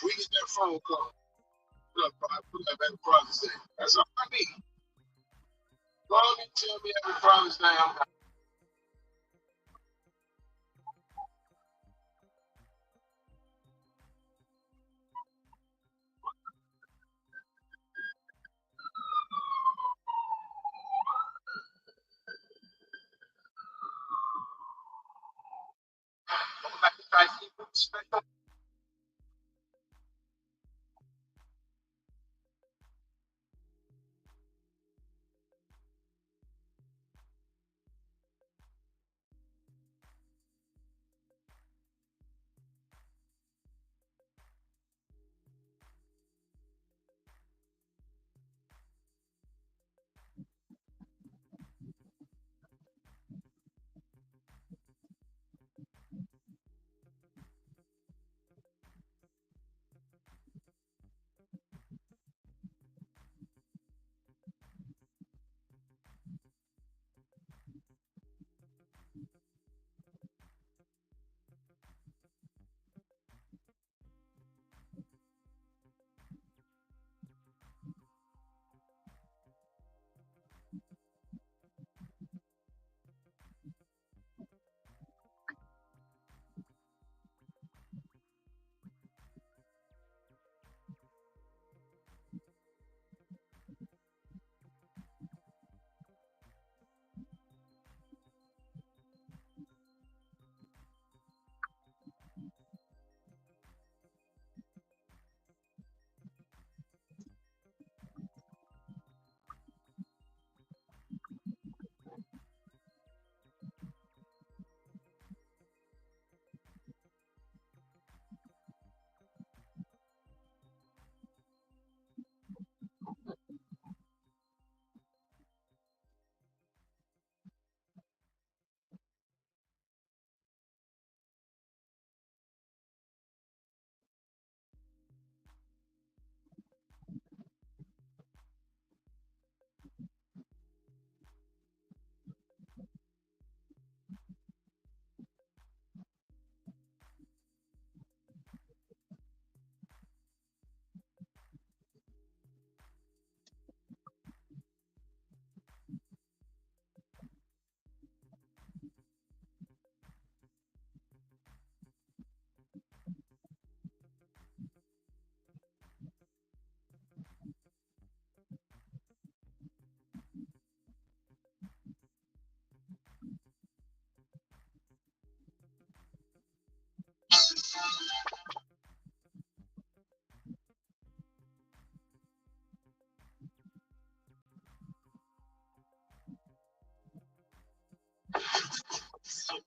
We get that phone call. Look, I put that back Father's Day. That's all I need. Call me, tell me every Father's Day I'm not.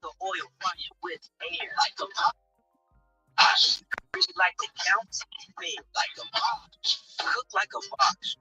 The oil fire with air like a box. Like the county, big like a box. Cook like a box.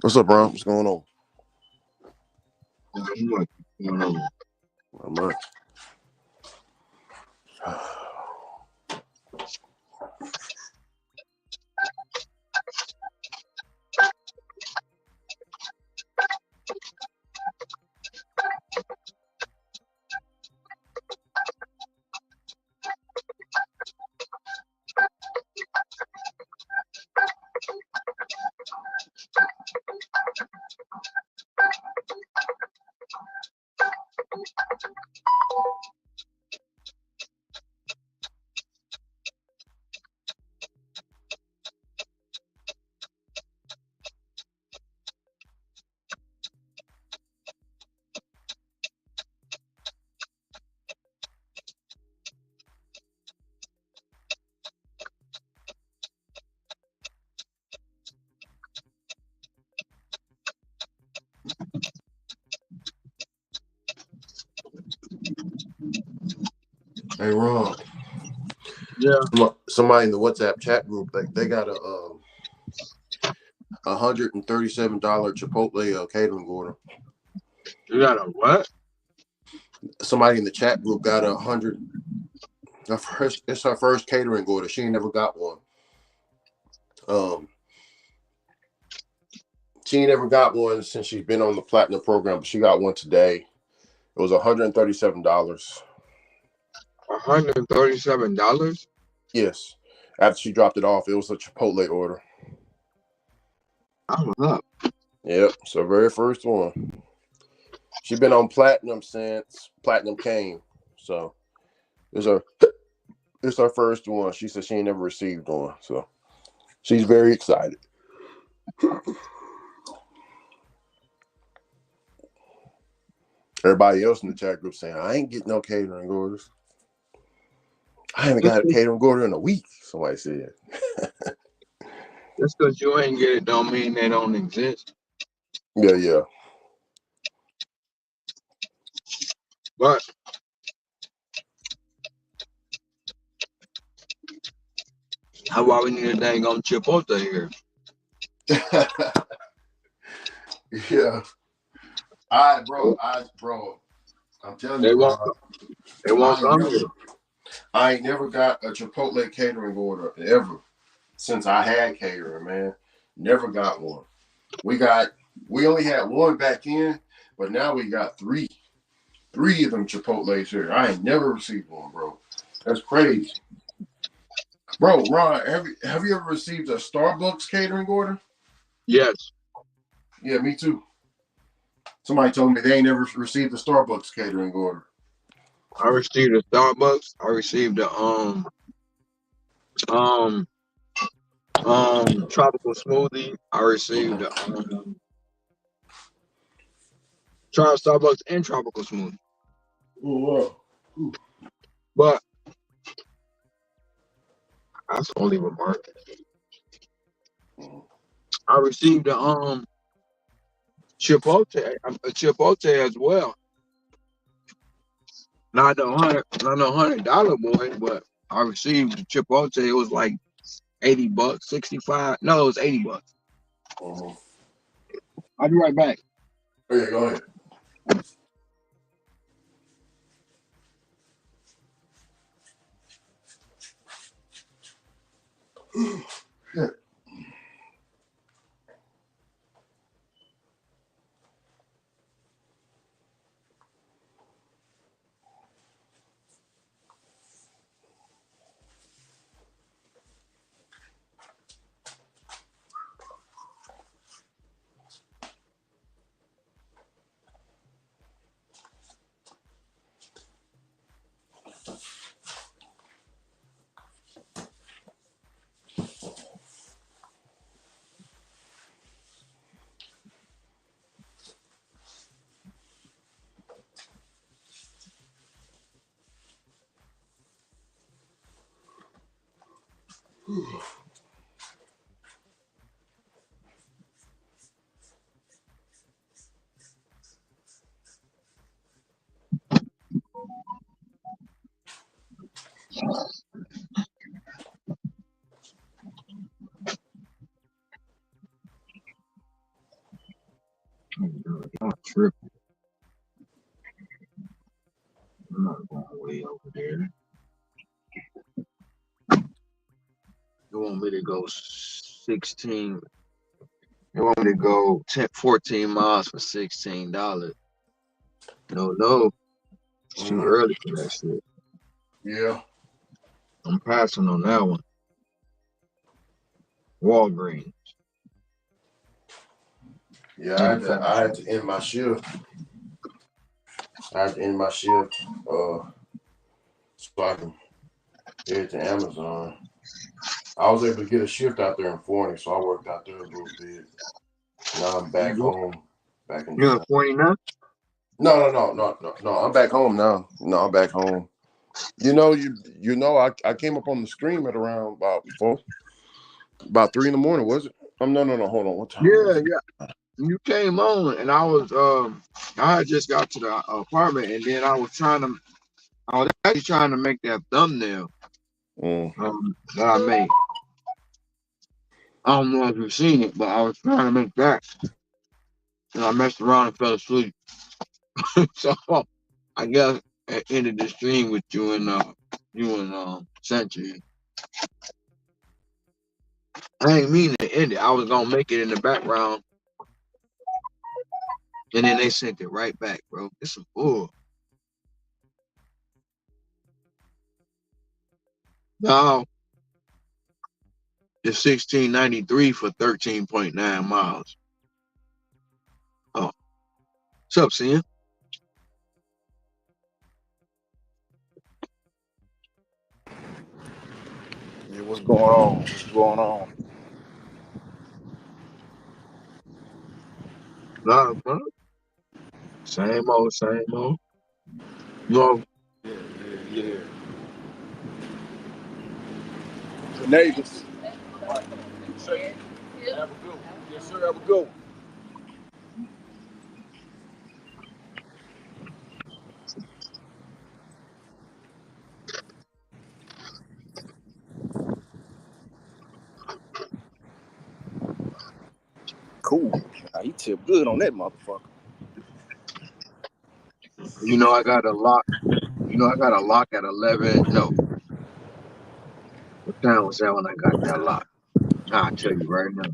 What's up, bro? What's going on? Not Not much. Hey, Ron. Yeah. Somebody in the WhatsApp chat group, they got a $137 Chipotle catering order. You got a what? Somebody in the chat group got it's her first catering order. She ain't never got one. She ain't never got one since she's been on the platinum program, but she got one today. It was $137. $137? Yes. After she dropped it off, it was a Chipotle order. I'm up. Yep, it's her very first one. She's been on platinum since platinum came. So it's her first one. She said she ain't never received one. So she's very excited. Everybody else in the chat group saying, I ain't getting no catering orders. I haven't got a catering order in a week, somebody said. Just because you ain't get it don't mean they don't exist. Yeah. But how about we need a dang on Chipotle here? Yeah. All right, bro. I'm telling you, Ron. They won't come here. I ain't never got a Chipotle catering order ever since I had catering, man. Never got one. We only had one back in, but now we got three. Three of them Chipotles here. I ain't never received one, bro. That's crazy. Bro, Ron, have you ever received a Starbucks catering order? Yes. Yeah, me too. Somebody told me they ain't never received a Starbucks catering order. I received a Starbucks. I received a tropical smoothie. I received tried Starbucks and tropical smoothie. Oh, wow. But that's only remark. I received a Chipotle as well. Not no $100 boy, but I received the Chipotle. It was like $80, 65. No, it was $80. I'll be right back. Okay, go ahead. Shit. Y'all tripping. I'm not going way over there. You want me to go 16? You want me to go 10, 14 miles for $16? No. It's too Mm, early for that shit. yeah. I'm passing on that one. Walgreens. Yeah, I'm passing. I had to end my shift. I had to end my shift so I can head to Amazon. I was able to get a shift out there in Phoenix, so I worked out there a little bit. Now I'm back You home, back in You're in Georgia. 49? No. I'm back home now. No, I'm back home. I came up on the stream at around about 3 in the morning, was it? No. Hold on. What time Yeah, was it? yeah. You came on, and I had just got to the apartment, and then I was actually trying to make that thumbnail Mm. that I made. I don't know if you've seen it, but I was trying to make that, and I messed around and fell asleep. So I guess I ended the stream with you and Century. I ain't mean to end it. I was gonna make it in the background, and then they sent it right back, bro. It's some bull. Now it's 1693 for 13.9 miles. Oh, what's up, Sam? Yeah, what's going on? What's going on? Nah, bro. Same old, same old. You know, Yeah. The neighbors. Say, have a good one. Yes, sir, have a good one. Cool. Nah, he tipped good on that motherfucker. I got a lock. I got a lock at 11. No, what time was that when I got that lock? I'll tell you right now.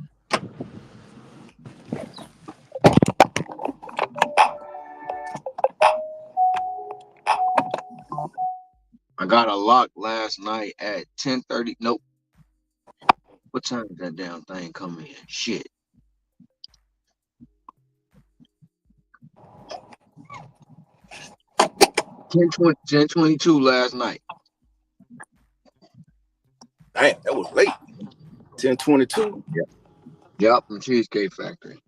I got a lock last night at 10:30. Nope. What time did that damn thing come in? Shit. 10:22 last night. Damn, that was late. 10:22. Yep. Yep, from Cheesecake Factory.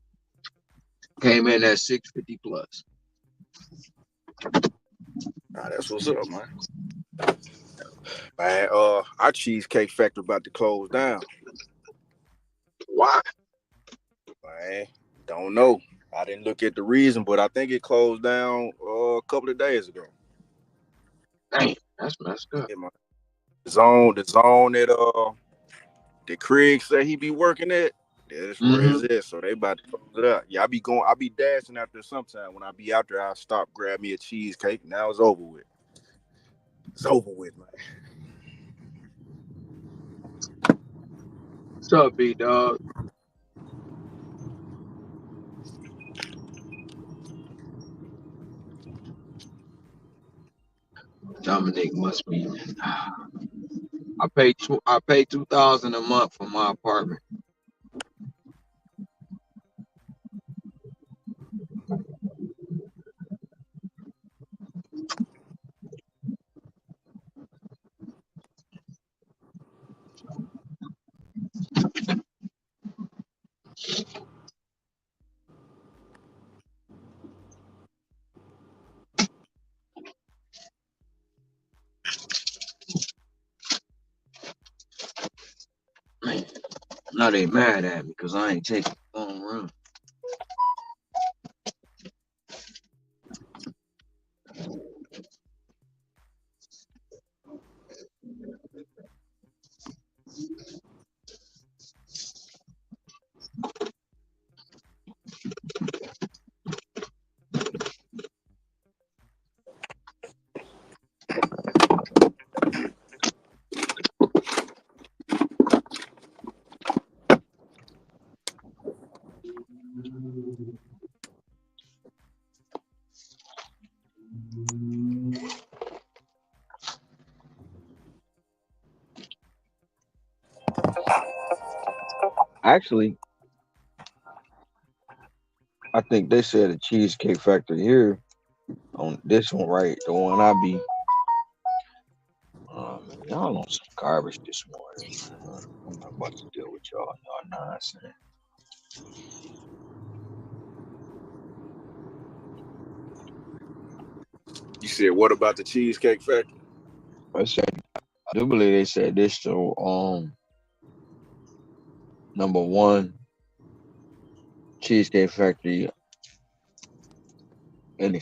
Came in at 650 plus. Nah, that's what's up, man. Man, our cheesecake factory about to close down. Why? Man, don't know. I didn't look at the reason, but I think it closed down a couple of days ago. Damn, that's messed up. Yeah, man. The zone that Craig said he be working at, that's where Mm-hmm. it's at. So they about to close it up. Yeah, I be dashing out there sometime. When I be out there, I stop, grab me a cheesecake. Now it's over with. It's over with, man. What's up, B dog? Dominic must be. I pay 2,000 a month for my apartment. Man, now they mad at me because I ain't taking the phone run. Actually, I think they said the Cheesecake Factory here on this one, right? The one I be. Y'all on some garbage this morning, man. I'm not about to deal with y'all nonsense. You said what about the Cheesecake Factory? I said, I do believe they said this the number one Cheesecake Factory in the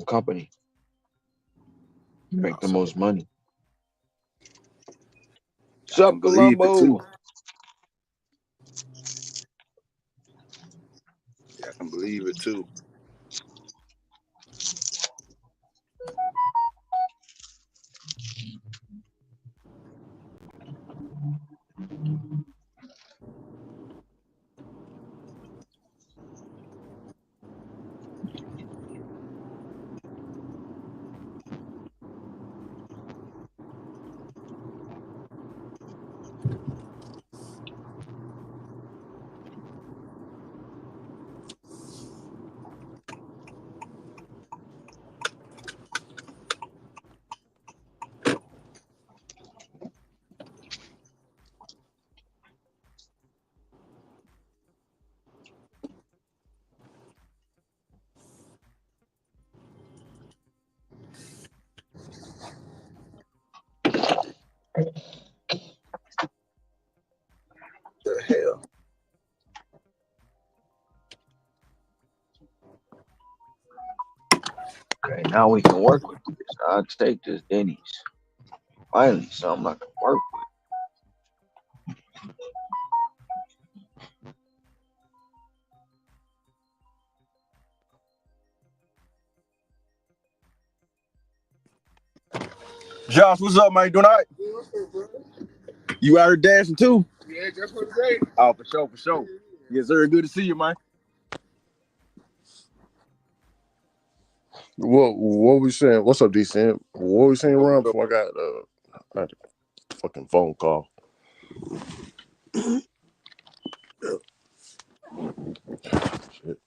company. You make the So most money. I can Sup, believe it too. Columbo? Yeah, I can believe it too. The hell? Okay, now we can work with this. I'll take this Denny's. Finally, something I can work Josh, what's up, man? Doing all right? Yeah, what's up, bro? You out here dancing too? Yeah, just for the day. Oh, for sure, for sure. Yes, sir. Good to see you, man. What we saying? What's up, DC? What we saying, What's Ron? up? Before I had a fucking phone call. Shit.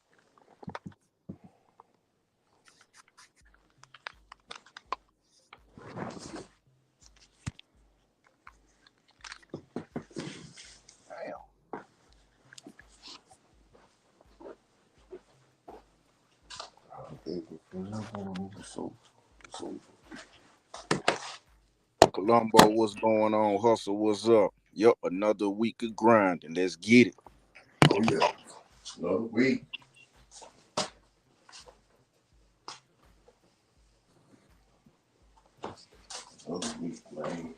So, so Columbo, what's going on? Hustle, what's up? Yup, another week of grinding. Let's get it. oh yeah, another week. Another week, man.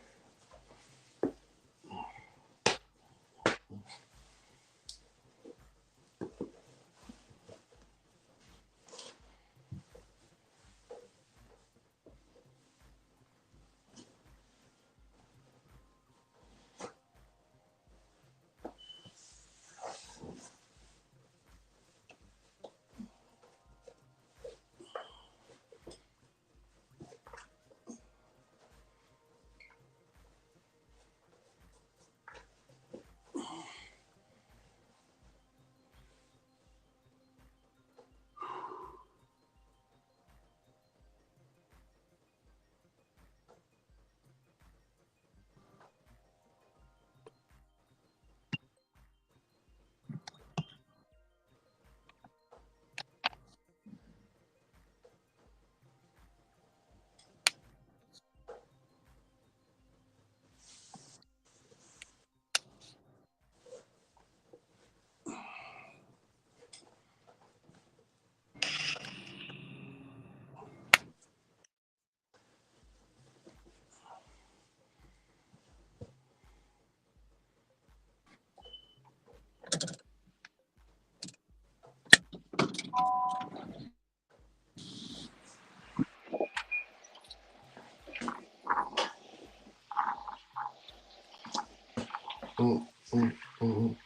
Mm, mm, mm.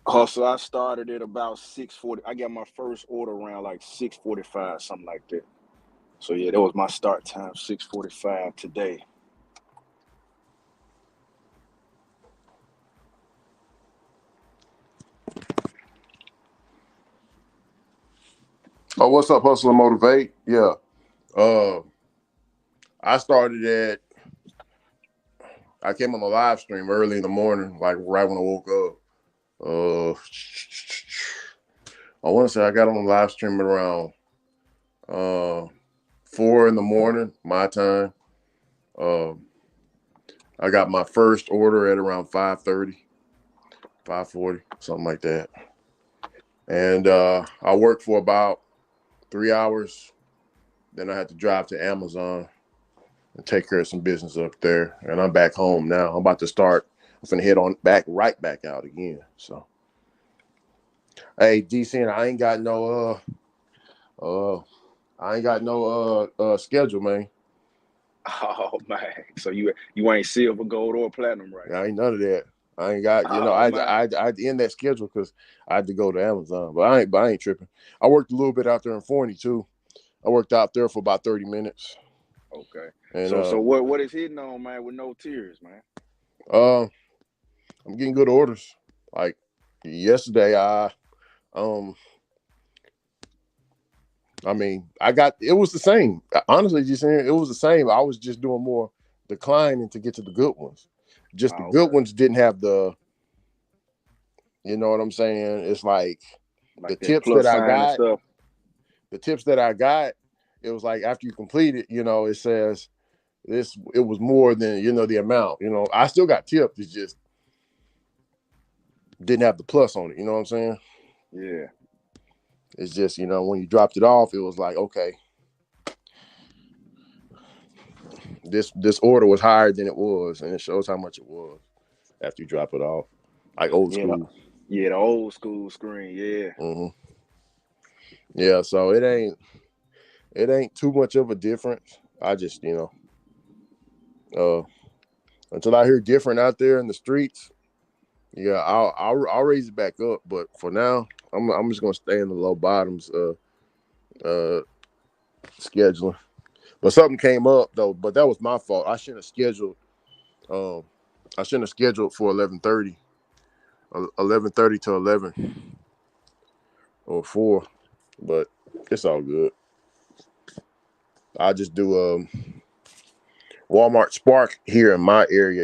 Also, I started at about 6:40. I got my first order around like 6:45, something like that. So yeah, that was my start time, 6:45 today. Oh, what's up, Hustle and Motivate? Yeah. Uh, I started at. I came on the live stream early in the morning, like right when I woke up. Uh, I want to say I got on the live stream at around 4 in the morning, my time. Um, I got my first order at around 5:30, 5:40, something like that. And I worked for about 3 hours. Then I had to drive to Amazon and take care of some business up there. And I'm back home now. I'm about to start. I'm finna head on back, right back out again. So, hey, DC, and uh, I ain't got no schedule, man. Oh man, so you ain't silver, gold, or platinum right I now? ain't none of that. I ain't got, Oh man, I had to end that schedule because I had to go to Amazon. But I ain't tripping. I worked a little bit out there in Forney too. I worked out there for about 30 minutes. okay. And So what is hitting on, man, with no tears, man? uh, I'm getting good orders. Like yesterday, um I mean, I got it was the same. Honestly, just saying it was the same. I was just doing more declining to get to the good ones. Just the Oh, good okay, ones didn't have the, you know what I'm saying? It's like the like that tips that plus I sign and got, stuff. the tips that I got, it was like after you complete it, it says it was more than, the amount. I still got tips, it just didn't have the plus on it, you know what I'm saying? Yeah, It's just, when you dropped it off, it was like, okay, this order was higher than it was, and it shows how much it was after you drop it off, like old yeah, the, school. yeah, the old school screen. Yeah, Hmm. Yeah, so it ain't too much of a difference. I just uh until I hear different out there in the streets, yeah, I'll raise it back up. But for now, I'm just gonna stay in the low bottoms uh scheduling. But something came up though, but that was my fault. Um I shouldn't have scheduled for 11:30, 11:30 to 11 or 4. But it's all good. I just do Walmart Spark here in my area.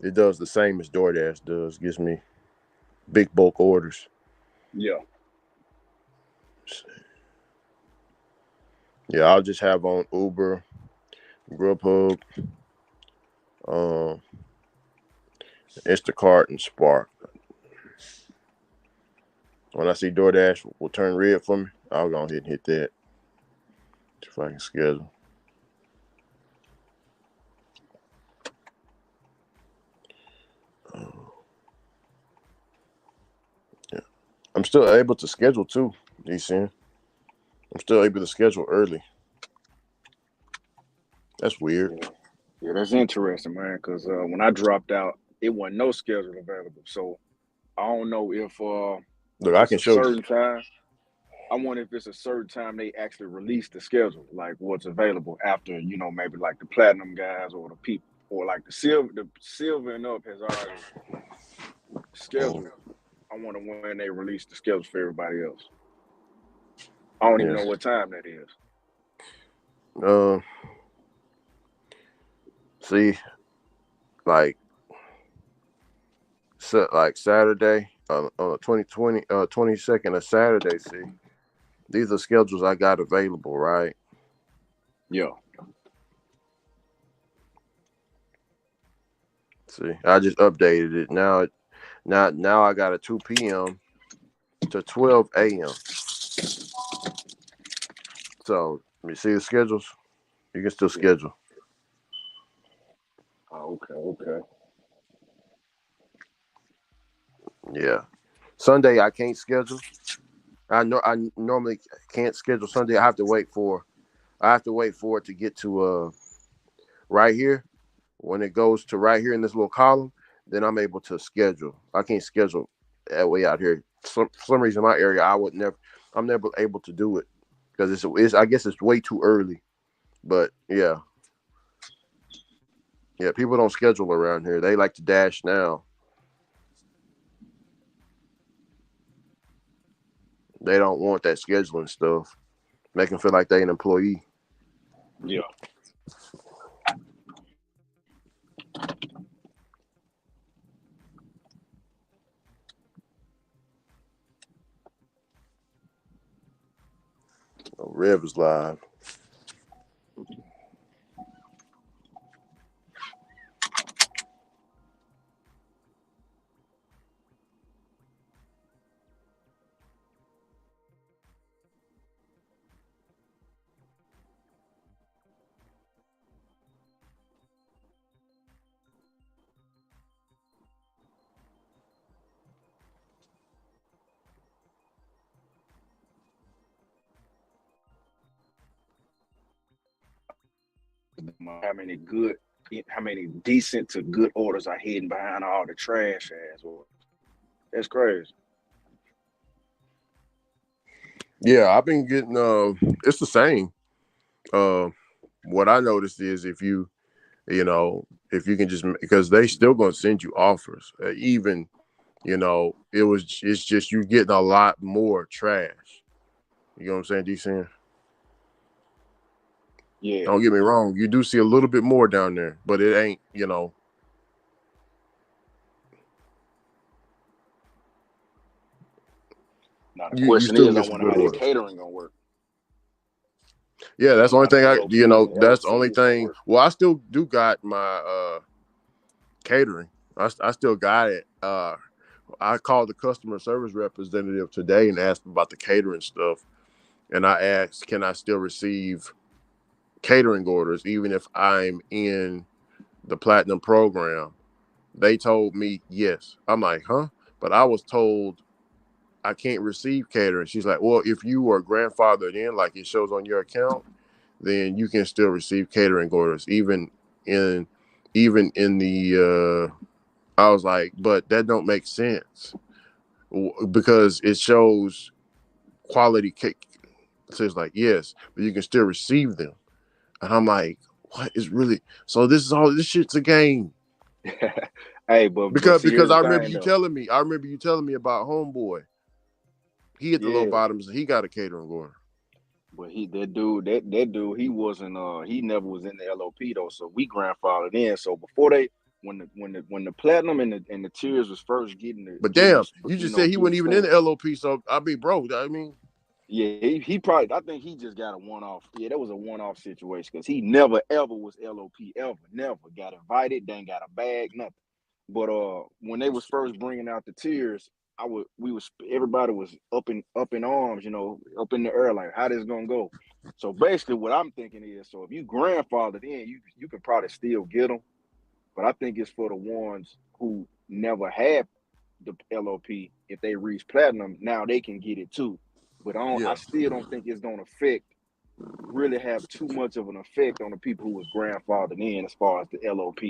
It does the same as DoorDash does. Gives me big bulk orders. yeah, Yeah, I'll just have on Uber, Grubhub, um, Instacart, and Spark. When I see DoorDash will turn red for me, I'll go ahead and hit that if I can schedule. Yeah. I'm still able to schedule too, DC. I'm still able to schedule early. That's weird. yeah, yeah. That's interesting, man. Because when I dropped out, it wasn't no schedule available. So I don't know Look, if I it's can a show you. certain time. I wonder if it's a certain time they actually release the schedule, like what's available after, maybe like the platinum guys or the people, or like the silver and up has already Mm, scheduled. I wonder when they release the schedule for everybody else. I don't even yeah. know what time that is. Uh, see, like like Saturday, on the 22nd of Saturday. See, these are schedules I got available, right? Yeah. See, I just updated it. Now I got a 2 p.m. to 12 a.m. So you see the schedules. You can still Yeah. schedule. Oh, okay. Okay. Yeah. Sunday I can't schedule. I normally can't schedule Sunday. I have to wait for it to get to right here. When it goes to right here in this little column, then I'm able to schedule. I can't schedule that way out here. For some reason, in my area, I'm never able to do it because it's. I guess it's way too early. But yeah, yeah, people don't schedule around here. They like to dash now. They don't want that scheduling stuff. Make them feel like they an employee. Yeah. Oh, Rev is live. How many good, how many decent to good orders are hidden behind all the trash ass orders. That's crazy. Yeah, I've been getting. It's the same. Uh, what I noticed is if you can just because they still gonna send you offers, even it's just you getting a lot more trash. You know what I'm saying, D. Yeah. Don't get me wrong, you do see a little bit more down there, but it ain't. Now the You question still is, can I get some wonder good how that orders. catering gonna work. Yeah, I that's the wonder only how the thing LOP and the that's the LOC only is gonna thing. work. Well, I still do got my catering. I still got it. I called the customer service representative today and asked him about the catering stuff. And I asked, can I still receive catering orders even if I'm in the platinum program? They told me yes. I'm like, huh? But I was told I can't receive catering. She's like, well, if you are grandfathered in, like it shows on your account, then you can still receive catering orders, in even in the. I was like, but that don't make sense because it shows quality cake. So it's like, yes, but you can still receive them. And I'm like, what is really? So this shit's a game. Hey, but Because see, here's because the I remember thing you though. telling me. I remember you telling me about Homeboy. He at the low Yeah, bottoms and he got a catering order. but that dude he wasn't he never was in the LOP though. So we grandfathered in. So before they when the platinum and the tiers was first But getting damn, us, you just said he getting wasn't even in stamped. the LOP, so I be broke. I mean, Yeah, he probably. I think he just got a one off. Yeah, that was a one off situation because he never ever was LOP ever. Never got invited. Then got a bag. Nothing. But when they was first bringing out the tiers, everybody was up in arms. Up in the air like how this gonna go. So basically, what I'm thinking is, so if you grandfathered in, you can probably still get them. But I think it's for the ones who never had the LOP. If they reach platinum, now they can get it too. But I yeah. still don't think it's gonna really have too much of an effect on the people who was grandfathered in as far as the LOP.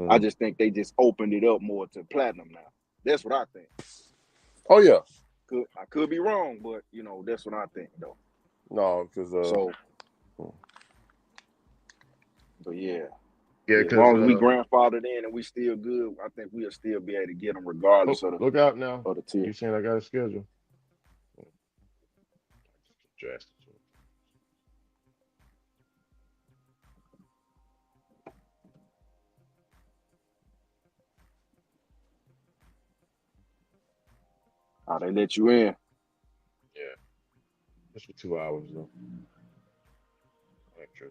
I Mm. just think they just opened it up more to platinum now. That's what I think. Oh yeah. I could be wrong, but that's what I think though. No, because So, but yeah. yeah, Yeah, as because long as we grandfathered in and we still good, I think we'll still be able to get them regardless of look out now. the tier. You saying I got a schedule? Drastic. Oh, they let you in. Yeah, just for 2 hours though. Extra.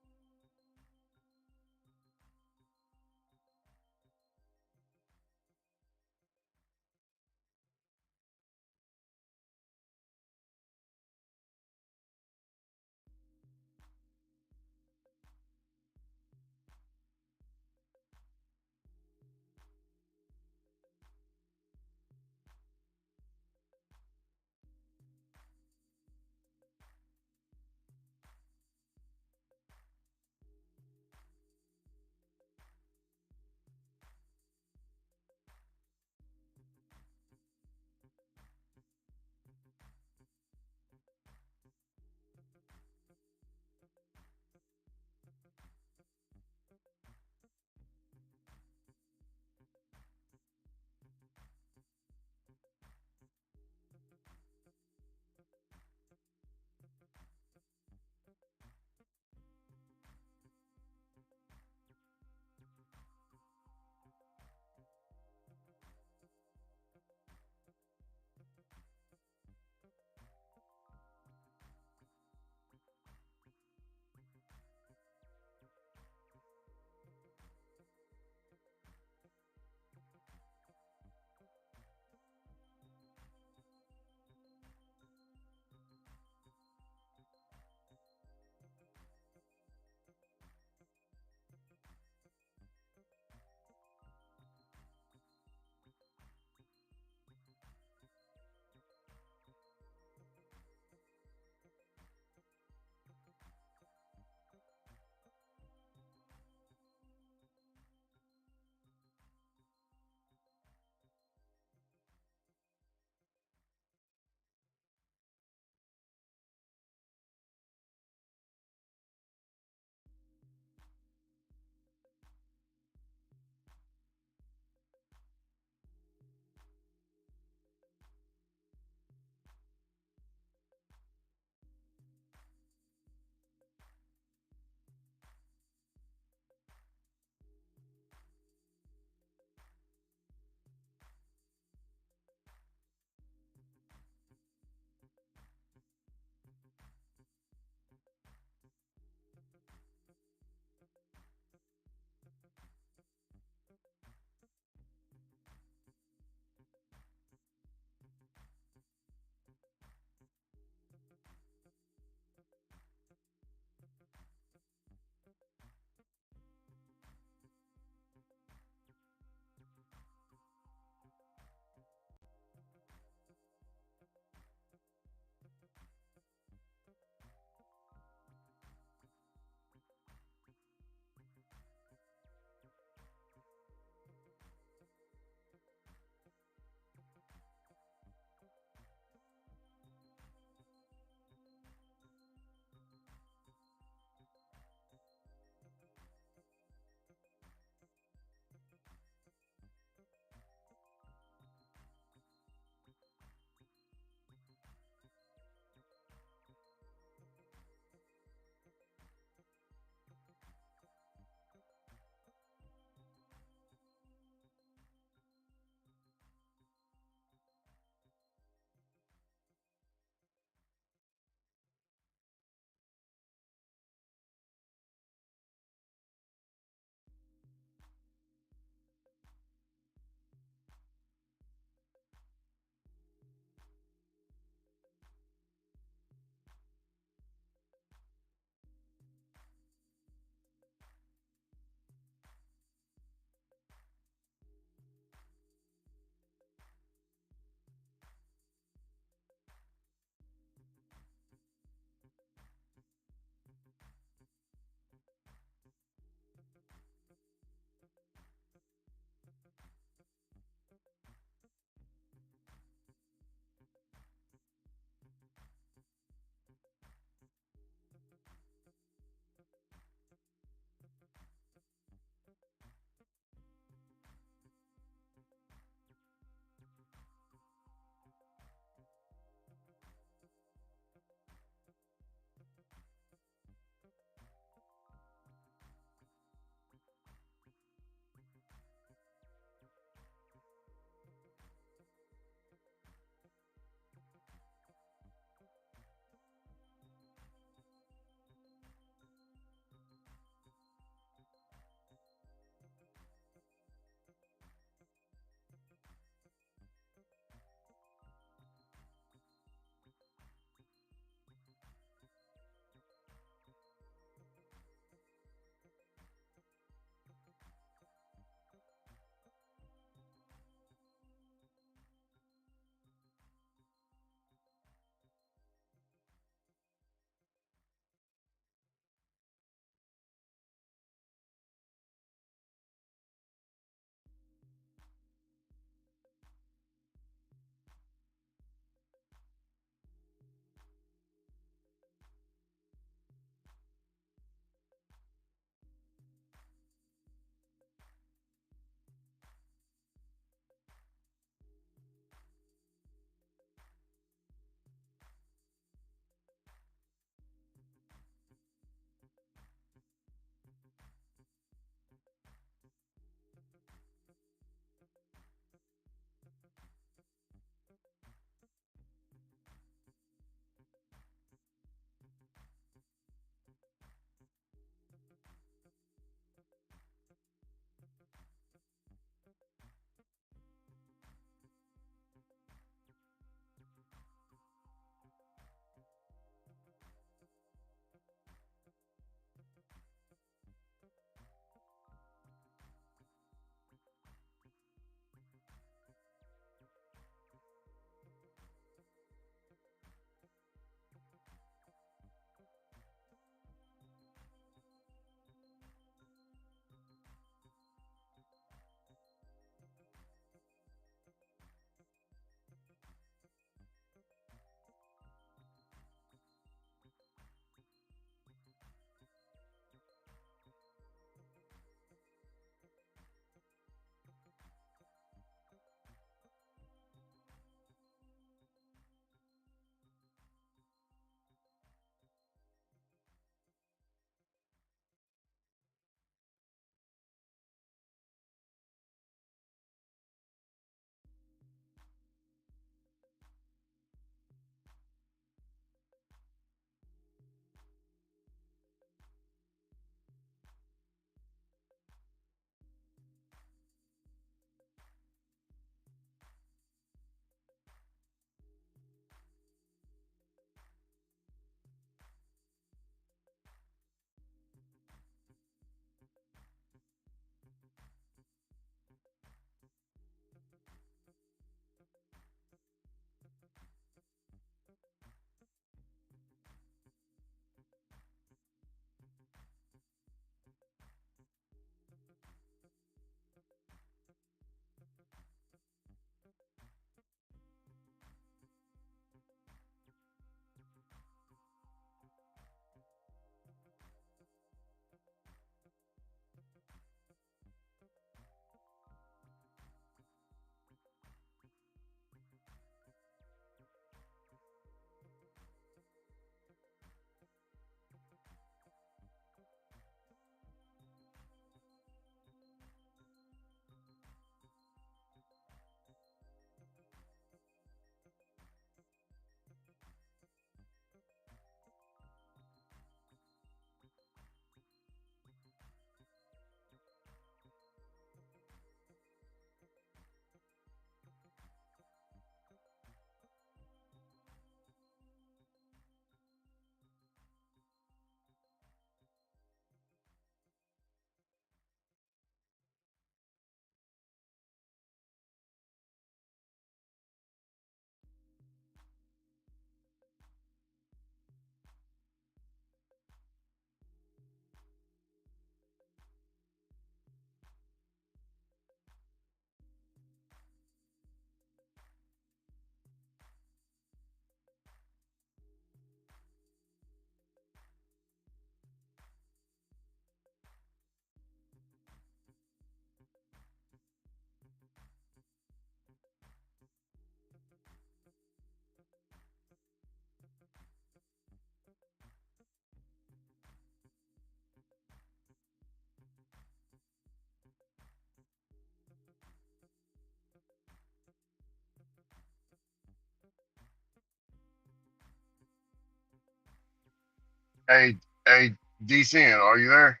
Hey, hey, DCN, are you there?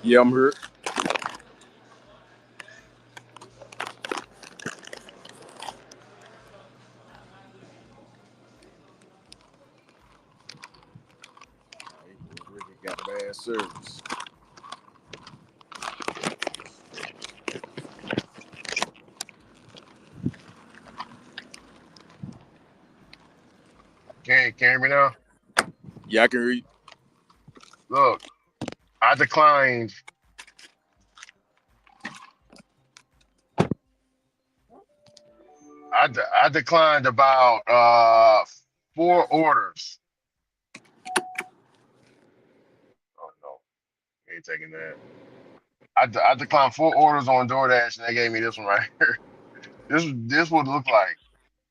Yeah, I'm here. Ricky got bad service. Can you hear me now? Yeah, I can read. Look, I declined. I declined about four orders. Oh no, ain't taking that. I declined four orders on DoorDash, and they gave me this one right here. This would look like.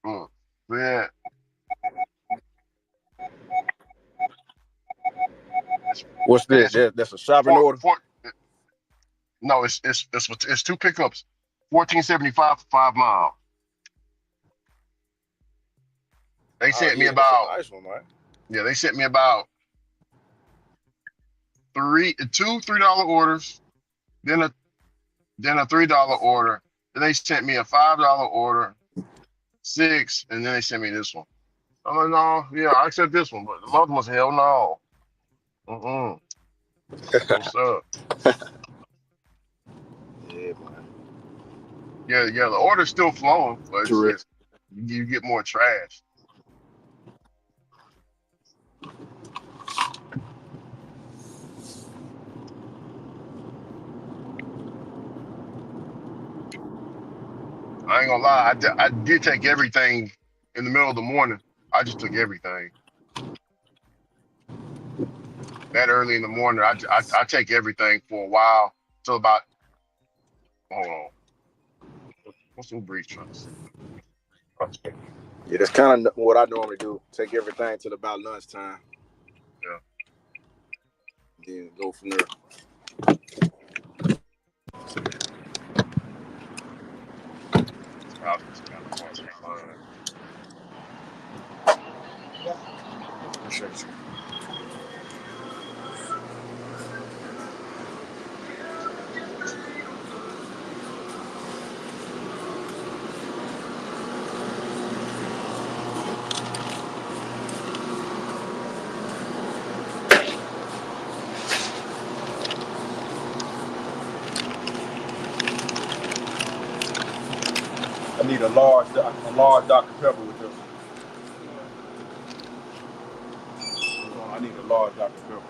Look, yeah, it's What's that? it's That's a shopping four order. four. No, it's two pickups, 14.75 for 5 miles. They Oh sent me yeah, that's a about nice one, man. yeah, they sent me about $3 orders, then a $3 order. Then they sent me a $5 order, six, and then they sent me this one. I'm like, no, yeah, I accept this one, but the other one's hell no. Mm-mm. No sir. Yeah, man. Yeah, the order's still flowing, but it's Correct. just you get more trash. I ain't gonna lie, I did take everything in the middle of the morning. I just took everything that early in the morning. I take everything for a while till about hold on. What's Uber Eats trying to say? Yeah, that's kind of what I normally do. Take everything till about lunchtime, Yeah, then go from there. I just got a parking line. Appreciate you. I need a large Dr Pepper with this. I need a large Dr Pepper.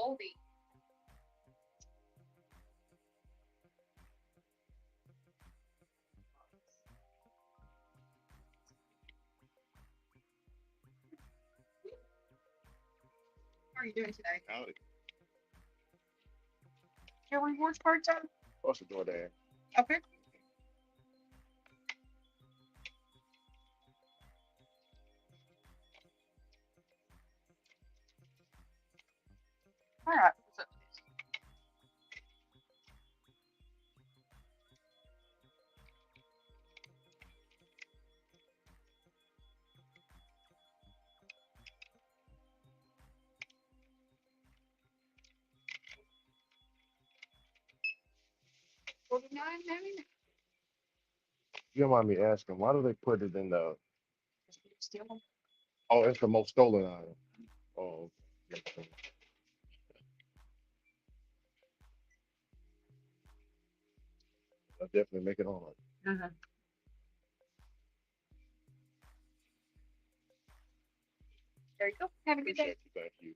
How are you doing today? Howdy. Your rewards card done? What's the door there? Okay. All right. What's up? $49.99. You don't mind me asking, why do they put it in the? Steal them. Oh, it's the most stolen item. Oh, okay. I'll definitely make it on. Mm-hmm. There you go. Have a good day. Appreciate you. Thank you.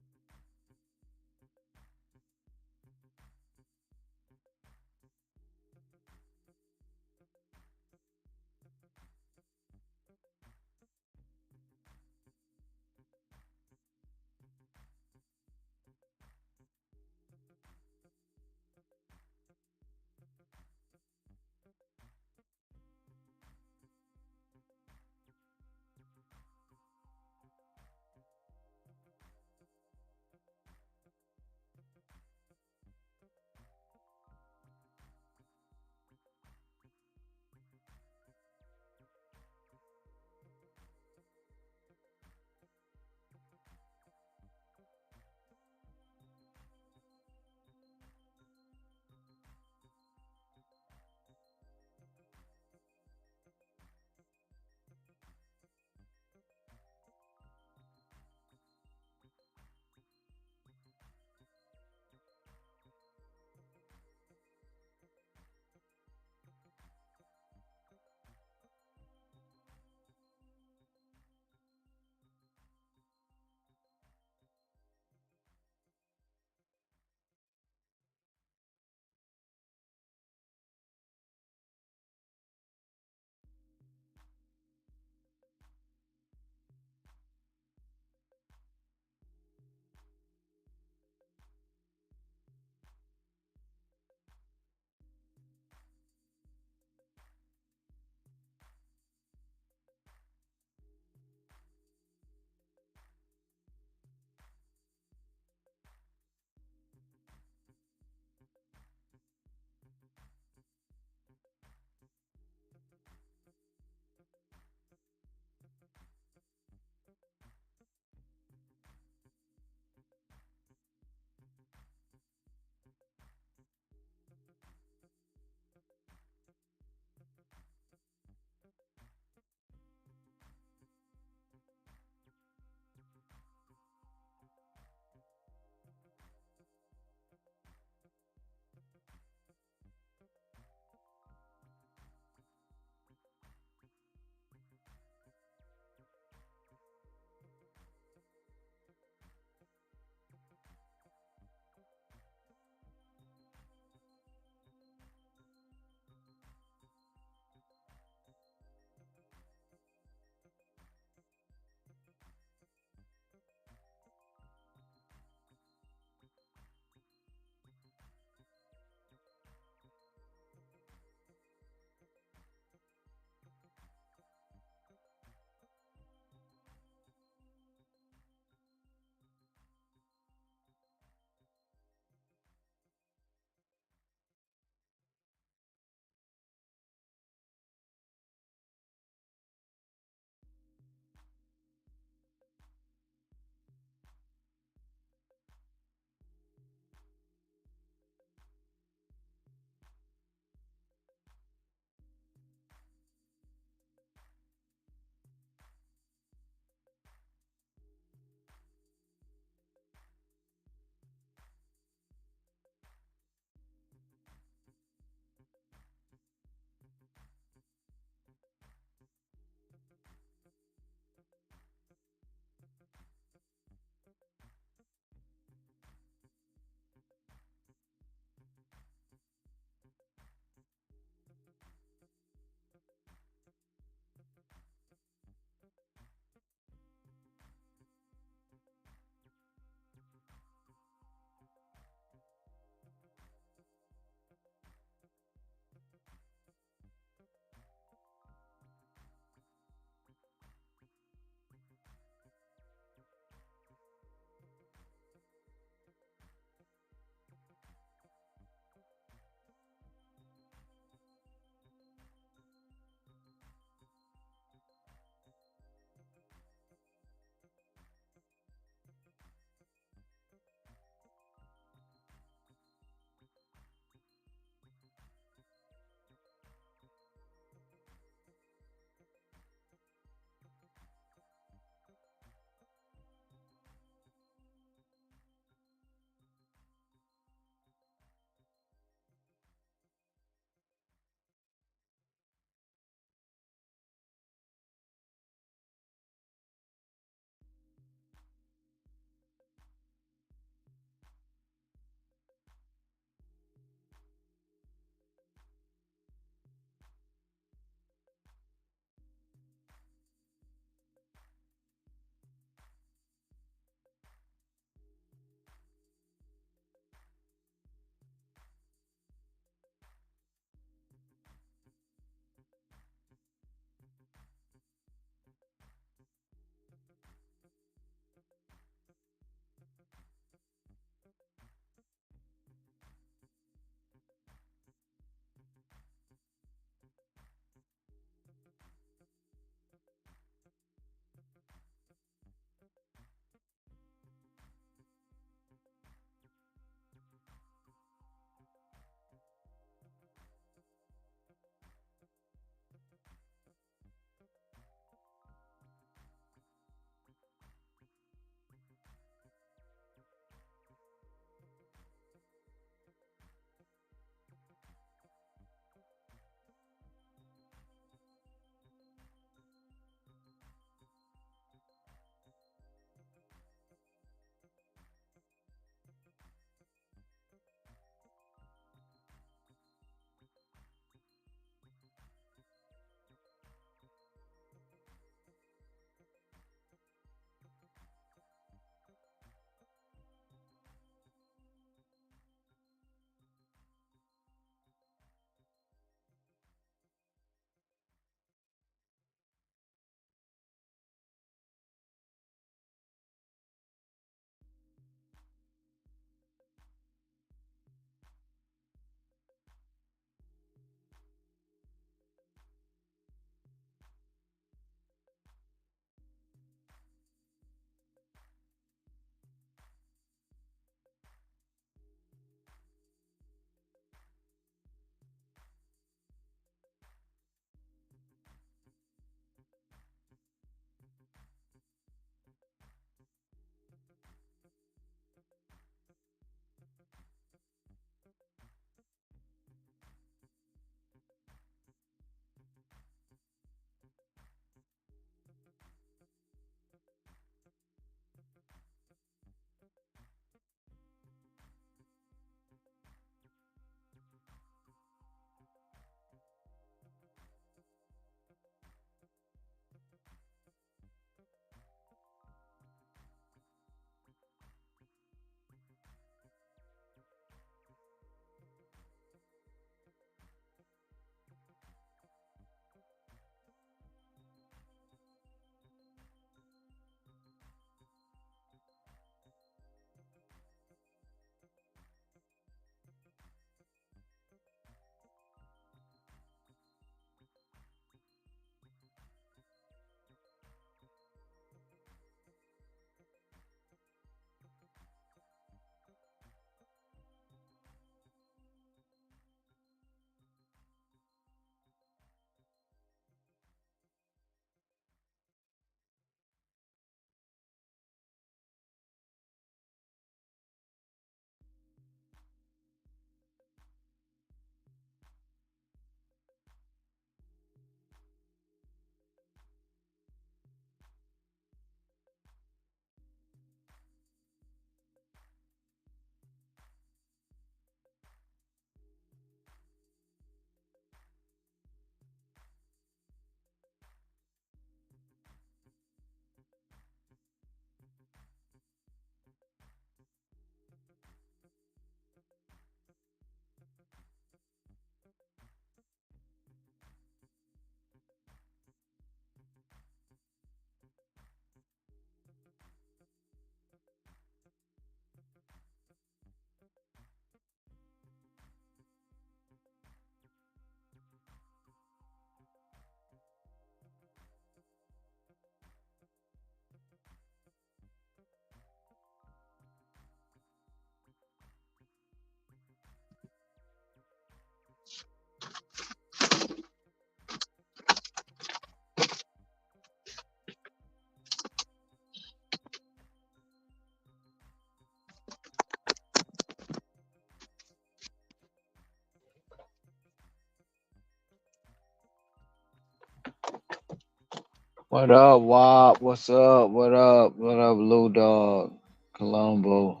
What up, Wop? What's up? What up? What up, Lou Dog? Colombo.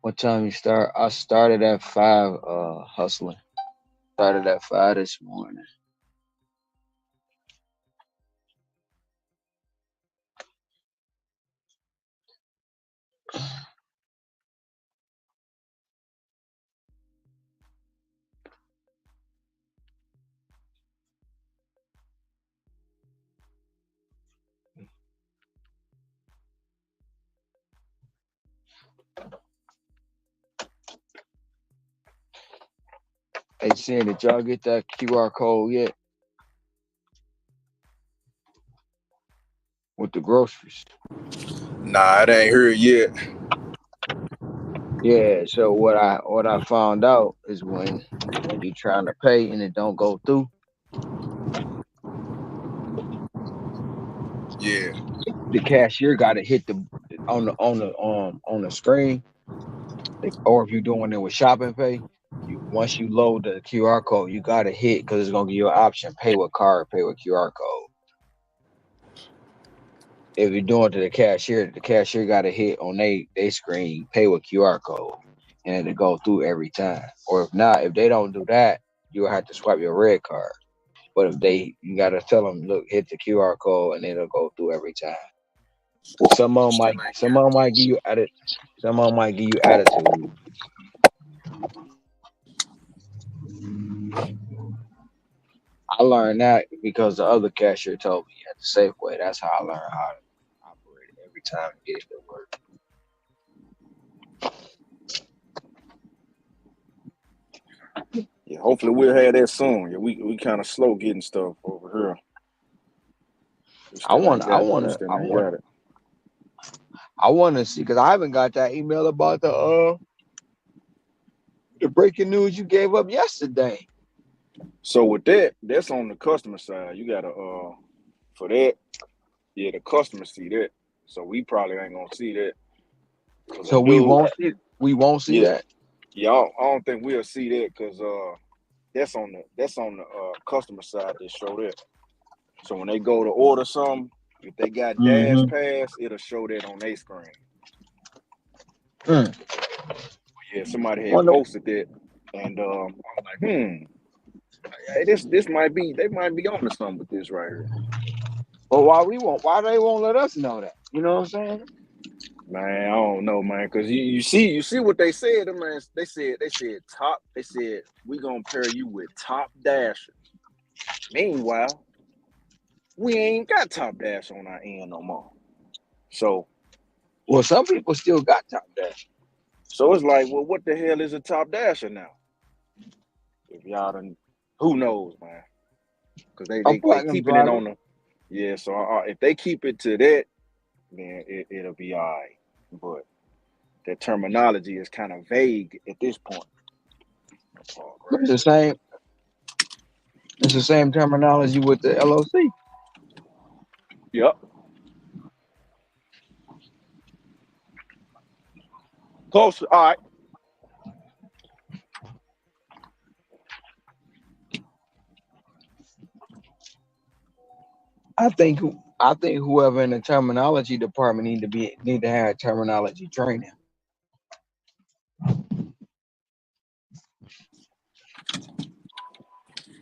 What time you start? I started at 5, hustling. Started at 5 this morning. Hey, Sam, did y'all get that QR code yet with the groceries? Nah, it ain't here yet. Yeah. So what I found out is when you're trying to pay and it don't go through, Yeah. the cashier got to hit the on the screen, or if you're doing it with shopping pay, once you load the QR code, you got to hit because it's gonna give you an option: pay with card, pay with QR code. If you're doing it to the cashier got to hit on they screen, pay with QR code, and it'll go through every time. Or if not, if they don't do that, you'll have to swipe your red card. But if you got to tell them, look, hit the QR code, and it'll go through every time. Some of them might give you added, some of them might give you attitude. I learned that because the other cashier told me at the Safeway. That's how I learned how to operate it every time to get it to work. Yeah, hopefully we'll have that soon. Yeah, we kind of slow getting stuff over here. We I still want, ain't I got. want We to, still I ain't want, got it. I want to see because I haven't got that email about the breaking news you gave up yesterday. So with that, that's on the customer side. You gotta for that, yeah, the customer see that. So we probably ain't gonna see that because a So we dude, won't see, we won't see yeah, that. yeah, I don't think we'll see that because that's on the customer side that show that. So when they go to order something, if they got Dash Mm-hmm. Pass, it'll show that on their screen. Mm. Yeah, somebody had Wonder, posted that, and I'm like, hey, this might be they might be on to something with this right here. but why they won't let us know that? You know what I'm saying? Man, I don't know, man, because you see what they said, man. They said top. They said we gonna pair you with top dashers. Meanwhile, we ain't got top dash on our end no more. So Well, some people still got top dash. so it's like, well, what the hell is a top dasher now? If y'all done, who knows, man? Because A they platinum keeping it driver. on the yeah. So if they keep it to that, then it'll be all right. But the terminology is kind of vague at this point. Oh, But great. it's the same terminology with the LOC. Yep. Close. All right. I think I think whoever in the terminology department need to have terminology training.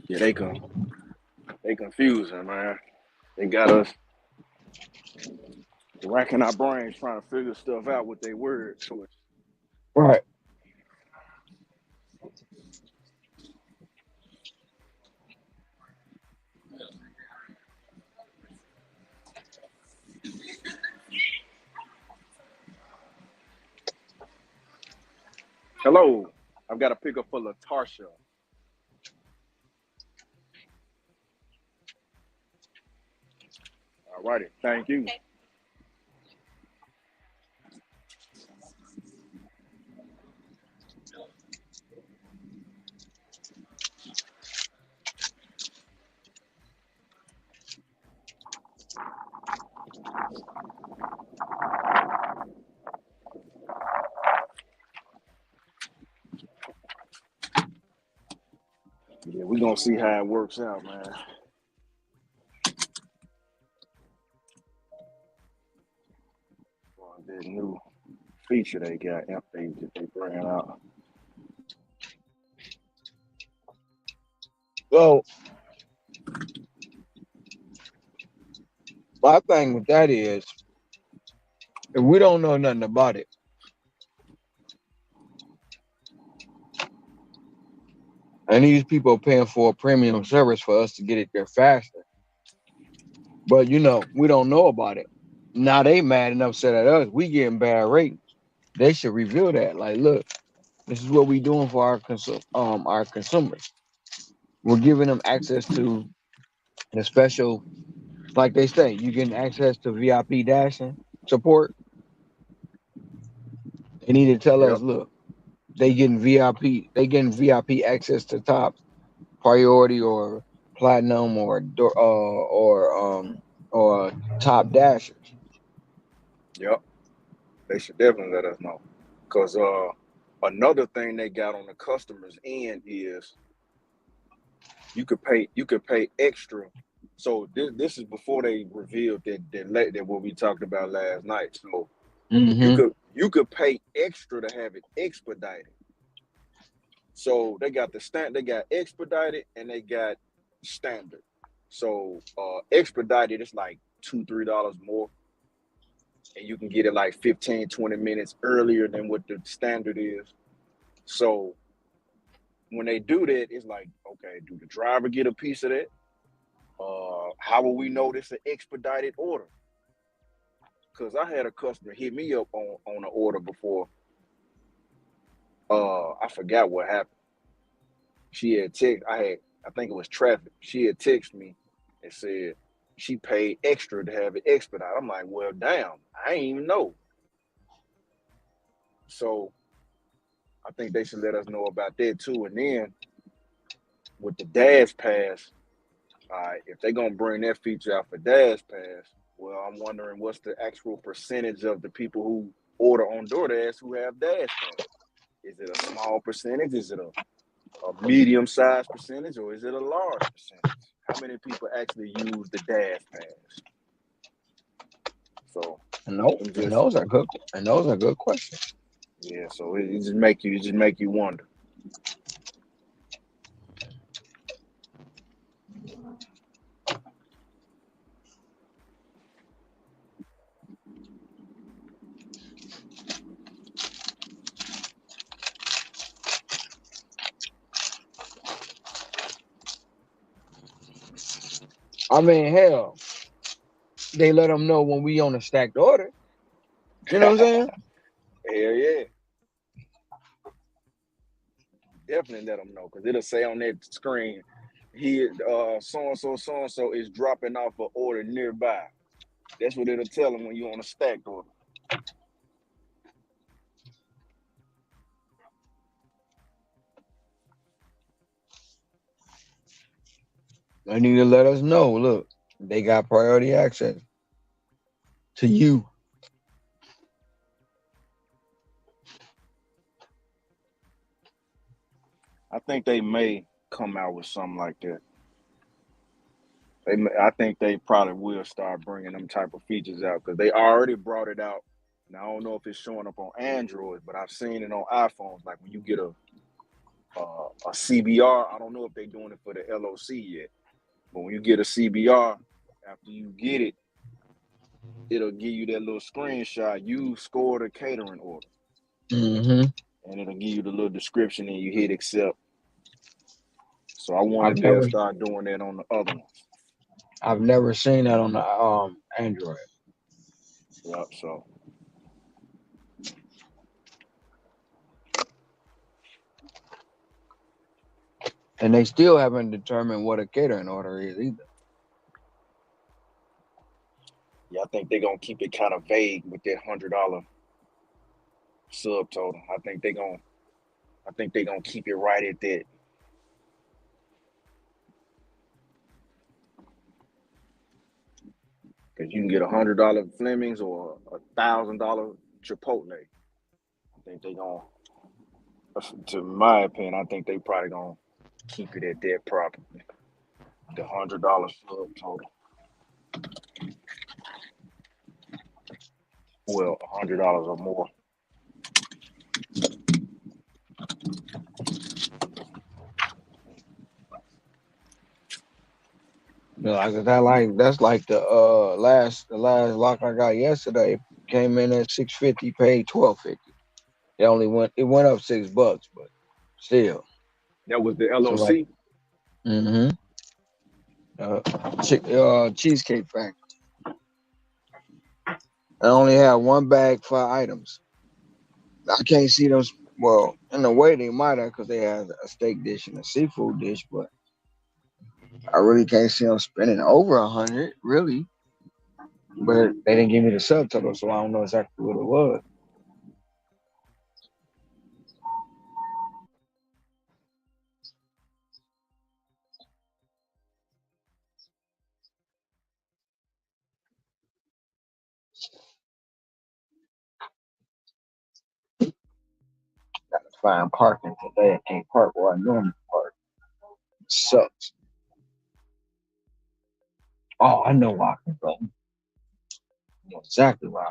Yeah, they confusing, man. They got us racking our brains trying to figure stuff out with their word choice. Right. Hello. I've got a pickup for Latarsha. All righty. Thank you. Yeah, we're gonna see how it works out, man. That new feature they got, they bring out. So my thing with that is, if we don't know nothing about it, and these people are paying for a premium service for us to get it there faster, but we don't know about it. Now they mad and upset at us. We getting bad ratings. They should reveal that. Like, look, this is what we doing for our consumers. We're giving them access to the special, like they say, you getting access to VIP dashing support. They need to tell Yep. us, look, they getting VIP access to top priority or platinum or top dashers. Yep. They should definitely let us know. Cause another thing they got on the customers end is you could pay extra. So this is before they revealed that what we talked about last night. So you Mm-hmm. could pay extra to have it expedited. So they got expedited and they got standard. So expedited is like $2-3 more, and you can get it like 15-20 minutes earlier than what the standard is. So when they do that, it's like, okay, do the driver get a piece of that? How will we know this an expedited order? Because I had a customer hit me up on an order before. I forgot what happened. She had text. I think it was traffic. She had texted me and said she paid extra to have it expedited. I'm like, well, damn, I ain't even know. So I think they should let us know about that too. And then with the Dash Pass, if they're gonna bring that feature out for Dash Pass, well, I'm wondering what's the actual percentage of the people who order on DoorDash who have Dash Pass. Is it a small percentage? Is it a medium-sized percentage, or is it a large percentage? How many people actually use the Dash Pass? So, And those, them and just those are good. And those are good questions. yeah. So it just make you wonder. I mean, hell, they let them know when we on a stacked order. You know what I'm saying? Hell yeah, definitely let them know because it'll say on that screen, he so and so is dropping off an order nearby. That's what it'll tell them when you're on a stacked order. They need to let us know. Look, they got priority access to you. I think they may come out with something like that. I think they probably will start bringing them type of features out because they already brought it out. Now I don't know if it's showing up on Android, but I've seen it on iPhones. Like when you get a CBR, I don't know if they're doing it for the LOC yet, but when you get a CBR, after you get it, it'll give you that little screenshot. You scored a catering order, Hmm. and it'll give you the little description, and you hit accept. So I wonder I've if they'll never, start doing that on the other ones. I've never seen that on the Android, Yep. So and they still haven't determined what a catering order is either. yeah, I think they're gonna keep it kind of vague with that $100 subtotal. I think they're gonna keep it right at that. Because you can get $100 Fleming's or $1,000 Chipotle. I think they gonna, to my opinion, I think they probably gonna keep it at that probably. The $100 subtotal. Well, $100 or more. That's like the last lock I got yesterday. Came in at 650, paid 1250. It went up $6, but still. That was the So like LOC. mm-hmm. Cheesecake Factory. I only have one bag for items. I can't see them. Well, in a way, they might have because they had a steak dish and a seafood dish, but I really can't see them spending over 100, really. But they didn't give me the subtotal, so I don't know exactly what it was. Gotta find parking today. I can't park where I normally park. It sucks. Oh, I know why I can go. I know exactly why.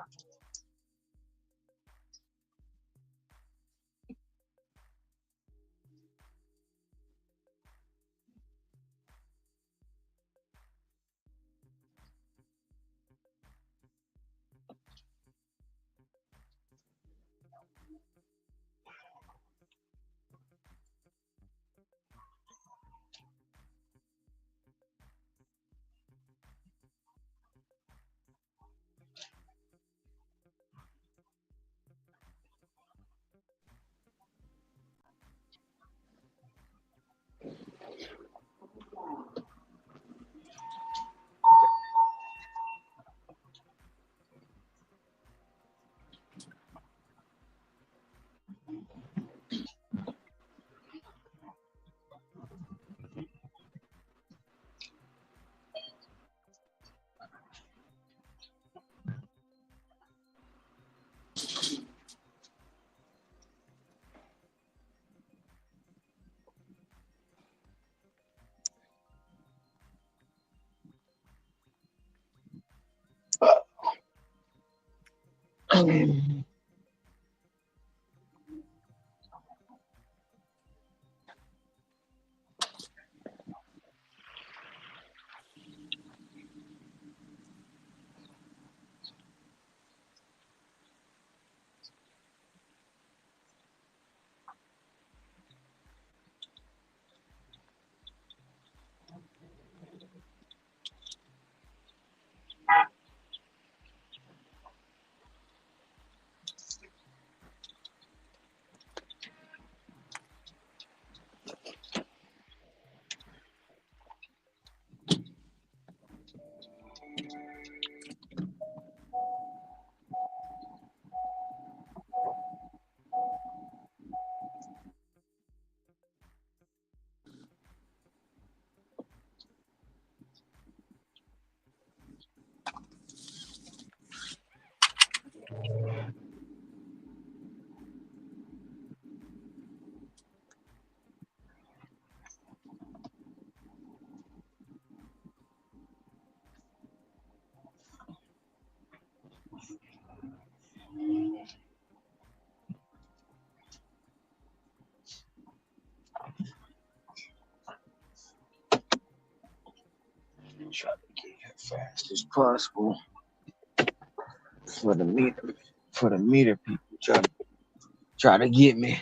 Try to get here fast as possible for the meter people. Try to get me.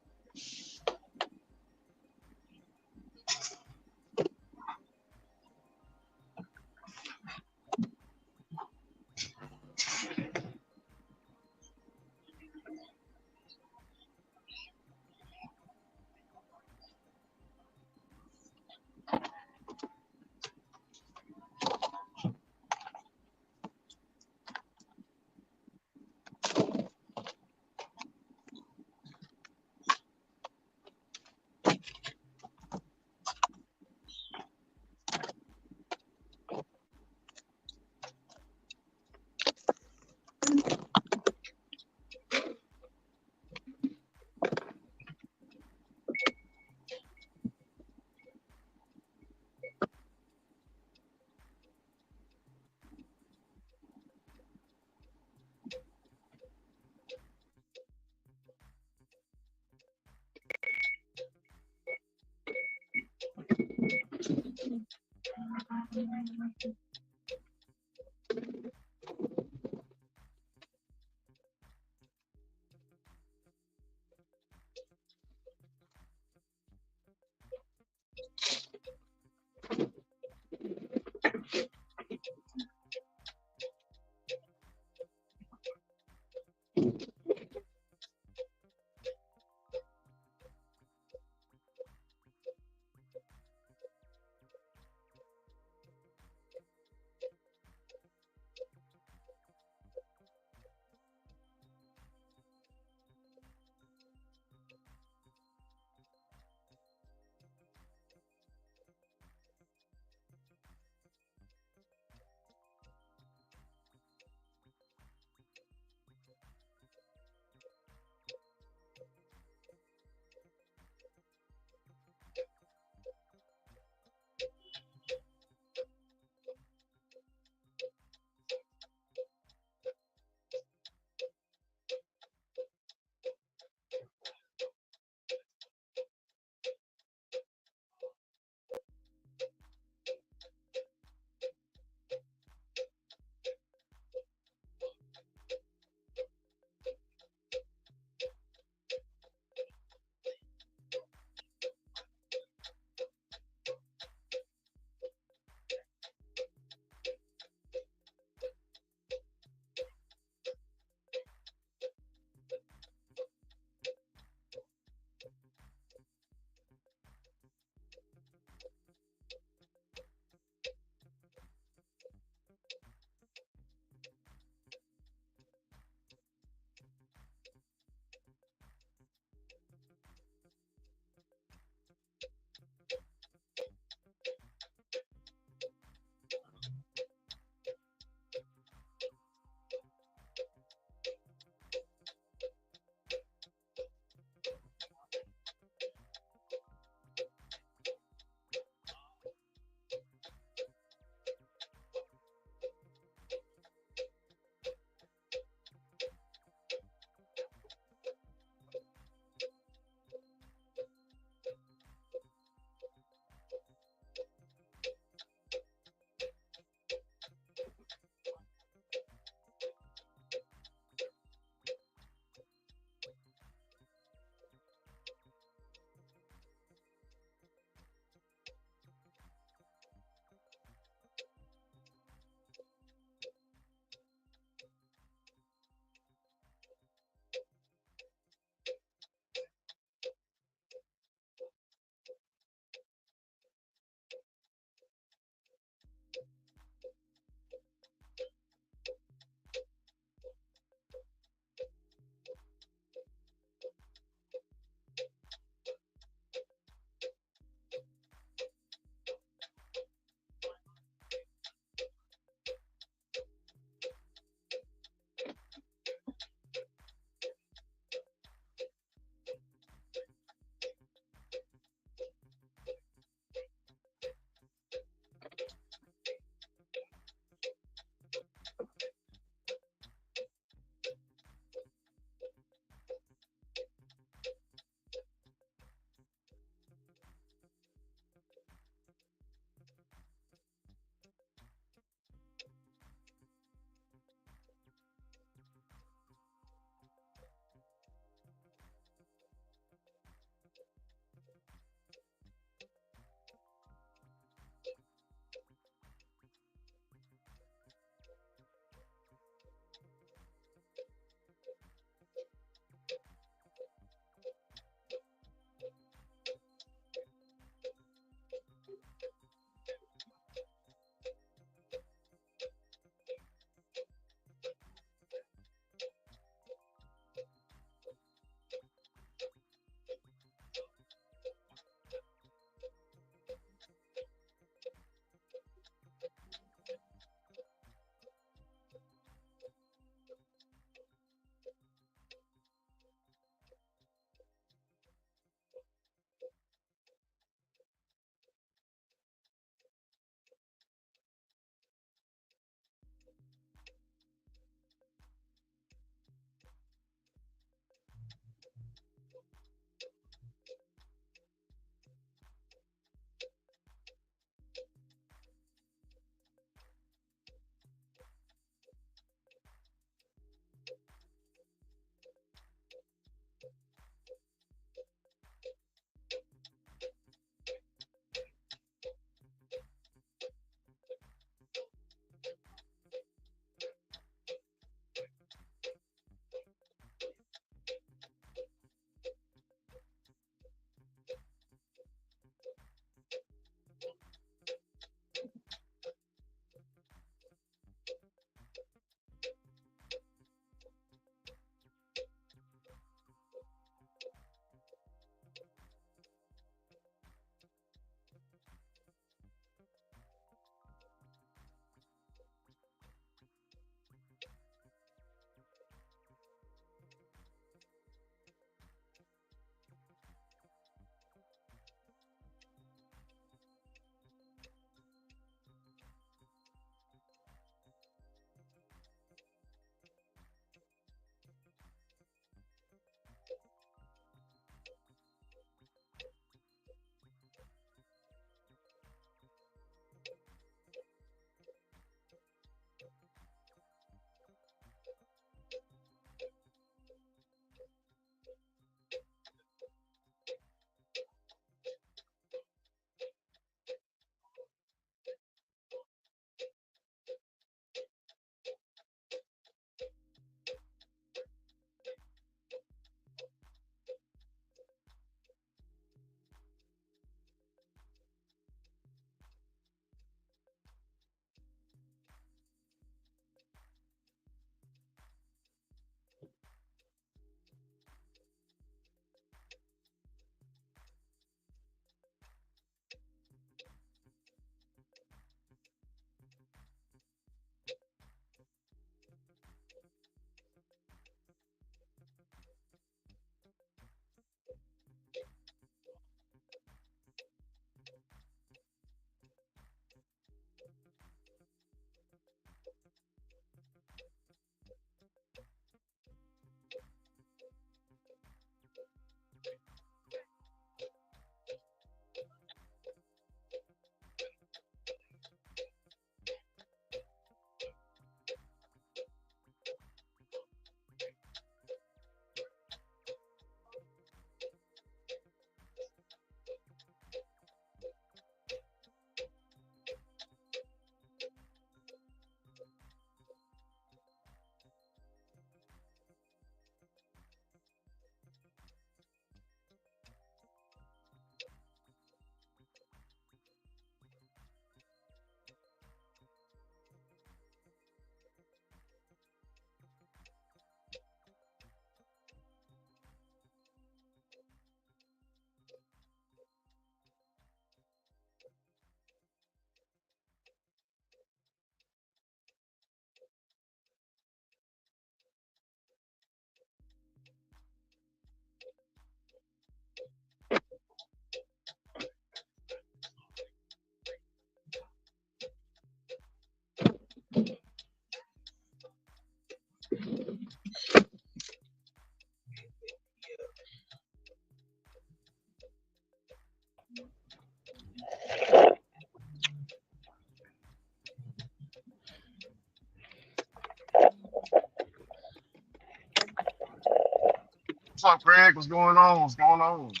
up, Craig? What's going on? What's going on?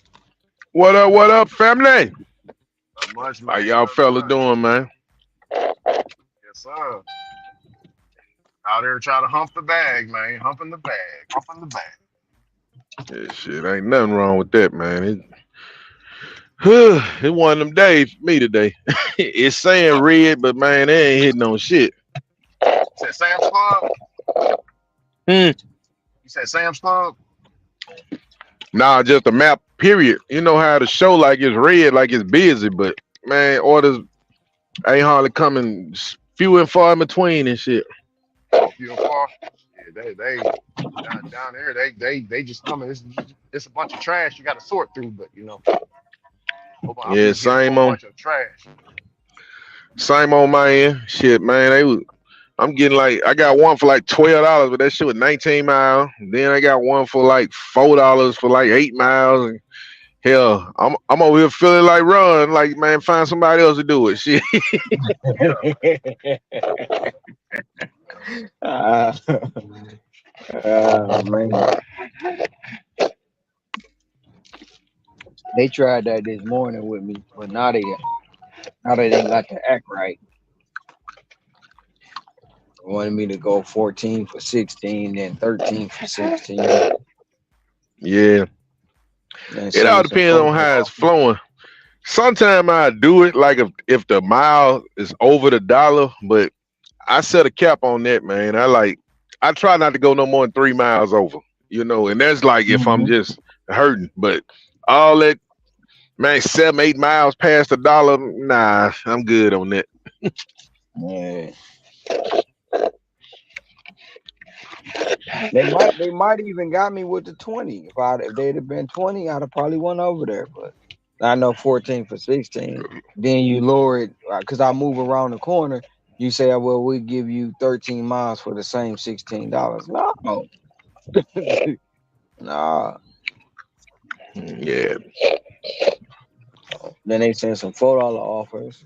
What up, family? Not much, How man. y'all Not fellas much. doing, man? Yes, sir. Out there trying to hump the bag, man. Humping the bag. Humping the bag. Yeah, shit, ain't nothing wrong with that, man. It one of them days for me today. It's saying red, but man, they ain't hitting on shit. You said Sam's Club? Hmm. You said Sam's Club? Nah, just a map. Period. You know how the show like it's red, like it's busy, but man, orders ain't hardly coming. Few and far in between and shit. Oh, few and far. Yeah, they down there. They just coming. It's a bunch of trash you got to sort through, but I'm Yeah, just getting a same whole on bunch of trash. same on my end. Shit, man. I'm getting like I got one for like $12, but that shit was 19 miles. Then I got one for like $4 for like 8 miles. And hell, I'm over here feeling like run, like man, find somebody else to do it. Shit. Yeah, Ah, man. They tried that this morning with me, but now they didn't got to act right. They wanted me to go 14 for 16, then 13 for 16, Yeah, and it all send some depends on photo how it's off. flowing. Sometimes I do it like if the mile is over the dollar, but I set a cap on that, man. I try not to go no more than 3 miles over, and that's like if I'm Mhm. just hurting. But all that man, 7, 8 miles past the dollar, nah, I'm good on that. Yeah. They might even got me with the 20. If they'd have been 20, I'd have probably went over there. But I know 14 for 16. Then you lower it because I move around the corner. You say, well, we give you 13 miles for the same $16. No, nah. Yeah, Then they sent some $4 offers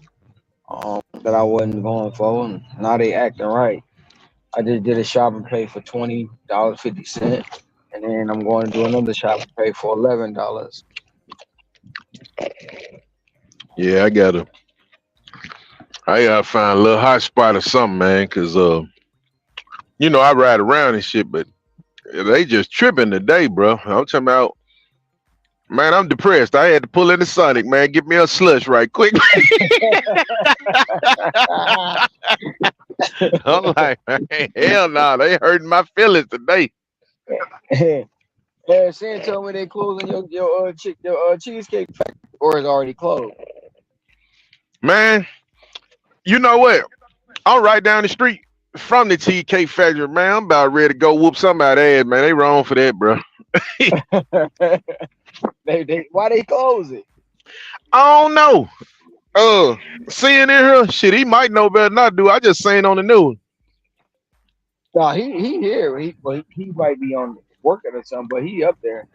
that I wasn't going for, and now they acting right. I just did a shop and pay for $20.50, and then I'm going to do another shop and pay for $11. yeah, I gotta find a little hot spot or something, man, cause I ride around and shit, but they just tripping today, bro. I'm talking about, man, I'm depressed. I had to pull in the Sonic, man. Get me a slush right quick. I'm like, man, hell no, they hurting my feelings today. Yeah, Sam told me they closing your cheesecake factory, or it's already closed. Man, you know what? I'm right down the street from the TK factory, man. I'm about ready to go whoop somebody's ass, man. They wrong for that, bro. They why they close it? I don't know. Uh, Seeing in here, shit, he might know better than I do. I just seen on the news. No, he here. He might be on working or something, but he up there.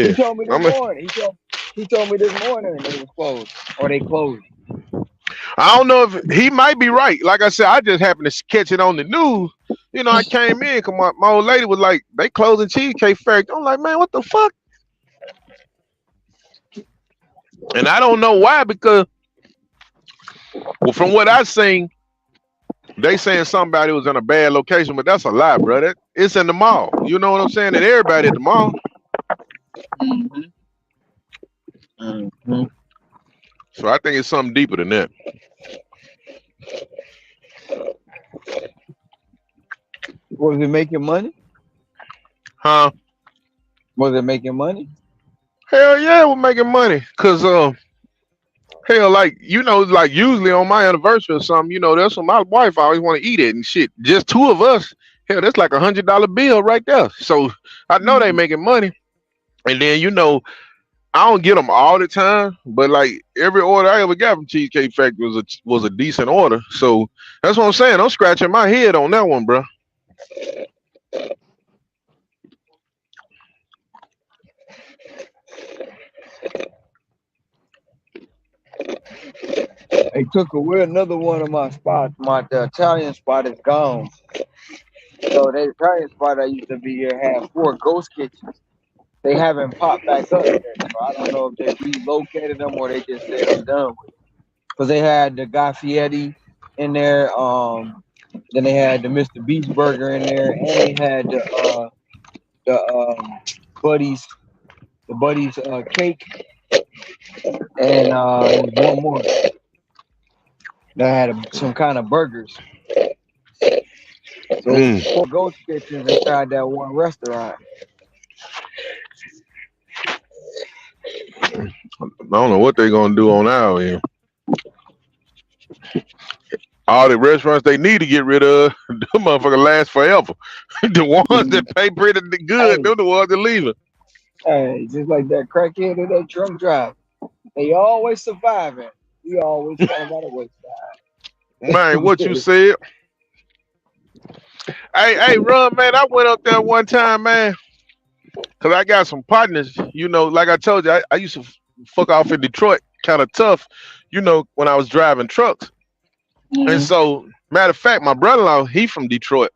He Yeah, told me this I'm. morning. He told me this morning they was closed or they closed. I don't know if he might be right. Like I said, I just happened to catch it on the news. I came in because my old lady was like, they closing Cheesecake Factory. I'm like, man, what the fuck? And I don't know why because, well, from what I've seen, they saying somebody was in a bad location, but that's a lie, bro. It's in the mall. You know what I'm saying? And everybody at the mall. Mhm. Mhm. So I think it's something deeper than that. Was it making money? Huh? Was it making money? Hell yeah, we're making money. Cause hell, like usually on my anniversary or something, that's when my wife always want to eat it and shit. Just two of us, hell, that's like $100 bill right there. So I know they making money. And then I don't get them all the time, but like every order I ever got from Cheesecake Factory was a decent order. So that's what I'm saying. I'm scratching my head on that one, bro. They took away another one of my spots. The Italian spot is gone. So that Italian spot I used to be here had 4 ghost kitchens. They haven't popped back up yet. So I don't know if they relocated them or they just said they done with it. Because they had the Guy Fieri in there. Then they had the Mr. Beast Burger in there, and they had the Buddies the Buddies cake, and there was one more that had some kind of burgers. So it's Mm. 4 ghost kitchens inside that one restaurant. I don't know what they gonna do on our end. All the restaurants they need to get rid of, them motherfuckers last forever. The ones that pay pretty good, Hey, they're the ones that leaving. hey, just like that crackhead or that drunk driver. They always surviving. We always fall by the Man, what you wayside. said? Hey, run, man. I went up there one time, man, cause I got some partners. Like I told you, I used to fuck off in Detroit, kind of tough. When I was driving trucks, and Mhm. so matter of fact, my brother-in-law, he from Detroit.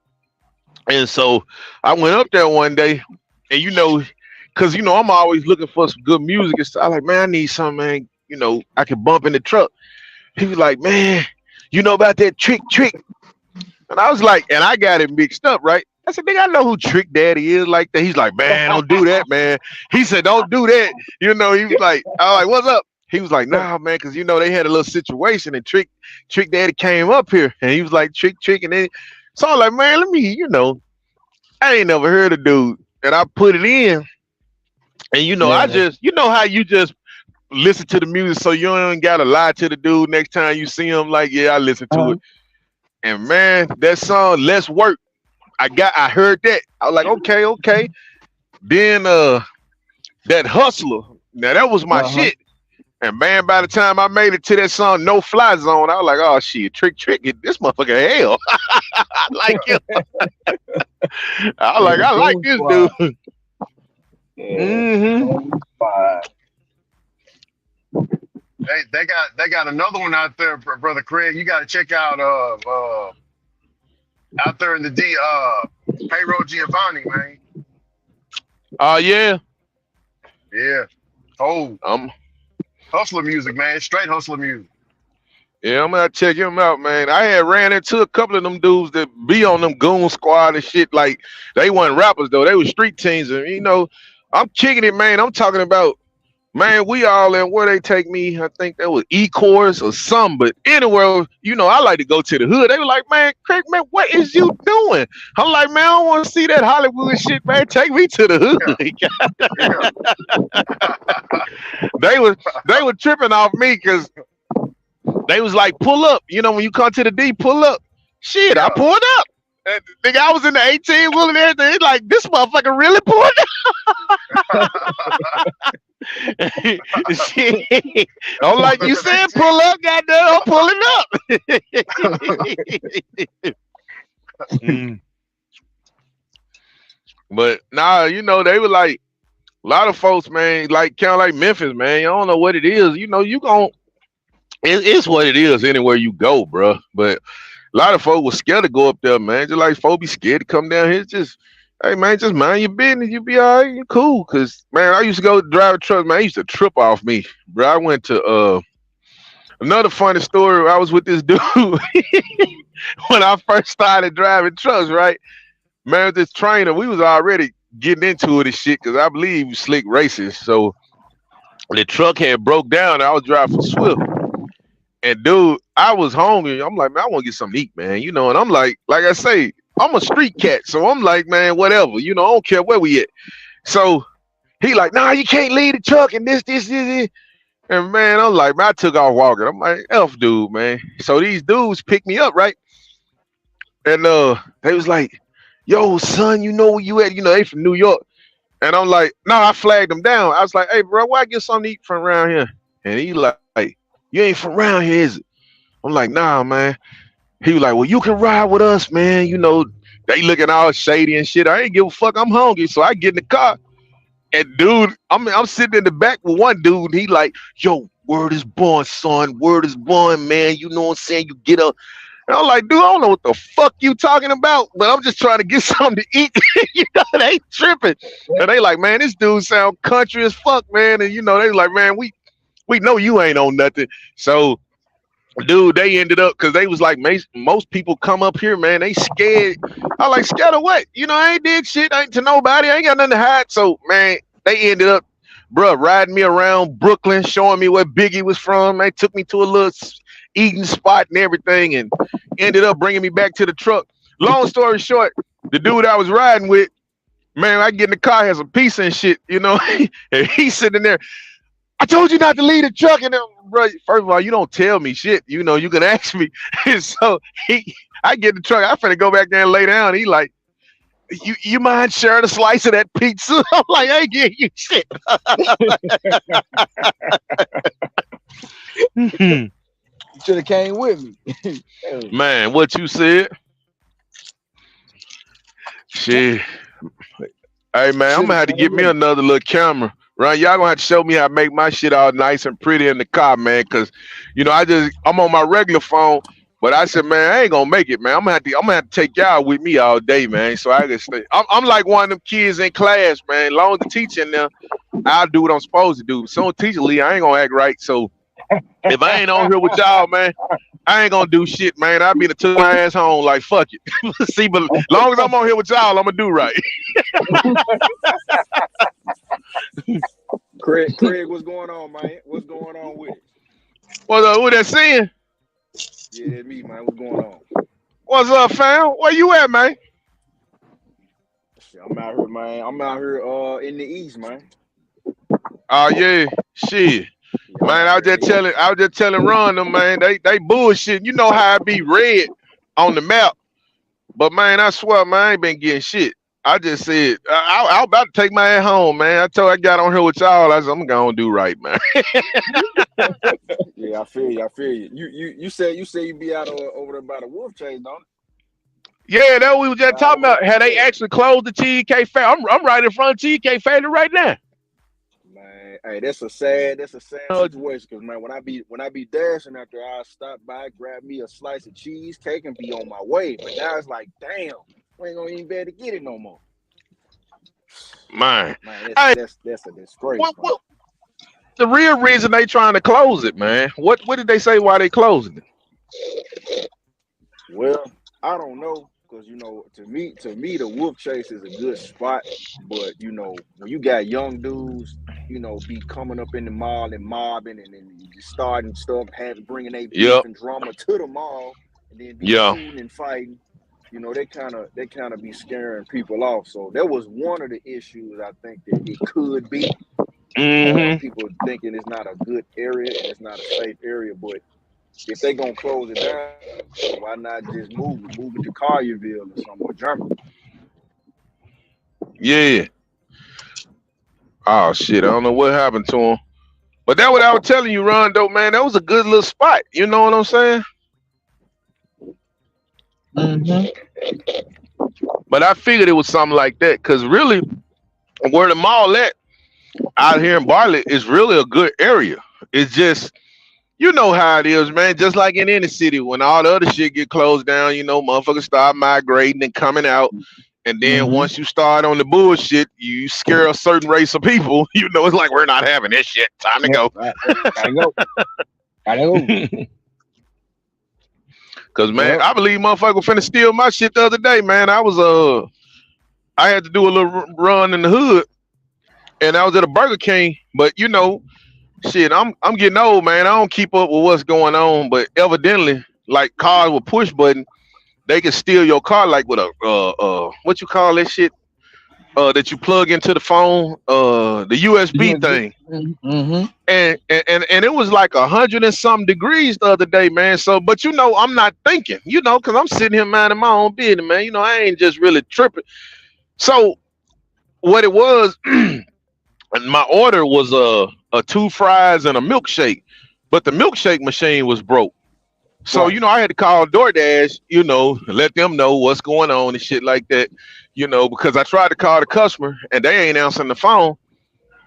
And so I went up there one day, and cause I'm always looking for some good music and stuff. I like, man, I need something, man. I can bump in the truck. He was like, man, you know about that trick? And I was like, and I got it mixed up, right? I said, nigga, I know who Trick Daddy is like that. He's like, man, don't do that, man. He said, don't do that. He was like, I was like, what's up? He was like, nah, man, because they had a little situation and Trick Daddy came up here and he was like, Trick, and then so I was like, man, let me, I ain't never heard of dude. And I put it in, and I Yeah. just, how you just listen to the music so you don't gotta lie to the dude next time you see him, like, yeah, I listen to Uh, it. And man, that song, Let's Work. I heard that. I was like, okay. Then that Hustler. Now that was my uh-huh. shit. And man, by the time I made it to that song, No Fly Zone, I was like, oh shit, Trick, this motherfucker hell. I like him. Yeah, the I like Goon this dude. Squad. Yeah, the Hmm. Goon Squad. They got another one out there, brother Craig. You got to check out out there in the D payroll Giovanni, man. Yeah. Yeah. Oh, Um. hustler music, man. Straight hustler music. Yeah, I'm gonna check him out, man. I had ran into a couple of them dudes that be on them goon squad and shit. Like they weren't rappers though; they were street teams. And I'm kicking it, man. I'm talking about, man. We all in where they take me. I think that was E-Course or some, but anywhere, I like to go to the hood. They were like, man, Craig, man, what is you doing? I'm like, man, I don't want to see that Hollywood shit, man. Take me to the Yeah. Yeah. hood. they was they were tripping off me because they was like, pull up. When you come to the D, pull up. Shit, I Yeah. pulled up. And, nigga, I was in the 18 wheel and everything. It's like, this motherfucker really pulled up. Shit. I'm Pulled like, up you in said 18. pull up, goddamn, I'm pulling up. Mm. But nah, they were like, a lot of folks, man, like kind of like Memphis, man. You don't know what it is. You gon' it's what it is anywhere you go, bro. But a lot of folks was scared to go up there, man. Just like folks be scared to come down here. It's just, hey, man, just mind your business. You be all right. You cool. Cause man, I used to go drive a truck, man. I used to trip off me, bro. I went to another funny story. I was with this dude when I first started driving trucks, right? Man, this trainer, we was already getting into it and shit. Cause I believe he was slick racist. So the truck had broke down. And I was driving for Swift. And dude, I was hungry. I'm like, man, I want to get something to eat, man. And I'm like I say, I'm a street cat. So I'm like, man, whatever. I don't care where we at. So he like, nah, you can't leave the truck and this. And man, I'm like, man, I took off walking. I'm like, F dude, man. So these dudes picked me up, right? And they was like, yo, son, you know where you at? They from New York. And I'm like, no, I flagged them down. I was like, hey, bro, where I get something to eat from around here? And he like, you ain't from around here, is it? I'm like, nah, man. He was like, well, you can ride with us, man. They looking all shady and shit. I ain't give a fuck. I'm hungry. So I get in the car. And dude, I'm sitting in the back with one dude. He like, yo, word is born, son. Word is born, man. You know what I'm saying? You get up. And I'm like, dude, I don't know what the fuck you talking about, but I'm just trying to get something to eat. They tripping. And they like, man, this dude sound country as fuck, man. And they like, man, we know you ain't on nothing. So dude, they ended up because they was like most people come up here, man. They scared. I like scared of what? I ain't did shit. I ain't to nobody. I ain't got nothing to hide. So man, they ended up, bruh, riding me around Brooklyn, showing me where Biggie was from. They took me to a little eating spot and everything, and ended up bringing me back to the truck. Long story short, the dude I was riding with, man, I get in the car, has a piece and shit, and he's sitting there. I told you not to leave the truck. And then, bro, first of all, you don't tell me shit. You can ask me. And so I get in the truck. I finna go back there and lay down. He like, you mind sharing a slice of that pizza? I'm like, I ain't getting you shit. You should have came with me. Man, what you said? Shit. Hey man, I'm Should gonna have have to came get me with me. another little camera. Right, y'all gonna have to show me how to make my shit all nice and pretty in the car, man. Cause I'm on my regular phone, but I said, man, I ain't gonna make it, man. I'm gonna have to take y'all with me all day, man. So I can stay. I'm like one of them kids in class, man. Long as the teacher in there, I'll do what I'm supposed to do. Soon teacher leave, I ain't gonna act right. So if I ain't on here with y'all, man, I ain't gonna do shit, man. I be to took my ass home like fuck it. See, but long as I'm on here with y'all, I'm gonna do right. Craig, what's going on, man? What's going on with it? What that saying? Yeah, that's me, man. What's going on? What's up, fam? Where you at, man? Shit, I'm out here, man. I'm out here in the east, man. Oh yeah, shit. Yeah, I'm Man, out here in the east. I was just telling Ron them, man, they bullshit. You know how I be red on the map. But man, I swear, man, I ain't been getting shit. I just said I was about to take my ass home, man. I got on here with y'all. I said I'm gonna do right, man. Yeah, I feel you. I feel you. You say you be out over there by the wolf chase, don't Yeah, that we was it? just Right talking over about. there. Had they Yeah. actually closed the TK Fair? I'm right in front of TK Fair right now. Man, hey, that's a sad situation. Cause man, when I be dashing after I stop by, grab me a slice of cheesecake and be on my way. But now it's like, damn, we ain't gonna even be able to get it no more. Man, Man, that's hey, that's that's a disgrace, what, man. what the real reason they trying to close it, man? What did they say why they closing it? Well, I don't know, cause to me, the wolf chase is a good spot. But when you got young dudes, be coming up in the mall and mobbing and just starting stuff, bringing a beef Yep. and drama to the mall, and then be Yeah. shooting and fighting. They kind of be scaring people off. So that was one of the issues I think that it could be. Mm-hmm. People thinking it's not a good area and it's not a safe area, but if they gonna close it down, why not just move it to Collierville or somewhere, Germany? Yeah. Oh shit. I don't know what happened to him. But that what I was telling you, Rondo, man. That was a good little spot. You know what I'm saying? Mm-hmm. But I figured it was something like that. Cause really, where the mall at out here in Bartlett is really a good area. It's just you know how it is, man. Just like in any city, when all the other shit get closed down, motherfuckers start migrating and coming out. And then Mm-hmm. once you start on the bullshit, you scare a certain race of people. It's like we're not having this shit. Time to Yep. go. Gotta go. Gotta go. Cause man, Yep. I believe motherfucker finna steal my shit the other day, man. I had to do a little run in the hood, and I was at a Burger King. But shit, I'm getting old, man. I don't keep up with what's going on. But evidently, like cars with push button, they can steal your car like with a what you call that shit that you plug into the phone, the USB USB. thing. Mm-hmm. And it was like 100 and some degrees the other day, man. So, but I'm not thinking, because I'm sitting here minding my own business, man. I ain't just really tripping. So what it was, and my order was a two fries and a milkshake, but the milkshake machine was broke. So, Right. I had to call DoorDash, let them know what's going on and shit like that, because I tried to call the customer and they ain't answering the phone.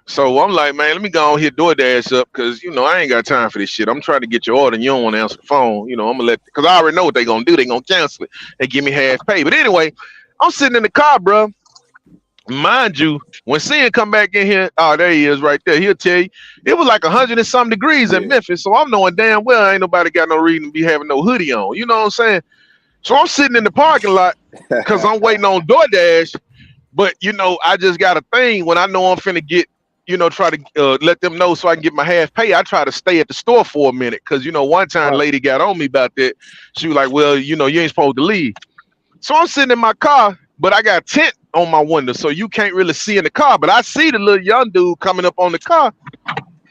So I'm like, man, let me go on here DoorDash up because I ain't got time for this shit. I'm trying to get your order and you don't want to answer the phone. I'm gonna because I already know what they gonna do. They gonna cancel it and give me half pay. But anyway, I'm sitting in the car, bro. Mind you, when Sin come back in here, oh, there he is right there. He'll tell you it was like 100 and some degrees in Yeah. Memphis. So I'm knowing damn well ain't nobody got no reason to be having no hoodie on. You know what I'm saying? So I'm sitting in the parking lot because I'm waiting on DoorDash. But I just got a thing when I know I'm finna get, try to let them know so I can get my half pay. I try to stay at the store for a minute because one time Right. lady got on me about that. She was like, "Well, you ain't supposed to leave." So I'm sitting in my car, but I got tint on my window, so you can't really see in the car. But I see the little young dude coming up on the car,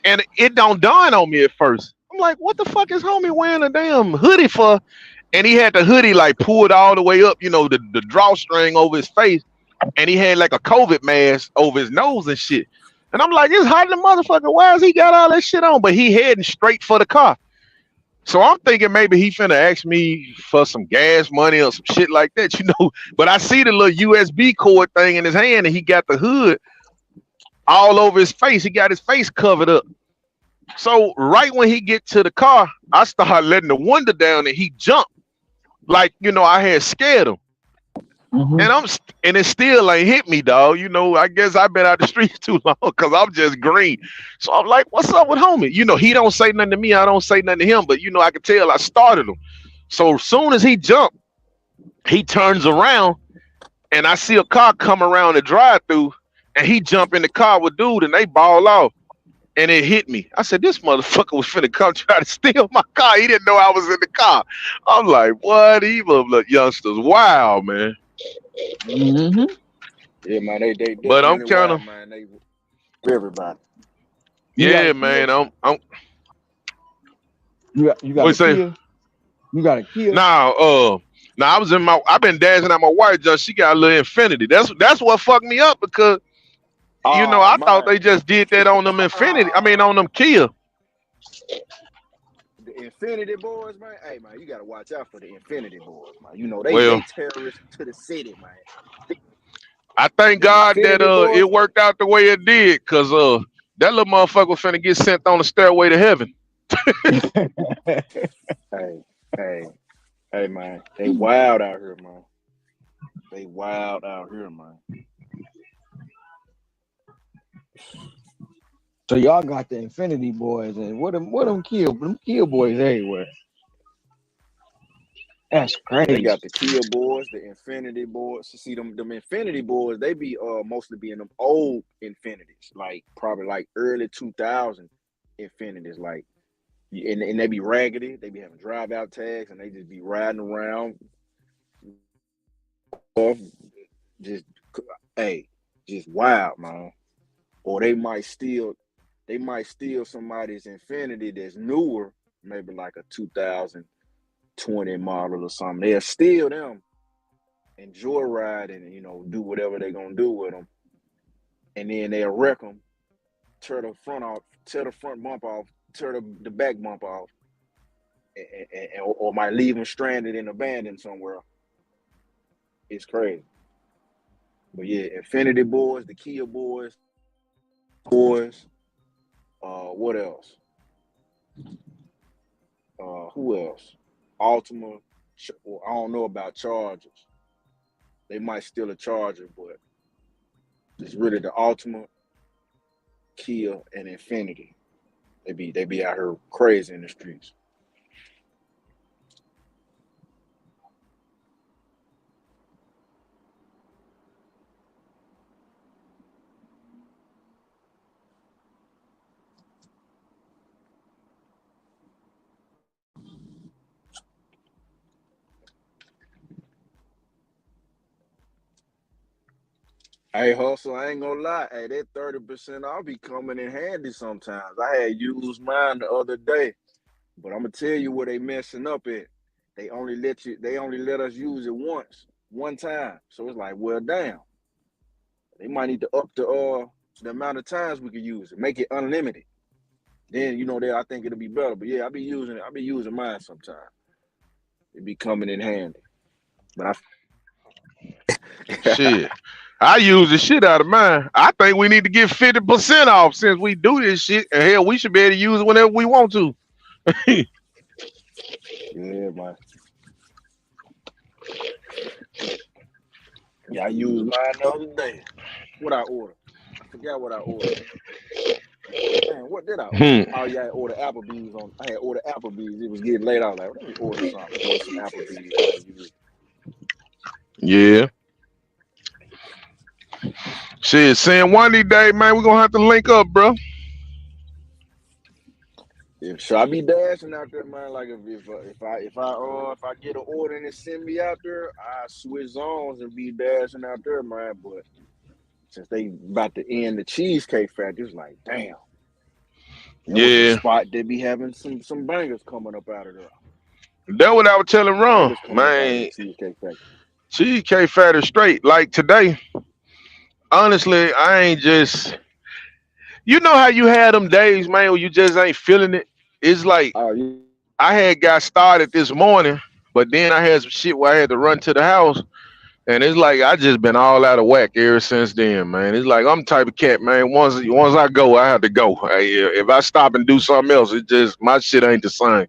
and it don't dawn on me at first. I'm like, "What the fuck is homie wearing a damn hoodie for?" And he had the hoodie like pulled all the way up, the drawstring over his face, and he had like a COVID mask over his nose and shit. And I'm like, it's hot in the motherfucker. Why has he got all that shit on? But he heading straight for the car. So I'm thinking maybe he finna ask me for some gas money or some shit like that. But I see the little USB cord thing in his hand, and he got the hood all over his face. He got his face covered up. So right when he get to the car, I start letting the window down, and he jumped like I had scared him. Mm-hmm. And it still ain't hit me, dog. I guess I've been out the streets too long because I'm just green. So I'm like, what's up with homie? He don't say nothing to me. I don't say nothing to him. But I can tell I started him. So as soon as he jumped, he turns around and I see a car come around the drive-through, and he jump in the car with dude, and they ball off. And it hit me. I said, this motherfucker was finna come try to steal my car. He didn't know I was in the car. I'm like, what? Evil youngsters. Wow, man. Mm-hmm. Yeah, man, they But I'm definitely kind wild, of, man. They everybody. You got yeah, a Kia? man. I'm You got what you a say? Kia? You got a Kia? Now, now I've been dancing at my wife. Just she got a little infinity. That's what fucked me up because Oh I thought they man. just did that on them infinity. I mean, on them Kia. The Infinity Boys, man. Hey man, you gotta watch out for the Infinity Boys, man. They Well, terrorists to the city, man. The, I thank the God that Infinity it Boys. worked out the way it did, cause that little motherfucker was finna get sent on the stairway to heaven. Hey, hey, hey, man. They wild out here, man. They wild out here, man. So y'all got the Infinity Boys, and what them Kia boys everywhere. That's They crazy. got the Kia Boys, the Infinity Boys. You see them Infinity Boys, they be mostly being them old Infinities, like probably like early 2000 Infinities, like and they be raggedy, they be having drive out tags, and they just be riding around off just hey, just wild, man. Or they might steal somebody's Infinity that's newer, maybe like a 2020 model or something. They'll steal them and joyride and do whatever they're gonna do with them, and then they'll wreck them, tear the front off, tear the front bump off, tear the back bump off, or might leave them stranded and abandoned somewhere. It's crazy. But yeah, Infinity Boys, the Kia boys. What else? Who else? Altima. Well, I don't know about Chargers. They might steal a Charger, but it's really the Altima, Kia, and Infinity. They be out here crazy in the streets. Hey, hustle, I ain't gonna lie. Hey, that 30% I'll be coming in handy sometimes. I had used mine the other day, but I'm gonna tell you where they messing up at. They only let us use it one time. So it's like, well, damn. They might need to up the amount of times we can use it, make it unlimited. Then I think it'll be better. But yeah, I be using mine sometimes. It be coming in handy. But Shit. I use the shit out of mine. I think we need to get 50% off since we do this shit. And hell, we should be able to use it whenever we want to. Yeah, man. Yeah, I used mine the other day. What I ordered? I forgot what I ordered. Man, what did I order? Hmm. Oh yeah, I ordered Applebee's on. I had ordered Applebee's. It was getting late. I was like, let me order something. Order some Applebee's. Man. Yeah. Shit, saying one of these days, man, we're gonna have to link up, bro. Should I be dashing out there, man? Like if I get an order and it send me out there, I switch zones and be dashing out there, man. But since they about to end the Cheesecake Factory, it's like, damn. That was a Yeah. spot they be having some bangers coming up out of there. That's what I was telling Ron. Bangers coming up out of the Man, Cheesecake Factory. Cheesecake Factory straight. Like today, honestly, I ain't just. You know how you had them days, man, where you just ain't feeling it? It's like Oh yeah. I had got started this morning, but then I had some shit where I had to run to the house. And it's like I just been all out of whack ever since then, man. It's like I'm the type of cat, man. Once I go, I have to go. If I stop and do something else, it just my shit ain't the same.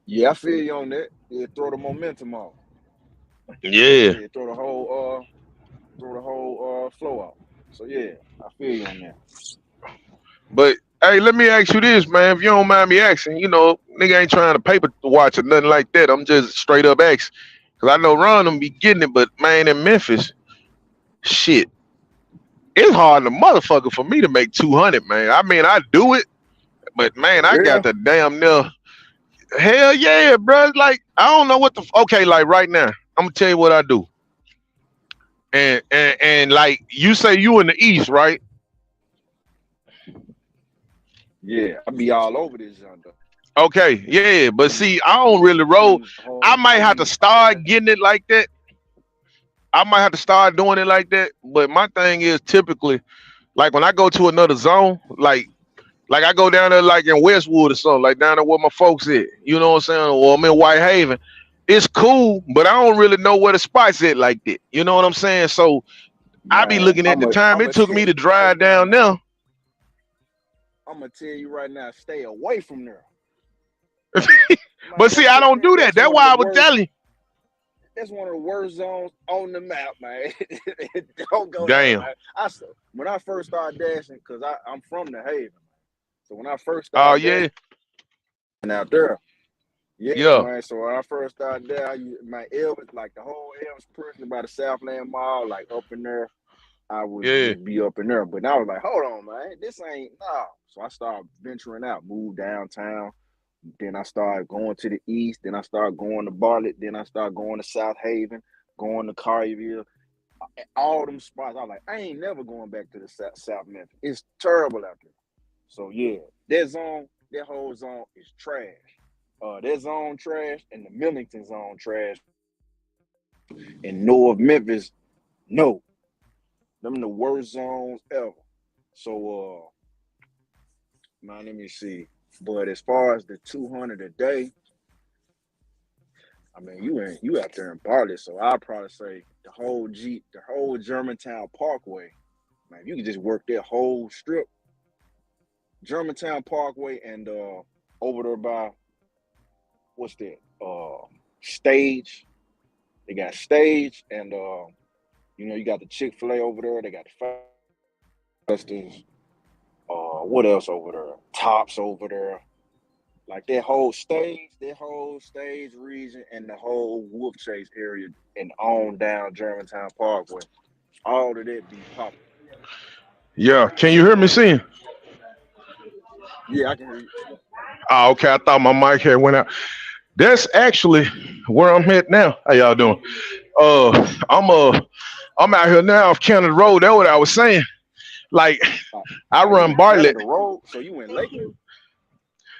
Yeah, I feel you on that. Yeah, throw the momentum off. Yeah. Yeah, throw the whole flow out. So yeah, I feel you on that. But hey, let me ask you this, man. If you don't mind me asking, nigga ain't trying to paper watch or nothing like that. I'm just straight up asking. Cause I know Ron them be getting it, but man, in Memphis, shit, it's hard the motherfucker for me to make 200, man. I mean, I do it, but man, For I got real? the damn near. Hell yeah, bro. Like I don't know what the okay. Like right now, I'm gonna tell you what I do. And like you say, you in the East, right? Yeah, I be all over this young though. Okay, yeah. But I'm see, I don't really roll. I'm I home. might have to start Yeah. getting it like that. I might have to start doing it like that. But my thing is typically like when I go to another zone, like I go down there like in Westwood or something, like down there where my folks at. You know what I'm saying? Or I'm in Whitehaven. It's cool, but I don't really know where the spots at like that. You know what I'm saying? So I be Man, looking at the time I'm it a took tell me to you right drive now, down man. there. I'm gonna tell you right now, stay away from there. But Man, see, I don't do that. that's That's one of the why I was worst. telling you. That's one of the worst zones on the map, man. Don't go there, Damn. man. When I first started dashing, cause I'm from the Haven, so when I first Oh started yeah, dashing out there, yeah, yeah, man. So when I first started there, my Elvis, like the whole Elvis person by the Southland Mall, like up in there, I would yeah, just be up in there. But I was like, hold on, man, this ain't no. So I started venturing out, moved downtown. Then I started going to the east. Then I started going to Bartlett. Then I started going to South Haven, going to Collierville. All them spots. I was like, I ain't never going back to the South Memphis. It's terrible out there. So yeah, that whole zone is trash. That zone trash and the Millington zone trash. And North Memphis, no. Them the worst zones ever. So man, let me see. But as far as the 200 a day, I mean, you out there in Bartlett, so I'd probably say the whole Germantown Parkway. Man, if you could just work that whole strip, Germantown Parkway, and over there by what's that? Stage. They got Stage, and you got the Chick-fil-A over there. They got the Festivals. What else over there? Tops over there. Like that whole stage region, and the whole Wolf Chase area, and on down Germantown Parkway. All of that be popping. yeah. Can you So hear me, seeing? yeah, I can hear you. Oh, okay. I thought my mic had went out. That's actually where I'm at now. How y'all doing? Uh, I'm out here now off Canada Road. That's what I was saying. Like Uh, I you run in Bartlett. Canada Road, so you in Lakeland?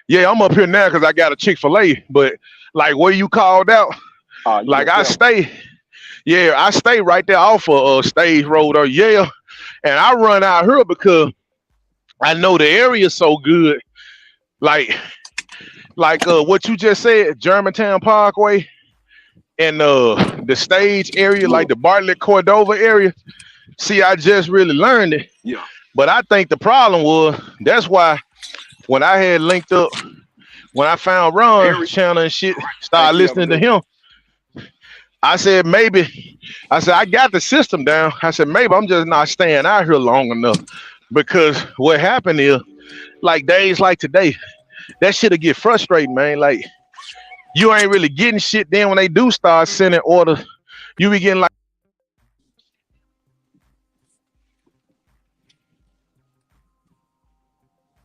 Yeah, I'm up here now because I got a Chick-fil-A. But like where you called out, You like in I Selma? stay. Yeah, I stay right there off of Stage Road or yeah, and I run out here because I know the area so good. Like what you just said, Germantown Parkway. in the stage area, like the Bartlett Cordova area. See, I just really learned it. Yeah. But I think the problem was that's why when I had linked up, when I found Ron Eric, channel and shit, thank started you. Have a listening to good one. him. I said maybe, I said I got the system down. I said maybe I'm just not staying out here long enough because what happened is like days like today, that shit'll get frustrating, man. Like you ain't really getting shit. Then when they do start sending orders, you be getting like.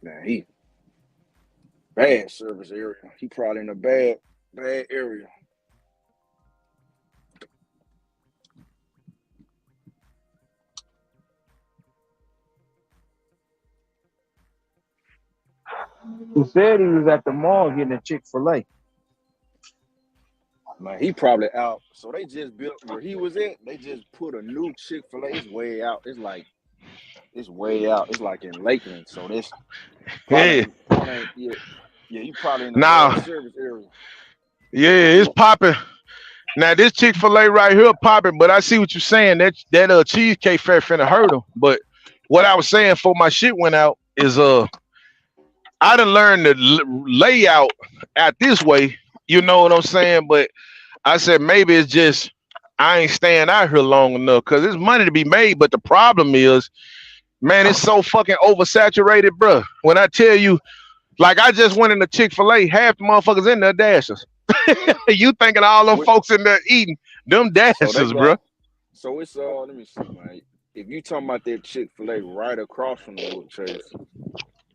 Man, he bad service area. He probably in a bad area. He said he was at the mall getting a Chick-fil-A. Man, he probably out. So they just built where he was at. They just put a new Chick-fil-A. It's way out. It's way out. It's like in Lakeland. So this Yeah. probably ain't yeah. Yeah, you probably in a bad Now, service area. yeah, it's popping. Now this Chick-fil-A right here popping, but I see what you're saying. That cheesecake fair finna hurt him. But what I was saying before my shit went out is I done learned the layout out this way. You know what I'm saying? But I said maybe it's just I ain't staying out here long enough because there's money to be made. But the problem is, man, it's so fucking oversaturated, bruh. When I tell you, like I just went into Chick-fil-A, half the motherfuckers in there dashers. You thinking all them What- folks in there eating them So they dashers, bruh. got so it's let me see, man. If you talking about that Chick-fil-A right across from the Wood Chase,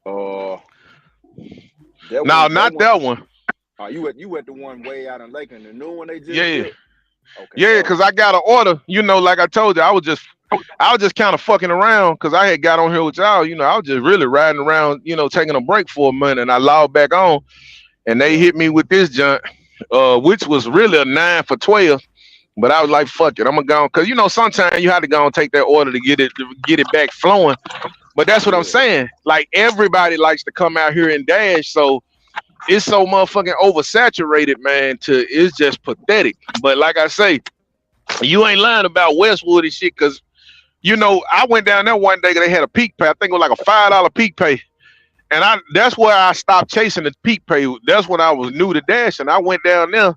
uh No, not one that one. you at the one way out in Lakeland, the new one they just Yeah, built? Okay, yeah, because I got an order. You know, like I told you, I was just kind of fucking around because I had got on here with y'all. You know, I was just really riding around, you know, taking a break for a minute, and I logged back on, and they yeah. hit me with this junk, which was really a 9 for 12. But I was like, fuck it, I'm gonna go because you know sometimes you have to go and take that order to get it back flowing. But that's what I'm Yeah. saying. Like everybody likes to come out here and dash, so it's so motherfucking oversaturated, man. It's just pathetic. But like I say, you ain't lying about Westwood and shit, cause you know I went down there one day. They had a peak pay. I think it was like a $5 peak pay, and that's where I stopped chasing the peak pay. That's when I was new to dash, and I went down there.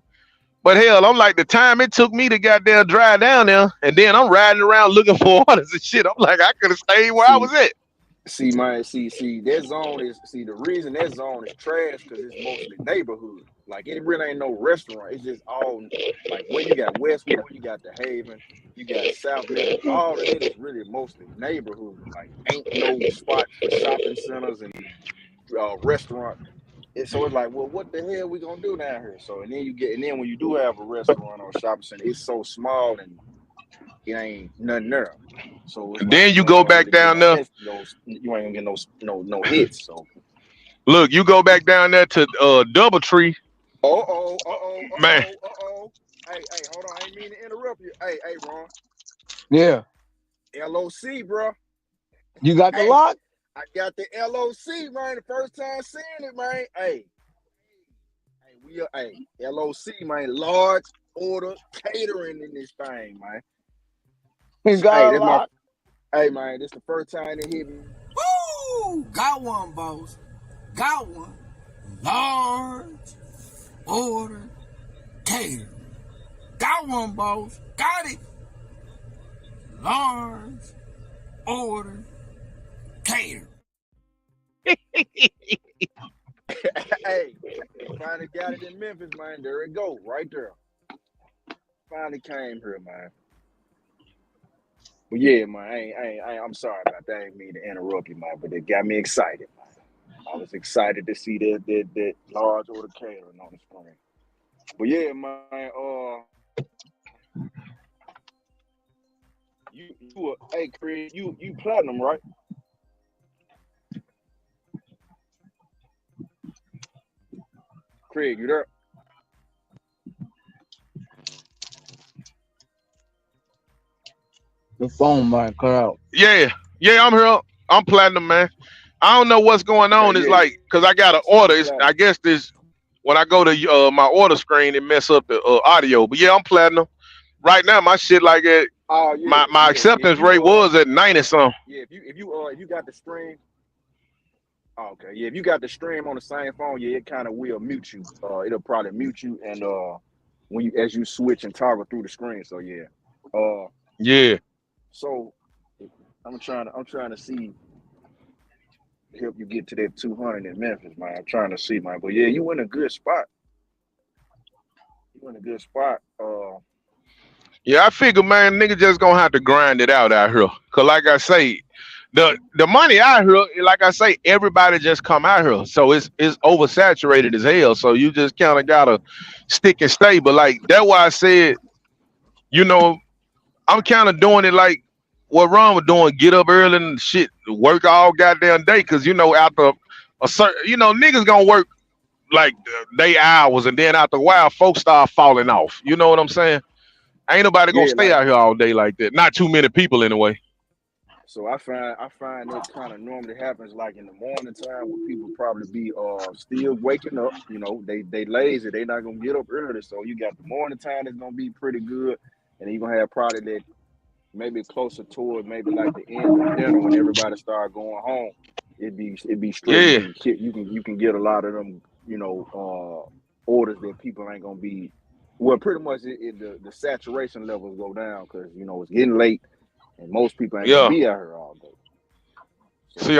But hell, I'm like the time it took me to goddamn drive down there, and then I'm riding around looking for orders and shit. I'm like, I could have stayed where I See, was at. that zone is the reason that zone is trash because it's mostly neighborhood. Like it really ain't no restaurant. It's just all like where you got Westwood, you got the Haven, you got South Memphis. All of that is really mostly neighborhood. Like ain't no spots for shopping centers and restaurant. So it's like, well, what the hell we gonna do down here? So and then when you do have a restaurant or a shopping center, it's so small and it ain't nothing there. So it's And like then you you ain't go gonna back really get down no there. you ain't gonna get no hits. So Look, you go back down there to DoubleTree, man. Hey, hold on. I ain't mean to interrupt you. Hey, Ron. Yeah. LOC, bro. You got the Hey, lock? I got the LOC, man. The first time seeing it, man. LOC, man. Large order catering in this thing, man. You got a lock? Hey, man, this the first time they hit me. Woo! Got one, boss. Got one. Large order catering. Got one, boss. Got it. Large order catering. Hey, finally got it in Memphis, man. There it go, right there. Finally came here, man. But yeah, man, I'm sorry about that. I didn't mean to interrupt you, man, but it got me excited, man. I was excited to see that large order catering on the screen. But yeah, man, hey Craig, you platinum, right? Craig, you there? The phone might cut out. Yeah, yeah, I'm here. I'm platinum, man. I don't know what's going Okay, on. It's like because I got an order. I guess this when I go to my order screen, it mess up the audio. But yeah, I'm platinum right now. My shit like it. Oh My yeah. If acceptance rate you was at 90 something. yeah, if you got the stream, oh, okay, yeah, if you got the stream on the same phone, yeah, it kind of will mute you. It'll probably mute you, and when you as you switch and toggle through the screen. So yeah, uh, Yeah. so I'm trying to see help you get to that 200 in Memphis, man. I'm trying to see, man. But yeah, you in a good spot. You in a good spot. Yeah, I figure, man, nigga just gonna have to grind it out here. Cause like I say, the money out here, like I say, everybody just come out here. So it's oversaturated as hell. So you just kinda gotta stick and stay. But like that's why I said, you know, I'm kinda doing it like what Ron was doing, get up early and shit, work all goddamn day. Cause after a certain niggas gonna work like they hours and then after a while folks start falling off. You know what I'm saying? Ain't nobody gonna Yeah, stay like out here all day like that. Not too many people anyway. so I find it kind of normally happens like in the morning time when people probably be still waking up. They lazy, they not gonna get up early. So you got the morning time that's gonna be pretty good, and then you gonna have probably that maybe closer toward maybe like the end of dinner when everybody start going home. It be straight. You Yeah, can get a lot of them orders that people ain't gonna be. Well, pretty much the saturation levels go down because it's getting late and most people ain't gonna yeah. be out here all day. So See,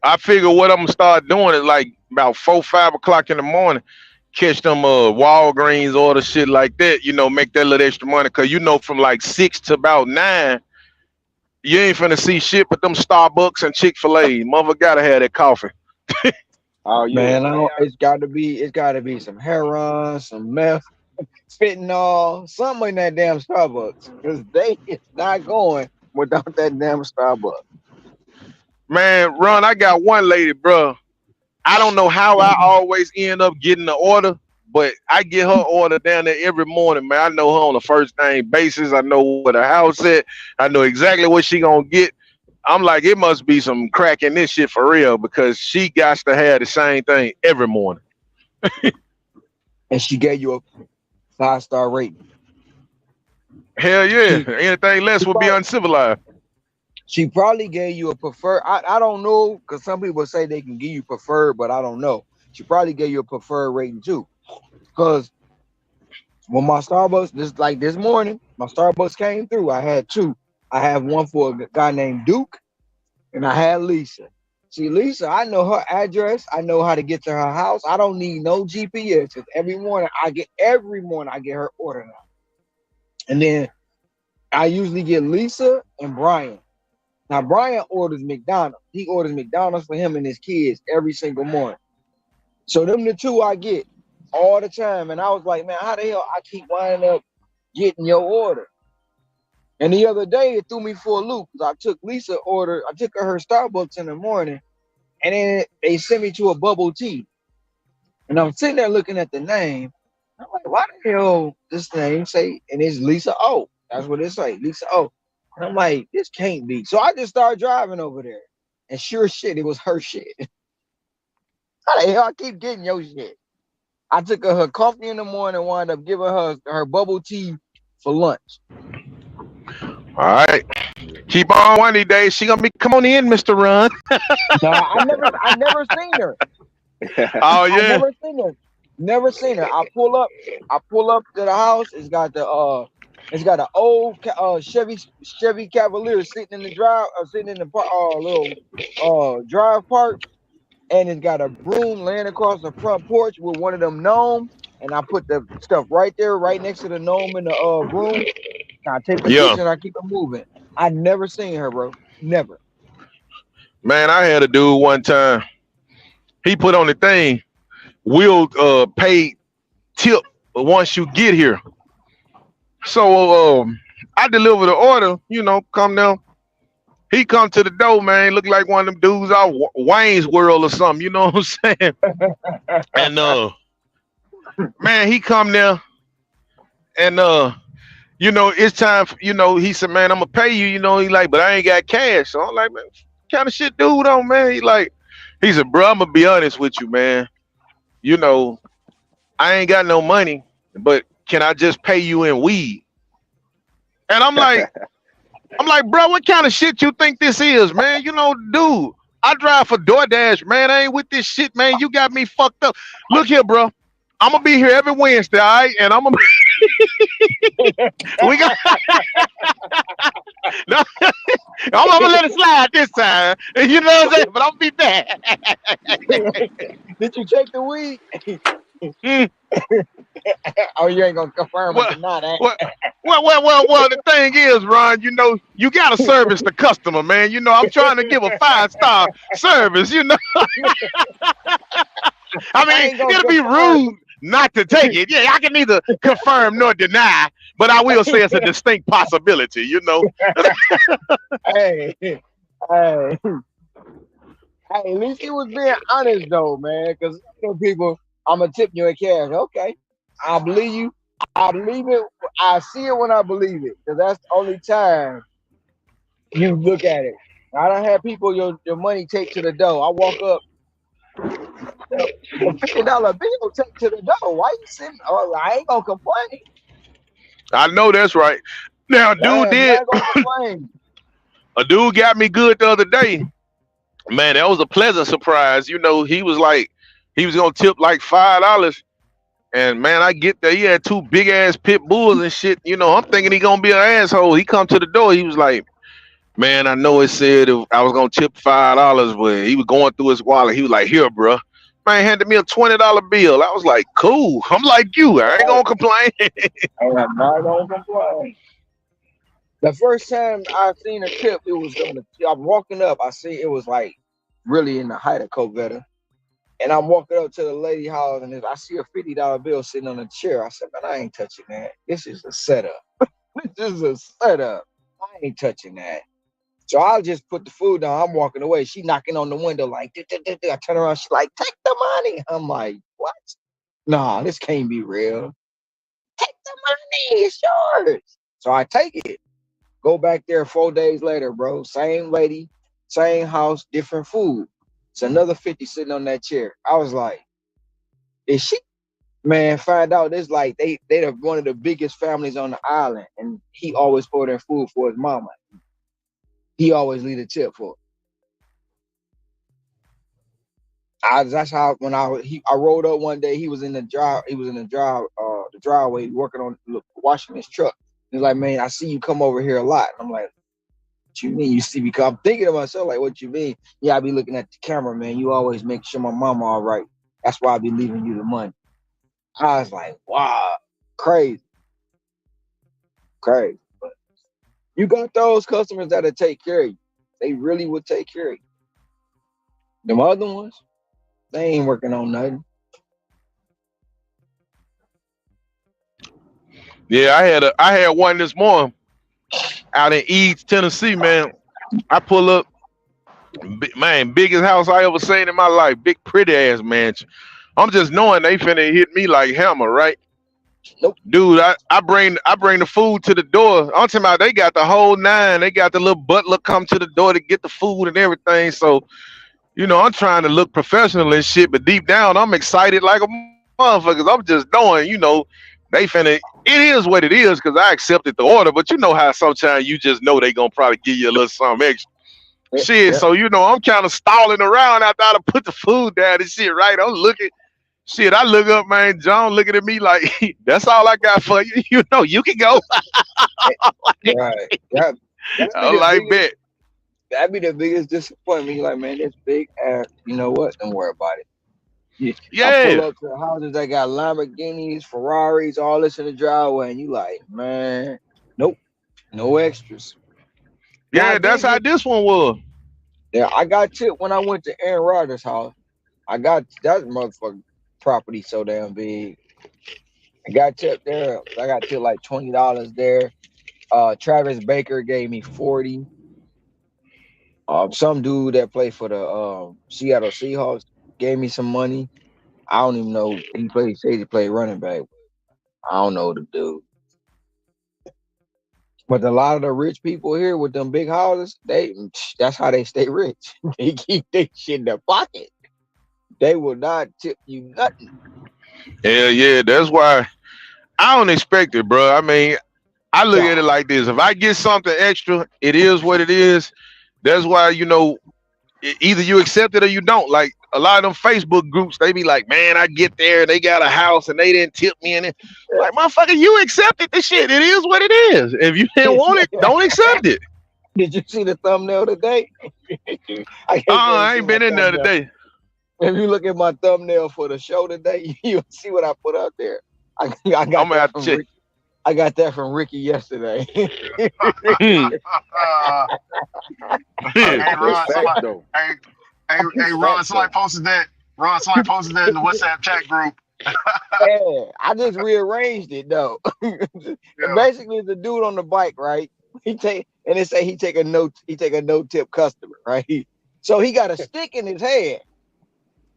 I figure what I'm gonna start doing is like about 4, 5 o'clock in the morning, catch them Walgreens order shit like that, make that little extra money. Cause from like 6 to about 9, you ain't finna see shit but them Starbucks and Chick-fil-A. Mother gotta have that coffee. oh yeah, Man, man. it's gotta be some heroin, some meth, fentanyl, something in that damn Starbucks. Because they is not going without that damn Starbucks. Man, Ron, I got one lady, bro. I don't know how I always end up getting the order, but I get her order down there every morning, man. I know her on a first name basis. I know where the house at. I know exactly what she gonna get. I'm like, it must be some crack in this shit for real because she got to have the same thing every morning. And she gave you a 5-star rating. Hell yeah. She, Anything less she would be probably uncivilized. she probably gave you a preferred. I don't know because some people say they can give you preferred, but I don't know. She probably gave you a preferred rating too. Because when my Starbucks this morning, my Starbucks came through. I had two. I have one for a guy named Duke, and I had Lisa. See, Lisa, I know her address. I know how to get to her house. I don't need no GPS. 'Cause every morning I get her order now. And then I usually get Lisa and Brian. Now Brian orders McDonald's. He orders McDonald's for him and his kids every single morning. So them the two I get all the time. And I was like, man, how the hell I keep winding up getting your order? And the other day it threw me for a loop because I took I took her Starbucks in the morning, and then they sent me to a bubble tea. And I'm sitting there looking at the name. I'm like, why the hell this name say? And it's Lisa O. That's what it say, Lisa O. And I'm like, this can't be. So I just started driving over there. And sure shit, it was her shit. How the hell I keep getting your shit? I took her coffee in the morning, wound up giving her bubble tea for lunch. All right. Keep on one of these days. She gonna be come on in, Mr. Run. No, I never seen her. Oh I yeah. never seen her. I pull up to the house. It's got an old Chevy Cavalier sitting in the sitting in the little drive part, and it's got a broom laying across the front porch with one of them gnomes. And I put the stuff right there, right next to the gnome in the room. And I take the Yeah. picture and I keep it moving. I never seen her, bro. Never. Man, I had a dude one time. He put on the thing, we'll pay tip once you get here. So I deliver the order, come down. He come to the door, man, look like one of them dudes out Wayne's World or something, you know what I'm saying? And man, he come there and it's time for, he said, man, I'm gonna pay you, he like, but I ain't got cash. So I'm like, man, what kind of shit dude on, man? He said, bro, I'm gonna be honest with you, man. You know, I ain't got no money, but can I just pay you in weed? And I'm like, bro, what kind of shit you think this is, man? Dude, I drive for DoorDash, man. I ain't with this shit, man. You got me fucked up. Look here, bro. I'm gonna be here every Wednesday, all right? And we got no, I'm gonna let it slide this time. You know what I'm saying? But I'm gonna be back. Did you check the weed? Mm, Oh, you ain't gonna confirm or well, deny that. well, well. The thing is, Ron, you gotta service the customer, man. I'm trying to give a 5-star service. I I mean, ain't gonna it'll be confirm. rude not to take it. Yeah, I can neither confirm nor deny, but I will say it's a distinct possibility. Hey, hey, hey, at least he was being honest though, man. Because people, I'm gonna tip you in cash. Okay, I believe you. I believe it. I see it when I believe it. Because that's the only time you look at it. I don't have people your money take to the door. I walk up, a $50 bill take to the door. Why you sitting? Oh, I ain't gonna complain. I know that's right. Now, I dude am did not gonna complain. a dude got me good the other day. Man, that was a pleasant surprise. He was like, he was gonna tip like $5. And man, I get there. He had two big ass pit bulls and shit. I'm thinking he gonna be an asshole. He come to the door. He was like, "Man, I know it said I was gonna tip $5, but he was going through his wallet. He was like, here, bro." Man, handed me a $20 bill. I was like, cool. I'm like you. I ain't gonna complain. I am not gonna complain. The first time I seen a tip, it was on the. I'm walking up. I see it was like really in the height of Covetta, and I'm walking up to the lady house, and I see a $50 bill sitting on a chair. I said, "Man, I ain't touching that. This is a setup. This is a setup. I ain't touching that." So I'll just put the food down. I'm walking away. She knocking on the window like, "Duh, duh, duh, duh." I turn around. She's like, "Take the money." I'm like, "What? Nah, this can't be real. Take the money. It's yours." So I take it. Go back there 4 days later, bro. Same lady, same house, different food. It's another 50 sitting on that chair. I was like, is she? Man, find out this like they're one of the biggest families on the island, and he always ordering food for his mama. He always leave a tip for it. That's how when I rolled up one day, he was in the drive, the driveway working on washing his truck. He's like, "Man, I see you come over here a lot." And I'm like, "What you mean you see me come?" I'm thinking to myself, like, "What you mean?" "Yeah, I be looking at the camera, man. You always make sure my mama all right. That's why I be leaving you the money." I was like, wow, crazy, crazy. But you got those customers that'll take care of you. They really would take care of you. Them other ones, they ain't working on nothing. Yeah, I had one this morning out in East Tennessee, man. I pull up, man, biggest house I ever seen in my life, big pretty ass mansion. I'm just knowing they finna hit me like hammer, right? Nope. Dude, I bring the food to the door. I'm talking about they got the whole nine. They got the little butler come to the door to get the food and everything. So, I'm trying to look professional and shit, but deep down I'm excited like a motherfucker. I'm just knowing, they finna it is what it is because I accepted the order, but you know how sometimes you just know they gonna probably give you a little something extra. Yeah, Shit, yeah. so I'm kind of stalling around after I done put the food down and shit, right? I'm looking. Shit, I look up, man. John looking at me like, "That's all I got for you. You can go." Right. Yeah. That'd be I'm the like, biggest. bet. That'd be the biggest disappointment. You're like, man, this big ass. You know what? Don't worry about it. Yeah. I pull Yeah, up to the houses that got Lamborghinis, Ferraris, all this in the driveway, and you like, man, nope, no extras. Now I yeah. That's did how get this one was. Yeah, I got tipped when I went to Aaron Rodgers' house. I got that motherfucking property so damn big. I got tipped there. I got tipped like $20 there. Travis Baker gave me 40. Some dude that played for the Seattle Seahawks gave me some money. I don't even know. He played running back. I don't know the dude. But a lot of the rich people here with them big houses, that's how they stay rich. They keep their shit in their pocket. They will not tip you nothing. Yeah, yeah. That's why I don't expect it, bro. I mean, I look at it like this: if I get something extra, it is what it is. That's why either you accept it or you don't. Like a lot of them Facebook groups, they be like, "Man, I get there, they got a house and they didn't tip me in it." Like, motherfucker, you accepted the shit. It is what it is. If you didn't want it, don't accept it. Did you see the thumbnail today? I guess you ain't I see ain't my been in there thumbnail. today. If you look at my thumbnail for the show today, you'll see what I put out there. I I'm got gonna that have to from check. Rick. I got that from Ricky yesterday. Hey, Hey that's Ron, facts somebody, though. hey, hey, That's hey, Ron, facts somebody though. posted that. Ron, somebody posted that in the WhatsApp chat group. Yeah, I just rearranged it though. Yeah. Basically, it's a dude on the bike, right? He take and they say he take a no tip customer, right? So he got a stick in his hand.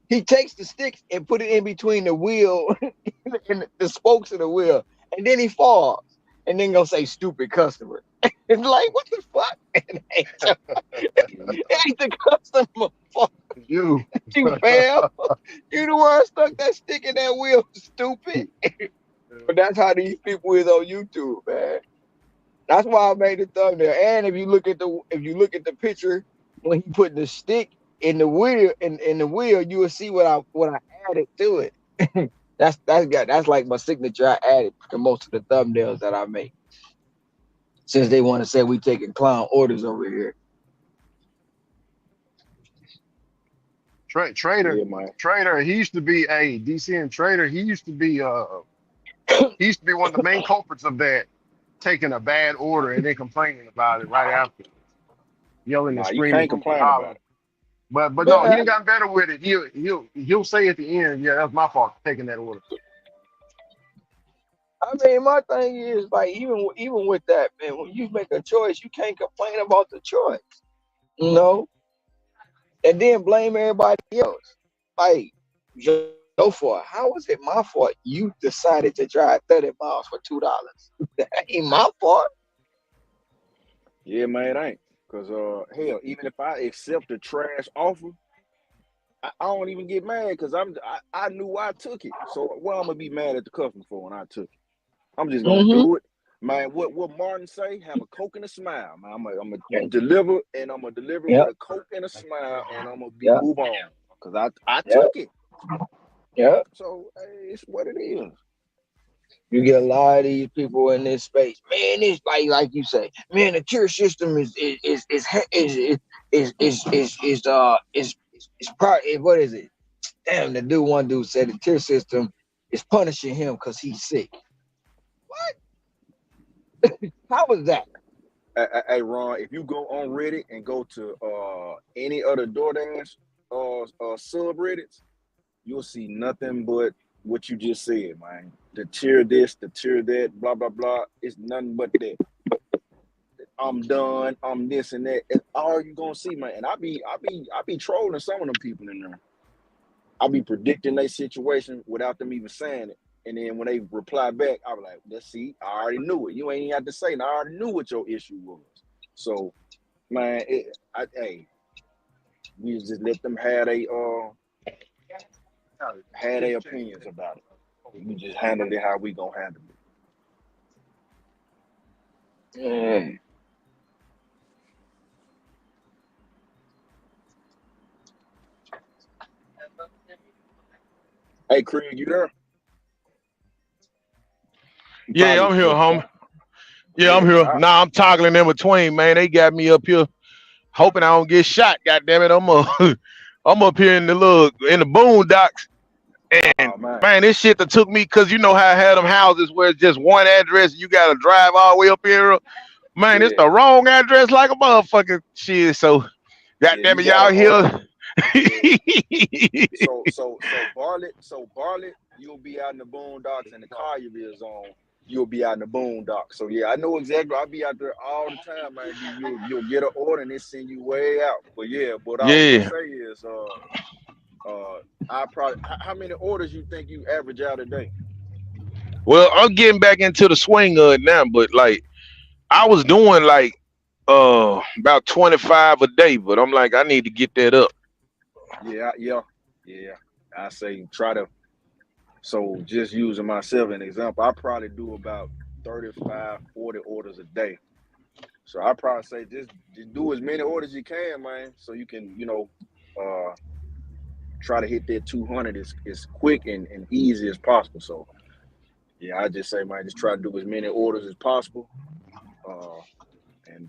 He takes the sticks and put it in between the wheel and the spokes of the wheel, and then he falls, and then gonna say stupid customer. It's like what the fuck? Ain't the customer fault You. you fell. You the one stuck that stick in that wheel, stupid. But that's how these people is on YouTube, man. That's why I made the thumbnail. And if you look at the picture when he put the stick in the wheel, you will see what I added to it. That's like my signature I added to most of the thumbnails that I make. Since they want to say we taking clown orders over here. Trader, Yeah, man. Trader. He used to be a DCN Trader. He used to be one of the main culprits of that, taking a bad order and then complaining about it right after, yelling and Nah, you screaming, can't hooting and complain about hollering. it. But no, he Yeah, done gotten better with it. He'll say at the end, yeah, that's my fault for taking that order. I mean, my thing is like even with that, man, when you make a choice, you can't complain about the choice, you know, and then blame everybody else. Like your fault. How was it my fault? You decided to drive 30 miles for $2. That ain't my fault. Yeah, man, it ain't. Cause hell, even if I accept a trash offer, I don't even get mad because I knew I took it. So what I'm gonna be mad at the customer for when I took it? I'm just gonna Mm-hmm. do it. Man, what Martin say? Have a Coke and a smile. Man, I'm gonna deliver and I'm gonna deliver with Yep. a Coke and a smile and I'm gonna be Yep. move on. Cause I Yep. took it. Yep. So hey, it's what it is. You get a lot of these people in this space, man. It's like you say, man. The tier system is part. What is it? Damn, one dude said the tier system is punishing him because he's sick. How was that? Hey Ron, if you go on Reddit and go to any other DoorDash subreddits, you'll see nothing but what you just said, man. The tier this, the tier that, blah blah blah. It's nothing but that. I'm done. I'm this and that. It's all you gonna see, man. And I be trolling some of them people in there. I be predicting their situation without them even saying it. And then when they reply back, I was like, let's see, I already knew it. You ain't even have to say it. I already knew what your issue was. So, man, hey, we just let them have their opinions about it. We just handle it how we gonna handle it. Mm. Hey, Craig, you there? You Yeah, probably I'm here, still homie. Yeah, I'm Yeah, here. man. Nah, I'm toggling in between, man. They got me up here hoping I don't get shot. God damn it, I'm up here in the boondocks, and Oh man. man, this shit that took me because you know how I had them houses where it's just one address. You got to drive all the way up here. Man, it's Yeah, the wrong address like a motherfucking shit. So, God yeah. damn You it, gotta y'all here. yeah. So Bartlett, you'll be out in the boondocks, and the Collierville zone, you'll be out in the boondocks. So yeah, I know exactly. I'll be out there all the time, man. You'll get an order and they send you way out. But yeah, what I was gonna Yeah. say is I probably how many orders you think you average out a day? Well, I'm getting back into the swing of it now, but like I was doing like about 25 a day, but I'm like I need to get that up. Yeah, yeah, yeah. I say So just using myself as an example, I probably do about 35, 40 orders a day. So I probably say just do as many orders as you can, man, so you can, uh, try to hit that 200 as quick and easy as possible. So yeah, I just say, man, just try to do as many orders as possible, and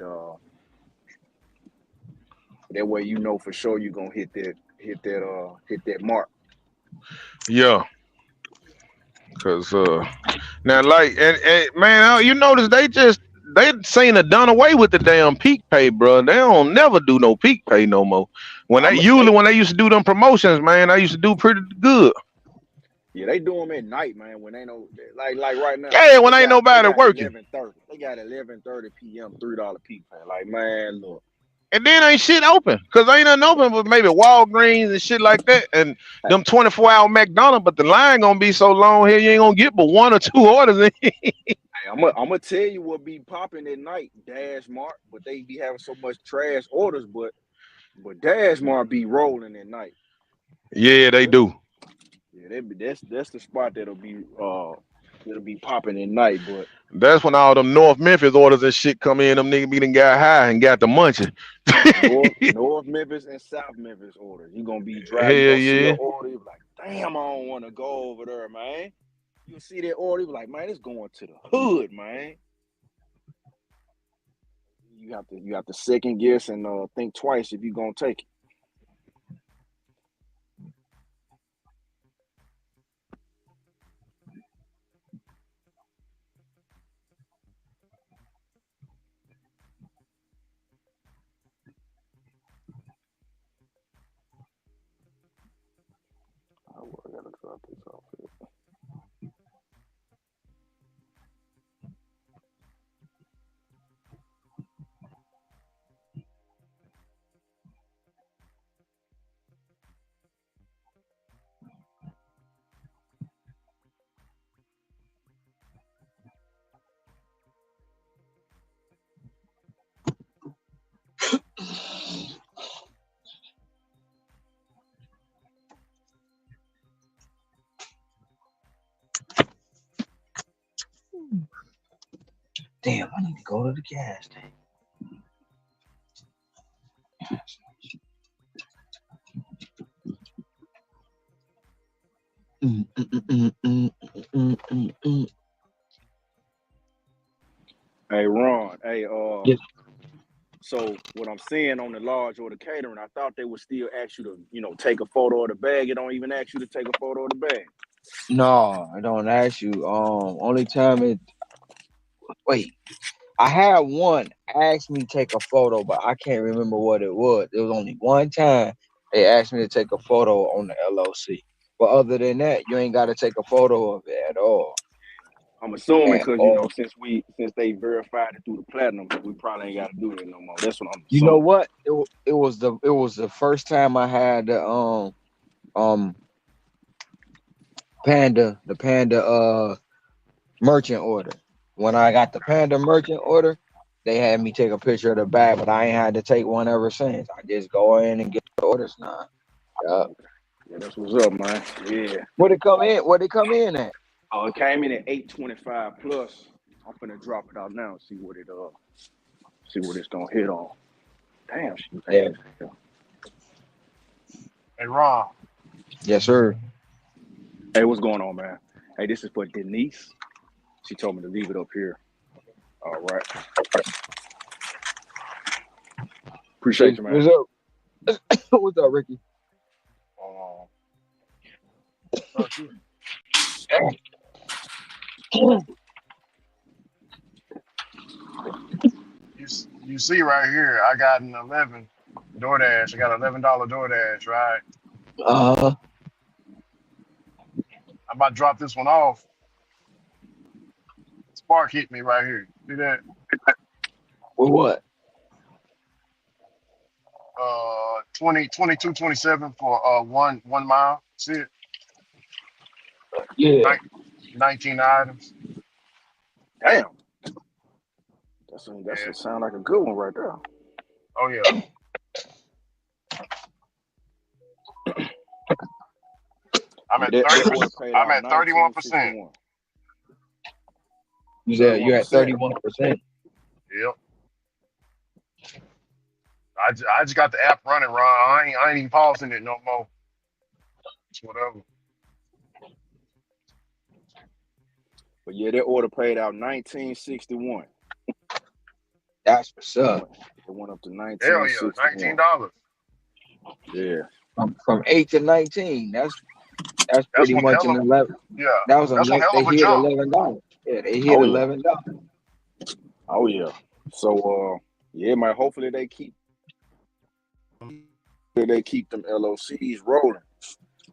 that way for sure you're gonna hit that mark. Yeah, cause now like and man, you notice they seem to done away with the damn peak pay, bro. They don't never do no peak pay no more. When they used to do them promotions, man, I used to do pretty good. Yeah, they do them at night, man. When they know, like right now, Yeah, they when ain't got they nobody got working. 11:30. They got 11:30 p.m. $3 peak pay. Like, man, look, And then ain't shit open. Cause ain't nothing open but maybe Walgreens and shit like that. And hey, them 24-hour McDonald's, but the line gonna be so long here you ain't gonna get but one or two orders in. I'm gonna tell you what be popping at night, Dash Mart, but they be having so much trash orders, but Dash Mart be rolling at night. Yeah, they do. Yeah, that's the spot that'll be popping at night. But That's when all them North Memphis orders and shit come in. Them niggas be done got high and got the munching. North Memphis and South Memphis orders, you gonna be driving, you Hell gonna see an yeah. order, you be like, damn, I don't want to go over there, man. You'll see that order, you be like, man, it's going to the hood, man. You have to second guess and think twice if you're gonna take it. Oh, well, I gotta drop this off here. Damn, I need to go to the gas tank. Hey Ron, hey Yes. so what I'm seeing on the large order catering, I thought they would still ask you to, take a photo of the bag. It don't even ask you to take a photo of the bag. No, I don't ask you. Only time it. Wait, I had one ask me to take a photo, but I can't remember what it was. It was only one time they asked me to take a photo on the LOC. But other than that, you ain't got to take a photo of it at all. I'm assuming And because since they verified it through the platinum, we probably ain't got to do that no more. That's what I'm you know assuming. what? It was the first time I had the um panda merchant order. When I got the panda merchant order, they had me take a picture of the bag, but I ain't had to take one ever since. I just go in and get the orders now. Yup. Okay. Yeah, that's what's up, man. Yeah. Where they come in? Where they come in at? Oh, it came in at 825 plus. I'm finna drop it out now and see what it's gonna hit on. Damn, she bad Yeah. as hell. Hey Ron, Yes, sir. Hey, what's going on, man? Hey, this is for Denise. She told me to leave it up here. All right. Appreciate you, man. What's up? What's up, Ricky? um, you see right here, I got an 11 DoorDash. I got an $11 DoorDash, right? Uh, I'm about to drop this one off. Spark hit me right here. See that? with what? 20, 22, 27 for 1 mile. See it? Yeah. Nin- 19 items. Damn, that's Yeah. a sound like a good one right there. Oh yeah. I'm Yeah, at that 30%. order paid I'm out at 31%. 1961. You said you had 31%. 31%. Yep. I just got the app running, Ron. I ain't even pausing it no more. It's whatever. But yeah, that order paid out 1961. That's what's up. It went up to Hell yeah, 1961. $19. Yeah. From 8 to 19. That's That's pretty one much hell an of 11. yeah. That was a That's one hell they of a hit jump. $11. Yeah, they hit Oh yeah. $11. Oh yeah. So yeah, man. Hopefully they keep them LOCs rolling.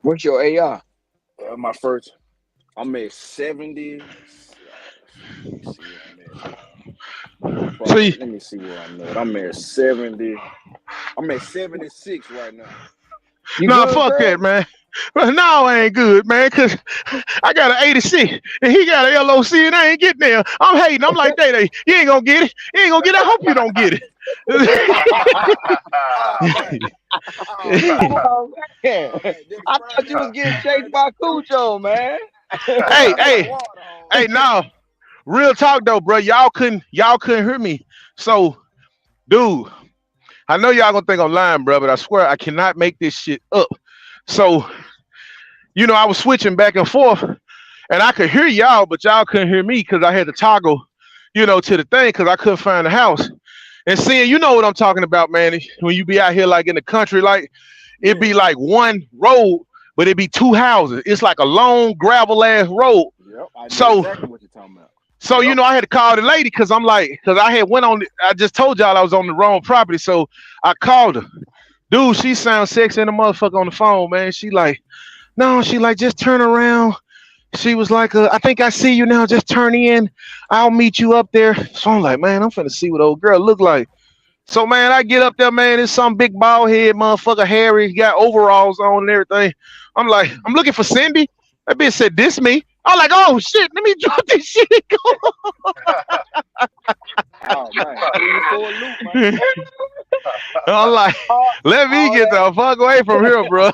What's your AR? My first, I'm at 70. Let me see what I'm at. Probably, See, let me see where I'm at. I'm at 70. I'm at 76 right now. You nah, good, fuck that, Craig? man. But no, I ain't good, man, because I got an 86 and he got an LOC and I ain't getting there. I'm hating. I'm like, Day, you ain't gonna get it. You ain't gonna get it. I hope you don't get it. Oh man. Oh man. Oh man, Oh man. Just I spraying thought you that was getting spraying chased that by Cujo, man. hey, spraying that hey, water hose. hey, now, real talk though, bro. Y'all couldn't hear me. So, dude, I know y'all gonna think I'm lying, bro, but I swear I cannot make this shit up. So, I was switching back and forth, and I could hear y'all, but y'all couldn't hear me because I had to toggle, to the thing because I couldn't find the house. And seeing, you know what I'm talking about, man. When you be out here like in the country, like it'd Yeah. be like one road, but it'd be two houses. It's like a long gravel ass road. Yep. I know So, exactly what you're talking about. so Yep. I had to call the lady because I had went on. I just told y'all I was on the wrong property, so I called her. Dude, she sounds sexy in the motherfucker on the phone, man. She like, no, she like, just turn around. She was like, I think I see you now. Just turn in. I'll meet you up there. So I'm like, man, I'm finna see what old girl look like. So man, I get up there, man. It's some big bald head motherfucker, Harry. He got overalls on and everything. I'm like, I'm looking for Cindy. That bitch said, this me. I'm like, oh shit, let me drop this shit and Oh man. Threw you for a loop, man. go. I'm like, all, let me all get that, the fuck away from here, bro.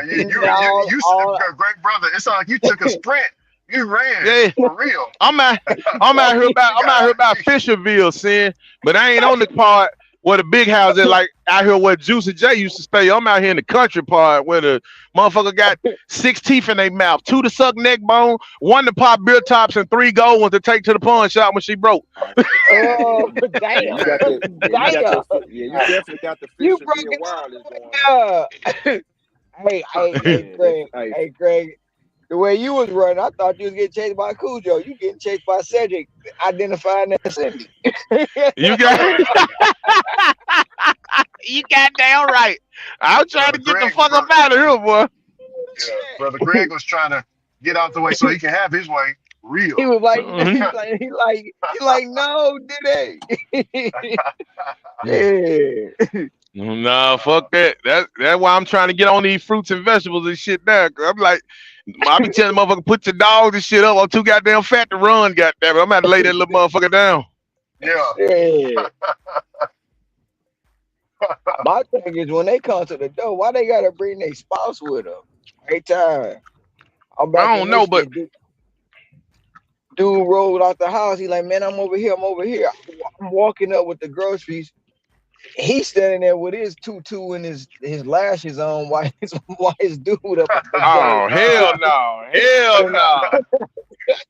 he said all. Great brother. It's like you took a sprint. You ran Yeah, for real. I'm out, I'm out here about You I'm got out here out. about Fisherville, sin, but I ain't on the part where the big house is, like out here where Juicy J used to stay. I'm out here in the country part where the motherfucker got 6 teeth in their mouth, 2 to suck neck bone, 1 to pop beer tops, and 3 gold ones to take to the pawn shop when she broke. Oh Yeah, damn, you got that. Yeah, you got damn! that. Yeah, you definitely got the You Fisherville broke it wireless going on. all the way down. Hey, Yeah, Craig. hey, Hey, Craig. The way you was running, I thought you was getting chased by Cujo. You getting chased by Cedric, identifying as Cindy. You got you got damn right. I'm trying brother to get the Craig, fuck up out of here, boy. yeah, brother Craig was trying to get out the way so he can have his way. He Real. was like, Mhm. he like, no, did they? Yeah. Nah, fuck that. That's why I'm trying to get on these fruits and vegetables and shit now. Cause I'm like, I be telling motherfucker put your dogs and shit up. I'm too goddamn fat to run, goddamn it. I'm about to lay that little motherfucker down. Yeah. Yeah. My thing is when they come to the door, why they gotta bring their spouse with them? Every time. I'm back I in don't know, but Michigan. Dude rolled out the house. He like, man, I'm over here. I'm over here. I'm walking up with the groceries. He's standing there with his tutu and his lashes on while his dude up at the door oh hell no, hell with, no.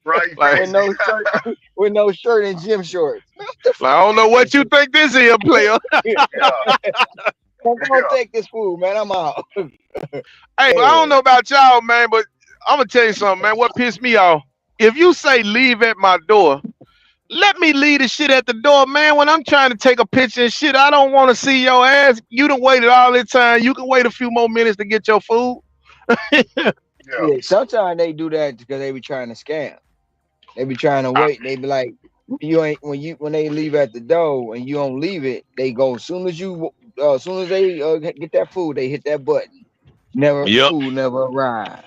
Right, Like, with crazy. no shirt, with no shirt and gym shorts. Man, what the like fuck I don't know is what you think this is, player. this? Yeah. I'm gonna Yeah. take this food, man. I'm out. Hey, but I Yeah. don't know about y'all, man, but I'm gonna tell you something, man. What pissed me off? If you say leave at my door, let me leave the shit at the door, man. When I'm trying to take a picture and shit, I don't want to see your ass. You done waited all this time. You can wait a few more minutes to get your food. Yeah. Yeah. Sometimes they do that because they be trying to scam. They be trying to I, wait. They be like, you ain't when they leave at the door and you don't leave it. They go as soon as they get that food, they hit that button. Never yep. food never arrived.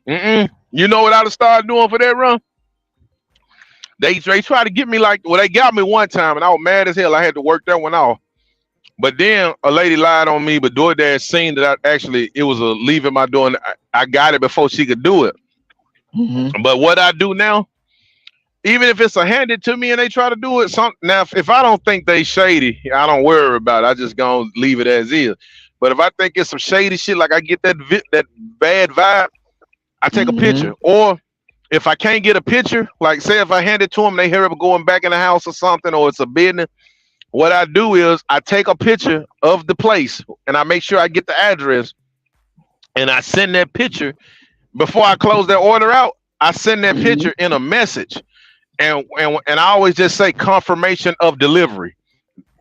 Mm-mm. You know what I'd have started doing for that run? They try to get me like, well, they got me one time and I was mad as hell. I had to work that one off. But then a lady lied on me, but DoorDash seen that I actually it was a leaving my door and I got it before she could do it. Mm-hmm. But what I do now, even if it's a handed to me and they try to do it, now if I don't think they shady, I don't worry about it. I just gonna leave it as is. But if I think it's some shady shit, like I get that bad vibe, I take a Mm-hmm. picture. Or if I can't get a picture, like say if I hand it to them, they hear it going back in the house or something, or it's a business. What I do is I take a picture of the place and I make sure I get the address and I send that picture before I close that order out. I send that Mm-hmm. picture in a message and I always just say confirmation of delivery.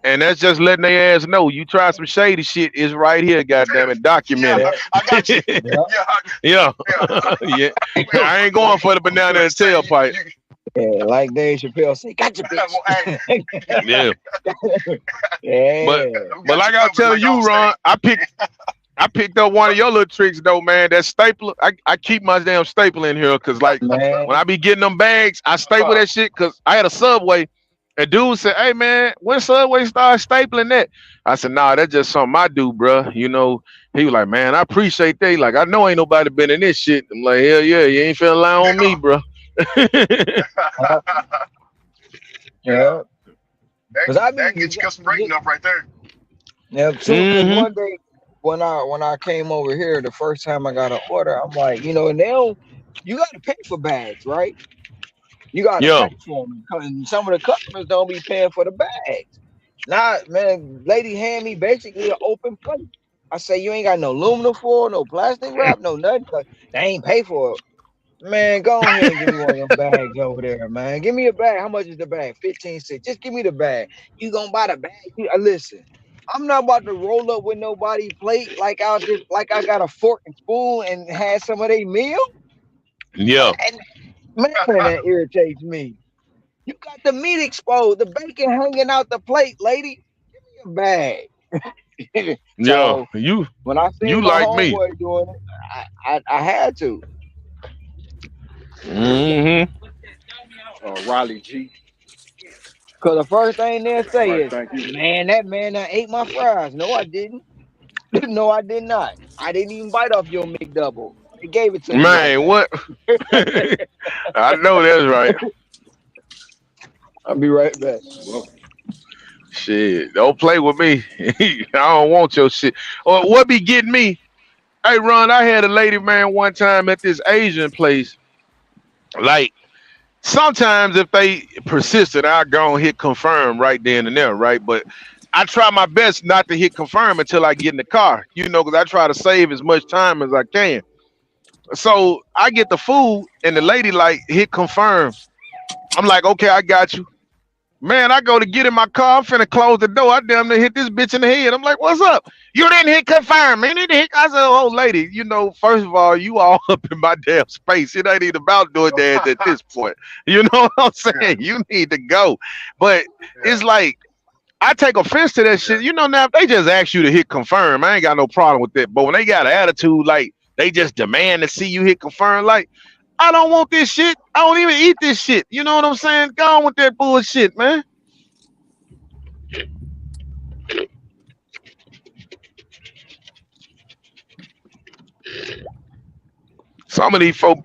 And that's just letting their ass know you try some shady shit. It's right here, goddamn it, Yeah, documented. Yeah. I got you. Yeah. Yeah, Yeah, yeah. yeah. Well, I ain't well, going for the banana well, and say tailpipe. Yeah. Like Dave Chappelle say, "Gotcha, bitch." well, hey, Yeah, but Yeah. we but got you like I was covered, telling like you, Allstate. Ron, I picked up one of your little tricks though, man. That stapler, I keep my damn stapler in here because like when Man. I be getting them bags, I staple that shit because I had a Subway. And dude said, "Hey man, when Subway start stapling that?" I said, "Nah, that's just something I do, bruh." You know, he was like, "Man, I appreciate that." Like, I know ain't nobody been in this shit. I'm like, "Hell yeah, you ain't finna lie on me, bruh." Yeah, Yeah. that Cause I that be gets you custom breaking up right there. yeah too. Cause Hmm. one day when I came over here the first time I got an order, I'm like, and they don't. You got to pay for bags, right? You got to Yeah, pay for them. And some of the customers don't be paying for the bags. Nah, man, lady hand me basically an open plate. I say, you ain't got no aluminum foil, no plastic wrap, no nothing. 'Cause they ain't pay for it. Man, go ahead and give me one of them bags over there, man. Give me a bag. How much is the bag? 15 cents. Just give me the bag. You gonna buy the bag? Listen, I'm not about to roll up with nobody plate like I got a fork and spoon and had some of their meal. yeah, And man, that irritates me. You got the meat exposed, the bacon hanging out the plate, lady. Give me a bag. yeah. So You when I you seen my like me? homeboy doing it, I had to. Hmm. Riley G. Cause the first thing they'll All say right, is, thank you. "Man, that man done ate my fries." No, I didn't. No, I did not. I didn't even bite off your McDouble. They gave it to me like Man, what? I know that's right. that. I'll be right back. Well, Shit, don't play with me. I don't want your shit. Or what be getting me? Hey, Ron, I had a lady man one time at this Asian place. Like sometimes if they persistent, I'll go and hit confirm right then and there, right? But I try my best not to hit confirm until I get in the car, because I try to save as much time as I can. So I get the food and the lady like hit confirm. I'm like, okay, I got you. Man, I go to get in my car. I'm finna close the door. I damn near hit this bitch in the head. I'm like, what's up? You didn't hit confirm, man. You didn't hit. I said, oh, lady, first of all, you all up in my damn space. It ain't even about doing that at this point. You know what I'm Yeah, saying? You need to go. But yeah, it's like, I take offense to that yeah. shit. Now, if they just ask you to hit confirm, I ain't got no problem with that. But when they got an attitude, like, they just demand to see you hit confirm, like, I don't want this shit. I don't even eat this shit. You know what I'm saying? Go on with that bullshit, man. Some of these folk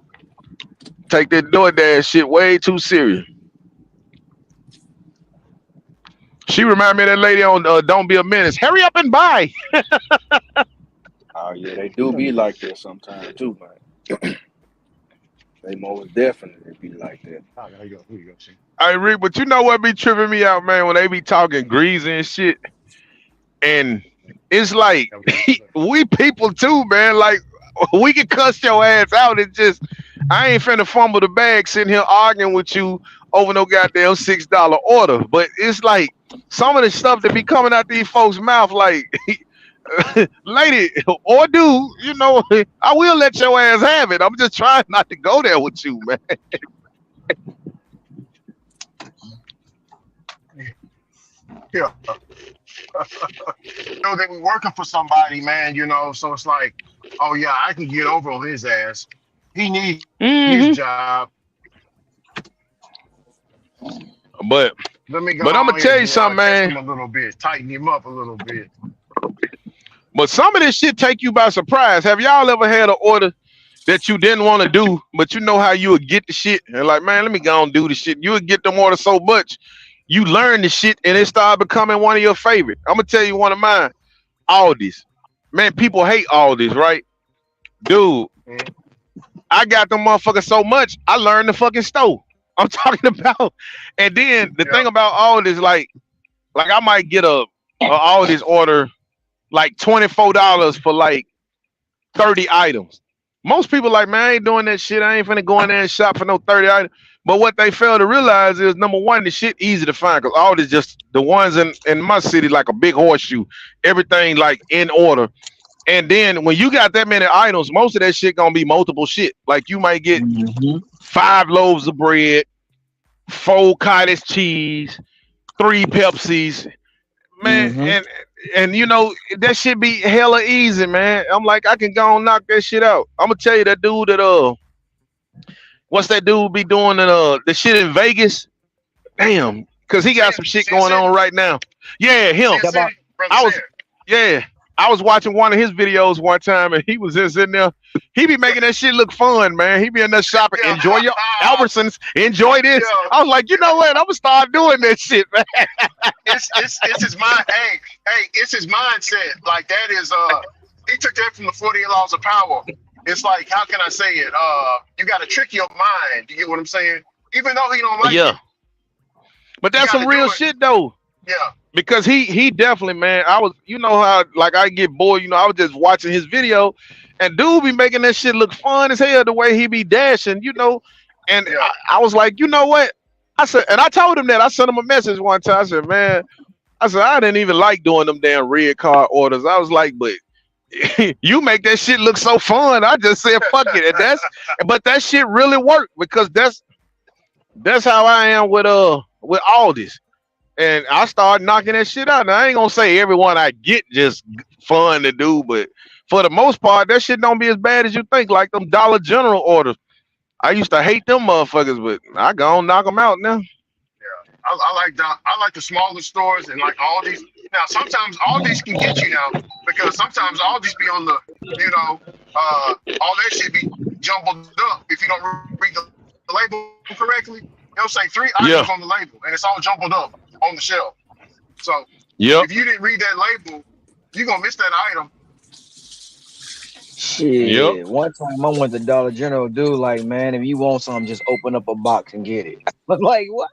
take that DoorDash shit way too serious. She remind me of that lady on Don't Be a Menace. Hurry up and buy. oh yeah, they do be like that sometimes too, man. They most definitely be like that. Oh, there you go. Here you go. See. I Rick, but you know what be tripping me out, man, when they be talking greasy and shit. And it's like There we go. Look. we people too, man. Like we can cuss your ass out. It's just I ain't finna fumble the bag sitting here arguing with you over no goddamn $6 order. But it's like some of the stuff that be coming out these folks' mouth, like lady or dude, I will let your ass have it. I'm just trying not to go there with you, man. Yeah. They were working for somebody, man. So it's like, oh yeah, I can get over on his ass. He need his Hmm. job. But Let me go But I'm gonna on here tell you and something, test man. him a little bit, tighten him up a little bit. But some of this shit take you by surprise. Have y'all ever had an order that you didn't want to do, but you know how you would get the shit and like, man, let me go and do the shit. You would get them order so much, you learn the shit and it started becoming one of your favorite. I'm gonna tell you one of mine, Aldi's. Man, people hate Aldi's, right? Dude, Mhm. I got them motherfuckers so much, I learned the fucking stove. I'm talking about, and then the Yeah, thing about Aldi's, like I might get a Aldi's order like $24 for like 30 items. Most people like, man, I ain't doing that shit. I ain't finna go in there and shop for no 30 items. But what they fail to realize is number one, the shit easy to find because all this just the ones in my city like a big horseshoe, everything like in order. And then when you got that many items, most of that shit gonna be multiple shit. Like you might get Mm-hmm. 5 loaves of bread, 4 cottage cheese, 3 Pepsis, man, Mm-hmm. and you know that should be hella easy, man. I'm like, I can go and knock that shit out. I'm gonna tell you that dude that what's that dude be doing the shit in Vegas? Damn, cause he got some shit Sin going City, on right now. Yeah, him. Sin How about City, brother I was Sin. yeah, I was watching one of his videos one time, and he was just in there. He be making that shit look fun, man. He be in there shopping. Yeah, Enjoy your Albertsons. Enjoy this. yeah. I was like, you know what? I'm gonna start doing that shit, man. It's his mind. Hey, it's his mindset. Like that is he took that from the 48 laws of power. It's like, how can I say it? You got to trick your mind. You get what I'm saying? Even though he don't like it, Yeah, but you that's got some to do real it. shit though. Yeah, Because he definitely, man, I was, you know how like I get bored, you know, I was just watching his video and dude be making that shit look fun as hell the way he be dashing, you know. And yeah. I was like, you know what? I said, and I told him that. I sent him a message one time. I said, man, I said, I didn't even like doing them damn red card orders. I was like, but you make that shit look so fun. I just said, fuck it. And but that shit really worked because that's how I am with all this. And I started knocking that shit out. Now I ain't gonna say everyone I get just fun to do, but for the most part, that shit don't be as bad as you think. Like them Dollar General orders, I used to hate them motherfuckers, but I go knock them out now. Yeah, I like the smaller stores and like all these. Now sometimes all these can get you now because sometimes all these be on the you know all that should be jumbled up if you don't read the label correctly. It'll say 3 items Yeah, on the label and it's all jumbled up on the shelf. So yep, if you didn't read that label, you're gonna miss that item. yep. shit? One time I went to Dollar General, dude. Like, man, if you want something, just open up a box and get it. I'm like, what?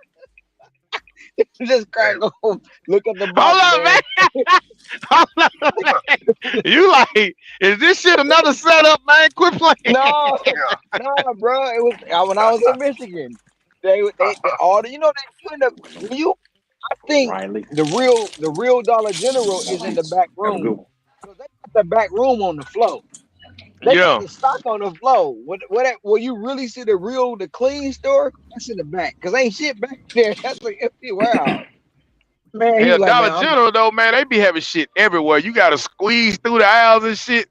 Just crack And, open, look at the box, Hold up, man. man. Hold up, man. You like, is this shit another setup, man? Quit playing. No, yeah. no, bro. It was when I was in Michigan. They all the, you know they you end up when you I think Riley, the real Dollar General is in the back have a good room. one. So they got the back room on the floor. They got Yeah, the stock on the floor. Where you really see the clean store, that's in the back. Cause ain't shit back there. That's an empty warehouse. Man, he hell, was like, Dollar man, General though, man, they be having shit everywhere. You gotta squeeze through the aisles and shit.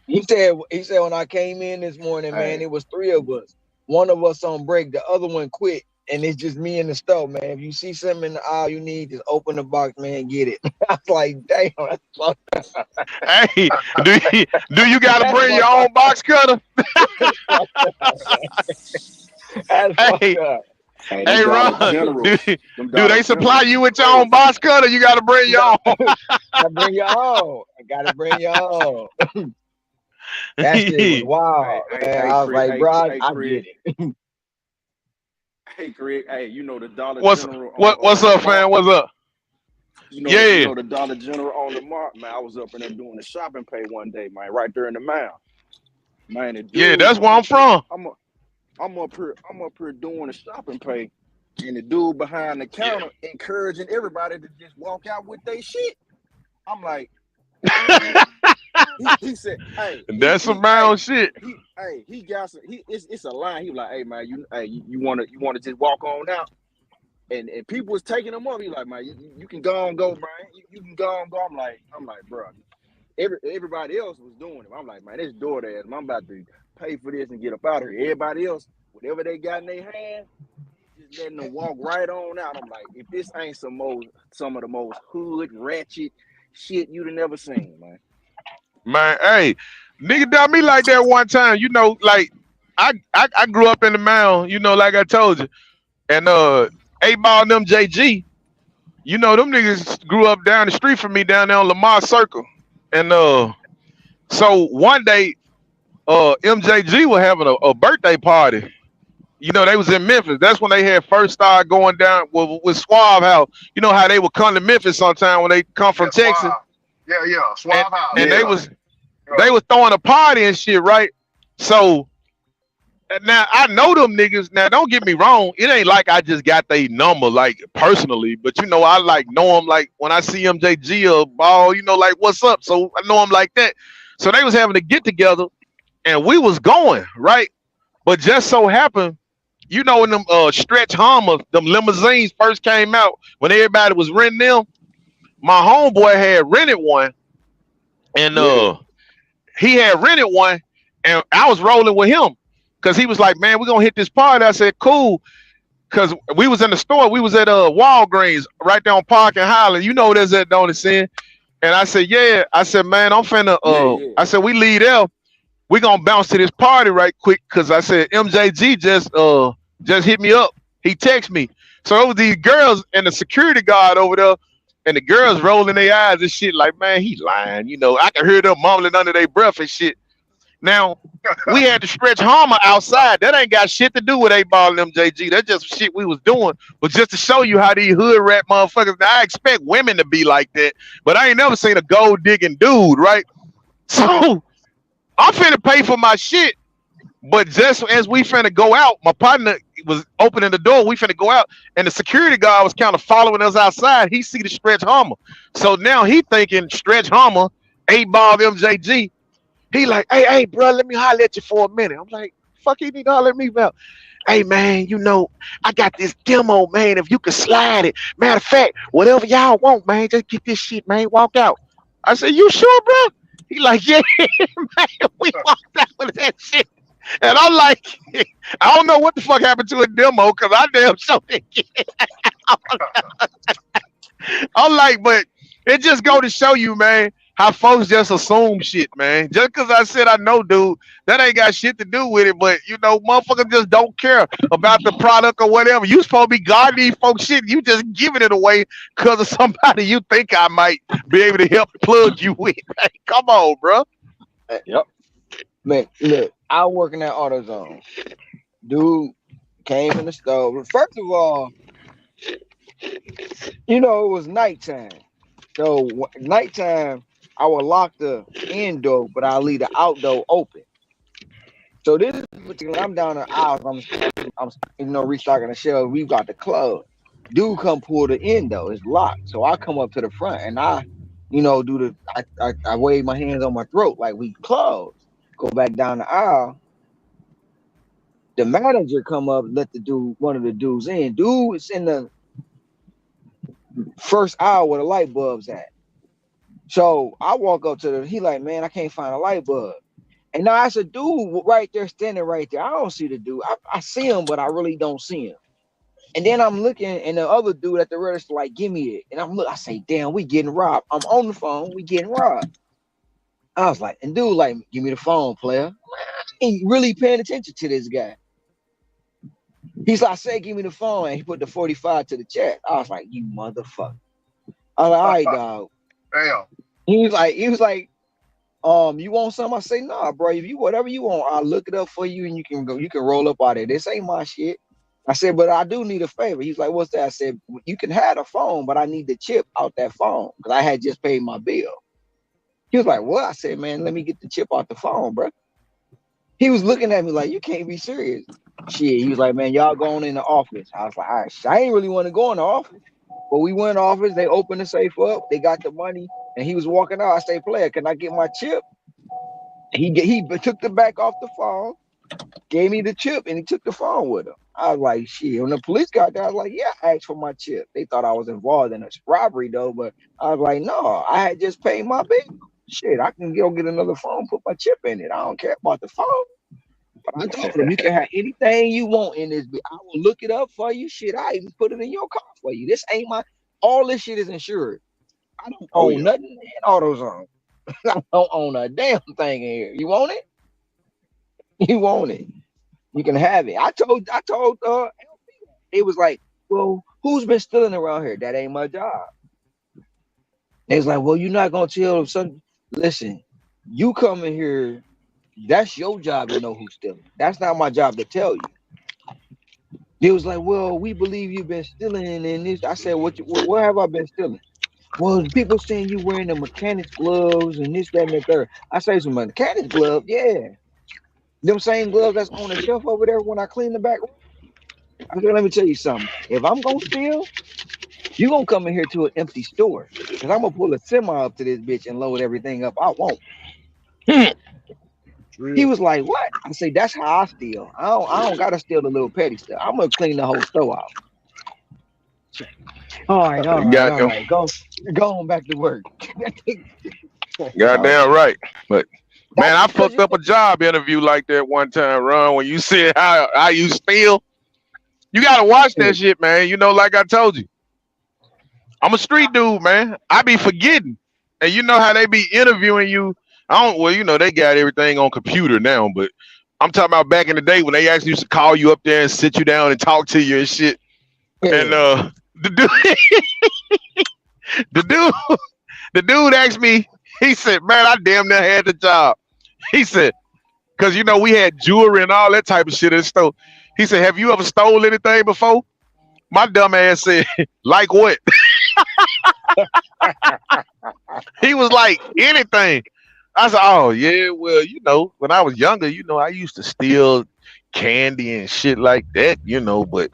he said when I came in this morning, man, Hey, it was three of us. One of us on break, the other one quit. And it's just me in the store, man. If you see something in the aisle you need, just open the box, man, get it. I was like, damn, Hey, do you gotta that's bring your fucked up. own box cutter? That's fucked up. That's fucked Hey, up. hey, them hey, Ron, Dollar do, Generals, them do Dollar they supply Generals you be with your own crazy. box cutter? You gotta bring No, your own. I bring your own. I gotta bring your own. That shit was wild, man. I was like, bro, I get it. Craig, hey, you know the Dollar What's General what's on up, Lamar. fam? What's up? You Yeah, know the Dollar General on Lamar. Man, I was up in there doing the shopping pay one day, man, right there in the mall. Man, the yeah, dude, that's where I'm from. I'm up here doing the shopping pay, and the dude behind the Yeah, counter encouraging everybody to just walk out with their shit. I'm like, man. He said, hey, that's some brown shit. he got some. It's a line. He was like, hey man, you wanna just walk on out, and people was taking him up. He like, man, you can go on go, man. You can go on go. I'm like, bro. Everybody else was doing it. I'm like, man, this DoorDash. I'm about to pay for this and get up out of here. Everybody else, whatever they got in their hand, just letting them walk right on out. I'm like, if this ain't some of the most hood ratchet shit you'd have never seen, man. Man, hey, nigga done me like that one time. You know, like I grew up in the mound. You know, like I told you, and A Ball and them JG. You know, them niggas grew up down the street from me down there on Lamar Circle, and so one day, MJG was having a birthday party. You know, they was in Memphis. That's when they had first started going down with Suave House. You know how they would come to Memphis sometime when they come Yeah, from Texas, Suave. Yeah. and Suave House. and Yeah. Yeah. they was throwing a party and shit, right? So now I know them niggas. Now don't get me wrong, it ain't like I just got their number like personally, but you know I like know them like when I see MJG or Ball, you know, like what's up. So I know them like that. So they was having to get together, and we was going right, but just so happened. You know when them stretch Hummers, them limousines first came out when everybody was renting them. My homeboy had rented one, and Yeah. he had rented one, and I was rolling with him because he was like, "Man, we're gonna hit this party." I said, "Cool," because we was in the store. We was at Walgreens right there on Park and Highland. You know there's that, don't it, Sin? And I said, "Yeah." I said, "Man, I'm finna." Yeah, yeah. I said, "We leave there. We gonna bounce to this party right quick," because I said MJG just hit me up. He texted me. So it was these girls and the security guard over there, and the girls rolling their eyes and shit like, man, he lying. You know, I can hear them mumbling under their breath and shit. Now we had to stretch Harmer outside. That ain't got shit to do with A Ball and MJG. That's just shit we was doing. But just to show you how these hood rat motherfuckers. Now I expect women to be like that, but I ain't never seen a gold digging dude, right? So I'm finna pay for my shit. But just as we finna go out, my partner was opening the door. We finna go out, and the security guard was kind of following us outside. He see the stretch Hummer, so now he thinking stretch Hummer, 8 Ball MJG. He like, hey, bro, let me holler at you for a minute. I'm like, fuck, you need to holler at me about. Hey man, you know, I got this demo, man. If you can slide it, matter of fact, whatever y'all want, man, just get this shit, man. Walk out. I said, you sure, bro? He like, yeah, man. We walked out with that shit. And I'm like, I don't know what the fuck happened to a demo because I damn sure didn't get it. I'm like, but it just go to show you, man, how folks just assume shit, man. Just because I said I know, dude, that ain't got shit to do with it. But you know, motherfuckers just don't care about the product or whatever. You supposed to be guarding these folks shit. You just giving it away because of somebody you think I might be able to help plug you with. Hey, come on, bro. Yep. Man, look, I work in that AutoZone. Dude came in the store. First of all, you know, it was nighttime. So nighttime, I would lock the indoor, but I leave the outdoor open. So this is when I'm down the aisles, I'm restocking the shelves. We've got the club. Dude come pull the endo. It's locked. So I come up to the front and I wave my hands on my throat like we closed. Go back down the aisle. The manager come up, let one of the dudes in. Dude is in the first aisle where the light bulb's at. So I walk up to he like, man, I can't find a light bulb. And now I said, dude right there, standing right there. I don't see the dude. I see him, but I really don't see him. And then I'm looking, and the other dude at the register like, give me it. And I say, damn, we getting robbed. I'm on the phone, we getting robbed. I was like, and dude like, give me the phone, player. I ain't really paying attention to this guy. He's like, say, give me the phone. And he put the 45 to the chat. I was like, you motherfucker. I was like, all right, dog. Damn. He was like, you want something? I say, nah, bro. If you whatever you want, I'll look it up for you and you can roll up out of it. This ain't my shit. I said, but I do need a favor. He's like, what's that? I said, you can have the phone, but I need the chip out that phone because I had just paid my bill. He was like, what? I said, man, let me get the chip out the phone, bro. He was looking at me like, you can't be serious. Shit. He was like, man, y'all going in the office. I was like, all right, I ain't really want to go in the office. But we went in the office. They opened the safe up. They got the money. And he was walking out. I say, player, can I get my chip? He took the back off the phone, gave me the chip, and he took the phone with him. I was like, shit. When the police got there, I was like, yeah, I asked for my chip. They thought I was involved in a robbery, though. But I was like, no, I had just paid my bill. Shit, I can go get another phone, put my chip in it. I don't care about the phone. I told him you can have anything you want in this. I will look it up for you. Shit, I even put it in your car for you. This ain't my. All this shit is insured. I don't Oh own yeah. nothing in AutoZone. I don't own a damn thing in here. You want it? You want it? You can have it. I told. It was like, well, who's been stealing around here? That ain't my job. They was like, well, you're not gonna tell some. Listen, you come in here. That's your job to know who's stealing. That's not my job to tell you. They was like, well, we believe you've been stealing in this. I said, where have I been stealing? Well, people saying you wearing the mechanics gloves and this, that, and the third. I say some mechanics gloves, yeah. Them same gloves that's on the shelf over there when I clean the back room. I said, let me tell you something. If I'm gonna steal, you gonna come in here to an empty store. Cause I'm gonna pull a semi up to this bitch and load everything up. I won't. He Real. was like, what? I say, that's how I steal. I don't gotta steal the little petty stuff. I'm gonna clean the whole store out. All right, all right, all Goddamn, right. Go on back to work. goddamn right. But man, That's I because fucked you up a job interview like that one time, Ron. When you said how you steal, you gotta watch that shit, man. You know, like I told you, I'm a street dude, man. I be forgetting, and you know how they be interviewing you. I don't. Well, you know they got everything on computer now, but I'm talking about back in the day when they actually used to call you up there and sit you down and talk to you and shit. And yeah. the dude, the dude, the dude asked me. He said, "Man, I damn near had the job." He said, "Cause you know we had jewelry and all that type of shit in the store." He said, "Have you ever stole anything before?" My dumb ass said, "Like what?" He was like, "Anything." I said, "Oh yeah, well, you know, when I was younger, you know, I used to steal candy and shit like that, you know, but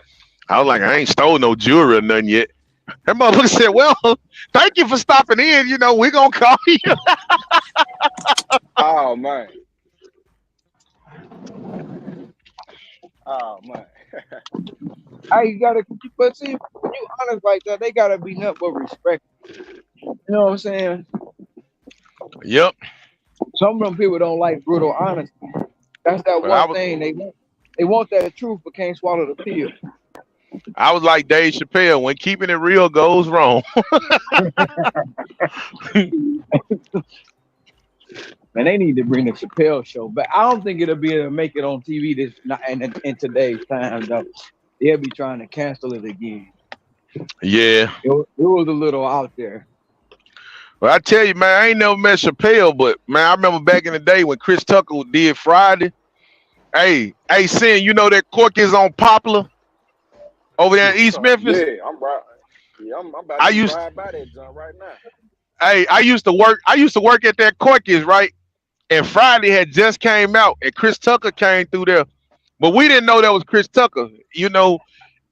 I was like, I ain't stole no jewelry or nothing yet." That motherfucker said, "Well, thank you for stopping in. You know, we gonna call you." Oh man. Oh man. You gotta, but see, when you honest like that, they gotta be nothing but respect. You know what I'm saying? Yep. Some of them people don't like brutal honesty. That's that But I one was thing they want. They want that truth, but can't swallow the pill. I was like Dave Chappelle, when keeping it real goes wrong. Man, they need to bring the Chappelle show back. I don't think it'll be able to make it on TV this in today's time though. They'll be trying to cancel it again. Yeah. It was a little out there. Well, I tell you, man, I ain't never met Chappelle, but man, I remember back in the day when Chris Tucker did Friday. Hey, Sin, you know that Cork is on Poplar over there in East Memphis. Yeah, I'm right. Yeah, I'm about I to used, drive by that junk right now. hey, I used to work at that Corky's, right? And Friday had just came out, and Chris Tucker came through there, but we didn't know that was Chris Tucker, you know.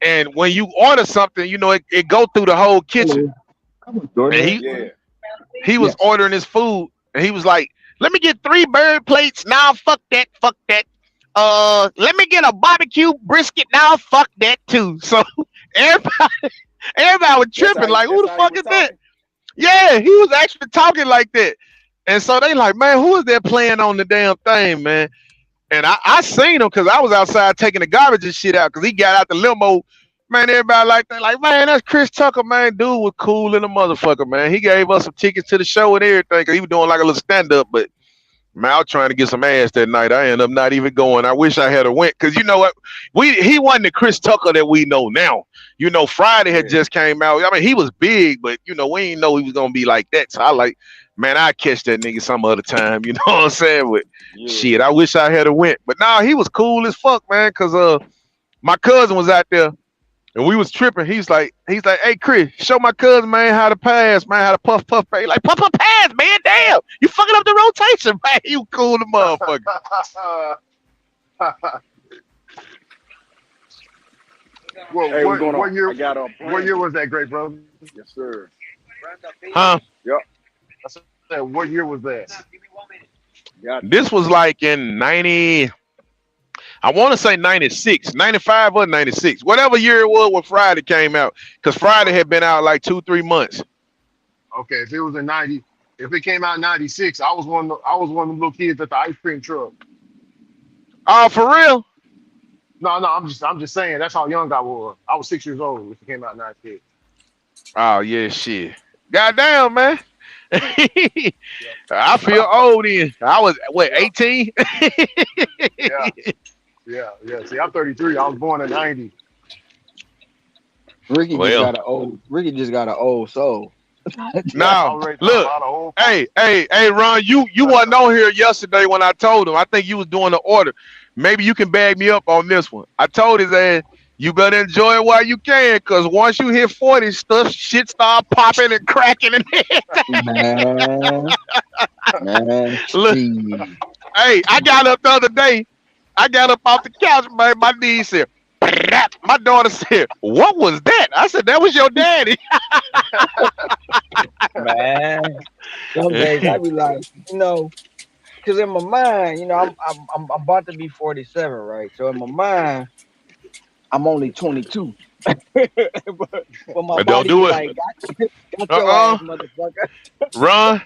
And when you order something, you know, it go through the whole kitchen, Hello. Come on, Jordan. and Yeah. he was Yes. ordering his food, and he was like, "Let me get 3 bird plates." Now, fuck that, fuck that. Let me get a barbecue brisket. Now, fuck that too. So everybody, everybody was tripping, like, "Who That's the how he fuck was is that?" talking. Yeah, he was actually talking like that. And so they like, "Man, who is that playing on the damn thing, man?" And I seen him because I was outside taking the garbage and shit out because he got out the limo. Man, everybody like that. Like, man, that's Chris Tucker, man. Dude was cool in the motherfucker, man. He gave us some tickets to the show and everything. Cause he was doing like a little stand up, but man, I was trying to get some ass that night. I ended up not even going. I wish I had a went. Cause you know what? He wasn't the Chris Tucker that we know now. You know, Friday had Yeah. just came out. I mean, he was big, but you know, we didn't know he was gonna be like that. So I like, man, I catch that nigga some other time. You know what I'm saying? But Yeah. shit, I wish I had a went. But nah, he was cool as fuck, man. Cause my cousin was out there and we was tripping. He's like, "Hey Chris, show my cousin, man, how to pass, man, how to puff puff pass." Like, "Puff puff pass, man, damn. You fucking up the rotation, man." He was cool the motherfucker. Well, Hey, what's going on? what year? I got a What plan. year was that, great brother? Yes, sir. Huh? Yep. I said, what year was that? Got you. This was like in 90, I want to say 96, 95 or 96. Whatever year it was when Friday came out. Because Friday had been out like 2, 3 months. Okay, if it was in '90, if it came out in '96, I was one of the little kids at the ice cream truck. Oh, for real? No, no, I'm just saying that's how young I was. I was 6 years old when it came out in '96. Oh yeah, shit. Goddamn, man. Yeah, I feel old then. I was what, yeah, 18? yeah, yeah. See, I'm 33. I was born in '90. Well, Ricky just got an old soul. Yeah, I now was raised by a look. lot of old folks. Hey, Ron, you wasn't on here yesterday when I told him. I think you was doing the order. Maybe you can bag me up on this one. I told his ass, you better enjoy it while you can, cause once you hit 40, stuff shit start popping and cracking and Man, man, look. she. Hey, I got up the other day. I got up off the couch, man. My knee said, "Brrrap." My daughter said, "What was that?" I said, "That was your daddy." Man, some days I be like, because in my mind, I'm about to be 47, right? So in my mind, I'm only 22. but my Don't body be do it. like, got your ass, Uh-uh. motherfucker. Ron,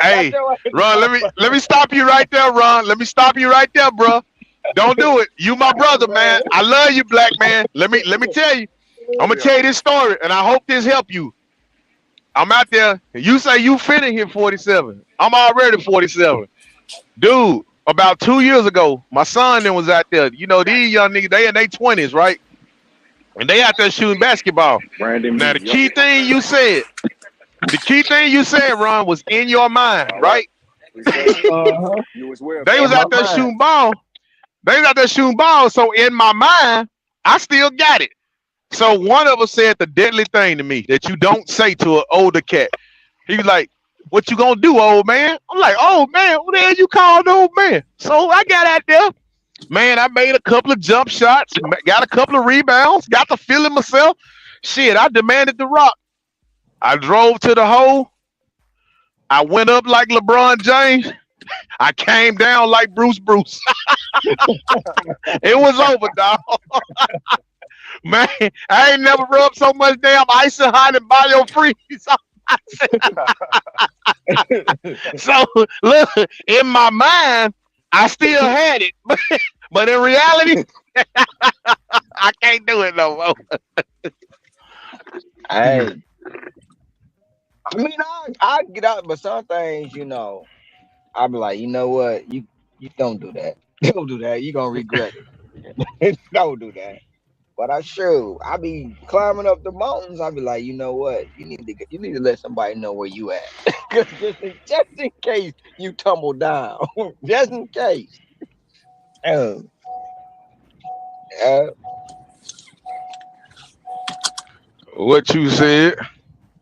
Got hey, your ass, Ron, let motherfucker. me stop you right there, Ron. Let me stop you right there, bro. Don't do it. You my brother, man. Man. I love you, black man. Let me tell you. I'm gonna Yeah, tell you this story, and I hope this help you. I'm out there. You say you finna hit 47. I'm already 47, dude. About 2 years ago, my son then was out there. You know these young niggas, they in their 20s, right? And they out there shooting basketball. Brandon Now B. the Yep. key thing you said, Ron, was in your mind, All right. right? Appreciate you. yeah, Uh-huh. You as well, They fam. was In my out there mind. shooting ball. They was out there shooting ball. So in my mind, I still got it. So one of us said the deadly thing to me that you don't say to an older cat. He was like, "What you gonna do, old man?" I'm like, "Old man, what the hell you called old man?" So I got out there. Man, I made a couple of jump shots, got a couple of rebounds, got to feeling myself. Shit, I demanded the rock. I drove to the hole. I went up like LeBron James. I came down like Bruce Bruce. It was over, dog. Man, I ain't never rubbed so much damn ice and hot and bio freeze. So look, in my mind, I still had it, but in reality, I can't do it no more. Hey, I mean, I get out, but some things, I'll be like, you know what? You don't do that. Don't do that. You gonna regret it. Don't do that. But I be climbing up the mountains. I be like, you know what? You need to let somebody know where you at, 'cause just in case you tumble down, just in case. Uh, uh, What you said?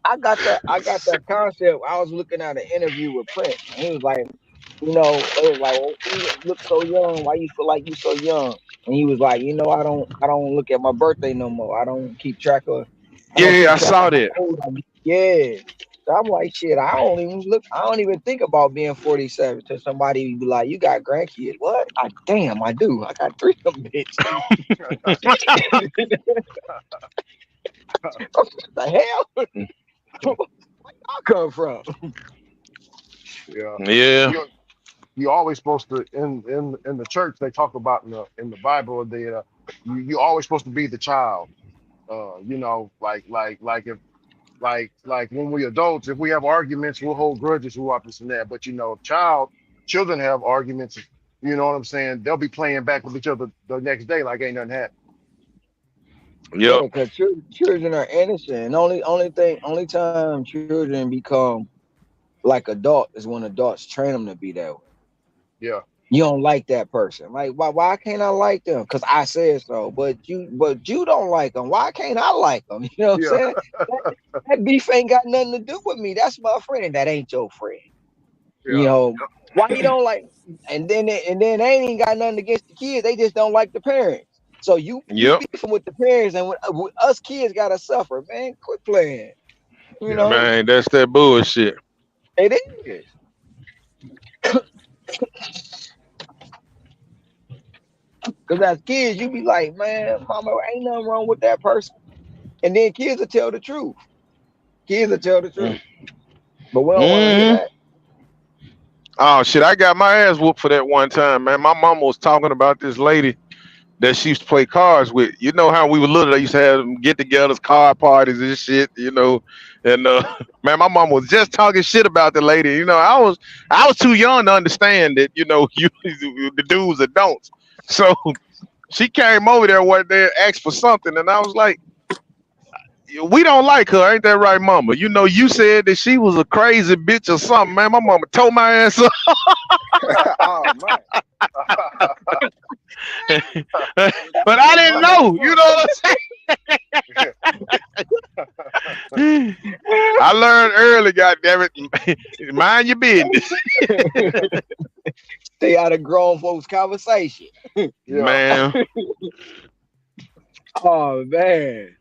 I got that concept. I was looking at an interview with Prince, and he was like, they was like, well, you look so young. Why you feel like you so young? And he was like, I don't look at my birthday no more. I don't Yeah, keep I track of saw how that. old I am. Yeah. So I'm like, shit, I don't even think about being 47 till somebody be like, you got grandkids. What? Damn, I do. I got three of them bitches. What the hell? Where y'all come from? yeah. Yeah, You you always supposed to in the church they talk about in the Bible that you always supposed to be the child. Like if like when we adults, if we have arguments, we'll hold grudges, we'll up this and that. But children have arguments. You know what I'm saying? They'll be playing back with each other the next day like ain't nothing happened. yep, Yeah, because children are innocent. And only time children become like adults is when adults train them to be that way. Yeah, You don't like that person. Like, why can't I like them? Because I said so. But you don't like them. Why can't I like them? You know what I'm yeah, saying? That beef ain't got nothing to do with me. That's my friend. That ain't your friend. You yeah, know why you don't like? And then they ain't got nothing against the kids. They just don't like the parents. So you yep. beefing with the parents, and with us kids gotta suffer. Man, quit playing. You yeah. know Man, that's that bullshit. it is. Because as kids, you be like, man, mama, ain't nothing wrong with that person. And then kids will tell the truth. Kids will tell the truth. But we don't want to hear Mm. that. Oh shit, I got my ass whooped for that one time, man. My mama was talking about this lady that she used to play cards with. You know how we were little, they used to have them get-togethers, card parties and shit, And man, my mom was just talking shit about the lady. I was too young to understand that, you the do's and don'ts. So she came over there one day and asked for something, and I was like, we don't like her, ain't that right, mama? You said that she was a crazy bitch or something, man. My mama told my ass up. Oh man. But I didn't know, you know what I'm saying? I learned early, goddammit. Mind your business. Stay out of grown folks' conversation. Yeah. Man. Oh man,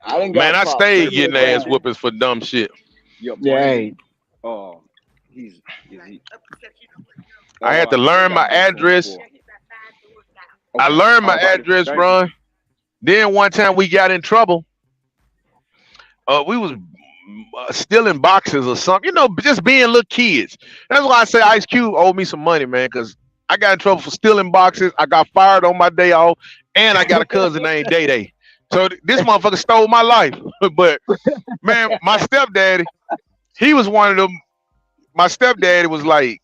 I didn't Man, got I popped stayed plenty of getting ass times. whoopings for dumb shit. Yeah, Yeah, Brandon. hey, He's is he? I had to He ain't learn got my to be address. 24. I Okay. learned my All righty. address, Thank you. bro. Then one time we got in trouble. We was stealing boxes or something. Just being little kids. That's why I say Ice Cube owed me some money, man, because I got in trouble for stealing boxes. I got fired on my day off, and I got a cousin named Day Day. So this motherfucker stole my life. But man, my stepdaddy, he was one of them. My stepdaddy was like,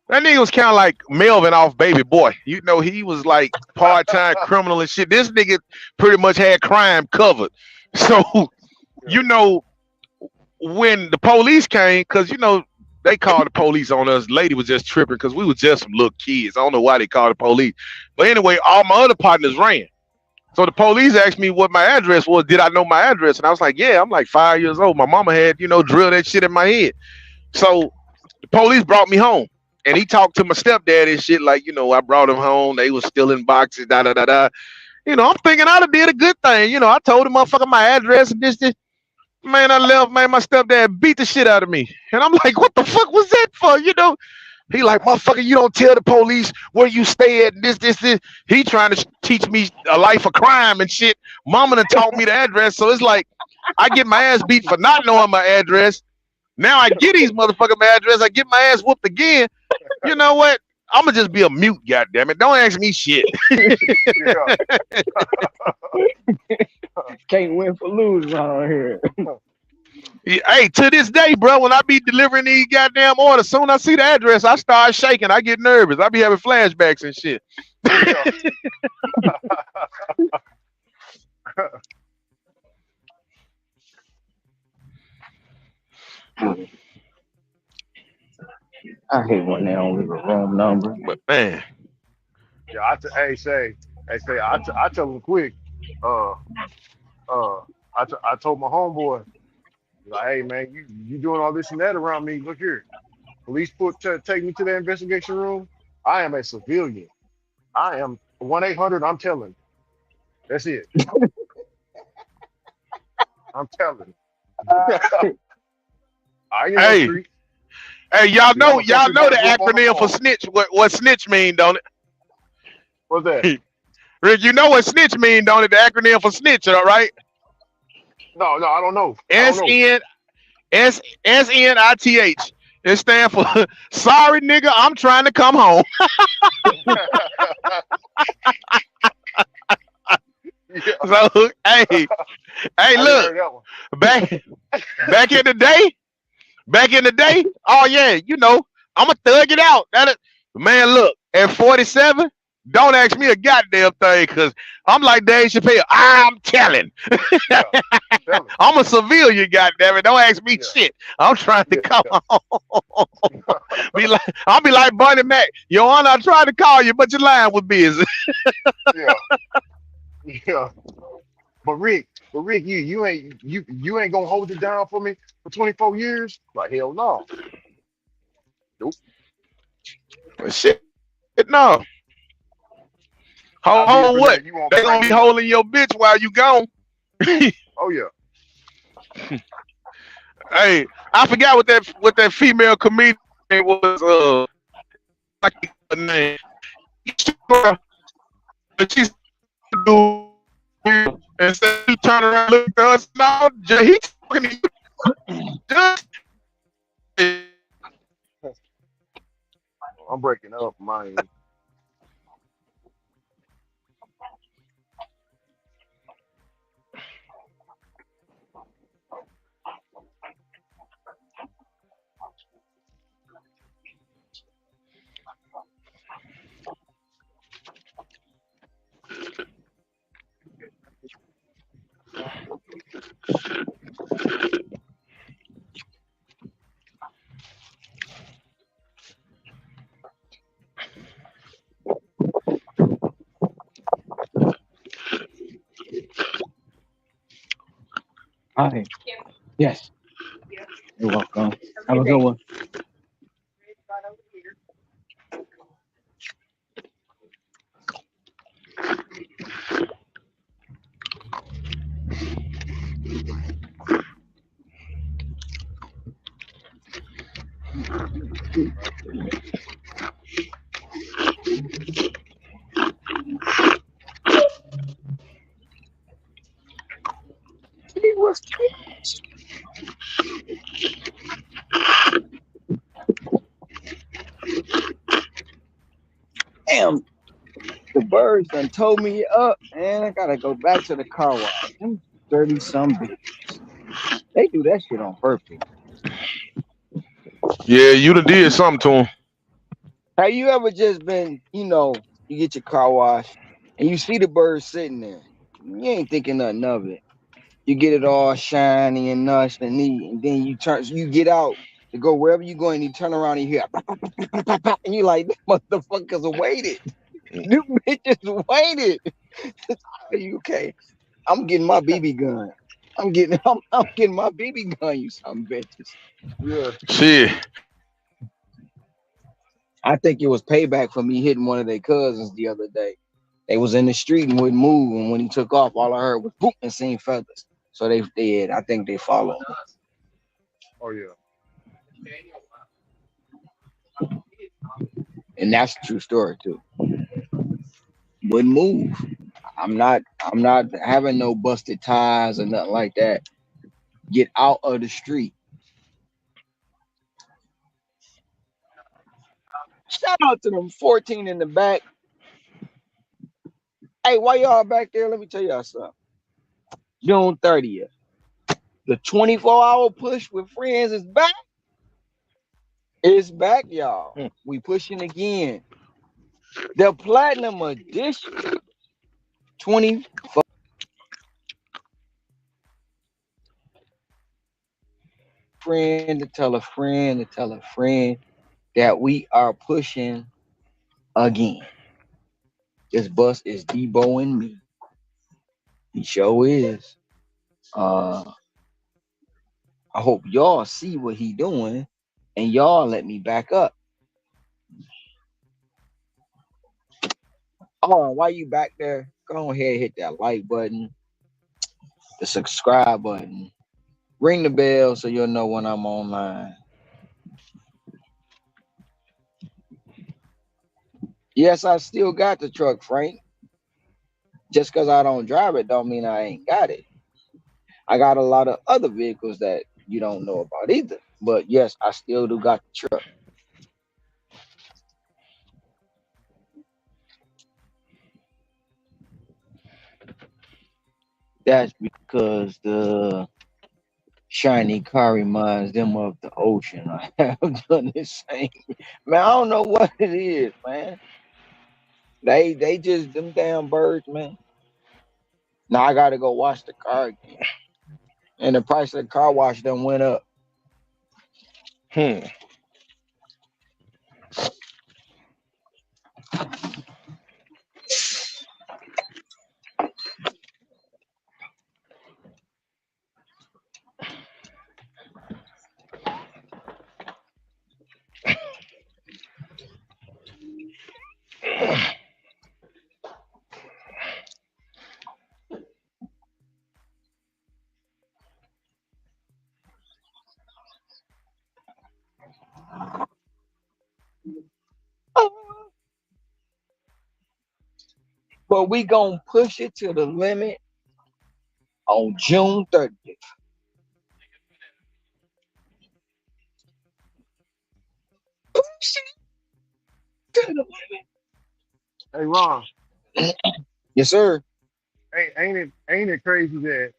that nigga was kind of like Melvin off Baby Boy. He was like part-time criminal and shit. This nigga pretty much had crime covered. So, Yeah. you know, when the police came, because they called the police on us. Lady was just tripping because we was just some little kids. I don't know why they called the police, but anyway, all my other partners ran. So the police asked me what my address was. Did I know my address? And I was like, yeah, I'm like 5 years old. My mama had drilled that shit in my head. So the police brought me home, and he talked to my stepdad and shit. Like, I brought him home. They was still in boxes. Da da da da. I'm thinking I'd have did a good thing. I told him motherfucker my address and this. Man, I left, man. My stepdad beat the shit out of me. And I'm like, what the fuck was that for? He like, motherfucker, you don't tell the police where you stay at, this. He trying to teach me a life of crime and shit. Mama done taught me the address. So it's like, I get my ass beat for not knowing my address. Now I get these motherfucking my address. I get my ass whooped again. You know what? I'm going to just be a mute, goddammit. Don't ask me shit. Yeah. can't win for losing on here. Hey, to this day, bro, when I be delivering these goddamn orders, soon I see the address, I start shaking. I get nervous. I be having flashbacks and shit. Yeah. I hate when they don't leave a wrong number. But man, Yeah. Say, I tell them quick. Uh, I told my homeboy, like, hey man, you doing all this and that around me? Look here, police take me to the investigation room. I am a civilian. I am 1-800. I'm telling. That's it. I'm telling. I ain't in no hey, street. hey, y'all I'm know, gonna come y'all through know that the group on the acronym for phone. snitch. What snitch mean, don't What's that? it? Rick, you know what snitch mean, don't it? The acronym for snitch, all right? No, I don't know. I don't S know. N SNITH. It stands for sorry nigga, I'm trying to come home. Yeah, So hey, I didn't look, heard that one. back back in the day, oh yeah, I'ma thug it out. Man, look, at 47, don't ask me a goddamn thing, cause I'm like Dave Chappelle. I'm telling. Yeah, tell him. I'm a civilian, goddamn it. Don't ask me Yeah, shit. I'm trying to yeah, come home. I'll be like Bunny Mac. Your Honor, I tried to call you, but your line was busy. yeah, yeah. But Rick, you ain't gonna hold it down for me for 24 years? Like hell no. Nope. Shit, no. I'll be up Hold in there. what? You won't They find gonna be me. holding your bitch while you gone. Oh yeah. Hey, I forgot what that female comedian was. Like her name. But she's do and said you turn around, look at us. No, he talking to you. Just I'm breaking up my. Hi. Yes. You're welcome. Have a good one. It was damn. The birds done told me up, and I gotta go back to the car wash. Them 30 some bitches. They do that shit on purpose. Yeah, you done did something to him. Have you ever just been, you get your car washed and you see the bird sitting there? You ain't thinking nothing of it. You get it all shiny and nice and neat, and then you get out to go wherever you going, and you turn around and you hear, "Pop, pop, pop, pop, pop, pop," and you like, "The motherfuckers waited. Them bitches waited." Are you okay? I'm getting my BB gun. I'm getting my BB gun. You some bitches. Yeah. Shit. I think it was payback for me hitting one of their cousins the other day. They was in the street and wouldn't move, and when he took off, all I heard was boop and seen feathers. So they did. I think they followed him. Oh yeah. And that's a true story too. Wouldn't move. I'm not having no busted tires or nothing like that. Get out of the street. Shout out to them 14 in the back. Hey, why y'all back there? Let me tell y'all something. June 30th. The 24-hour push with friends is back. It's back, y'all. Hmm. We pushing again. The platinum edition. 20 friend to tell a friend to tell a friend that we are pushing again. This bus is Debo and me. He sure is. Uh, I hope y'all see what he doing and y'all let me back up. Oh, why you back there? Go ahead, hit that like button, the subscribe button, ring the bell so you'll know when I'm online. Yes, I still got the truck, Frank. Just because I don't drive it don't mean I ain't got it. I got a lot of other vehicles that you don't know about either. But yes, I still do got the truck. That's because the shiny car reminds them of the ocean. I have done the same. Man, I don't know what it is, man. They just them damn birds, man. Now I gotta go wash the car again. And the price of the car wash done went up. Hmm. But we gonna push it to the limit on June 30th. Hey Ron, Yes, sir. ain't it crazy that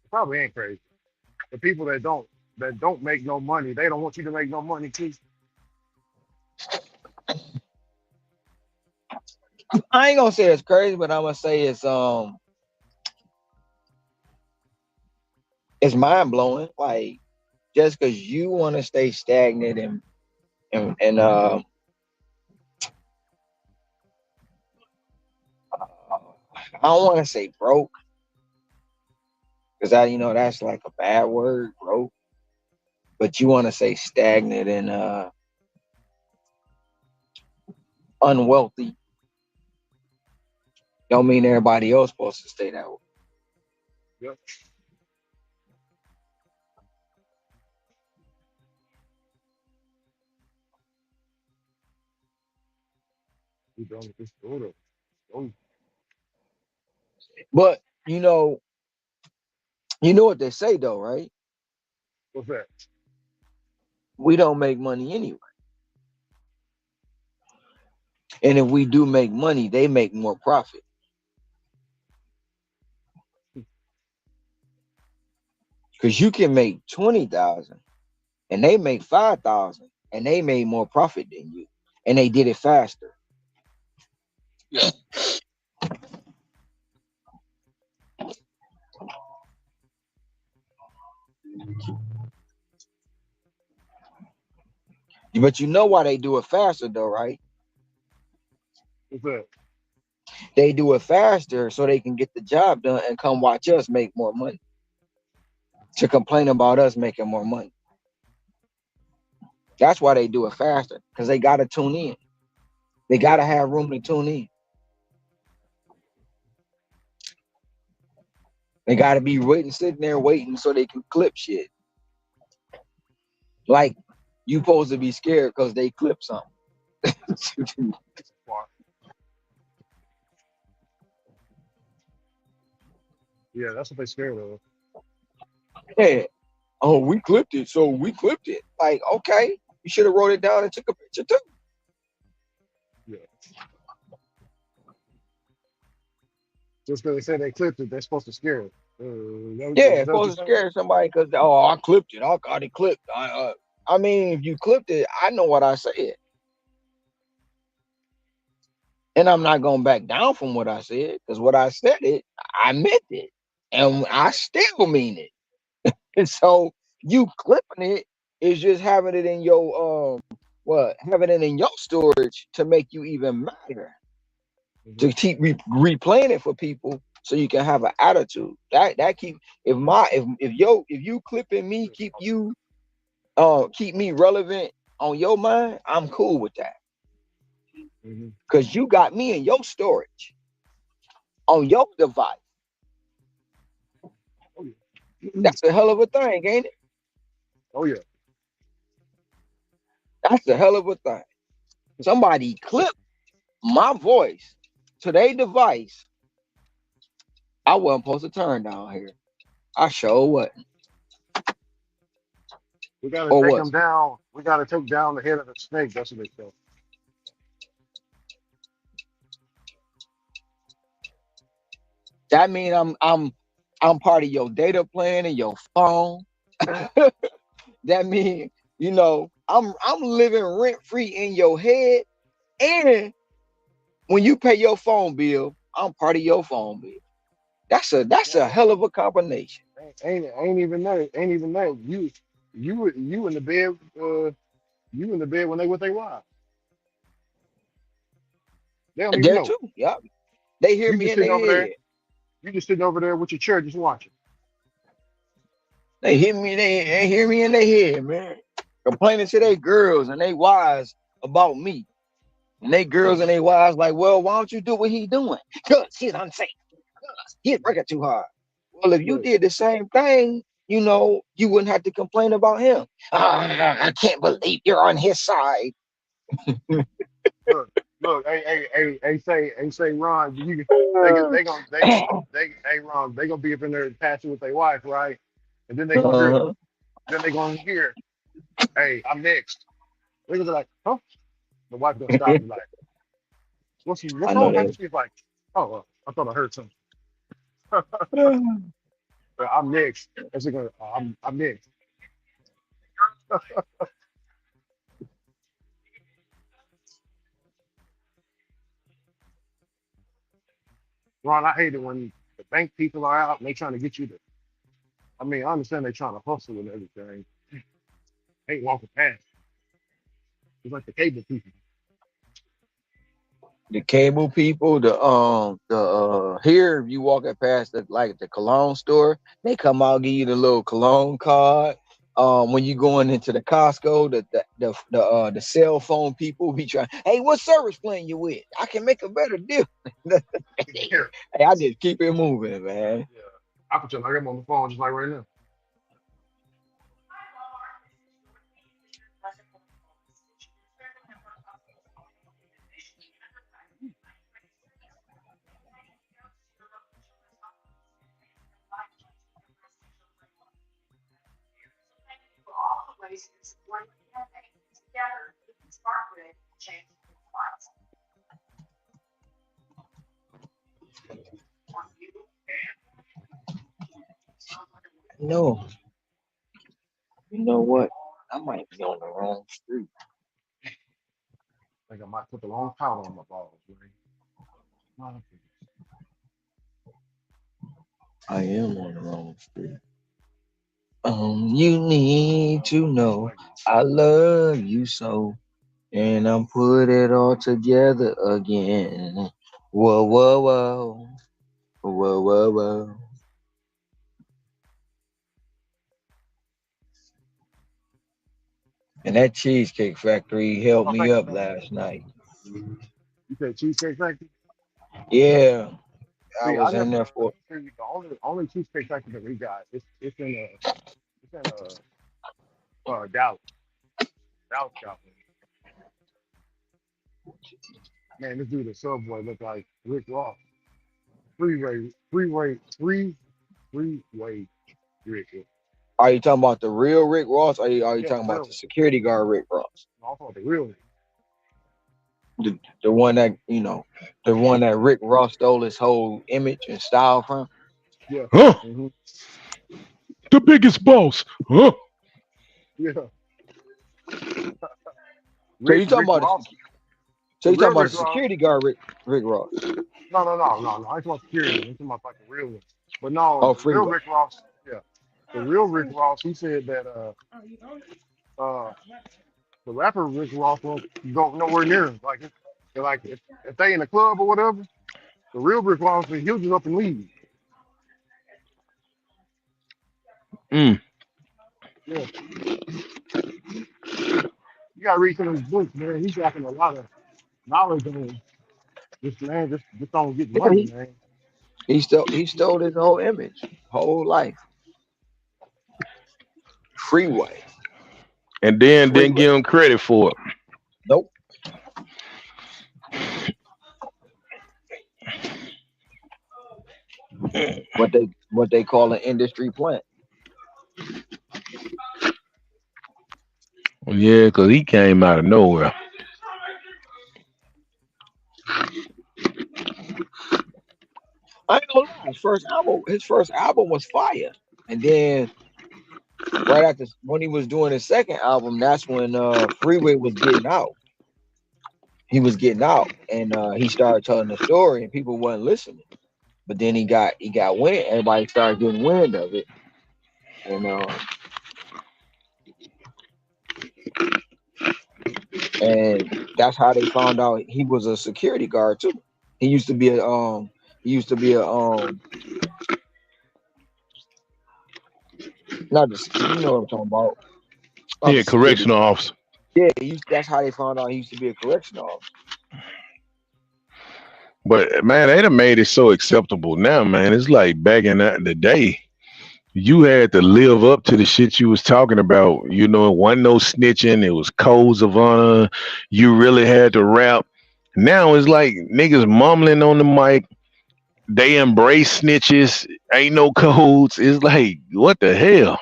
probably ain't crazy. The people that don't make no money, they don't want you to make no money too. I ain't gonna say it's crazy, but I'm gonna say it's mind blowing. Like just because you want to stay stagnant and I don't want to say broke because that's like a bad word, broke. But you want to say stagnant and unwealthy. Don't mean everybody else supposed to stay that way. Yep. We done with this order. Oh, But you know what they say though, right? what's that? We don't make money anyway. And if we do make money, they make more profit. Because you can make 20,000 and they make 5,000 and they made more profit than you. And they did it faster. Yeah. But you know why they do it faster though, right? What's that? They do it faster so they can get the job done and come watch us make more money. To complain about us making more money. That's why they do it faster. Because they gotta tune in. They gotta have room to tune in. They gotta be sitting there waiting so they can clip shit. Like you supposed to be scared because they clip something. Far. Yeah, that's what they scared of. Yeah. Oh, we clipped it, so we clipped it. Like, okay, you should have wrote it down and took a picture too. Yeah. Just because they say they clipped it, they're supposed to scare it. Yeah, Is it's that what you're supposed to saying? scare somebody because I clipped it. I got it clipped. I mean, if you clipped it, I know what I said, and I'm not going back down from what I said because what I said I meant it, and I still mean it. And so you clipping it is just having it in your having it in your storage to make you even madder. Mm-hmm. To keep replaying it for people so you can have an attitude. That keep if you clipping me keep me relevant on your mind, I'm cool with that. Mm-hmm. Cause you got me in your storage on your device. Oh yeah. That's a hell of a thing, ain't it? Oh yeah. That's a hell of a thing. Somebody clipped my voice to their device. I wasn't supposed to turn down here. I sure wasn't. We gotta Or take them was it? down. We gotta take down the head of the snake. That's what they say. That mean I'm part of your data plan and your phone. That mean, I'm living rent free in your head. And when you pay your phone bill, I'm part of your phone bill. That's a hell of a combination. Ain't even that. Ain't even that. You in the bed. You in the bed when they with their wives. They don't even There know. too. Yep. They hear You me just in sitting their over there. head. You just sitting over there with your chair, just watching. They hear me in their head, man. Complaining to their girls and they wives about me. And they girls and they wives like, well, why don't you do what he doing? Because he's unsafe. He's working too hard. Well, if you Look, did the same thing, you wouldn't have to complain about him. I can't believe you're on his side. look, look. Say, Ron. Hey, Ron. They gonna be up in there patching with their wife, right? And then they gonna hear. Uh-huh. Then they gonna hear. Hey, I'm next. They're gonna be like, huh? The wife gonna stop and be like, I what's know wrong, they. man? She's like, oh, I thought I heard something. Yeah. I'm next. And she goes, oh, I'm next. Ron, I hate it when the bank people are out and they trying to get you to. I mean, I understand they trying to hustle and everything. Ain't walking past. It's like the cable people. The cable people, here if you walking past the cologne store, they come out give you the little cologne card. When you going into the Costco, the cell phone people be trying, hey, what service plan you with? I can make a better deal. Here. Hey, I just keep it moving, man. Yeah. I pretend like I'm on the phone just like right now. No, you know what? I might be on the wrong street. I think I might put the wrong powder on my balls, man. I am on the wrong street. You need to know I love you so. And I'm put it all together again. Whoa, whoa, whoa. Whoa, whoa, whoa. And that Cheesecake Factory helped Oh, me thank you, up brother. last night. You said Cheesecake Factory? Yeah, I See, I was in there never for. see the only Cheesecake Factory that we got. It's in Dallas. Dallas got one. Man, this dude at Subway look like Rick Ross. Freeway Rick. Are you talking about the real Rick Ross? Or are you Yeah, the talking about real the one. security guard Rick Ross? Also the real one. The one that the one that Rick Ross stole his whole image and style from. Yeah. Huh? hmm The biggest boss. Huh? Yeah. So you talking Rick about Ross. so The you talking real about the Rick Ross. security guard Rick Ross? No. I ain't talking security. I'm talking about like the real one. But no, Oh, the real Freeway. Rick Ross, yeah. The real Rick Ross, he said that uh the rapper Rick Ross won't go nowhere near him. Like if they in the club or whatever, the real Rick Ross he'll just up and leave. Mm. Yeah. You gotta read some of his books, man. He's got a lot of knowledge on this man, just don't get Yeah, money, man. he stole his whole image, whole life. Freeway. And then didn't Freeway. give him credit for it. Nope. What they call an industry plant. Yeah, because he came out of nowhere. I ain't gonna lie. His first album was fire, and then right after when he was doing his second album, that's when Freeway was getting out. He was getting out, and he started telling the story, and people wasn't listening. But then he got wind. Everybody started getting wind of it, and and that's how they found out he was a security guard too. He used to be a he used to be a not just you know what I'm talking about. Not Yeah, the security. correctional officer. Yeah, that's how they found out he used to be a correctional officer. But man, they done made it so acceptable now, man. It's like back in the day, you had to live up to the shit you was talking about. You know, it wasn't no snitching. It was codes of honor. You really had to rap. Now it's like niggas mumbling on the mic. They embrace snitches. Ain't no codes. It's like, what the hell?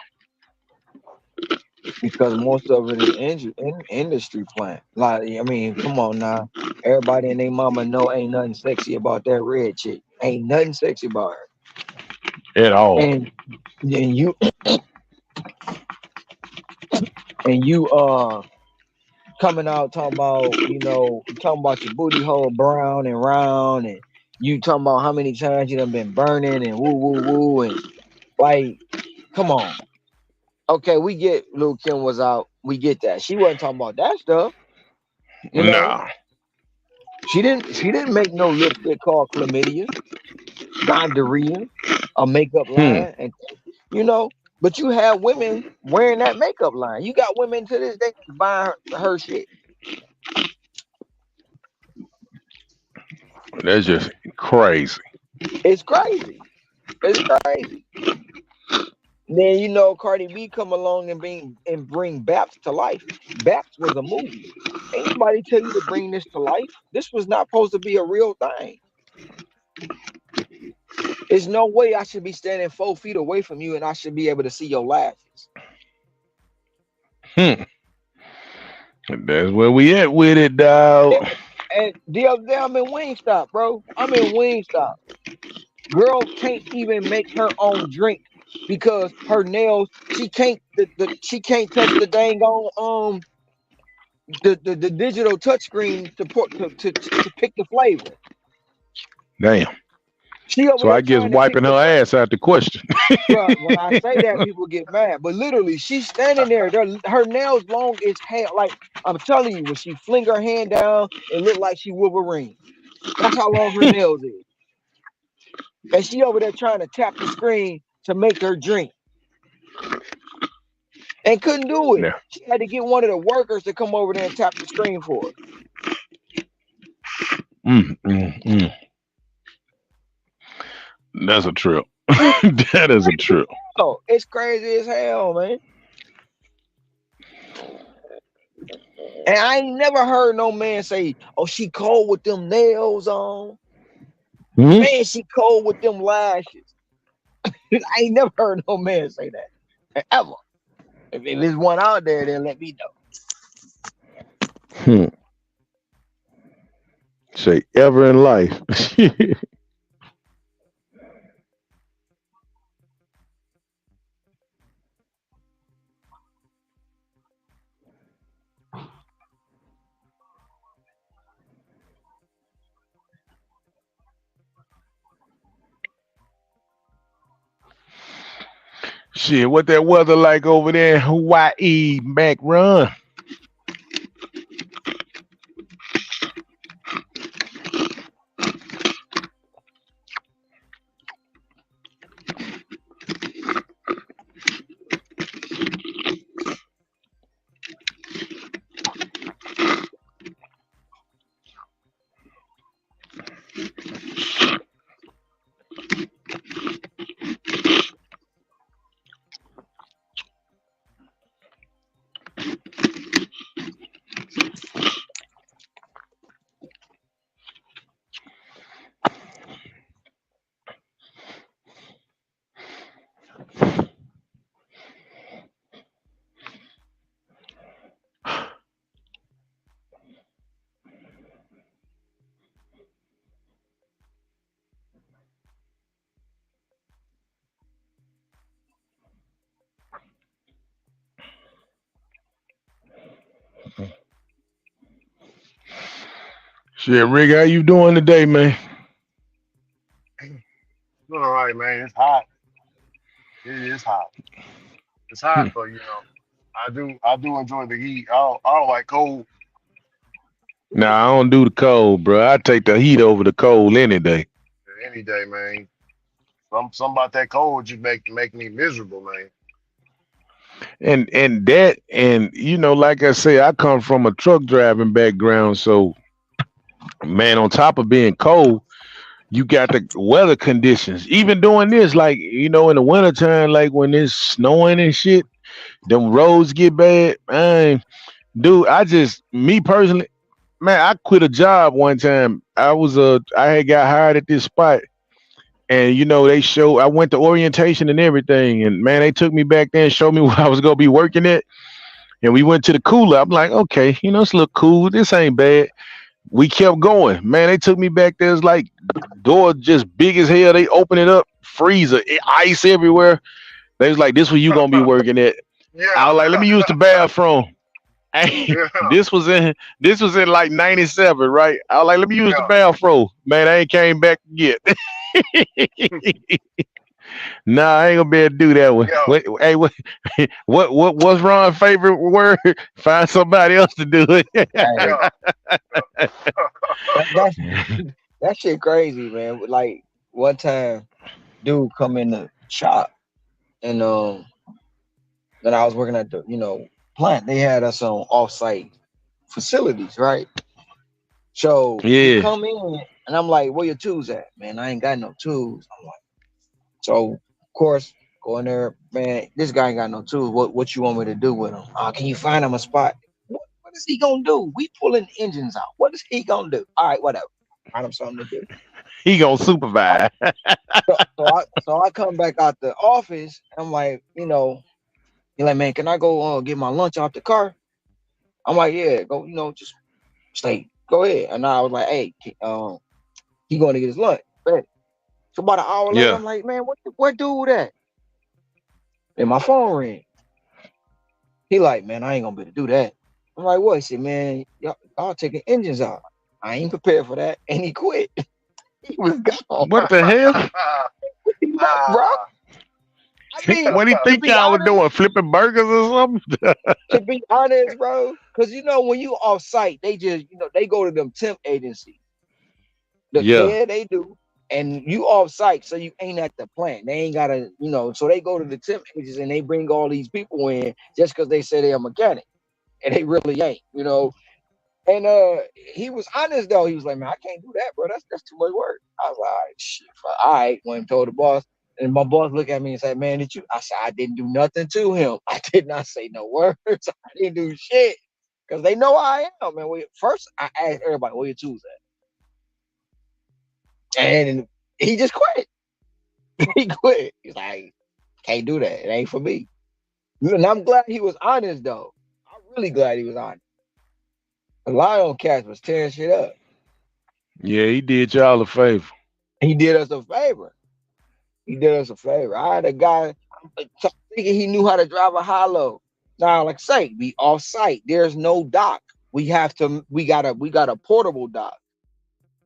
because most of it is industry plant. Like, I mean, come on now. Everybody and their mama know ain't nothing sexy about that red chick. Ain't nothing sexy about her. at all. And and you coming out talking about, talking about your booty hole brown and round, and you talking about how many times you done been burning and woo woo woo, and like, come on. Okay, we get Lil Kim was out. We get that. She wasn't talking about that stuff, you know. Nah. She didn't make no lipstick called chlamydia, gonorrhea, a makeup Hmm. line, and you know. But you have women wearing that makeup line. You got women to this day buying her shit. That's just crazy. It's crazy. It's crazy. Then Cardi B come along and bring Baps to life. Baps was a movie. Ain't nobody tell you to bring this to life. This was not supposed to be a real thing. There's no way I should be standing 4 feet away from you and I should be able to see your lashes. Hmm. That's where we at with it, dog. And the other day I'm in Wingstop, bro. I'm in Wingstop. Girl can't even make her own drink because her nails. She can't. She can't touch the dang on the digital touchscreen to pick the flavor. Damn. She over So I there guess trying to pick wiping the her ass out the question. bro. When I say that, people get mad. But literally, she's standing there. Her nails long as hell. Like I'm telling you, when she fling her hand down, it look like she Wolverine. That's how long her nails is. And she over there trying to tap the screen to make her drink and couldn't do it. Yeah. She had to get one of the workers to come over there and tap the screen for her. Mm. That's a trip. That is a trip. Oh, it's crazy as hell, man. And I ain't never heard no man say, "Oh, she cold with them nails on." Hmm? Man, she cold with them lashes. I ain't never heard no man say that ever. If there's one out there, then let me Hmm. Say ever in life. Shit, what that weather like over there in Hawaii, Mac Run? Shit, Rick, how you doing today, man? Doing all right, man. It's hot. It is hot. It's hot, Hmm. but I do enjoy the heat. I don't like cold Nah, I don't do the cold, bro. I take the heat over the cold any day. any day, man. Some about that cold just make me miserable, man. And like I say, I come from a truck driving background, so man, on top of being cold, you got the weather conditions. Even doing this, like in the wintertime, like when it's snowing and shit, them roads get bad. Man, dude, me personally, man, I quit a job one time. I had got hired at this spot, and I went to orientation and everything, and man, they took me back there and showed me where I was gonna be working at. And we went to the cooler. I'm like, okay, this look cool. This ain't bad. We kept going. Man, they took me back there. It's like door just big as hell. They open it up, freezer, ice everywhere. They was like, this where you gonna be working at. I Yeah. was like, let me use the bathroom. Hey, Yeah. this was in like '97, right? I was like, let me use the Yeah. bathroom. Man, I ain't came back yet. Nah, I ain't gonna be able to do that one. Yo. Wait, hey, what's Ron's favorite word? Find somebody else to do Hey, Yeah. that's that shit crazy, man. Like one time, dude come in the shop and then I was working at the plant. They had us on off-site facilities, right? So he Yeah. come in and I'm like, "Where your tools at, man? I ain't got no tools." I'm like, so of course go in there, man. This guy ain't got no tools. What you want me to do with him? Can you find him a spot? What is he gonna do? We pulling engines out. What is he gonna do? All right, whatever. Find him something to do. He gonna I, supervise. so I come back out the office. I'm like, he's like, man, can I go get my lunch out the car? I'm like, yeah, go. Just stay. Go ahead. And I was like, hey, he going to get his lunch. Ready. So about an hour later, Yeah. I'm like, man, where dude at? And my phone ring. He like, man, I ain't gonna be able to do that. I'm like, what? He said, man, y'all taking engines out. I ain't prepared for that. And he quit. He was gone. What the hell? He left, bro. I mean, What do you to think be y'all were honest, doing? Flipping burgers or something? bro, because when you off site, they just, they go to them temp agencies. Yeah. They do. And you off site, so you ain't at the plant. They ain't gotta, so they go to the temp agencies and they bring all these people in just because they say they're a mechanic. And they really ain't. And he was honest though. He was like, man, I can't do that, bro. That's too much work. I was like, all right, shit. All right. Went and told the boss. And my boss looked at me and said, man, did you? I said, I didn't do nothing to him. I did not say no words. I didn't do shit. Because they know I am, man. First, I asked everybody, where your tools at? And he just quit. He quit. He's like, can't do that. It ain't for me. And I'm glad he was honest, though. I'm really glad he was honest. The Lion Cats was tearing shit up. Yeah, he did y'all a favor. He did us a favor. He did us a favor. I had a guy thinking he knew how to drive a hollow. Now, like I say, we off site. There's no dock. We got a portable dock.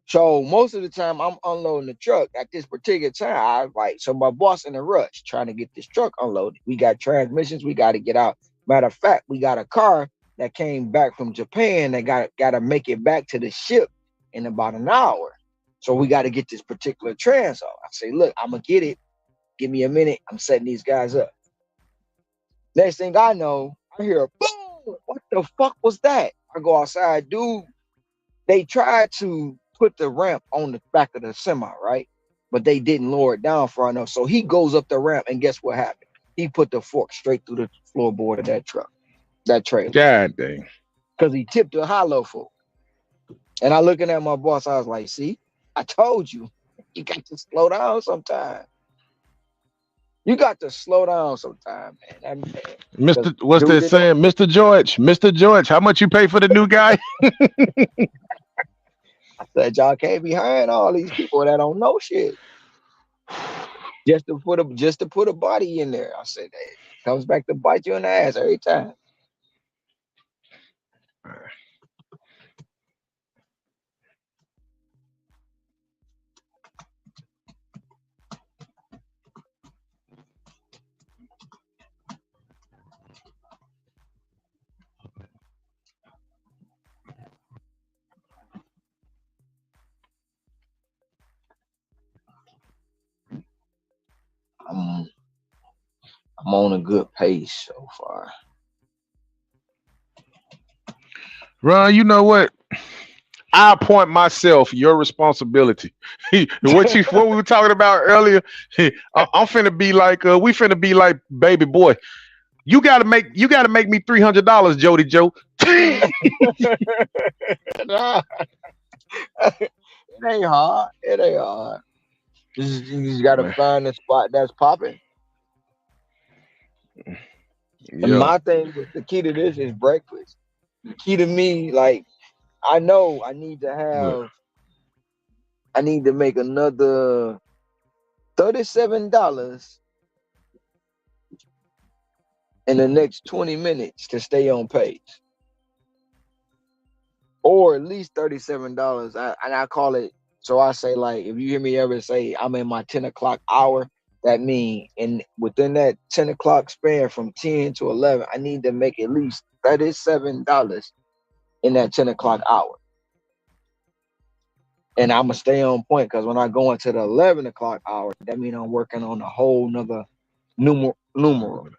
So most of the time I'm unloading the truck at this particular time. So my boss in a rush trying to get this truck unloaded. We got transmissions, we got to get out. Matter of fact, we got a car that came back from Japan that got to make it back to the ship in about an hour. So we got to get this particular trans off. I say, look, I'm gonna get it. Give me a minute. I'm setting these guys up. Next thing I know, I hear a boom. What the fuck was that? I go outside, dude. They tried to put the ramp on the back of the semi, right? But they didn't lower it down far enough. So he goes up the ramp, and guess what happened? He put the fork straight through the floorboard of that truck, that trailer, God dang. because he tipped a hollow full. And I looking at my boss, I was like, see, I told you, you got to slow down sometime. You got to slow down sometime, man. Because Mr. What's dude that didn't know. saying? Mr. George, how much you pay for the new guy? I said, y'all can't be hiring all these people that don't know shit just to put a body in there. I said, hey, comes back to bite you in the ass every time. I'm I'm on a good pace so far. Ron, you know what? I appoint myself your responsibility. What we were talking about earlier, I'm finna be like we finna be like baby boy. You gotta make me $300, Jody Joe. Nah, it ain't hard. It ain't hard. You just gotta Man, find a spot that's popping. And Yeah. my thing with the key to this is breakfast. The key to me, like I know But I need to make another $37 in the next 20 minutes to stay on pace. Or at least $37. And I call it, so I say, like, if you hear me ever say I'm in my 10 o'clock hour, that means in within that 10 o'clock span from 10 to 11, I need to make at least $37 in that 10 o'clock hour. And I'm gonna stay on point because when I go into the 11 o'clock hour, that means I'm working on a whole nother numeral.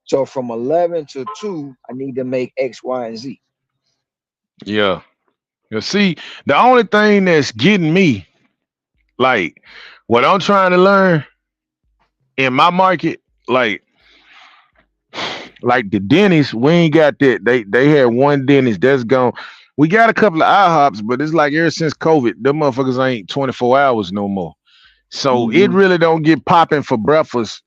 So from 11 to 2, I need to make X, Y, and Z. yeah. You see, the only thing that's getting me, like what I'm trying to learn in my market, like the dentist, we ain't got that. They had one dentist that's gone. We got a couple of IHOPs, but it's like ever since COVID, them motherfuckers ain't 24 hours no more. So it Mm-hmm. really don't get popping for breakfast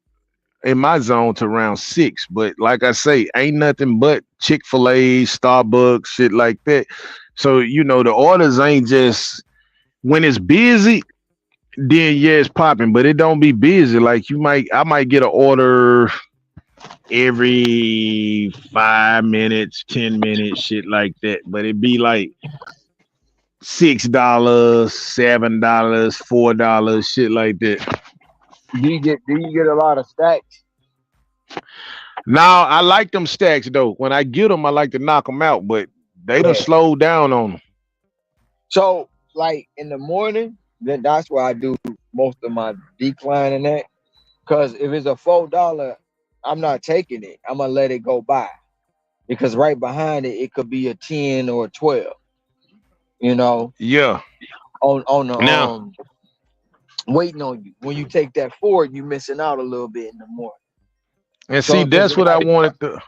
in my zone to around 6. But like I say, ain't nothing but Chick-fil-A, Starbucks, shit like that. So the orders ain't just when it's busy, then yeah, it's popping, but it don't be busy. Like I might get an order every 5 minutes, 10 minutes, shit like that. But it be like $6, $7, $4, shit like that. Do you get a lot of stacks? Now I like them stacks though. When I get them, I like to knock them out, but they done Yeah. slowed down on them. So like in the morning, then that's where I do most of my declining at. Cause if it's a $4, I'm not taking it. I'm gonna let it go by. Because right behind it, it could be a 10 or a 12. You know, Yeah. on the Now waiting on you. When you take that forward, you missing out a little bit in the morning. and So see, if it's that's what I like, wanted to.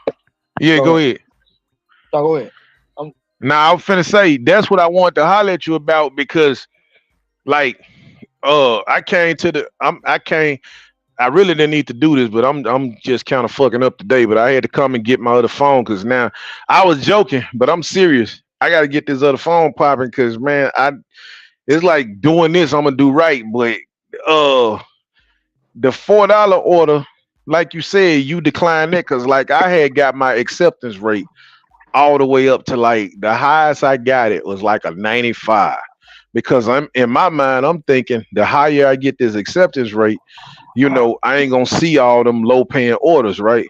Yeah, go go ahead. ahead. No, go ahead. Now I was finna say that's what I wanted to holler at you about because like I came to the I came I really didn't need to do this, but I'm just kind of fucking up today. But I had to come and get my other phone because now I was joking, but I'm serious. I got to get this other phone popping because man, I it's like doing this. I'm gonna do right, but uh, the $4 order, like you said, you declined that because like I had got my acceptance rate all the way up to like the highest I got it was like a 95 because I'm in my mind I'm thinking the higher I get this acceptance rate, I ain't gonna see all them low paying orders, right?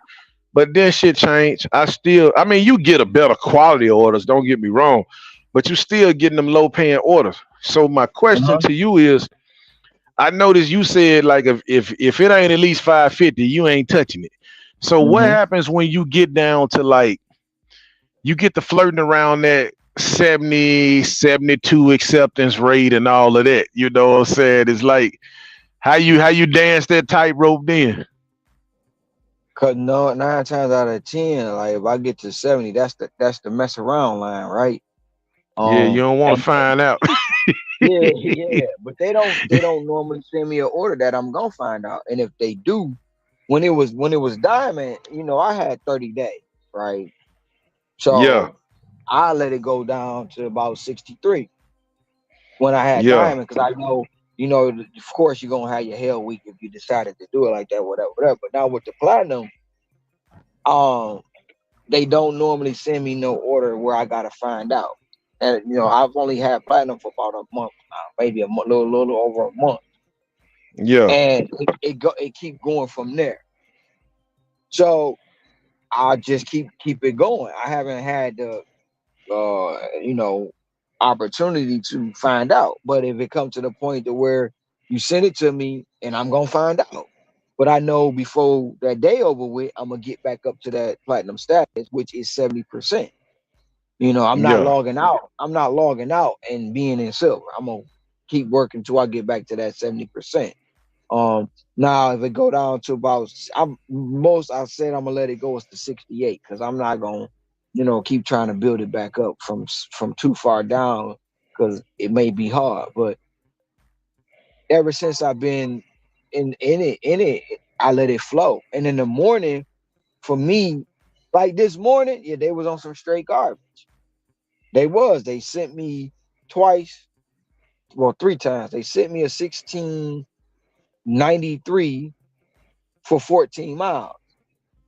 But then shit changed. I mean, you get a better quality orders, don't get me wrong, but you still getting them low paying orders. So my question Uh-huh. to you is, I noticed you said like if it ain't at least 550, you ain't touching it. So what Hmm. happens when you get down to like you get to flirting around that 70, 72 acceptance rate and all of that? You know what I'm saying? It's like how you dance that tightrope then? Cause no, 9 times out of 10, like if I get to 70, that's the mess around line, right? Yeah, you don't want to And find out. yeah, yeah, but they don't normally send me an order that I'm gonna find out. And if they do, when it was diamond, I had 30 days, right? Yeah, So I let it go down to about 63 when I had yeah, diamond, because I know, of course you're gonna have your hell week if you decided to do it like that, whatever, whatever. But now with the platinum, um, they don't normally send me no order where I gotta find out. And I've only had platinum for about a month now, maybe little over a month, yeah, and it keep going from there. So I just keep it going. I haven't had the opportunity to find out. But if it comes to the point to where you send it to me and I'm gonna find out. But I know before that day over with, I'm gonna get back up to that platinum status, which is 70%. I'm not yeah, logging out. I'm not logging out and being in silver. I'm gonna keep working until I get back to that 70%. Now if it go down to about, I said I'm gonna let it go is to 68 because I'm not gonna, keep trying to build it back up from too far down because it may be hard. But ever since I've been in it, I let it flow. And in the morning, for me, like this morning, yeah, they was on some straight garbage. They sent me twice, well, three times. They sent me a 1693 for 14 miles.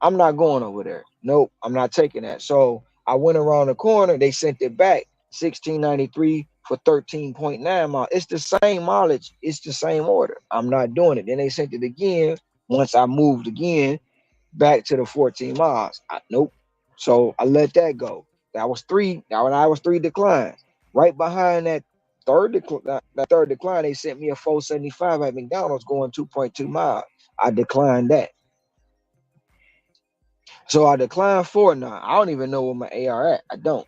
I'm not going over there. Nope, I'm not taking that. So I went around the corner. They sent it back 1693 for 13.9 miles. It's the same mileage. It's the same order. I'm not doing it. Then they sent it again once I moved again back to the 14 miles. Nope. So I let that go. That was three. Now I was three declines. Right behind that third decline, they sent me a 475 at McDonald's going 2.2 miles. I declined that. So I declined four now. I don't even know what my AR at. I don't.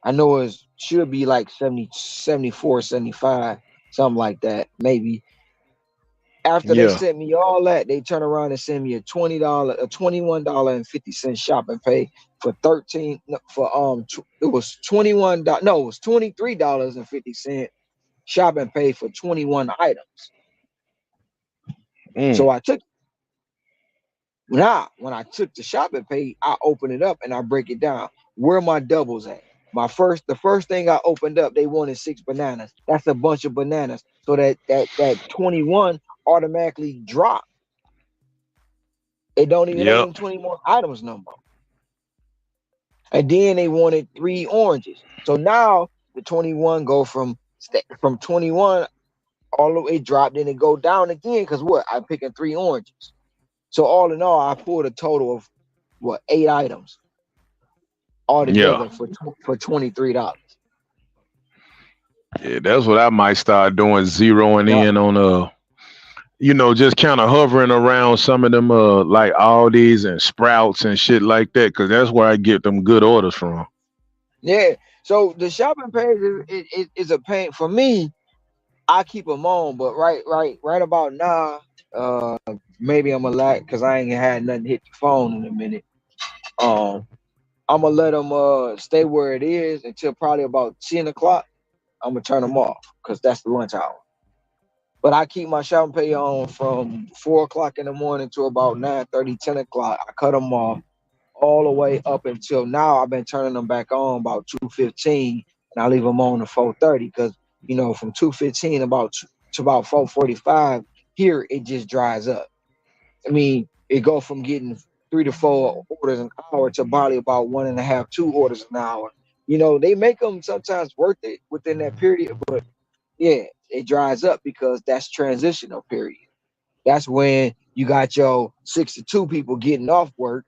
I know it should be like 70, 74, 75, something like that, maybe. After they Yeah. sent me all that, they turn around and send me a $21.50 shopping pay for 13 for it was $21. No, it was $23.50 shopping pay for 21 items. Mm. So I took when I took the shopping pay, I open it up and I break it down. Where my doubles at? The first thing I opened up, they wanted 6 bananas. That's a bunch of bananas. So that 21 automatically dropped. It ain't Yep. even 20 more items no more. And then they wanted 3 oranges. So now the 21 go from 21 all the way dropped, then it go down again because what? I'm picking 3 oranges. So all in all, I pulled a total of what, 8 items Yeah. altogether for $23. Yeah. That's what I might start doing, zeroing Yep. in on just kind of hovering around some of them like Aldi's and Sprouts and shit like that, because that's where I get them good orders from. Yeah. So the shopping page is a pain for me. I keep them on, but right about now, maybe I'm gonna lag because I ain't had nothing hit the phone in a minute. Um, I'm gonna let them stay where it is until probably about 10 o'clock. I'm gonna turn them off because that's the lunch hour. But I keep my shopping pay on from 4 o'clock in the morning to about 9:30, 10 o'clock. I cut them off all the way up until now. I've been turning them back on about 2:15, and I leave them on to 4:30 because from 2:15 to about 4:45 here it just dries up. I mean, it go from getting 3 to 4 orders an hour to probably about 1.5, 2 orders an hour. They make them sometimes worth it within that period, but yeah, it dries up because that's transitional period. That's when you got your 6 to 2 people getting off work.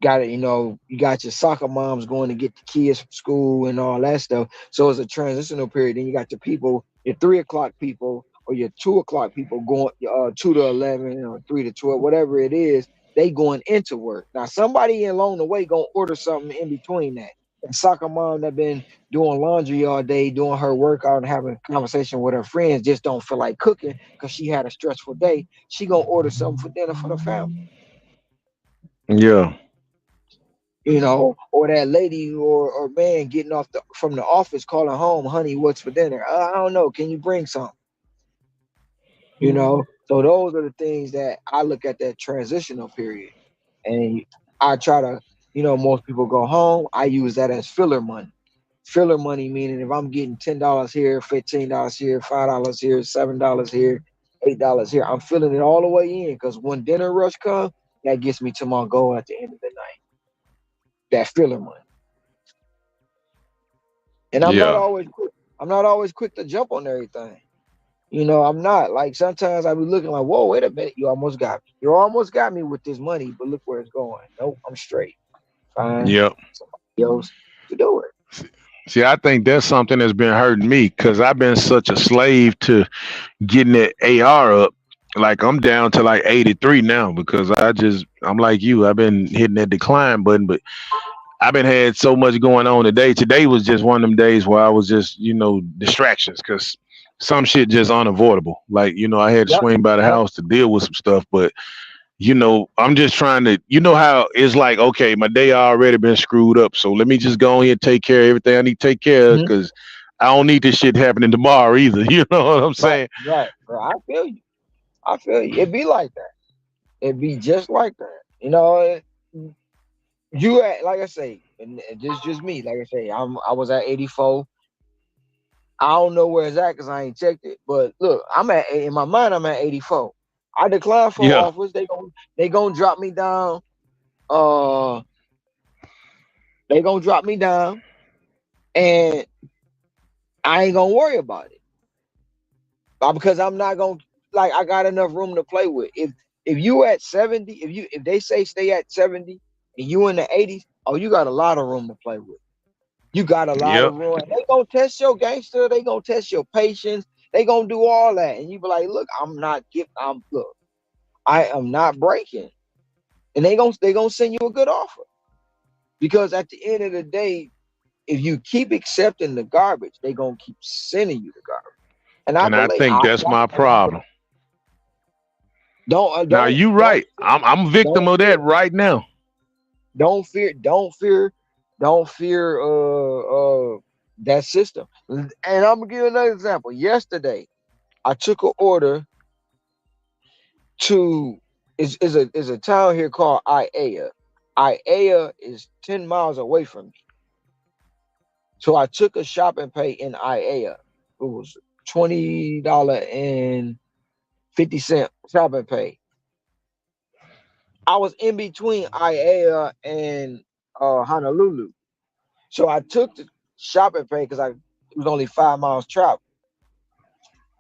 Got it. You got your soccer moms going to get the kids from school and all that stuff. So it's a transitional period. Then you got your people, your 3 o'clock people or your 2 o'clock people going 2 to 11 or 3 to 12, whatever it is. They going into work. Now somebody along the way gonna order something in between that. That soccer mom that been doing laundry all day, doing her workout and having a conversation with her friends, just don't feel like cooking because she had a stressful day. She gonna order something for dinner for the family. Yeah. Or that lady or man getting off from the office calling home, honey, what's for dinner? I don't know. Can you bring something? So those are the things that I look at that transitional period. And I try to, most people go home. I use that as filler money. Filler money meaning if I'm getting $10 here, $15 here, $5 here, $7 here, $8 here, I'm filling it all the way in because when dinner rush comes, that gets me to my goal at the end of the night. That filler money. And Yeah. I'm not always quick to jump on everything. I'm not. Like sometimes I be looking like, whoa, wait a minute, you almost got me. You almost got me with this money, but look where it's going. Nope, I'm straight. Find Yep. somebody else to do it. See, I think that's something that's been hurting me because I've been such a slave to getting that AR up. Like I'm down to like 83 now because I'm like you. I've been hitting that decline button, but I've been had so much going on today. Today was just one of them days where I was just, distractions because some shit just unavoidable. Like, I had to Yep, swing by the yep. house to deal with some stuff, but I'm just trying to, how it's like, okay, my day already been screwed up. So let me just go on here and take care of everything I need to take care of Mhm. because I don't need this shit happening tomorrow either. You know what I'm Right, saying? right, bro. I feel you. I feel you. It be like that. It be just like that. You know, you at, like I say, and this just me. Like I say, I was at 84. I don't know where it's at because I ain't checked it. But look, I'm at in my mind, I'm at 84. I declined 4 Yeah. offers. They gonna drop me down. Uh, they gonna drop me down, and I ain't gonna worry about it. Because I'm not gonna, like, I got enough room to play with. If you at 70, if they say stay at 70 and you in the 80s, oh, you got a lot of room to play with. You got a lot Yep. of room. They gonna test your gangster. They gonna test your patience. They gonna do all that, and you be like, look, look, I am not breaking, and they gonna send you a good offer because at the end of the day, if you keep accepting the garbage, they gonna keep sending you the garbage. And I And I believe, think that's my problem. don't Now don't you don't right. I'm victim don't of fear, that right now. don't fear, don't fear that system. And I'm gonna give you another example. Yesterday, I took an order to is a town here called Iea. Iea is 10 miles away from me. So I took a shopping pay in Iea. It was $20.50 shopping pay. I was in between Iea and Honolulu. So I took the shopping pay because it was only 5 miles travel.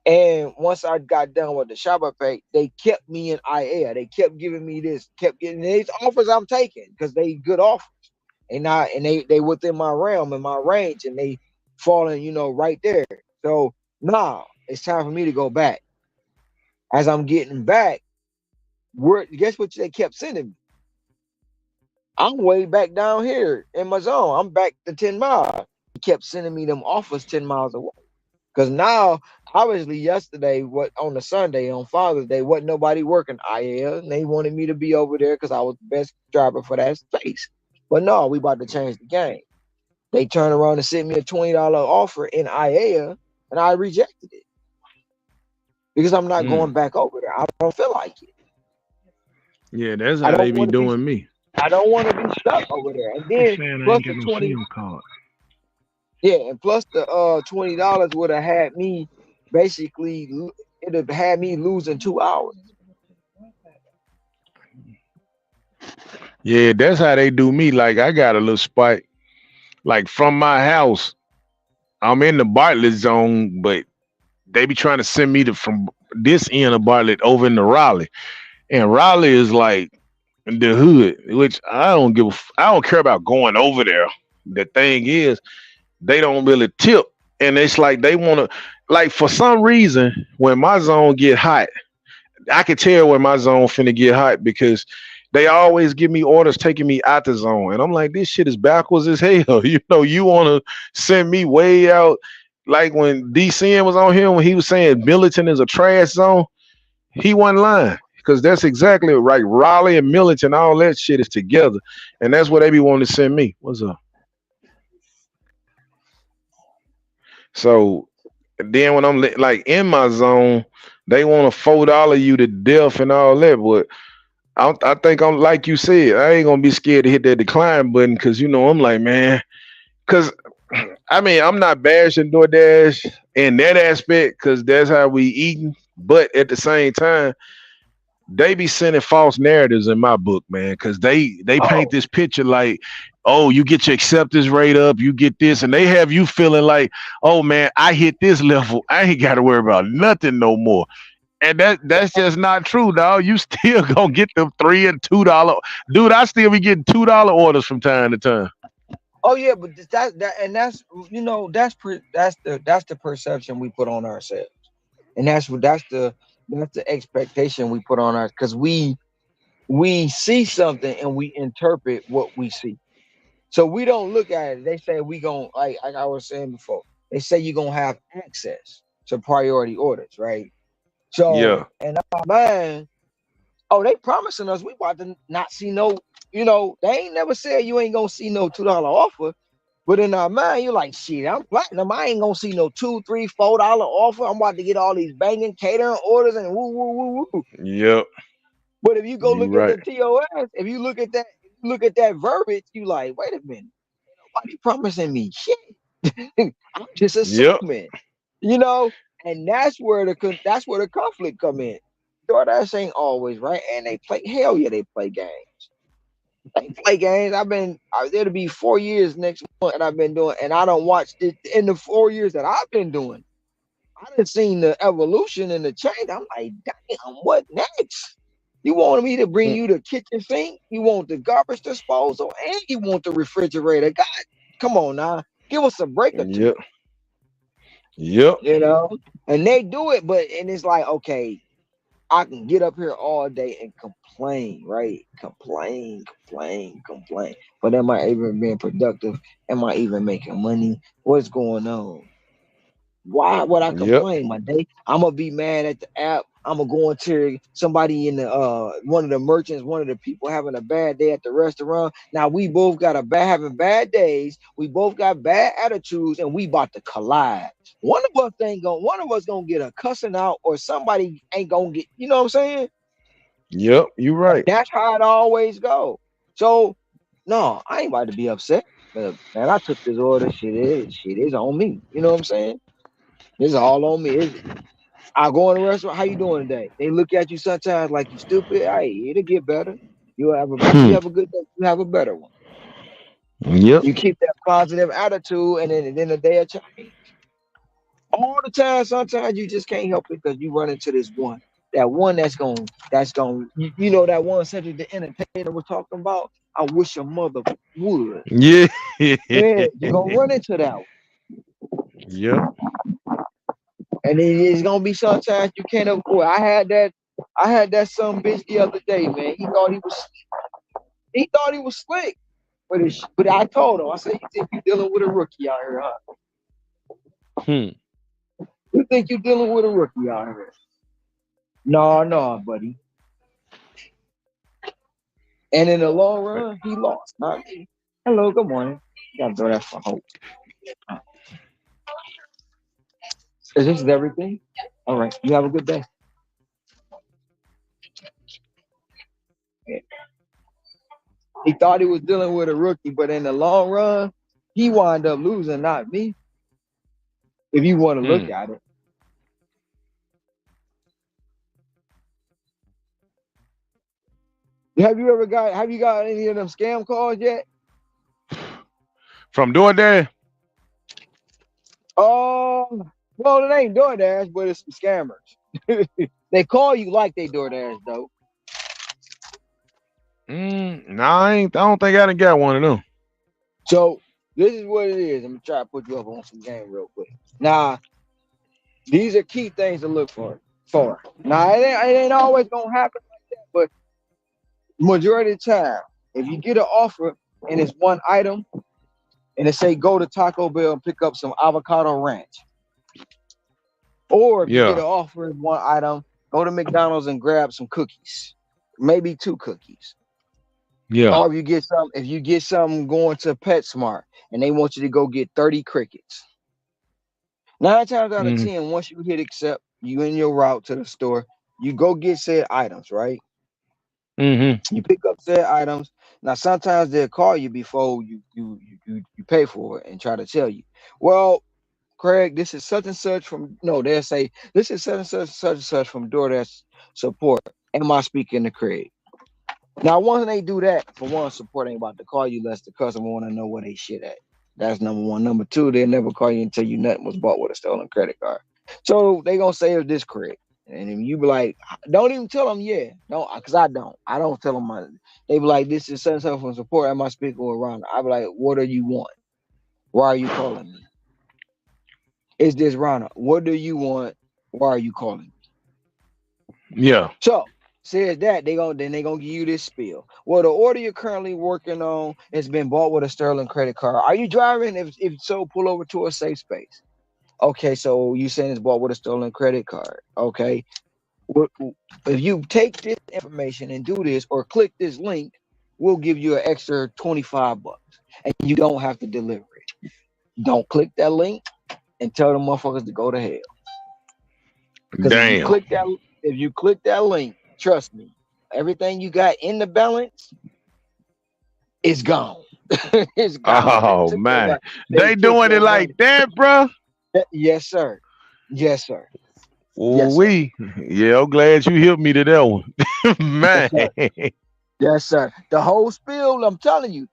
And once I got done with the shopping pay, they kept me in Iea. They kept giving me this, kept getting these offers I'm taking because they good offers. And they within my realm and my range, and they falling, right there. So now it's time for me to go back. As I'm getting back, guess what they kept sending me? I'm way back down here in my zone. I'm back to 10 miles. He kept sending me them offers 10 miles away. Because now, obviously, yesterday, what on the Sunday, on Father's Day, wasn't nobody working IL, and they wanted me to be over there because I was the best driver for that space. But no, we about to change the game. They turned around and sent me a $20 offer in IA, and I rejected it because I'm not Mm. going back over there. I don't feel like it. Yeah, that's I how they don't be want to be. doing me. I don't want to be stuck over there. And They then saying I plus ain't the got no 20, SIM card. yeah, and plus the $20 would have had me basically. It'd have had me losing 2 hours. Yeah, that's how they do me. Like I got a little spike. Like from my house, I'm in the Bartlett zone, but they be trying to send me to from this end of Bartlett over into Raleigh. And Raleigh is like the hood, which I don't care about going over there. The thing is, they don't really tip. And it's like they wanna like for some reason when my zone get hot, I can tell when my zone finna get hot because they always give me orders taking me out the zone. And I'm like, this shit is backwards as hell. You wanna send me way out like when DCN was on here when he was saying Millington is a trash zone, he wasn't lying. Because that's exactly right. Raleigh and Millington, all that shit is together. And that's what they be wanting to send me. What's up? So then when like in my zone, they want to $4 you to death and all that. But I think I'm like you said, I ain't gonna be scared to hit that decline button because I'm like, man, because I mean I'm not bashing DoorDash in that aspect because that's how we eating. But at the same time, they be sending false narratives in my book, man, because they paint Oh, this picture like, oh, you get your acceptance rate up, you get this, and they have you feeling like, oh man, I hit this level, I ain't got to worry about nothing no more. And that's just not true, dog. You still gonna get them $3 and $2. Dude, I still be getting $2 orders from time to time. oh yeah, but that and that's that's the perception we put on ourselves, and that's the expectation we put on us because we see something and we interpret what we see. So we don't look at it. They say we gon' like I was saying before. They say you're gonna have access to priority orders, right? So Yeah. in our mind, oh, they promising us we about to not see no, they ain't never said you ain't gonna see no $2 offer. But in our mind, you're like, shit, I'm platinum. I ain't gonna see no two, three, $4 offer. I'm about to get all these banging catering orders and woo, woo, woo, woo. Yep. But if you go You look at right. the TOS, if you look at that verbiage, you like, wait a minute, nobody promising me shit. I'm just Yep. assuming, you know, and that's where the conflict come in. DoorDash ain't always right, and they play hell yeah, they play games. They play games. It'll be 4 years next month, and I've been doing, and I don't watch it in the 4 years that I've been doing. I done seen the evolution and the change. I'm like, damn, what next? You want me to bring Mm. you the kitchen sink? You want the garbage disposal, and you want the refrigerator? God, come on now, give us a break or two, Yep. Yep. you know? And they do it, and it's like, okay, I can get up here all day and complain, right? Complain. But am I even being productive? Am I even making money? What's going on? Why would I Yep. complain, my day? I'm gonna be mad at the app. I'm gonna go into somebody in the one of the merchants, one of the people having a bad day at the restaurant. Now we both got having bad days. We both got bad attitudes, and we about to collide. One of us gonna get a cussing out, or somebody ain't gonna get. You know what I'm saying? Yep. You right. That's how it always go. So no, I ain't about to be upset. But man, I took this order. Shit is on me. You know what I'm saying? It's all on me. I go in the restaurant. How you doing today? They look at you sometimes like you stupid. Hey, it'll get better. You Hmm. have a good day. You have a better one. Yep. You keep that positive attitude, and then the day will change. All the time, sometimes you just can't help it because you run into this one. That one you know that one subject the entertainer was talking about. I wish your mother would. Yeah. Yeah, you're gonna run into that one. Yep. And then it's gonna be sometimes you can't avoid. I had that some bitch the other day, man. He thought he was slick. But I told him, I said, you think you're dealing with a rookie out here, huh? Hmm. You think you're dealing with a rookie out here? No, no, buddy. And in the long run, he lost, not me. Hello, good morning. You gotta throw that for hope. Is this everything? All right. You have a good day. Yeah. He thought he was dealing with a rookie, but in the long run, he wound up losing, not me. If you want to look Hmm. at it. Have you got any of them scam calls yet? From doing that. Well, it ain't DoorDash, but it's some scammers. They call you like they DoorDash though. Nah, I don't think I done got one of them. So this is what it is. I'm gonna try to put you up on some game real quick. Now, these are key things to look for. Now it ain't always gonna happen like that, but majority of the time, if you get an offer and it's one item and it say go to Taco Bell and pick up some avocado ranch. Or if you get Yeah. an offer in one item, go to McDonald's and grab some cookies, maybe two cookies. Yeah. Or if you get something going to PetSmart and they want you to go get 30 crickets. 9 times out of Hmm. 10, once you hit accept, you in your route to the store, you go get said items, right? Hmm. You pick up said items. Now sometimes they'll call you before you pay for it and try to tell you, well, Craig, this is such and such from no, they'll say this is such and such from DoorDash support. Am I speaking to Craig? Now, once they do that, for one, support ain't about to call you unless the customer want to know where they shit at. That's number one. Number two, they'll never call you until you nothing was bought with a stolen credit card. So they gonna say is this correct? And if you be like, don't even tell them, yeah, don't, cause I don't. I don't tell them my. They be like, this is such and such from support. Am I speaking with Ron? I be like, what do you want? Why are you calling me? Is this Rana? What do you want? Why are you calling? Yeah. So says that they gonna give you this spiel. Well, the order you're currently working on has been bought with a Sterling credit card. Are you driving? If so, pull over to a safe space. Okay, so you saying it's bought with a stolen credit card. Okay. If you take this information and do this or click this link, we'll give you an extra $25 and you don't have to deliver it. Don't click that link and tell the motherfuckers to go to hell. Because Damn. if you click that link, trust me, everything you got in the balance is gone. It's gone. They Oh took your man, money. They they took doing it your like money. that, bro. Yes, sir. Yes, sir. Yes, sir. We, yeah, I'm glad you hit me to that one, Yes, man. sir. Yes, sir. The whole spiel, I'm telling you,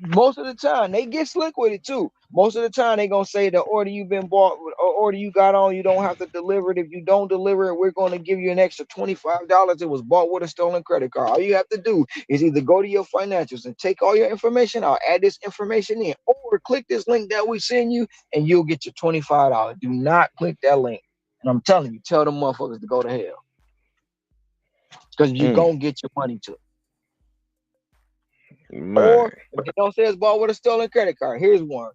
most of the time they get slick with it too. Most of the time they gonna say the order you've been bought or order you got on, you don't have to deliver it. If you don't deliver it, we're gonna give you an extra $25. It was bought with a stolen credit card. All you have to do is either go to your financials and take all your information. I'll add this information in, or click this link that we send you, and you'll get your $25. Do not click that link. And I'm telling you, tell them motherfuckers to go to hell because you're Mm, gonna get your money too. man. Or if they don't say it's bought with a stolen credit card, here's one.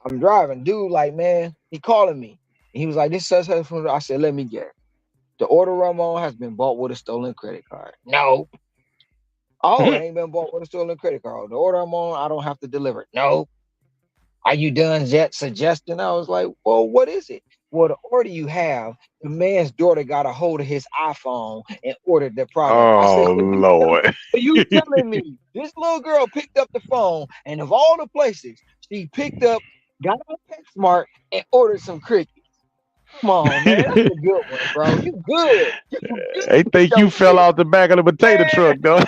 I'm driving, dude. Like, man, he calling me. And he was like, "This says," I said, "Let me get it. The order I'm on has been bought with a stolen credit card." No. Oh, it ain't been bought with a stolen credit card. The order I'm on, I don't have to deliver it. No. Are you done yet suggesting? I was like, well, what is it? Well, the order you have, the man's daughter got a hold of his iPhone and ordered the product. I said, Oh Lord. so you telling me this little girl picked up the phone and of all the places she picked up, got on PetSmart and ordered some crickets. Come on, man. That's a good one, bro. You good. You good They with think your you fell shit. out the back of the potato Man, truck, though.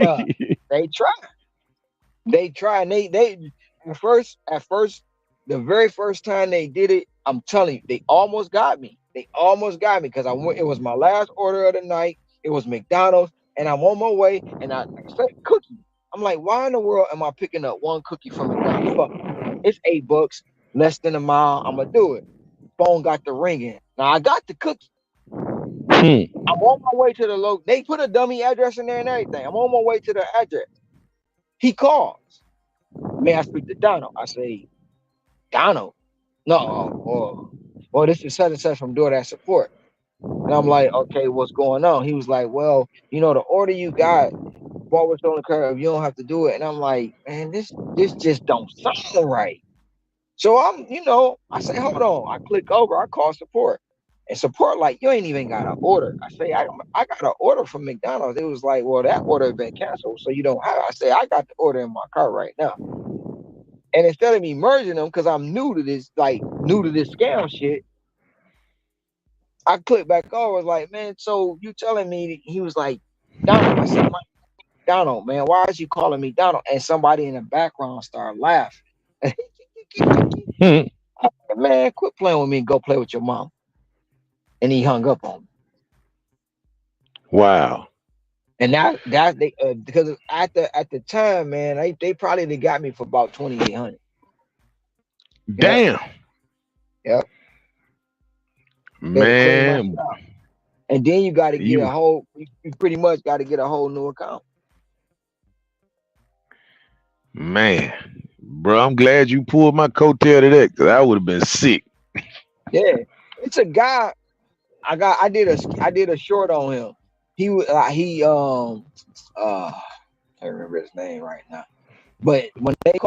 bruh, they try. They try and they at first, the very first time they did it, I'm telling you, they almost got me. They almost got me because I went. It was my last order of the night. It was McDonald's, and I'm on my way, and I said cookie. I'm like, why in the world am I picking up one cookie from McDonald's? Fuck, it's $8, less than a mile. I'm gonna do it. Phone got the ringing. Now I got the cookie. Hmm. I'm on my way to the local. They put a dummy address in there and everything. I'm on my way to the address. He calls. May I speak to Donald? I say, Donald? No, or this is such and such from DoorDash support. And I'm like, okay, what's going on? He was like, well, the order you got, forward on the curve, you don't have to do it. And I'm like, man, this just don't sound right. So I say, hold on. I click over, I call support. And support, like, you ain't even got an order. I say, I got an order from McDonald's. It was like, well, that order has been canceled, so you don't have it. I say, I got the order in my car right now. And instead of me merging them, because I'm new to this scam shit, I clicked back over. I was like, man, so you telling me? He was like, Donald. I said, my Donald, man, why is you calling me Donald? And somebody in the background started laughing. Hmm. Man, quit playing with me and go play with your mom. And he hung up on me. Wow. And that they because at the time, man, they probably they got me for about 2,800. Yep, Damn, yep. They had to clean my shit man. out. And then you got to get You, you pretty much got to get a whole new account. man, bro. I'm glad you pulled my coattail to that, because I would have been sick. Yeah, it's a guy. I did a short on him. He was I can't remember his name right now. But when they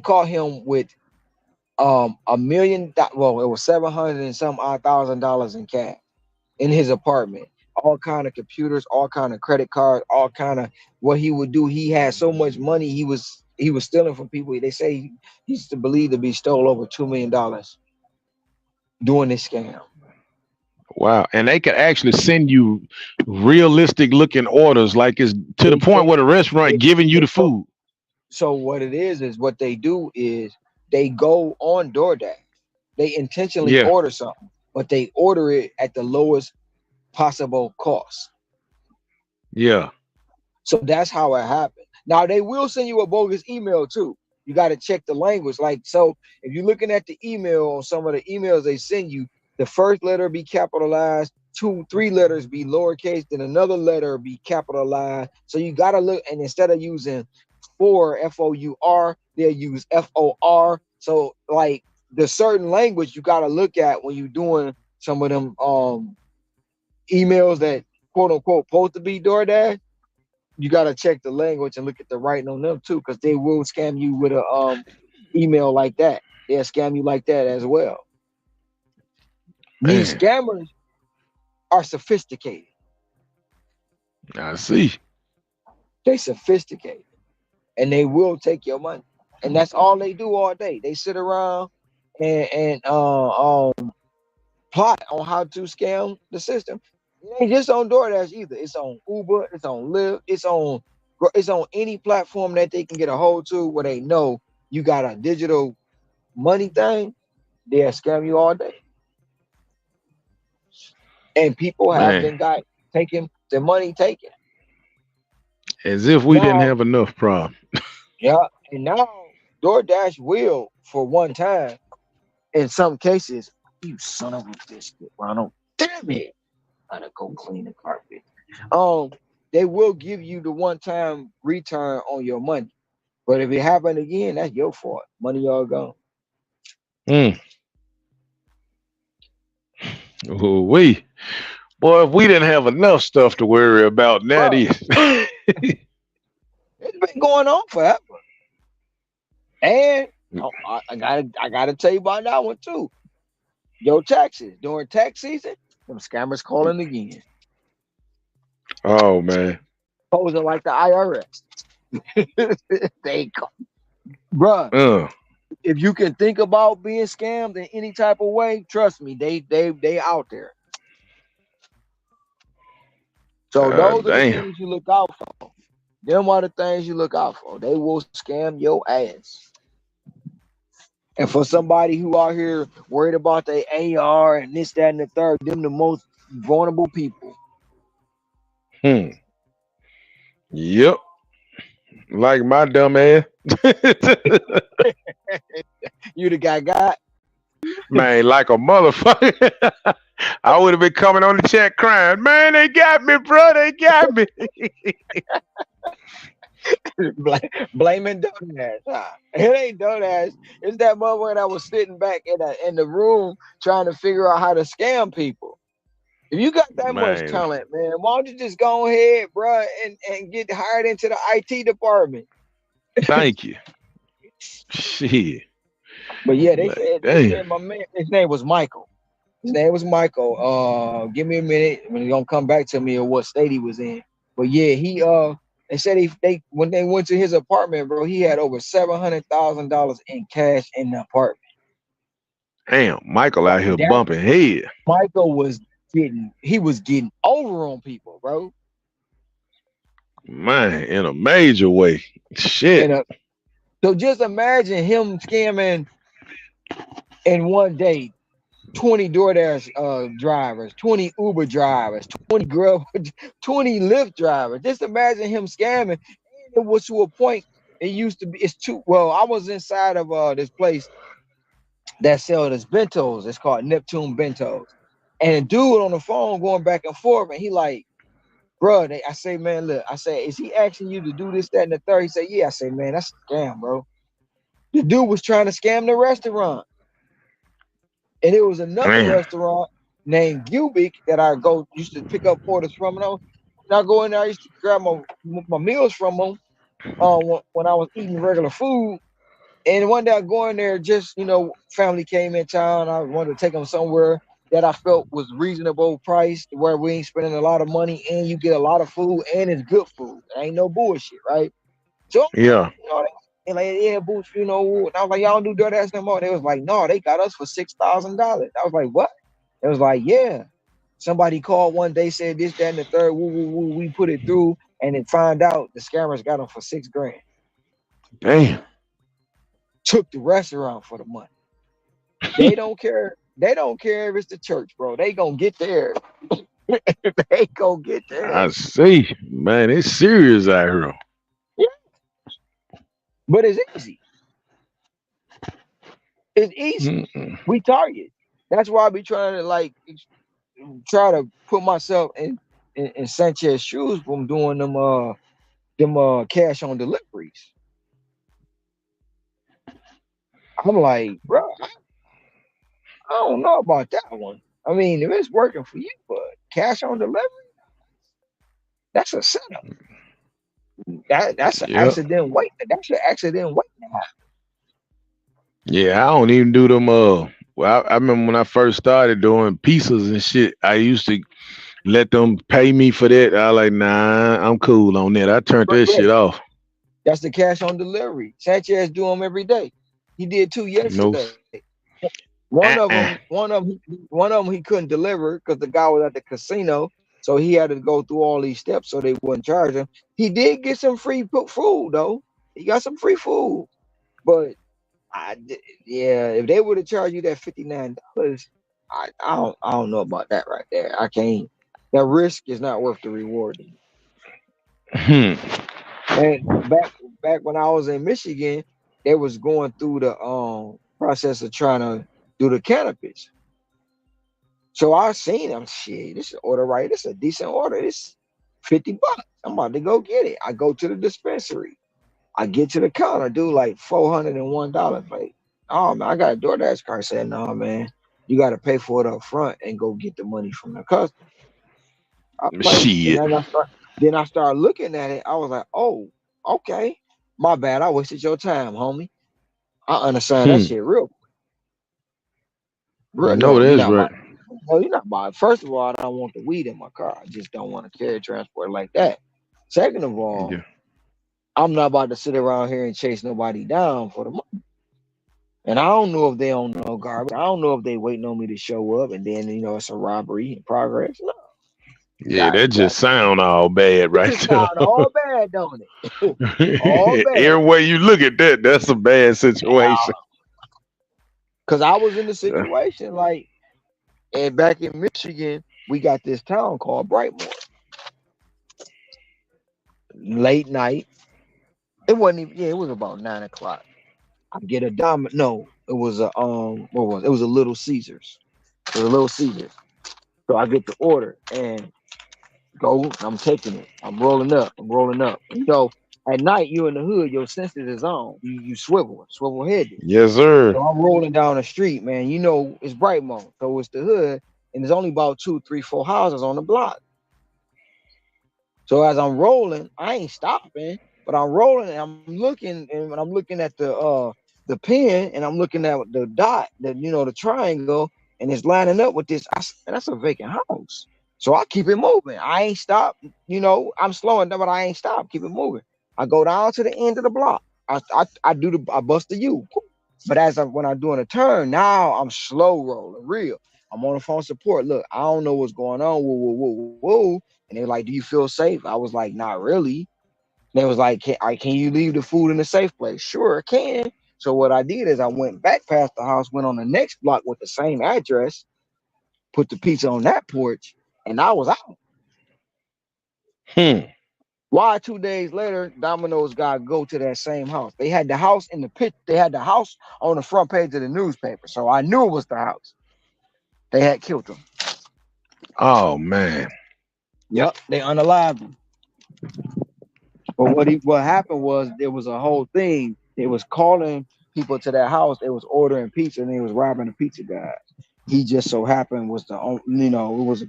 caught him with well, it was 700 and some odd $1,000 in cash in his apartment. All kind of computers, all kind of credit cards, all kind of what he would do. He had so much money he was stealing from people. They say he used to believe to be stole over $2 million doing this scam. Wow. And they could actually send you realistic looking orders, like it's to the They point say where the restaurant giving you the so, food. so what it is what they do is they go on DoorDash. They intentionally Yeah. order something, but they order it at the lowest possible cost. Yeah. So that's how it happened. Now they will send you a bogus email too. You got to check the language. Like, so if you're looking at the email on some of the emails they send you, the first letter be capitalized, two, three letters be lowercase, then another letter be capitalized. So you got to look, and instead of using FOUR, they'll use FOR. So like the certain language you got to look at when you're doing some of them emails that quote unquote supposed to be DoorDash. You got to check the language and look at the writing on them too, because they will scam you with a email like that. They'll scam you like that as well. These Man. scammers are sophisticated. I see. They sophisticated and they will take your money. And that's all they do all day. They sit around and plot on how to scam the system. It ain't just on DoorDash either. It's on Uber, it's on Lyft, it's on any platform that they can get a hold to where they know you got a digital money thing. They'll scam you all day. And people have Man, been got taking the money taken. as if we didn't Now, have enough problem. yeah, and now DoorDash will, for one time, in some cases, you son of a biscuit, Ronald. Damn it. Gotta go clean the carpet. Um, they will give you the one time return on your money. But if it happen again, that's your fault. Money all gone. Mm. We boy, if we didn't have enough stuff to worry about, now Bro, this. it's been going on forever. And I gotta tell you about that one too. Your taxes during tax season, them scammers calling again. Oh man. Posing like the IRS. They call, bruh. Uh, If you can think about being scammed in any type of way, trust me, they out there. So those are the damn. things you look out for. Them are the things you look out for. They will scam your ass. And for somebody who out here worried about their AR and this, that, and the third, them the most vulnerable people. Hmm. Yep. Like my dumb ass. You the guy got. Man, like a motherfucker. I would have been coming on the chat crying. Man, they got me, bro. They got me. Blaming DoorDash. It ain't DoorDash. It's that motherfucker that was sitting back in the room trying to figure out how to scam people. If you got that much Man, talent, man, why don't you just go ahead, bro, and get hired into the IT department? thank you. Shit. But yeah, Like, they damn. said my man, his name was Michael. His name was Michael. Give me a minute when he's gonna come back to me or what state he was in. But yeah, they said they when they went to his apartment, bro, he had over $700,000 in cash in the apartment. Damn. Michael out here That bumping head. Michael he was getting over on people, bro. Man, in a major way. Shit. And so just imagine him scamming in one day 20 DoorDash drivers, 20 Uber drivers, 20 Grub, 20 Lyft drivers. Just imagine him scamming. And it was to a point. It used to be. It's too. Well, I was inside of this place that sells us bentos. It's called Neptune Bentos. And a dude on the phone going back and forth, and he like, bro. I say, man, look. I say, is he asking you to do this, that, and the third? He said, yeah. I say, man, that's a scam, bro. The dude was trying to scam the restaurant. And it was another Damn. restaurant named Cubic that I used to pick up orders from. And I go in there, I used to grab my meals from them when I was eating regular food. And one day I go in there, just, family came in town. I wanted to take them somewhere that I felt was reasonable price where we ain't spending a lot of money and you get a lot of food and it's good food. It ain't no bullshit, right? So, Yeah. and like, yeah, boots, And I was like, y'all don't do DoorDash no more. They was like, no, they got us for $6,000. I was like, what? It was like, yeah. Somebody called one day, said this, that, and the third. Woo, woo, woo. We put it through, and then find out the scammers got them for $6,000. Damn. Took the restaurant for the money. They don't care. They don't care if it's the church, bro. They gonna get there. They gonna get there. I see. Man, it's serious out here. Yeah. But it's easy. It's easy. Mm-mm. We target. That's why I be trying to try to put myself in Sanchez's shoes from doing them cash on deliveries. I'm like, bro, I don't know about that one. I mean, if it's working for you, but cash on delivery, that's a setup. That's an Yep. accident wait. That's an accident waiting. Yeah, I don't even do them. Well, I remember when I first started doing pizzas and shit. let them pay me for that. I like, nah, I'm cool on that. I turned But that yeah, shit off. that's the cash on delivery. Sanchez do them every day. He did two No, yesterday. uh-uh. One of them he couldn't deliver because the guy was at the casino, so he had to go through all these steps so they wouldn't charge him. He did get some free food though. He got some free food, but yeah, if they would have charged you that $59, I don't know about that right there. I can't. That risk is not worth the reward. Hmm. And back when I was in Michigan, they was going through the process of trying to do the cannabis. So I seen them. Shit, this is order right. This is a decent order. This $50. I'm about to go get it. I go to the dispensary. I get to the counter, do like $401. Like, oh man, I got a DoorDash card. Said, no man, you got to pay for it up front and go get the money from the customer. I was like, and Shit. then I started looking at it. I was like, oh, okay, my bad. I wasted your time, homie. I understand that Hmm. shit real. No, No, you're that's not right. buying. No, you're not buying. First of all, I don't want the weed in my car. I just don't want to carry transport like that. Second of all, Yeah. I'm not about to sit around here and chase nobody down for the money. And I don't know if they don't know garbage. I don't know if they waiting on me to show up and then it's a robbery in progress. No, Yeah, that got just sound all bad it right just there. sound all bad, don't it? All bad. Every way you look at that, that's a bad situation. Cause I was in the situation like, and back in Michigan, we got this town called Brightmore. Late night, it wasn't even. Yeah, it was about 9 o'clock. I get a diamond. No, it was a What was it? It was a Little Caesars. It was a Little Caesars. So I get the order and go. I'm taking it. I'm rolling up. I'm rolling up. At night you in the hood, your senses is on. You swivel headed. Yes, sir. So I'm rolling down the street, man. It's Brightmore, so it's the hood, and there's only about two, three, four houses on the block. So as I'm rolling, I ain't stopping, but I'm rolling and I'm looking, and when I'm looking at the pin and I'm looking at the dot, the triangle, and it's lining up with this. Man, that's a vacant house. So I keep it moving. I ain't stopped. I'm slowing down, but I ain't stopped. Keep it moving. I go down to the end of the block. I bust the U. But when I'm doing a turn, now I'm slow rolling, real. I'm on the phone support. Look, I don't know what's going on. Whoa, whoa, whoa, whoa. And they're like, "Do you feel safe?" I was like, "Not really." And they was like, "Can you leave the food in a safe place?" Sure, I can. So what I did is I went back past the house, went on the next block with the same address, put the pizza on that porch, and I was out. Hmm. Why 2 days later, Domino's got to go to that same house? They had the house in the pit. They had the house on the front page of the newspaper, so I knew it was the house. They had killed him. Oh man. Yep, they unalived him. But what happened was there was a whole thing. They was calling people to that house. They was ordering pizza and they was robbing the pizza guy. He just so happened was the only, it was.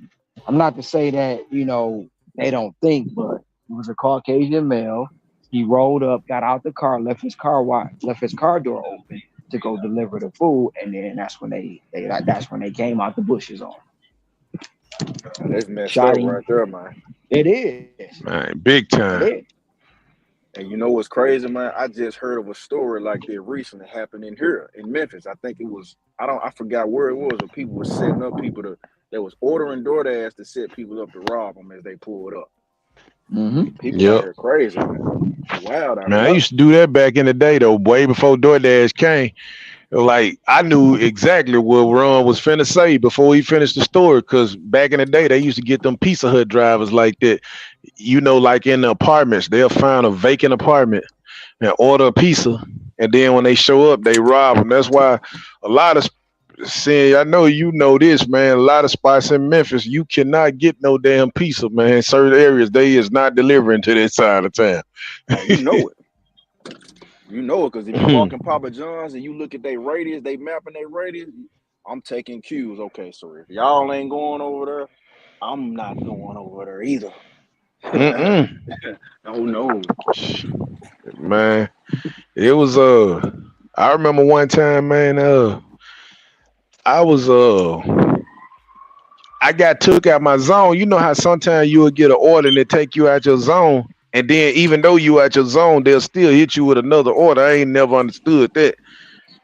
I'm not to say that they don't think, but it was a Caucasian male. He rolled up, got out the car, left his car door open to go deliver the food, and then that's when they came out the bushes on him. That's messed Shot up him. right there, man. It is. Man, big It time. is. And you know what's crazy, man? I just heard of a story like that recently happened in here in Memphis. I think it was I forgot where it was, but people were setting up people that was ordering DoorDash to set people up to rob them as they pulled up. Mm-hmm. People out Yep. here crazy, man. Wild out Man, here. I used to do that back in the day though, way before DoorDash came. Like I knew exactly what Ron was finna say before he finished the story. Cause back in the day, they used to get them Pizza Hut drivers like that. Like in the apartments, they'll find a vacant apartment and order a pizza, and then when they show up, they rob them. That's why a lot of saying, I know you know this, man. A lot of spots in Memphis, you cannot get no damn pizza, man. Certain areas, they is not delivering to that side of town. And you know it. You know it, because if you walk in Papa John's and you look at their radius, they mapping their radius, I'm taking cues. Okay, so if y'all ain't going over there, I'm not going over there either. Mm-mm. Oh no. Man, it was I remember one time, man, I was I got took out my zone. You know how sometimes you will get an order and they take you out your zone, and then even though you out your zone, they'll still hit you with another order. I ain't never understood that.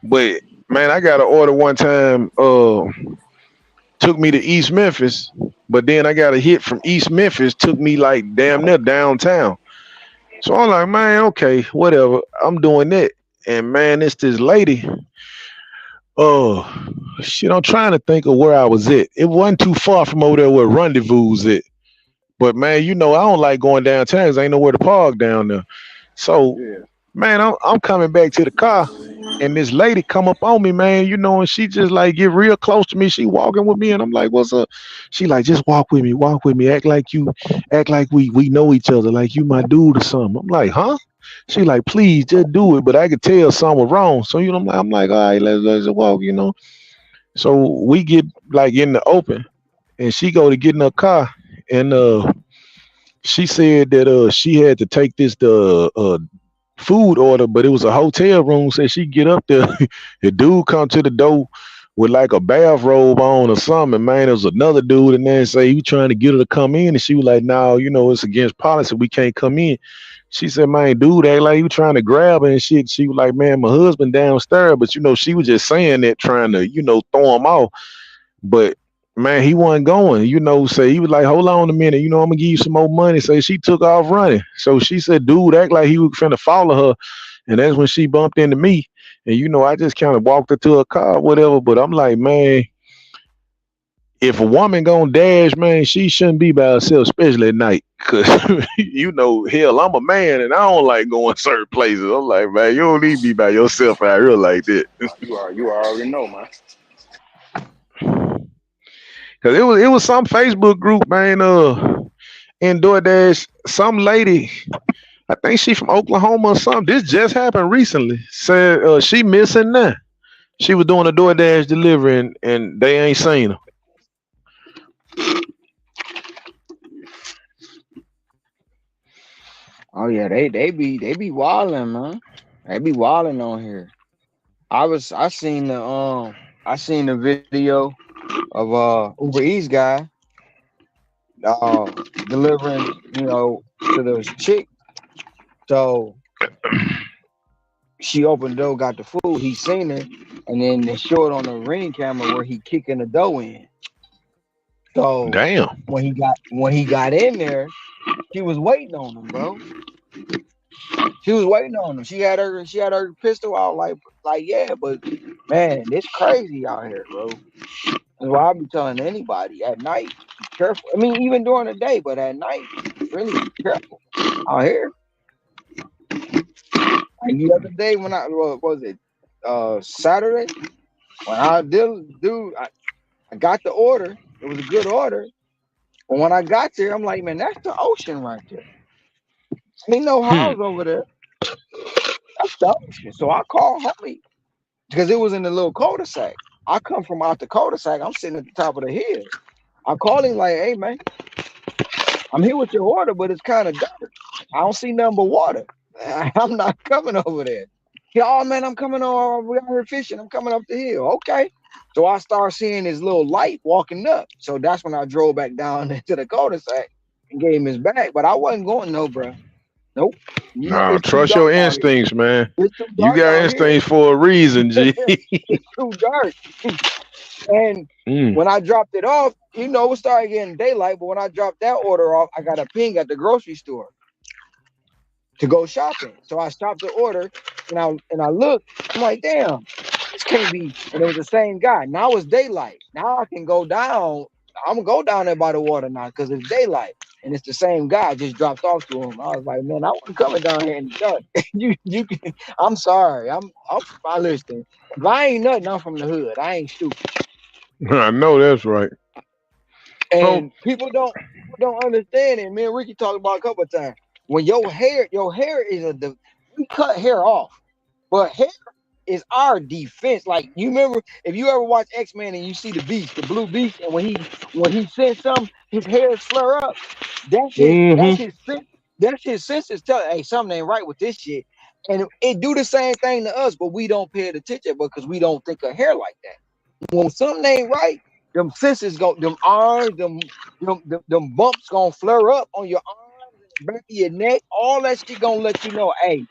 But man, I got an order one time. Took me to East Memphis, but then I got a hit from East Memphis. Took me like damn near downtown. So I'm like, man, okay, whatever. I'm doing that, and man, it's this lady. Oh, shit! I'm trying to think of where I was at. It wasn't too far from over there where Rendezvous at. But man, you know I don't like going downtown 'cause ain't nowhere to park down there. So Yeah. man, I'm coming back to the car, and this lady come up on me, man. You know, and she just like get real close to me. She walking with me, and I'm like, "What's up?" She like, "Just walk with me. Act like we know each other, like you my dude or something." I'm like, "Huh?" She like, "Please, just do it." But I could tell something was wrong. So you know, I'm like, "All right, let's walk." You know. So we get like in the open, and she go to get in her car, and she said that she had to take this food order, but it was a hotel room. Said she get up there, the dude come to the door with like a bathrobe on or something. Man, there was another dude in there and say he was trying to get her to come in, and she was like, "No, you know it's against policy. We can't come in." She said, "Man, dude, act like he was trying to grab her and shit." She was like, "Man, my husband downstairs," but you know she was just saying that trying to throw him off. But man, he wasn't going. Say he was like, "Hold on a minute. I'm gonna give you some more money." So she took off running. So she said, "Dude, act like he was finna follow her." And that's when she bumped into me. And I just kind of walked her to her car, whatever. But I'm like, man, if a woman gonna dash, man, she shouldn't be by herself, especially at night. Cause hell, I'm a man and I don't like going certain places. I'm like, man, you don't need to be by yourself out here like that. You already know, man. Cause it was some Facebook group, man, in DoorDash, some lady, I think she from Oklahoma or something. This just happened recently. Said she missing now. She was doing a DoorDash delivery and they ain't seen her. Oh yeah, they be wilding, man. They be wilding on here. I seen the video of Uber Eats guy delivering, to the chick. So she opened the door, got the food. He seen her, and then they showed on the ring camera where he kicking the dough in. So Damn. when he got in there, she was waiting on him, bro. She was waiting on him. She had her pistol out, like yeah, but man, it's crazy out here, bro. That's why I be telling anybody at night, be careful. I mean, even during the day, but at night, really be careful out here. Like the other day when what was it, Saturday, when I did, dude, I got the order. It was a good order. But when I got there, I'm like, man, that's the ocean right there. Ain't no Hmm. house over there. That's the ocean. So I called homie because it was in the little cul-de-sac. I come from out the cul-de-sac. I'm sitting at the top of the hill. I called him like, hey man, I'm here with your order, but it's kind of dark. I don't see nothing but water. I'm not coming over there. He, oh man, I'm coming over. We out here fishing. I'm coming up the hill. Okay. So I start seeing his little light walking up. So that's when I drove back down into the cul-de-sac and gave him his bag. But I wasn't going no, bro. Nope. Nah, It's too trust dark your out here. instincts, man. It's too You dark got out here. instincts for a reason, G. It's too dark. And Mm. when I dropped it off, it started getting daylight. But when I dropped that order off, I got a ping at the grocery store to go shopping. So I stopped the order and I looked. I'm like, damn, this can't be. And it was the same guy. Now it's daylight. Now I can go down. I'm gonna go down there by the water now because it's daylight. And it's the same guy. I just dropped off to him. I was like, man, I wasn't coming down here in the dark. You can, I'm sorry. I listen. If I ain't nothing, I'm from the hood. I ain't stupid. I know that's right. So, And people don't understand it. Me and Ricky talked about a couple of times. When your hair is we cut hair off, but hair is our defense. Like you remember, if you ever watch X-Men and you see the Beast, the Blue Beast, and when he says something, his hairs flare up. That's his. That's hmm his. That's his senses telling, hey, something ain't right with this shit. And it do the same thing to us, but we don't pay attention because we don't think of hair like that. When something ain't right, them sensors go, them arms, them bumps gonna flare up on your arms and the back of your neck. All that shit gonna let you know, hey,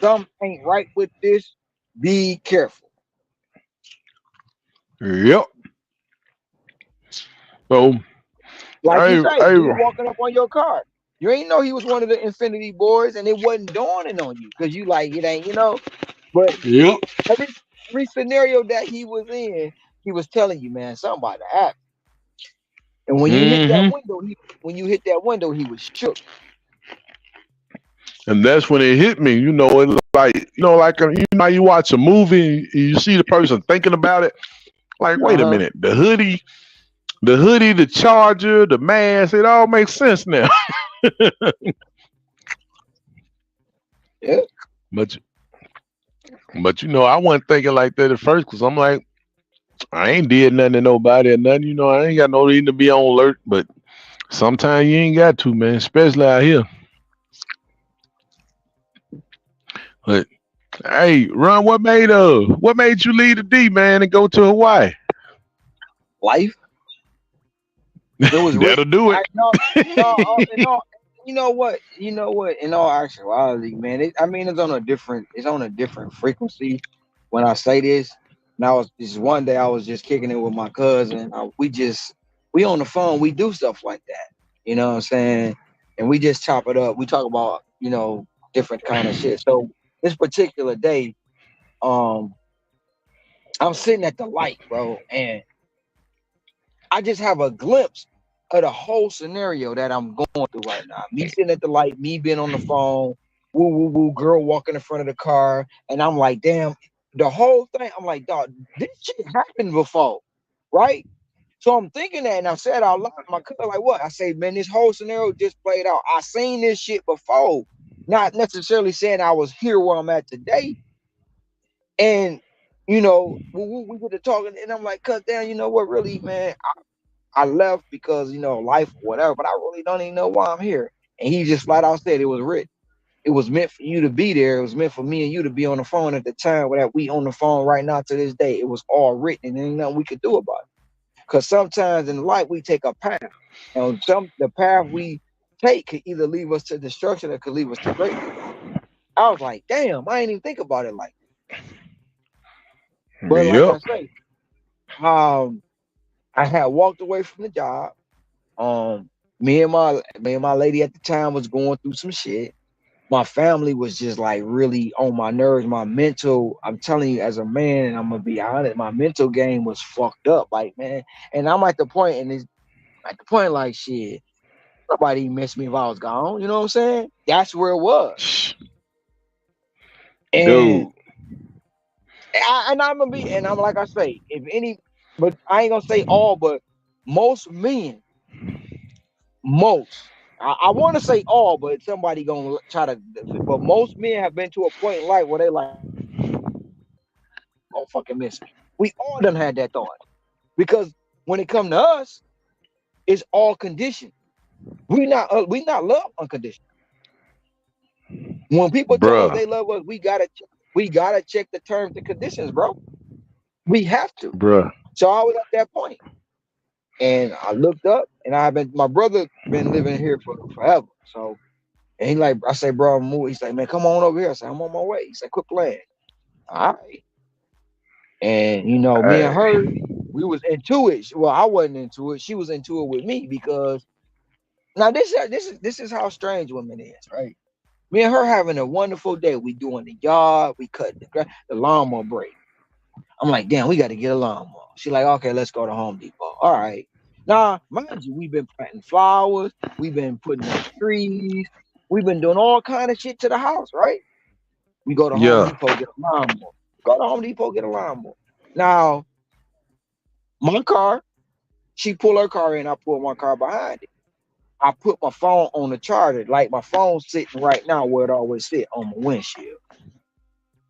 something ain't right with this. Be careful. Yep. So, Like you hey, say, hey, dude walking up on your car. You ain't know he was one of the Infinity boys, and it wasn't dawning on you because you like it ain't, But yep. every every scenario that he was in, he was telling you, man, something about to happen. And Hmm. when you hit that window, he was shook. And that's when it hit me. It like like how you watch a movie and you see the person thinking about it. Like, Uh wait a huh. minute, the hoodie, the charger, the mask, it all makes sense now. Yeah. But I wasn't thinking like that at first because I'm like, I ain't did nothing to nobody or nothing. I ain't got no reason to be on alert. But sometimes you ain't got to, man, especially out here. But hey, Ron, what made you leave the D, man, and go to Hawaii? Life. It was That'll written. do it. No, no. You know what? You know what? In all actuality, man, it's on a different frequency. When I say this, and this one day I was just kicking it with my cousin. We on the phone. We do stuff like that. You know what I'm saying? And we just chop it up. We talk about different kind of shit. So this particular day, um, I'm sitting at the light, bro, and I just have a glimpse of the whole scenario that I'm going through right now. Me sitting at the light, me being on the phone, woo woo woo, girl walking in front of the car, and I'm like, damn, the whole thing. I'm like, dog, this shit happened before, right? So I'm thinking that, and I said out loud, my cousin, like, what? I say, man, this whole scenario just played out. I seen this shit before, not necessarily saying I was here where I'm at today, and we get to talking, and I'm like, cut down. You know what? Really, man, I left because life or whatever, but I really don't even know why I'm here. And he just flat out said it was written. It was meant for you to be there. It was meant for me and you to be on the phone at the time. Where we on the phone right now to this day. It was all written, and there ain't nothing we could do about it. Because sometimes in life we take a path, and the path we take could either lead us to destruction or could lead us to greatness. I was like, damn, I ain't even think about it like. But like Yep. I say, um, I had walked away from the job. Um, me and my lady at the time was going through some shit. My family was just like really on my nerves. My mental, I'm telling you, as a man, and I'm gonna be honest, my mental game was fucked up. Like, man, and I'm at the point, like shit, nobody miss me if I was gone. You know what I'm saying? That's where it was. And Dude, I'm gonna be, and I'm like I say, if any, but I ain't gonna say all, but most men most. I want to say all, but somebody gonna try to. But most men have been to a point in life where they like, "Oh, fucking miss me." We all done had that thought because when it come to us, it's all conditioned. We not love unconditional. When people tell us bruh, they love us, we gotta check the terms and conditions, bro. We have to. bruh, So I was at that point, and I looked up, and my brother been living here for forever. So and he like, I say, bro, move. He's like, man, come on over here. I say, I'm on my way. He said, quit playing. All right. And me and hey, her, we was into it. Well, I wasn't into it. She was into it with me because now this is how strange women is, right? Me and her having a wonderful day. We doing the yard, we cutting the lawnmower break. I'm like, damn, we got to get a lawnmower. She like, okay, let's go to Home Depot. All right. Now, mind you, we've been planting flowers, we've been putting up trees, we've been doing all kind of shit to the house, right? We go to Home yeah, Depot, get a lawnmower. Go to Home Depot, get a lawnmower. Now, my car, she pull her car in, I pull my car behind it. I put my phone on the charger, like my phone's sitting right now where it always sit on my windshield.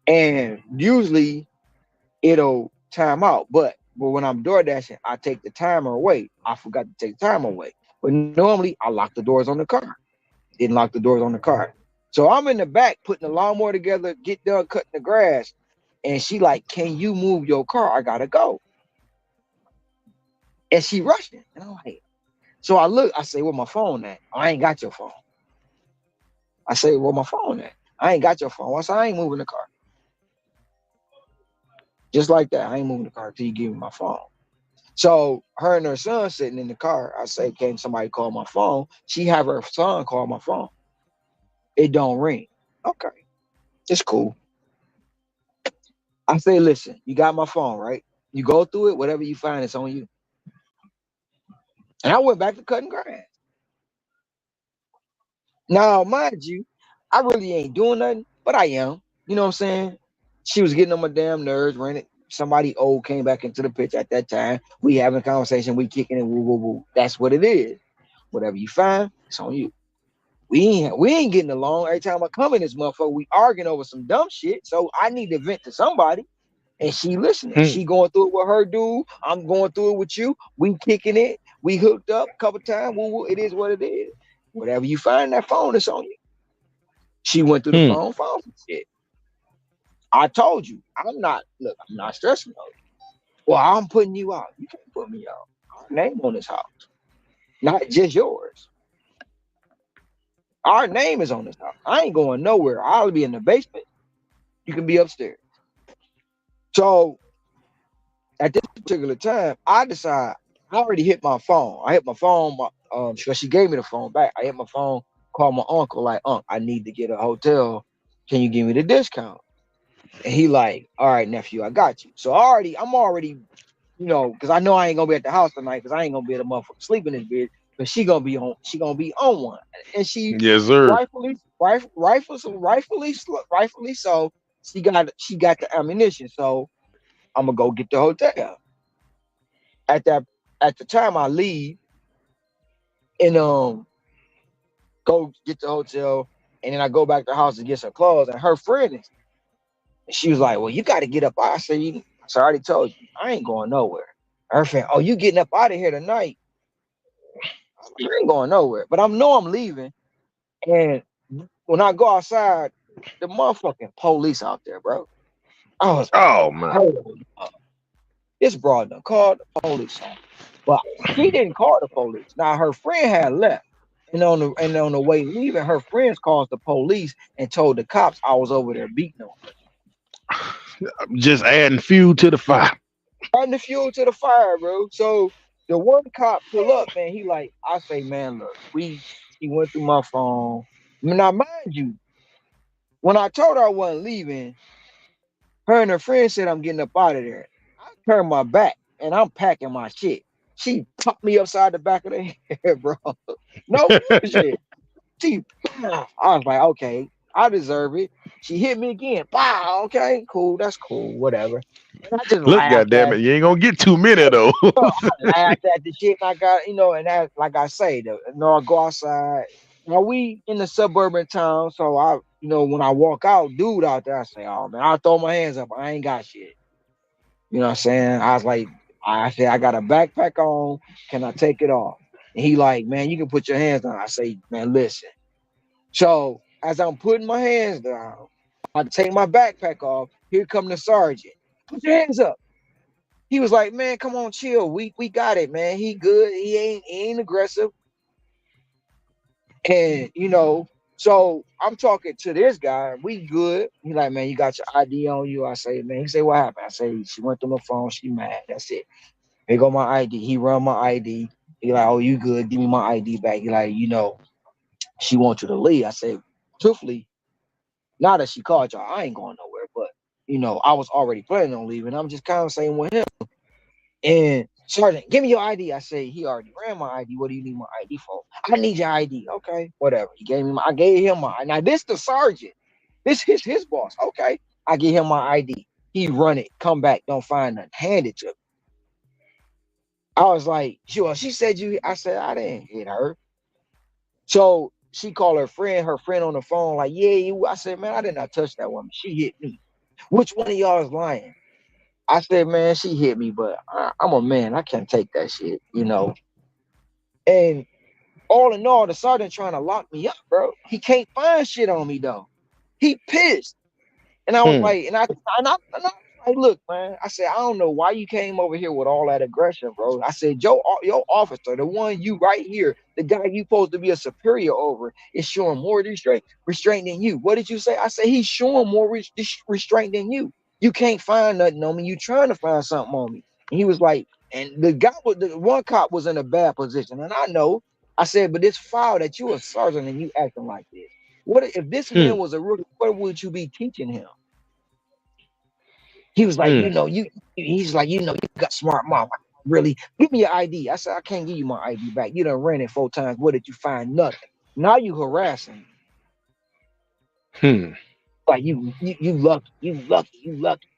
And usually it'll time out, but when I'm door dashing, I take the timer away. I forgot to take the timer away. But normally I lock the doors on the car. Didn't lock the doors on the car. So I'm in the back putting the lawnmower together, get done cutting the grass. And she like, can you move your car? I gotta go. And she rushing. And I'm like, so I look, I say, where my phone at? Oh, I ain't got your phone. I say, where my phone at? I ain't got your phone. I said, I ain't moving the car. Just like that. I ain't moving the car till you give me my phone. So her and her son sitting in the car. I say, can somebody call my phone? She have her son call my phone. It don't ring. Okay, it's cool. I say, listen, you got my phone, right? You go through it, whatever you find, it's on you. And I went back to cutting grass. Now, mind you, I really ain't doing nothing, but I am. You know what I'm saying? She was getting on my damn nerves. Rented somebody old came back into the pitch at that time. We having a conversation, we kicking it, woo woo woo. That's what it is. Whatever you find, it's on you. We ain't getting along. Every time I come in this motherfucker, we arguing over some dumb shit. So I need to vent to somebody. And she listening. Hmm. She going through it with her dude. I'm going through it with you. We kicking it. We hooked up a couple times. Woo woo. It is what it is. Whatever you find that phone, it's on you. She went through the Hmm. phone, found some shit. I told you, I'm not stressing on you. Well, I'm putting you out. You can't put me out. Our name on this house, not just yours. Our name is on this house. I ain't going nowhere. I'll be in the basement. You can be upstairs. So at this particular time, I decide I already hit my phone. I hit my phone, because she gave me the phone back. I hit my phone, called my uncle, like, I need to get a hotel. Can you give me the discount? And he like, all right, nephew, I got you. So I'm already, because I know I ain't gonna be at the house tonight, because I ain't gonna be able to motherfucker sleep in this bed. But she gonna be on one, and she Yes, sir. rightfully so. She got the ammunition. So I'm gonna go get the hotel. At that at the time I leave and go get the hotel, and then I go back to the house to get some clothes, and her friend is. And she was like, "Well, you got to get up." I said, "I already told you, I ain't going nowhere." Her friend, "Oh, you getting up out of here tonight?" I ain't going nowhere, but I'm leaving. And when I go outside, the motherfucking police out there, bro. I was like, Oh man. "Hold up. This broad done called the police on." But she didn't call the police. Now her friend had left. And on the way leaving, her friends called the police and told the cops I was over there beating them. Just adding fuel to the fire. Adding the fuel to the fire, bro. So the one cop pull up, man. He like, I say, man, look, she went through my phone. Now, mind you, when I told her I wasn't leaving, her and her friend said I'm getting up out of there. I turned my back and I'm packing my shit. She popped me upside the back of the head, bro. No bullshit. She, I was like, okay, I deserve it. She hit me again. Wow, okay, cool, that's cool, whatever. And I just Look, laughed goddamn at it, you ain't gonna get too many of those. laughed at the shit. And I got, and that, like I say, I go outside. Now we in the suburban town, so when I walk out, dude out there, I say, oh man, I throw my hands up. I ain't got shit. You know what I'm saying? I was like, I said, I got a backpack on. Can I take it off? And he like, man, you can put your hands on. I say, man, listen. So as I'm putting my hands down, I take my backpack off. Here come the sergeant. Put your hands up. He was like, man, come on, chill. We got it, man. He good. He ain't aggressive. And so I'm talking to this guy. We good. He like, man, you got your ID on you. I say, man. He say, what happened? I say, she went through my phone. She mad. That's it. Here go my ID. He run my ID. He like, oh, you good? Give me my ID back. He like, she wants you to leave. I say, truthfully, now that she called y'all, I ain't going nowhere. But I was already planning on leaving. I'm just conversating with him. And Sergeant, give me your ID. I say, he already ran my ID. What do you need my ID for? I need your ID. Okay, whatever. I gave him my. Now this the sergeant. This is his boss. Okay, I give him my ID. He run it. Come back. Don't find nothing. Hand it to me. I was like, sure. She said you. I said I didn't hit her. So she called her friend. Her friend on the phone. Like, yeah, you. I said, man, I did not touch that woman. She hit me. Which one of y'all is lying? I said, man, she hit me, but I'm a man. I can't take that shit. And all in all, the sergeant trying to lock me up, bro. He can't find shit on me though. He pissed, and I was Hmm. like, and I Hey, look, man. I said, I don't know why you came over here with all that aggression, bro. I said, your officer, the one you right here, the guy you supposed to be a superior over, is showing more restraint than you. What did you say? I said, he's showing more restraint than you. You can't find nothing on me. You trying to find something on me. And he was like, and the one cop was in a bad position. And I know, I said, but it's foul that you a sergeant and you acting like this. What if this Hmm. man was a rookie? What would you be teaching him? He was like, Hmm. he's like, you got smart mom. Really, give me your ID. I said, I can't give you my ID back. You done ran it 4 times. What did you find? Nothing. Now you harassing me. Hmm. Like you lucky, you lucky, you lucky.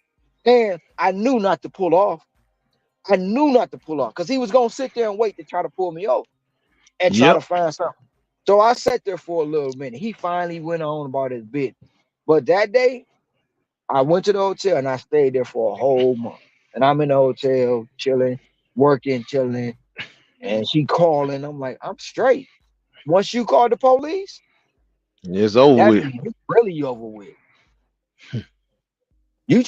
And I knew not to pull off. I knew not to pull off because he was gonna sit there and wait to try to pull me over and try to Yep. find something. So I sat there for a little minute. He finally went on about his bit. But that day, I went to the hotel and I stayed there for a whole month. And I'm in the hotel chilling, working, chilling, and she calling. I'm like, I'm straight. Once you call the police, It's over that with. means it's really over with. You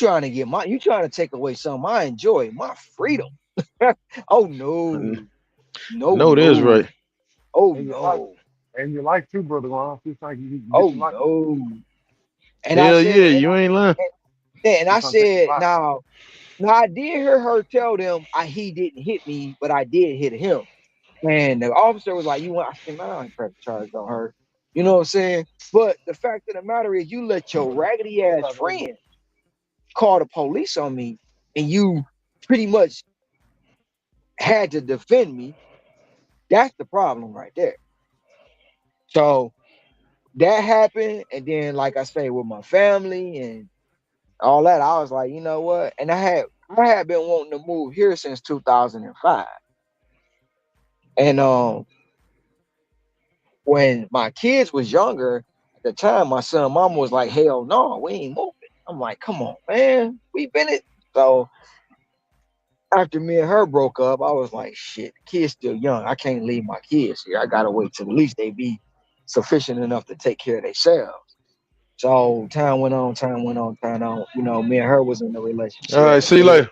trying to take away something I enjoy, my freedom. Oh no, no, No, that's no, right. oh And you like, no, and you like too, brother Ron. Just like you get oh your life. no. And I Hell yeah, said, you ain't lying. and I It's gonna take your said, life. now I did hear her tell them he didn't hit me, but I did hit him. And the officer was like, you want, I said, man, I ain't pressing charge on her. You know what I'm saying? But the fact of the matter is you let your raggedy ass friend call the police on me and you pretty much had to defend me. That's the problem right there. So that happened. And then, like I say, with my family and all that, I was like, you know what? And I had been wanting to move here since 2005. And when my kids was younger, at the time, my son, mama was like, "Hell no, we ain't moving." I'm like, "Come on, man, we been it." So after me and her broke up, I was like, "Shit, the kid's still young. I can't leave my kids here. I gotta wait till at least they be sufficient enough to take care of themselves." So time went on, time went on, time on. Me and her was in a All right, relationship. see you later.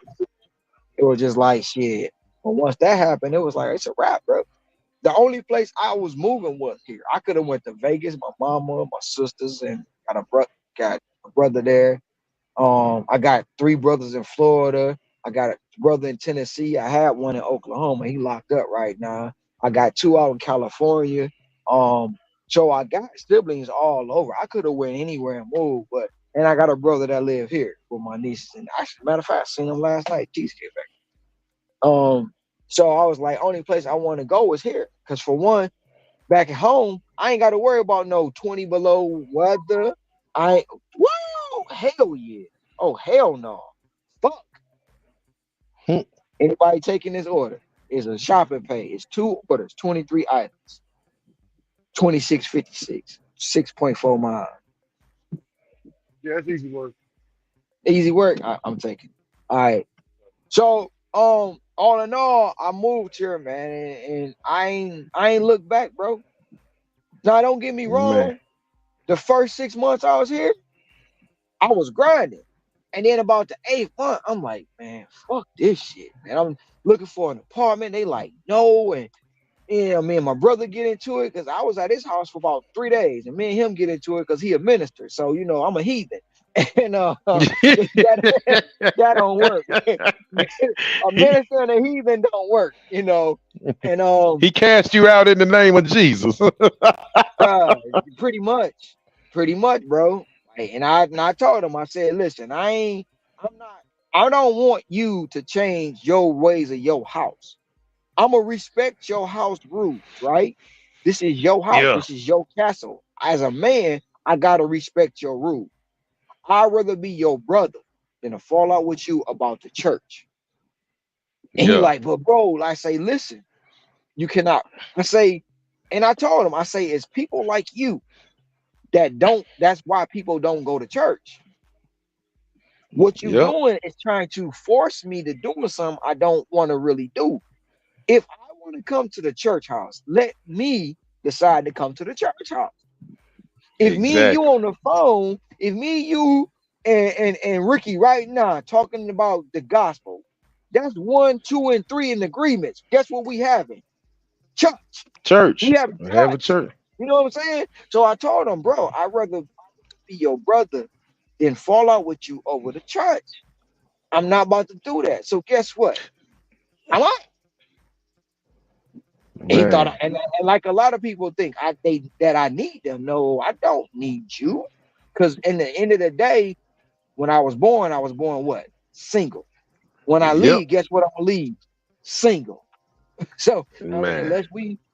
It was just like shit. But once that happened, it was like it's a wrap, bro. The only place I was moving was here. I could have went to Vegas, my mama, my sisters, and got a brother there. I got 3 brothers in Florida. I got a brother in Tennessee. I had one in Oklahoma. He locked up right now. I got 2 out in California. Um, so I got siblings all over. I could have went anywhere and moved, but and I got a brother that live here with my nieces. And actually, matter of fact, I seen him last night. Cheesecake Factory. So I was like, only place I want to go is here, because for one, back at home, I ain't got to worry about no 20 below weather. I ain't, whoa, hell yeah. Oh, hell no. Fuck. Hmm. Anybody taking this order? It's a shopping pay. It's 2 orders, 23 items, 26.56, 6.4 miles. Yeah, it's easy work. Easy work. I'm taking. All right. So, all in all, I moved here, man, and I ain't looked back, bro. Now, don't get me Man. wrong. The first 6 months I was here, I was grinding. And then about the 8th month, I'm like, man, fuck this shit, man. I'm looking for an apartment. They like, no. And me and my brother get into it because I was at his house for about 3 days. And me and him get into it because he a minister. So, I'm a heathen. And that, that don't work. A minister and a heathen don't work, And He cast you out in the name of Jesus. uh, pretty much, bro. Like, and I told him, I said, listen, I'm not, I don't want you to change your ways of your house. I'm gonna respect your house rules, right? This is your house. Yeah. This is your castle. As a man, I gotta respect your rules. I'd rather be your brother than to fall out with you about the church. And he Yeah. like, but bro, I say, listen, you cannot. I say, and I told him, I say, it's people like you that's why people don't go to church. What you Yep. doing is trying to force me to do something I don't want to really do. If I want to come to the church house, let me decide to come to the church house. If me and you Exactly. on the phone, if me and you and Ricky right now talking about the gospel. That's one, two, and three in agreements. Guess what we having? Church. We Church. have Have a church. church. You know what I'm saying? So I told him, bro, I'd rather be your brother than fall out with you over the church. I'm not about to do that. So guess what? I'm out. He thought, Man. and like a lot of people think, that I need them. No, I don't need you, because in the end of the day, when I was born what? Single. When I Yep. leave, guess what? I'm gonna leave single. So I mean, Man.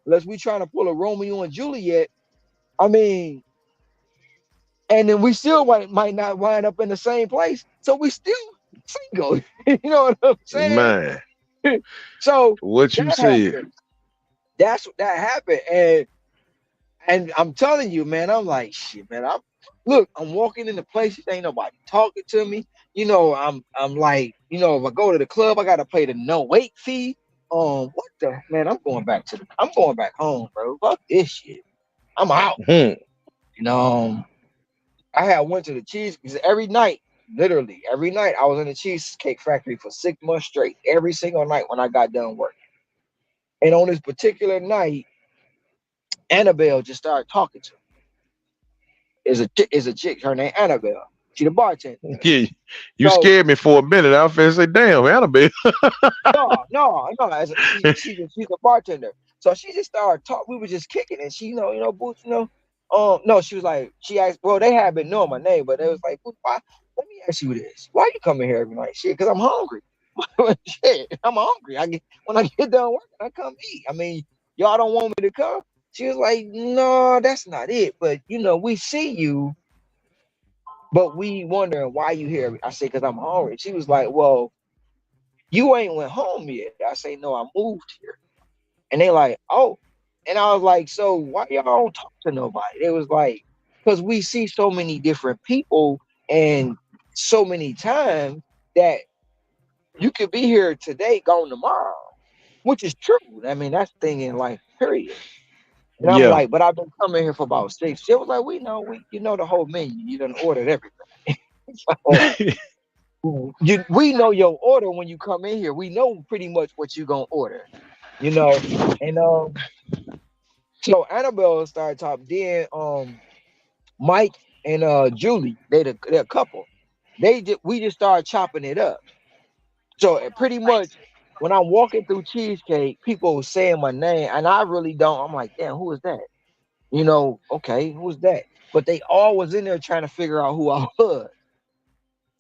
unless we trying to pull a Romeo and Juliet, I mean, and then we still might not wind up in the same place. So we still single. You know what I'm saying? Man. So What you that said. happened. That's what that happened. And I'm telling you, man, I'm like, shit, man. I'm walking into places, ain't nobody talking to me. I'm like, if I go to the club, I gotta pay the no wait fee. What the man? I'm going back home, bro. Fuck this shit. I'm out. Hmm. You know, I had went to the cheese because every night, literally every night, I was in the cheesecake factory for 6 months straight. Every single night when I got done work. And on this particular night, Annabelle just started talking to me. Is a chick. Her name Annabelle. She the bartender. Yeah. You So scared me for a minute. I was say, damn, Annabelle. no. She's a bartender. So she just started talking. We were just kicking, and she, Boots, no, she was like, she asked. Well, they had been knowing my name, but they was like, Boots, why? Let me ask you this: why you coming here every night? Shit, because I'm hungry. Shit, I'm hungry. When I get done working, I come eat. I mean, y'all don't want me to come. She was like, no, that's not it. But we see you, but we wondering why you here. I said, because I'm hungry. She was like, well, you ain't went home yet. I say, no, I moved here. And they like, oh. And I was like, so why y'all don't talk to nobody? It was like, because we see so many different people and so many times that you could be here today, gone tomorrow, which is true. I mean, that's the thing in life, period. And I'm Yeah. like, but I've been coming here for about six. She was like, we know, the whole menu. You done ordered everything. So, we know your order when you come in here. We know pretty much what you gonna order, you know. And so Annabelle started talking. Then Mike and Julie, they're a couple. We just started chopping it up. So pretty much when I'm walking through cheesecake, people saying my name, and I really don't. I'm like, damn, who is that? Okay, who's that? But they all was in there trying to figure out who I was.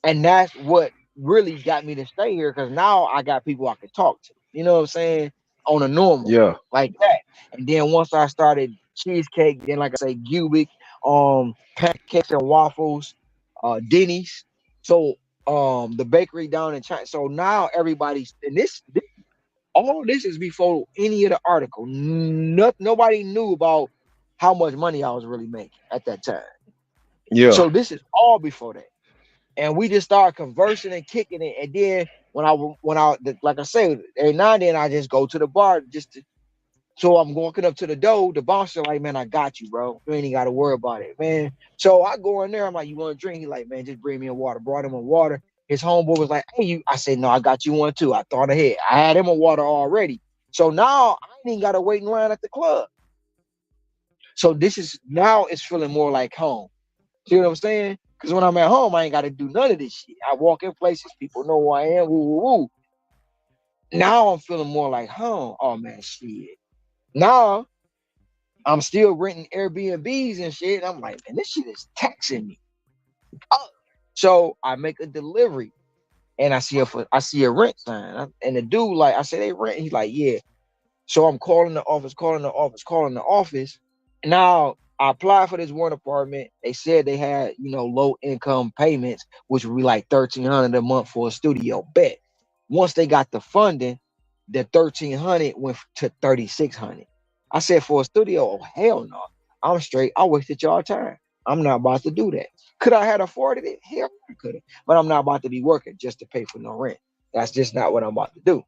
And that's what really got me to stay here because now I got people I can talk to. You know what I'm saying? On a normal Yeah. like that. And then once I started cheesecake, then like I say, Cubic, pancakes and waffles, Denny's. So the bakery down in China. So now everybody's and this all this is before any of the article. Nobody knew about how much money I was really making at that time. Yeah. So this is all before that, and we just started conversing and kicking it. And then like I said, every now and then I just go to the bar so I'm walking up to the door. The bouncer like, man, I got you, bro. You ain't even got to worry about it, man. So I go in there. I'm like, you want a drink? He like, man, just bring me a water. Brought him a water. His homeboy was like, hey, you. I said, no, I got you one too. I thought ahead. I had him a water already. So now I ain't even got to wait in line at the club. So this is now it's feeling more like home. See what I'm saying? Because when I'm at home, I ain't got to do none of this shit. I walk in places, people know who I am. Woo, woo, woo. Now I'm feeling more like home. Oh man, shit. Now I'm still renting Airbnbs and shit. I'm like, man, this shit is taxing me. Oh. So I make a delivery and I see a rent sign. And the dude, like, I say they rent. He's like, yeah. So I'm calling the office, calling the office, calling the office. Now I applied for this one apartment. They said they had, low income payments, which would be like 1,300 a month for a studio. Bet. Once they got the funding, the 1,300 went to 3,600. I said for a studio, oh hell no. I'm straight. I wasted y'all time. I'm not about to do that. Could I have afforded it? Hell, I could have. But I'm not about to be working just to pay for no rent. That's just not what I'm about to do.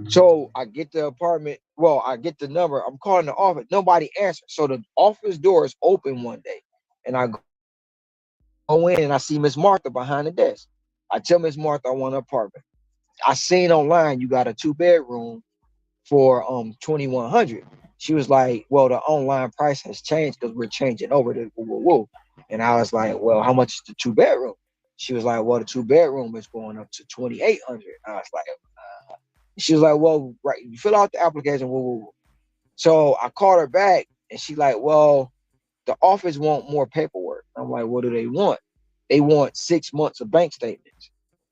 So I get the apartment. Well, I get the number. I'm calling the office. Nobody answers. So the office door is open one day, and I go in there. go in and I see Miss Martha behind the desk. I tell Miss Martha I want an apartment. I seen online you got a 2 bedroom for 2,100. She was like, well, the online price has changed because we're changing over to woo, woo, woo. And I was like, well, how much is the 2 bedroom? She was like, well, the 2 bedroom is going up to 2,800. I was like, she was like, well, right, you fill out the application, woo, woo, woo. So I called her back and she like, well, the office want more paperwork. I'm like, what do they want? They want 6 months of bank statements.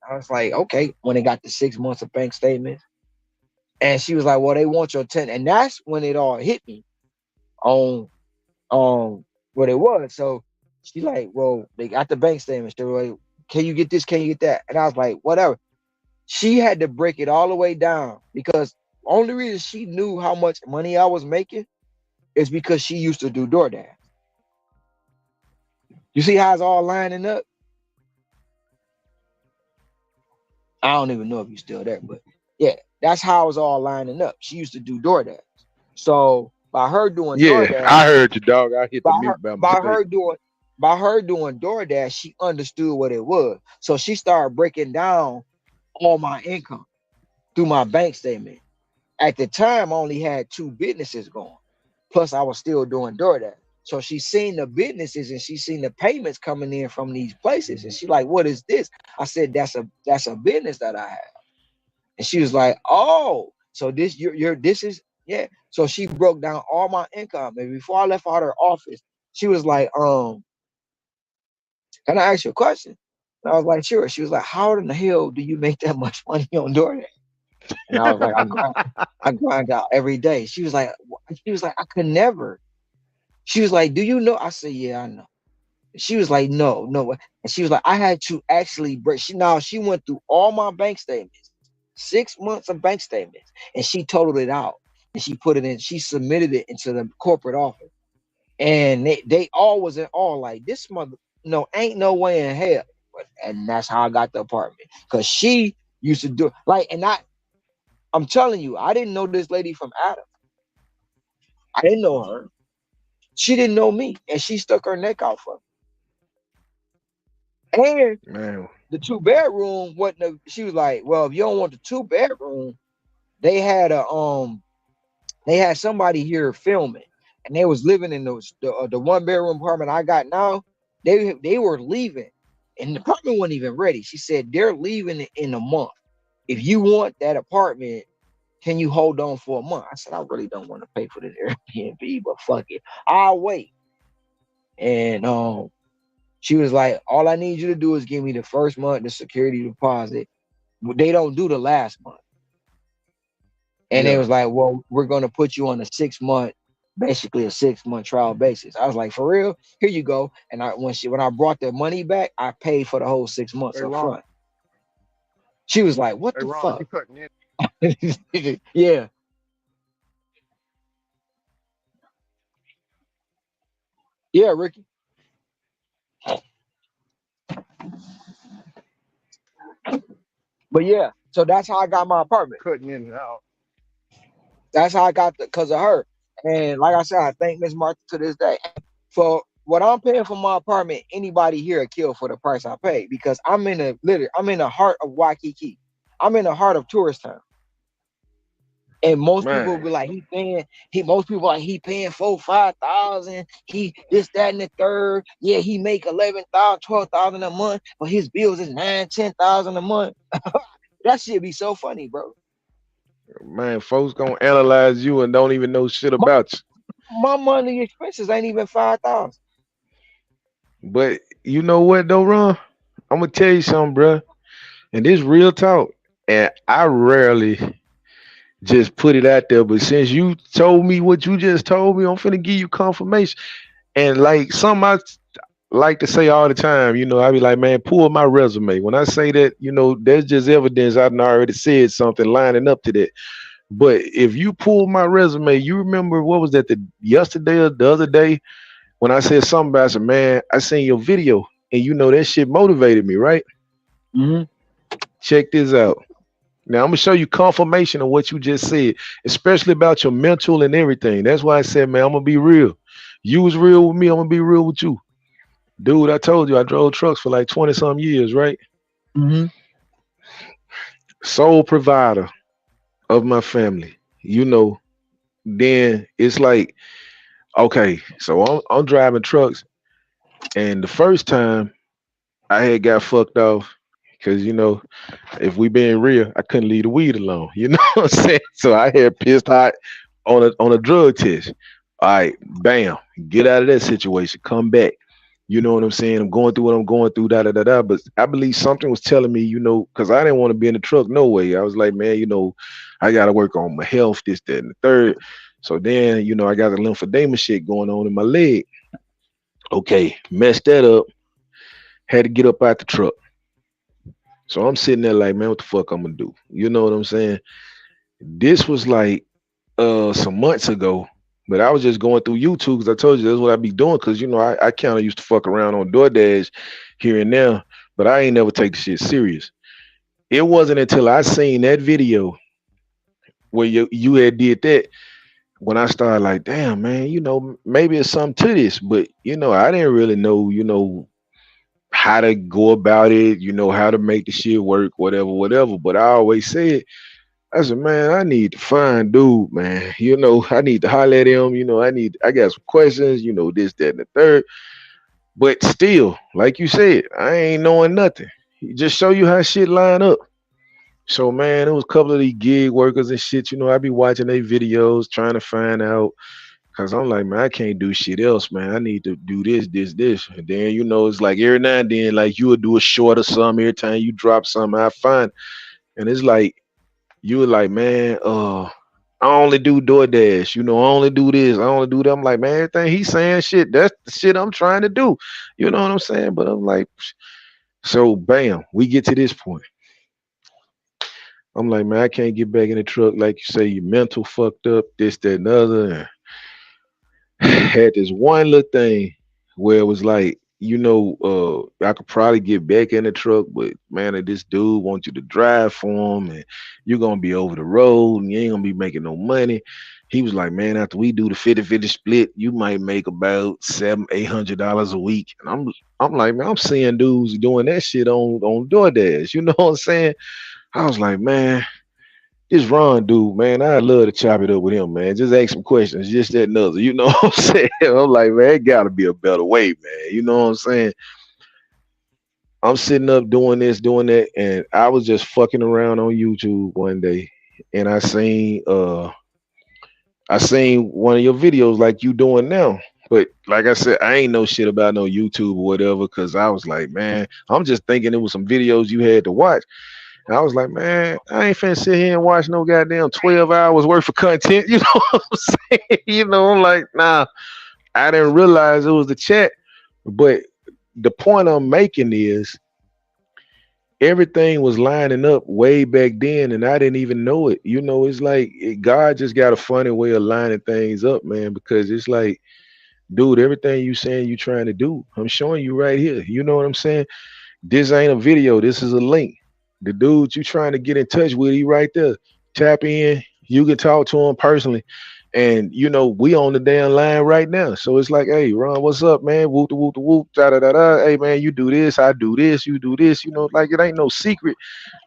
I was like, okay. When they got the 6 months of bank statements, and she was like, well, they want your 10. And that's when it all hit me on what it was. So she like, well, they got the bank statements. They were like, can you get this? Can you get that? And I was like, whatever. She had to break it all the way down because only reason she knew how much money I was making is because she used to do DoorDash. You see how it's all lining up? I don't even know if you're still there, but yeah, that's how it's all lining up. She used to do DoorDash. So by her doing Yeah, DoorDash, I heard you, dog. I hit the by her mute by by mistake. her doing by her doing DoorDash, she understood what it was. So she started breaking down all my income through my bank statement. At the time, I only had 2 businesses going. Plus, I was still doing DoorDash. So she seen the businesses and she seen the payments coming in from these places. And she like, what is this? I said, that's a business that I have. And she was like, oh, so this you're this is yeah. So she broke down all my income. And before I left out her office, she was like, can I ask you a question? And I was like, sure. She was like, how in the hell do you make that much money on DoorDash? And I was like, I grind out every day. She was like, I could never. She was like, do you know? I said, yeah, I know. She was like, no, no. And she was like, I had to actually break. She went through all my bank statements, 6 months of bank statements, and she totaled it out. And she put it in, she submitted it into the corporate office. And they all was in all like, this mother, no, ain't no way in hell. And that's how I got the apartment. Cause she used to do like, I'm telling you, I didn't know this lady from Adam. I didn't know her. She didn't know me. And she stuck her neck out for me. And Man, the 2 bedroom wasn't she was like, well, if you don't want the 2 bedroom, they had they had somebody here filming, and they was living in the 1 bedroom apartment I got now. They were leaving, and the apartment wasn't even ready. She said they're leaving in a month. If you want that apartment, can you hold on for a month? I said I really don't want to pay for this Airbnb, but fuck it, I'll wait. And she was like, all I need you to do is give me the first month, the security deposit. They don't do the last month. And they yeah. was like, well, we're going to put you on a 6 month, basically a 6 month trial basis. I was like, for real? Here you go. And when I brought the money back, I paid for the whole 6 months Hey up Ron, front. She was like, what hey the Ron, fuck? you cutting in? Yeah. Yeah, Ricky. But yeah, so that's how I got my apartment. Cutting in and out. That's how I got because of her. And like I said, I thank Miss Martha to this day. For what I'm paying for my apartment, anybody here would kill for the price I pay because I'm in the heart of Waikiki. I'm in the heart of tourist town. And most people will Man, be like, most people like he paying 4,000, 5,000, he this, that, and the third. Yeah, he make 11,000, 12,000 a month, but his bills is 9, 10,000 a month. That shit be so funny, bro. man, folks gonna analyze you and don't even know shit My, about you. my monthly expenses ain't even 5,000. But you know what though, Ron? I'm gonna tell you something, bruh. And this real talk. And I rarely just put it out there, but since you told me what you just told me, I'm finna give you confirmation. And like something I like to say all the time, I be like, man, pull my resume. When I say that, there's just evidence I've already said something lining up to that. But if you pull my resume, you remember what was that the yesterday or the other day when I said something about some man, I seen your video and that shit motivated me, right? Mm-hmm. Check this out. Now I'm gonna show you confirmation of what you just said, especially about your mental and everything. That's why I said, man, I'm gonna be real. You was real with me, I'm gonna be real with you. Dude, I told you I drove trucks for like 20 some years, right? Mm-hmm. Sole provider of my family. You know, then it's like, okay, so I'm driving trucks, and the first time I had got fucked off because, if we being real, I couldn't leave the weed alone. You know what I'm saying? So I had pissed hot on a drug test. All right, bam, get out of that situation, come back. You know what I'm saying? I'm going through what I'm going through, da da da da. But I believe something was telling me, because I didn't want to be in the truck no way. I was like, man, I got to work on my health, this, that, and the third. So then, I got the lymphedema shit going on in my leg. Okay, messed that up. Had to get up out the truck. So I'm sitting there like, man, what the fuck I'm gonna do? You know what I'm saying? This was like some months ago, but I was just going through YouTube because I told you that's what I be doing. Because I kind of used to fuck around on DoorDash here and there, but I ain't never take the shit serious. It wasn't until I seen that video where you had did that when I started like, damn man, maybe it's something to this, but I didn't really know, how to go about it, how to make the shit work, whatever, whatever. But I always said, I said, man, I need to find dude, man. I need to holler at him. I got some questions, this, that, and the third. But still, like you said, I ain't knowing nothing. Just show you how shit line up. So man, it was a couple of these gig workers and shit. I be watching their videos, trying to find out. Cause I'm like, man, I can't do shit else, man. I need to do this, this, this. And then, it's like every now and then, like you would do a short or something every time you drop something, I find. And it's like, you were like, man, I only do DoorDash, I only do this, I only do that. I'm like, man, everything he's saying, shit, that's the shit I'm trying to do. You know what I'm saying? But I'm like, so bam, we get to this point. I'm like, man, I can't get back in the truck. Like you say, your mental fucked up, this, that, and other. Had this one little thing where it was like, I could probably get back in the truck, but man, this dude wants you to drive for him and you're gonna be over the road and you ain't gonna be making no money. He was like, man, after we do the 50-50 split, you might make about $700-800 a week. And I'm like, man, I'm seeing dudes doing that shit on DoorDash. You know what I'm saying? I was like, man, this Ron dude, man, I'd love to chop it up with him, man. Just ask some questions, just that and other. You know what I'm saying? I'm like, man, it gotta be a better way, man. You know what I'm saying? I'm sitting up doing this, doing that, and I was just fucking around on YouTube one day, and I seen one of your videos like you doing now. But like I said, I ain't know shit about no YouTube or whatever, cause I was like, man, I'm just thinking it was some videos you had to watch. And I was like, man, I ain't finna sit here and watch no goddamn 12 hours worth of content. You know what I'm saying? I'm like, nah, I didn't realize it was the chat. But the point I'm making is everything was lining up way back then and I didn't even know it. It's like God just got a funny way of lining things up, man, because it's like, dude, everything you saying you trying to do, I'm showing you right here. You know what I'm saying? This ain't a video. This is a link. The dude you trying to get in touch with, he right there. Tap in. You can talk to him personally. And we on the damn line right now. So it's like, hey, Ron, what's up, man? Whoop the whoop the whoop, da da da da. Hey man, you do this, I do this, you do this, like it ain't no secret.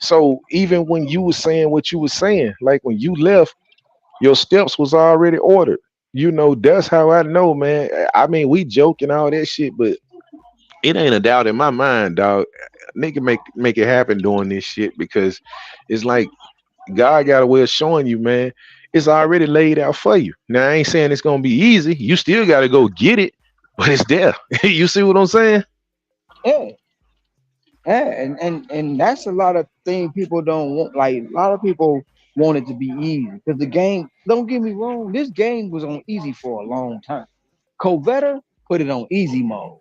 So even when you was saying what you was saying, like when you left, your steps was already ordered. That's how I know, man. I mean, we joking all that shit, but it ain't a doubt in my mind, dog. Nigga make it happen doing this shit because it's like God got a way of showing you, man. It's already laid out for you. Now I ain't saying it's gonna be easy. You still gotta go get it, but it's there. You see what I'm saying? Yeah, yeah, and that's a lot of things people don't want. Like a lot of people want it to be easy because the game. Don't get me wrong. This game was on easy for a long time. Covetta put it on easy mode.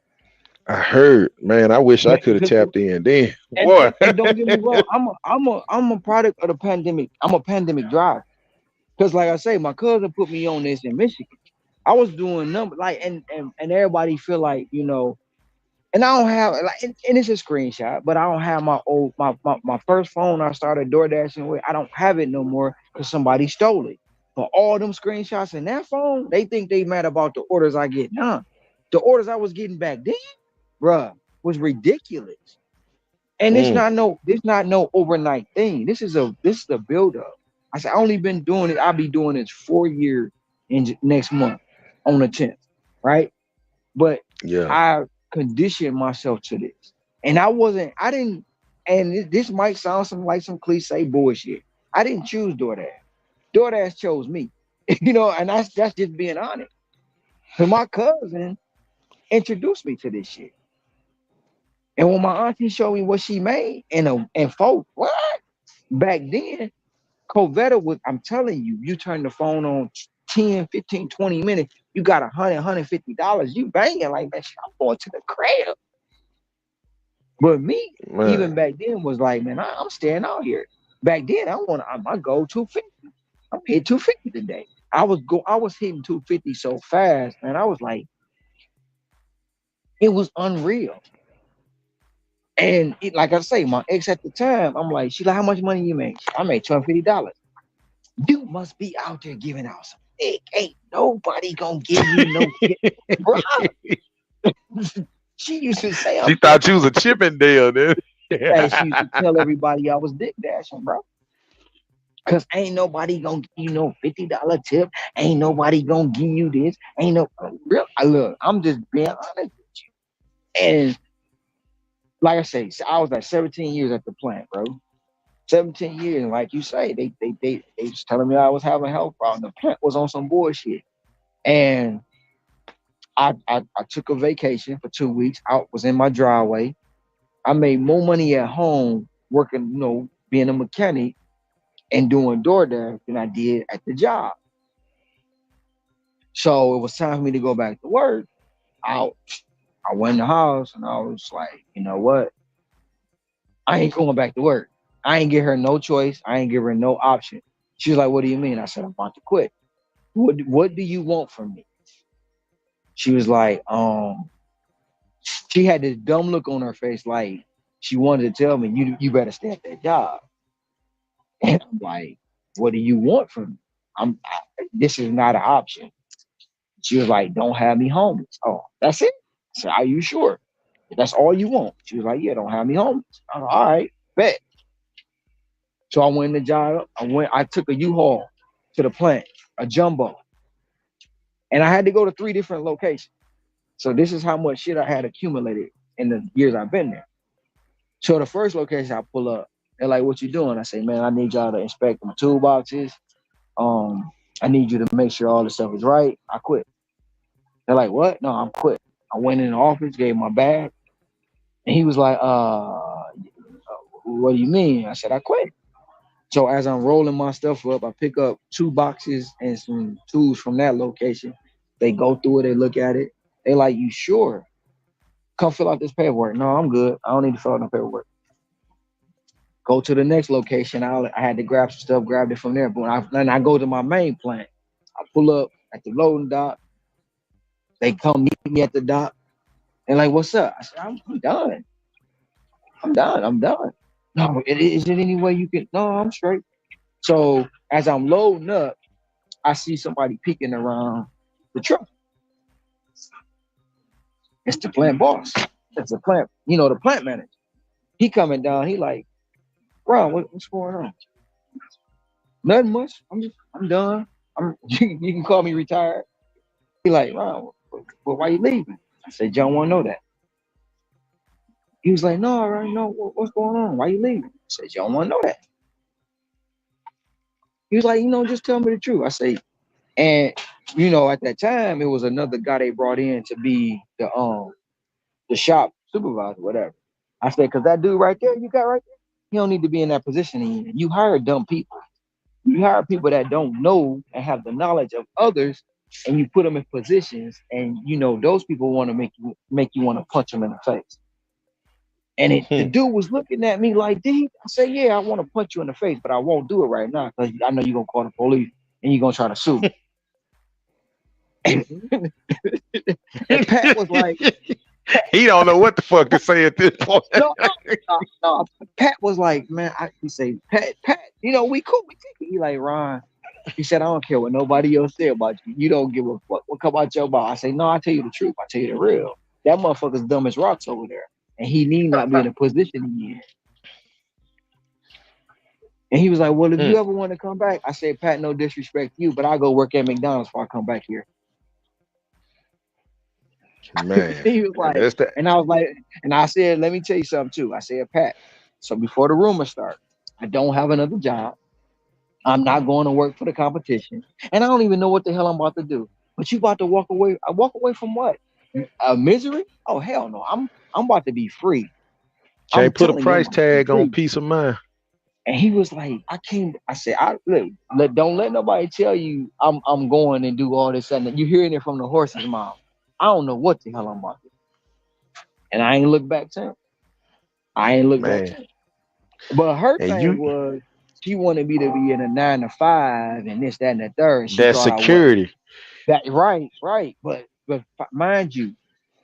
I heard, man. I wish I could have tapped in then. And, Boy. and, and don't get me wrong, I'm a product of the pandemic. I'm a pandemic driver. Because like I say, my cousin put me on this in Michigan. I was doing number like and everybody feel like, and I don't have like and it's a screenshot, but I don't have my first phone I started door dashing with. I don't have it no more because somebody stole it. But all them screenshots in that phone, they think they mad about the orders I get done. The orders I was getting back then, bruh, was ridiculous. And Mm. this not no overnight thing. This is a build up. I said I only been doing it. I'll be doing this 4 years in next month on the 10th, right? But Yeah. I conditioned myself to this, and I didn't. And this might sound like some cliche bullshit. I didn't choose DoorDash. DoorDash chose me, and that's just being honest. Cause my cousin introduced me to this shit, and when my auntie showed me what she made, and folks, what back then, Covetta was. I'm telling you, you turn the phone on 10, 15, 20 minutes, you got $150. You banging like man, I'm going to the crib. But me, even Man. back then, was like, man, I'm staying out here. Back then, my goal 250. I'm hitting 250 today. I was hitting 250 so fast, man. I was like, it was unreal. And like I say, my ex at the time, I'm like, she like, how much money you make? I made $250. You must be out there giving out some dick. Ain't nobody gonna give you no dick, bro. She used to say She I'm thought you was a Chippendale, dude. and she used to tell everybody I was dick dashing, bro. Cause ain't nobody gonna give you no $50 tip. Ain't nobody gonna give you this. Ain't no real. Look, I'm just being honest with you. And like I say, I was like 17 years at the plant, bro. 17 years, and like you say, they was telling me I was having health problems. The plant was on some bullshit, and I took a vacation for 2 weeks. I was in my driveway. I made more money at home working, being a mechanic and doing DoorDash than I did at the job. So it was time for me to go back to work. I I went in the house and I was like, you know what? I ain't going back to work. I ain't give her no choice. I ain't give her no option. She was like, what do you mean? I said, I'm about to quit. What do you want from me? She was like, she had this dumb look on her face, like she wanted to tell me, you better stay at that job. And I'm like, what do you want from me? This is not an option. She was like, don't have me homeless. Oh, that's it? I said, are you sure? That's all you want? She was like, yeah, don't have me homeless. I'm like, all right, bet. So I went in the job. I took a U-Haul to the plant, a jumbo. And I had to go to 3 different locations. So this is how much shit I had accumulated in the years I've been there. So the first location I pull up, they're like, what you doing? I say, man, I need y'all to inspect my toolboxes. Um, I need you to make sure all the stuff is right. I quit. They're like, what? No, I'm quit. I went in the office, gave my bag, and he was like, what do you mean? I said, I quit. So as I'm rolling my stuff up, I pick up 2 boxes and some tools from that location. They go through it, they look at it. They like, you sure? Come fill out this paperwork. No, I'm good. I don't need to fill out no paperwork. Go to the next location. I had to grab some stuff, grabbed it from there. But then I go to my main plant. I pull up at the loading dock. They come meet me at the dock. And like, what's up? I said, I'm done. I'm done. I'm done. No, is it any way you can? No, I'm straight. So as I'm loading up, I see somebody peeking around the truck. It's the plant boss. It's the plant, the plant manager. He coming down. He like, Ron, what's going on? Nothing much. I'm done. You can call me retired. He like, Ron, but why you leaving? I said, John want to know that. He was like, no, I already know what's going on. Why you leaving? I said, John want to know that. He was like, just tell me the truth. I say, and at that time it was another guy they brought in to be the shop supervisor, whatever. I said, because that dude right there, you got right there, he don't need to be in that position anymore. You hire dumb people. You hire people that don't know and have the knowledge of others, and you put them in positions, and those people want to make you want to punch them in the face. And the dude was looking at me like, "D." I said, "Yeah, I want to punch you in the face, but I won't do it right now because I know you're gonna call the police and you're gonna try to sue me." And Pat was like, He don't know what the fuck to say at this point. "No, no." Pat was like, "Man," he say, Pat, we cool, we take it." He like, Ron. He said, "I don't care what nobody else say about you. You don't give a fuck what come out your mouth." I say, "No, I tell you the truth. I tell you the real." That motherfucker's dumb as rocks over there, and he need not be in a position he in. And he was like, "Well, if Mm, you ever want to come back," I said, "Pat, no disrespect to you, but I'll go work at McDonald's before I come back here." man, He was and like, that's that. and I was like, and I said, "Let me tell you something too." I said, "Pat, so before the rumors start, I don't have another job. I'm not going to work for the competition, and I don't even know what the hell I'm about to do. But you about to walk away? I walk away from what? Misery? Oh hell no! I'm about to be free. I'm Can't put a telling you, I'm price about to be tag on free." peace of mind. And he was like, "I can't." I said, "I look, don't let nobody tell you I'm going and do all this and that. You hearing it from the horse's mouth. I don't know what the hell I'm about to do." And I ain't look back since. I ain't look back Man, since. But her and thing you was she wanted me to be in a 9 to 5 and this, that, and the third. And she that thought I was security. that right, right. But mind you,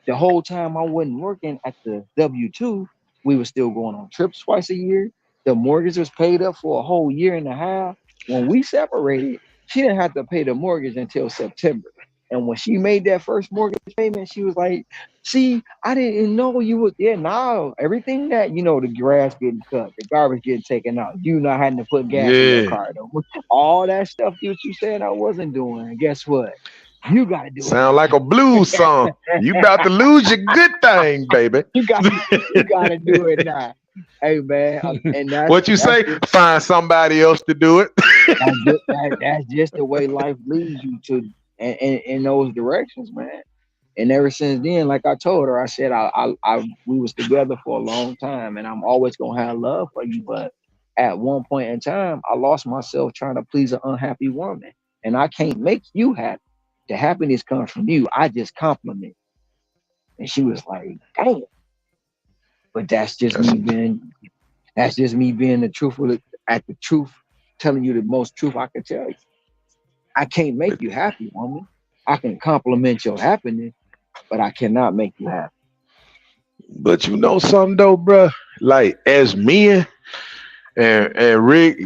the whole time I wasn't working at the W-2, we were still going on trips twice a year. The mortgage was paid up for a whole year and a half. When we separated, she didn't have to pay the mortgage until September. And when she made that first mortgage payment, she was like, "See, I didn't know you would." Yeah, now everything that the grass getting cut, the garbage getting taken out, you not having to put gas in your Yeah. car, though. All that stuff you said I wasn't doing. And guess what? You got to do it Sound like now. a blues song. You about to lose your good thing, baby. You got to do it now. Hey man, and that's What you that's say? just Find somebody else to do it. that's just the way life leads you to in those directions, man. And ever since then, like I told her, I said I we was together for a long time, and I'm always gonna have love for you. But at one point in time, I lost myself trying to please an unhappy woman, and I can't make you happy. The happiness comes from you. I just compliment. And she was like, "Damn." But That's that's just me being the truthful at the truth, telling you the most truth I can tell you. I can't make but, you happy, woman. I can compliment your happiness, but I cannot make you happy. but you know something though, bruh? Like as men and Rick,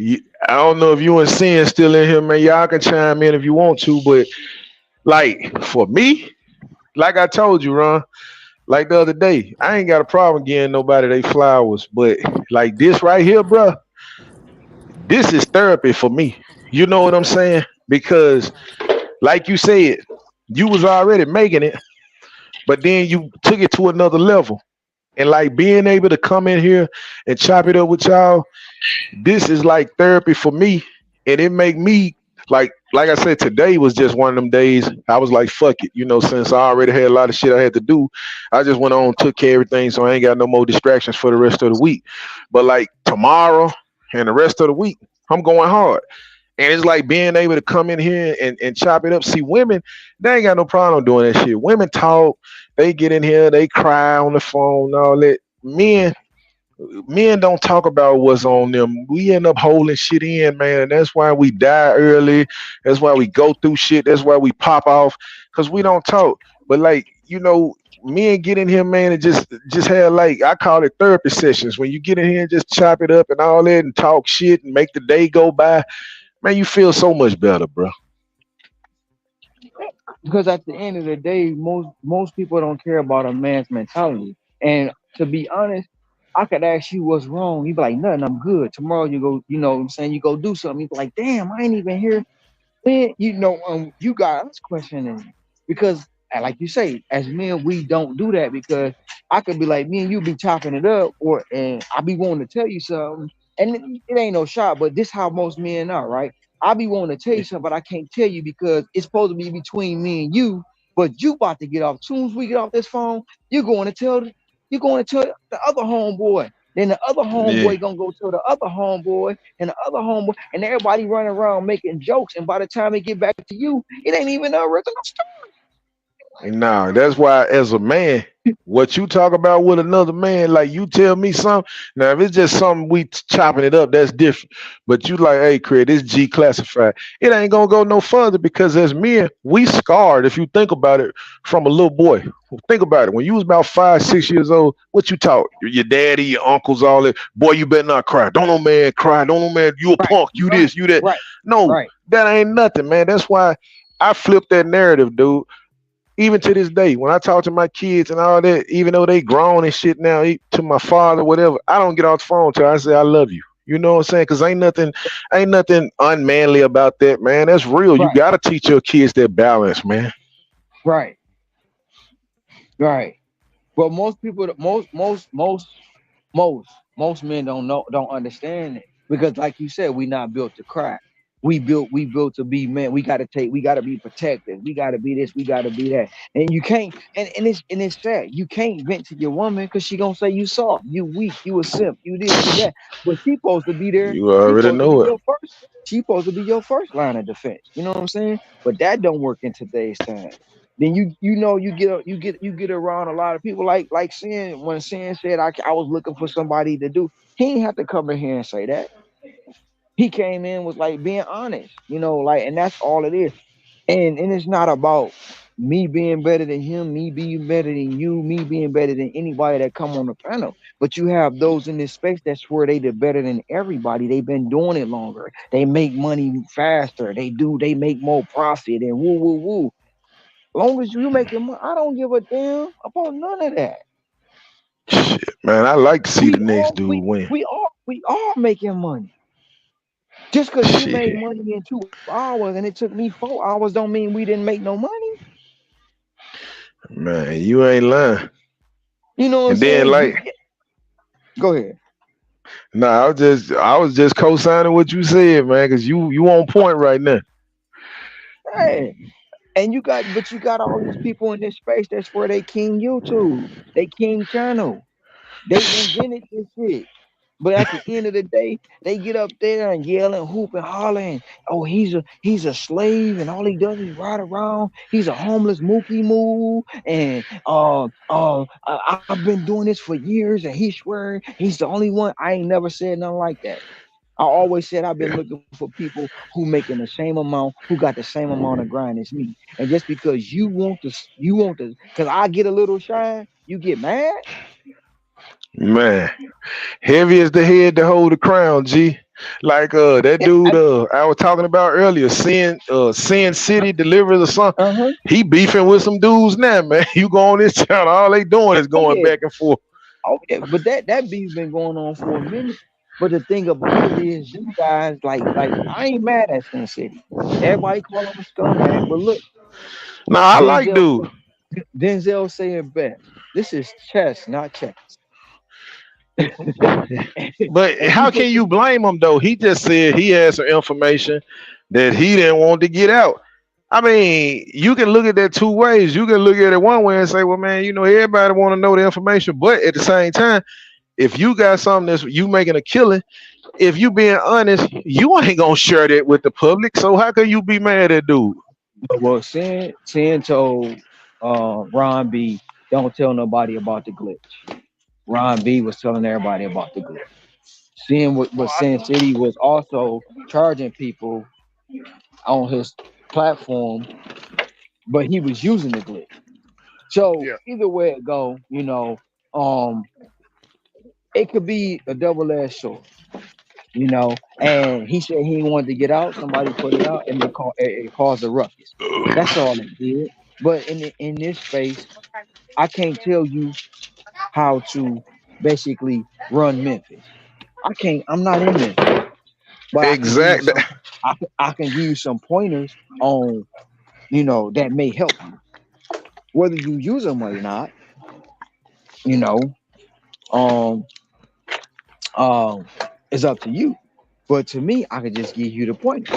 I don't know if you and Sin still in here, man. Y'all can chime in if you want to, but like for me, like I told you, Ron, like the other day, I ain't got a problem getting nobody they flowers, but like this right here, bruh, this is therapy for me. You know what I'm saying? Because like you said, you was already making it, but then you took it to another level. And like being able to come in here and chop it up with y'all, this is like therapy for me. And it make me like I said, today was just one of them days. I was like, fuck it. Since I already had a lot of shit I had to do, I just went on, took care of everything, so I ain't got no more distractions for the rest of the week. But like tomorrow and the rest of the week, I'm going hard. And it's like being able to come in here and chop it up. See, women, they ain't got no problem doing that shit. Women talk, they get in here, they cry on the phone, all that. Men don't talk about what's on them. We end up holding shit in, man. And that's why we die early. That's why we go through shit. That's why we pop off. Cause we don't talk. But like, men get in here, man, and just have like I call it therapy sessions. When you get in here and just chop it up and all that and talk shit and make the day go by, man, you feel so much better, bro. Because at the end of the day, most people don't care about a man's mentality. And to be honest, I could ask you what's wrong. You'd be like, "Nothing, I'm good." Tomorrow you go, what I'm saying, you go do something. You be like, "Damn, I ain't even here." Then you got us questioning because, like you say, as men, we don't do that because I could be like, me and you be chopping it up, and I be wanting to tell you something, and it ain't no shot, but this how most men are, right? I be wanting to tell you something, but I can't tell you because it's supposed to be between me and you. But you about to get off. As soon as we get off this phone, you're going to tell the other homeboy. Then the other Yeah. homeboy gonna go to the other homeboy and the other homeboy, and everybody running around making jokes. And by the time it get back to you, it ain't even a original Nah, that's why as a man, what you talk about with another man, like you tell me something. Now, if it's just something we chopping it up, that's different. But you like, hey, Craig, this G classified. It ain't gonna go no further because as men, we scarred. If you think about it, from a little boy. Think about it. When you was about 5, 6 years old, what you taught? Your daddy, your uncles, all that. Boy, you better not cry. Don't no man cry. Don't no man. You a right, punk. You right, this. You that. right, No, right. that ain't nothing, man. That's why I flipped that narrative, dude. even to this day, when I talk to my kids and all that, even though they grown and shit now, to my father, whatever, I don't get off the phone till I say I love you. You know what I'm saying? Cause ain't nothing unmanly about that, man. That's real. You Right, gotta teach your kids that balance, man. right, right. But most people, most men don't understand it because, like you said, we not built to cry. We built to be men. We gotta be protected. We gotta be this. We gotta be that. And you can't. And it's sad. You can't vent to your woman because she gonna say you soft, you weak, you a simp, you this, you that. But she supposed to be there. You She already supposed to be know it. your first. She supposed to be your first line of defense. You know what I'm saying? But that don't work in today's time. Then you get around a lot of people like Sin when Sin said I was looking for somebody to do. He ain't have to come in here and say that. He came in was like being honest, like, and that's all it is. And it's not about me being better than him, me being better than you, me being better than anybody that come on the panel. But you have those in this space that's where they did better than everybody. They've been doing it longer. They make money faster. They make more profit and woo woo woo. Long as you making money, I don't give a damn about none of that. Shit, man, I like to see the We next all dude we win. we all making money. Just because you made Shit, money in 2 hours and it took me 4 hours, don't mean we didn't make no money. man, you ain't lying. You know what I'm And then saying? like, Go ahead. nah, I was just co-signing what you said, man, because you on point right now. Hey, and but you got all these people in this space. That's where they king YouTube. They king channel. They invented this shit. But at the end of the day, they get up there and yell and hoop and holler and oh he's a slave and all he does is ride around. He's a homeless mookie moo and I've been doing this for years and he swear he's the only one. I ain't never said nothing like that. I always said I've been Yeah, looking for people who making the same amount, who got the same amount of grind as me. And just because you want to, because I get a little shy, you get mad. man. Heavy as the head to hold the crown, G. Like that Yeah, dude I was talking about earlier, Sin City Deliveries or something. uh-huh. He beefing with some dudes now, man. You go on this channel, all they doing is Oh going yeah. back and forth. Oh yeah, but that beef's been going on for a minute. But the thing about it is, you guys like I ain't mad at Sin City. Everybody call him a scumbag, but look, Nah, I like Denzel dude. Denzel say it best. This is chess, not checkers. But And how people, can you blame him though? He just said he had some information that he didn't want to get out. I mean, you can look at that two ways. You can look at it one way and say, "Well, man, everybody want to know the information." But at the same time, if you got something that's you making a killing, if you being honest, you ain't gonna share that with the public. So how can you be mad at dude? well, Sin told Ron B, don't tell nobody about the glitch. Ron B was telling everybody about the glitch. Seeing what Sin City was also charging people on his platform, but he was using the glitch. So Yeah. either way it go, um, it could be a double-edged sword, And he said he wanted to get out. Somebody put it out, and it caused a ruckus. That's all it did. But in this space, I can't tell you how to basically run Memphis. I can't. I'm not in Memphis, but I can give you Exact. some. I can give you some pointers on that may help you, whether you use them or not. You know, um, um, it's up to you. But to me, I could just give you the pointers.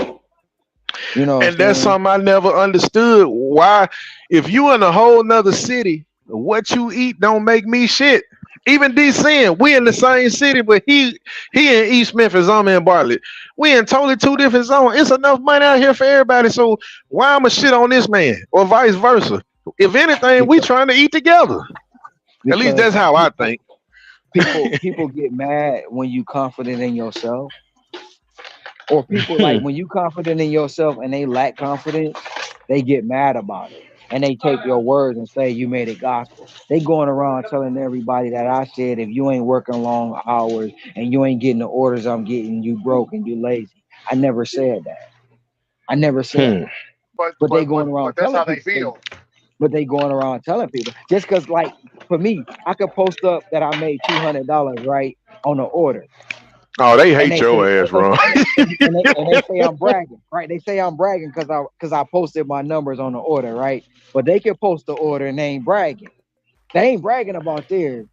You know what I'm And that's saying? something I never understood. Why, if you in a whole nother city, what you eat don't make me shit. Even D saying we in the same city, but he in East Memphis, I'm in Bartlett. We in totally two different zones. It's enough money out here for everybody. So why I'ma shit on this man or vice versa? If anything, we Because trying to eat together. At least because that's how I think. people get mad when you confident in yourself, or people like when you confident in yourself and they lack confidence, they get mad about it. And they take your words and say you made it gospel. They going around telling everybody that I said if you ain't working long hours and you ain't getting the orders I'm getting, you broke and you lazy. I never said that. I never said Hmm. that. But But they but going but around but that's telling how they people they feel. but they going around telling people just because, like, for me, I could post up that I made $200 right on the order, Oh, they and hate they say, your ass, Ron. and they say I'm bragging, right? They say I'm bragging because I posted my numbers on the order, right? But they can post the order and they ain't bragging. They ain't bragging about theirs.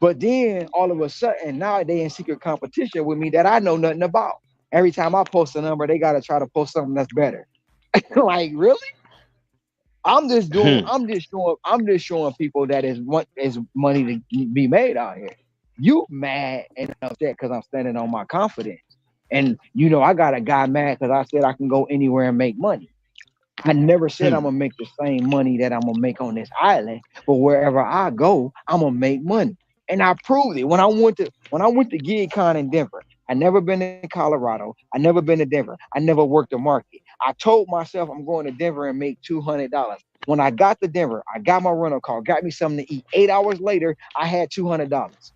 But then all of a sudden, now they in secret competition with me that I know nothing about. Every time I post a number, they gotta try to post something that's better. Like, really? Hmm. I'm just showing people that is money to be made out here. You mad and upset because I'm standing on my confidence. And I got a guy mad because I said I can go anywhere and make money. I never said I'm Hmm. gonna make the same money that I'm gonna make on this island, but wherever I go, I'm gonna make money. And I proved it when I went to GigCon in Denver. I never been to Colorado. I never been to Denver. I never worked the market. I told myself I'm going to Denver and make $200. When I got to Denver, I got my rental car, got me something to eat. 8 hours later, I had $200.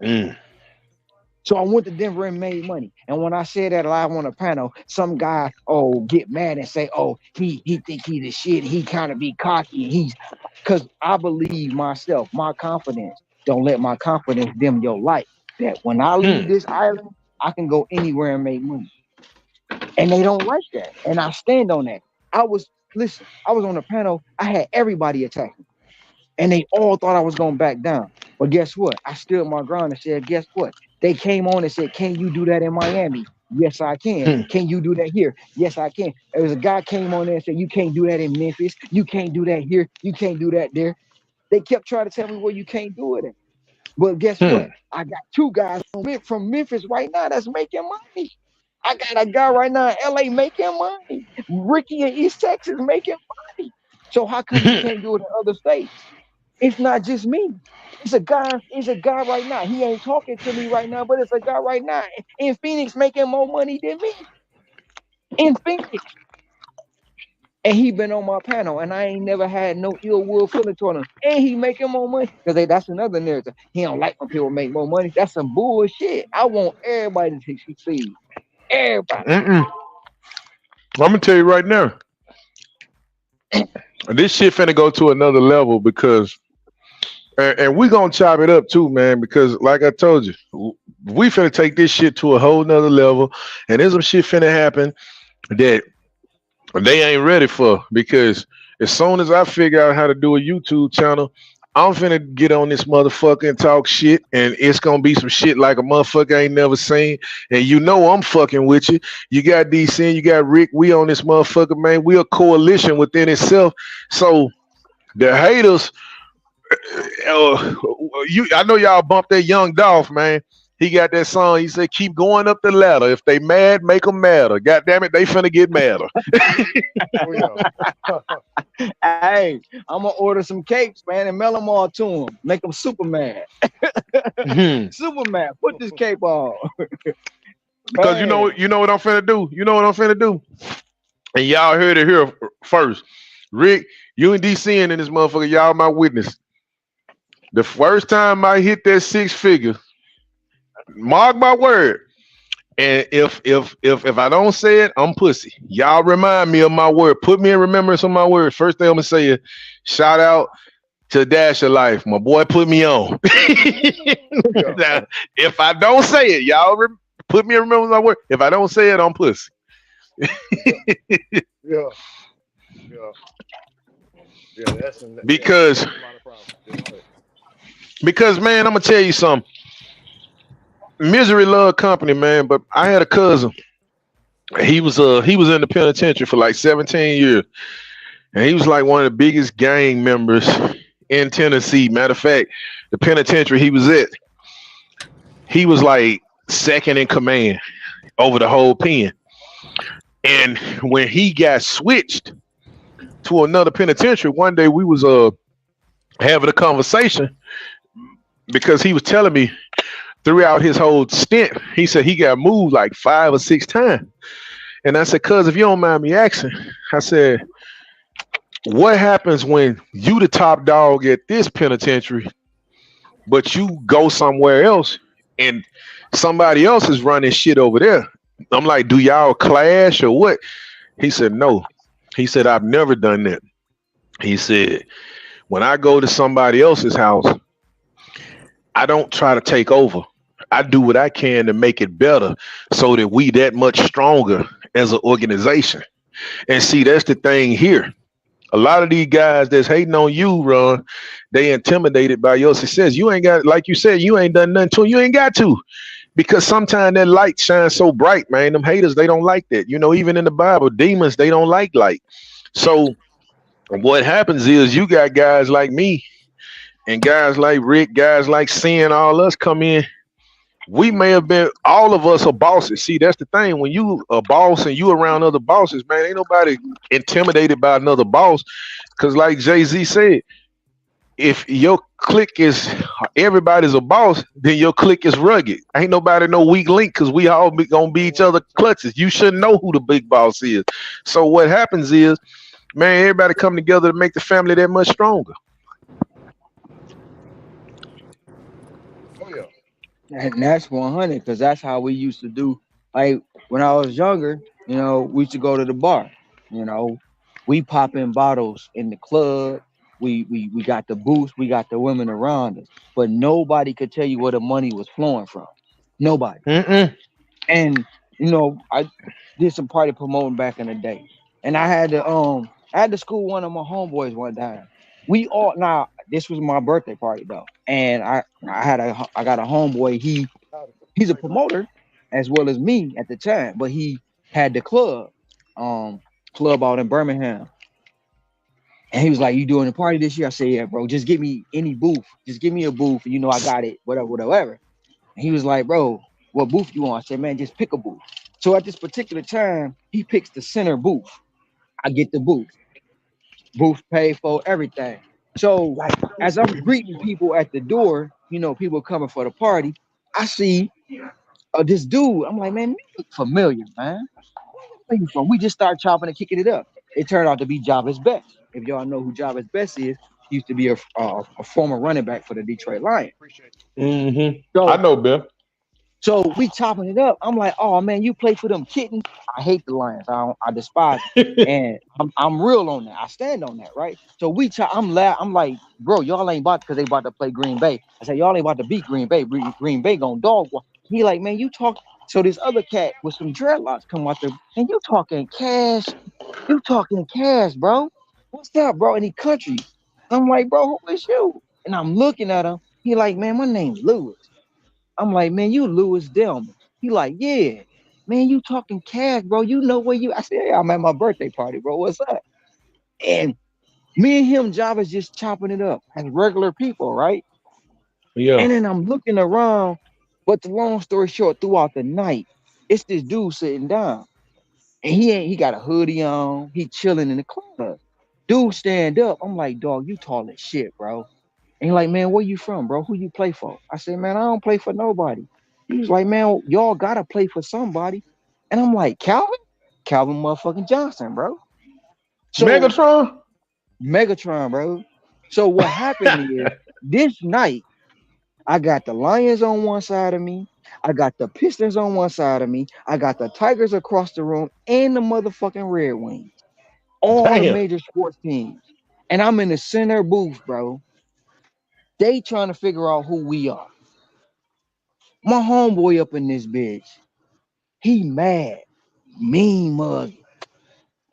Mm. So I went to Denver and made money. And when I said that live on a panel, some guy get mad and say, "Oh, he think he the shit. He kind of be cocky. He's because I believe myself, my confidence. Don't let my confidence dim your light. That when I leave Hmm. this island, I can go anywhere and make money. And they don't like that. And I stand on that. I was on the panel. I had everybody attack me, and they all thought I was gonna back down. But guess what? I stood my ground and said, guess what? They came on and said, can you do that in Miami? Yes, I can. Hmm. Can you do that here? Yes, I can. There was a guy came on there and said, you can't do that in Memphis. You can't do that here. You can't do that there. They kept trying to tell me where you can't do it at. But guess Hmm. what? I got two guys from Memphis right now that's making money. I got a guy right now in LA making money. Ricky in East Texas making money. So how come you Hmm. can't do it in other states? It's not just me. It's a guy right now. He ain't talking to me right now, but it's a guy right now in Phoenix making more money than me in Phoenix. And he been on my panel, and I ain't never had no ill will feeling toward him. And he making more money because that's another narrative. He don't like when people make more money. That's some bullshit. I want everybody to succeed. Everybody. Mm-mm. I'm gonna tell you right now, this shit finna go to another level because, and we gonna chop it up too, man. Because like I told you, we finna take this shit to a whole nother level, and there's some shit finna happen that they ain't ready for. Because as soon as I figure out how to do a YouTube channel, I'm finna get on this motherfucker and talk shit, and it's gonna be some shit like a motherfucker ain't never seen. And I'm fucking with you. You got DC, and you got Rick. We on this motherfucker, man. We a coalition within itself. So the haters, uh, I know y'all bumped that Young Dolph, man. He got that song. He said, "Keep going up the ladder. If they mad, make them madder. God damn it, they finna get madder." Oh yeah. Hey, I'm gonna order some cakes, man, and mail them all to him. Make them super mad. Super mad. Put this cape on, Because man. you know what I'm finna do. You know what I'm finna do. And y'all heard it here first. Rick, you and DC in this motherfucker, y'all my witness. The first time I hit that six figure, mark my word. And if I don't say it, I'm pussy. Y'all remind me of my word. Put me in remembrance of my word. First thing I'm gonna say is shout out to Dash of Life. My boy put me on. Yeah. Now, if I don't say it, put me in remembrance of my word. If I don't say it, I'm pussy. Yeah. Yeah. Yeah. Yeah. because That's a lot of problems. Yeah, go ahead. because man, I'm gonna tell you something. Misery love company, man. But I had a cousin. He was in the penitentiary for like 17 years. And he was like one of the biggest gang members in Tennessee. Matter of fact, the penitentiary he was at, he was like second in command over the whole pen. And when he got switched to another penitentiary, one day we was having a conversation because he was telling me throughout his whole stint, he said he got moved like 5 or 6 times. And I said, cuz if you don't mind me asking, I said, what happens when you the top dog at this penitentiary, but you go somewhere else and somebody else is running shit over there? I'm like, do y'all clash or what? He said, no. He said, I've never done that. He said, when I go to somebody else's house, I don't try to take over. I do what I can to make it better so that we that much stronger as an organization. And see, that's the thing here. A lot of these guys that's hating on you, Ron, they intimidated by your success. You ain't got, like you said, you ain't done nothing to 'em. You ain't got to. Because sometimes that light shines so bright, man. Them haters, they don't like that. You know, even in the Bible, demons, they don't like light. So what happens is you got guys like me and guys like Rick, guys like Sin, all us come in. We may have been, all of us are bosses. See, that's the thing. When you a boss and you around other bosses, man, ain't nobody intimidated by another boss. Cause like Jay-Z said, if your clique is everybody's a boss, then your clique is rugged. Ain't nobody no weak link because we all gonna be each other clutches. You should know who the big boss is. So what happens is, man, everybody come together to make the family that much stronger. Oh yeah. And that's 100 because that's how we used to do. Like when I was younger, we used to go to the bar. You know, we pop in bottles in the club. We got the booths, we got the women around us, but nobody could tell you where the money was flowing from. Nobody. Mm-mm. And I did some party promoting back in the day, and I had to school one of my homeboys one time. We all now this was my birthday party though, and I got a homeboy. He's a promoter as well as me at the time, but he had the um club out in Birmingham. And he was like, "You doing a party this year?" I said, "Yeah, bro. Just give me any booth. Just give me a booth. And I got it. Whatever, whatever." And he was like, "Bro, what booth you want?" I said, "Man, just pick a booth." So at this particular time, he picks the center booth. I get the booth. Booth paid for everything. So like as I'm greeting people at the door, people coming for the party, I see this dude. I'm like, "Man, you look familiar, man. Where you from?" We just start chopping and kicking it up. It turned out to be Java's Best. If y'all know who Java's Best is, he used to be a former running back for the Detroit Lions. Mm-hmm. I So know, Bill. so we chopping it up. I'm like, "Oh man, you play for them kittens." I hate the Lions. I despise them. And I'm real on that. I stand on that, right? So we chop. I'm like, "Bro, y'all ain't about because they about to play Green Bay." I said, "Y'all ain't about to beat Green Bay. Green Bay gonna dog walk." He like, "Man, you talk." So this other cat with some dreadlocks come out there, and you talking cash. You talking cash, bro. What's up, bro? And he country. I'm like, "Bro, who is you?" And I'm looking at him. He like, "Man, my name's Lewis." I'm like, "Man, you Lewis Delman." He like, "Yeah." "Man, you talking cash, bro. You know where you." I said, "Yeah, I'm at my birthday party, bro. What's up?" And me and him, Java's just chopping it up as regular people, right? Yeah. And then I'm looking around. But the long story short, throughout the night, it's this dude sitting down. And he got a hoodie on. He chilling in the club. Dude stand up. I'm like, "Dog, you tall as shit, bro." And he like, "Man, where you from, bro? Who you play for?" I said, "Man, I don't play for nobody." He was like, "Man, y'all gotta play for somebody." And I'm like, "Calvin? Calvin motherfucking Johnson, bro." So Megatron? Megatron, bro. So what happened is this night, I got the Lions on one side of me, I got the Pistons on one side of me, I got the Tigers across the room, and the motherfucking Red Wings. All the Damn. major sports teams. And I'm in the center booth, bro. They trying to figure out who we are. My homeboy up in this bitch, he mad, mean mug.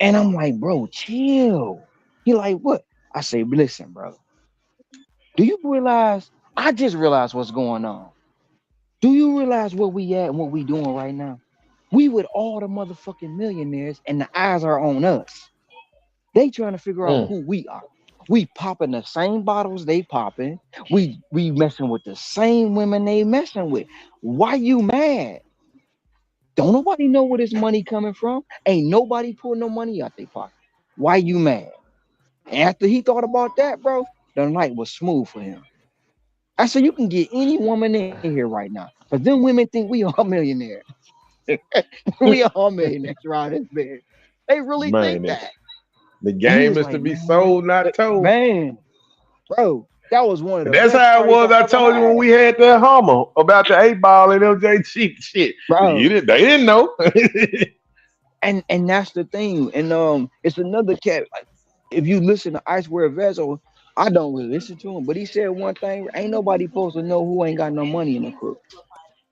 And I'm like, "Bro, chill." He like, "What?" I say, "Listen, bro, do you realize, I just realized what's going on. Do you realize where we at and what we doing right now? We with all the motherfucking millionaires and the eyes are on us. They trying to figure out Mm. who we are. We popping the same bottles they popping. We messing with the same women they messing with. Why you mad? Don't nobody know where this money coming from. Ain't nobody pulling no money out their pocket. Why you mad?" After he thought about that, bro, the night was smooth for him. I said, "You can get any woman in here right now. But them women think we all millionaires. We all millionaires around this bitch. They really think Man, that." the And he game was is to like, be "Man, sold, not told. man, bro, that was one of And the that's best how it parties was. I I ever told you when had, we had that Hummer about the 8 ball and LJ cheap shit. You bro. didn't, they didn't know. And that's the thing. And it's another cat. Like, if you listen to Ice Wear Vessel, I don't really listen to him, but he said one thing: ain't nobody supposed to know who ain't got no money in the crew.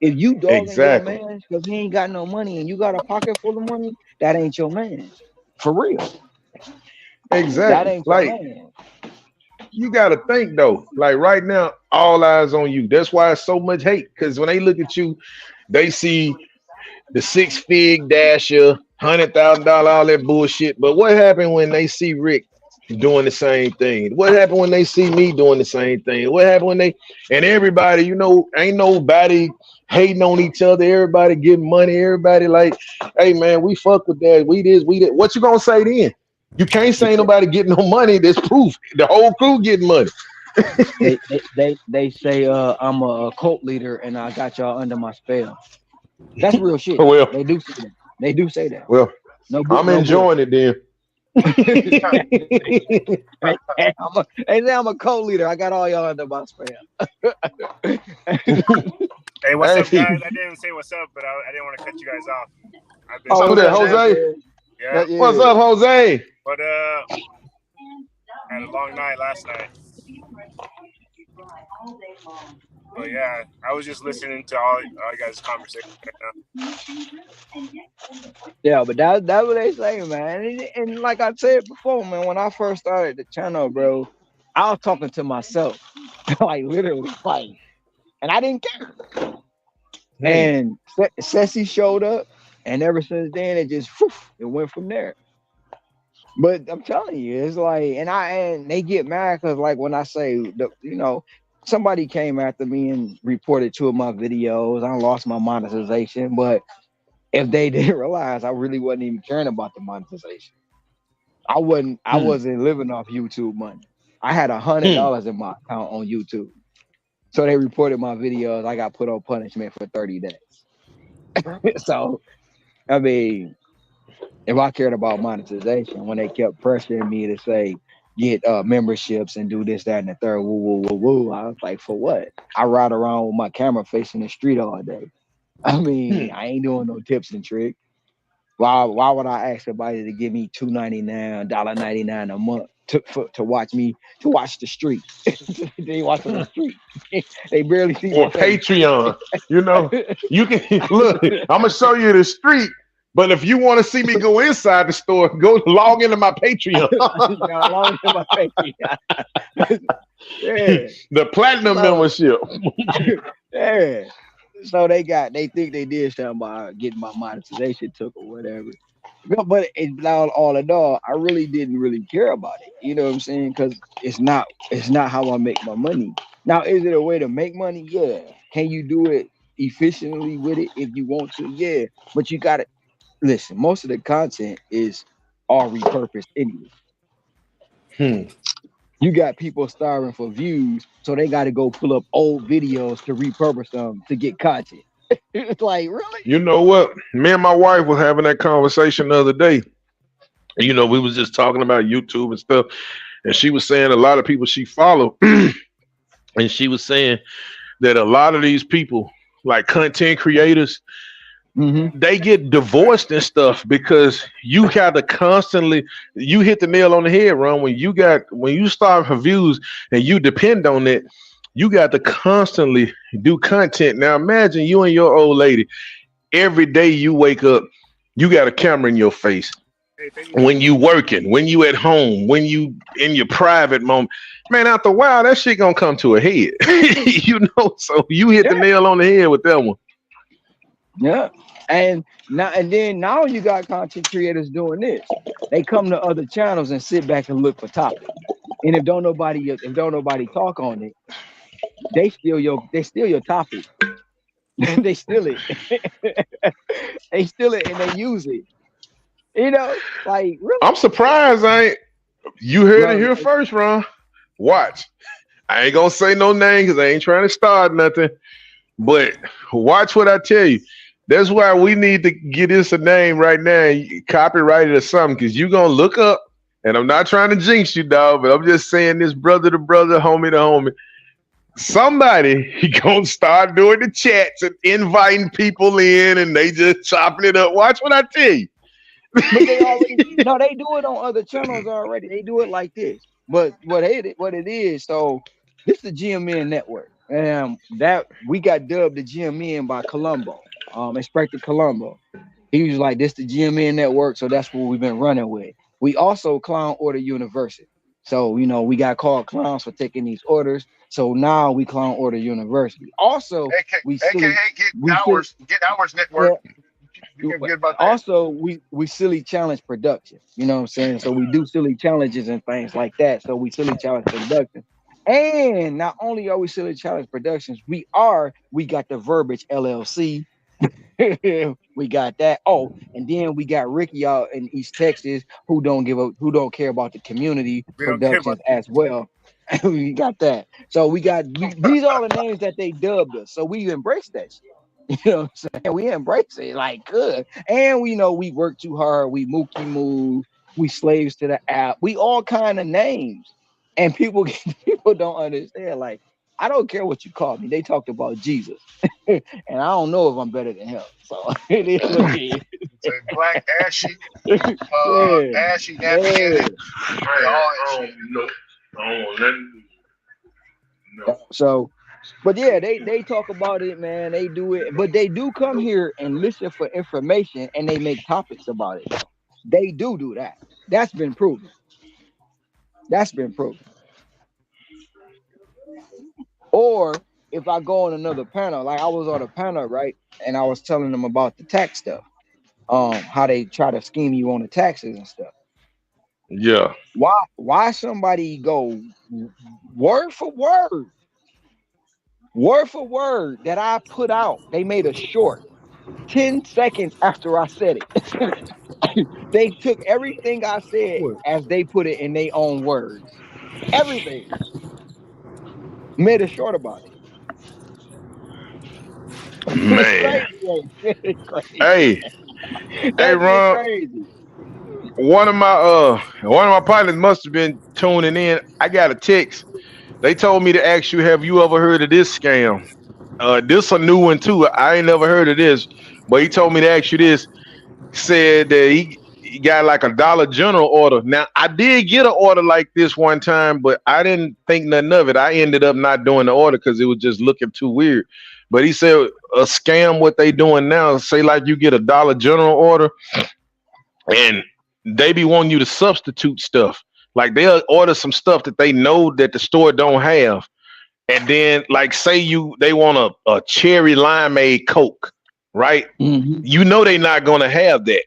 If you dogging your Exactly. man because he ain't got no money and you got a pocket full of money, that ain't your man. For real, that Exactly. ain't your Like man. you gotta think though. Like right now, all eyes on you. That's why it's so much hate. Because when they look at you, they see the 6 fig dasher, $100,000, all that bullshit. But what happened when they see Rick doing the same thing? What happened when they see me doing the same thing? What happened when they and everybody, ain't nobody hating on each other. Everybody getting money. Everybody like, hey man, we fuck with that. We this, we that. What you gonna say then? You can't say Because nobody getting no money. There's proof. The whole crew getting money. they say I'm a cult leader and I got y'all under my spell. That's real shit. Well, They do say that. They do say that. well, I'm No enjoying it then. they say I'm a co-leader. I got all y'all under my spell. Hey, what's up, Hey, guys? I didn't say what's up, but I didn't want to cut you guys off. I've been Oh, who what's that, up, listening. Jose? Sanchez? Yeah, What's Yeah. up, Jose? but had a long night last night. But yeah, I was just listening to all you guys' conversation right Yeah, but that's what they say, man. And like I said before, man, when I first started the channel, bro, I was talking to myself, like literally, like, and I didn't care. Hmm. And Ceci showed up, and ever since then, it just whew, it went from there. But I'm telling you, it's like, and they get mad because like when I say somebody came after me and reported 2 of my videos, I lost my monetization, but if they didn't realize I really wasn't even caring about the monetization. I Hmm. wasn't living off YouTube money. I had a hundred Hmm. dollars in my account on YouTube. So they reported my videos. I got put on punishment for 30 days. So I mean, if I cared about monetization, when they kept pressuring me to say get memberships and do this, that, and the third, woo, woo, woo, woo, I was like, for what? I ride around with my camera facing the street all day. I mean, Hmm. I ain't doing no tips and tricks. Why would I ask somebody to give me $2.99, $1.99 a month to watch the street? They watch on the street. They barely see Or my face. Patreon. You know, you can look. I'm gonna show you the street, but if you want to see me go inside the store, go log into my Patreon, You got long to my face. Yeah. the platinum So membership. yeah. So they think they did something by getting my monetization took or whatever. But all in all, I really didn't really care about it. You know what I'm saying? Because it's not how I make my money. Now, is it a way to make money? Yeah. Can you do it efficiently with it if you want to? Yeah. But you gotta listen, most of the content is all repurposed anyway. Hmm. You got people starving for views, so they gotta go pull up old videos to repurpose them to get content. It's like, really? You know what? Me and my wife was having that conversation the other day. We was just talking about YouTube and stuff, and she was saying a lot of people she follow, and she was saying that a lot of these people, like content creators, Mm-hmm. they get divorced and stuff because you got to constantly you hit the nail on the head, Ron. When you start for views and you depend on it, you got to constantly do content. Now imagine you and your old lady every day you wake up, you got a camera in your face. now. Hey, thank you. When you working, when you at home, when you in your private moment, man, after a while that shit gonna come to a head. So you hit the Yeah, nail on the head with that one. yeah. And now you got content creators doing this. They come to other channels and sit back and look for topics. And if don't nobody talk on it, they steal your topic. They steal it. They steal it and they use it. Like really? I'm surprised I ain't you heard it Well, here first, Ron. Watch. I ain't gonna say no name because I ain't trying to start nothing. But watch what I tell you. That's why we need to get this a name right now, copyright it or something, because you gonna look up, and I'm not trying to jinx you, dog, but I'm just saying this brother to brother, homie to homie. Somebody gonna start doing the chats and inviting people in, and they just chopping it up. Watch what I tell you. But they already no, they do it on other channels already. They do it like this. But what it is, so this is the GMN network. And that we got dubbed the GMN by Colombo, Inspector Colombo. He was like, this the GMN network, so that's what we've been running with. We also Clown Order University. So, we got called clowns for taking these orders. So now we Clown Order University. Also, we AKA silly, we silly, Get Hours yeah, Network. You can forget about that. also we silly challenge production, you know what I'm saying? So we do silly challenges and things like that. So we silly challenge production. And not only are we silly challenge productions, we got the Verbiage LLC. We got that. Oh, and then we got Ricky out in East Texas who don't care about the community We don't care about productions as well. We got that. So these are all the names that they dubbed us. So we embrace that shit. You know what I'm saying? We embrace it like good. And we know we work too hard. We mookie move. We slaves to the app. We all kind of names. And people people don't understand. Like, I don't care what you call me. They talked about Jesus. And I don't know if I'm better than him. So it is what it Say Black Ashy, is. Yeah. Ashy, Nappy Yeah. Headed, yeah, all that I shit. don't know. I don't want nothing. No. So, but yeah, they talk about it, man. They do it, but they do come here and listen for information, and they make topics about it. Though they do that. That's been proven. That's been proven. Or if I go on another panel, like I was on a panel, right, and I was telling them about the tax stuff, how they try to scheme you on the taxes and stuff. Yeah. Why somebody go word for word that I put out? They made a short 10 seconds after I said it. They took everything I said What? as they put it in their own words. Everything. Made a short about it. It's Man. crazy. It's crazy. Hey, hey, That shit Ron. crazy. One of my pilots must have been tuning in. I got a text. They told me to ask you, have you ever heard of this scam? This a new one too. I ain't never heard of this, but he told me to ask you this. Said that he got like a Dollar General order. Now I did get an order like this one time, but I didn't think nothing of it. I ended up not doing the order because it was just looking too weird. But he said a scam. What they doing now? Say like you get a Dollar General order, and they be wanting you to substitute stuff. Like they'll order some stuff that they know that the store don't have, and then like say they want a cherry limeade Coke, right? Mm-hmm. You know they not gonna have that.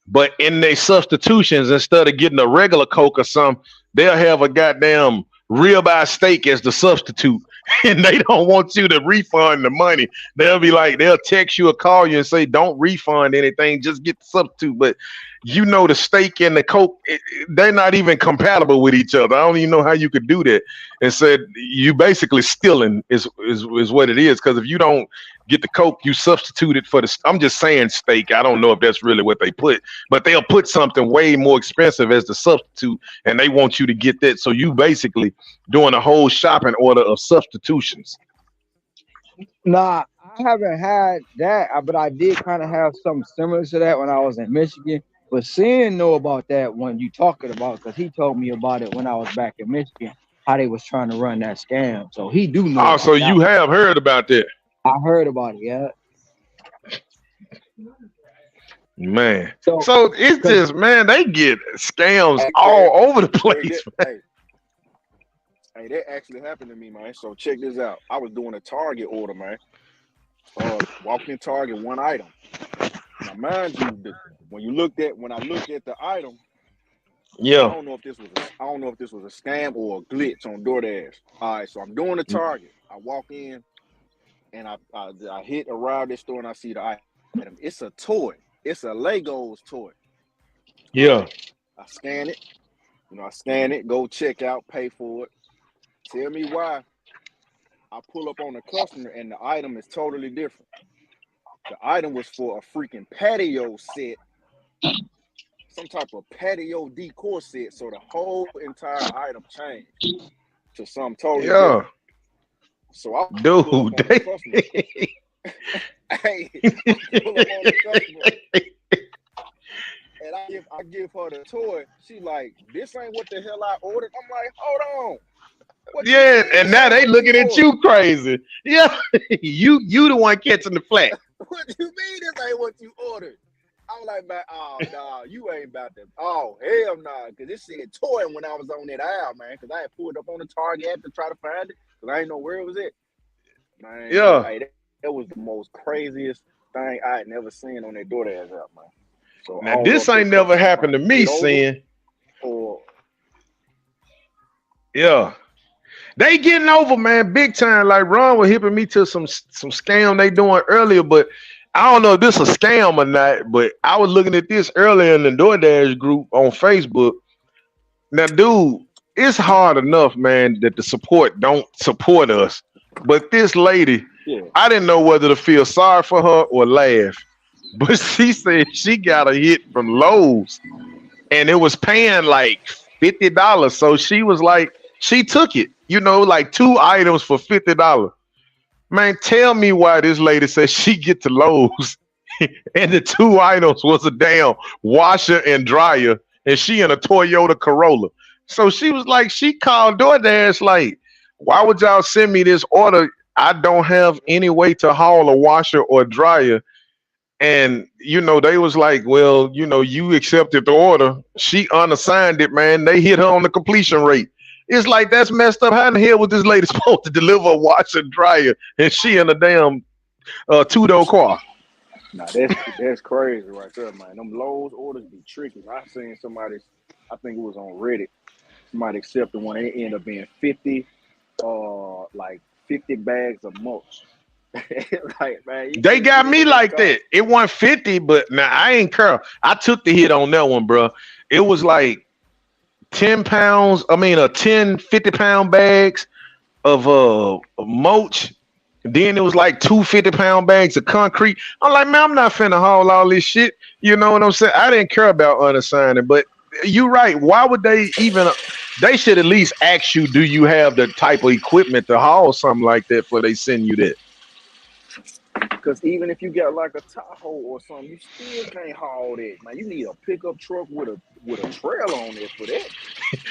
But in their substitutions, instead of getting a regular Coke or something, they'll have a goddamn ribeye steak as the substitute. And they don't want you to refund the money. They'll text you or call you and say, don't refund anything, just get the substitute. But the steak and the Coke, they're not even compatible with each other. I don't even know how you could do that. And said you basically stealing is what it is. Because if you don't get the Coke, you substitute it for I'm just saying steak. I don't know if that's really what they put, but they'll put something way more expensive as the substitute, and they want you to get that. So you basically doing a whole shopping order of substitutions. Nah, I haven't had that, but I did kind of have something similar to that when I was in Michigan. But Sin know about that when you talking about, because he told me about it when I was back in Michigan, how they was trying to run that scam. So he do know Oh, about so that you one. have heard about that. I heard about it, yeah. Man. So, So it's cause just, man, they get scams Hey, all over the hey, place. hey, that actually happened to me, man. So check this out. I was doing a Target order, man. Walked in Target, one item. Now, mind you, when I looked at the item, I Yeah. don't know if this was a scam or a glitch on DoorDash. All right, so I'm doing the Target. I walk in and I hit around this store and I see the item. It's a toy. It's a Legos toy. Yeah. All right. I scan it, go check out, pay for it. Tell me why. I pull up on the customer and the item is totally different. The item was for a freaking patio set, some type of patio decor set. So the whole entire item changed to something totally Yeah. different. So I pull up Dude. on the customer. Hey, I pull up on the customer and I give order a toy. She like, this ain't what the hell I ordered. I'm like, hold on. What you Yeah, mean and this now ain't they what you looking at ordered? you crazy. Yeah, you the one catching the flat. What you mean this ain't what you ordered? I'm like, man, oh nah, you ain't about to. Oh hell nah, cause it said toy when I was on that aisle, man. Cause I had pulled up on the Target app to try to find it, cause I didn't know where it was at, man. But Yeah. hey, that was the most craziest thing I had never seen on that DoorDash app, man. So I Now don't know this if that ain't never customer happened trying to to me, get over sin. or Yeah. They getting over, man, big time. Like Ron was hipping me to some scam they doing earlier, but I don't know if this a scam or not. But I was looking at this earlier in the DoorDash group on Facebook. Now, dude, it's hard enough, man, that the support don't support us. But this lady, yeah. I didn't know whether to feel sorry for her or laugh. But she said she got a hit from Lowe's and it was paying like $50. So she was like, she took it, like two items for $50. Man, tell me why this lady said she get to Lowe's and the two items was a damn washer and dryer, and she in a Toyota Corolla. So she was like, she called DoorDash like, why would y'all send me this order? I don't have any way to haul a washer or dryer. And they was like, well, you accepted the order. She unassigned it, man. They hit her on the completion rate. It's like that's messed up. How in the hell was this lady supposed to deliver a washer and dryer and she in a damn two-door car? Nah, that's crazy right there, man. Them Lowe's orders be tricky. I seen somebody, I think it was on Reddit. Somebody accepted one. It ended up being 50, like 50 bags of mulch. Like, man, you They can't got get it me in that like car. that. It wasn't 50, but now I ain't care. I took the hit on that one, bro. It was like 10 pounds. I mean, 10 50-pound bags of mulch. Then it was like 2 50-pound bags of concrete. I'm like, man, I'm not finna haul all this shit. You know what I'm saying? I didn't care about unassigning, but you're right. Why would they even? They should at least ask you, do you have the type of equipment to haul something like that before they send you that? Because even if you got like a Tahoe or something, you still can't haul that, man. You need a pickup truck with a trailer on it for that.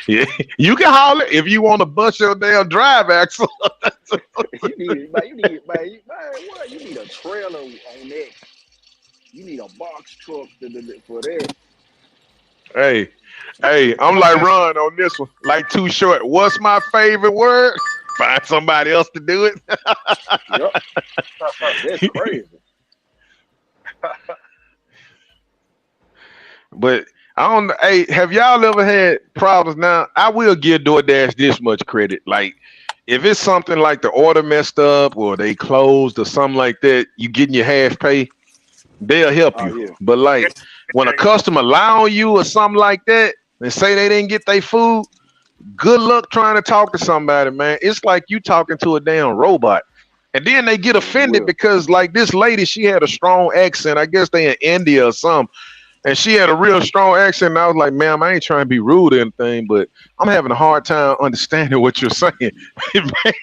Yeah, you can haul it if you want to bust your damn drive axle. You need it, man. You need it, man. Man, what? You need a trailer on that. You need a box truck for that. Hey, hey, I'm like Ron on this one. Like Too Short. What's my favorite word? Find somebody else to do it. Yep, that's crazy. But I don't. Hey, have y'all ever had problems? Now I will give DoorDash this much credit. Like if it's something like the order messed up or they closed or something like that, you getting your half pay, they'll help Oh you. yeah. But like when a Yeah, customer lie on you or something like that and say they didn't get their food, good luck trying to talk to somebody, man. It's like you talking to a damn robot. And then they get Yeah, you offended will. because like this lady, she had a strong accent. I guess they in India or something. And she had a real strong accent. And I was like, ma'am, I ain't trying to be rude or anything, but I'm having a hard time understanding what you're saying. Man,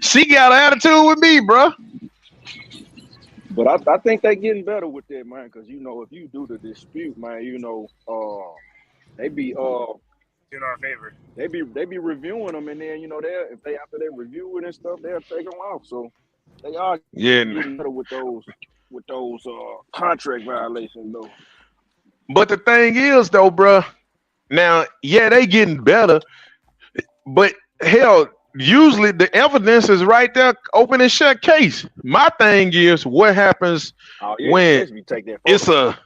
she got an attitude with me, bro. But I think they getting better with that, man. Because if you do the dispute, man, they be in our favor. they be reviewing them, and then they if they after they review it and stuff, they'll take them off. So they are Yeah. getting better with those contract violations, though. But the thing is, though, bro, now, yeah, they getting better, but hell, usually the evidence is right there, open and shut case. My thing is, what happens Oh yeah, when especially if you take that it's photo. a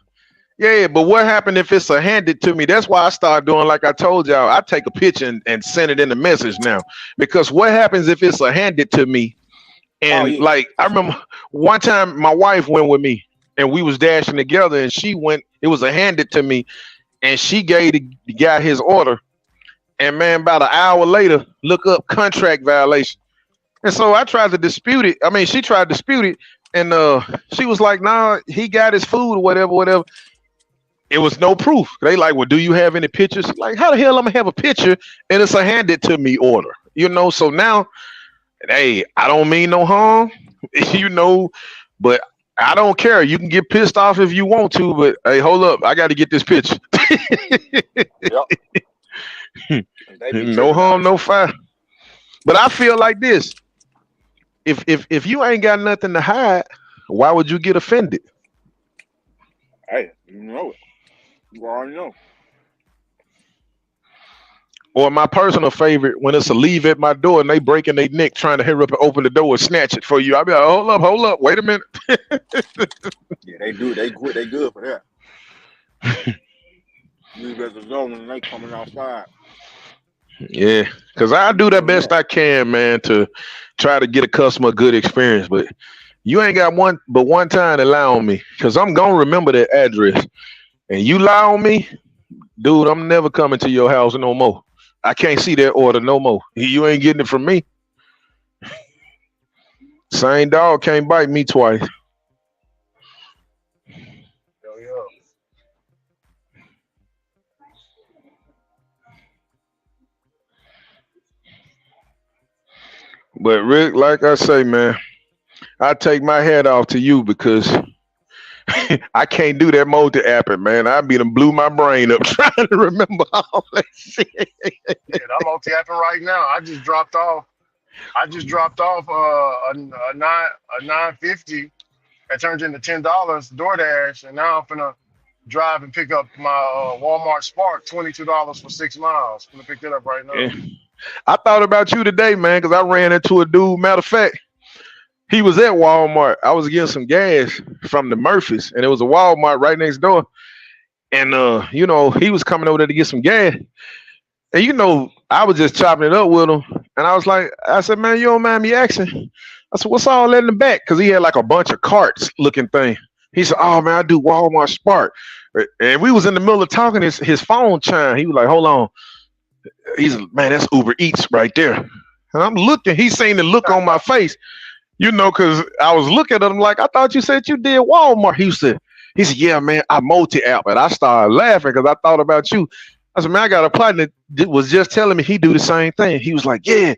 yeah, but what happened if it's a handed to me? That's why I start doing like I told y'all. I take a picture and send it in the message now. Because what happens if it's a handed to me? Oh And yeah, like I remember one time my wife went with me and we was dashing together and she went, it was a handed to me and she gave the guy his order. And man, about an hour later, look up contract violation. And so I tried to dispute it. I mean, she tried to dispute it, and she was like, "Nah, he got his food or whatever, whatever." It was no proof. They like, "Well, do you have any pictures?" Like, how the hell I'm gonna have a picture and it's a handed to me order? So now, hey, I don't mean no harm, you know, but I don't care. You can get pissed off if you want to, but hey, hold up. I got to get this picture. Yep. They be No tripping harm, out no sometimes. foul. But I feel like this: if you ain't got nothing to hide, why would you get offended? Hey, you know it. You already know. Or my personal favorite, when it's a leave at my door and they breaking their neck trying to hurry up and open the door and snatch it for you. I be like, hold up, wait a minute. Yeah, they do. They good. They good for that. Leave at the zone and they coming outside. Yeah, because I do the best I can, man, to try to get a customer a good experience. But you ain't got one time to lie on me, because I'm gonna remember that address. And you lie on me, dude, I'm never coming to your house no more. I can't see that order no more. You ain't getting it from me. Same dog can't bite me twice. Hell yeah. But Rick, like I say, man, I take my hat off to you because I can't do that multi-apping, man. I be done blew my brain up trying to remember all that shit. Yeah, I'm multi-apping right now. I just dropped off. A 950 that turns into $10 DoorDash, and now I'm gonna drive and pick up my Walmart Spark, $22 for 6 miles. I'm gonna pick that up right now. Yeah. I thought about you today, man, because I ran into a dude. Matter of fact, he was at Walmart. I was getting some gas from the Murphys, and it was a Walmart right next door. And he was coming over there to get some gas. And I was just chopping it up with him. And I said, man, you don't mind me asking? I said, what's all that in the back? Because he had like a bunch of carts looking thing. He said, oh man, I do Walmart Spark. And we was in the middle of talking, his phone chimed. He was like, hold on. He's like, man, that's Uber Eats right there. And I'm looking, he's seen the look on my face, because I was looking at him like, I thought you said you did Walmart. He said, yeah, man, I multi-app. And I started laughing because I thought about you. I said, man, I got a partner that was just telling me he do the same thing. He was like, yeah.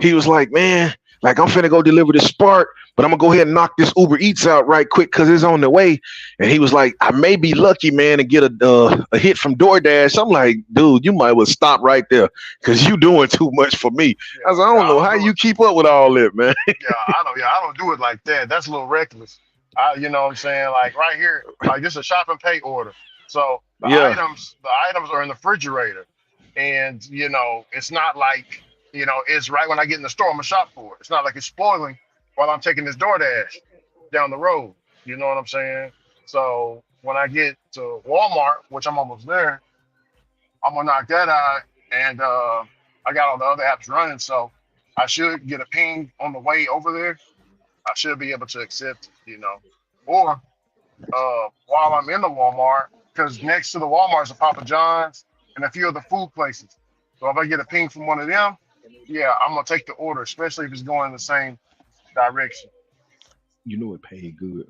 He was like, man, like I'm finna go deliver this Spark, but I'm gonna go ahead and knock this Uber Eats out right quick because it's on the way. And he was like, I may be lucky, man, to get a hit from DoorDash. I'm like, dude, you might well stop right there because you doing too much for me. Yeah, I said, I don't know how you keep up with all that, man. I don't do it like that. That's a little reckless. You know what I'm saying? Like right here, like this is a shop and pay order. So Yeah. the items are in the refrigerator, and it's not like it's right when I get in the store, I'm gonna shop for it. It's not like it's spoiling while I'm taking this DoorDash down the road. You know what I'm saying? So when I get to Walmart, which I'm almost there, I'm gonna knock that out, and I got all the other apps running, so I should get a ping on the way over there. I should be able to accept it. Or while I'm in the Walmart, because next to the Walmart is a Papa John's and a few other food places. So if I get a ping from one of them, yeah, I'm gonna take the order, especially if it's going in the same direction. It paid good.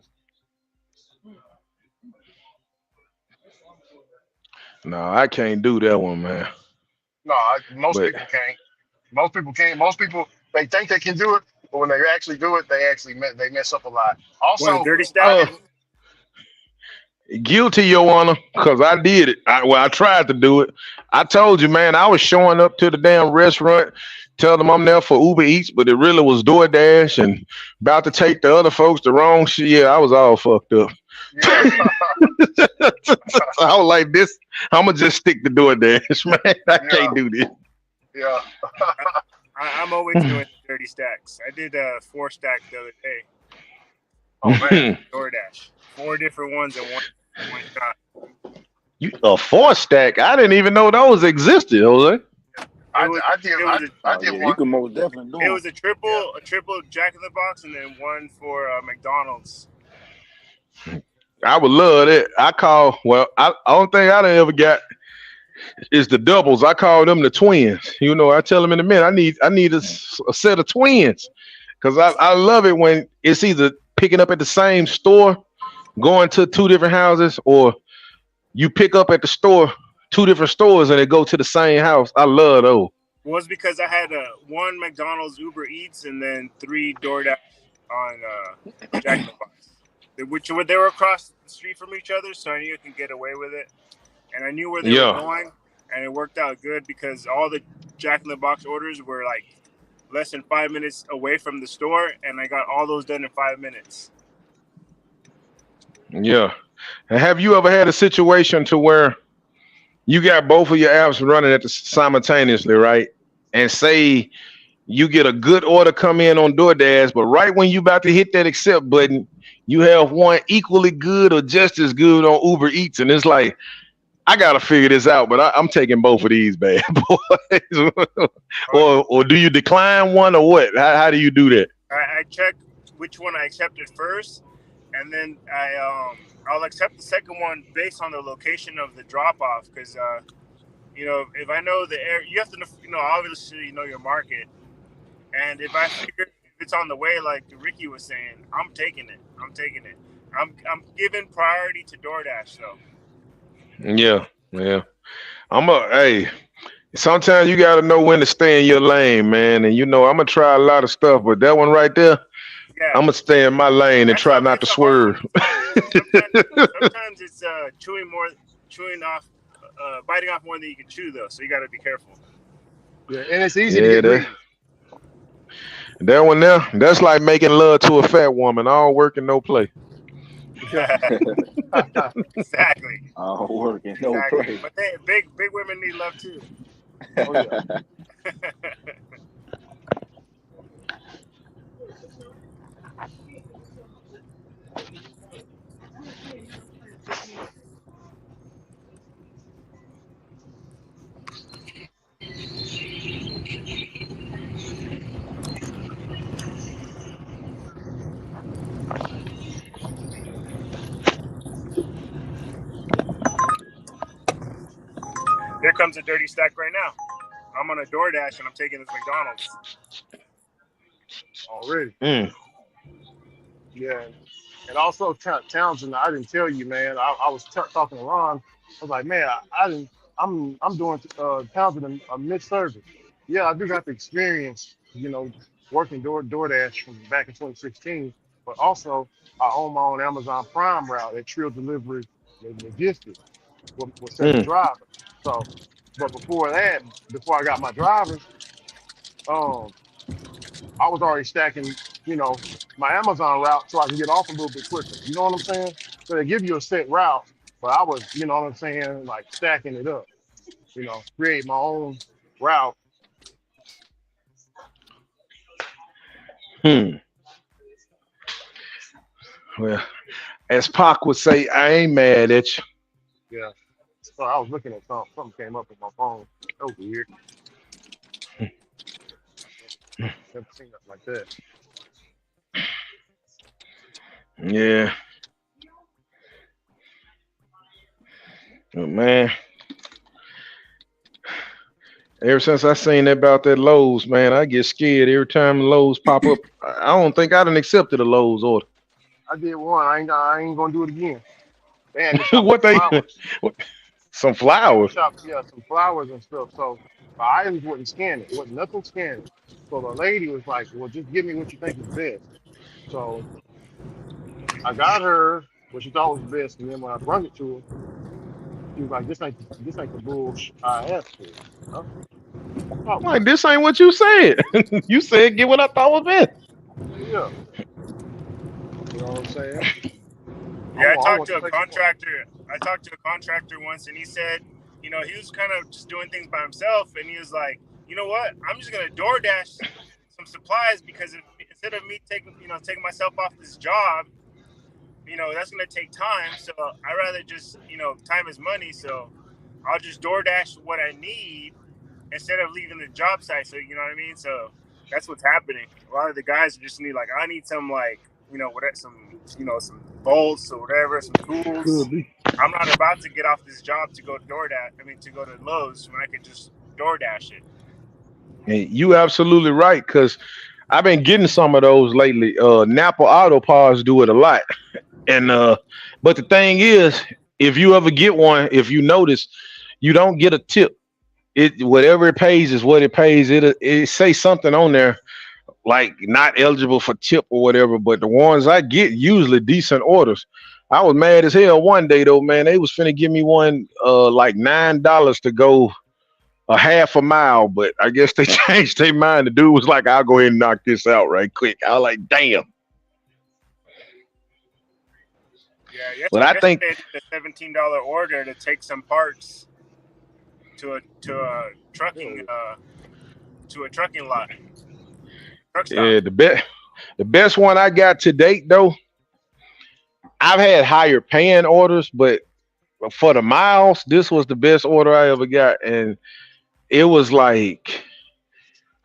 No, I can't do that one, man. No, most But people can't. Most people can't. Most people they think they can do it, but when they actually do it, they mess up a lot. What, a Also, dirty I stack? uh didn't. guilty, Your Honor, because I did it. I tried to do it. I told you, man, I was showing up to the damn restaurant, telling them I'm there for Uber Eats, but it really was DoorDash and about to take the other folks the wrong shit. Yeah, I was all fucked up. Yeah, I was like, this, I'm going to just stick to DoorDash, man. I yeah, can't do this. yeah. I'm always doing dirty stacks. I did a 4-stack the other day. Oh man, DoorDash. 4 different ones in one shot. A 4-stack? I didn't even know those existed, Jose. I, It was I did. it was I Oh did yeah, you one. can most definitely do it them. was a triple Jack in the Box, and then one for McDonald's. I would love that. Only thing I done ever got is the doubles. I call them the twins. I tell them in a minute, I need a set of twins because I love it when it's either picking up at the same store, going to two different houses, or you pick up at the store, two different stores, and they go to the same house. I love those. Was because I had one McDonald's Uber Eats and then 3 DoorDash on Jack in the Box. which they were across the street from each other, so I knew I can get away with it. And I knew where they were Yeah, going, and it worked out good because all the Jack in the Box orders were like less than 5 minutes away from the store, and I got all those done in 5 minutes. yeah. And have you ever had a situation to where you got both of your apps running at the simultaneously, right? And say you get a good order come in on DoorDash, but right when you about to hit that accept button, you have one equally good or just as good on Uber Eats, and it's like I gotta figure this out, but I'm taking both of these bad boys. But or do you decline one or what? How do you do that? I check which one I accepted first, and then I'll accept the second one based on the location of the drop off because if I know the area, you have to obviously know your market, and if I figure if it's on the way, like Ricky was saying, I'm taking it. I'm taking it. I'm giving priority to DoorDash though. Yeah, yeah. Hey. Sometimes you got to know when to stay in your lane, man. And I'm gonna try a lot of stuff, but that one right there, Yeah, I'm gonna stay in my lane and try not to it's a hard one swerve. because sometimes it's biting off more than you can chew though. So you got to be careful. Yeah, and it's easy to Yeah, get greedy. that one there, that's like making love to a fat woman, all work and no play. Yeah. Exactly, All work and no exactly. play. But big women need love too. Oh yeah. Here comes a dirty stack right now. I'm on a DoorDash and I'm taking this McDonald's. Already. Mm. Yeah. And also Townsend, I didn't tell you, man. I was talking to Ron. I was like, man, I didn't. I'm doing Townsend a mid service. Yeah, I do got the experience, working DoorDash from back in 2016. But also, I own my own Amazon Prime route at Trill Delivery Logistics with seven Mm. drivers. So, but before that, before I got my drivers, um, I was already stacking, my Amazon route so I can get off a little bit quicker. You know what I'm saying? So they give you a set route, but I was, you know what I'm saying, like stacking it up, create my own route. Hmm. Well, as Pac would say, I ain't mad at you. Yeah. So I was looking at something. Something came up on my phone. That was weird. Never seen nothing like that. Yeah. Oh, man. Ever since I seen about that Lowe's, man, I get scared every time Lowe's pop up. I don't think I done accepted a Lowe's order. I did one. I ain't gonna do it again. They had me shopping What for they? flowers. What, some They had me flowers. shop, yeah, some flowers and stuff. So the items wasn't scanning. Wasn't nothing scanning. So the lady was like, "Well, just give me what you think is best." So I got her what she thought was best, and then when I brought it to her, she was like, "This ain't the bullshit I asked for." Huh? I thought Like was. this ain't what you said. You said get what I thought was best. Yeah, you know what I'm saying? I Yeah, want, I want to take the part. I talked to a contractor once, and he said, he was kind of just doing things by himself, and he was like, you know what? I'm just gonna DoorDash some supplies because instead of me taking myself off this job, that's gonna take time. So I rather just, time is money. So I'll just DoorDash what I need instead of leaving the job site. So you know what I mean. So that's what's happening. A lot of the guys just need I need some whatever, some bolts or whatever, some tools. Could be. I'm not about to get off this job to go to go to Lowe's when I could just DoorDash it. And you absolutely right, because I've been getting some of those lately. Napa Auto Parts do it a lot. And but the thing is, if you ever get one, if you notice, you don't get a tip. It whatever it pays is what it pays. It say something on there like not eligible for tip or whatever, but the ones I get usually decent orders. I was mad as hell one day though, man. They was finna give me one like $9 to go a half a mile, but I guess they changed their mind. The dude was like, "I'll go ahead and knock this out right quick." I was like, "Damn!" Yeah, But I think, yesterday I did a $17 order to take some parts to a trucking lot, truck stop. yeah, the best one I got to date though, I've had higher paying orders, but for the miles, this was the best order I ever got, and it was like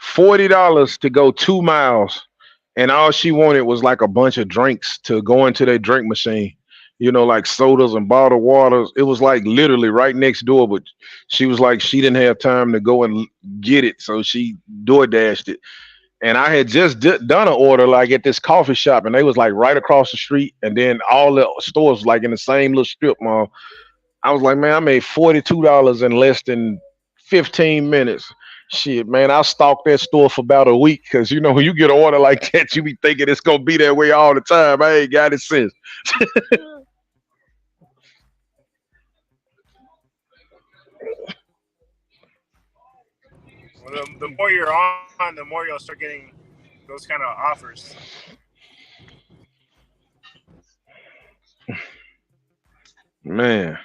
$40 to go 2 miles, and all she wanted was like a bunch of drinks to go into their drink machine. Like sodas and bottled waters. It was like literally right next door, but she was like she didn't have time to go and get it, so she door dashed it. And I had just done an order like at this coffee shop, and they was like right across the street, and then all the stores like in the same little strip mall. I was like, man, I made $42 in less than 15 minutes. Shit, man, I stalked that store for about a week because when you get an order like that, you be thinking it's gonna be that way all the time. I ain't got it since. Well, the more you're on, the more you'll start getting those kind of offers. Man.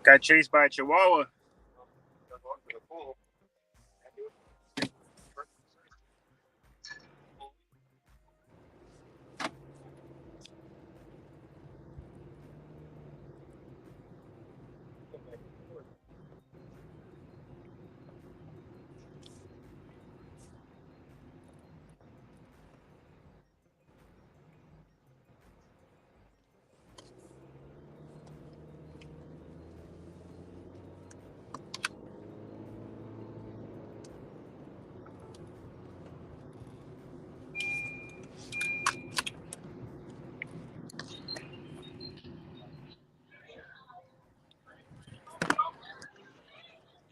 Got chased by a chihuahua.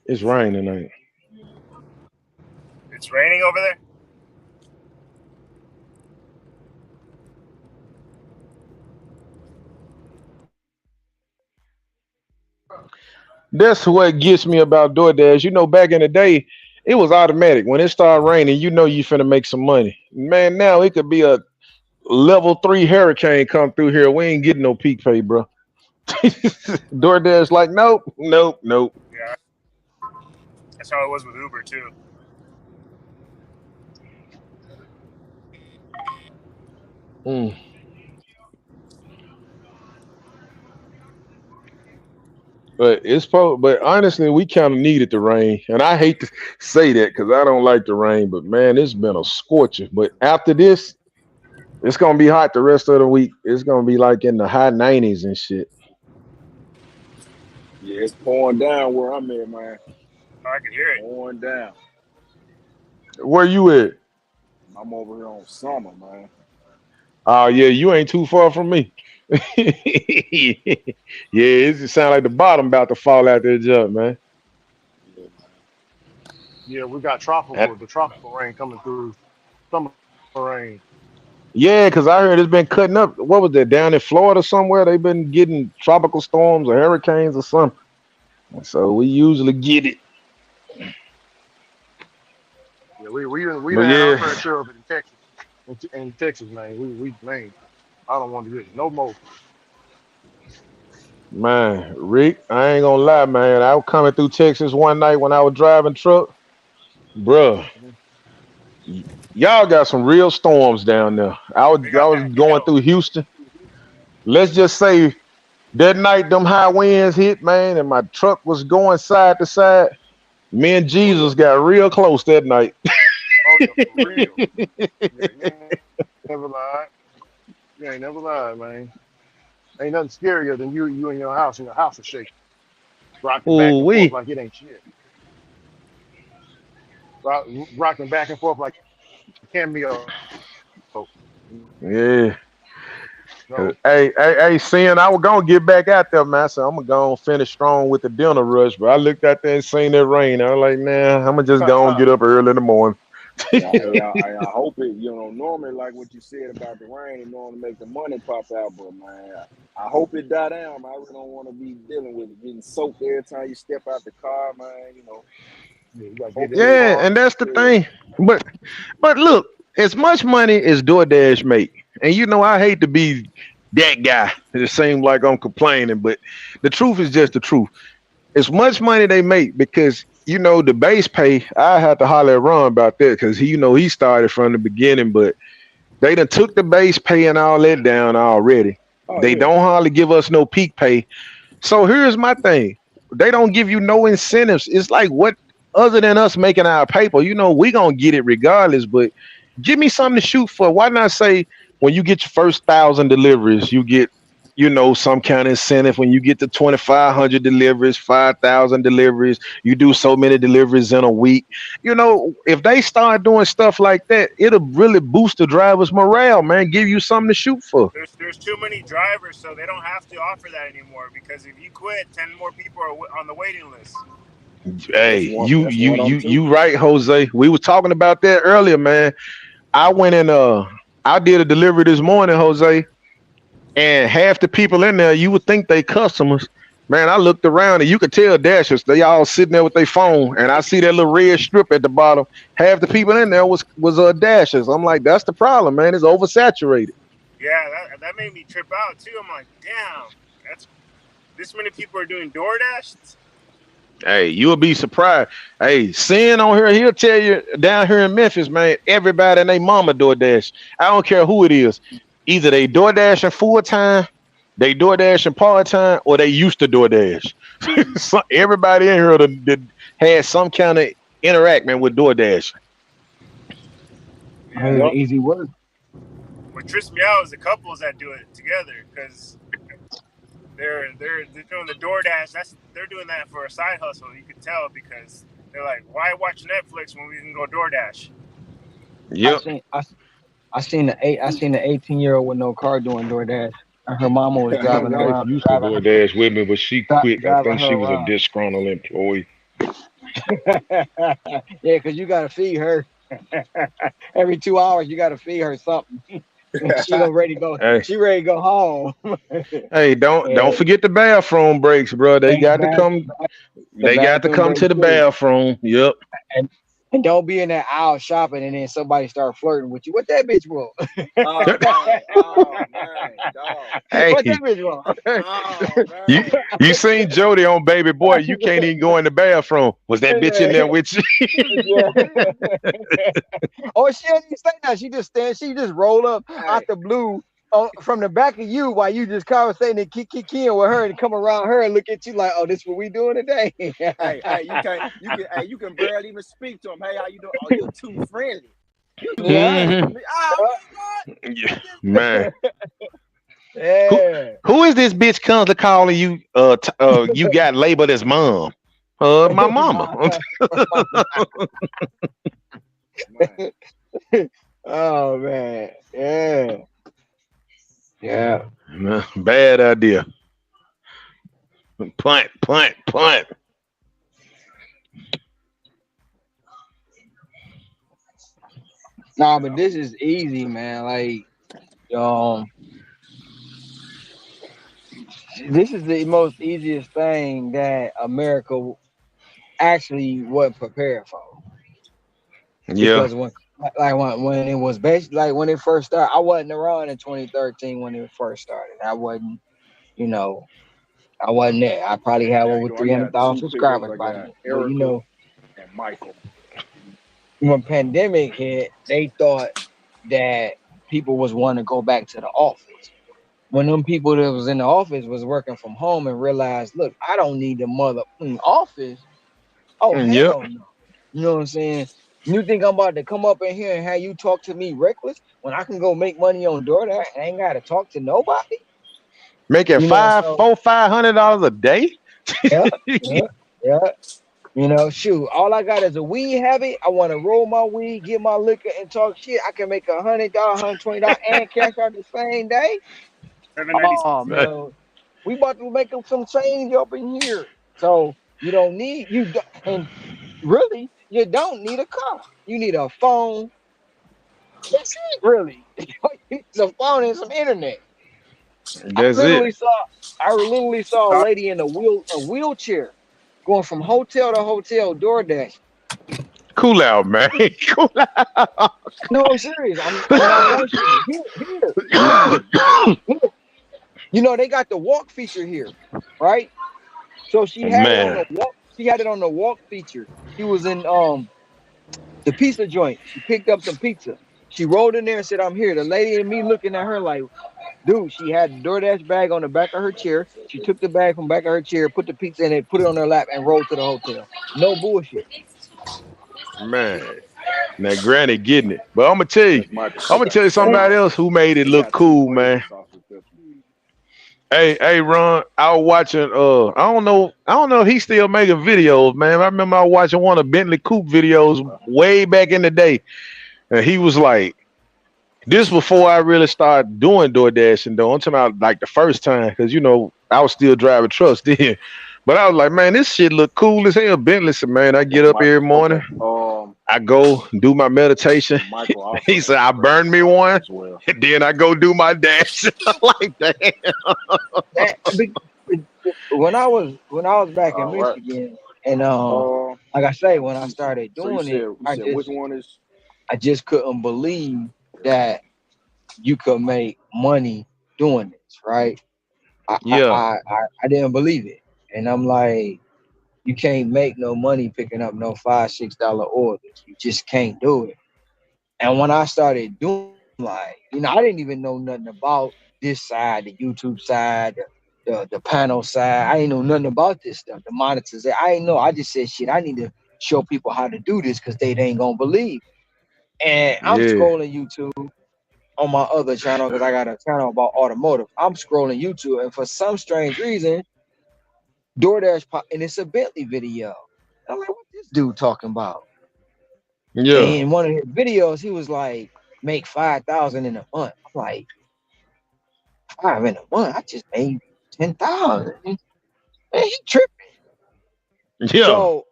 It's raining tonight. It's raining over there. That's what gets me about DoorDash. Back in the day, it was automatic. When it started raining, you finna make some money. Man, now it could be a level 3 hurricane come through here. We ain't getting no peak pay, bro. DoorDash like, nope, nope, nope. Yeah, that's how it was with Uber too. Mm. But honestly, we kind of needed the rain, and I hate to say that because I don't like the rain. But man, it's been a scorcher. But after this, it's gonna be hot the rest of the week. It's gonna be like in the high 90s and shit. Yeah, it's pouring down where I'm at, man. I can hear it. Pouring down. Where you at? I'm over here on summer, man. Oh yeah, you ain't too far from me. Yeah, it sound like the bottom about to fall out there, jump, man. Yeah, man. Yeah, we got And- the tropical rain coming through. Summer rain. yeah, because I heard it's been cutting up. What was that down in Florida somewhere? They've been getting tropical storms or hurricanes or something. So we usually get it. Yeah, we But done had our yeah, fair share of it in Texas. In Texas, man, we man, I don't want to get it no more. man, Rick, I ain't gonna lie, man. I was coming through Texas one night when I was driving truck, bruh. Mhm. Y'all got some real storms down there. We I got was that going hail. through Houston. Let's just say that night them high winds hit, man, and my truck was going side to side. Me and Oh yeah, Jesus got real close that night. oh yeah, for real. Yeah, you ain't never lied. You ain't never lied, man. Ain't nothing scarier than you in your house and your house is shaking, rocking back and Ooh forth like wee. it ain't shit, Rock, rocking back and forth like a cameo. Yeah. No, Hey, seeing I was gonna get back out there, man. So I'm gonna go and finish strong with the dinner rush. But I looked out there and seen that rain. I was like, nah, I'm gonna just go and get up early in the morning. Yeah, I hope it. Normally, like what you said about the rain, it normally make the money pop out. But man, I hope it die down. Man. I really don't want to be dealing with it, getting soaked every time you step out the car, man. yeah, you gotta get in the Hopefully, Yeah, car. and that's the yeah. thing. But but look, as much money as DoorDash make, and I hate to be that guy. It seems like I'm complaining, but the truth is just the truth. As much money they make because the base pay. I have to holler at Ron about that because he started from the beginning, but they done took the base pay and all that down already. Oh They yeah. don't hardly give us no peak pay. So here's my thing. They don't give you no incentives. It's like what other than us making our paper, we gonna get it regardless, but give me something to shoot for. Why not say when you get your first 1,000 deliveries, you get, some kind of incentive. When you get to 2,500 deliveries, 5,000 deliveries, you do so many deliveries in a week. If they start doing stuff like that, it'll really boost the driver's morale, man. Give you something to shoot for. There's too many drivers, so they don't have to offer that anymore. Because if you quit, 10 more people are on the waiting list. Yeah, Hey, that's one. you That's you one of you them too. you right, Jose. We were talking about that earlier, man. I went in I did a delivery this morning, Jose, and half the people in there, you would think they customers. Man, I looked around and you could tell dashers, they all sitting there with their phone, and I see that little red strip at the bottom. Half the people in there was dashers. I'm like, that's the problem, man. It's oversaturated. Yeah, that made me trip out too. I'm like, damn, that's this many people are doing DoorDash. Hey, you'll be surprised. Hey, Sin on here, he'll tell you down here in Memphis, man, everybody and they mama DoorDash. I don't care who it is. Either they DoorDashing full time, they DoorDashing part time, or they used to DoorDash. So everybody in here that had some kind of interaction with DoorDash. I Yeah, heard the Yep. easy work. what trips me out is the couples that do it together because they're doing the DoorDash. They're doing that for a side hustle. You can tell because they're like, why watch Netflix when we can go DoorDash? I Yep. seen I, I seen the 18-year-old with no car doing DoorDash, and her mama was My driving wife around, used to DoorDash with me, but she quit. I driving think her she was a around. disgruntled employee. Yeah, because you gotta feed her every 2 hours. You gotta feed her something. She gonna ready to go. Hey, She ready to go home. hey, don't And forget the bathroom breaks, bro. They got to bath, come. the They got to bathroom come break to the too. bathroom. Yep. And and don't be in that aisle shopping and then somebody start flirting with you. What that bitch want? Oh man. Oh man, dog. What that Hey, bitch want? Oh you man. you seen Jody on Baby Boy? You can't even go in the bathroom. Was that bitch in there with you? Yeah. Oh, she didn't even say that. She just roll up out Hey, the blue. from the back of you while you just conversating and kicking with her and come around her and look at you like, oh, this what we doing today? Hey, you can barely even speak to him. Hey, how you doing? Oh, you too friendly. You too Yeah, friendly Hmm. for me. Oh, okay, Yeah, good. man. Who yeah. who is this bitch constantly calling you? You got labeled as mom. My mama. Man, Oh man, yeah, yeah. Bad idea. Punt, punt, punt. Nah, but this is easy, man. Like, um, this is the most easiest thing that America actually wasn't prepared for. Yeah, Because when it was basically like when it first started, I wasn't around in 2013 when it first started. I wasn't, you know, I wasn't there. I probably had there you over go. I got 300,000 two pickups. subscribers I by got then. But Erica and Michael. when pandemic hit, they thought that people was wanting to go back to the office. When them people that was in the office was working from home and realized, look, I don't need the mother office. Oh yep. hell no. You know what I'm saying? You think I'm about to come up in here and have you talk to me reckless when I can go make money on DoorDash and I ain't gotta talk to nobody? Making You know, so $500 a day. yeah, yeah, yeah. You know, shoot, all I got is a weed habit. I want to roll my weed, get my liquor, and talk shit. I can make $100, $120, and cash out the same day. 796. Oh man, we about to make some change up in here. So you don't need you, and really, you don't need a car. You need a phone. That's it, really. It's a phone and some internet. I That's it. literally saw, I literally saw a lady in a wheelchair going from hotel to hotel, DoorDash. Cool out, man. Cool out. No, I'm serious. I'm not bullshitting. Here. You know they got the walk feature here, right? So she had it on Man, the walk. She had it on the walk feature. She was in the pizza joint. She picked up some pizza. She rolled in there and said, "I'm here." The lady and me looking at her like, dude, she had the DoorDash bag on the back of her chair. She took the bag from the back of her chair, put the pizza in it, put it on her lap, and rolled to the hotel. No bullshit. man. Now, Granny getting it, but That's Michael. I'm gonna tell you somebody else who made it He look got two cool, flavor man. sausage pepper. Hey, Ron, I was watching. I don't know if he's still making videos, man. I remember I was watching one of Bentley Coupe videos way back in the day, and he was like, "This before I really started doing DoorDash and though. I'm talking about like the first time, because I was still driving trucks then." But I was like, "Man, this shit look cool as hell." Bentley said, "Man, I get That's up every Michael. Okay. morning, I go do my meditation." Michael also He said, has "I flavor burn me sausage one, as well. and then I go do my dash." Like that. That, when I was back in All right. Michigan, and Uh, like I say, when I started so you doing said it, you said which one is? I just couldn't believe that you could make money doing this, right? I I Yeah, I, I I didn't believe it, and I'm like, you can't make no money picking up no $5, $6 orders. You just can't do it. And when I started doing it, I'm like, I didn't even know nothing about this side, the YouTube side, the panel side. I ain't know nothing about this stuff, the monitors. I ain't know. I just said, shit, I need to show people how to do this because they ain't gonna believe. And I'm yeah, scrolling YouTube on my other channel because I got a channel about automotive. I'm scrolling YouTube, and for some strange reason, DoorDash pop, and it's a Bentley video. I'm like, what this dude talking about? And yeah, in one of his videos, he was like, make 5,000 in a month. I'm like, five in a month? I just made 10,000. Man, he tripping. yeah, So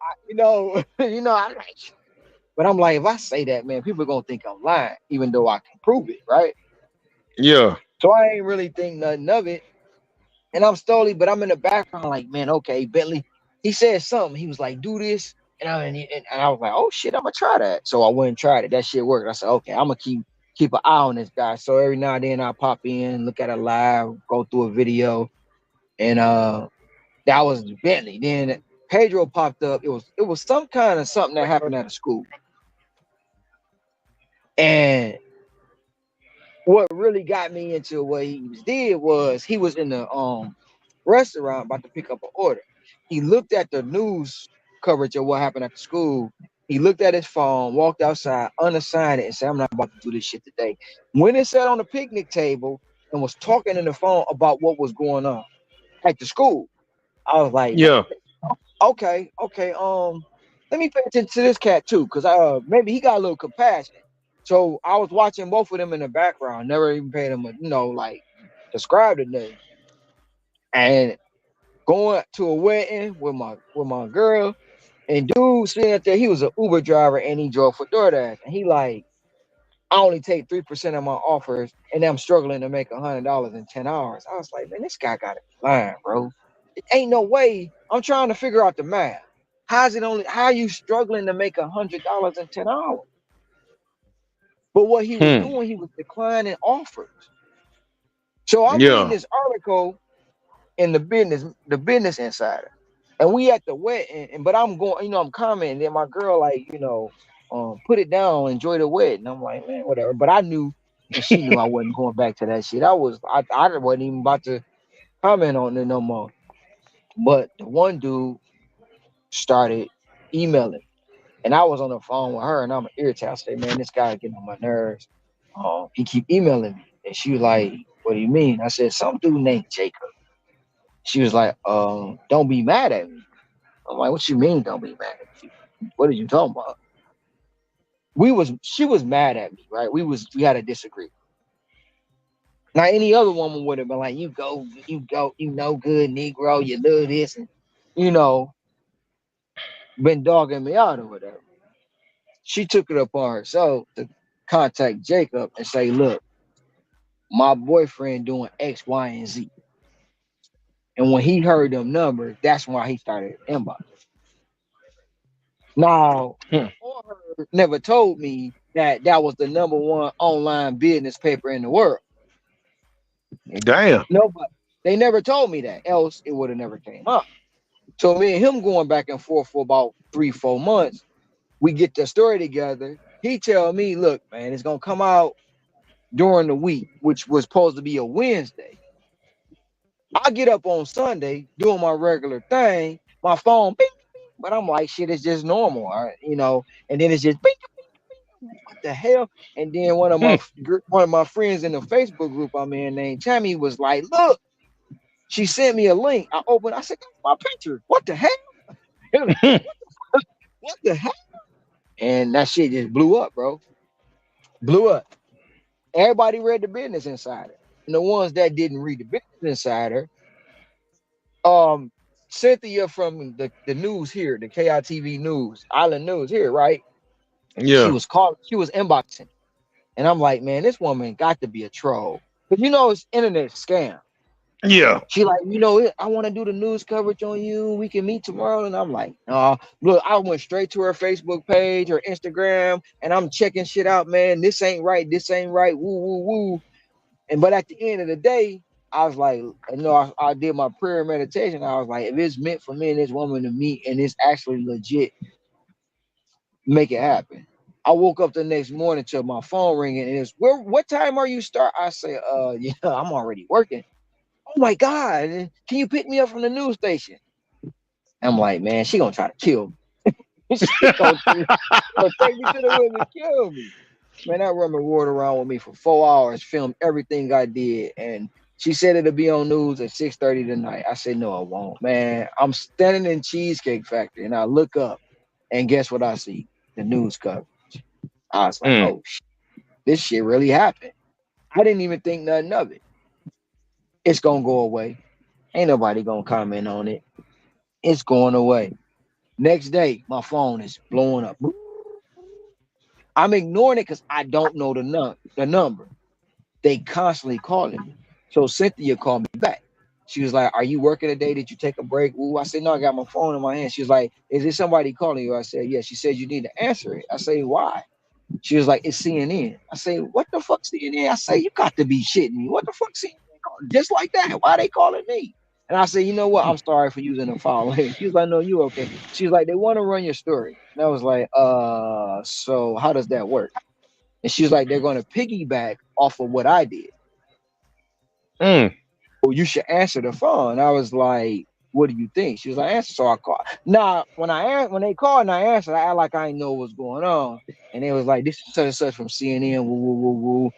I'm like, but I'm like, if I say that, man, people are gonna think I'm lying, even though I can prove it, right? yeah, So I ain't really think nothing of it. And but I'm in the background, like, man, okay, Bentley. He said something. He was like, do this. And I was like, oh shit, I'm gonna try that. So I went and tried it. That shit worked. I said, okay, I'm gonna keep an eye on this guy. So every now and then I pop in, look at a live, go through a video, and that was Bentley. Then Pedro popped up. It was some kind of something that happened at a school. And what really got me into what did was he was in the restaurant about to pick up an order. He looked at the news coverage of what happened at the school. He looked at his phone, walked outside, unassigned it, and said, "I'm not about to do this shit today." Went and sat on the picnic table and was talking in the phone about what was going on at the school. I was like, man, Yeah. okay, let me pay attention to this cat too, because maybe he got a little compassion. So I was watching both of them in the background, never even paid them, like described it nothing. And going to a wedding with my girl, and dude sitting up there, he was an Uber driver and he drove for DoorDash, and he like, I only take 3% of my offers, and I'm struggling to make $100 in 10 hours. I was like, man, this guy got it lying, bro. It ain't no way. I'm trying to figure out the math. How are you struggling to make $100 in 10 hours? But what he was Hmm. doing, he was declining offers. So I'm reading Yeah. this article in the business insider. And we at the wedding, but I'm going, I'm commenting, and my girl, like, put it down, enjoy the wedding. I'm like, man, whatever. But I knew, and she knew I wasn't going back to that shit. I wasn't even about to comment on it no more. But the one dude started emailing. And I was on the phone with her, and I'm irritated. I say, man, this guy getting on my nerves. He keep emailing me. And she was like, what do you mean? I said, some dude named Jacob. She was like, don't be mad at me. I'm like, what you mean don't be mad at me? What are you talking about? She was mad at me, right? We had a disagreement. Now any other woman would have been like, you know good Negro, you do this, and you know, been dogging me out or whatever. She took it upon herself to contact Jacob and say, look, my boyfriend doing X, Y, and Z. And when he heard them numbers, that's why he started inbox. Now, Hmm. never told me that that was the number one online business paper in the world. Damn. Nobody. They never told me that. Else it would have never came up. So me and him going back and forth for about 3-4 months. We get the story together. He tell me, look, man, it's gonna come out during the week, which was supposed to be a Wednesday. I get up on Sunday doing my regular thing. My phone, bing, but I'm like, shit, it's just normal, all right, And then it's just, bing, what the hell? And then Hmm. one of my friends in the Facebook group I'm in named Tammy was like, look, she sent me a link. I opened, I said, that's my picture. What the hell? Hmm. What the hell? And that shit just blew up, bro. Blew up. Everybody read the Business Insider. And the ones that didn't read the Business Insider, um, Cynthia from the news here, the KITV news, Island News here, right? Yeah. She was inboxing. And I'm like, man, this woman got to be a troll. But it's internet scam. Yeah. She like, I want to do the news coverage on you. We can meet tomorrow. And I'm like, nah. Look, I went straight to her Facebook page, her Instagram, and I'm checking shit out, man. This ain't right. This ain't right. Woo, woo, woo. But at the end of the day, I was like, I did my prayer meditation. I was like, if it's meant for me and this woman to meet and it's actually legit, make it happen. I woke up the next morning to my phone ringing and it's, what time are you start? I say, yeah, I'm already working. Oh my God, can you pick me up from the news station? I'm like, man, she gonna try to kill me. Gonna take me to the room and kill me. Man, that woman rode around with me for 4 hours, filmed everything I did, and she said it'll be on news at 6:30 tonight. I said, no, it won't. Man, I'm standing in Cheesecake Factory, and I look up, and guess what I see? The news coverage. I was like, Hmm. oh, this shit really happened. I didn't even think nothing of it. It's gonna go away. Ain't nobody gonna comment on it. It's going away. Next day, my phone is blowing up. I'm ignoring it because I don't know the number. They constantly calling me. So Cynthia called me back. She was like, are you working today? Did you take a break? Ooh, I said, no, I got my phone in my hand. She was like, is it somebody calling you? I said, yeah. She said, you need to answer it. I say, why? She was like, it's CNN. I say, what the fuck CNN? I say, you got to be shitting me. What the fuck CNN? Just like that. Why they calling me? And I said, you know what? I'm sorry for using the foul language. She was like, no, you okay. She was like, they want to run your story. And I was like, so how does that work? And she was like, they're going to piggyback off of what I did. Mm. Oh, you should answer the phone. I was like, what do you think? She was like, answer. So I called. Now, when they called and I answered, I act like I didn't know what was going on. And they was like, this is such and such from CNN, woo, woo, woo, woo.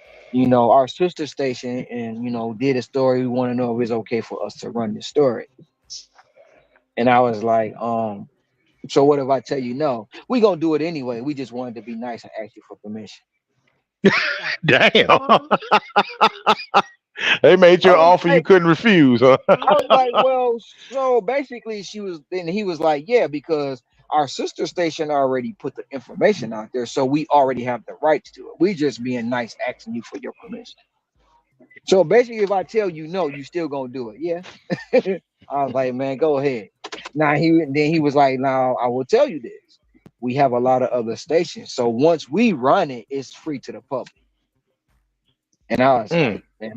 Our sister station, and did a story. We want to know if it's okay for us to run this story. And I was like, so what if I tell you no? We gonna do it anyway. We just wanted to be nice and ask you for permission. Damn. They made I you an was offer you like, couldn't refuse, huh? I was like, well, so basically he was like, yeah, because our sister station already put the information out there, so we already have the rights to it. We just being nice, asking you for your permission. So basically, if I tell you no, you still gonna do it, yeah? I was like, man, go ahead. He was like, now I will tell you this. We have a lot of other stations, so once we run it, it's free to the public. And I was Mm. like, man,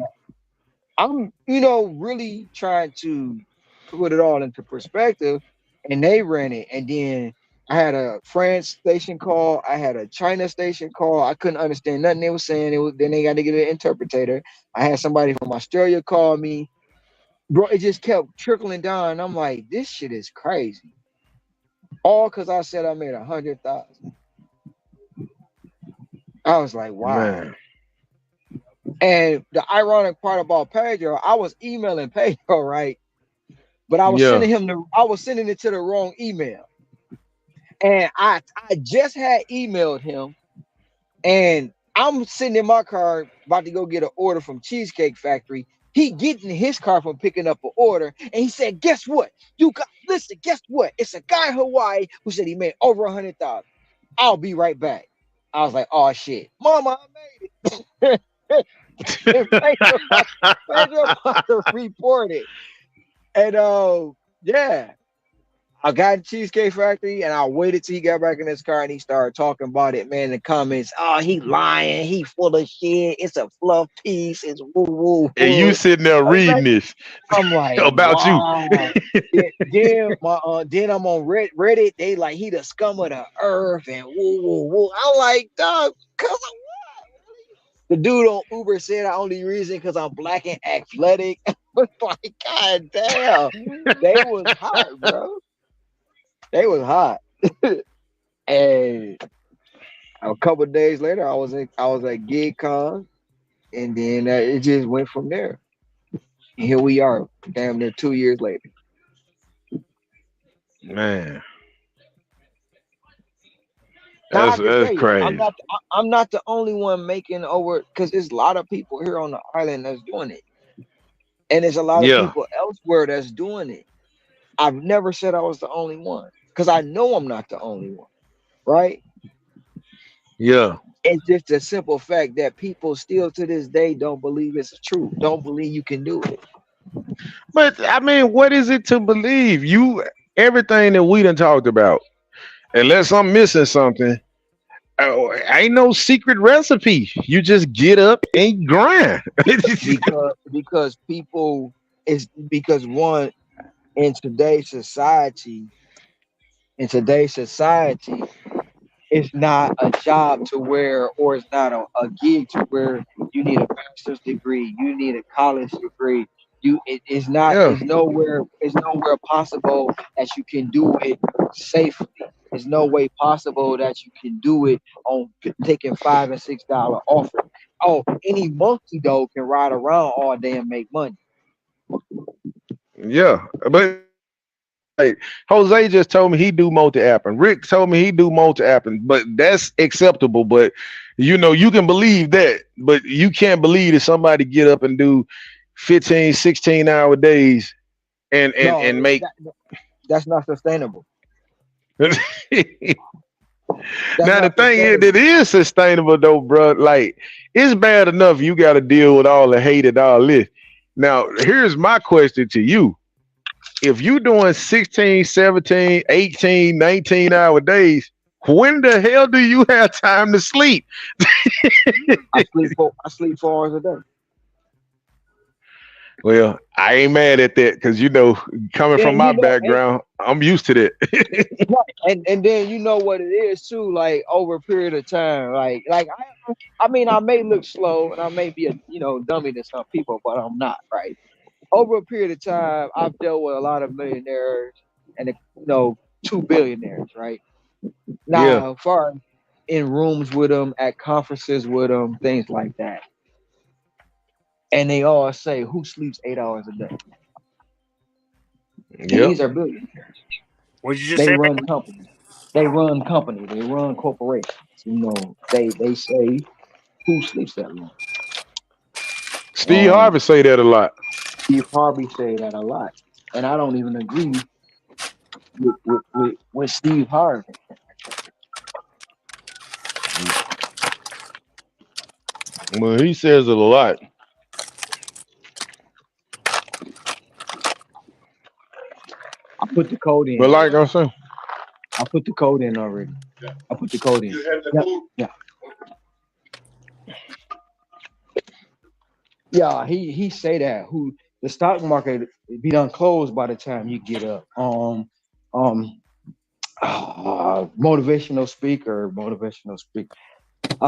I'm, really trying to put it all into perspective. And they ran it. And then I had a France station call. I had a China station call. I couldn't understand nothing they were saying. Then they got to get an interpreter. I had somebody from Australia call me. Bro, it just kept trickling down. And I'm like, this shit is crazy. All because I said I made 100,000. I was like, wow. Man. And the ironic part about Pedro, I was emailing Pedro, right? But I was Yeah. sending it to the wrong email. And I just had emailed him, and I'm sitting in my car about to go get an order from Cheesecake Factory. He getting in his car from picking up an order, and he said, guess what? Guess what? It's a guy in Hawaii who said he made over 100,000. I'll be right back. I was like, oh shit. Mama, I made it. And Pedro about to report it. And yeah. I got in Cheesecake Factory and I waited till he got back in his car and he started talking about it. Man, in the comments, oh, he lying, he full of shit, it's a fluff piece, it's woo woo And you woo. sitting there reading this I'm like, about you. wow. Then I'm on Reddit. They like he the scum of the earth and woo woo woo. I'm like, dog, cause of what? The dude on Uber said the only reason because I'm black and athletic. I was like, god damn, they was hot, bro. They was hot. And a couple of days later, I was at GigCon, and then it just went from there. And here we are, damn near 2 years later. Man, Now I can that's tell you, crazy. I'm not the only one making over, because there's a lot of people here on the island that's doing it, and there's a lot of Yeah, people elsewhere that's doing it. I've never said I was the only one, because I know I'm not the only one, right? yeah. It's just a simple fact that people still to this day don't believe it's true. Don't believe you can do it. But I mean, what is it to believe? Everything that we done talked about, unless I'm missing something, ain't no secret recipe. You just get up and grind. Because people is because one in today's society, it's not a job to where, or it's not a gig to where you need a bachelor's degree, you need a college degree. Yeah, It's nowhere possible that you can do it safely. There's no way possible that you can do it on taking $5 and $6 offers. Oh, any monkey though can ride around all day and make money. yeah. But like Jose just told me he do multi apping. Rick told me he do multi apping, but that's acceptable. But you can believe that, but you can't believe that somebody get up and do 15, 16 hour days and No, make. that's not sustainable. Now That's the not thing is, sustainable. it is sustainable though, bro. Like it's bad enough you got to deal with all the hate and all this. Now, here's my question to you. If you doing 16, 17, 18, 19 hour days, when the hell do you have time to sleep? I sleep 4 hours a day. Well, I ain't mad at that because coming from And my background, I'm used to that. and then you know what it is too. Like over a period of time, I mean, I may look slow and I may be a dummy to some people, but I'm not, right? Over a period of time, I've dealt with a lot of millionaires and 2 billionaires, right? Yeah, Now, far in rooms with them, at conferences with them, things like that, and they all say, "Who sleeps 8 hours a day?" And yep. these are billionaires. What'd you just They say? run companies. They run companies. They run corporations. They say, "Who sleeps that long?" Steve Um, Harvey say that a lot. Steve Harvey say that a lot, and I don't even agree with Steve Harvey. Well, he says it a lot. I put the code But in. like I said, I put the code in already. I put the code in. You had the Yep. food? Yeah. Yeah. He say that who the stock market be done closed by the time you get up. Um. Motivational speaker.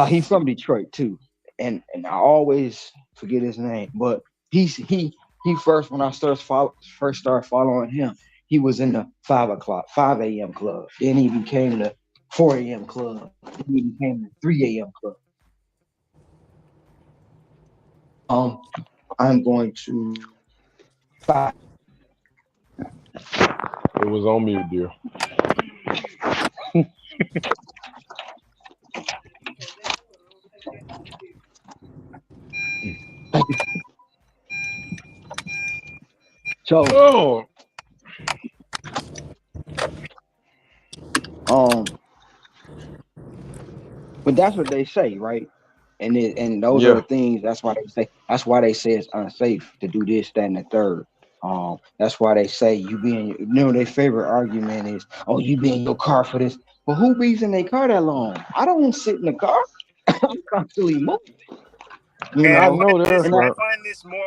He's from Detroit too, and I always forget his name, but he first when I first started following him, he was in the 5 a.m. club. Then he became the 4 a.m. club. Then he became the 3 a.m. club. Um, I'm going to five. it was on mute, dear. So Oh, um, but that's what they say, right? And those are the yeah. things. That's why they say. That's why they say it's unsafe to do this, that, and the third. That's why they say you be in. Their favorite argument is, "Oh, you be in your car for this." But who bees in their car that long? I don't sit in the car. I'm constantly moving. You And I know, know that's and I, I right. find this more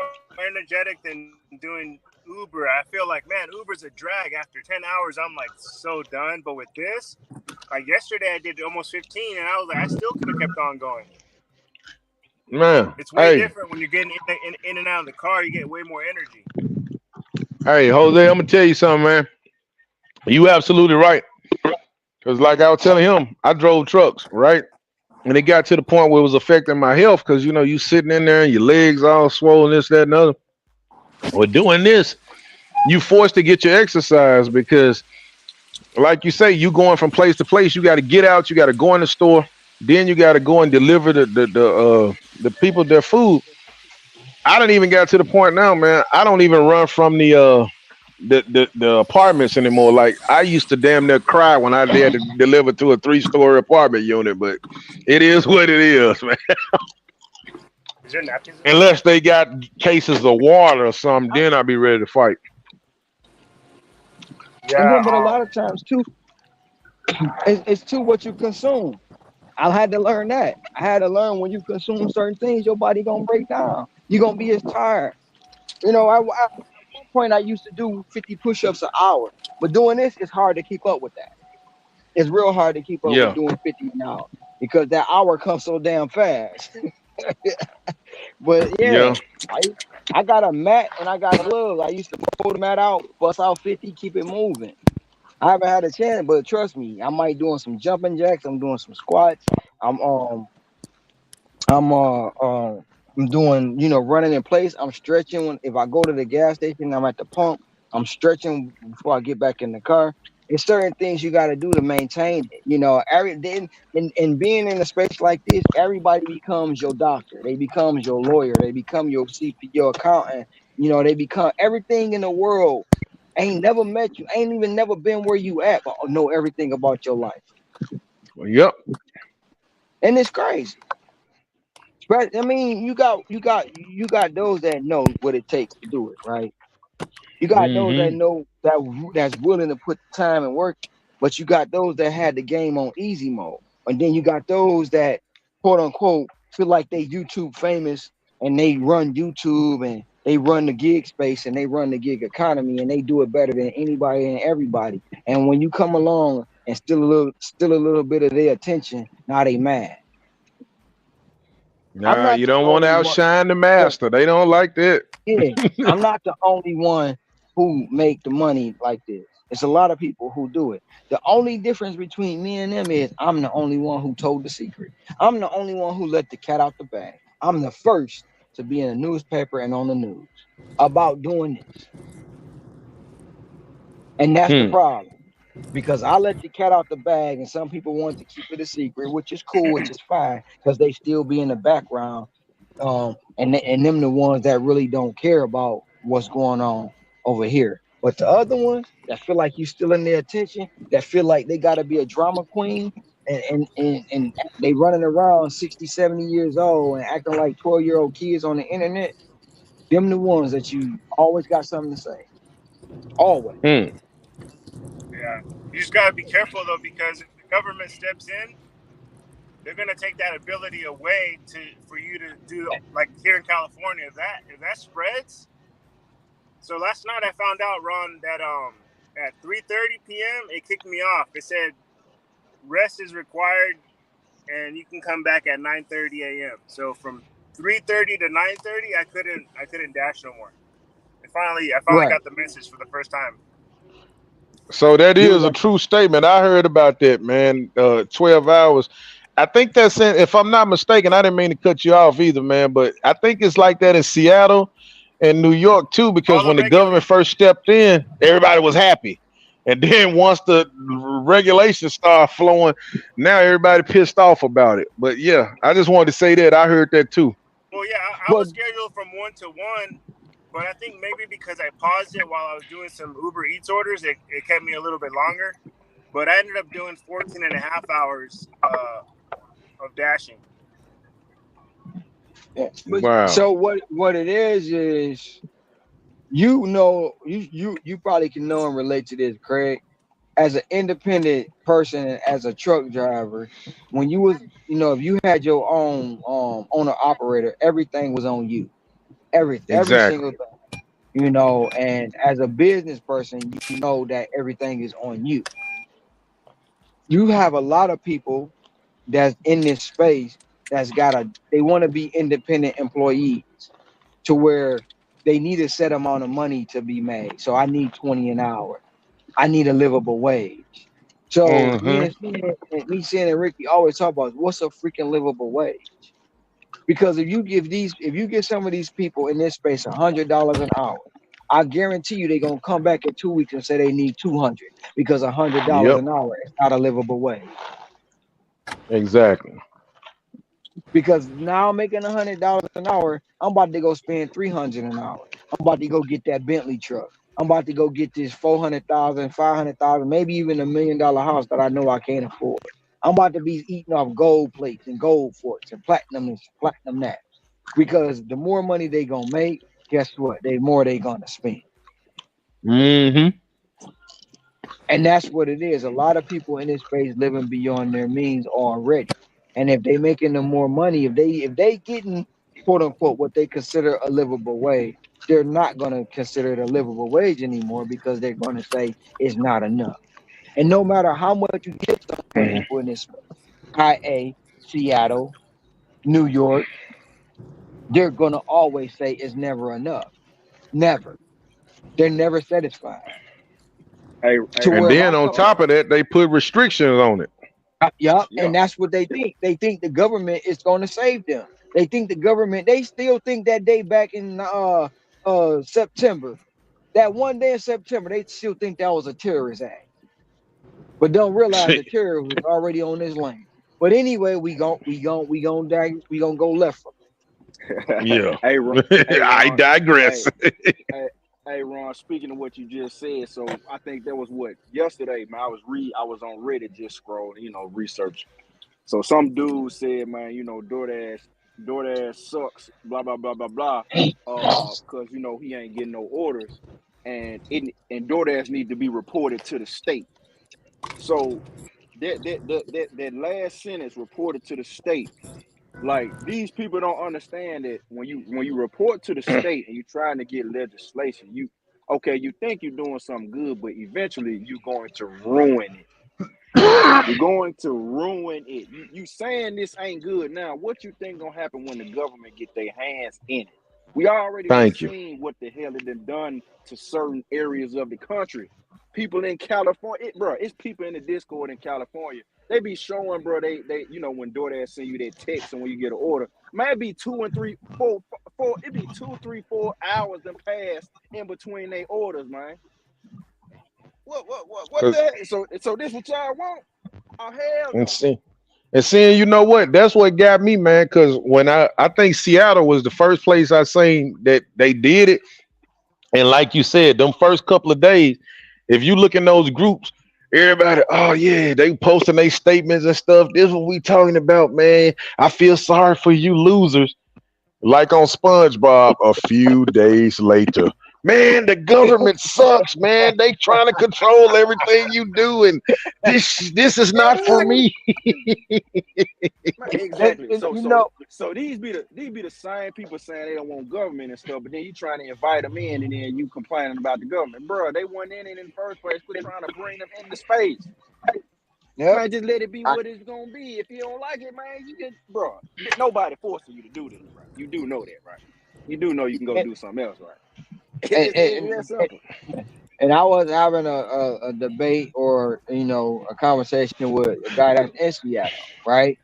energetic than doing Uber. I feel like, man, Uber's a drag. After 10 hours, I'm like so done. But with this, like yesterday, I did almost 15, and I was like, I still could have kept on going. Man, It's way hey, different when you're getting in and out of the car. You get way more energy. hey, Jose, I'm gonna tell you something, man. You absolutely right. Cause like I was telling him, I drove trucks, right? And it got to the point where it was affecting my health because you sitting in there and your legs all swollen, this, that, and the other. Well, doing this, you forced to get your exercise because, like you say, you going from place to place. You got to get out. You got to go in the store. Then you got to go and deliver the people their food. I don't even got to the point now, man. I don't even run from the apartments anymore. Like I used to damn near cry when I had to deliver to a 3-story apartment unit, but it is what it is, man. Is there napkins in there? Unless they got cases of water or something, then I'll be ready to fight. and Yeah. then, but a lot of times too, it's too what you consume. I had to learn that. I had to learn when you consume certain things, your body gonna break down. You're gonna be as tired. At one point I used to do 50 push-ups an hour, but doing this is hard to keep up with that. It's real hard to keep up with Yeah, doing 50 an hour because that hour comes so damn fast. But yeah, yeah, I I got a mat and I got gloves. I used to pull the mat out, bust out 50, keep it moving. I haven't had a chance, but trust me, I might doing some jumping jacks. I'm doing some squats. I'm I'm uh um I'm doing running in place. I'm stretching if I go to the gas station. I'm at the pump. I'm stretching before I get back in the car. It's certain things you got to do to maintain it. Every then in being in a space like this, everybody becomes your doctor. They become your lawyer. They become your CP, your accountant. They become everything in the world. Ain't never met you. Ain't even never been where you at, but know everything about your life. yep. And it's crazy. Right? I mean, you got those that know what it takes to do it, right? You got those that Hmm. know that's willing to put the time and work, but you got those that had the game on easy mode, and then you got those that quote unquote feel like they YouTube famous and they run YouTube They run the gig space and they run the gig economy and they do it better than anybody and everybody. And when you come along and still a little bit of their attention, now they mad. I'm Nah, not you the don't want to only one. outshine the Yeah, master. They don't like that. yeah. I'm not the only one who make the money like this. It's a lot of people who do it. The only difference between me and them is I'm the only one who told the secret. I'm the only one who let the cat out the bag. I'm the first to be in a newspaper and on the news about doing this. And that's the Hmm. problem. Because I let the cat out the bag and some people want to keep it a secret, which is cool, which is fine, because they still be in the background. And them the ones that really don't care about what's going on over here. But the other ones that feel like you still in their attention, that feel like they gotta be a drama queen and they running around 60, 70 years old and acting like 12-year-old kids on the internet, them the ones that you always got something to say. Always. Hmm. Yeah, you just gotta be careful though, because if the government steps in, they're gonna take that ability away to for you to do like here in California. If that spreads, so last night I found out, Ron, that at 3:30 p.m. it kicked me off. It said rest is required, and you can come back at 9:30 a.m. So from 3:30 to 9:30, I couldn't dash no more. I finally Right. got the message for the first time. So that You was is a like, true statement. I heard about that, man. 12 hours. I think that's in, if I'm not mistaken, I didn't mean to cut you off either, man, but I think it's like that in Seattle and New York too, because All the when the government regulators. first stepped in, everybody was happy. And then once the regulations start flowing, now everybody pissed off about it. But yeah, I just wanted to say that. I heard that too. Well, yeah, I but was scheduled from 1 to 1, but I think maybe because I paused it while I was doing some Uber Eats orders, it kept me a little bit longer. But I ended up doing 14 and a half hours of dashing. yeah, but Wow. so what it is you probably can know and relate to this, Craig. As an independent person and as a truck driver, when you was if you had your own owner operator, everything was on you. Every single Exactly. thing. And as a business person, you know that everything is on you. You have a lot of people that's in this space that's they want to be independent employees to where they need a set amount of money to be made. So I need 20 an hour. I need a livable wage. So Hmm. me seeing and Ricky always talk about what's a freaking livable wage. Because if you give some of these people in this space $100 an hour, I guarantee you they're gonna come back in 2 weeks and say they need 200 because $100 Yep. an hour is not a livable wage. Exactly. Because now I'm making $100 an hour, I'm about to go spend 300 an hour. I'm about to go get that Bentley truck. I'm about to go get this 400,000, 500,000, maybe even $1 million house that I know I can't afford. I'm about to be eating off gold plates and gold forks and platinum this, platinum that. Because the more money they gonna make, guess what? The more they gonna spend. Hmm. And that's what it is. A lot of people in this space living beyond their means already. And if they making them more money, if they getting quote unquote what they consider a livable wage, they're not gonna consider it a livable wage anymore because they're gonna say it's not enough. And no matter how much you give some people in this space, IA, Seattle, New York, they're gonna always say it's never enough. Never. They're never satisfied. Hey, To And where Ron. my then on company top of that, they put restrictions on it. Yup, Yeah. and that's what they think. They think the government is going to save them. They think the government. They still think that day back in September, that one day in September, they still think that was a terrorist act, but don't realize the terror was already on this land. But anyway, we gonna go left from Yeah. Hey, Ron. Hey, I Ron. digress. Hey, hey, hey, Ron. Speaking of what you just said, so I think that was what yesterday, man. I was on Reddit just scrolling, research. So some dude said, man, DoorDash sucks, blah blah blah blah blah, it. cause he ain't getting no orders, and DoorDash need to be reported to the state. So that last sentence reported to the state. Like these people don't understand that when you report to the state and you're trying to get legislation, you okay, you think you're doing something good, but eventually you're going to ruin it. You're going to ruin it. You saying this ain't good now. What you think gonna happen when the government get their hands in it? We already done Thank you. seen what the hell it done to certain areas of the country. People in California, bro, it's people in the Discord in California. They be showing, bro. They when DoorDash send you that text and when you get an order, man, it be 2 and 3, 4, 4. It be 2, 3, 4 hours then pass in between their orders, man. What the Cause heck? So this what y'all want? Oh hell and no. see, and seeing, you know what? That's what got me, man. Cause when I think Seattle was the first place I seen that they did it, and like you said, them first couple of days, if you look in those groups, everybody, oh yeah, they posting their statements and stuff. This is what we talking about, man. I feel sorry for you losers. Like on SpongeBob, a few days later. Man, the government sucks, man. They trying to control everything you do, and this is not for me. Exactly. And So you so know, so these be the same people saying they don't want government and stuff, but then you trying to invite them in, and then you complaining about the government, bro. They weren't in it in the first place. Quit trying to bring them into space, yep. man. Just let it be I, what it's gonna be. If you don't like it, man, you can, bro. Nobody forcing you to do this, right? You do know that, right? You do know you can go and, do something else, right? and, It's that and, simple. and I was having a debate or a conversation with a guy that's in Seattle, right?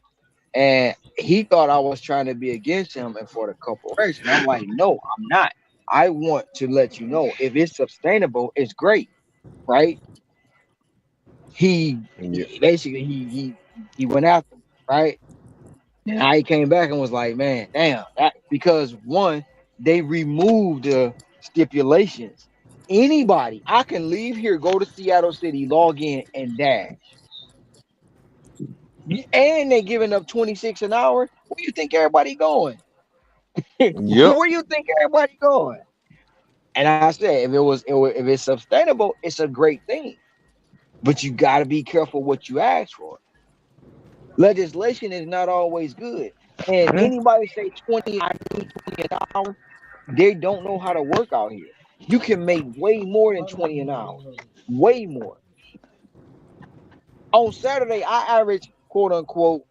And he thought I was trying to be against him and for the corporation. I'm like, no, I'm not. I want to let you know if it's sustainable, it's great, right? Yeah. He basically he went after me, right? And I came back and was like, man, damn, that because one, they removed the stipulations. Anybody, I can leave here, go to Seattle City, log in, and dash. And they giving up 26 an hour. Where you think everybody going? Yep. Where you think everybody going? And I said, if it's sustainable, it's a great thing. But you got to be careful what you ask for. Legislation is not always good. And Mhm. anybody say 20, I need 20 an hour, they don't know how to work out here. You can make way more than 20 an hour. Way more. On Saturday, I average quote unquote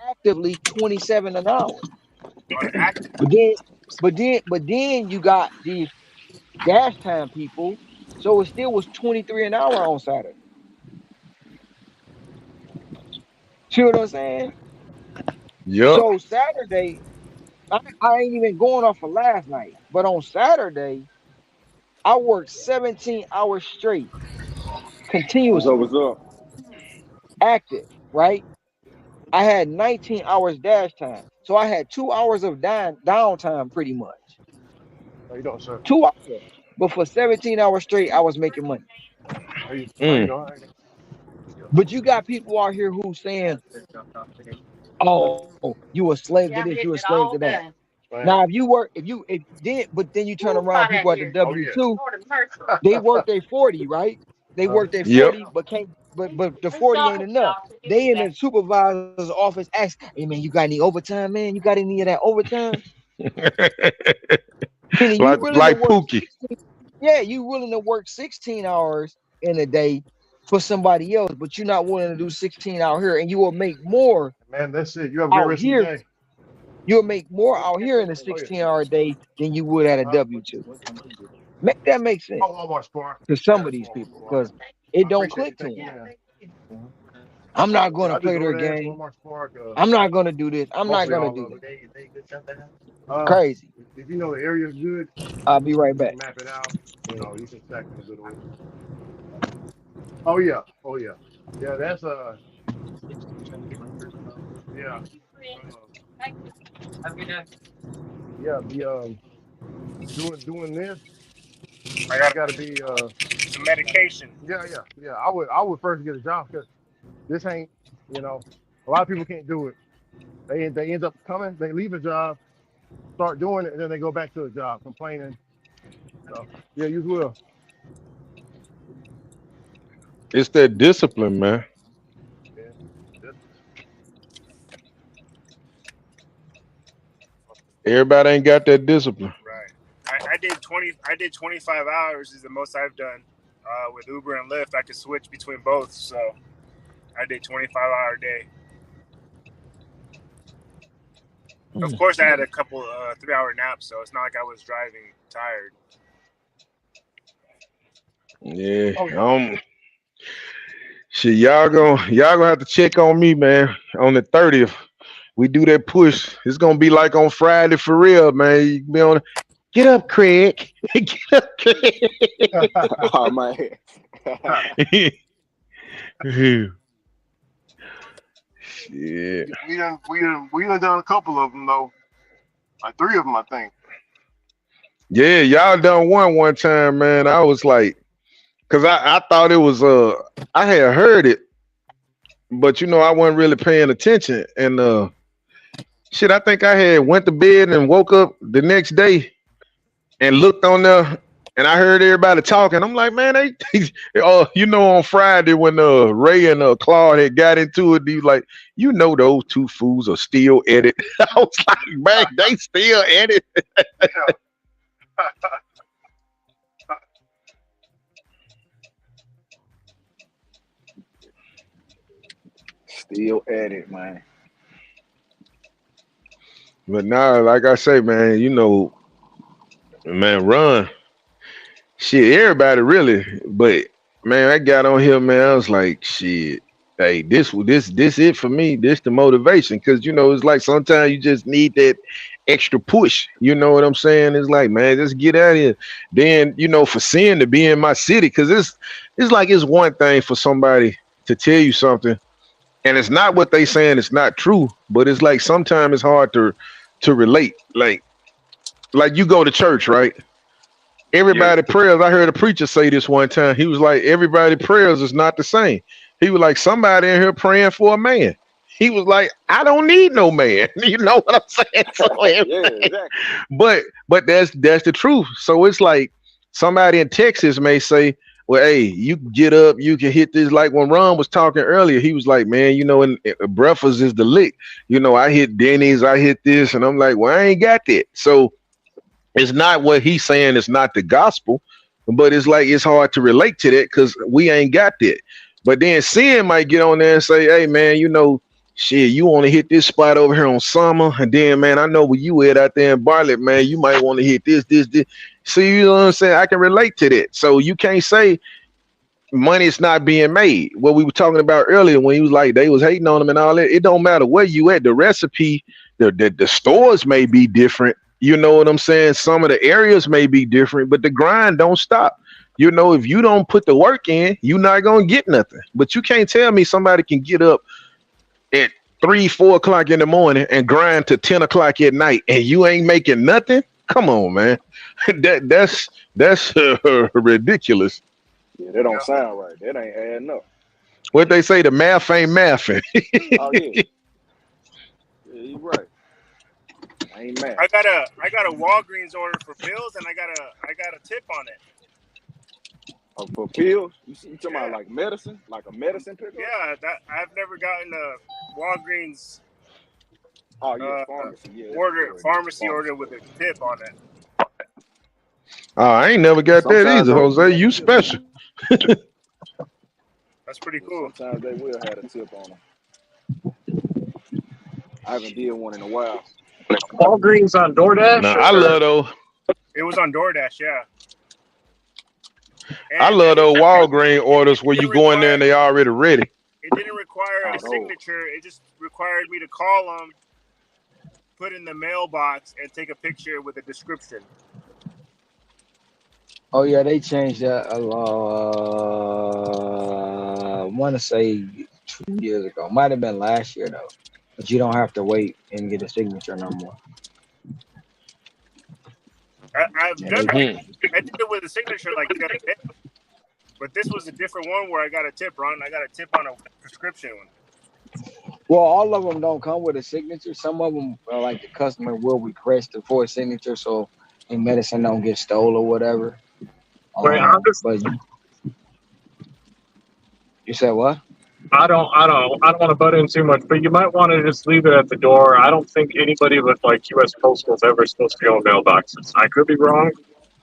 actively 27 an hour. On active. But then you got these dash time people. So it still was 23 an hour on Saturday. See what I'm saying? Yep. So Saturday, I ain't even going off of last night. But on Saturday, I worked 17 hours straight, So continuously, what's up? active, right? I had 19 hours dash time. So I had 2 hours of downtime pretty much. How you doing, sir? 2 hours. But for 17 hours straight, I was making money. How you Mm. doing? Yeah. But you got people out here who saying, oh, you a slave to this, Yeah, you I'm a getting it slave to all that. done. Now, Man. if you work, if then, but then you turn Ooh, around, hot people out at the here. Oh W yeah. two, Lord have mercy. they work their 40, right? They Uh, work their Yep. 40, but can't, but the Let's 40 ain't go, enough. y'all. Give They me in that. the supervisor's office ask, hey man, you got any overtime, man? You got any of that overtime? Meaning you willing to like work Pookie. 16, yeah, you willing to work 16 hours in a day for somebody else, but you're not willing to do 16 out here, and you will make more man, that's it. You have a great out rest of here. your day. You'll make more out here in a Oh yeah. 16-hour day than you would at a Huh? W-2. Make that make sense Oh, Walmart Spark. to some Yeah, of these Walmart people Spark. because it I don't appreciate you. click to Thank them. you, Yeah, man. thank you. Mhm. I'm not going Yeah, to I do play their DoorDash, game. Walmart Spark. I'm not going to do this. I'm not Mostly going to all do of that. it. Uh, Crazy. if you know the area is good, I'll be right you back. can map it out. You can stack in a good order. Oh yeah. Oh yeah. Yeah, that's yeah. Uh, Thank you. yeah, the doing this, I you got gotta be some medication. yeah. I would first get a job because this ain't, you know, a lot of people can't do it. They end up coming, they leave a job, start doing it, and then they go back to a job complaining. So yeah, you will. It's that discipline, man. Yeah. This, Everybody ain't got that discipline. Right. I did 20. I did 25 hours is the most I've done with Uber and Lyft. I could switch between both, so I did 25-hour day. Of course, I had a couple 3-hour naps, so it's not like I was driving tired. Yeah. Okay. Shit, y'all gonna have to check on me, man. On the 30th, we do that push. It's gonna be like on Friday for real, man. You be on. Get up, Craig. Get up, Craig. Oh man. Shit. We done done a couple of them though, like 3 of them, I think. Yeah, y'all done one time, man. I was like, cause I thought it was I had heard it, but I wasn't really paying attention. And shit, I think I had went to bed and woke up the next day and looked on there and I heard everybody talking. I'm like, man, on Friday when Ray and Claude had got into it, he was like, those two fools are still at it. I was like, man, they still at it. Still at it, man. But now, like I say, man, man, run. Shit, everybody really, but man, I got on here, man. I was like, shit, hey, this it for me. This the motivation, because it's like sometimes you just need that extra push. You know what I'm saying? It's like, man, just get out of here. Then for sin to be in my city, because it's like it's one thing for somebody to tell you something, and it's not what they saying. It's not true, but it's like sometimes it's hard to relate. Like you go to church, right? Yeah. Everybody prayers. I heard a preacher say this one time. He was like, everybody prayers is not the same. He was like, somebody in here praying for a man. He was like, I don't need no man. You know what I'm saying? Yeah, exactly. But that's the truth. So it's like somebody in Texas may say, well, hey, you can get up, you can hit this. Like when Ron was talking earlier, he was like, man, in breakfast is the lick. I hit Denny's, I hit this, and I'm like, well, I ain't got that. So it's not what he's saying. It's not the gospel, but it's like it's hard to relate to that because we ain't got that. But then sin might get on there and say, "Hey, man, shit, you want to hit this spot over here on Summer, and then, man, I know where you at out there in Bartlett, man. You might want to hit this. See, you know what I'm saying? I can relate to that. So you can't say money's not being made. What we were talking about earlier when he was like they was hating on him and all that. It don't matter where you at. The recipe, the stores may be different. You know what I'm saying? Some of the areas may be different, but the grind don't stop. If you don't put the work in, you're not gonna get nothing. But you can't tell me somebody can get up at 3, 4 o'clock in the morning and grind to 10 o'clock at night, and you ain't making nothing. Come on, man. That's ridiculous. Yeah, that don't Yeah. sound right. That ain't adding up. What they say, the math ain't mathing. Oh yeah. Yeah, you right. I ain't mad. I got a Walgreens order for pills, and I got a tip on it. Oh, for pills? You talking about Yeah. like medicine? Like a medicine pickup? Yeah, that I've never gotten a Walgreens Oh yeah, pharmacy. Yeah, pharmacy order with a tip on it. Oh, I ain't never got that Sometimes either, they Jose. You special. That's pretty cool. Sometimes they will have a tip on them. I haven't did one in a while. Walgreens on DoorDash? Now I love those. It was on DoorDash, yeah. I And love those Walgreens orders where you go in there and they already ready. it didn't require a signature. It just required me to call them, put in the mailbox, and take a picture with a description. Oh yeah, they changed that. I want to say 2 years ago. Might have been last year though. But you don't have to wait and get a signature no more. I've Yeah, done. they, I did it with a signature like the other day, but this was a different one where I got a tip, Ron. I got a tip on a prescription one. well, all of them don't come with a signature. Some of them are like the customer will request it for a signature, so the medicine don't get stolen or whatever. Wait, how does But you said what? I don't want to butt in too much, but you might want to just leave it at the door. I don't think anybody with like U.S. Postal is ever supposed to be on mailboxes. I could be wrong,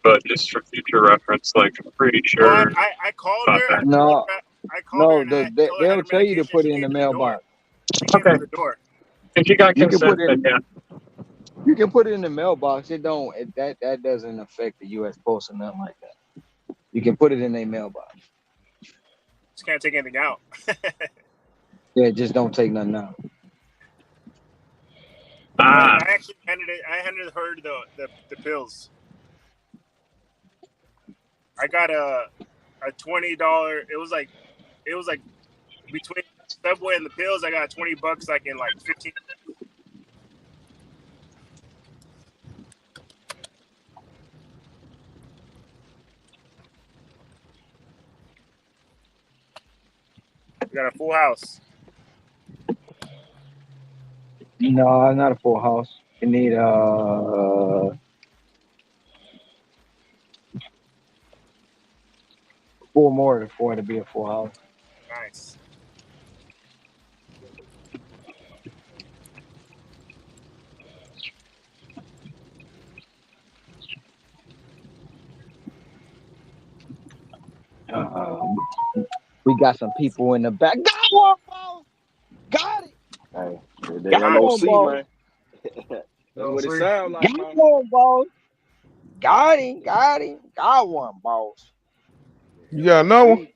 but just for future reference, like I'm pretty Well, sure I called about her. that. No, I called her no, and I told her I had they'll her tell you to medication. put She it in the came to the door. mailbox. She came Okay, to the door. if you got You can put consent, it then yeah. you can put it in the mailbox. It don't it, that doesn't affect the U.S. Post or nothing like that. You can put it in a mailbox. Just can't take anything out. Yeah, just don't take nothing out. But Ah, I actually handed it. I handed her the pills. I got a $20. It was like between Subway and the pills. I got $20 like in like 15. We got a full house. No, not a full house. You need 4 more for it to be a full house. Nice. Um, we got some people in the back. Got one, boss. Got it. Hey, they Got one, LOC, Nice. boss. man. That's No, what it see, sounds like, Got man. one, boss. Got him. Got him. Got one, boss. The You got another one? LOC.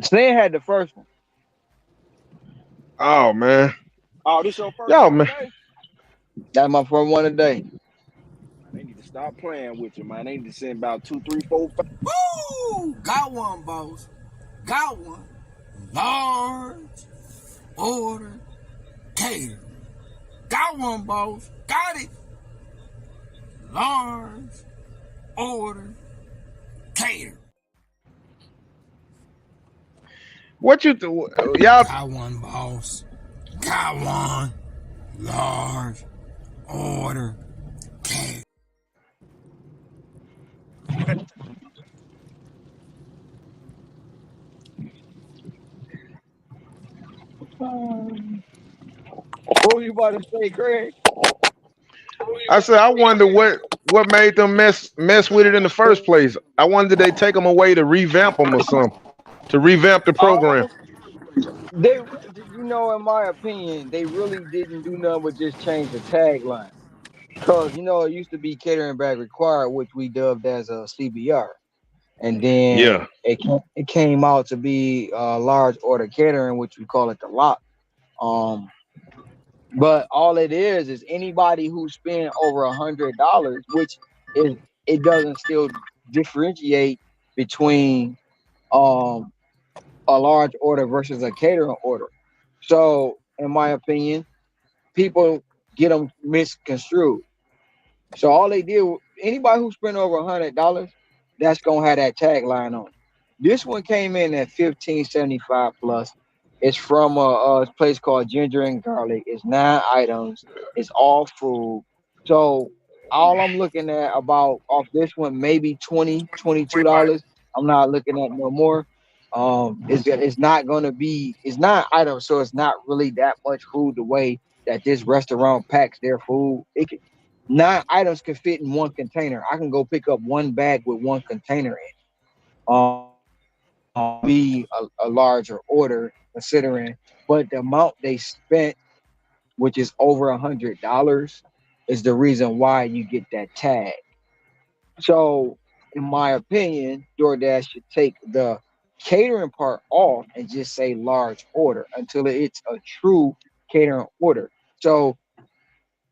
Stan had the first one. Oh man, Oh, this your first y'all one man, today? That's my first one today. Man, they need to stop playing with you, man. They need to send about two, three, four, five. Woo! Got one, boss. Got one. Large order catering. Got one, boss. Got it. Large order catering. what y'all? Got one, boss. Got one. Large order catering. What were you about to say, Craig? I said I wonder what made them mess with it in the first place. I wonder did they take them away to revamp them or something to revamp the program. Oh, they, in my opinion, they really didn't do nothing but just change the tagline. Cause it used to be catering bag required, which we dubbed as a CBR, and then Yeah, it came out to be large order catering, which we call it the lot. Um, but all it is anybody who spend over $100, which is it doesn't still differentiate between um a large order versus a catering order. So, in my opinion, people get them misconstrued. So all they did, anybody who spent over $100, that's gonna have that tagline on it. This one came in at 1575 plus. It's from a place called Ginger and Garlic. It's 9 items. It's all food. So all I'm looking at about off this one, maybe 20 twenty-two 25. dollars. I'm not looking at no more. It's not gonna be. It's not items, so it's not really that much food the way that this restaurant packs their food. 9 items can fit in one container. I can go pick up one bag with one container in. Be a larger order considering, but the amount they spent, which is over $100, is the reason why you get that tag. So, in my opinion, DoorDash should take the catering part off and just say large order until it's a true catering order. So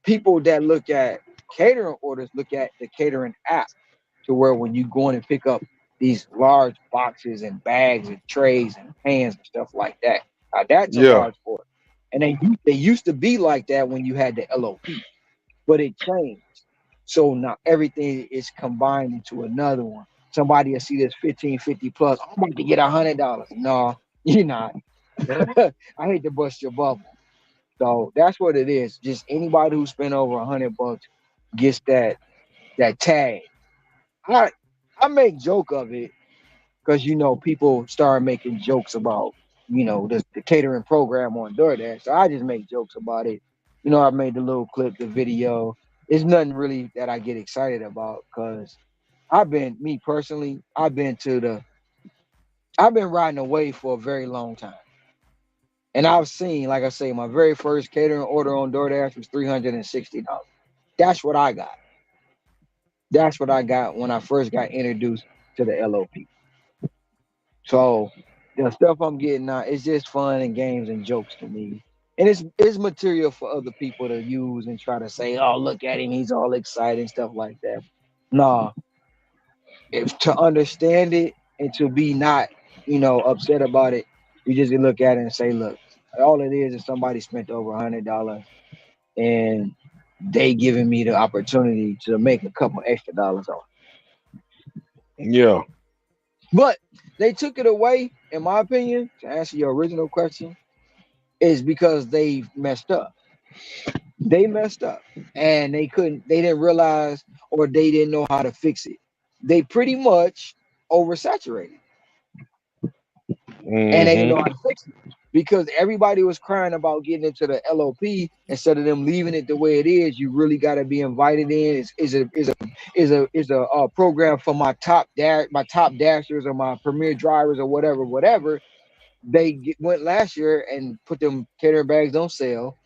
people that look at catering orders look at the catering app to where when you go in and pick up these large boxes and bags and trays and pans and stuff like that, that's a yeah, large order. And they used to be like that when you had the LOP, but it changed. So now everything is combined into another one. Somebody will see this 1550 plus. I'm about to get $100. No, you're not. I hate to bust your bubble. So that's what it is. Just anybody who spent over $100 gets that tag. I I make joke of it because people start making jokes about the catering program on DoorDash. So I just make jokes about it. I made the little clip, the video. It's nothing really that I get excited about because me personally, I've been riding away for a very long time. And I've seen, like I say, my very first catering order on DoorDash was $360. That's what I got. That's what I got when I first got introduced to the LOP. So the stuff I'm getting now, it's just fun and games and jokes to me. And it's material for other people to use and try to say, oh, look at him, he's all excited and stuff like that. Nah, if to understand it and to be not, upset about it, you just look at it and say, look, all it is somebody spent over $100 and they giving me the opportunity to make a couple extra dollars on Yeah. it. But they took it away, in my opinion, to answer your original question, is because they messed up. They messed up and they didn't realize or they didn't know how to fix it. They pretty much oversaturated and they didn't know how Mm-hmm. to fix it because everybody was crying about getting into the LOP instead of them leaving it the way it is. You really got to be invited in. Is a program for my top dashers or my premier drivers or whatever. Went last year and put them catering bags on sale,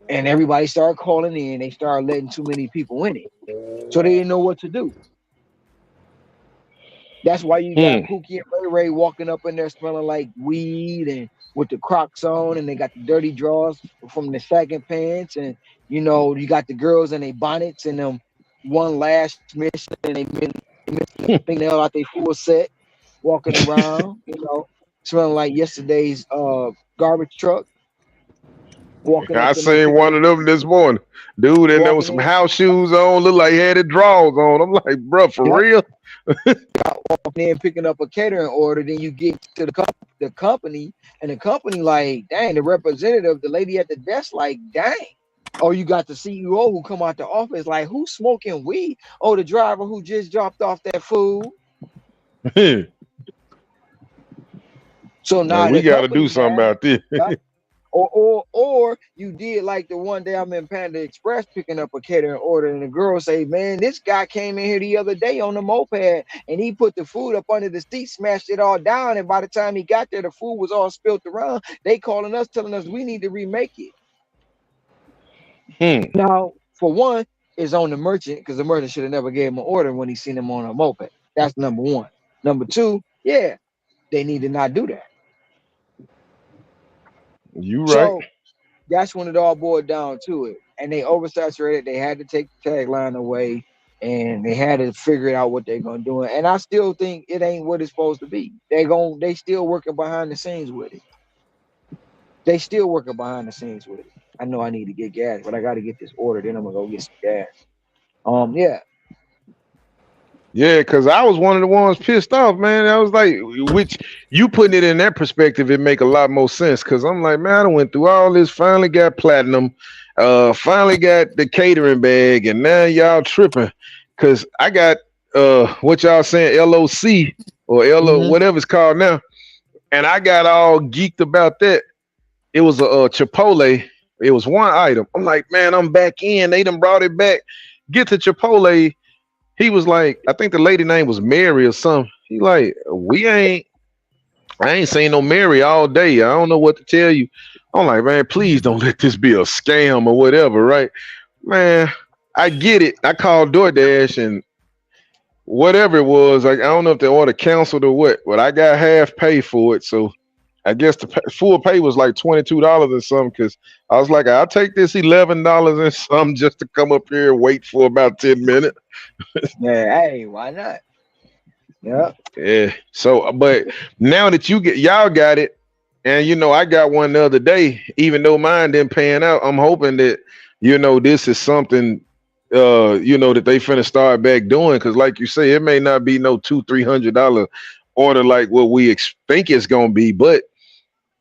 and everybody started calling in. They started letting too many people in it, so they didn't know what to do. That's why you got Hmm. Pookie and Ray Ray walking up in there smelling like weed and with the Crocs on, and they got the dirty drawers from the sagging pants, and you got the girls in their bonnets and them one lash mission, and they missing the fingernail out they full set, walking around, smelling like yesterday's garbage truck, walking I up in there seen picking one up, of them this morning. Dude in there with walking some in, house shoes on, look like he had his drawers on. I'm like, bro, for yep, real? walking in picking up a catering order. Then you get to the company, and the company like, dang, the representative, the lady at the desk, like, dang. Or you got the CEO who come out the office like, who's smoking weed? Oh, the driver who just dropped off that food. Man, So now we the got to do company something mad. about this. Yep. Or you did like the one day I'm in Panda Express picking up a catering order, and the girl say, man, this guy came in here the other day on the moped and he put the food up under the seat, smashed it all down, and by the time he got there, the food was all spilt around. They calling us, telling us we need to remake it. Hmm. Now, for one, it's on the merchant because the merchant should have never gave him an order when he seen him on a moped. That's number one. Number two, yeah, they need to not do that. You right. So that's when it all boiled down to it. And they oversaturated. They had to take the tagline away, and they had to figure it out what they're gonna do. And I still think it ain't what it's supposed to be. They still working behind the scenes with it. They still working behind the scenes with it. I know I need to get gas, but I got to get this order. Then I'm gonna go get some gas. Yeah, Yeah, because I was one of the ones pissed off, man. I was like, which you putting it in that perspective, it make a lot more sense. Because I'm like, man, I done went through all this, finally got platinum, finally got the catering bag, and now y'all tripping. Because I got what y'all saying, LOC or LO, hmm whatever it's called now, and I got all geeked about that. It was a Chipotle. It was one item. I'm like, man, I'm back in. They done brought it back. Get to Chipotle. He was like, I think the lady name was Mary or something. He like, I ain't seen no Mary all day. I don't know what to tell you. I'm like, man, please don't let this be a scam or whatever, right? Man, I get it. I called DoorDash and whatever it was, like I don't know if the order canceled or what, but I got half pay for it. So I guess the full pay was like $22 or something. Because I was like, I'll take this $11 and some just to come up here and wait for about 10 minutes. yeah. Hey, why not? Yeah, Yeah. So, but now that y'all got it, and I got one the other day. Even though mine didn't pan out, I'm hoping that this is something that they finna start back doing. Because, like you say, it may not be no $200-300 order like what we think it's gonna be, but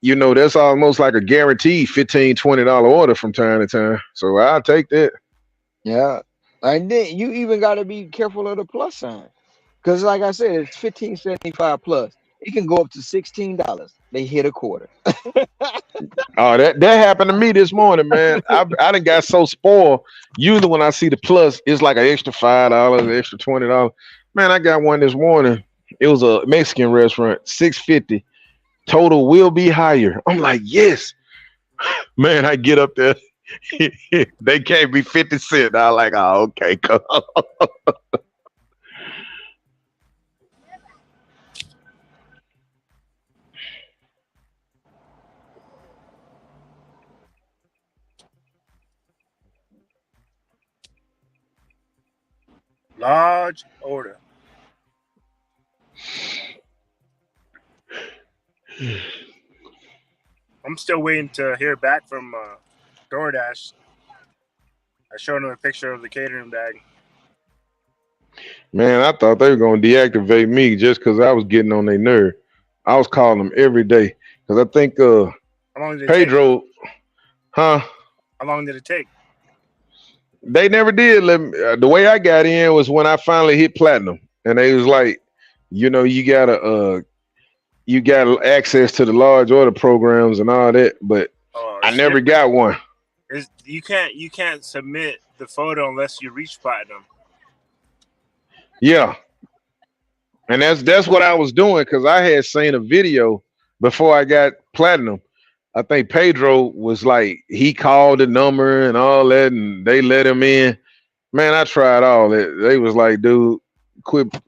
that's almost like a guaranteed $15-20 order from time to time. So I'll take that. yeah. And then you even got to be careful of the plus sign. Because like I said, it's 15.75 plus. It can go up to $16. They hit a quarter. Oh, that happened to me this morning, man. I done got so spoiled. Usually when I see the plus, it's like an extra $5, extra $20. Man, I got one this morning. It was a Mexican restaurant, 650. Total will be higher. I'm like, yes, man. I get up there, they gave me 50 cents. I was like, oh, okay, come on. Large order. I'm still waiting to hear back from DoorDash. I showed them a picture of the catering bag. Man, I thought they were gonna deactivate me just because I was getting on their nerve. I was calling them every day because I think How long did it take? Pedro, huh? How long did it take? They never did let me. The way I got in was when I finally hit platinum, and they was like, you got access to the large order programs and all that, but Oh I never shit! got one. You can't submit the photo unless you reach platinum. Yeah, and that's what I was doing because I had seen a video before I got platinum. I think Pedro was like he called the number and all that, and they let him in. Man, I tried all that. They was like, dude,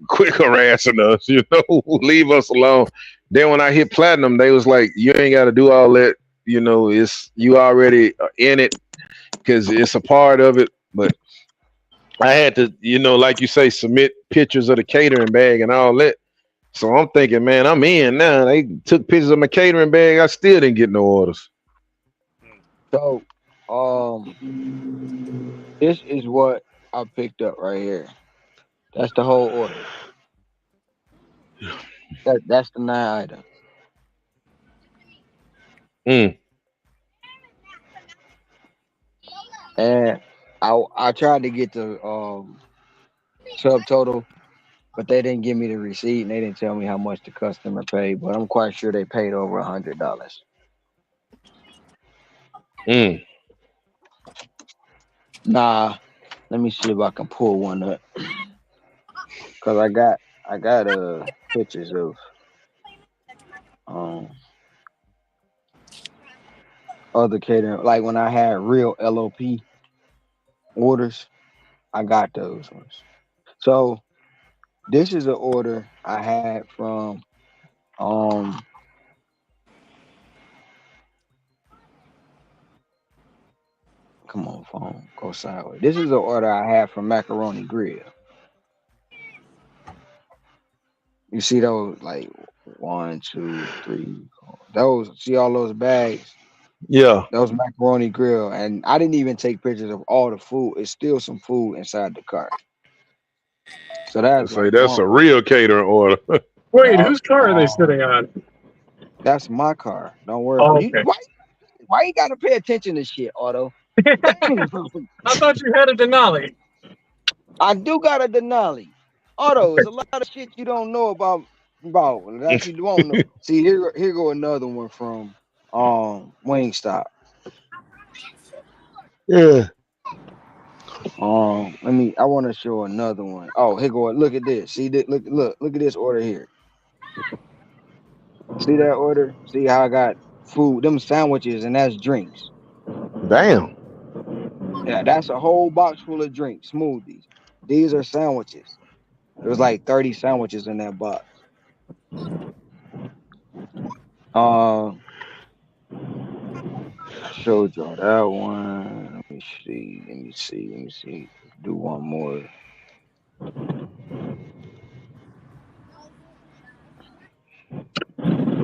quit harassing us, leave us alone. Then when I hit platinum, they was like, you ain't got to do all that. It's you already in it because it's a part of it. But I had to, like you say, submit pictures of the catering bag and all that. So I'm thinking, man, I'm in now. They took pictures of my catering bag. I still didn't get no orders. So, this is what I picked up right here. That's the whole order. That's the 9 items. Mm, And I tried to get the subtotal, but they didn't give me the receipt and they didn't tell me how much the customer paid. But I'm quite sure they paid over $100. mm. Nah, let me see if I can pull one up. Cause I got pictures of um other catering, like when I had real LOP orders. I got those ones. So this is an order I had from um come on phone, go sideways. This is an order I had from Macaroni Grill. You see those like one, two, three, four. Those see all those bags? Yeah. Those Macaroni Grill. And I didn't even take pictures of all the food. It's still some food inside the cart. So that's Say like that's one a order. real catering order. Wait, Yup. whose car are they sitting on? That's my car. Don't worry about Oh, you. okay. Why you gotta pay attention to shit, Otto? I thought you had a Denali. I do got a Denali. Otto, there's a lot of shit you don't know about that you won't know. See, here go another one from Wingstop. Yeah. I want to show another one. Oh, here go. Look at this. See, look at this order here. See that order? See how I got food, them sandwiches, and that's drinks. Damn. Yeah, that's a whole box full of drinks, smoothies. These are sandwiches. There was like 30 sandwiches in that box. Uh, I showed y'all that one. Let me see. Let me see. Let me see. Do one more.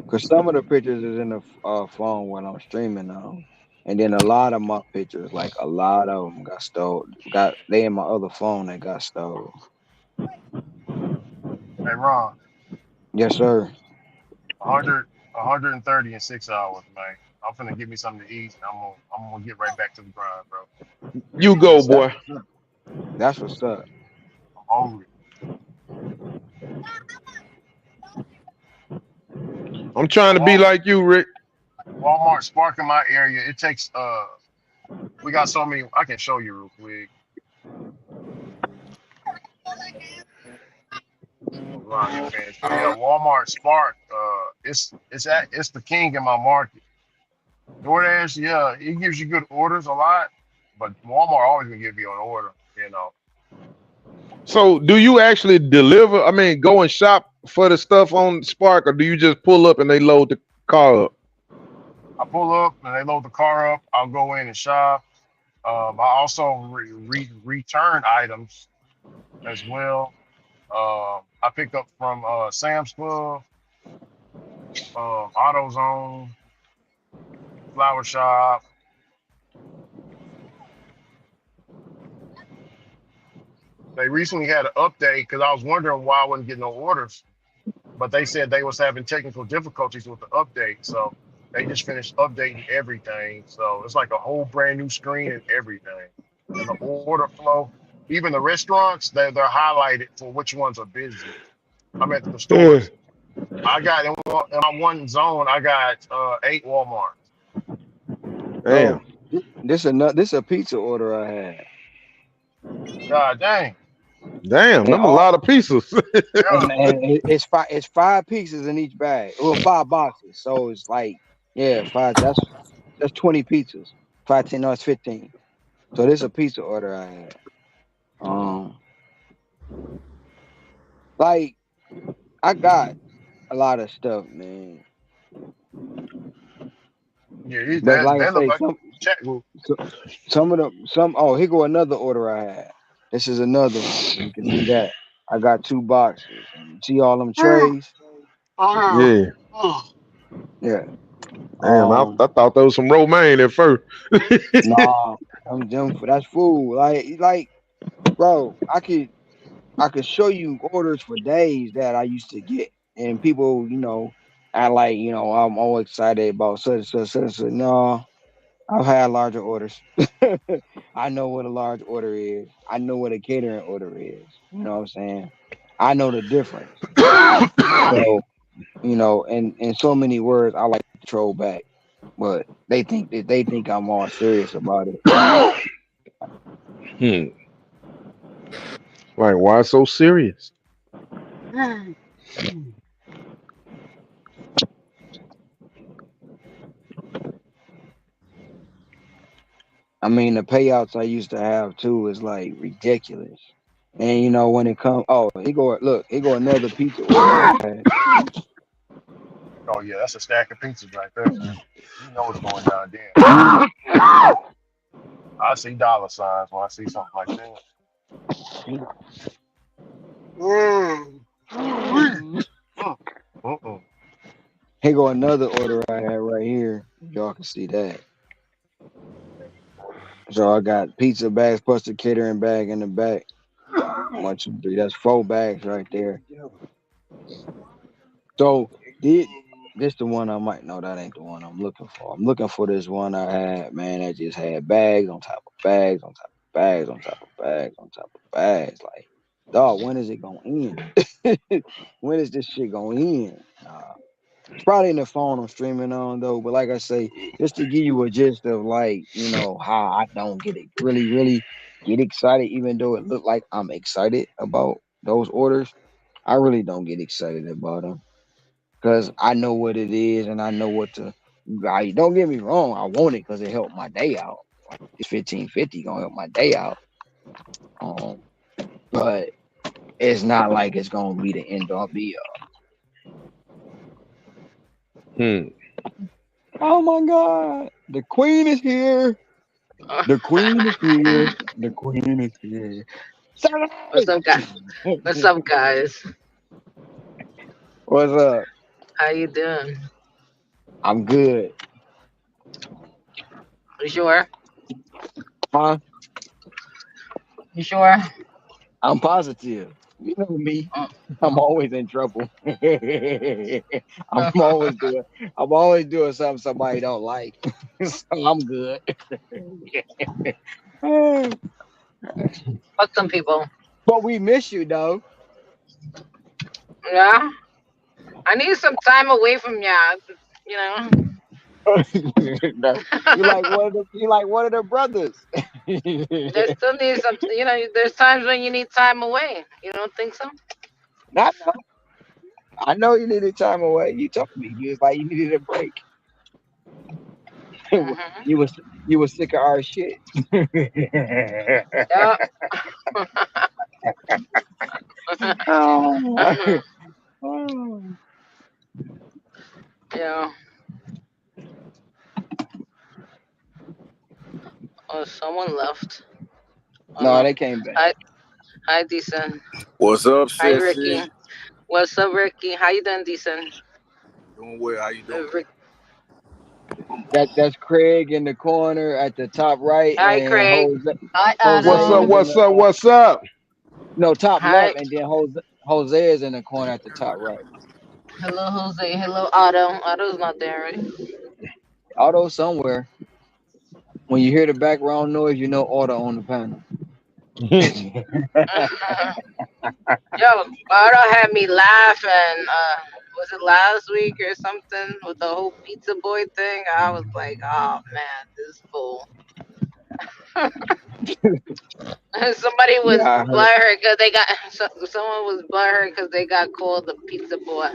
Cause some of the pictures is in the phone when I'm streaming now, and then a lot of my pictures, like a lot of them, got stole. Got they in my other phone that got stole. Hey Ron, Yes, sir. 100, 130 in 6 hours, man. I'm finna get me something to eat, and I'm gonna get right back to the grind, bro. Give You me go, just a That's boy. second. what's up. That's what's up. I'm hungry. I'm trying The to be like you, Rick. Walmart Spark in my area, it takes we got so many. I can show you real quick. Around your fence. But yeah, Walmart Spark, it's the king in my market. DoorDash, yeah, it gives you good orders a lot, but Walmart always gonna give you an order, you know. So, do you actually deliver? I mean, go and shop for the stuff on Spark, or do you just pull up and they load the car up? I pull up and they load the car up. I'll go in and shop. I also return items as well. I pick up from Sam's Club, AutoZone, Flower Shop. They recently had an update because I was wondering why I wasn't getting no orders, but they said they was having technical difficulties with the update. So they just finished updating everything. So it's like a whole brand new screen and everything. And the order flow, even the restaurants, they're highlighted for which ones are busy. I'm at the Yeah. stores. I got in my one zone, I got 8 Walmart. Damn, So this a pizza order I had. God dang. damn, And them a all lot of pieces. Yeah. it's five pieces in each bag. Well, 5 boxes. So it's like, yeah, five that's 20 pizzas. 5, 10, no, it's 15. So this a pizza order I had. Um like I got a lot of stuff, man. Yeah, But like I they look say, like a chat group. so- some of them some oh, here go another order I had. This is another one. You can see that. I got 2 boxes. And you see all them trays? Oh, Yeah, yeah. Yeah. damn, I Um thought that was some romaine at first. nah, them that's food. Like bro, I could show you orders for days that I used to get, and people, I like, I'm all excited about such and such, such and such. No, I've had larger orders. I know what a large order is. I know what a catering order is. You know what I'm saying? I know the difference. So, in so many words, I like to troll back, but they think I'm all serious about it. Hmm. Like, why so serious? I mean, the payouts I used to have too is like ridiculous. And when it comes, oh, he go another pizza order I had. Oh yeah, that's a stack of pizzas right there. You know what's going down there. I see dollar signs when I see something like that. Mm. Mm-mm. Here go another order I had right here. Y'all can see that. So I got pizza bags plus the catering bag in the back. 1, 2, 3. That's 4 bags right there. So did this the one I might no, that ain't the one I'm looking for. I'm looking for this one I had, man, that just had bags on top of bags on top of bags on top of bags on top of bags. Like, dog, when is it gonna end? When is this shit gonna end? Nah. It's probably in the phone I'm streaming on though. But like I say, just to give you a gist of like, how I don't get it really, really get excited, even though it looked like I'm excited about those orders. I really don't get excited about them because I know what it is and I know what to. Don't get me wrong, I want it because it helped my day out. Like this 1550 gonna help my day out. Um, but it's not like it's gonna be the end all be Hmm. all. Oh my god, the queen is here. The queen is here. The queen is here. What's Celebrate! up, guys? What's up, guys? What's up? How you doing? I'm good. You sure? Huh? You sure? I'm positive. You know me. Uh, I'm always in trouble. I'm always doing. I'm always doing something somebody don't like. So I'm good. Fuck some people. But we miss you though. Yeah. I need some time away from y'all. You know. You like one of the brothers. There still needs some. You know, there's times when you need time away. You don't think so? Not know. I know you needed time away. You told me you was like you needed a break. Hmm. you was you was sick of our shit. Yeah. Oh. Hmm. Oh. Yeah. Oh, someone left. Oh No, no. they came back. Hi, hi, decent. What's up, Hi, Ricky. sissy? What's up, Ricky? How you doing, decent? Doing well. How you doing? Rick. That's Craig in the corner at the top right, Hi, and Craig. Hi, What's Jose up? is Adam. in What's the up? What's up? no top Hi. left, and then Jose is in the corner at the top right. Hello, Jose. Hello, Otto. Otto's not there, right? Auto somewhere. When you hear the background noise, you know Auto on the panel. Yo, Otto had me laughing. Was it last week or something with the whole pizza boy thing? I was like, oh man, this fool. Somebody Yeah, was I heard. butthurt because they got someone was butthurt because they got called the pizza boy.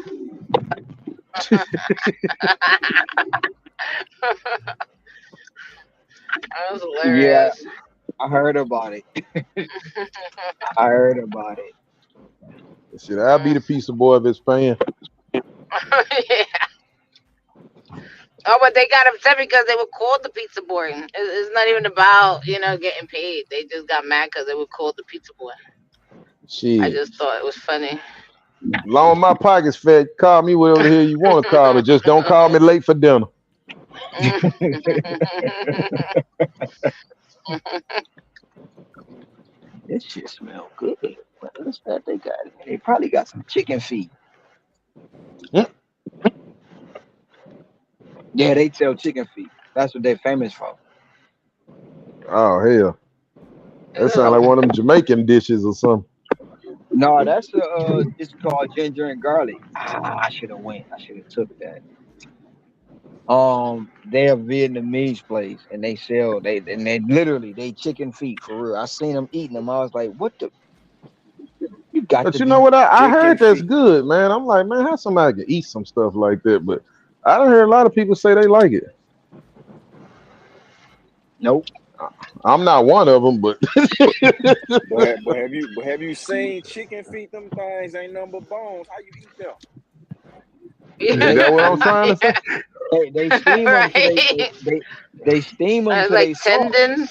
That was Yeah, hilarious. I heard about it. I heard about it. Shit, I'll be the pizza boy if it's paying. Yeah. Oh, but they got upset because they were called the pizza boy. It's not even about getting paid. They just got mad because they were called the pizza boy. I Shit. just thought it was funny. Long as my pocket's fat, call me whatever the hell you want to call me. Just don't call me late for dinner. This shit smell good. What's that they got? They probably got some chicken feet. Mm. Yeah, they sell chicken feet. That's what they're famous for. Oh hell. That sounds like Ew. one of them Jamaican dishes or something. No, that's it's called ginger and garlic. I should have went. I should have took that. They're a Vietnamese place, and they literally they chicken feet for real. I seen them eating them. I was like, what the? You got But to you know be what? I Chicken heard that's feet. good, man. I'm like, man, how somebody can eat some stuff like that? But I don't hear a lot of people say they like it. nope. I'm not one of them, but But have you seen chicken feet? Them things ain't nothing but bones. How you eat them? is They that what I'm they trying to say? they steam them till Right. they steam them It's till like they soft. tendons.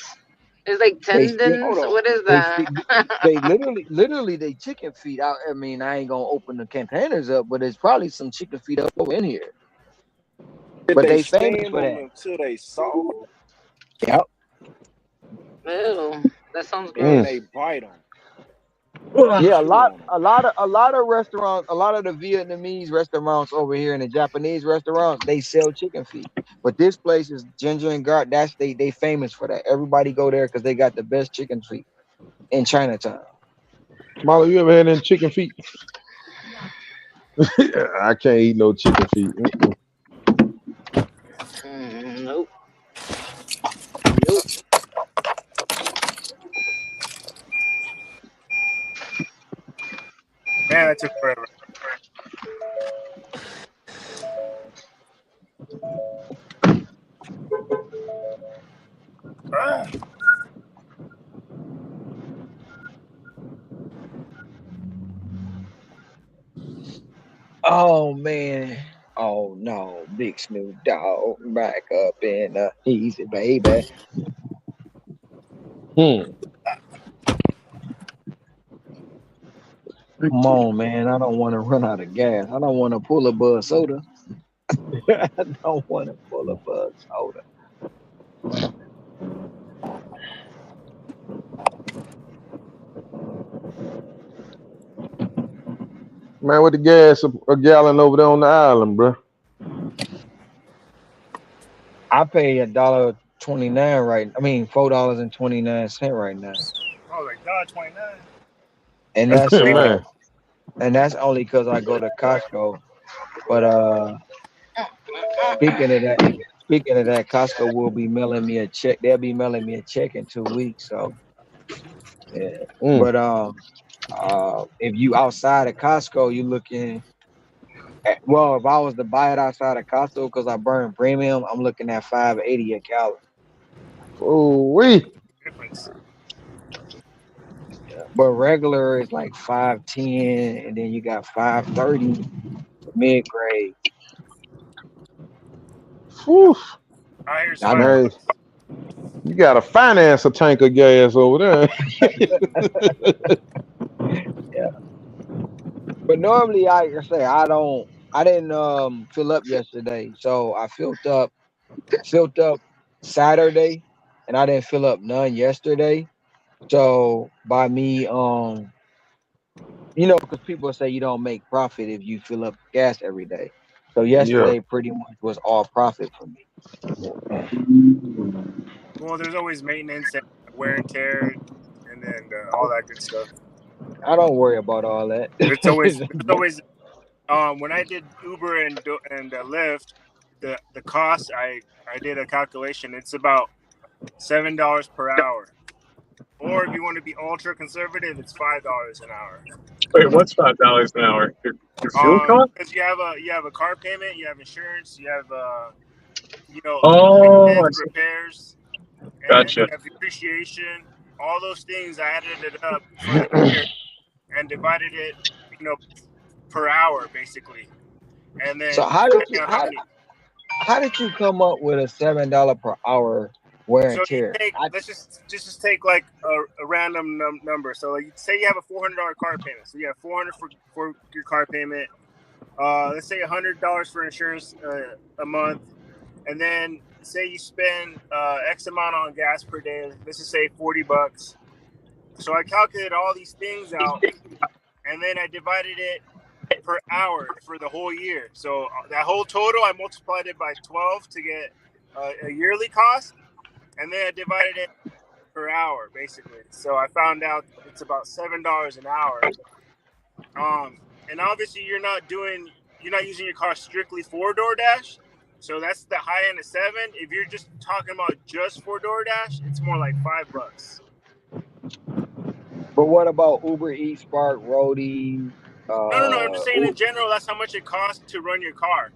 It's like They steam Hold tendons. on. What is they that? steam they literally they chicken feet out. I mean, I ain't gonna open the containers up, but there's probably some chicken feet up in here. Did But they they famous steam for them that. until they soft, Yep. Ew. That sounds and then Mm. they gross. bite them and Yeah, chew on them? a lot of restaurants, a lot of the Vietnamese restaurants over here and the Japanese restaurants, they sell chicken feet. But this place is ginger and garlic. That's they famous for that. Everybody go there because they got the best chicken feet in Chinatown. Molly, you ever had any chicken feet? I can't eat no chicken feet. Mm-mm. Nope. Nope. Man, that took forever. Ah. Oh man. Oh no, big Snoop Dogg back up in easy baby. Hmm. Come on, man. I don't want to run out of gas. I don't want to pull a bud soda. I don't want to pull a bud soda. Man, with the gas a gallon over there on the island, bro. I pay $1.29 right. I mean $4.29 right now, Oh, like $1.29. and That's that's cheap. Man, and that's only because I go to Costco. But speaking of that, Costco will be mailing me a check. They'll be mailing me a check in 2 weeks. So yeah. Mm. But if you outside of Costco, you looking at, well, if I was to buy it outside of Costco because I burn premium, I'm looking at 580 a gallon. Oh, we. Difference. But regular is like 510, and then you got 530 mid grade. Whew. Out here's I five know. Man, bucks. you gotta finance a tank of gas over there. Yeah. But normally, like I say, I didn't fill up yesterday, so I filled up Saturday, and I didn't fill up none yesterday. So by me, because people say you don't make profit if you fill up gas every day. So Yeah. yesterday pretty much was all profit for me. Well, there's always maintenance and wear and tear, and then all that good stuff. I don't worry about all that. It's always there's always when I did Uber and Lyft, the cost I did a calculation. It's about $7 per hour. Or if you want to be ultra conservative, it's $5 an hour. Wait, what's $5 an hour? Your fuel cost? Because you have a car payment, you have insurance, you have Oh, I maintenance, see. repairs, and you Gotcha. have depreciation. All those things I added it up for the year and divided it, you know, per hour basically. And So then depending on how many. how did you come up with a $7 per hour wear So and you tear? take let's just take like a random number. So like, say you have a $400 car payment. So you have 400 for your car payment. Let's say $100 for insurance a month, and then say you spend X amount on gas per day. Let's just say $40. So I calculated all these things out, and then I divided it per hour for the whole year. So that whole total, I multiplied it by 12 to get a yearly cost, and then I divided it per hour basically. So I found out it's about $7 an hour. And obviously you're not using your car strictly for DoorDash. So that's the high end of 7. If you're just talking about just for DoorDash, it's more like $5. But what about Uber Eats, Spark, Roadie, No. I'm just saying in general, that's how much it costs to run your car.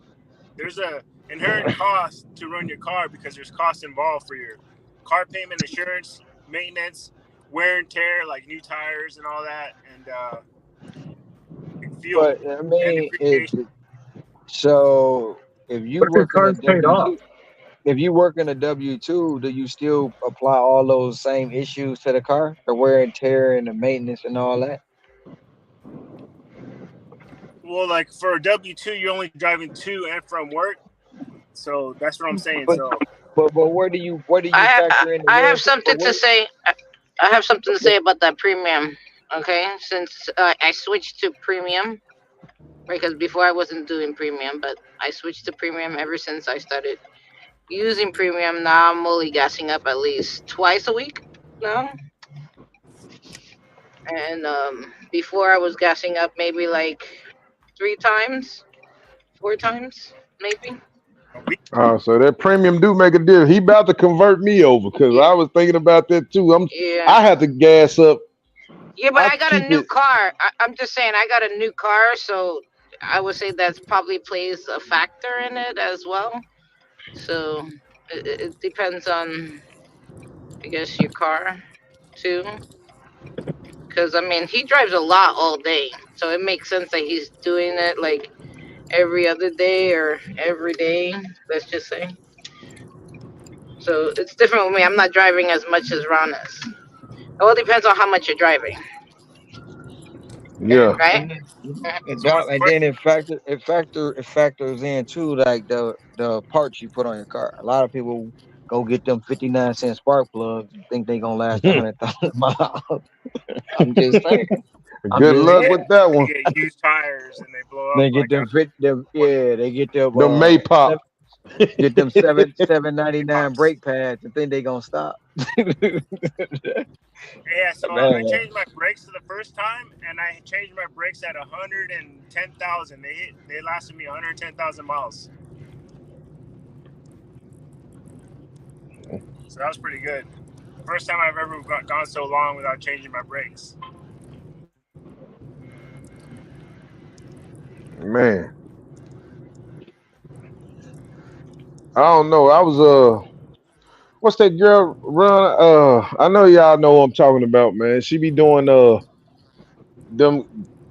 There's a inherent cost to run your car because there's costs involved for your car payment, insurance, maintenance, wear and tear, like new tires and all that, and fuel But I and mean, depreciation. so if you But your work in a car's paid off. W2, if you work in a W2, do you still apply all those same issues to the car, the wear and tear and the maintenance and all that? Well, like for a W2, you're only driving to and from work, so that's what I'm saying. But So where do you factor in the I wear have and tear? something to say. I have something to say about that premium. Okay, since I switched to premium, because before I wasn't doing premium, but I switched to premium ever since I started using premium. Now I'm only gassing up at least twice a week now, and before I was gassing up maybe like 3 times, 4 times, maybe. a week. So that premium do make a difference. He about to convert me over because Yeah, I was thinking about that too. yeah. I have to gas up. Yeah, but I I got a keep new it. car. I'm just saying, I got a new car, so I would say that's probably plays a factor in it as well. So it depends on, I guess, your car too. Because I mean, he drives a lot all day, so it makes sense that he's doing it like every other day or every day. Let's just say. So it's different with me. I'm not driving as much as Ron is. It all depends on how much you're driving, Yeah. right? And So what's the then question? it factors in too, like the parts you put on your car. A lot of people go get them 59-cent spark plugs and think they gonna last 100,000 miles. I'm just saying. I'm Good just luck saying. with that They one. get used tires and they blow up They get like them after fit them 20. yeah, they get them The May pop. Get them 7.99 brake pads and think they gonna stop. Yeah, so I Man, changed my brakes for the first time, and I changed my brakes at 110,000. They lasted me 110,000 miles, so that was pretty good. First time I've ever gone so long without changing my brakes. Man, I don't know. I was what's that girl run? I know y'all know what I'm talking about, man. She be doing them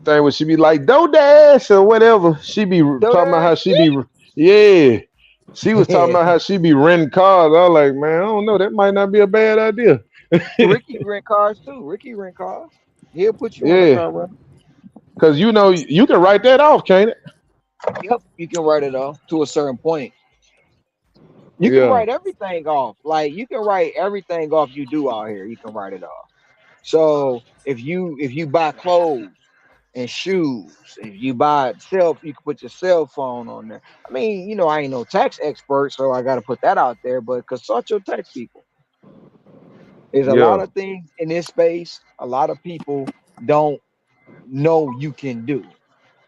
thing where she be like DoorDash or whatever. She be talking about DoorDash. how she be yeah. She was talking about how she be renting cars. I was like, man, I don't know. That might not be a bad idea. Ricky rent cars too. Ricky rent cars. He'll put you on a Yeah, car rental. cause you know you can write that off, can't it? Yep, you can write it off to a certain point. You can Yeah, write everything off. Like you can write everything off you do out here. You can write it off. So if you buy clothes and shoes, if you buy you can put your cell phone on there. I mean, I ain't no tax expert, so I got to put that out there. But consult your tax people. There's a lot yeah, of things in this space. A lot of people don't know you can do.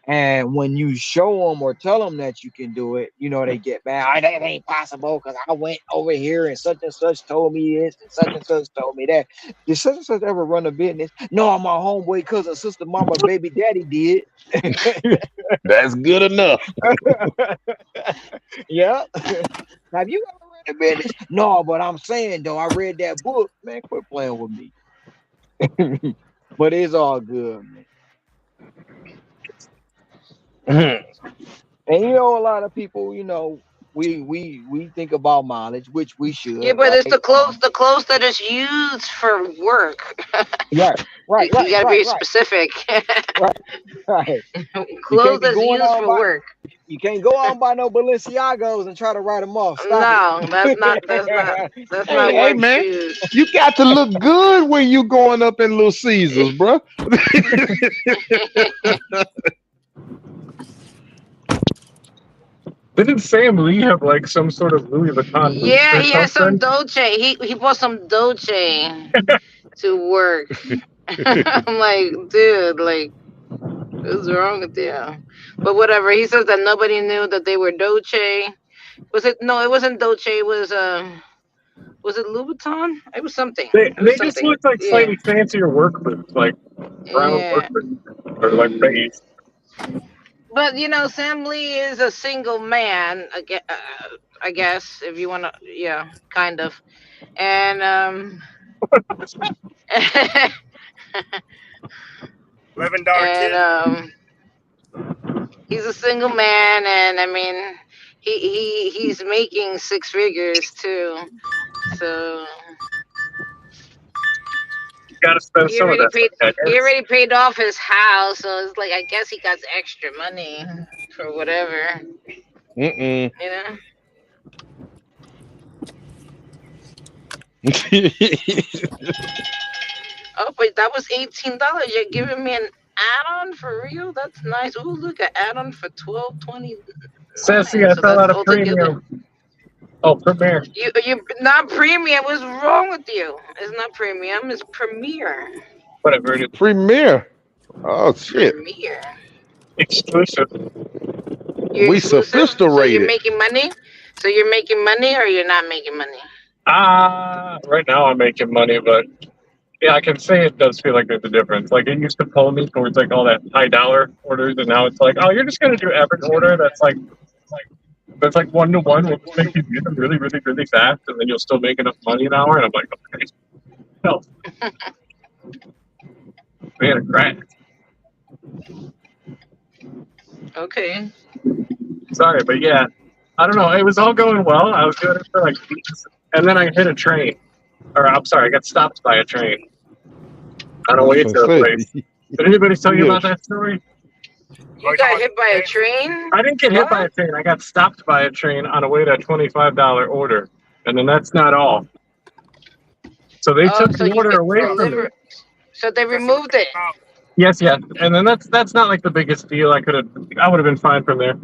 And when you show them or tell them that you can do it, they get mad. "Ah, that ain't possible because I went over here and such told me this and such told me that." Did such and such ever run a business? No, my homeboy, cousin, sister, mama, baby, daddy did. that's good enough. Yeah. Have you ever read a business? No, but I'm saying though, I read that book. Man, quit playing with me. But it's all good, man. And a lot of people, we think about mileage, which we Yeah, should, but it's right? the clothes that is used for work. Right, right, You right, gotta right, be right, specific. right, right. You Clothes can't be that's going used on for by work. you can't go out and buy no Balenciagos and try to write them off. Stop it. No, that's not Hey, work man, shoes. you got to look good when you going up in Little Caesars, bro. Didn't Sam Lee have like some sort of Louis Vuitton boots Yeah, or he has some something? Dolce. He bought some Dolce to work. I'm like, dude, like, what's wrong with you? But whatever. He says that nobody knew that they were Dolce. Was it? No, it wasn't Dolce. It was Was it Louboutin? It was something. It was They just something. looked like Yeah. slightly fancier work boots, like brown work Yeah. boots or like beige. But Sam Lee is a single man. I guess if you want to, yeah, kind of. And 11 and kid. he's a single man, and I mean, he's making six figures too. So You got to spend he some of already that paid. stuff. He already paid off his house, so it's like I guess he got extra money for whatever, Mm-mm. you know. Oh, but that was $18. You're giving me an add-on for real? That's nice. Oh, look, an add-on for 12.29. Sassy, I So fell that's out of altogether. premium. Oh, Premiere. You not premium. What's wrong with you? It's not premium. It's premiere. Whatever it is. Premier. Oh shit. Premiere. Exclusive. You're We exclusive. So you're sophisticated. making money. So you're making money, or you're not making money. Right now I'm making money, but yeah, I can say it does feel like there's a difference. Like it used to pull me towards like all that high dollar orders, and now it's like, oh, you're just gonna do average order that's like 1 to 1. We'll just make you do them really, really, really fast, and then you'll still make enough money an hour. And I'm like, okay, no, man, a crash. Okay. Sorry, but yeah, I don't know. It was all going well. I was doing it for like weeks, and then I hit a train. Or I'm sorry, I got stopped by a train on I a was way gonna to a say, place. Did anybody tell you yeah. about that story? Oh, You you got talking hit by a train? I didn't get hit by a What? train. I got stopped by a train on a way to a $25 order. And then that's not all. So they Oh, took so the you order get away from me. delivered. So they that's a removed it. amount. Yes, yes. And then that's not like the biggest deal. I would have been fine from there.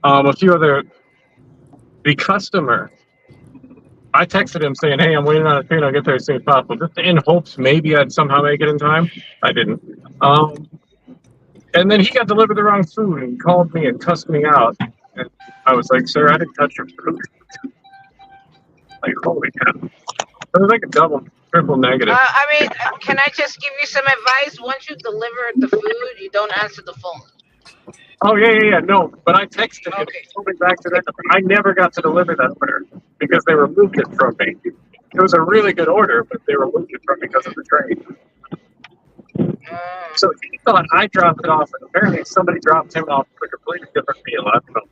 A few other The customer, I texted him saying, "Hey, I'm waiting on a train. I'll get there as soon as possible," just in hopes maybe I'd somehow make it in time. I didn't. And then he got delivered the wrong food and called me and cussed me out. And I was like, "Sir, I didn't touch your food." Like, holy cow! It was like a double, triple negative. I mean, can I just give you some advice? Once you deliver the food, you don't answer the phone. Oh yeah. No, but I texted him. Okay. He told me back to that. I never got to deliver that order because they removed it from me. It was a really good order, but they removed it from me because of the train. So he thought I dropped it off, and apparently somebody dropped him off with a completely different meal. I don't know.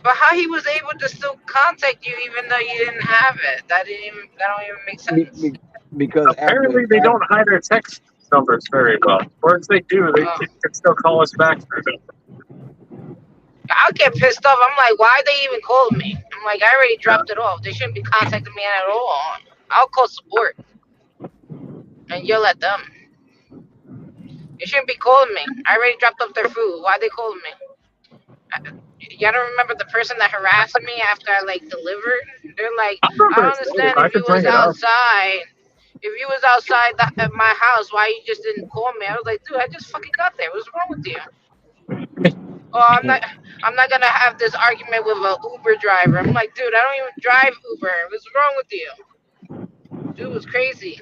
But how he was able to still contact you even though you didn't have it? That don't even make sense. Because Apparently they don't hide their text numbers very well, or if they do, they can still call us back through them. I'll get pissed off. I'm like, why they even called me? I'm like, I already dropped it off. They shouldn't be contacting me at all. I'll call support and yell at them. They shouldn't be calling me. I already dropped off their food. Why they calling me? Y'all don't remember the person that harassed me after I delivered? They're like, I don't understand if you was outside. If you was outside at my house, why you just didn't call me? I was like, dude, I just fucking got there. What's wrong with you? Oh, I'm not gonna have this argument with an Uber driver. I'm like, dude, I don't even drive Uber. What's wrong with you? Dude was crazy.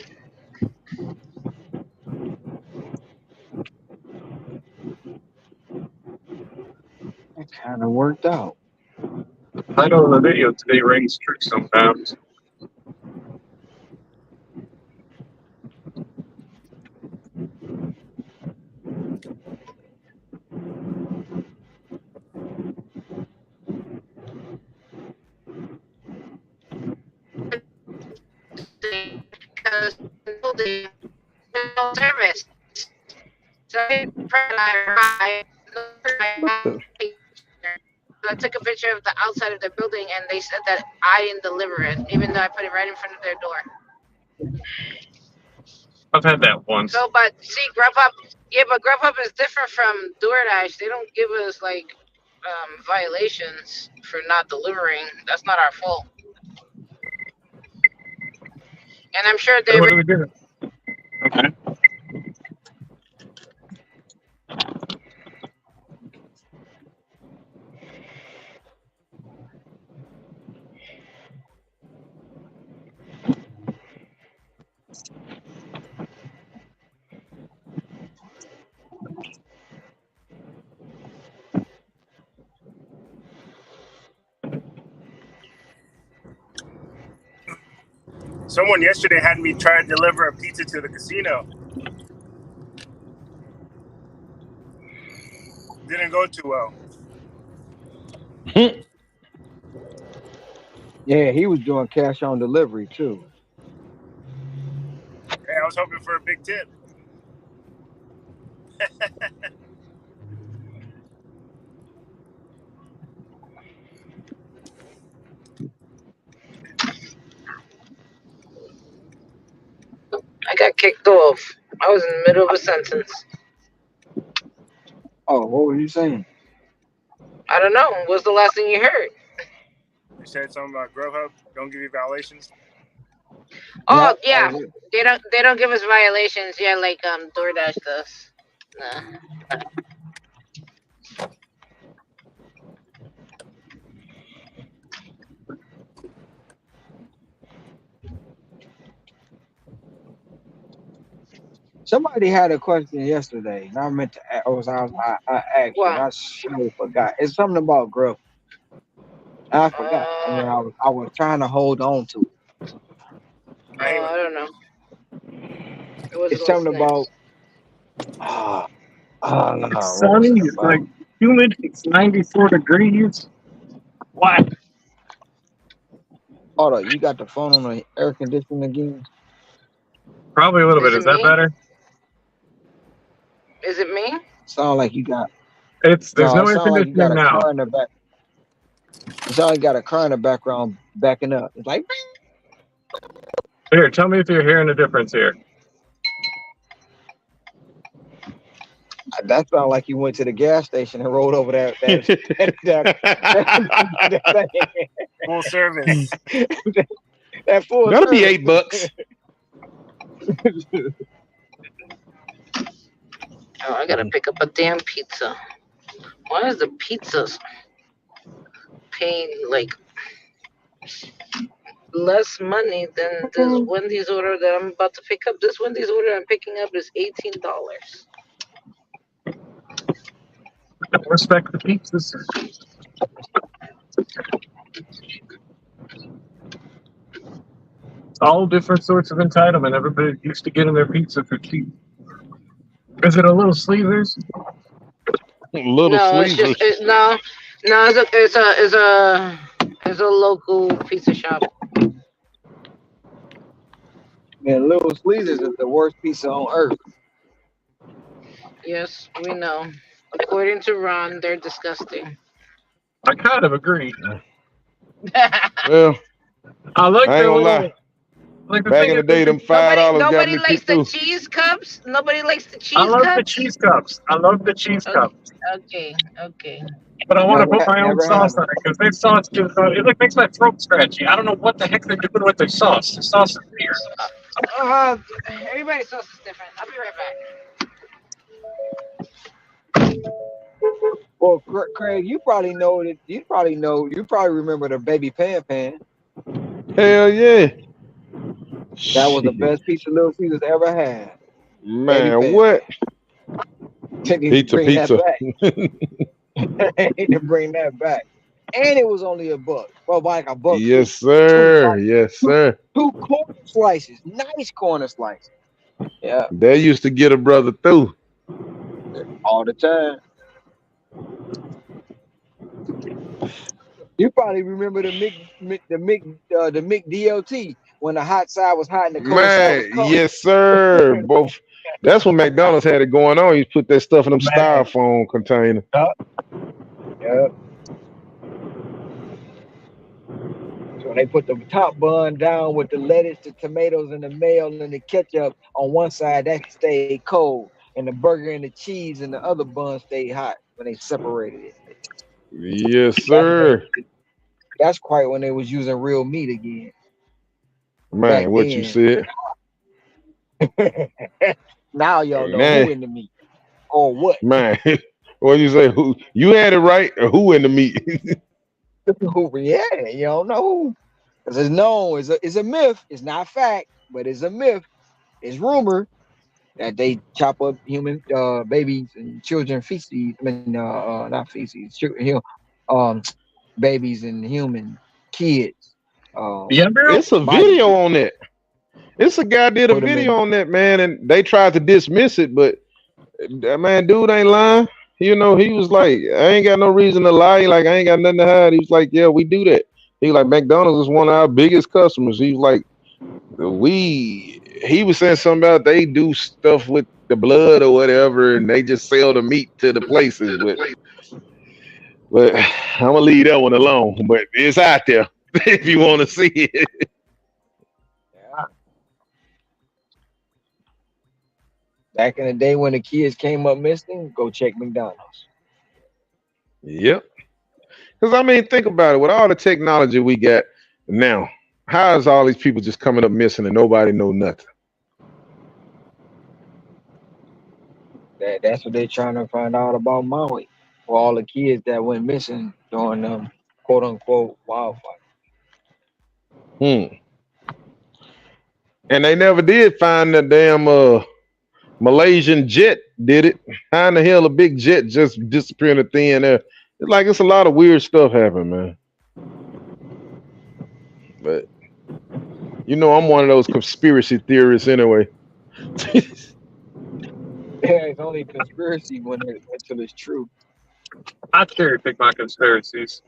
It kind of worked out. The title of the video today rings true sometimes. Because no service. So I took a picture of the outside of their building, and they said that I didn't deliver it, even though I put it right in front of their door. I've had that once. So, but see, but Grubhub is different from DoorDash. They don't give us violations for not delivering. That's not our fault. And I'm sure they. What do we do? Okay. Someone yesterday had me try to deliver a pizza to the casino. Didn't go too well. Yeah, he was doing cash on delivery too. Hey, I was hoping for a big tip. I got kicked off. I was in the middle of a sentence. Oh, what were you saying? I don't know. What's the last thing you heard? You said something about Grubhub don't give you violations. Oh yeah, they don't give us violations. Yeah, like DoorDash does. Nah. Somebody had a question yesterday, and I meant to. I asked you, and I surely forgot. It's something about growth. I forgot, and then I was trying to hold on to it. I don't know. It's something about. It's sunny. It's like humid. It's 94 degrees. What? Hold on, you got the phone on the air conditioning again? Probably a little bit. Is that better? Is it me? Sound like you got. There's no air conditioning like now. Car in the back. It sounds like you got a car in the background backing up. It's like. Here, tell me if you're hearing a difference here. That sounded like you went to the gas station and rolled over that thing. Full service. That full That'll be service. $8. Oh, I gotta pick up a damn pizza. Why is the pizzas paying like less money than this Wendy's order that I'm about to pick up? This Wendy's order I'm picking up is $18. Don't respect the pizzas. All different sorts of entitlement. Everybody used to getting their pizza for cheap. Is it a Little Sleevers? Little No, it's just sleevers. no, no. It's a local pizza shop. Man, Little Sleezers is the worst pizza on earth. Yes, we know. According to Ron, they're disgusting. I kind of agree. Well, I like I ain't their gonna little. lie. Like the Back thing in the is, they day, them do. $5 got Nobody me likes kicked the through. cheese cups. Nobody likes the I cheese love the cups. cheese cups. I love the cheese Okay, cups. okay. But I want to put my own Never sauce have on it because their sauce just it like makes my throat scratchy. I don't know what the heck they're doing with their sauce. The sauce is weird. Everybody's sauce is different. I'll be right back. Well, Craig, you probably know that. You probably remember the baby Pan Pan. Hell yeah. That was the Shit. best pizza Little Caesars ever had. Baby Man, Pan what? Pan. They need to Pizza, bring that pizza. back. They need to bring that back. And it was only $1. Well, like $1.50. Yes, Two, sir. Yes, sir. two corner slices. Nice corner slices. Yeah, They used to get a brother through. all the time. You probably remember the Mick DLT when the hot side was hot and the cold side was Man, cold. yes, sir. Both. That's when McDonald's had it going on. You put that stuff in them Man, styrofoam container. yeah. So when they put the top bun down with the lettuce, the tomatoes, and the mayo and the ketchup on one side, that stayed cold, and the burger and the cheese and the other bun stayed hot when they separated it. Yes, That's when sir. that's quite when they was using real meat again back Man, what you then. said? Now y'all know Man, who in the meat or what. man. What you say? Who you had it right? Or who in the meat? Yeah, you don't know who. Because it's known, it's a myth. It's not fact, but it's a myth. It's rumor that they chop up human babies and children feces. I mean, not feces. Babies and human kids. The embryo? It's a Body video on that. It's a guy did a put them video in. on that, man, and they tried to dismiss it, but that man, dude ain't lying. You know, he was like, I ain't got no reason to lie. Like, I ain't got nothing to hide. He was like, yeah, we do that. He like, McDonald's is one of our biggest customers. He was like, he was saying something about they do stuff with the blood or whatever, and they just sell the meat to the places. But I'm gonna leave that one alone. But it's out there if you want to see it. Yeah. Back in the day when the kids came up missing, go check McDonald's. Yep. Because I mean, think about it. With all the technology we got now, how is all these people just coming up missing and nobody know nothing? That's what they're trying to find out about Maui. For all the kids that went missing during quote unquote wildfire. Hmm. And they never did find the damn Malaysian jet, did it? How in the hell a big jet just disappeared in the thin air? It's like it's a lot of weird stuff happening, man. But you know, I'm one of those conspiracy theorists anyway. Yeah, it's only conspiracy until it's true. I cherry pick my conspiracies.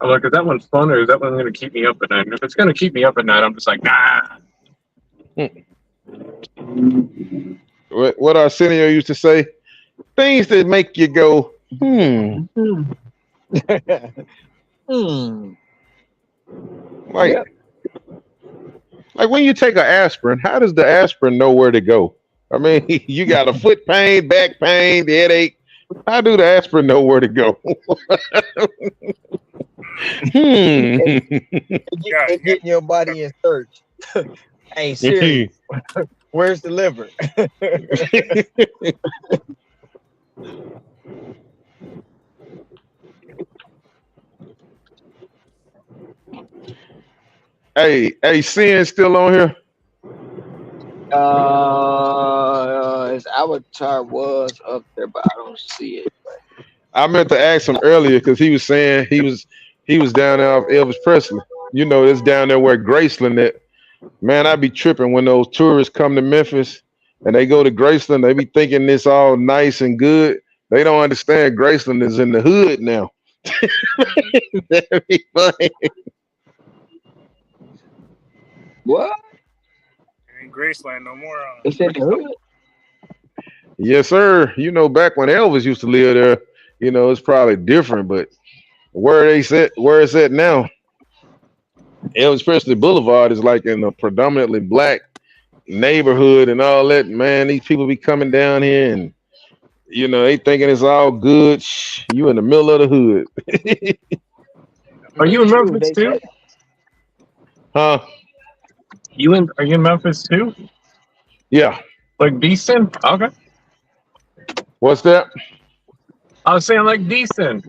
I'm like, is that one fun or is that one going to keep me up at night? And if it's going to keep me up at night, I'm just like, nah. What Arsenio used to say, things that make you go, Hmm. like Yep. like when you take an aspirin, how does the aspirin know where to go? I mean, you got a foot pain, back pain, the headache. How do the aspirin know where to go? It, hmm. Yeah, it you getting your body in search. Hey Siri, where's the liver? hey, Sin still on here? His avatar was up there, but I don't see it. I meant to ask him earlier because he was saying he was down there off Elvis Presley. You know, it's down there where Graceland at. Man, I be tripping when those tourists come to Memphis and they go to Graceland. They be thinking it's all nice and good. They don't understand Graceland is in the hood now. That'd be funny. What? in Graceland no more. It's in the hood. Yes, sir. You know, back when Elvis used to live there, you know, it's probably different, but where it's at now, Elvis Presley Boulevard is like in a predominantly black neighborhood and all that. Man, these people be coming down here and you know they thinking it's all good. Shh, you in the middle of the hood, Are you in True, Memphis they say. too? huh? Are you in Memphis too? Yeah. Like decent? Okay. What's that? I was saying like decent.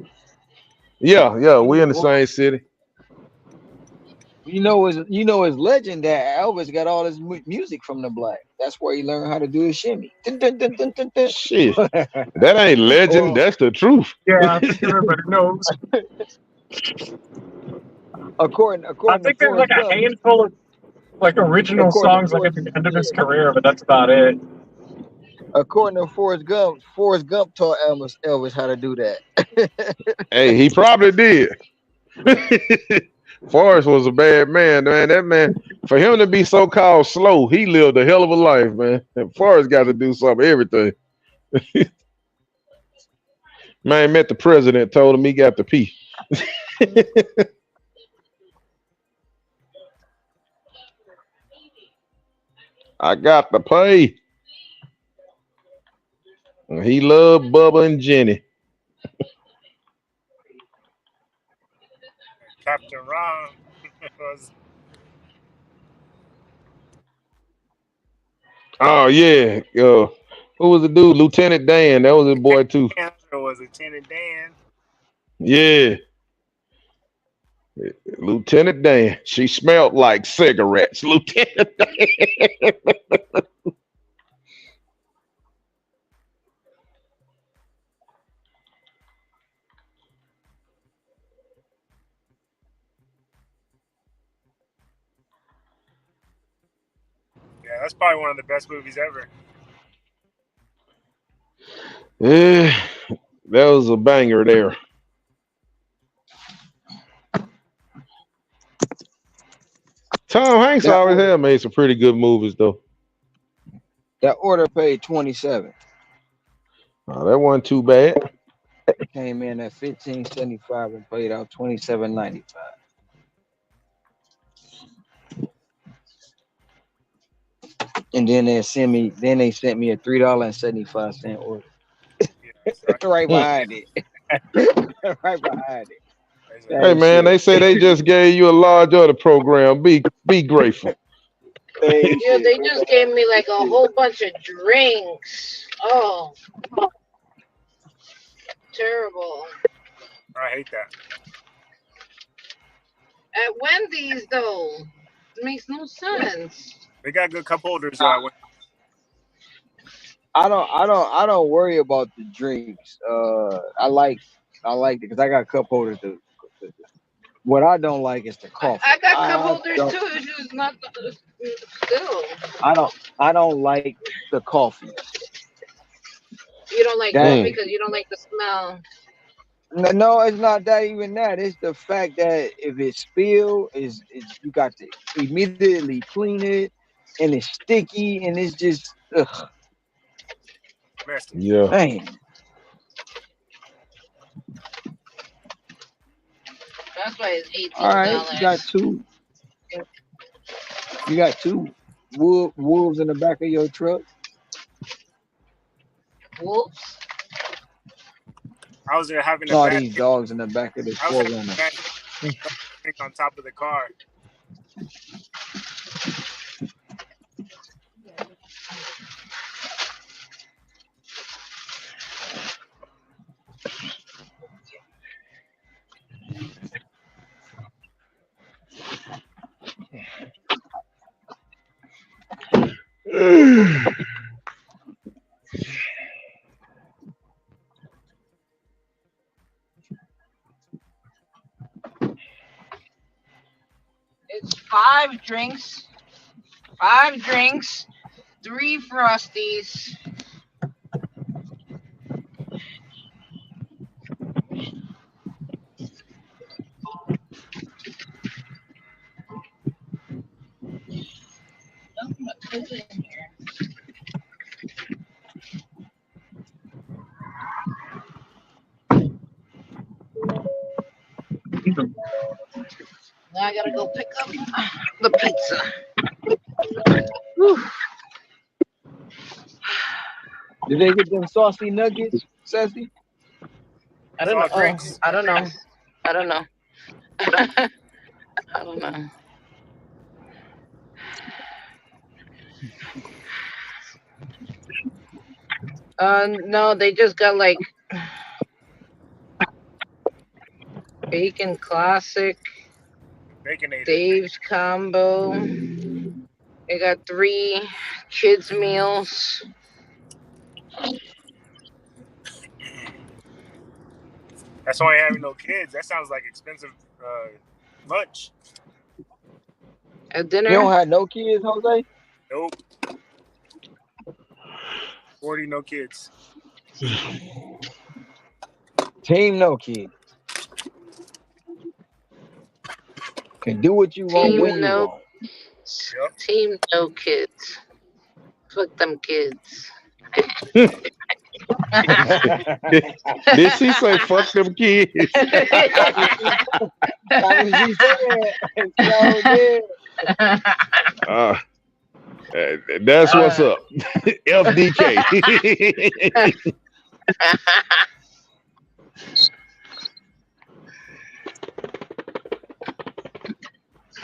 Yeah, yeah. We in the Well, same city. it's legend that Elvis got all his music from the black. That's where he learned how to do his shimmy. Dun, dun, dun, dun, dun, dun. Shit, that ain't legend. Or That's the truth. Yeah, I think everybody knows. I according to think there's like Forrest a Gump, handful of like original according to songs like at Forrest, the end of his yeah, career, but that's about it. according to Forrest Gump taught Elvis how to do that. Hey, he probably did. Forrest was a bad man, man. That man, for him to be so called slow, he lived a hell of a life, man. And Forrest got to do something, everything. Man, met the president, told him he got to pee. I got to pay. And he loved Bubba and Jenny. Captain Ron was Oh yeah, who was the dude? Lieutenant Dan. That was his boy too. Lieutenant Dan. Yeah, Lieutenant Dan. She smelled like cigarettes. Lieutenant Dan. Yeah, that's probably one of the best movies ever. Yeah, that was a banger there. Tom Hanks That always order, had made some pretty good movies though. that order paid 27. Oh, that wasn't too bad. Came in at 15.75 and paid out 27.95. And then they sent me a $3.75 order. Yeah, that's right. Right Hmm. behind it. Right behind it. That's right. Hey Hey man, they shit. say they just gave you a large order program. Be grateful. Hey Yeah, shit. they just gave me like a whole bunch of drinks. Oh, terrible. I hate that. At Wendy's though, it makes no sense. They got good cup holders. I don't worry about the drinks. I like it because I got cup holders. What I don't like is the coffee. I got cup I holders don't too. It's just not still. I don't I don't like the coffee. You don't like That coffee Mm. because you don't like the smell. no, it's not that even that. It's the fact that if it spill, is you got to immediately clean it, and it's sticky, and it's just ugh, Messy. Yeah. man. That's why it's All $18. right, you got two wolves in the back of your truck. Wolves? I was there having a All bad these day. dogs in the back of this I was having forerunner. a bad day sitting on top of the car. It's 5 drinks, 3 Frosties. Now I gotta go pick up the pizza. Whew. Did they get them saucy nuggets, Sassy? I It's don't know. all drinks. I don't know. I don't know. I don't know. No, they just got like bacon classic, Baconator. Dave's combo. They got 3 kids meals. That's why I ain't having no kids. That sounds like expensive lunch. At You dinner. don't have no kids, Jose? Nope. 40 no kids. Team no kids. Can do what you want when Team you no. want. Yep. Team no kids. Fuck them kids. Did she say fuck them kids? That's what she said. So did. Uh, that's what's up. FDK.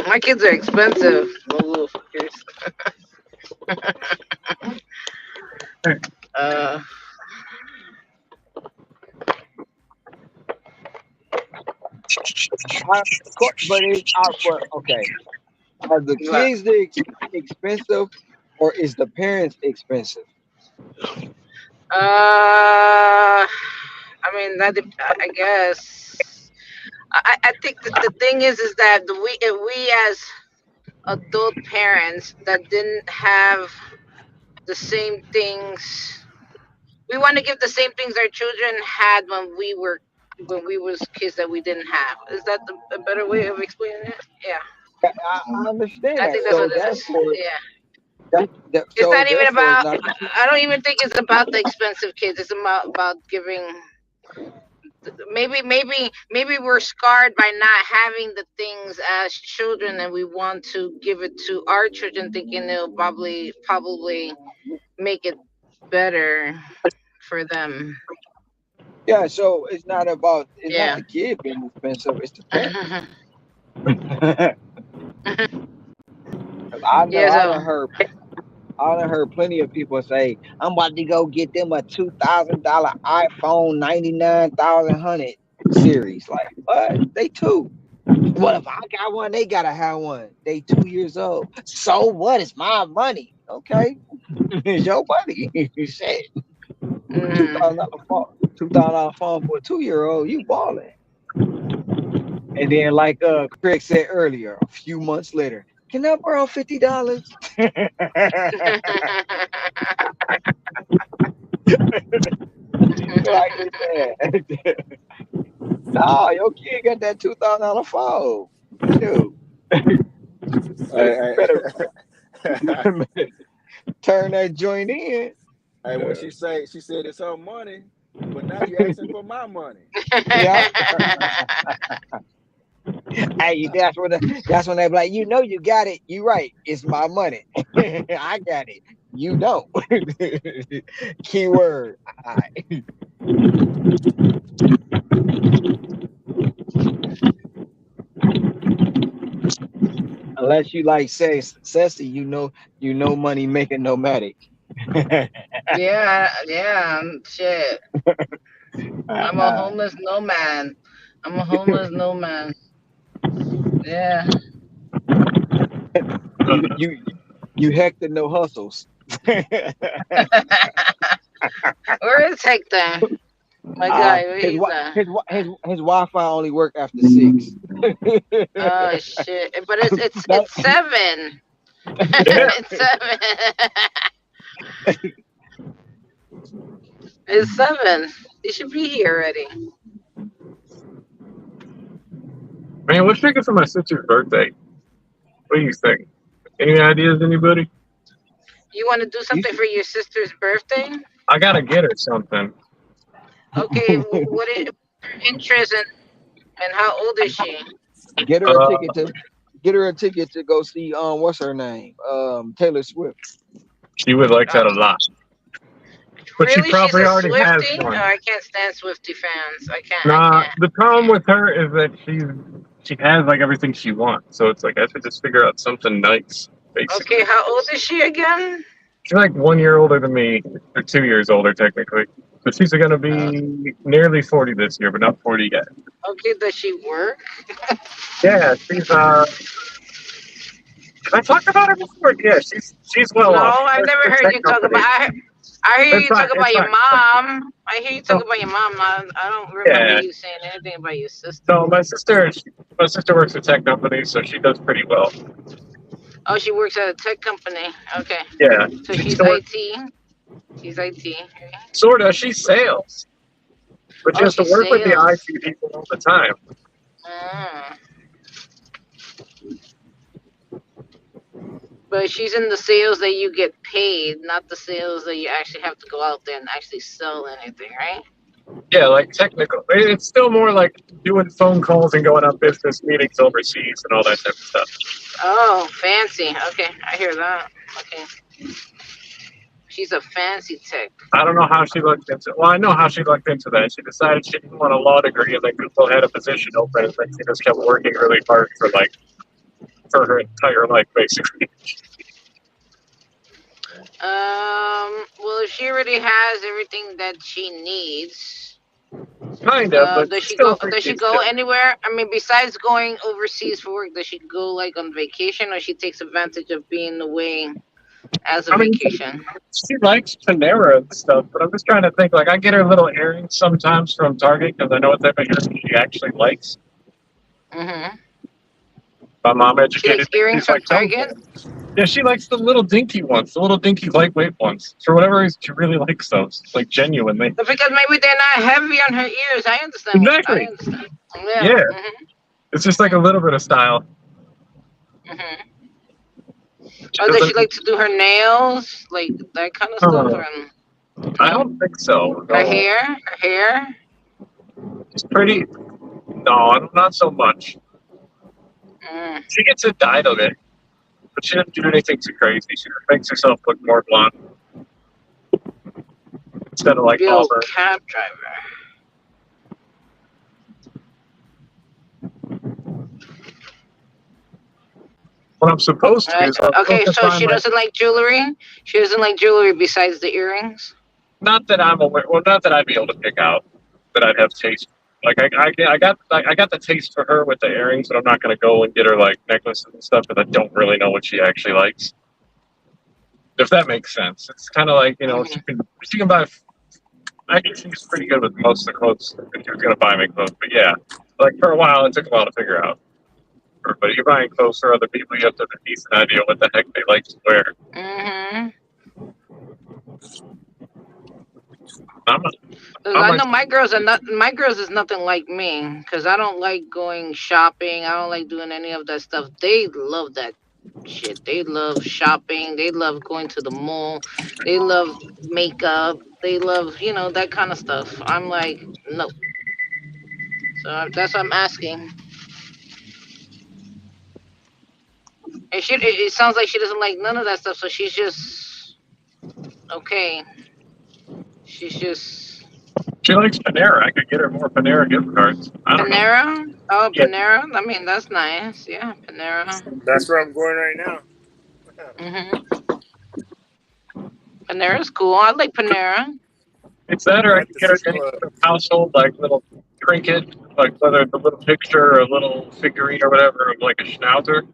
My kids are expensive. Those little fuckers. uh, But it's but okay. Are the but, kids expensive, or is the parents expensive? I mean I guess. I think that the thing is that we as adult parents that didn't have the same things, we want to give the same things our children had when we was kids that we didn't have. Is that a better way of explaining it? Yeah, I understand I that. think that's So what this is. therefore, Yeah, it's so not even therefore, it's about. not. I don't even think it's about the expensive kids. It's about giving. Maybe we're scarred by not having the things as children, and we want to give it to our children, thinking it'll probably make it better for them. Yeah. So it's not about. It's not Yeah. the kid being expensive. It's the parents. 'Cause I know Yeah. So. I done heard plenty of people say, I'm about to go get them a $2,000 iPhone 99,100 series. Like, what? They two. What if I got one? They gotta have one. They 2 years old. So what? It's my money. Okay. It's your money. You said Mhm. $2,000 phone for a 2-year-old, you balling. And then like Craig said earlier, a few months later, can I borrow $50? Like that. No, your kid got that $2,000 phone. Dude, Hey, better hey, turn that joint in. hey, what she said it's her money, but now you asking for my money. Yeah. Hey, that's when they be like, you know you got it. You right. It's my money. I got it. You don't. Keyword. Unless you like sex, sassy, you know money making nomadic. Yeah, yeah, shit. I'm a homeless nomad. I'm a homeless nomad. Yeah. you you you hector no hustles. Where is Hector? My guy, where His he's at? his Wi-Fi only work after 6. Oh shit! But it's That, it's 7. Yeah. It's 7. It's 7. You should be here already. Man, what's thinking for my sister's birthday? What do you think? Any ideas, anybody? You want to do you something for your sister's birthday? I gotta get her something. Okay. What is her interest and how old is she? get her a Uh, ticket to get her a ticket to go see what's her name, Taylor Swift. she would like Uh, that a lot, but she really, she's probably a already has Swifty? Oh, one. I can't stand Swifty fans. I can't. I Nah, can't. the problem with her is that she has like everything she wants, so it's like I have to just figure out something nice, Okay, basically. how old is she again? She's like 1 year older than me, or 2 years older technically. But she's gonna Uh, be nearly 40 this year, but not 40 yet. okay, does she work? Yeah, she's Did I talk about her before? Yeah, she's well No, off. She I works never for a heard tech you talk about. company. I hear It's you fine. talk It's about your fine. mom. I hear you talk So about your mom. I don't remember yeah. you saying anything about your sister. So my sister works for a tech company, so she does pretty well. Oh, she works at a tech company. Okay, Yeah, so she she's still works. IT. She's IT. Sorta. She's sales, but she Oh, has to she work with the sales. IT people all the time. Mm. But she's in the sales that you get paid, not the sales that you actually have to go out there and actually sell anything, right? Yeah, like technical. It's still more like doing phone calls and going on business meetings overseas and all that type of stuff. Oh, fancy. Okay, I hear that. Okay, she's a fancy tech. I don't know how she looked into. Well, I know how she looked into that. She decided she didn't want a law degree, and then Google had a position open, and then she just kept working really hard for her entire life, basically. Well, if she already has everything that she needs, Kind of, but does she she still go? Does she appreciates go it. anywhere? I mean, besides going overseas for work, does she go like on vacation, or she takes advantage of being away as a I mean, vacation? she likes Panera and stuff, but I'm just trying to think. Like, I get her little earrings sometimes from Target because I know what type of earrings she actually likes. Mm-hmm. My mom She educated likes me. earrings She's from like, don't. Target. Yeah, she likes the little dinky ones, the little dinky lightweight ones. For whatever reason, she really likes those. Like, genuinely. But because maybe they're not heavy on her ears. I understand. I Exactly. understand. Yeah. Yeah. Mm-hmm. It's just like a little bit of style. Mm-hmm. She Or does she doesn't. like to do her nails, like that kind of stuff? Uh, Or I no? don't think so. Her No. hair. Her hair. It's pretty. No, not so much. Mm. She gets a dyed of it, but she doesn't do anything too crazy. She just makes herself look more blonde instead of like Yo, auburn. cab driver. What I'm supposed to is I'm supposed Okay, to so find she like doesn't like jewelry. She doesn't like jewelry besides the earrings. not that I'm aware. Well, not that I'd be able to pick out that I'd have taste. Like I got the taste for her with the earrings, but I'm not gonna go and get her like necklaces and stuff because I don't really know what she actually likes. If that makes sense, it's kind of like Hmm. she can buy. I think she's pretty good with most of the clothes if she was gonna buy me clothes. But yeah, like for a while it took a while to figure out. But you're buying clothes for other people, you have to have a decent idea what the heck they like to wear. Hmm. I'm, I'm I like, know my girls are not. My girls is nothing like me because I don't like going shopping. I don't like doing any of that stuff. They love that shit. They love shopping. They love going to the mall. They love makeup. They love that kind of stuff. I'm like no. So that's what I'm asking. And it sounds like she doesn't like none of that stuff. So she's just. Okay, she's just She likes Panera. I could get her more Panera gift cards. I don't know. Panera. Oh, Yeah, Panera. I mean, that's nice. Yeah, Panera. That's where I'm going right now. Mhm. Panera's cool. I like Panera. it's that, or We're I at could the get her Fish any Club. sort of household like little trinket, like whether it's a little picture or a little figurine or whatever of like a schnauzer.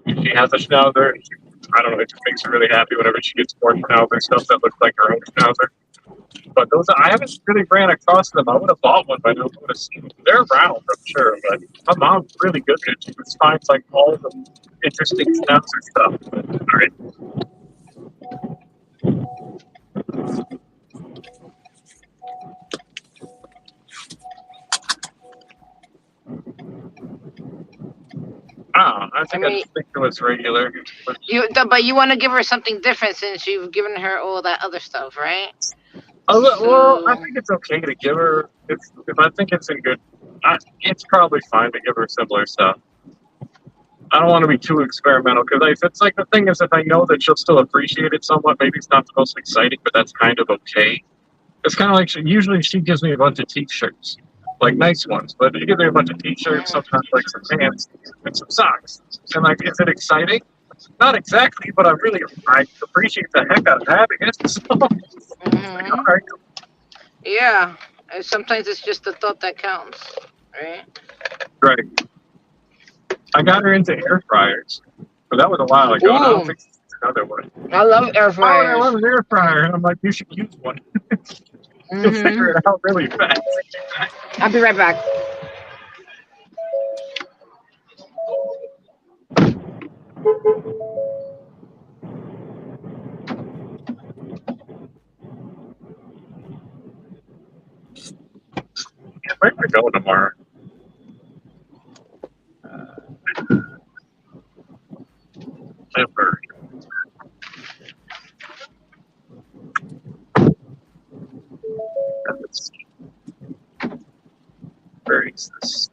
If she has a schnauzer, I don't know. It just makes her really happy whenever she gets more schnauzer stuff that looks like her own schnauzer. But those, I haven't really ran across them. I would have bought one by now. I would have seen them. They're around, I'm sure. But my mom's really good at it. She just finds like all the interesting schnauzer stuff. All right. I I think I mean, just think it was regular. But but you want to give her something different since you've given her all that other stuff, right? well, I So. think it's okay to give her if I think it's in good. It's probably fine to give her similar stuff. I don't want to be too experimental because if it's like the thing is, if I know that she'll still appreciate it somewhat, maybe it's not the most exciting, but that's kind of okay. It's kind of like usually she gives me a bunch of T-shirts, like nice ones, but she gives me a bunch of T-shirts, Mhm. sometimes like some pants and some socks. And like, is it exciting? Not exactly, but I appreciate the heck out of having it. So, like, all Mhm. right, Yeah. And sometimes it's just the thought that counts, right? right. I got her into air fryers, but that was a while ago, and I don't Ooh, think she's another one. I love air Why would I fryers. want an air fryer? And I'm like, you should use one. You'll figure Mhm. it out really fast. I'll be right back. Yeah, where am I going tomorrow? Denver. Let's see. Where is this?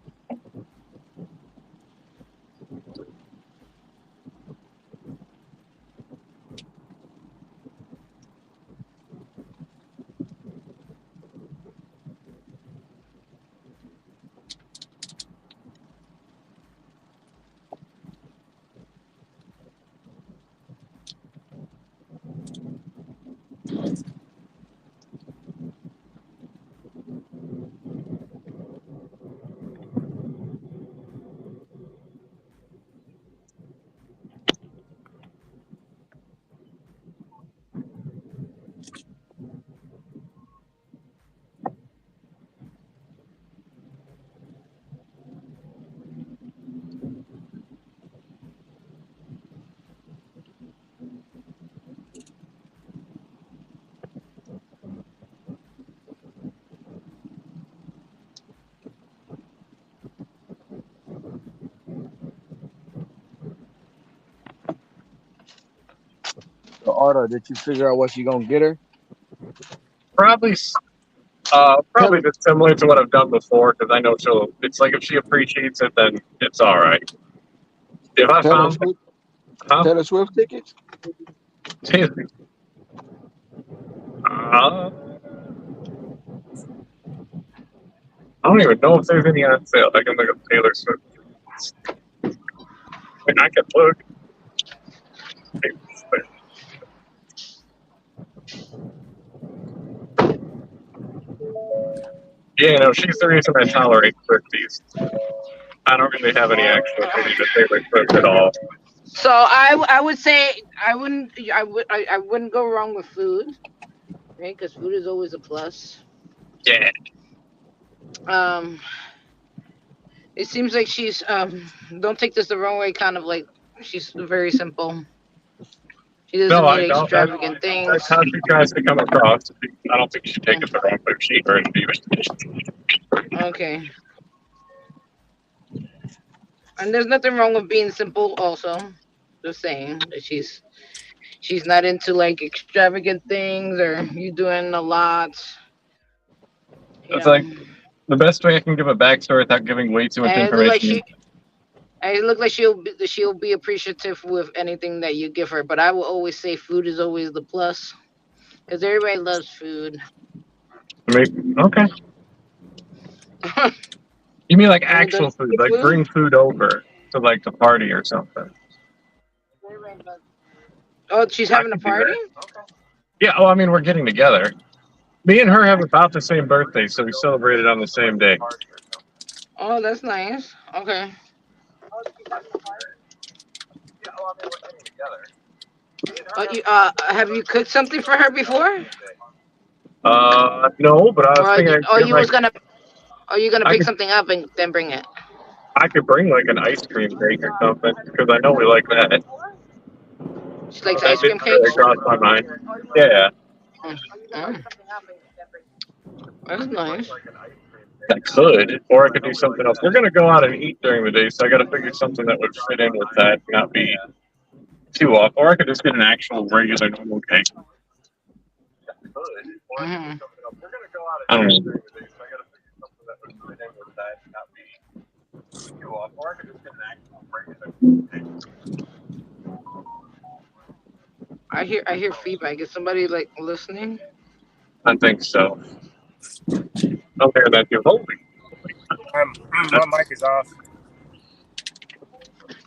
The order, did you figure out what you gonna get her? Probably, Tell probably her, just similar to what I've done before, because I know she'll. It's like if she appreciates it, then it's all right. If I Taylor found, Swift, huh? Taylor Swift tickets. I don't even know if there's any on sale. I can look up Taylor Swift. I mean, I can look. Yeah, no, she's the reason I tolerate Swifties. I don't really have any actual opinion of Taylor Swift at all. So I would say I wouldn't go wrong with food, right? Because food is always a plus. Yeah. Um, it seems like she's don't take this the wrong way, kind of like she's very simple. She No, doesn't I need don't. extravagant That's things. how she tries to come across. I don't think she take it the wrong way. She earned even. Okay. And there's nothing wrong with being simple also. Just saying that she's not into like extravagant things or you doing a lot, you It's know. like the best way I can give a backstory without giving way too much And it look like information. she It look like she'll be appreciative with anything that you give her. But I will always say food is always the plus because everybody loves food. I mean, okay. You mean like I mean, don't actual food, you like like food? bring food over to like the party or something? Oh, she's I having a could do party. that. Yeah. Oh, I mean, we're getting together. Me and her have about the same birthday, so we celebrated on the same day. Oh, that's nice. Okay. Have you cooked something for her before? No, but I was Or thinking or you like was gonna are you gonna I pick could something up and then bring it? I could bring like an ice cream cake or something because I know we like that. She likes That ice cream didn't really cakes. cross my mind. Yeah, Mm. Mm. That's nice. I could, or I could do something else. We're gonna go out and eat during the day, so I got to figure something that would fit in with that, not be too off. Or I could just get an actual regular normal cake. Hmm. I don't know. I hear feedback. Is somebody like listening? I think so. I'm hearing that too. Holy, My mic is off.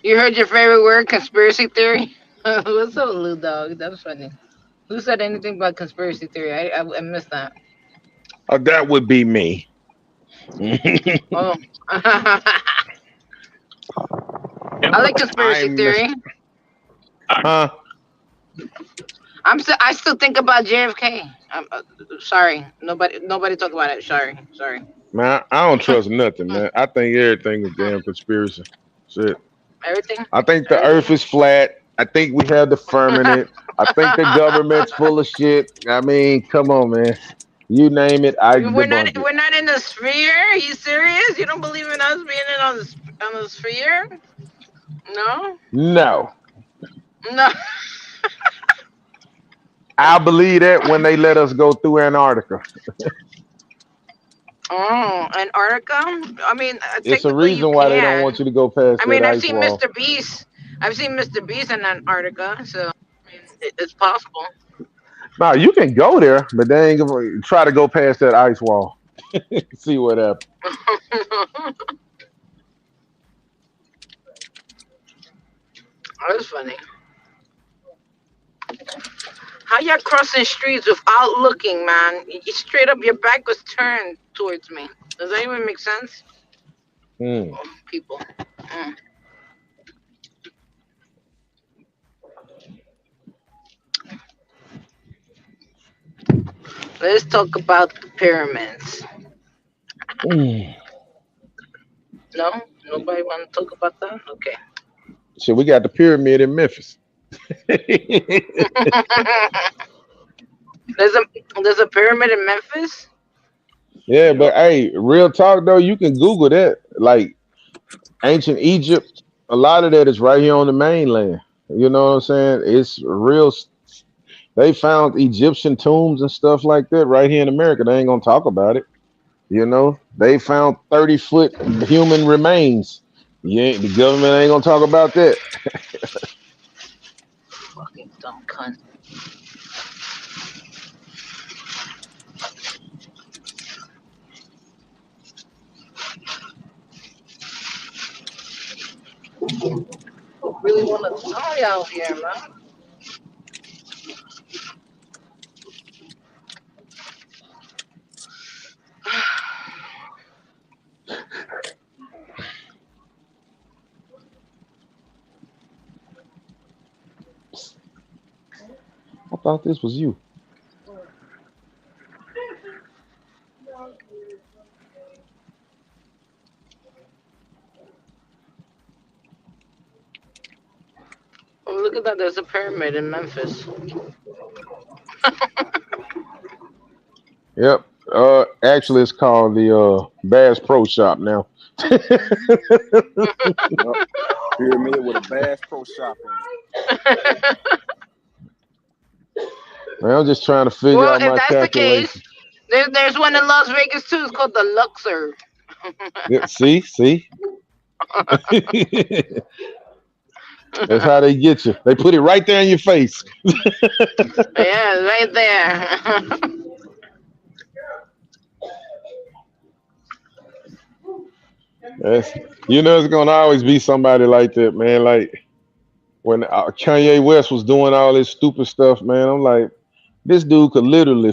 You heard your favorite word, conspiracy theory? What's up, Lou Dog? That was funny. Who said anything about conspiracy theory? I missed that. That would be me. Oh, I yeah, like conspiracy I'm theory. huh? I still think about JFK. I'm sorry. Nobody talk about it. Sorry. Man, I don't trust nothing, man. I think everything is damn conspiracy. Shit. Everything, I think the earth everything. is flat. I think we have the firmament. I think the government's full of shit. I mean, come on, man. You name it, I we're not debunk it. we're not in the sphere. Are you serious? You don't believe in us being in on the sphere? No, No. no. I believe that when they let us go through Antarctica. Oh, Antarctica. I mean, It's a technically you reason why they don't want can. you to go past I that mean, I've ice seen wall. Mr. Beast. I've seen Mr. Beast in Antarctica, so I mean, it's possible. Now you can go there, but they ain't gonna try to go past that ice wall. See what happens. That's funny. How y'all crossing streets without looking, man? Straight up, your back was turned towards me. Does that even make sense? Hmm. Oh, people. Mm. Let's talk about the pyramids. Hmm. No, nobody want to talk about that. Okay. So we got the pyramid in Memphis. there's a there's a pyramid in Memphis. Yeah, yep. but hey, real talk though, you can Google that. Like ancient Egypt, a lot of that is right here on the mainland. You know what I'm saying? It's real. They found Egyptian tombs and stuff like that right here in America. They ain't gonna talk about it. You know, they found 30-foot human remains. The government ain't gonna talk about that. Fucking dumb cunt. Really want to die out here, man. I thought this was you. Oh, look at that. There's a pyramid in Memphis. Yep. Actually, it's called the Bass Pro Shop now. Yep. Pyramid with a Bass Pro Shop in it. Man, I'm just trying to figure Well, out if my that's the case, calculation. there's one in Las Vegas too. It's called the Luxor. Yeah, see. That's how they get you. They put it right there in your face. Yeah, right there. That's, it's gonna always be somebody like that, man. Like when Kanye West was doing all this stupid stuff, man. I'm like, this dude could literally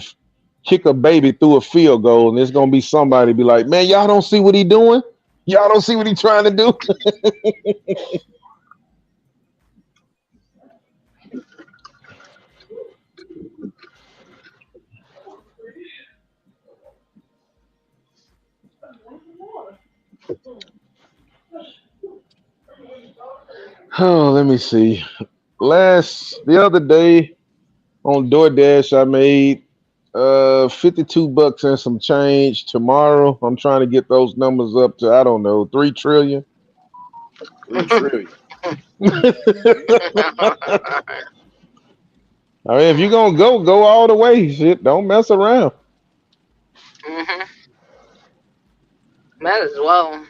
kick a baby through a field goal, and there's gonna be somebody be like, man, y'all don't see what he doing? Y'all don't see what he trying to do? Oh, let me see. The other day on DoorDash, I made 52 bucks and some change. Tomorrow, I'm trying to get those numbers up to I don't know 3 trillion. 3 trillion. I mean, if you're gonna go all the way. Shit, don't mess around. Hmm. Might as well.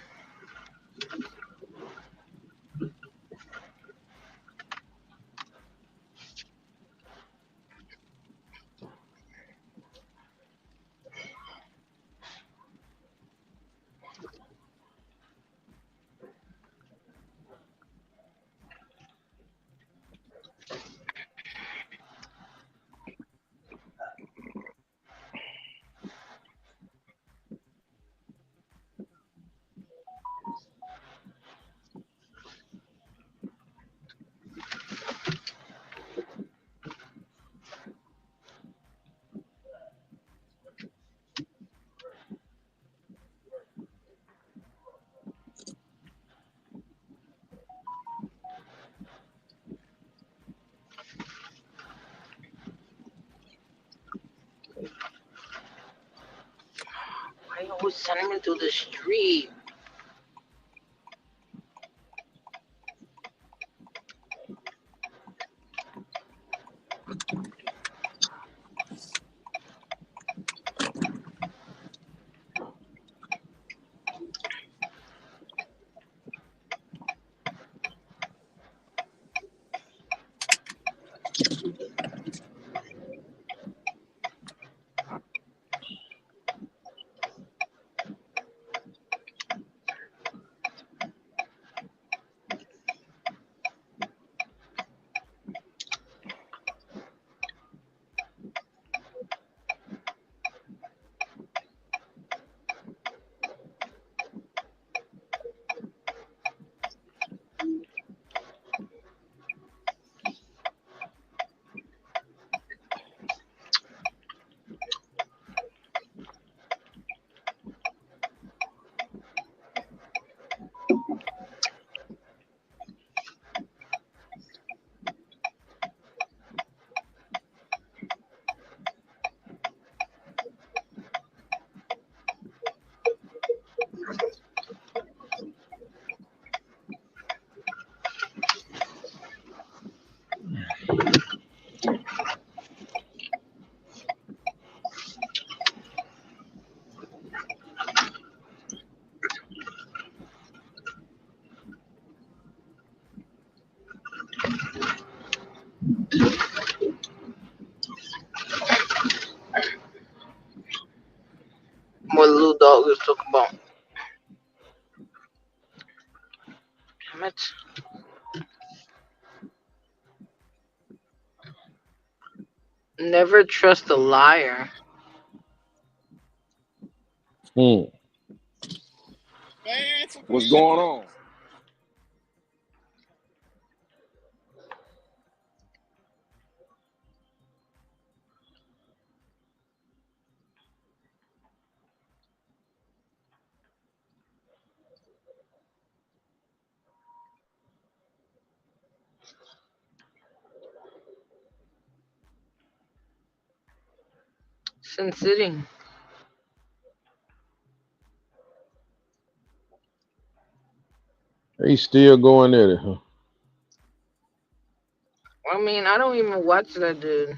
Why you always sending me to the street? What little dog is talking about? Damn it. Never trust a liar. Hmm. What's going on? Sin City. He's still going at it, huh? I mean, I don't even watch that dude.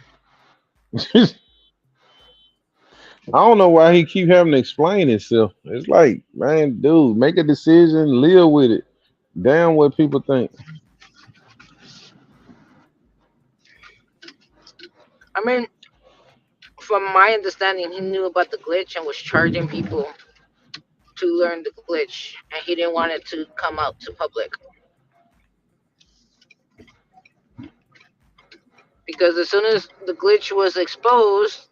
I don't know why he keep having to explain himself. It's like, man, dude, make a decision, live with it. Damn what people think. I mean, from my understanding, he knew about the glitch and was charging people to learn the glitch, and he didn't want it to come out to public because as soon as the glitch was exposed,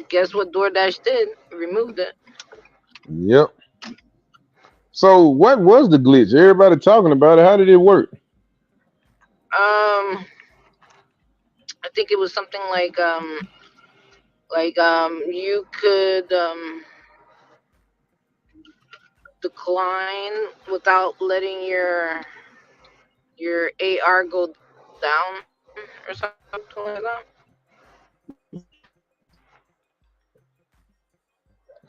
guess what DoorDash did? Removed it. Yep. So what was the glitch? Everybody talking about it. How did it work? I think it was something you could decline without letting your AR go down or something like that.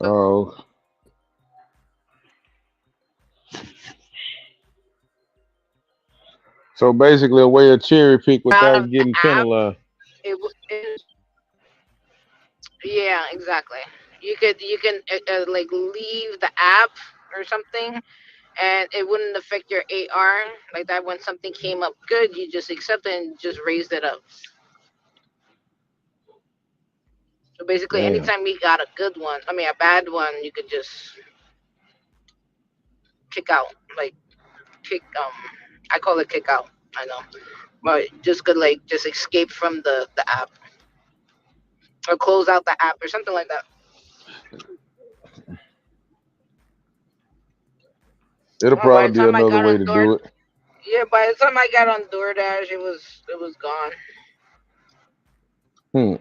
Oh, so basically a way of cherry pick Out without of the getting app, penalized. it yeah, exactly. You can like leave the app or something, and it wouldn't affect your AR like that. When something came up good, you just accept it and just raised it up. So basically, Damn. anytime you got a good one, I mean a bad one, you could just kick out. Like kick I call it kick out. I know, but just could like just escape from the app or close out the app or something like that. It'll Well, by the probably be time I another got way on to Door, do it. yeah, by the time I got on DoorDash, it was gone. Hmm.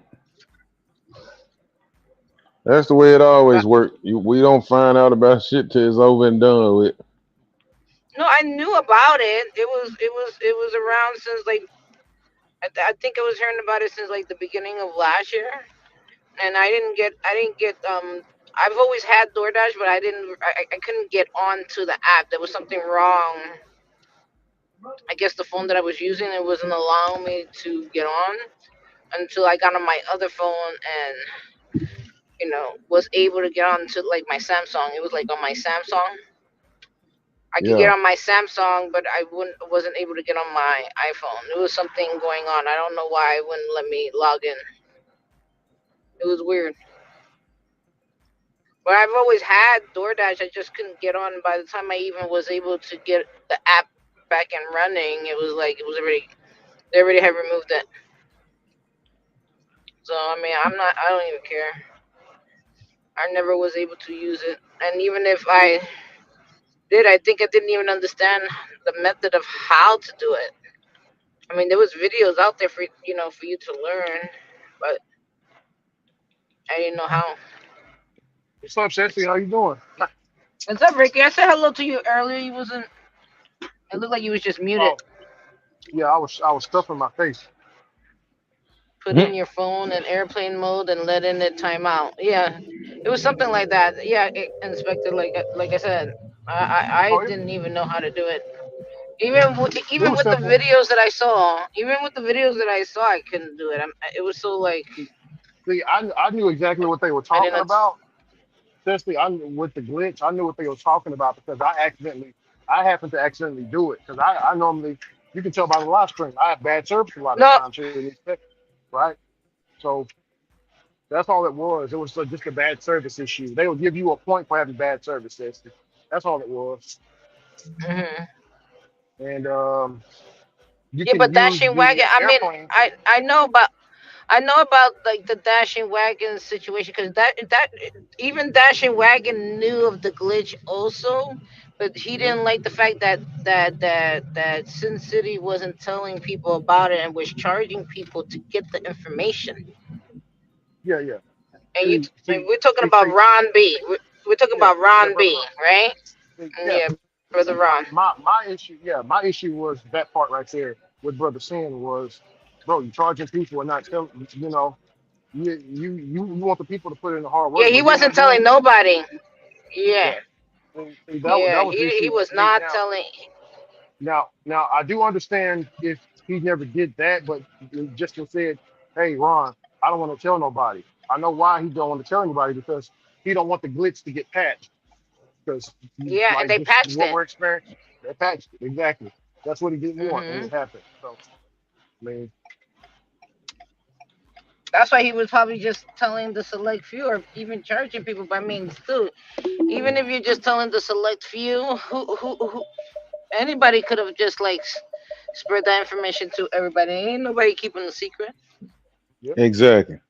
That's the way it But always works. We don't find out about shit till it's over and done with. no, I knew about it. It was around since like I think I was hearing about it since like the beginning of last year, and I didn't get. I've always had DoorDash, but I couldn't get onto the app. There was something wrong. I guess the phone that I was using it wasn't allowing me to get on until I got on my other phone and was able to get on to like my Samsung. It was like on my Samsung. I could get Yeah. on my Samsung, but I wasn't able to get on my iPhone. There was something going on. I don't know why it wouldn't let me log in. It was weird. But I've always had DoorDash. I just couldn't get on. By the time I even was able to get the app back and running, it was like it was already they already had removed it. So I mean, I'm not. I don't even care. I never was able to use it, and even if I did, I think I didn't even understand the method of how to do it. I mean, there was videos out there for you to learn, but I didn't know how. What's up, Sexy? How you doing? What's up, Ricky? I said hello to you earlier. You wasn't. It looked like you was just muted. Oh, yeah, I was stuffing my face. Putting your phone in airplane mode and letting it time out. Yeah, it was something like that. Yeah, Inspector. Like I said, I Oh, didn't even know how to do it. Even it was with the simple. videos that I saw, even with the videos that I saw, I couldn't do it. It was so like See, I knew exactly what they were I talking didn't. about. Especially with the glitch, I knew what they were talking about because I happened to accidentally do it because I normally, you can tell by the live stream, I have bad service a lot of No. times here in these Texas, right? So that's all it was. It was just a bad service issue. They would give you a point for having bad service, Ceci. That's all it was. Hmm. And you Yeah, can but use dashing the wagon. I mean, airplane. I know about like the dashing wagon situation because that even dashing wagon knew of the glitch also, but he Mhm. didn't like the fact that Sin City wasn't telling people about it and was charging people to get the information. Yeah, yeah. And See, and see, we're talking see, about see, Ron B. We're talking yeah, about yeah, Ron brother B. Ron. Right? Yeah, Yeah, brother Ron. my issue, yeah, my issue was that part right there with Brother Sin was, bro, you charging people and not telling, you want the people to put in the hard Yeah, work, he but you're not wasn't doing telling it. nobody. Yeah, Yeah, and see, that yeah. was the He issue was with me. not telling. Now I do understand if he never did that, but he just said, hey, Ron, I don't want to tell nobody. I know why he don't want to tell anybody because he don't want the glitch to get patched because Yeah, and like they just patched what it. we're experiencing. They patched it exactly. That's what he didn't want, and Hmm. it happened. So I mean, That's why he was probably just telling the select few, or even charging people. But I mean, still, even if you're just telling the select few, who anybody could have just like spread that information to everybody. Ain't nobody keeping the secret. yep, Exactly.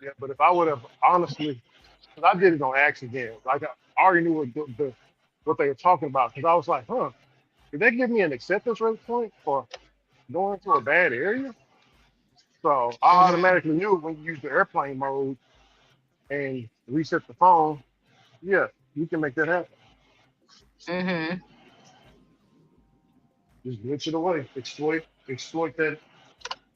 yeah. But if I would have honestly, because I did it on accident, like I already knew what they were talking about, because I was like, huh, did they give me an acceptance rate point for going to a bad area? So I Mhm. automatically knew when you use the airplane mode and reset the phone, yeah, you can make that happen. Mhm. Just glitch it away,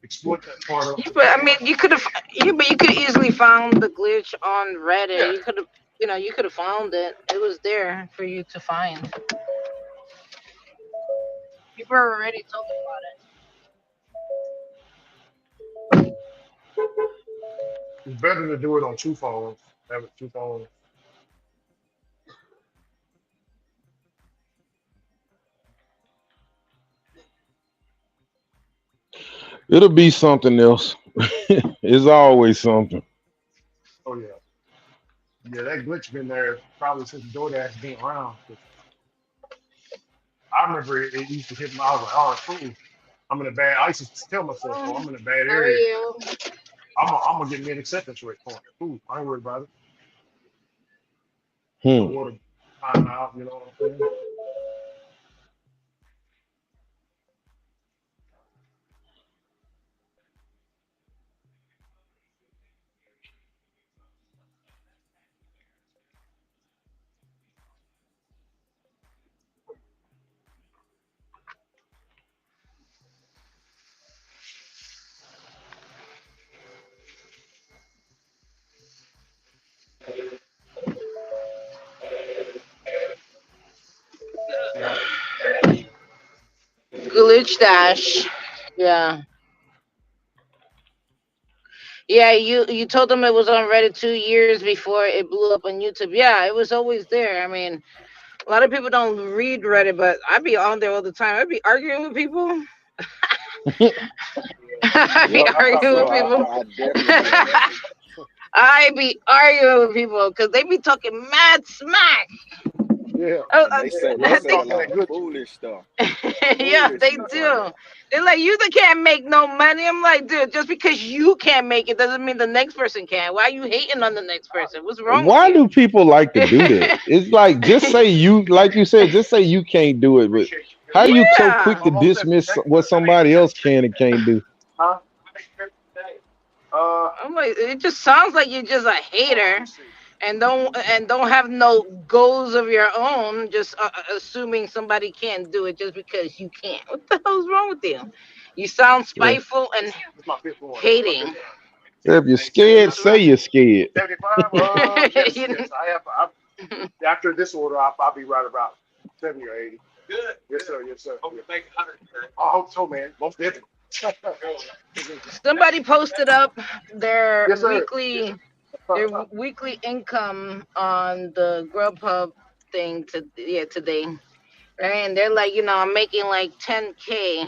exploit that part of Yeah, it. but I mean, you could have. Yeah, but you could easily found the glitch on Reddit. Yeah, You could have. You could have found it. It was there for you to find. People are already talking about it's better to do it on two phones. Have it two phones. It'll be something else. It's always something. Oh yeah, yeah. That glitch been there probably since DoorDash been around. 'Cause I remember it used to hit me. I was like, oh, cool. I'm in a bad. I used to tell myself, oh, I'm in a bad How are area. you? I'm gonna get me an acceptance rate point. Cool. I ain't worried about it. The Hmm. order time out. You know what I'm saying? Yeah. Glitch Dash. Yeah. Yeah, you told them it was on Reddit 2 years before it blew up on YouTube. Yeah, it was always there. I mean, a lot of people don't read Reddit, but I be on there all the time. I be arguing with people. I be Yep. arguing So with people. I definitely be on there. I be arguing with people because they be talking mad smack. Yeah. Oh, And Yeah. they They say a talking lot that of good. foolish stuff. yeah, Foolish they stuff on do. there. They're like, you can't make no money. I'm like, dude, just because you can't make it doesn't mean the next person can. Why are you hating on the next person? What's wrong with Why you? do people like to do that? It's like just say you, like you said, just say you can't do it. But Appreciate you. how you so quick Yeah. to Almost at dismiss thank you, what sir. somebody else can and can't do? Huh? Uh, I'm like, it just sounds like you're just a hold on. Let me hater see. and don't have no goals of your own. Just assuming somebody can't do it just because you can't. What the hell's wrong with you? You sound Yeah. spiteful and It's my fifth one. My fifth hating. one. If you're Hey, scared, What's 75. say wrong? you're scared. 75. Yes, You- yes. I have. After this order, I'll be right about 70 or 80. Yes, sir. Yes, sir. Yeah. I hope so, man. Most definitely. Somebody posted up their Yes, sir. weekly their weekly income on the Grubhub thing today. Right? And they're like, I'm making like 10K.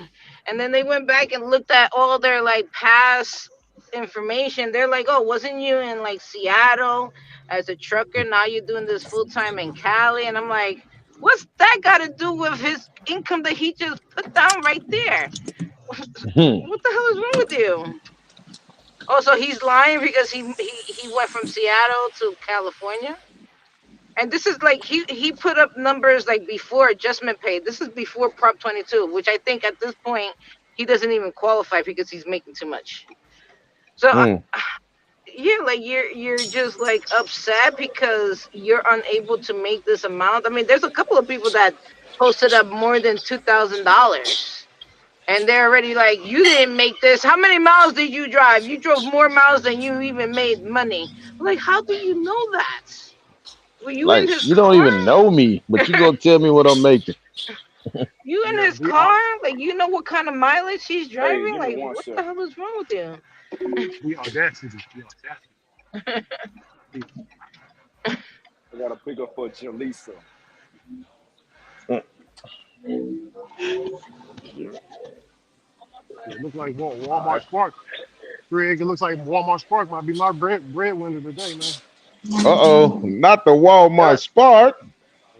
And then they went back and looked at all their like past information. They're like, oh, wasn't you in like Seattle as a trucker? Now you're doing this full time in Cali. And I'm like, what's that got to do with his income that he just put down right there? Hmm. What the hell is wrong with you? Oh, so he's lying because he went from Seattle to California? And this is like he put up numbers like before adjustment pay. This is before Prop 22, which I think at this point he doesn't even qualify because he's making too much. So Hmm. yeah, like you're just like upset because you're unable to make this amount. I mean, there's a couple of people that posted up more than $2,000. And they're already like, you didn't make this. How many miles did you drive? You drove more miles than you even made money. Like, how do you know that? Were you in Like his you don't car? even know me, but you gonna tell me what I'm making. You in Yeah. his car? Like, you know what kind of mileage he's Hey, driving? give me Like, one what the second. hell is wrong with you? The audacity. The audacity. I gotta pick up for Jaleesa. It looks like All Walmart right. Spark. Greg, it looks like Walmart Spark might be my breadwinner today, man. Uh-oh, not the Yeah. Walmart Spark.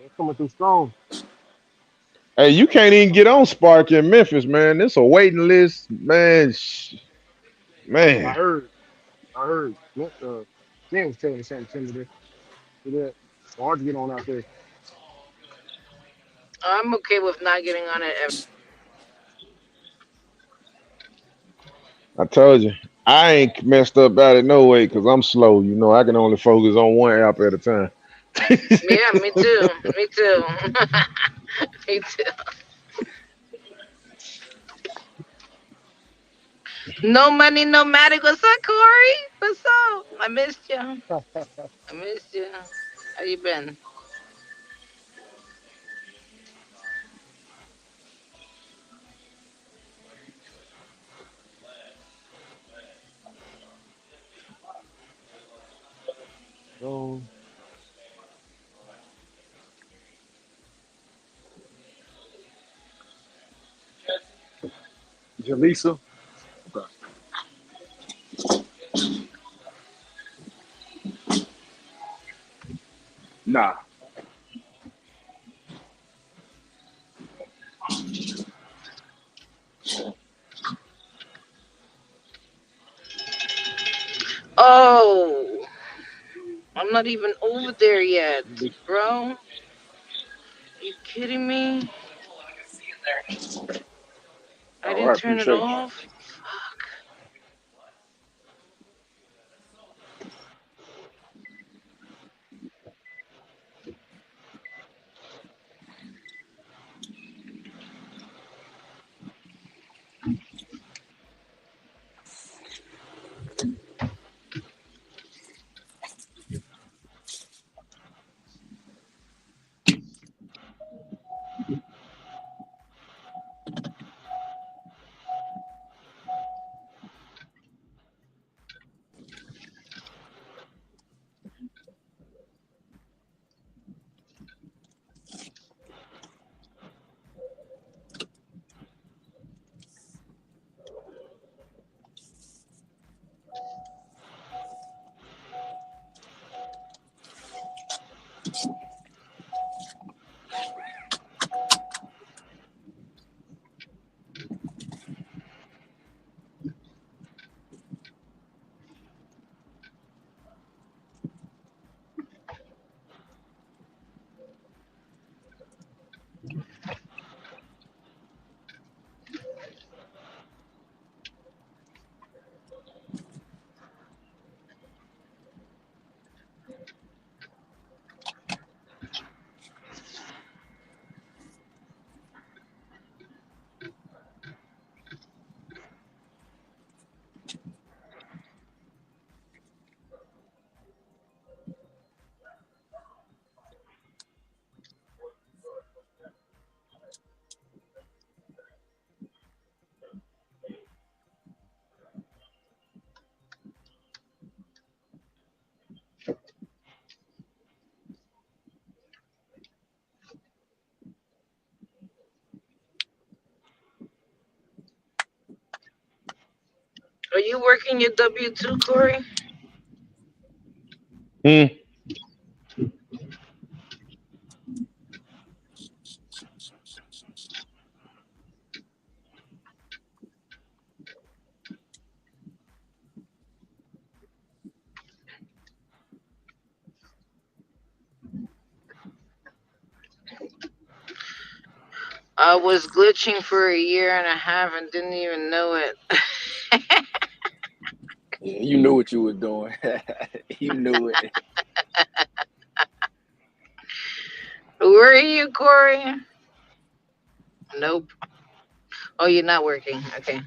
It's coming through strong. Hey, you can't even get on Spark in Memphis, man. It's a waiting list, man. I Man, heard. I heard. Sam was telling me something similar to that. It's hard to get on out there. I'm okay with not getting on it. I told you. I ain't messed up about it no way because I'm slow. You know, I can only focus on one app at a time. Yeah, me too. Me too. Me too. No money, no matter. What's up, Corey? What's up? I missed you. I missed you. How you been? So, Jaleesa. Okay. Nah. Oh, I'm not even over there yet, bro. You kidding me? I All didn't right. turn it Appreciate you. off. Are you working your W-2, Corey? Hmm. I was glitching for a year and a half and didn't even know it. Yeah, you knew what you was doing. You knew it. Where are you, Corey? Nope. Oh, you're not working. Okay.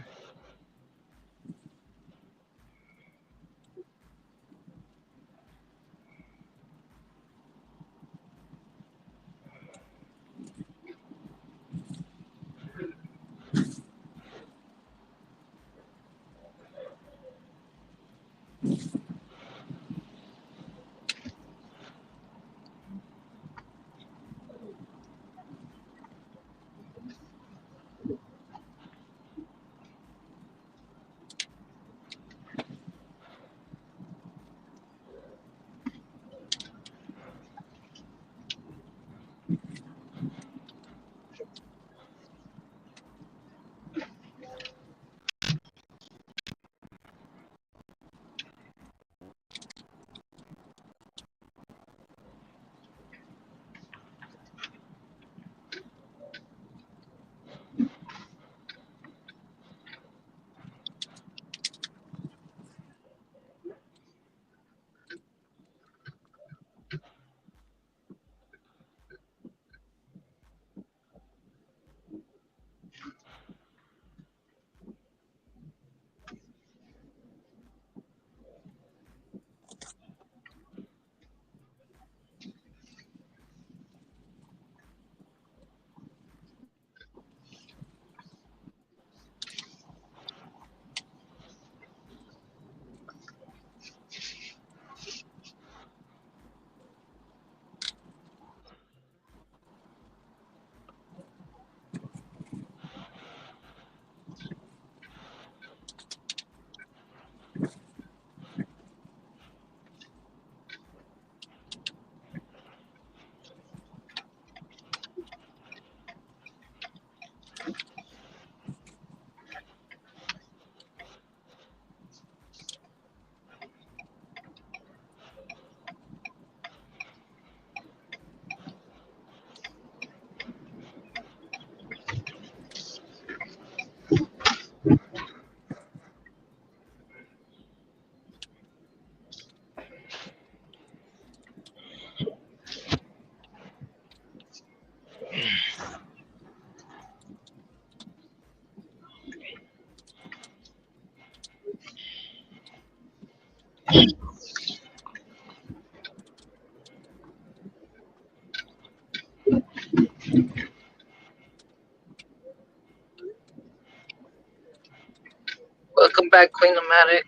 Welcome back, Queen Nomadic.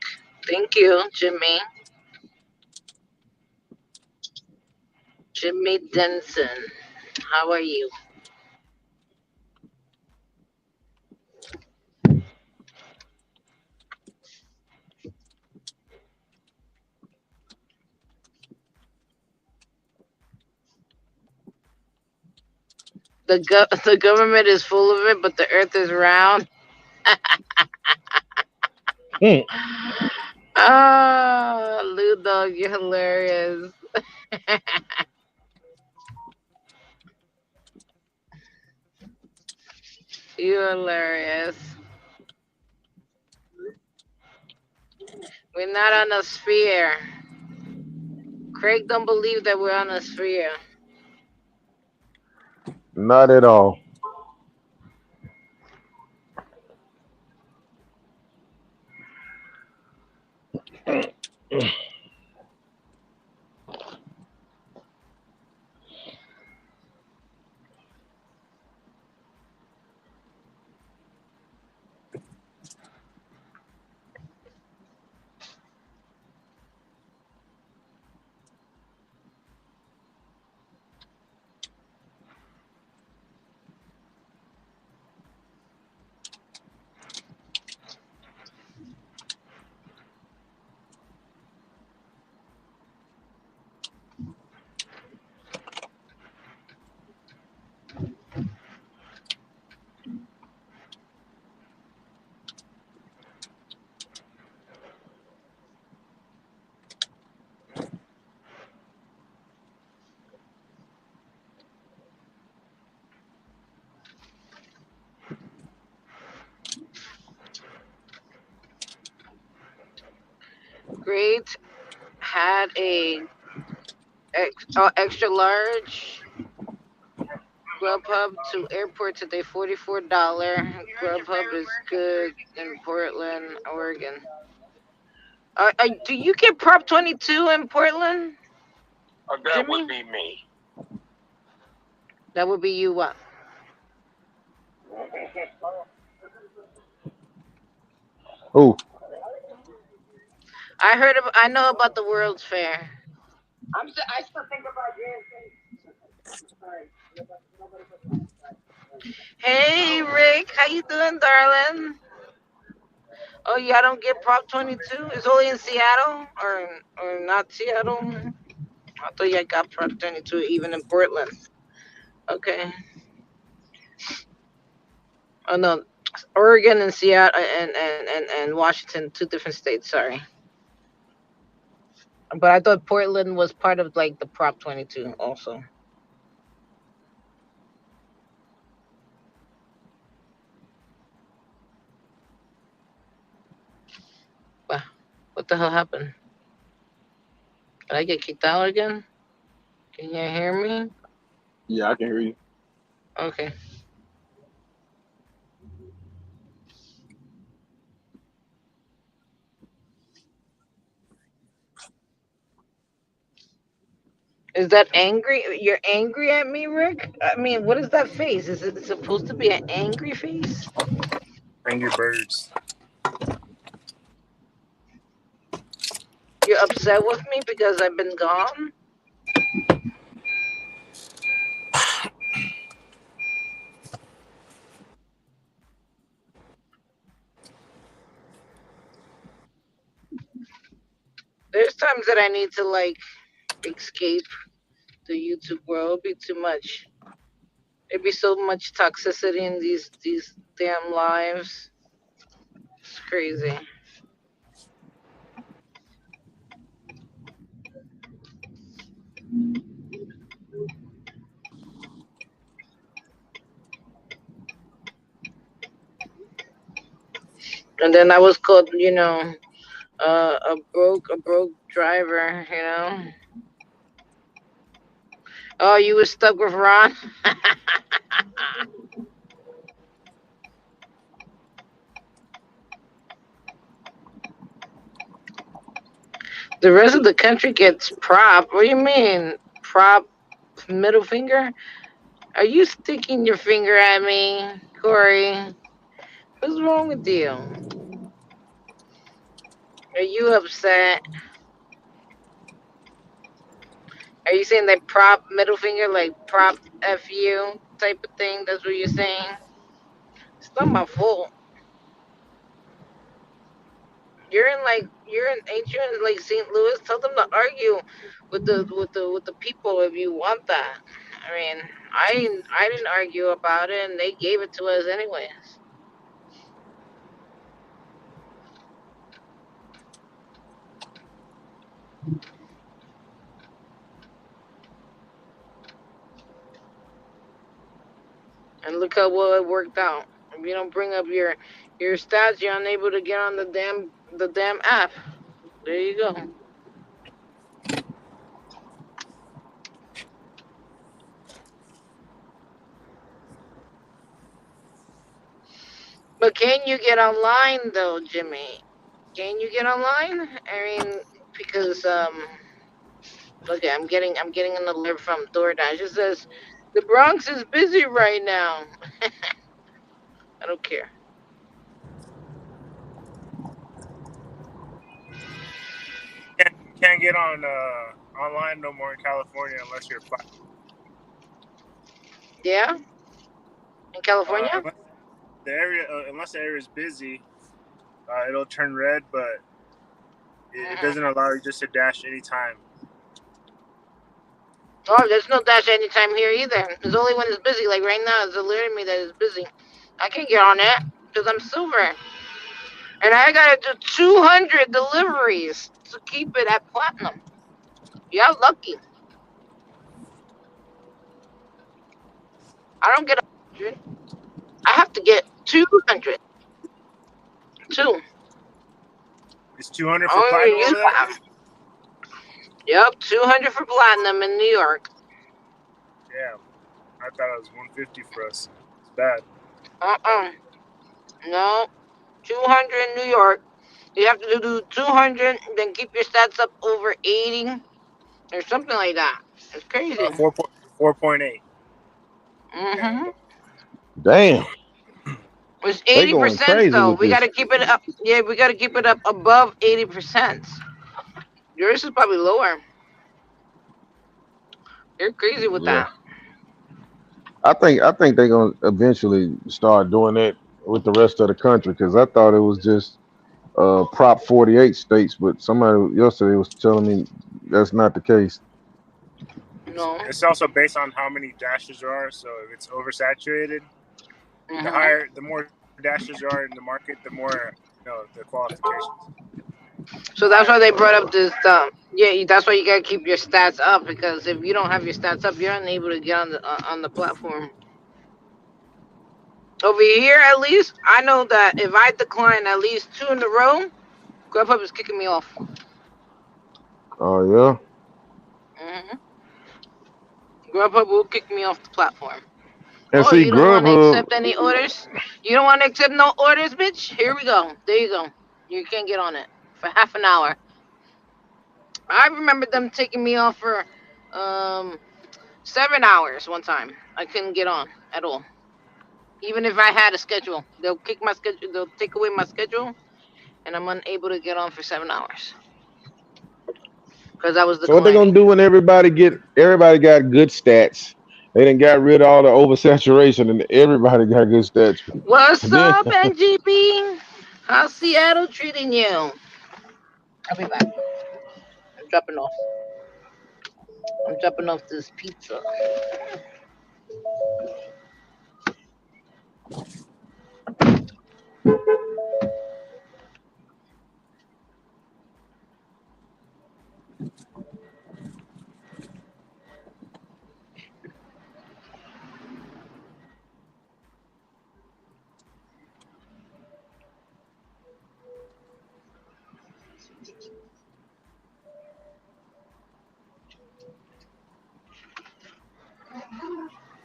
Thank you, Jimmy. Jimmy Denson. How are you? The government is full of it, but the earth is round. Mm. Ah, Lou Dog, you're hilarious. You're hilarious. We're not on a sphere. Craig don't believe that we're on a sphere. Not at all. Great had a extra large Grubhub to airport today, $44. Grubhub is good in Portland, Oregon. Do you get Prop 22 in Portland, That would Jimmy? be me. That would be you. What? Oh, I heard. I know about the World's Fair. Hey, Rick, how you doing, darling? Oh, y'all don't get Prop 22? It's only in Seattle, or not Seattle? I thought y'all got Prop 22 even in Portland. Okay. Oh no, Oregon and Seattle and Washington, two different states. Sorry, but I thought Portland was part of like the Prop 22 also. Wow, what the hell happened? Did I get kicked out again? Can you hear me? Yeah, I can hear you. Okay. Is that angry? You're angry at me, Rick? I mean, what is that face? Is it supposed to be an angry face? Angry Birds. You're upset with me because I've been gone? There's times that I need to like escape the YouTube world. It'd be too much. There'd be so much toxicity in these damn lives. It's crazy. And then I was called, a broke driver. Oh, you were stuck with Ron. The rest of the country gets prop. What do you mean, prop? Middle finger? Are you sticking your finger at me, Corey? What's wrong with you? Are you upset? Are you saying like prop middle finger, like prop fu type of thing? That's what you're saying. It's not my fault. Ain't you in like St. Louis? Tell them to argue with the people if you want that. I mean, I didn't argue about it, and they gave it to us anyways. And look how well it worked out. If you don't bring up your stats, you're unable to get on the damn app. There you go. But can you get online though, Jimmy? Can you get online? I mean, because okay, I'm getting an alert from DoorDash. It says the Bronx is busy right now. I don't care. Can't get on online no more in California unless you're Yeah, in California. unless unless the area is busy, it'll turn red, but it Hmm. doesn't allow you just to dash anytime. Oh, there's no dash anytime here either. It's only when it's busy. Like right now, it's alerting me that it's busy. I can't get on it because I'm silver, and I gotta do 200 deliveries to keep it at platinum. Yeah, lucky. I don't get 100. I have to get 200. Two. It's 200 I for don't platinum even use over there. that. Yep, 200 for platinum in New York. Yeah, I thought it was 150 for us. It's bad. Uh-uh. No, 200 in New York. You have to do 200, then keep your stats up over 80 or something like that. It's crazy. 4.8. Mm-hmm. Damn, It's they going 80% crazy though. with We this. gotta keep it up. Yeah, we gotta keep it up above 80%. Yours is probably lower. You're crazy with Yeah, that. I think they're gonna eventually start doing that with the rest of the country because I thought it was just Prop 48 states, but somebody yesterday was telling me that's not the case. No. It's also based on how many dashes there are. So if it's oversaturated, Mm-hmm. the more dashes there are in the market, the more the qualifications. The So that's higher why the they brought qualification. up this. Yeah, that's why you gotta keep your stats up because if you don't have your stats up, you're unable to get on the platform. Over here, at least, I know that if I decline at least two in a row, Grubhub is kicking me off. Oh yeah, Hmm. Grubhub will kick me off the platform. and Oh, see you don't want to Grubhub. accept any orders? You don't want to accept no orders, bitch? Here we go. There you go. You can't get on it for half an hour. I remember them taking me off for um 7 hours one time. I couldn't get on at all. Even if I had a schedule, they'll kick my schedule. They'll take away my schedule, and I'm unable to get on for 7 hours because I was So what they gonna declining. do when everybody got good stats? They done got rid of all the oversaturation and everybody got good stats. What's And then up, NGB? How's Seattle treating you? I'll be back. I'm dropping off. I'm dropping off this pizza.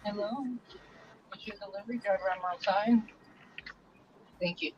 Hello, is your delivery driver? I'm outside. Thank you.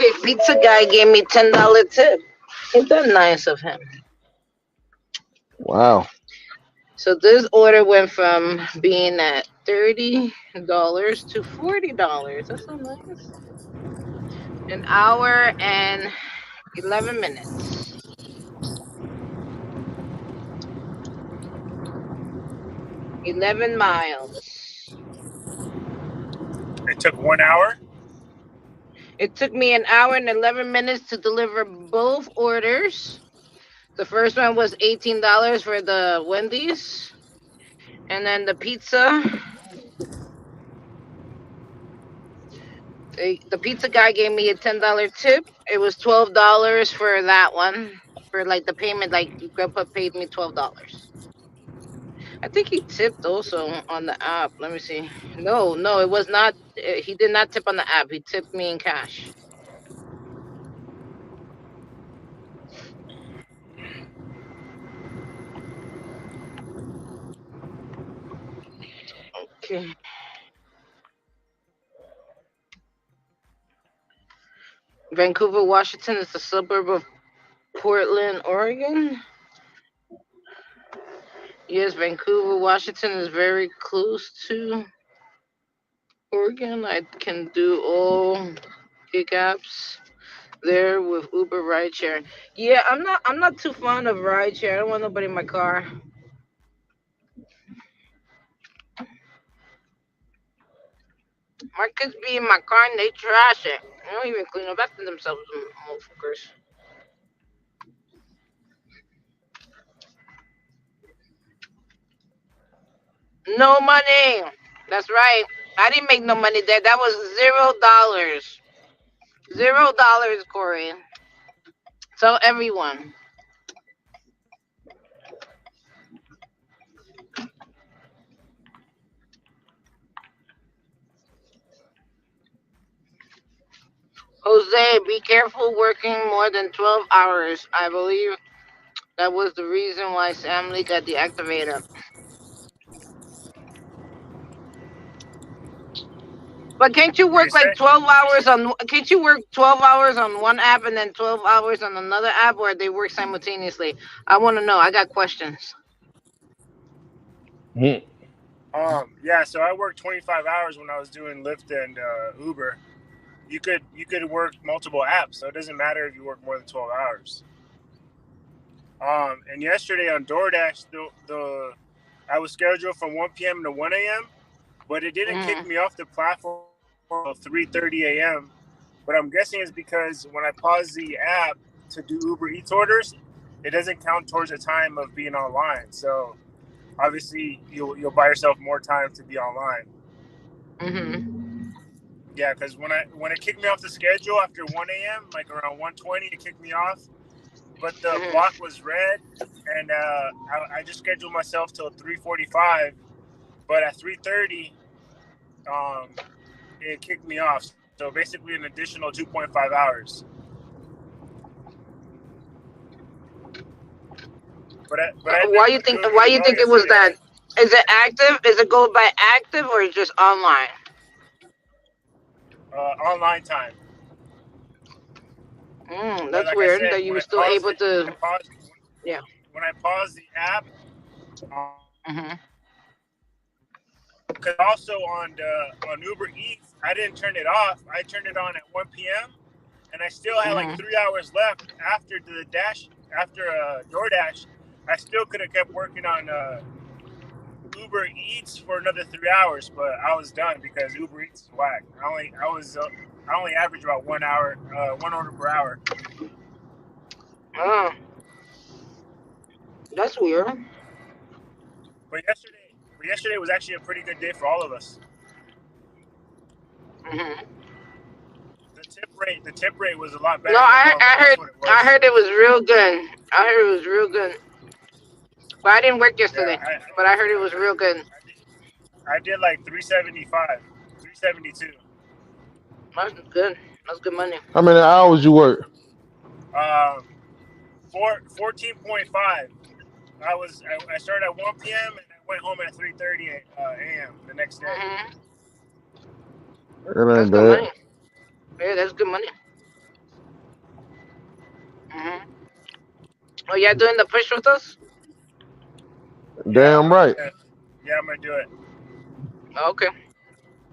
Okay, pizza guy gave me $10 tip. Ain't that nice of him? Wow. So this order went from being at $30 to $40. That's so nice. An hour and 11 minutes. 11 miles. It took 1 hour. It took me an hour and 11 minutes to deliver both orders. The first one was $18 for the Wendy's, and then the pizza. The pizza guy gave me a $10 tip. It was $12 for that one. For like the payment, like Grandpa paid me $12. I think he tipped also on the app. Let me see. No, no, it was not. He did not tip on the app. He tipped me in cash. Okay. Vancouver, Washington is a suburb of Portland, Oregon. Yes, Vancouver, Washington is very close to Oregon. I can do all gig apps there with Uber rideshare. Yeah, I'm not too fond of rideshare. I don't want nobody in my car. My kids be in my car and they trash it. They don't even clean up after themselves, motherfuckers. No money. That's right. I didn't make no money there. That was $0. $0, Corey. Tell everyone. Jose, be careful working more than 12 hours. I believe that was the reason why Sam Lee got deactivated. But can't you What do you work like say? 12 hours on can't you work 12 hours on one app and then 12 hours on another app, or they work simultaneously? I want to know. I got questions. Mhm. Yeah. So I worked 25 hours when I was doing Lyft and Uber. You could work multiple apps, so it doesn't matter if you work more than 12 hours. And yesterday on DoorDash, the I was scheduled from 1 p.m. to 1 a.m., but it didn't kick Mhm. me off the platform until 3:30 a.m. But I'm guessing it's because when I pause the app to do Uber Eats orders, it doesn't count towards the time of being online. So obviously you'll buy yourself more time to be online. Mhm. Yeah, because when it kicked me off the schedule after 1 a.m., like around 1:20, it kicked me off. But the block Mhm. was red, and I just scheduled myself till 3:45. But at 3:30, um, it kicked me off. So basically, an additional 2.5 hours. But I did Why you think? really Why really you well think it was yesterday. that? Is it active? Is it go by active or just online? Online time. That's Like I weird said, that you were still able to. Yeah. when I paused the app, Mhm. because also on Uber Eats, I didn't turn it off. I turned it on at 1 p.m. and I still had like Mhm. 3 hours left after the dash after DoorDash. I still could have kept working on Uber Eats for another 3 hours, but I was done because Uber Eats is whack. I only average about 1 hour, 1 order per hour. Oh, that's weird. But yesterday was actually a pretty good day for all of us. Mhm. The tip rate was a lot No, better than normal. I That's heard what it I was. heard it was real good. I heard it was real good. But I didn't work Yeah, yesterday. But I heard it was real good. I did like 375, 372. That's good. That's good money. How many hours you work? Um, 14.5. I started at 1 p.m. and I went home at 3:30 a.m. the next day. Mhm. It That's ain't good bad. money. Yeah, that's good money. Hmm. Oh, you're doing the push with us? Yeah, Damn right. I'm gonna do it. Okay.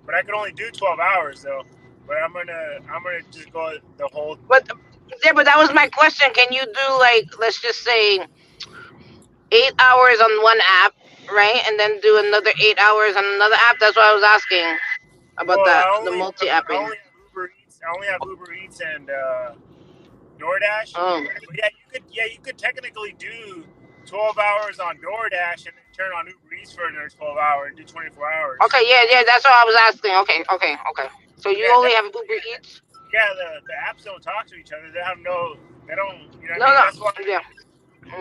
But I can only do 12 hours though. But I'm gonna just go the whole. But yeah, but that was my question. Can you do like, let's just say 8 hours on one app, right, and then do another 8 hours on another app? That's why I was asking about Well, that, I the only I multi-apping. only have Uber Eats. I only have Uber Eats and DoorDash. Oh, But you could technically do 12 hours on DoorDash and then turn on Uber Eats for another 12 hours and do 24 hours. okay, yeah, yeah. That's what I was asking. Okay, okay, okay. So you Yeah, only have Uber Eats? yeah. The apps don't talk to each other. They have no. They don't. You know what I No, mean? no. That's why. Yeah.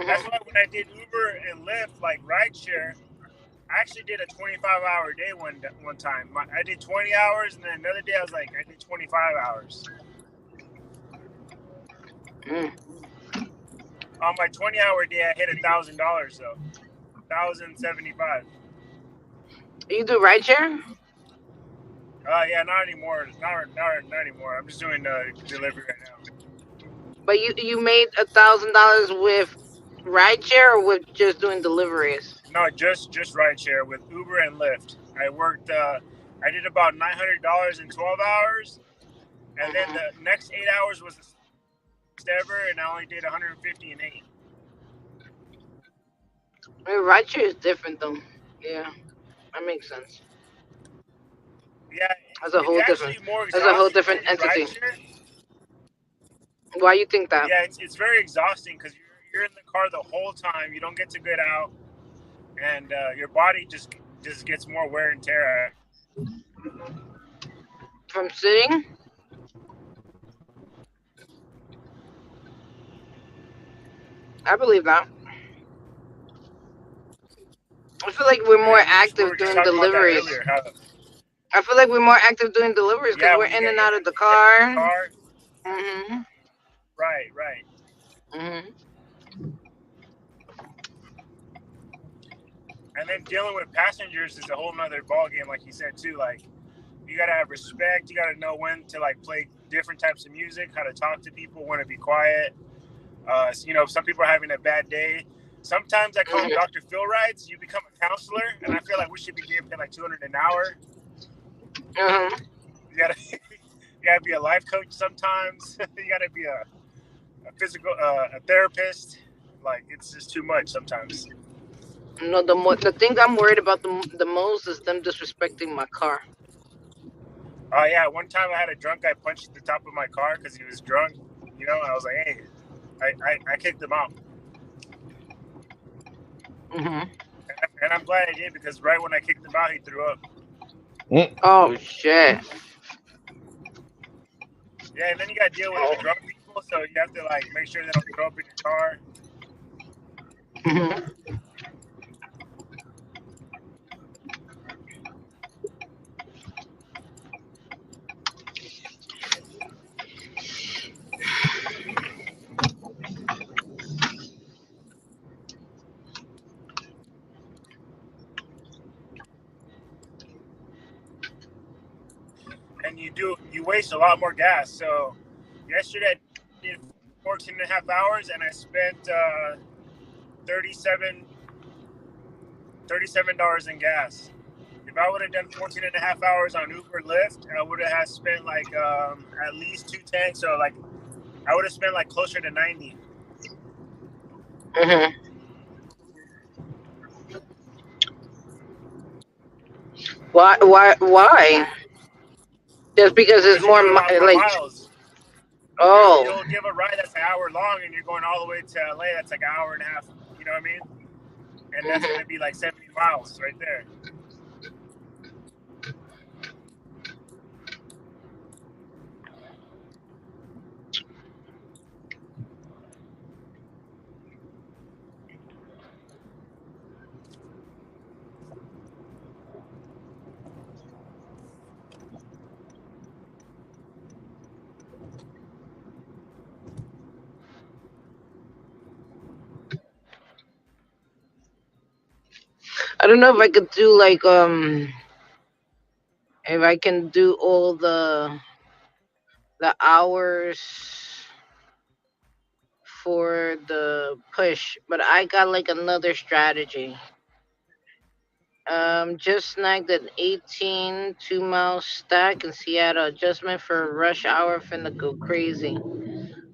That's Mhm. why when I did Uber and Lyft, like rideshare, I actually did a 25-hour day one time. I did 20 hours, and then another day I was like, I did 25 hours. Mm. On my 20-hour day, I hit $1,000 though, 1,075. You do rideshare, Yeah, not anymore. Not anymore. I'm just doing delivery right now. but you made $1,000 with rideshare or with just doing deliveries? No, just rideshare with Uber and Lyft. I worked. I did about $900 in 12 hours, and then Hmm. the next 8 hours was the slowest ever, and I only did 150 in 8. I mean, rideshare is different though. Yeah, that makes sense. Yeah, That's a it's whole different. actually more That's a whole exhausting to different do entity. rideshare. Why you think that? Yeah, it's very exhausting because you're in the car the whole time. You don't get to get out, and your body just gets more wear and tear after that. From sitting? I believe that. I feel like we're more Yeah, we active were just doing talking about that deliveries. earlier. How I feel like we're more active doing deliveries because yeah, we're when you in get and in out the of the you get in the car. car, Hmm. right. Hmm. And then dealing with passengers is a whole nother ball game, like you said too. Like you gotta have respect. You gotta know when to like play different types of music, how to talk to people, when to be quiet. Some people are having a bad day. Sometimes I call them Hmm. Dr. Phil rides. You become a counselor, and I feel like we should be getting paid like 200 an hour. Hmm. You gotta, you gotta be a life coach sometimes. You gotta be a physical, a therapist. Like it's just too much sometimes. No, the thing I'm worried about the most is them disrespecting my car. Yeah, one time I had a drunk guy punch the top of my car because he was drunk. I was like, hey, I kicked him out, Hmm. and I'm glad I did because right when I kicked him out, he threw up. Mm. Oh shit. Yeah, and then you got to deal with drunk people, so you have to like make sure they don't throw up in your car. Hmm. And you waste a lot more gas. So yesterday I did 14 and a half hours, and I spent 37 $37 in gas. If I would have done 14 and a half hours on Uber Lyft, I would have spent like at least two tanks. So like I would have spent like closer to 90. Hmm. Why? Why? Why? Just because it's Because you're more doing a lot more like. miles. Oh. You'll give a ride that's an hour long, and you're going all the way to LA. That's like an hour and a half. You know what I mean? And that's going Hmm. to be like 70 miles right there. I don't know if I could do like if I can do all the hours for the push, but I got like another strategy. Just snagged an 18 2 mile stack in Seattle. Adjustment for rush hour finna go crazy.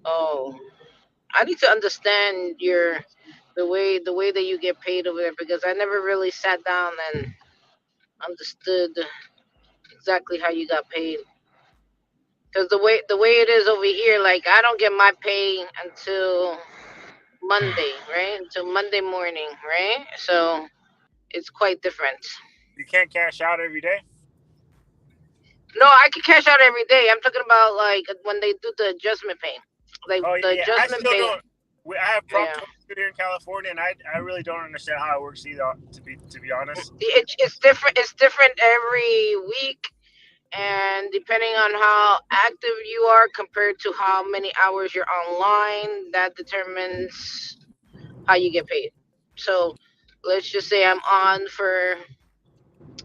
Oh, I need to understand the way that you get paid over there because I never really sat down and understood exactly how you got paid. Because the way it is over here, like I don't get my pay until Monday, right? Until Monday morning, right? So it's quite different. You can't cash out every day. No, I can cash out every day. I'm talking about like when they do the adjustment pay, like Oh the yeah, I adjustment still pay. don't. I have Prop Yeah, 22 here in California, and I really don't understand how it works either. To be honest. it's different. It's different every week, and depending on how active you are compared to how many hours you're online, that determines how you get paid. So let's just say I'm on for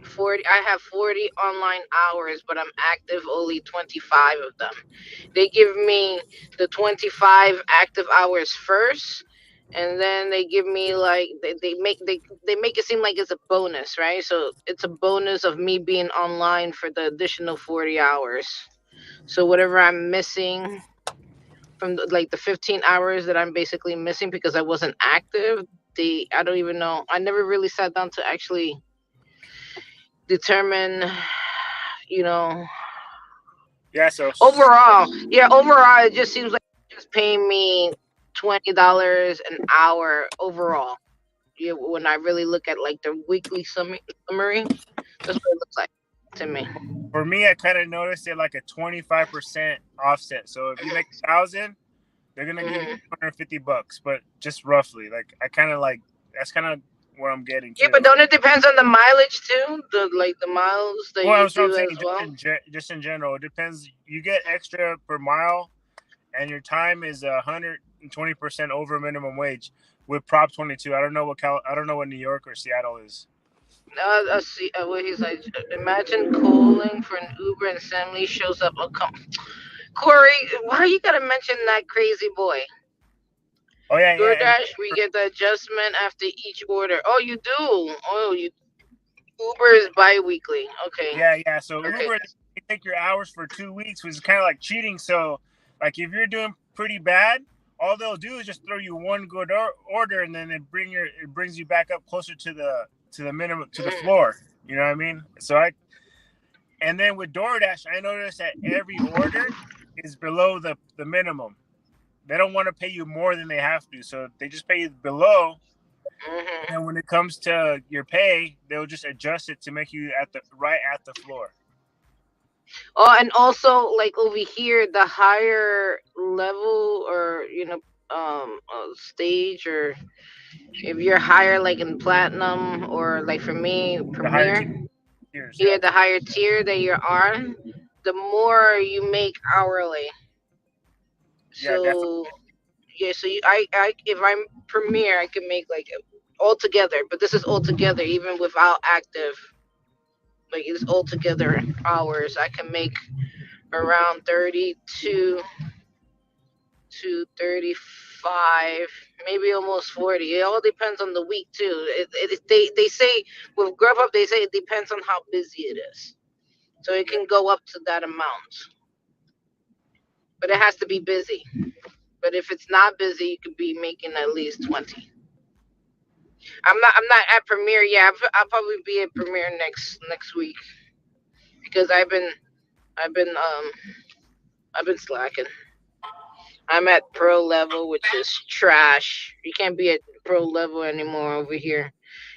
40. I have 40 online hours, but I'm active only 25 of them. They give me the 25 active hours first, and then they give me like they make it seem like it's a bonus, right? So it's a bonus of me being online for the additional 40 hours. So whatever I'm missing from like the 15 hours that I'm basically missing because I wasn't active, the I don't even know. I never really sat down to actually determine, you know, Yeah. So overall. Yeah, overall, it just seems like it's just paying me $20 an hour overall. Yeah, when I really look at like the weekly summary, that's what it looks like to me. for me, I kind of noticed it like a 25% offset. So if you make 1,000, they're gonna give you Hmm. $250, but just roughly. Like I kind of like that's kind of what I'm getting Yeah, too. but don't it depends on the mileage too? The like the miles that Well, you that's what I'm do saying. as well. Just in general, it depends. You get extra per mile, and your time is 120% over minimum wage with Prop 22. I don't know what New York or Seattle is. I see what he's like. Imagine calling for an Uber and Sammy shows up. Oh, come, Corey, why you gotta mention that crazy boy? Oh yeah, yeah, and DoorDash, we get the adjustment after each order. Oh, you do. Oh, you Uber is bi-weekly. Okay, yeah, yeah. So okay. Uber, they take your hours for 2 weeks, which is kind of like cheating. So, like if you're doing pretty bad, all they'll do is just throw you one good order, and then it brings you back up closer to the minimum to the Mhm. floor. You know what I mean? So I and then with DoorDash, I noticed that every order is below the minimum. They don't want to pay you more than they have to, so they just pay you below. And Mhm. then when it comes to your pay, they'll just adjust it to make you at the right at the floor. Oh, and also like over here, the higher level or stage, or if you're higher like in platinum or like for me The higher premier, tiers, yeah, yeah, the higher tier that you're on, the more you make hourly. yeah, definitely, So yeah, so I if I'm premier, I can make like altogether, but this is altogether even without active. Like it's altogether hours. I can make around 32 to 35, maybe almost 40. It all depends on the week too. They say with Grubhub, they say it depends on how busy it is. So it yeah. can go up to that amount, but it has to be busy. But if it's not busy, you could be making at least 20. I'm not at Premiere yet. I'll probably be at Premiere next week because I've been um I've been slacking. I'm at pro level, which is trash. You can't be at pro level anymore over here.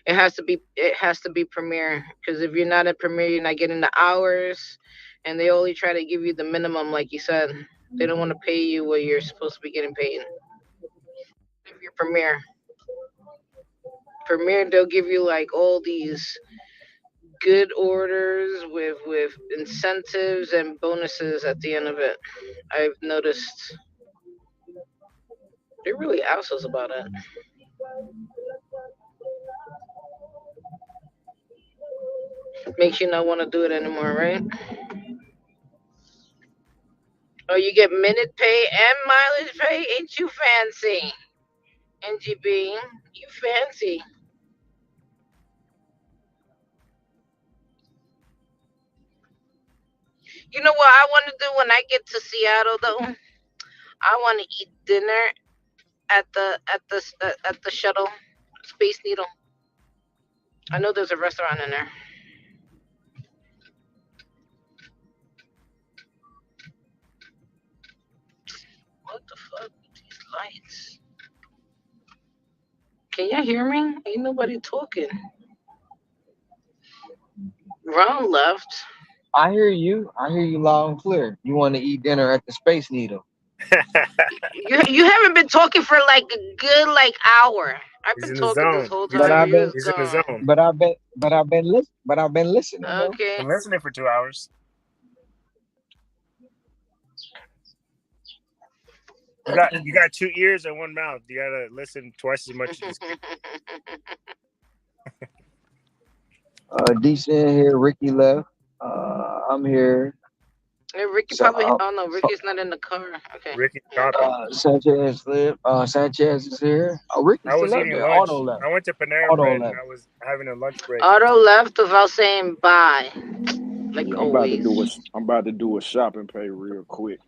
It has to be Premiere because if you're not at Premiere, you're not getting the hours, and they only try to give you the minimum, like you said. They don't want to pay you what you're supposed to be getting paid. If you're Premiere, they'll give you like all these good orders with incentives and bonuses at the end of it. I've noticed they're really assholes about it. Makes you not want to do it anymore, right? Oh, you get minute pay and mileage pay? Ain't you fancy? NGB, you fancy. You know what I want to do when I get to Seattle though? I want to eat dinner at the shuttle Space Needle. I know there's a restaurant in there. What the fuck with these lights? Can y'all hear me? Ain't nobody talking. Ron left. I hear you. I hear you loud and clear. You want to eat dinner at the Space Needle. You haven't been talking for like a good like hour. I've He's been in the talking this zone. whole He's in, time. I've You been was he's in the gone. zone. I've been listening though. Okay. Been listening for 2 hours. You got 2 ears and 1 mouth. You gotta listen twice as much as you speak. Decent here. Ricky left. I'm here. Hey, Ricky So, probably. Oh no, Ricky's not in the car. Okay. Ricky's Yeah. chopping. Sanchez left. Sanchez is here. Oh, Ricky's I was still up eating there. lunch. Auto left. I went to Panera Auto Bread and left. I was having a lunch break. Otto left without saying bye, like Yeah, always. I'm about to do a shopping pay real quick.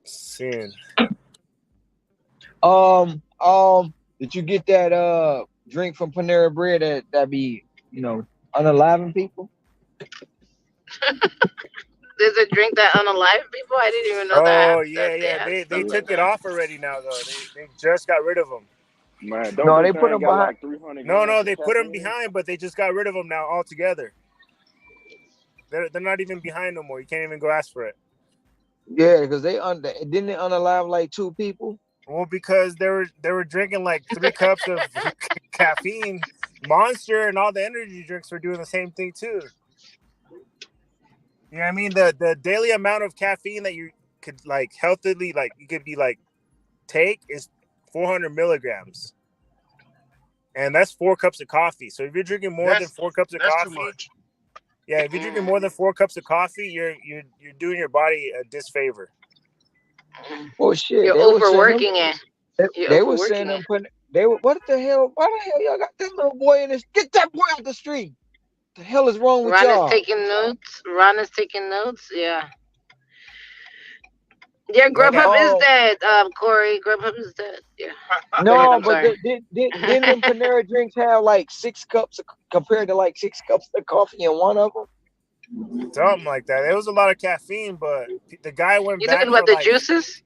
Sin. Did you get that drink from Panera Bread that be unaliving people? There's a drink that unalive people. I didn't even know Oh that they yeah. had They stuff like took it that. off already now though. They just got rid of them. Man, don't No, that they put thing them got behind. like 300 No, grams they of put them caffeine? behind, but they just got rid of them now altogether. They're not even behind no more. You can't even go ask for it. Yeah, because didn't they unalive like 2 people? Well, because they were drinking like 3 cups of caffeine. Monster and all the energy drinks were doing the same thing too. You know what I mean? The daily amount of caffeine that you could like healthily like you could be like take is 400 milligrams, and that's 4 cups of coffee. So if you're drinking more than That's 4 cups of that's too coffee, much. yeah, if you're drinking more than 4 cups of coffee, you're doing your body a disfavor. Well, shit, You're they were saying them. overworking it. You're They were saying overworking them it. put. They were what the hell? Why the hell y'all got that little boy in this? Get that boy out the street. The hell is wrong with Ron is y'all? taking notes. Ron is taking notes. Yeah. Yeah, Like Grubhub is Oh dead, Corey. Grubhub is dead. Yeah. Go ahead. no, I'm but sorry. didn't them Panera drinks have like 6 cups compared to like 6 cups of coffee in one of them? something like that. There was a lot of caffeine, but the guy went You talking back about for the like juices?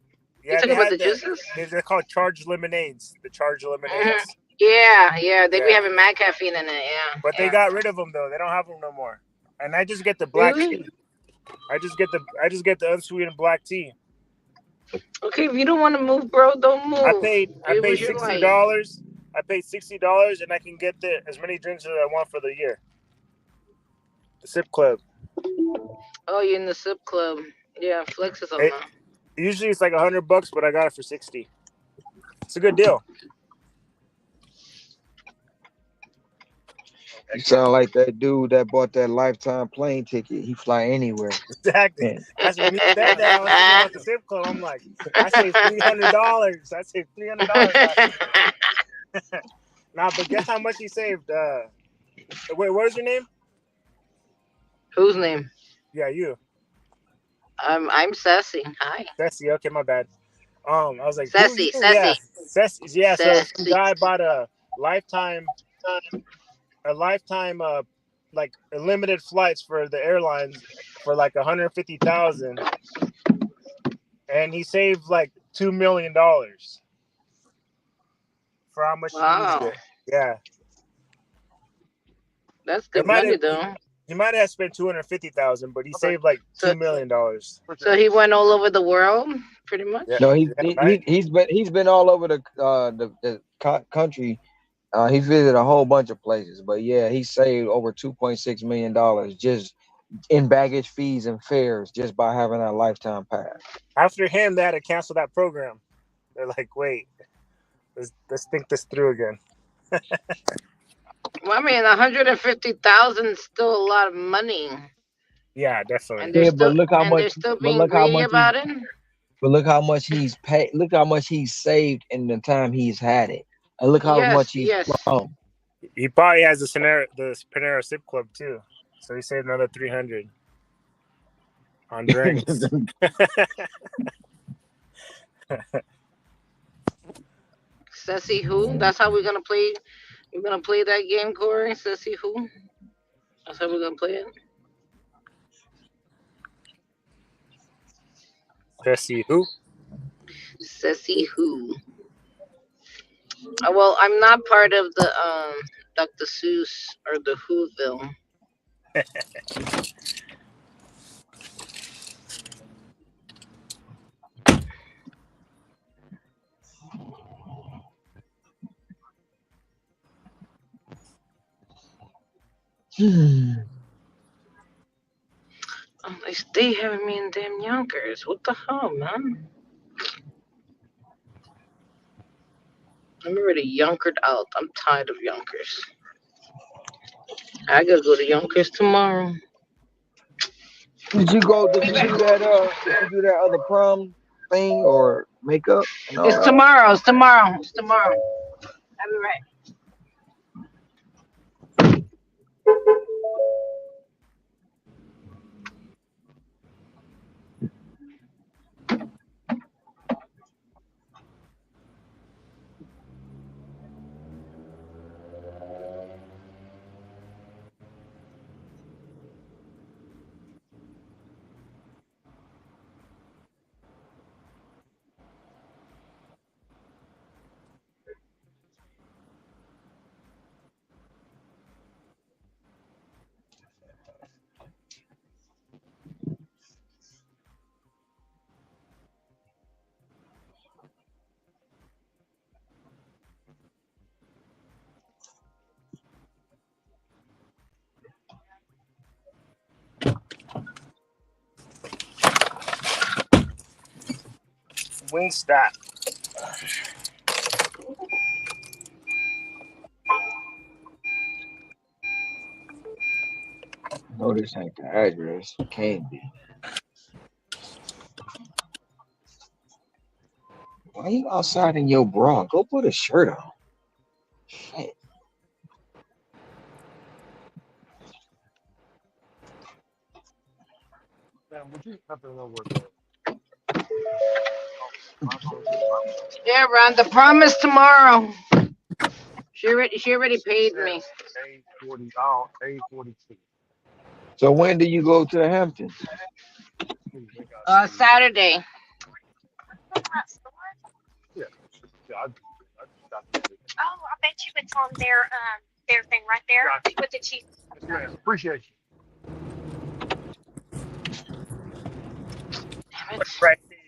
You yeah. They talking about had the juices? they're called charged lemonades. The charged Hmm. lemonades. Yeah. They be Yeah, having mad caffeine in it. Yeah. but they Yeah. got rid of them though. They don't have them no more. And I just get the black Really? tea. I just get the unsweetened black tea. Okay. If you don't want to move, bro, don't move. I It paid was your sixty life. dollars. I paid $60 and I can get as many drinks as I want for the year. The Sip Club. Oh, you're in the sip club. Yeah, Flex is on It, that. usually it's like $100, but I got it for 60. It's a good deal. You sound like that dude that bought that lifetime plane ticket. He fly anywhere. Exactly. Man. That's when you said that. I was thinking about the Sip Club. I'm like, I saved $300. I saved $300 last year. Nah, but guess how much he saved? Wait, what is your name? Whose name? Yeah, you. I'm Sassy. Hi. Sassy. Okay, my bad. I was like, who you? Sassy. Yeah, Sassy. Sassy. Yeah. So some Sassy. guy bought lifetime, a lifetime, like unlimited flights for the airlines for like 150,000, and he saved like $2 million for how much he used Wow. it. Yeah, That's it good might money have. though. He might have spent 250,000, but he Okay. saved like So $2 million. so he went all over the world, pretty Yeah, much. No, yeah, right. he's been all over the country. He visited a whole bunch of places, but yeah, he saved over $2.6 million just in baggage fees and fares just by having that lifetime pass. After him, they had to cancel that program. They're like, wait, let's think this through again. Well, I mean, 150,000 is still a lot of money. Yeah, definitely. Yeah, but look how and much. they're still But being look how greedy much he. about it. But look how much he's paid. Look how much he's saved in the time he's had it, and look how much Yes, he's yes. flown. He probably has the Panera Sip Club too, so he saved another 300 on drinks. Sassy who? That's how we're gonna play. We're gonna play that game, Corey. Sassy who? That's how we're gonna play it. Let's see who. Sassy who? Well, I'm not part of the Dr. Seuss or the Whoville. Oh, they stay having me in damn Yonkers. What the hell, man? I'm already Yonkered out. I'm tired of Yonkers. I gotta go to Yonkers tomorrow. Did you go? Did you do that? Did you do that other prom thing or makeup and all It's that? tomorrow. It's tomorrow. It's tomorrow. I'll be right. Wingstop. No, this ain't the address. Can't be. Why you outside in your bra? Go put a shirt on. Shit. Man, would you have to know where the Yeah, Ron. The promise tomorrow. She already paid me. A40, A42. So when do you go to the Hamptons? They got some. Saturday. From that store? Yeah, yeah, I just got Oh, I bet you it's on their thing right there Gotcha. with the cheese. Yes, ma'am. Appreciate you. Damn it. Right there.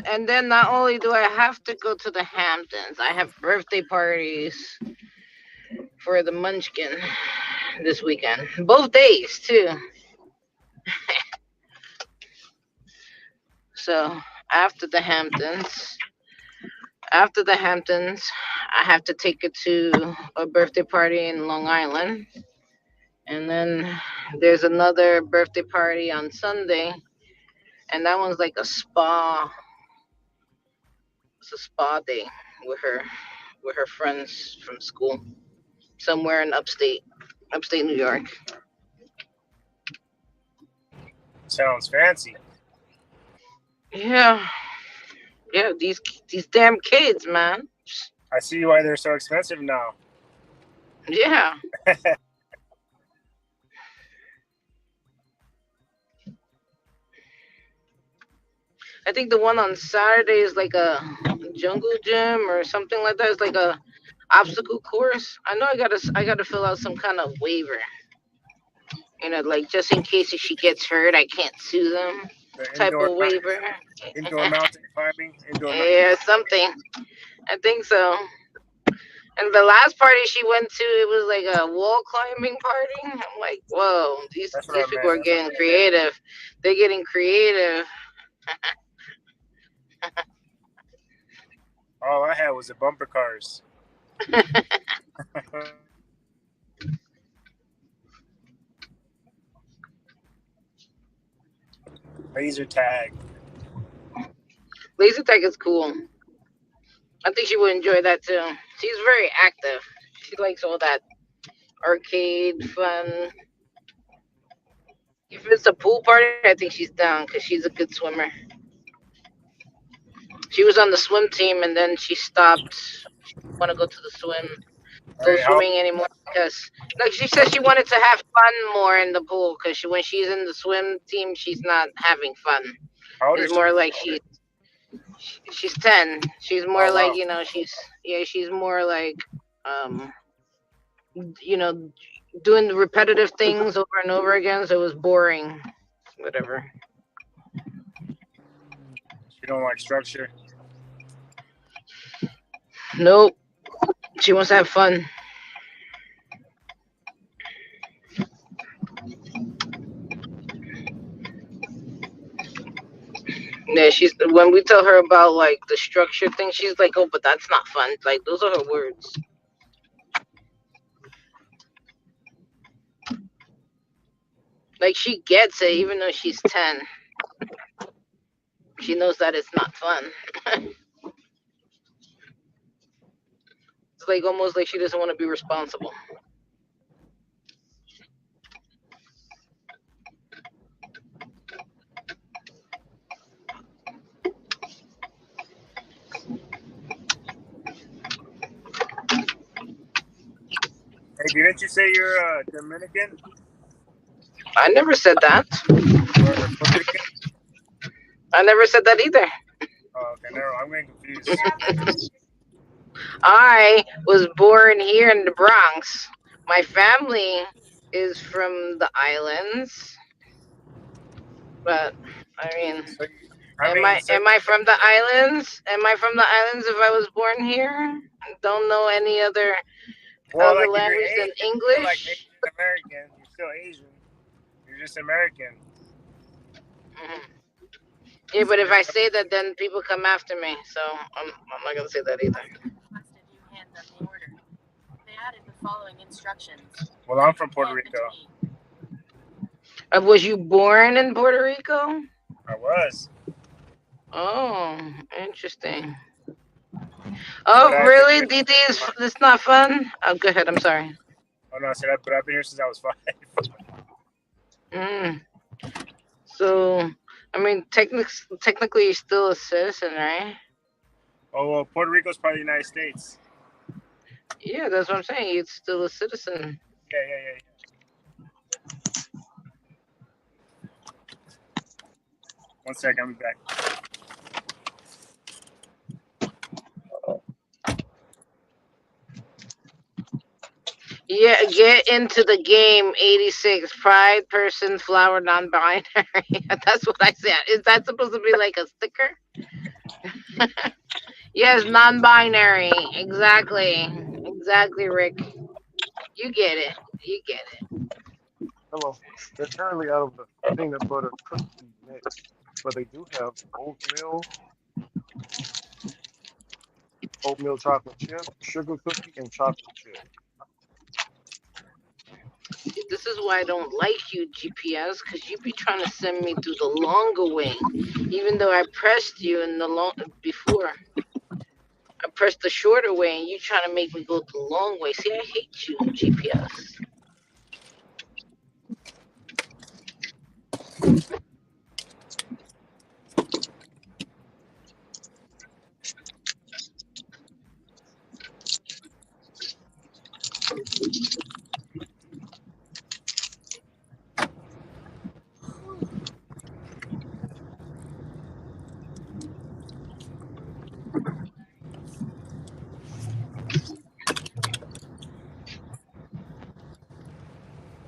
And then not only do I have to go to the Hamptons, I have birthday parties for the Munchkin this weekend. Both days too. So after the Hamptons, after the Hamptons, I have to take it to a birthday party in Long Island. And then there's another birthday party on Sunday, and that one's like a spa. It's a spa day with her friends from school somewhere in upstate New York. Sounds fancy. Yeah, yeah. These damn kids, man. I see why they're so expensive now. Yeah. I think the one on Saturday is like a jungle gym or something like that. It's like a obstacle course. I know I gotta fill out some kind of waiver. Like just in case if she gets hurt, I can't sue them. The Type of waiver. indoor mountain climbing, indoor mountain. Yeah, something. I think so. And the last party she went to, it was like a wall climbing party. I'm like, whoa, these That's what these I people meant. are getting creative. They're getting creative. was it bumper cars? Laser tag. Laser tag is cool. I think she would enjoy that too. She's very active. She likes all that arcade fun. If it's a pool party, I think she's down because she's a good swimmer. She was on the swim team and then she stopped. She didn't want to All go right, swimming anymore because, like she said, she wanted to have fun more in the pool because when she's in the swim team, she's not having fun. how old It's is she? more like she's 10. She's Oh more like wow. she's more like um you know doing the repetitive things over and over again. So it was boring. Whatever. She don't like structure. Nope. She wants to have fun. Yeah, she's when we tell her about like the structure thing, she's like, "Oh, but that's not fun." Like those are her words. Like she gets it, even though she's 10. She knows that it's not fun. It's like almost like she doesn't want to be responsible. Hey, didn't you say you're Dominican I never said that. or Puerto Rican? I never said that either. Oh, okay, never. I'm getting confused. I was born here in the Bronx. My family is from the islands, but I mean, So, I mean, so am I from the islands? Am I from the islands if I was born here? Don't know any well, other like if you're language than Asian, you're like English. Asian American. You're still Asian. You're just American. Mhm. Yeah, but if I say that, then people come after me. So I'm not gonna say that either. Well, I'm from Puerto Rico. Was you born in Puerto Rico? I was, Oh, interesting. but Oh, I've been really? here DD since is it's not fun. Oh, go ahead. I'm sorry. oh no, I said, but I've been here since I was 5. Mm. So, I mean, technically, you're still a citizen, right? Oh well, Puerto Rico's part of the United States. Yeah, that's what I'm saying. You're still a citizen. Yeah. One second, I'll be back. Yeah, get into the game. 86 pride person flower non-binary. That's what I said. Is that supposed to be like a sticker? Yes, non-binary. Exactly, Rick. You get it. You get it. Hello. They're currently out of the peanut butter cookie mix, but they do have oatmeal chocolate chip, sugar cookie, and chocolate chip. This is why I don't like you, GPS, because you be trying to send me through the longer way, even though I pressed you in the long before. I pressed the shorter way, and you trying to make me go the long way. See, I hate you, GPS.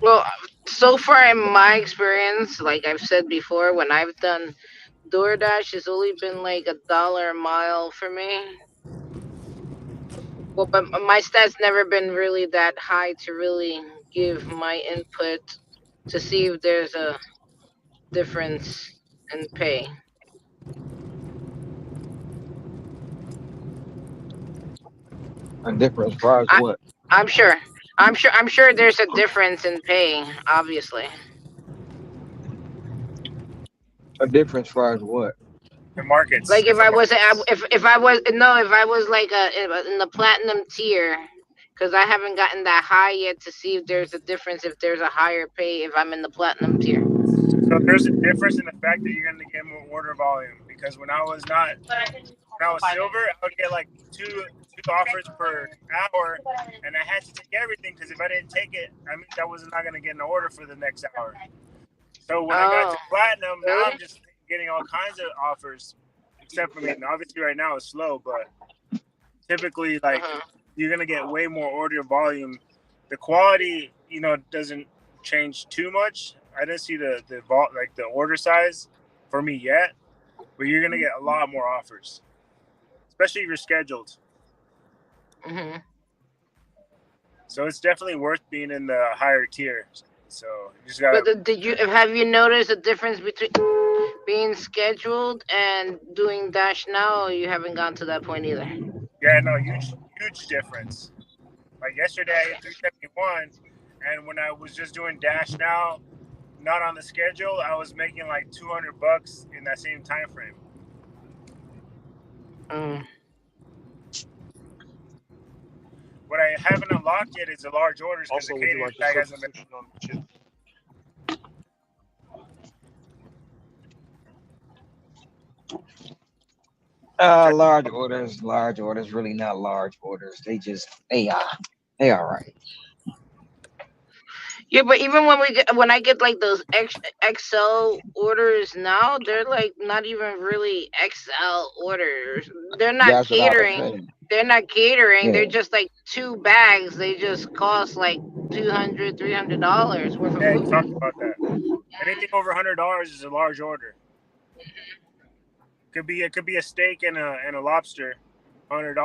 Well, so far in my experience, like I've said before, when I've done DoorDash, it's only been like $1 a mile for me. Well, but my stats never been really that high to really give my input to see if there's a difference in pay. A difference as far as I what? I'm sure. I'm sure there's a difference in pay, obviously. A difference as far as what? The markets, Like if different I was markets. if I was no if I was like in the platinum tier, because I haven't gotten that high yet to see if there's a difference, if there's a higher pay if I'm in the platinum tier. So there's a difference in the fact that you're going to get more order volume because when I was silver, I would get like two offers per hour, and I had to take everything because if I didn't take it, I mean I was not going to get an order for the next hour. So when I got Oh, to platinum, now really? I'm just getting all kinds of offers. Except, I mean, obviously right now it's slow, but typically like Uh-huh. you're gonna get way more order volume. The quality, doesn't change too much. I didn't see the vault like the order size for me yet, but you're gonna get a lot more offers, especially if you're scheduled. Hmm. So it's definitely worth being in the higher tier. So you just gotta. But did you have you noticed a difference between being scheduled and doing dash now? Or you haven't gone to that point either. Yeah, no, huge difference. Like yesterday, I hit 371, and when I was just doing dash now, not on the schedule, I was making like $200 in that same time frame. Mm. What I haven't unlocked yet is the large orders because the Also, would you catering like your tag hasn't been. substitution on the chip? Large orders, really not large orders. They all right. Yeah, but even when I get like those XL orders now, they're like not even really XL orders. They're not That's what I was catering. saying. They're not catering. Yeah, They're just like two bags. They just cost like $200 $300 worth of Yeah, you food. talked about that. Anything over $100 is a large order. It could be a steak and a lobster, $100,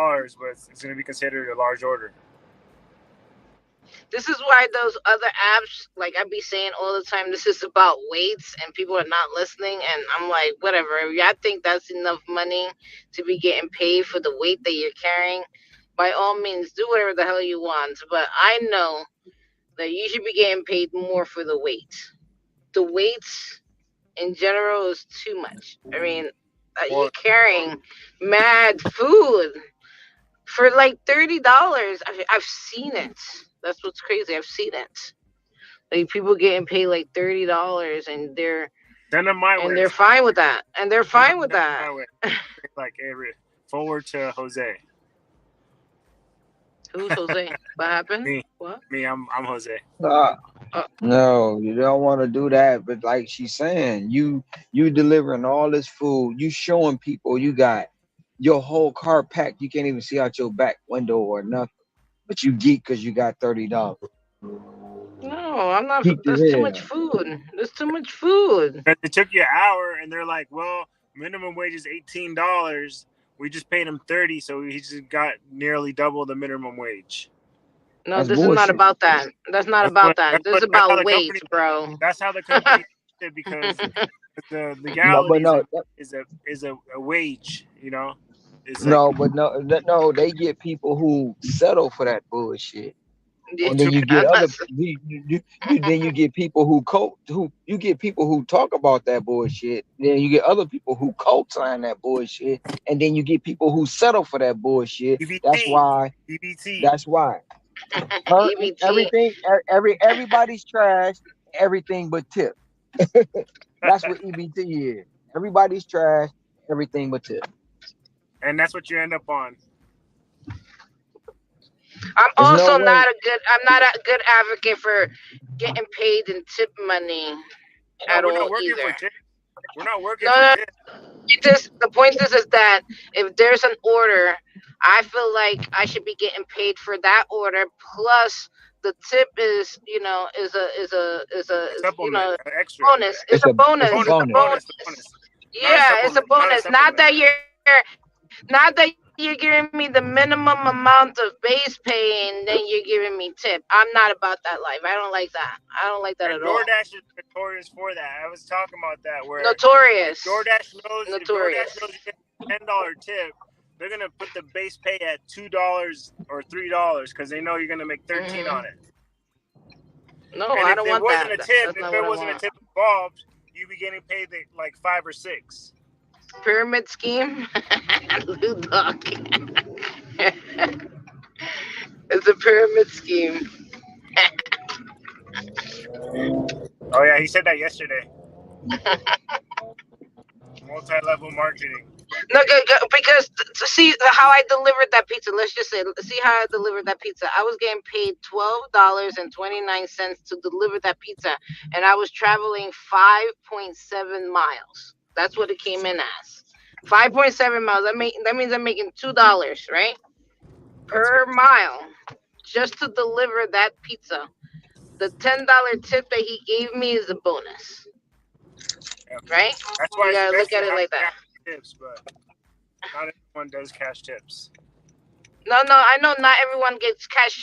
but it's going to be considered a large order. This is why those other apps, like I be saying all the time, this is about weights, and people are not listening. And I'm like, whatever. If y'all think that's enough money to be getting paid for the weight that you're carrying, by all means, do whatever the hell you want. But I know that you should be getting paid more for the weights. The weights in general is too much. I mean, you're Well, carrying mad food for like $30. I've seen it. That's what's crazy. I've seen it. Like people getting paid like $30, and send them my way. they're fine with that. And they're Send fine with them that. my way. Like, hey, forward to Jose. Who's Jose? What happened? Me, What? me, I'm Jose. uh, Uh, no, you don't want to do that. But like she's saying, you delivering all this food, you showing people you got your whole car packed. You can't even see out your back window or nothing. But you geek because you got $30. no, I'm not. Geek as That's too much hell. food. That's too much food. But it took you an hour, and they're like, "Well, minimum wage is $18. We just paid him 30, so he just got nearly double the minimum wage." No, That's this is not bullshit. about that. That's not That's about what. that. That's This is what. That's how about the company. weights, bro. That's how the company did it because the No, but legalities no, of is a wage. It's like no, but no, no. They get people who settle for that bullshit. Yeah, And too then you get other that's then you get people who you get people who talk about that bullshit. Then you get other people who co-sign that bullshit, and then you get people who settle for that bullshit. That's EBT, why. EBT. That's why. Her EBT. everything everybody's trash. Everything but tip. That's what EBT is. Everybody's trash. Everything but tip. And that's what you end up on. I'm There's no also way. not a good. I'm not a good advocate for getting paid in tip money No, at we're all not working either. for tips. We're not working No, for no. tips. The point is that if there's an order, I feel like I should be getting paid for that order plus the tip is A is supplement, an extra. bonus. It's It's a a it's a bonus. Bonus, It's a the bonus. bonus, the bonus. bonus. Not a Yeah, it's a supplement, not a bonus. supplement. Not that you're giving me the minimum amount of base pay and then you're giving me tip. I'm not about that life. I don't like that. I don't like that at And all. DoorDash is notorious for that. I was talking about that where if Notorious. DoorDash knows if DoorDash Notorious. knows you get a $10 tip, they're gonna put the base pay at $2 or $3 because they know you're gonna make 13 on it. No, And I if don't there want wasn't that. a tip, That's if not there what I wasn't a want. tip involved, you'd be getting paid like 5 or 6. Pyramid scheme. Blue dog. It's a pyramid scheme. Oh yeah, he said that yesterday. Multi-level marketing. No, because to see how I delivered that pizza. Let's just say, see how I delivered that pizza. I was getting paid $12.29 to deliver that pizza, and I was traveling 5.7 miles. That's what it came in as. 5.7 miles. That means I'm making $2, right, That's good. per mile, just to deliver that pizza. The $10 tip that he gave me is a bonus, Yeah. right? That's why You it's gotta best look to at it have like that. cash tips, but not everyone does cash tips. No, I know not everyone gets cash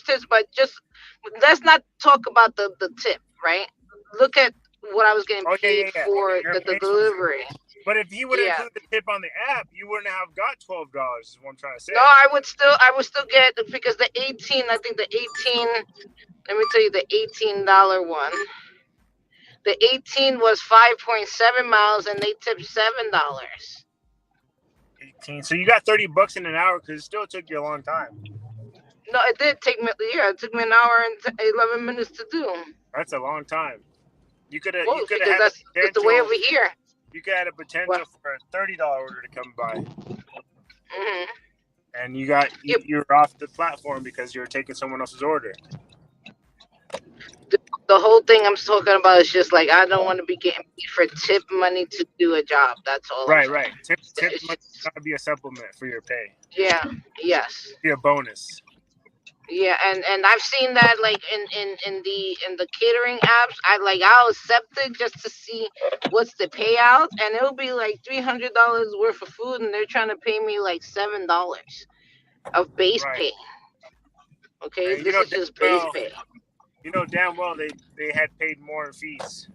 tips, but just let's not talk about the tip, right? Look at what I was getting Oh yeah, paid yeah, yeah. for Your the base was good. delivery. But if he would have Yeah. included the tip on the app, you wouldn't have got $12. Is what I'm trying to No, say. I would still get, because the 18, I think the 18, let me tell you the $18 one. The 18 was 5.7 miles and they tipped $7. 18. So you got $30 in an hour because it still took you a long time. No, it did take me, yeah, it took me an hour and 11 minutes to do. That's a long time. You could have Well, had because the that's the way potential. over here. You could have had a Well, potential for a $30 order to come by, hmm and Yep. you're off the platform because you're taking someone else's order. The whole thing I'm talking about is just like I don't want to be getting paid for tip money to do a job. That's all I'm Right, saying. right. Tip It's must just, not be a supplement for your pay. yeah, yes, Be a bonus. yeah, and I've seen that like in the catering apps. I'll accept it just to see what's the payout, and it'll be like $300 worth of food, and they're trying to pay me like $7 of base Right. pay. Okay, And this is just base pay. you know damn well they had paid more in fees.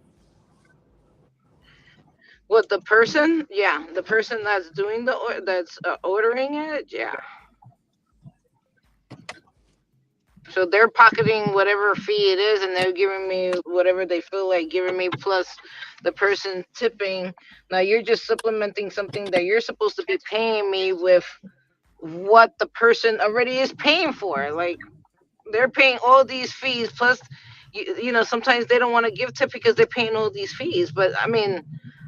What the person? Yeah, the person that's doing that's ordering it. Yeah. So they're pocketing whatever fee it is, and they're giving me whatever they feel like giving me plus the person tipping. Now you're just supplementing something that you're supposed to be paying me with what the person already is paying for. Like they're paying all these fees plus, you know, sometimes they don't want to give tip because they're paying all these fees. But I mean,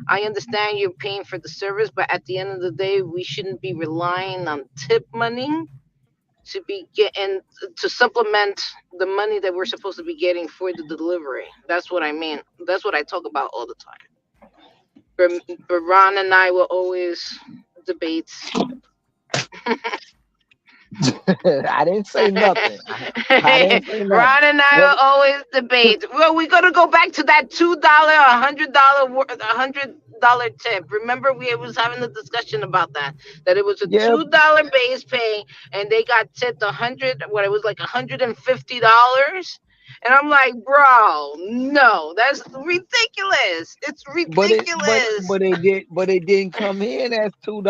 I understand you're paying for the service, but at the end of the day, we shouldn't be relying on tip money to be getting to supplement the money that we're supposed to be getting for the delivery. That's what I mean. That's what I talk about all the time. But Ron and I will always debate. I didn't say nothing. I didn't say nothing. Ron and I What? will always debate. Well, we got to go back to that $2, $100 tip. Remember, we was having a discussion about that. That it was a Yeah, $2 base pay, and they got tipped 100. What it was like $150. And I'm like, bro, no, that's ridiculous. It's but ridiculous. it didn't come in as $2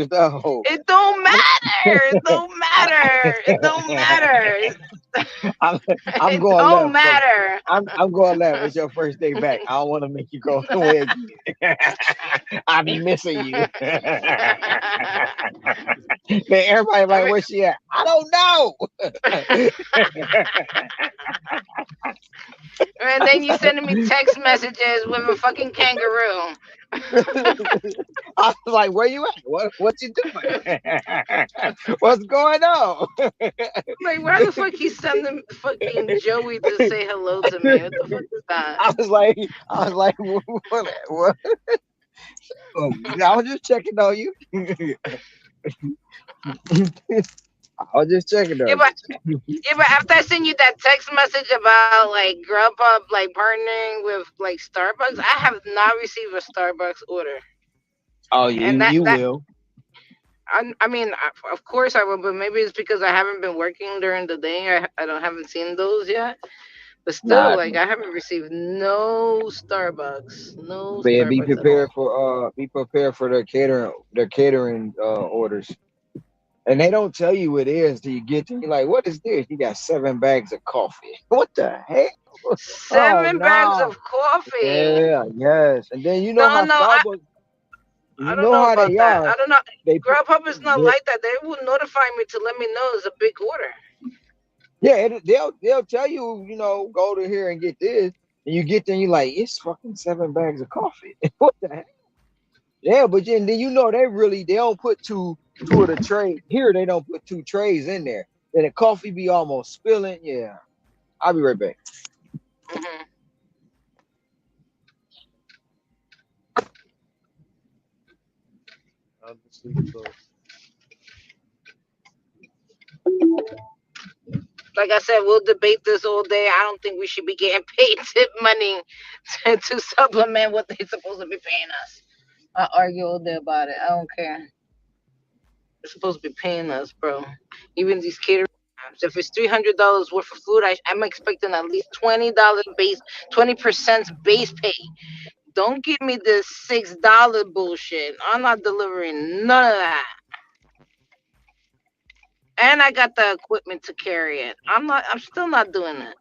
though. It don't matter. It don't matter. It don't matter. I'm I'm It going don't left because matter. I'm going left. It's your first day back. I don't want to make you go away again. I be missing you. Man, everybody like, where she at? I don't know. And then you sending me text messages with a fucking kangaroo. I was like, where you at? What you doing? What's going on? Like, why the fuck he sending fucking Joey to say hello to me? What the fuck is that? I was like, what? Oh, I was just checking on you. I was just checking Yeah, on but you. yeah, but after I send you that text message about like Grubhub like partnering with like Starbucks, I have not received a Starbucks order. Oh, And you that will. I mean, of course I will, but maybe it's because I haven't been working during the day. I don't haven't seen those yet. But still, Not, like I haven't received no Starbucks, no man. Starbucks at all. Be prepared for their catering orders. And they don't tell you what it is till you get to. You're like, what is this? You got 7 bags of coffee. What the heck? Oh 7 bags no. of coffee. Yeah, yes. And then you know No, how no, Starbucks. I You don't know know how about they that. are. I don't know. They put. Grubhub is not Yeah, like that. They will notify me to let me know it's a big order. yeah. They'll tell you. Go to here and get this. And you get there, and you're like, it's fucking 7 bags of coffee. What the heck? Yeah, but then they don't put two of the tray here. They don't put 2 trays in there. Then the coffee be almost spilling. Yeah, I'll be right back. Hmm. Like I said, we'll debate this all day. I don't think we should be getting paid tip money to supplement what they're supposed to be paying us. I argue all day about it. I don't care. They're supposed to be paying us, bro. Even these catering jobs. If it's $300 worth of food, I'm expecting at least $20 base, 20% base pay. Don't give me this $6 bullshit. I'm not delivering none of that. And I got the equipment to carry it. I'm still not doing it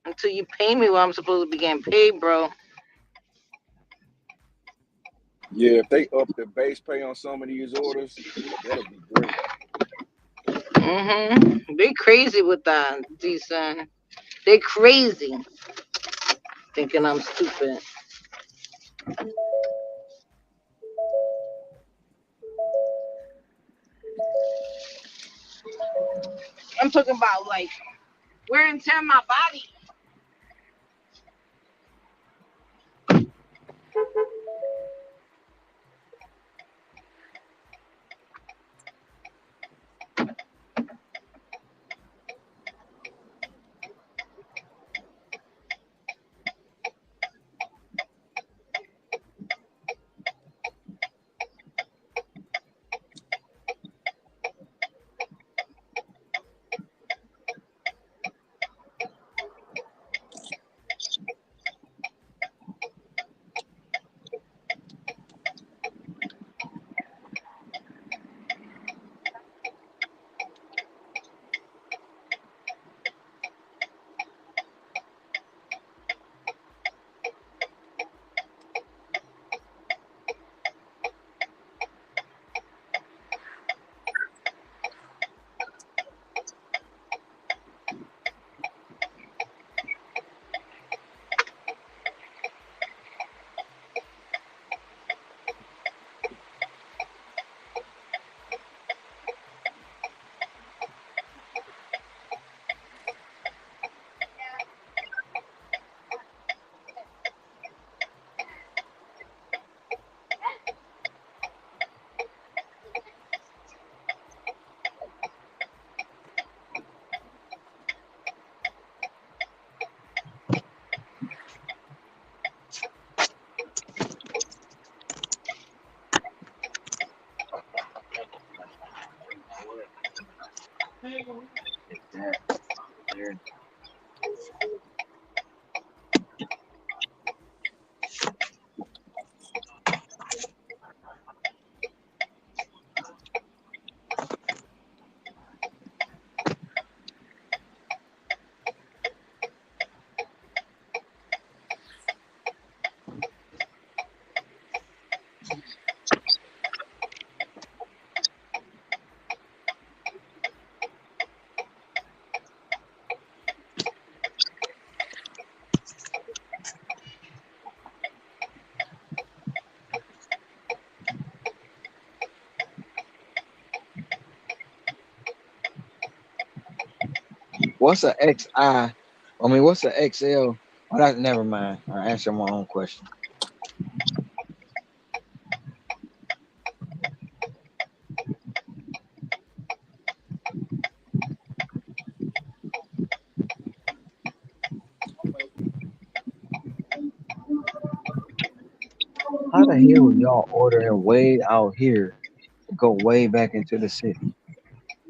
until you pay me what I'm supposed to be getting paid, bro. Yeah, if they up the base pay on some of these orders, that'll be great. They crazy with that, decent. They crazy. Thinking I'm stupid. I'm talking about like wear and tear my body. What's a XI? I mean, what's a XL? Oh, never mind. I answer my own question. How the hell y'all ordering way out here to go way back into the city?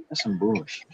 That's some bullshit.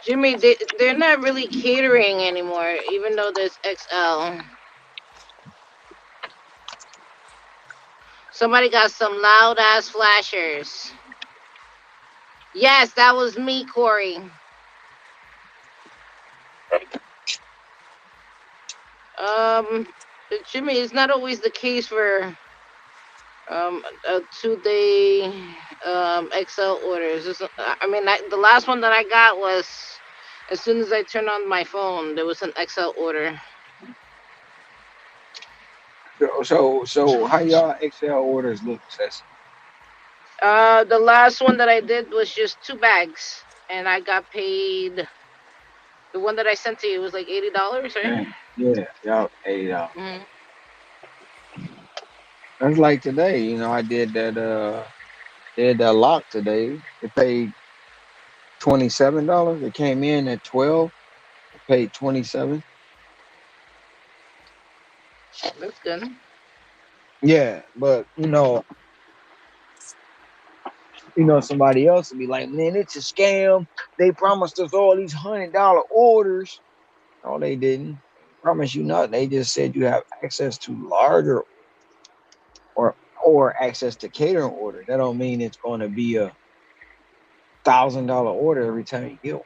Jimmy, they're not really catering anymore, even though there's XL. Somebody got some loud ass flashers. Yes, that was me, Corey. Um, Jimmy, it's not always the case for a 2 day XL orders. I mean, the last one that I got was as soon as I turned on my phone, there was an XL order. So how y'all XL orders look, Ceci? The last one that I did was just 2 bags, and I got paid. The one that I sent to you was like $80, right? Yeah, y'all paid out. Mm-hmm. That's like today, I did that lock today. It paid $27. It came in at 12. It paid 27. That's good. Yeah, but somebody else would be like, man, it's a scam. They promised us all these $100 orders. No, they didn't. They promise you not. They just said you have access to larger or access to catering order. That don't mean it's going to be a $1,000 order every time you get one.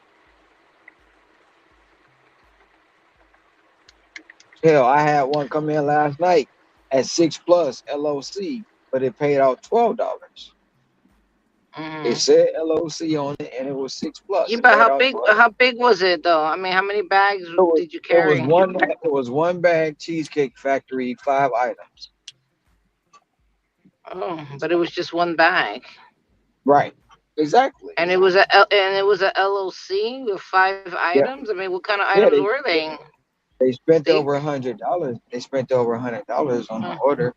Hell, I had one come in last night at 6+ LOC, but it paid out $12. It Mm-hmm. said LOC on it, and it was 6+. Yeah, It but paid out 12. how big was it though? I mean, how many bags did you It was carry? one. It was one bag Cheesecake Factory, 5 items. Oh, but it was just 1 bag, Right. Exactly. and it was a LOC with 5 items. Yeah. I mean, what kind of items Yeah. were they? They spent Steak? over $100. They spent over $100 on the Mm. order.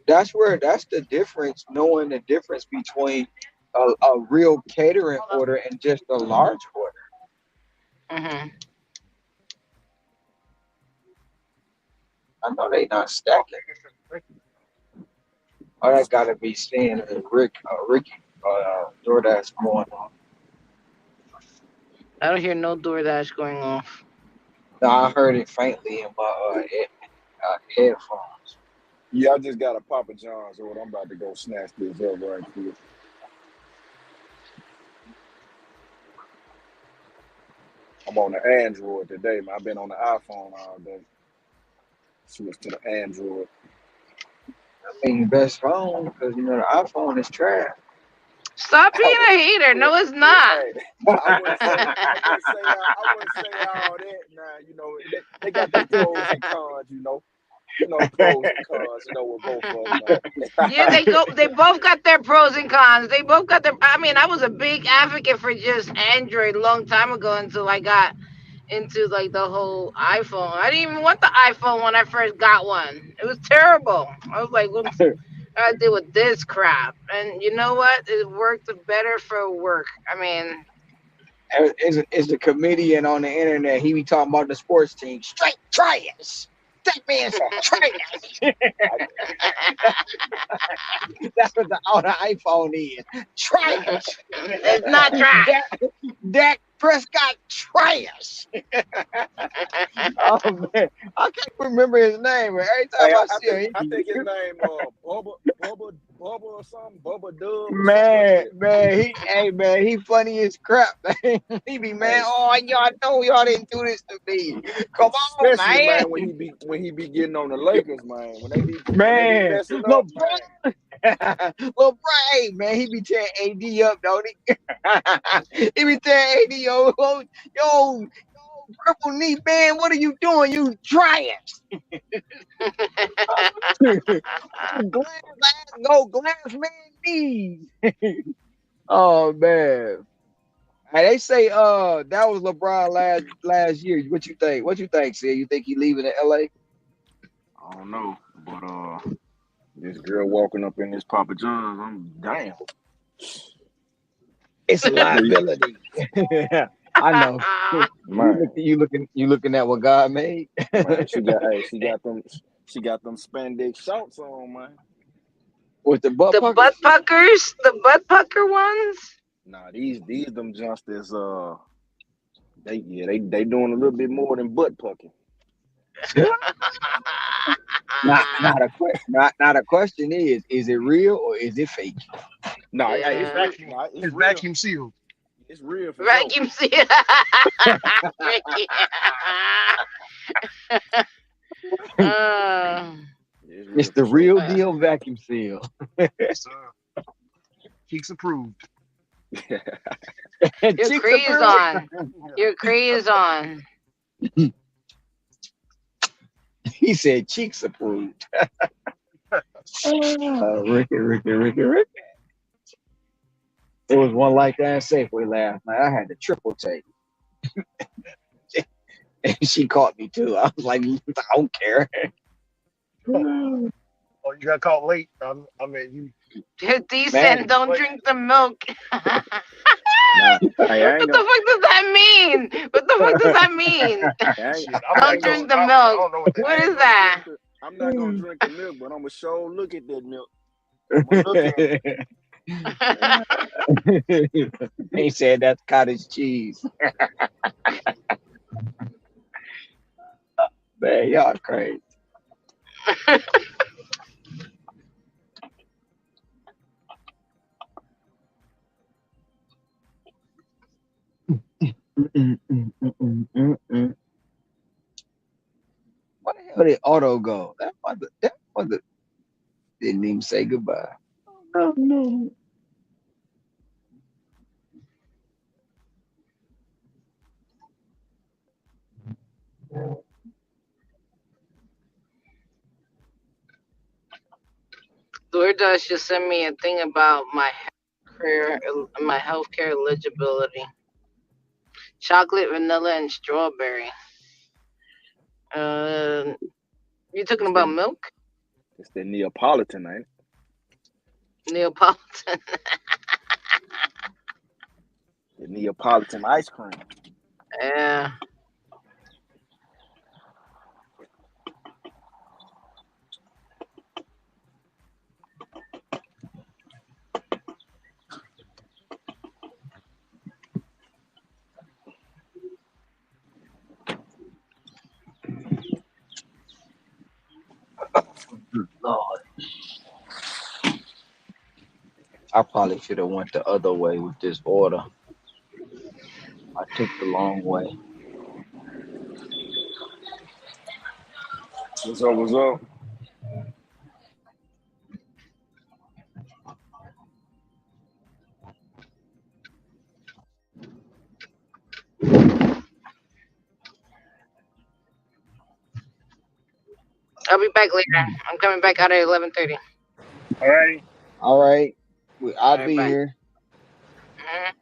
That's the difference. Knowing the difference between a real catering order and just a large order. Mm-hmm. I know they not stacking. Oh, that gotta be Stan and Ricky, DoorDash going on. I don't hear no DoorDash going off. No, I heard it faintly in my headphones. Yeah, I just got a Papa John's order. I'm about to go snatch this up right quick. I'm on the Android today, man. I've been on the iPhone all day. Switch to the Android. I mean, best phone because the iPhone is trash. Stop I being would, a hater. No, it's not. hey, I wouldn't say all that. Now, they got their pros and cons. Pros and cons. With both of them. Yeah, Man. they both got their pros and cons. They both got their. I mean, I was a big advocate for just Android a long time ago until I got into like the whole iPhone. I didn't even want the iPhone when I first got one. It was terrible. I was like, what I deal with this crap? And you know what? It worked better for work. I mean, Is the comedian on the internet? He be talking about the sports team. Straight trash. That man said trash. That's what on the iPhone is. Trash. it's not trash. Dak Prescott trash. Oh man, I can't remember his name. But every time Hey, I I see think him, I think his name Bubba or something, Bubba Dub or something like man, that. he funny as crap. Man. He be man. Hey, Oh, y'all know y'all didn't do this to me. Come on, especially man. man when he be getting on the Lakers, man. When they be Man, messing up, LeBron, man. LeBron, hey, man, he be tearing AD up, don't he? He be tearing AD, yo, Triple knee band, what are you doing? You trying? Glass man knees. Oh man. Hey, they say that was LeBron last year. What you think? What you think, Sid? You think he leaving to LA? I don't know, but this girl walking up in this Papa John's, I'm damn. It's a liability. I know. Man, You looking at what God made? man, she got them spandex shorts on, man. With the butt The butt puckers? puckers, the butt pucker ones. Nah, these them just as they doing a little bit more than butt pucking. Not a question is it real or is it fake? Nah, it's Yeah. real. Vacuum. Nah, it's It's real. vacuum sealed. It's real for sure. Vacuum seal. Ricky. Uh, It's It's real the for sure. real deal vacuum seal. Yes, sir. Cheeks approved. your Chicks Cree is approved. on. Your Cree is on. He said cheeks approved. Ricky. It was one like that in Safeway last night. I had the triple take. And she caught me too. I was like, I don't care. Oh, you got caught late. I mean, you. Decent, don't drink the milk. Nah, What hey, I ain't the gonna. fuck does that mean? What the fuck does that mean? Shit, I'm Don't lactose drink the intolerant. I milk. don't know what that What I ain't is means. gonna that? drink I'm not gonna drink the milk, but I'm gonna sure look at that milk. I'm gonna look at it. He said that's cottage cheese. Man, y'all crazy. Where the hell did Auto go? That mother didn't even say goodbye. Oh no. DoorDash just sent me a thing about my healthcare eligibility. Chocolate, vanilla, and strawberry. You talking It's about the milk? Neapolitan, ain't it? Neapolitan. The Neapolitan ice cream. Yeah. Lord. I probably should have went the other way with this order. I took the long way. What's up? What's up? I'll be back later. I'm coming back out at 11:30. Alrighty. All right. I'll All right, be bye. here. Mhm.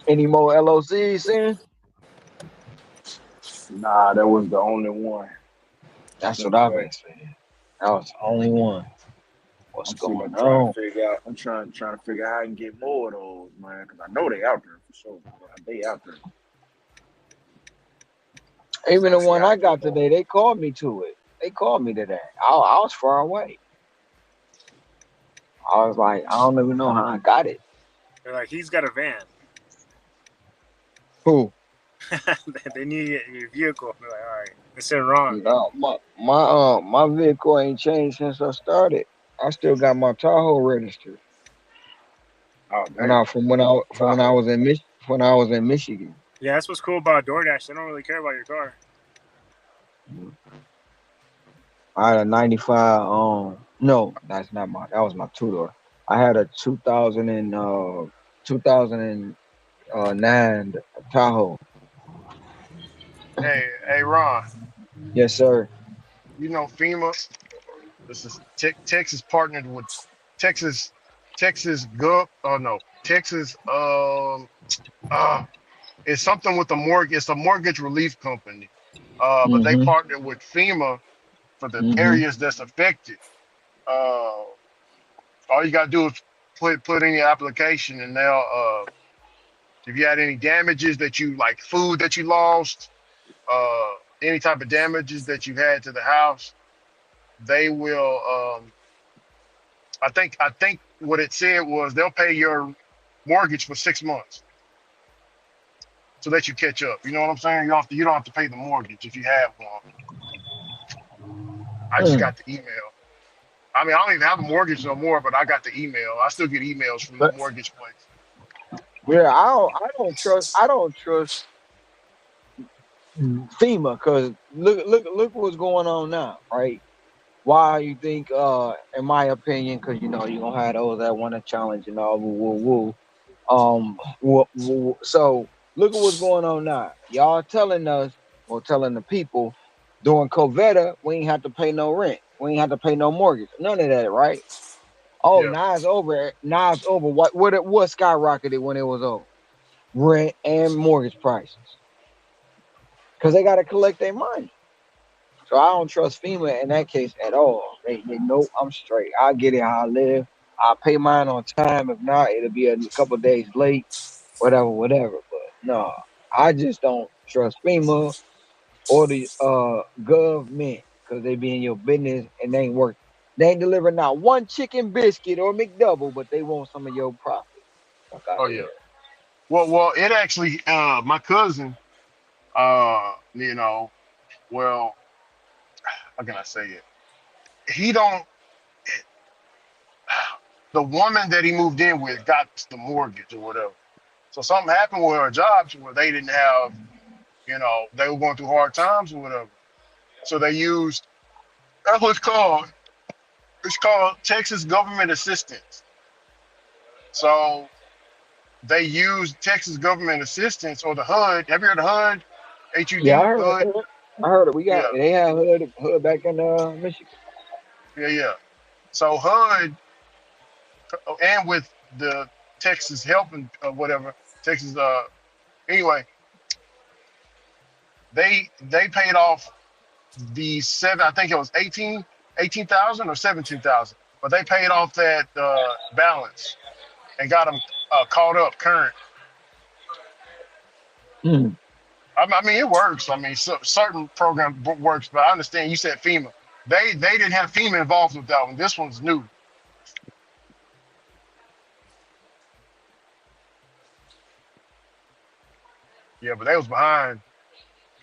Any more LOCs in? Nah, that was the only one. That's what Since I've been saying. That was the only one. What's going trying to on? figure out. I'm trying to figure out how I can get more of those, man. Because I know they out there for sure. They out there. Even Trying the to see one how I to get got more. today, they called me to it. They called me today. I was far away. I was like, I don't even know how I got it. They're like, he's got a van. Who? They need your vehicle. They're like, all right, this is wrong. No, my vehicle ain't changed since I started. I still got my Tahoe registered. Oh When damn. I from when I Tahoe. was in when I was in Michigan. Yeah, that's what's cool about DoorDash. They don't really care about your car. I had a 95. No, that's not my. That was my two door. I had a 2009 Tahoe. Hey, Ron. Yes, sir. You know FEMA. This is Texas partnered with Texas Texas Gov. Oh no, Texas. Uh, it's something with the mortgage. It's a mortgage relief company. But they Mm-hmm. partnered with FEMA for the Mm-hmm. areas that's affected. Uh, all you gotta do is put in your application, and they'll if you had any damages that you like, food that you lost, uh, any type of damages that you had to the house, they will. I think what it said was they'll pay your mortgage for 6 months so that you catch up. You know what I'm saying? You don't have to pay the mortgage if you have one. I just Mm. got the email. I mean, I don't even have a mortgage no more, but I got the email. I still get emails from the But mortgage place. yeah, I don't trust FEMA because look what's going on now, right? Why you think? In my opinion, because you're gonna have those that want to challenge and all woo woo woo. So look at what's going on now. Y'all telling us or telling the people during Covetta we ain't have to pay no rent, we ain't have to pay no mortgage, none of that, right? Oh, Yeah. now it's over. Now it's over. What skyrocketed when it was over? Rent and mortgage prices because they got to collect their money. So I don't trust FEMA in that case at all. They know I'm straight. I get it how I live. I'll pay mine on time. If not, it'll be a couple days late, whatever, whatever. But no, I just don't trust FEMA or the government because they be in your business and they ain't work. They ain't delivering not one chicken biscuit or McDouble, but they want some of your profit. Fuck out Oh of yeah. here. Well, it actually. My cousin. You know. Well, how can I say it? He don't. The woman that he moved in with got the mortgage or whatever. So something happened with her job to where they didn't have. They were going through hard times or whatever. So they used. That's what it's called. It's called Texas Government Assistance. So they used Texas Government Assistance or the HUD. Have you heard of HUD? Yeah, HUD? HUD? I heard it. We got Yeah, they have hood back in Michigan. yeah, yeah. So HUD and with the Texas Help and whatever Texas. Anyway, they paid off the seven. I think it was 18,000 or 17,000. But they paid off that balance and got them caught up current. Hmm. I mean, it works. I mean, certain program works, but I understand you said FEMA. They didn't have FEMA involved with that one. This one's new. Yeah, but they was behind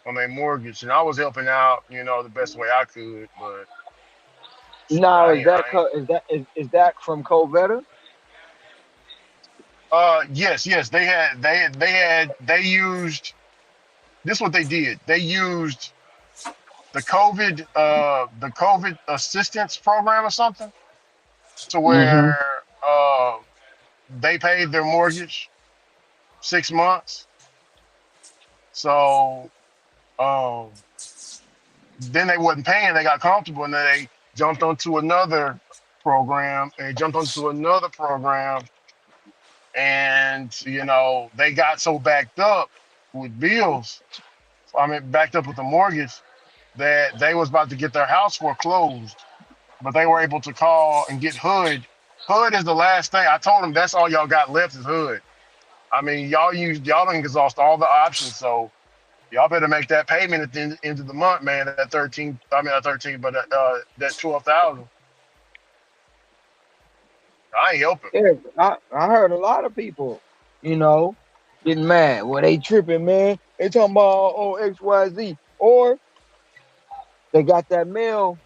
on their mortgage, and I was helping out, the best way I could. But shit, Now I is ain't, that I ain't. is that from Covetta? Yes, they used this. What they did, they used the COVID assistance program or something, to Mm-hmm. where they paid their mortgage 6 months. So um, then they wasn't paying. They got comfortable, and then they jumped onto another program. And they jumped onto another program, and they got so backed up with bills. I mean, backed up with the mortgage that they was about to get their house foreclosed. But they were able to call and get HUD. HUD is the last thing. I told them that's all y'all got left is HUD. I mean, y'all done exhaust all the options, so y'all better make that payment at the end of the month, man. That 13, I mean, not 13, but that 12,000. I ain't helping. Yeah, I heard a lot of people, you know. getting mad. Well, they tripping, man. They talking about oh XYZ. Or they got that mail,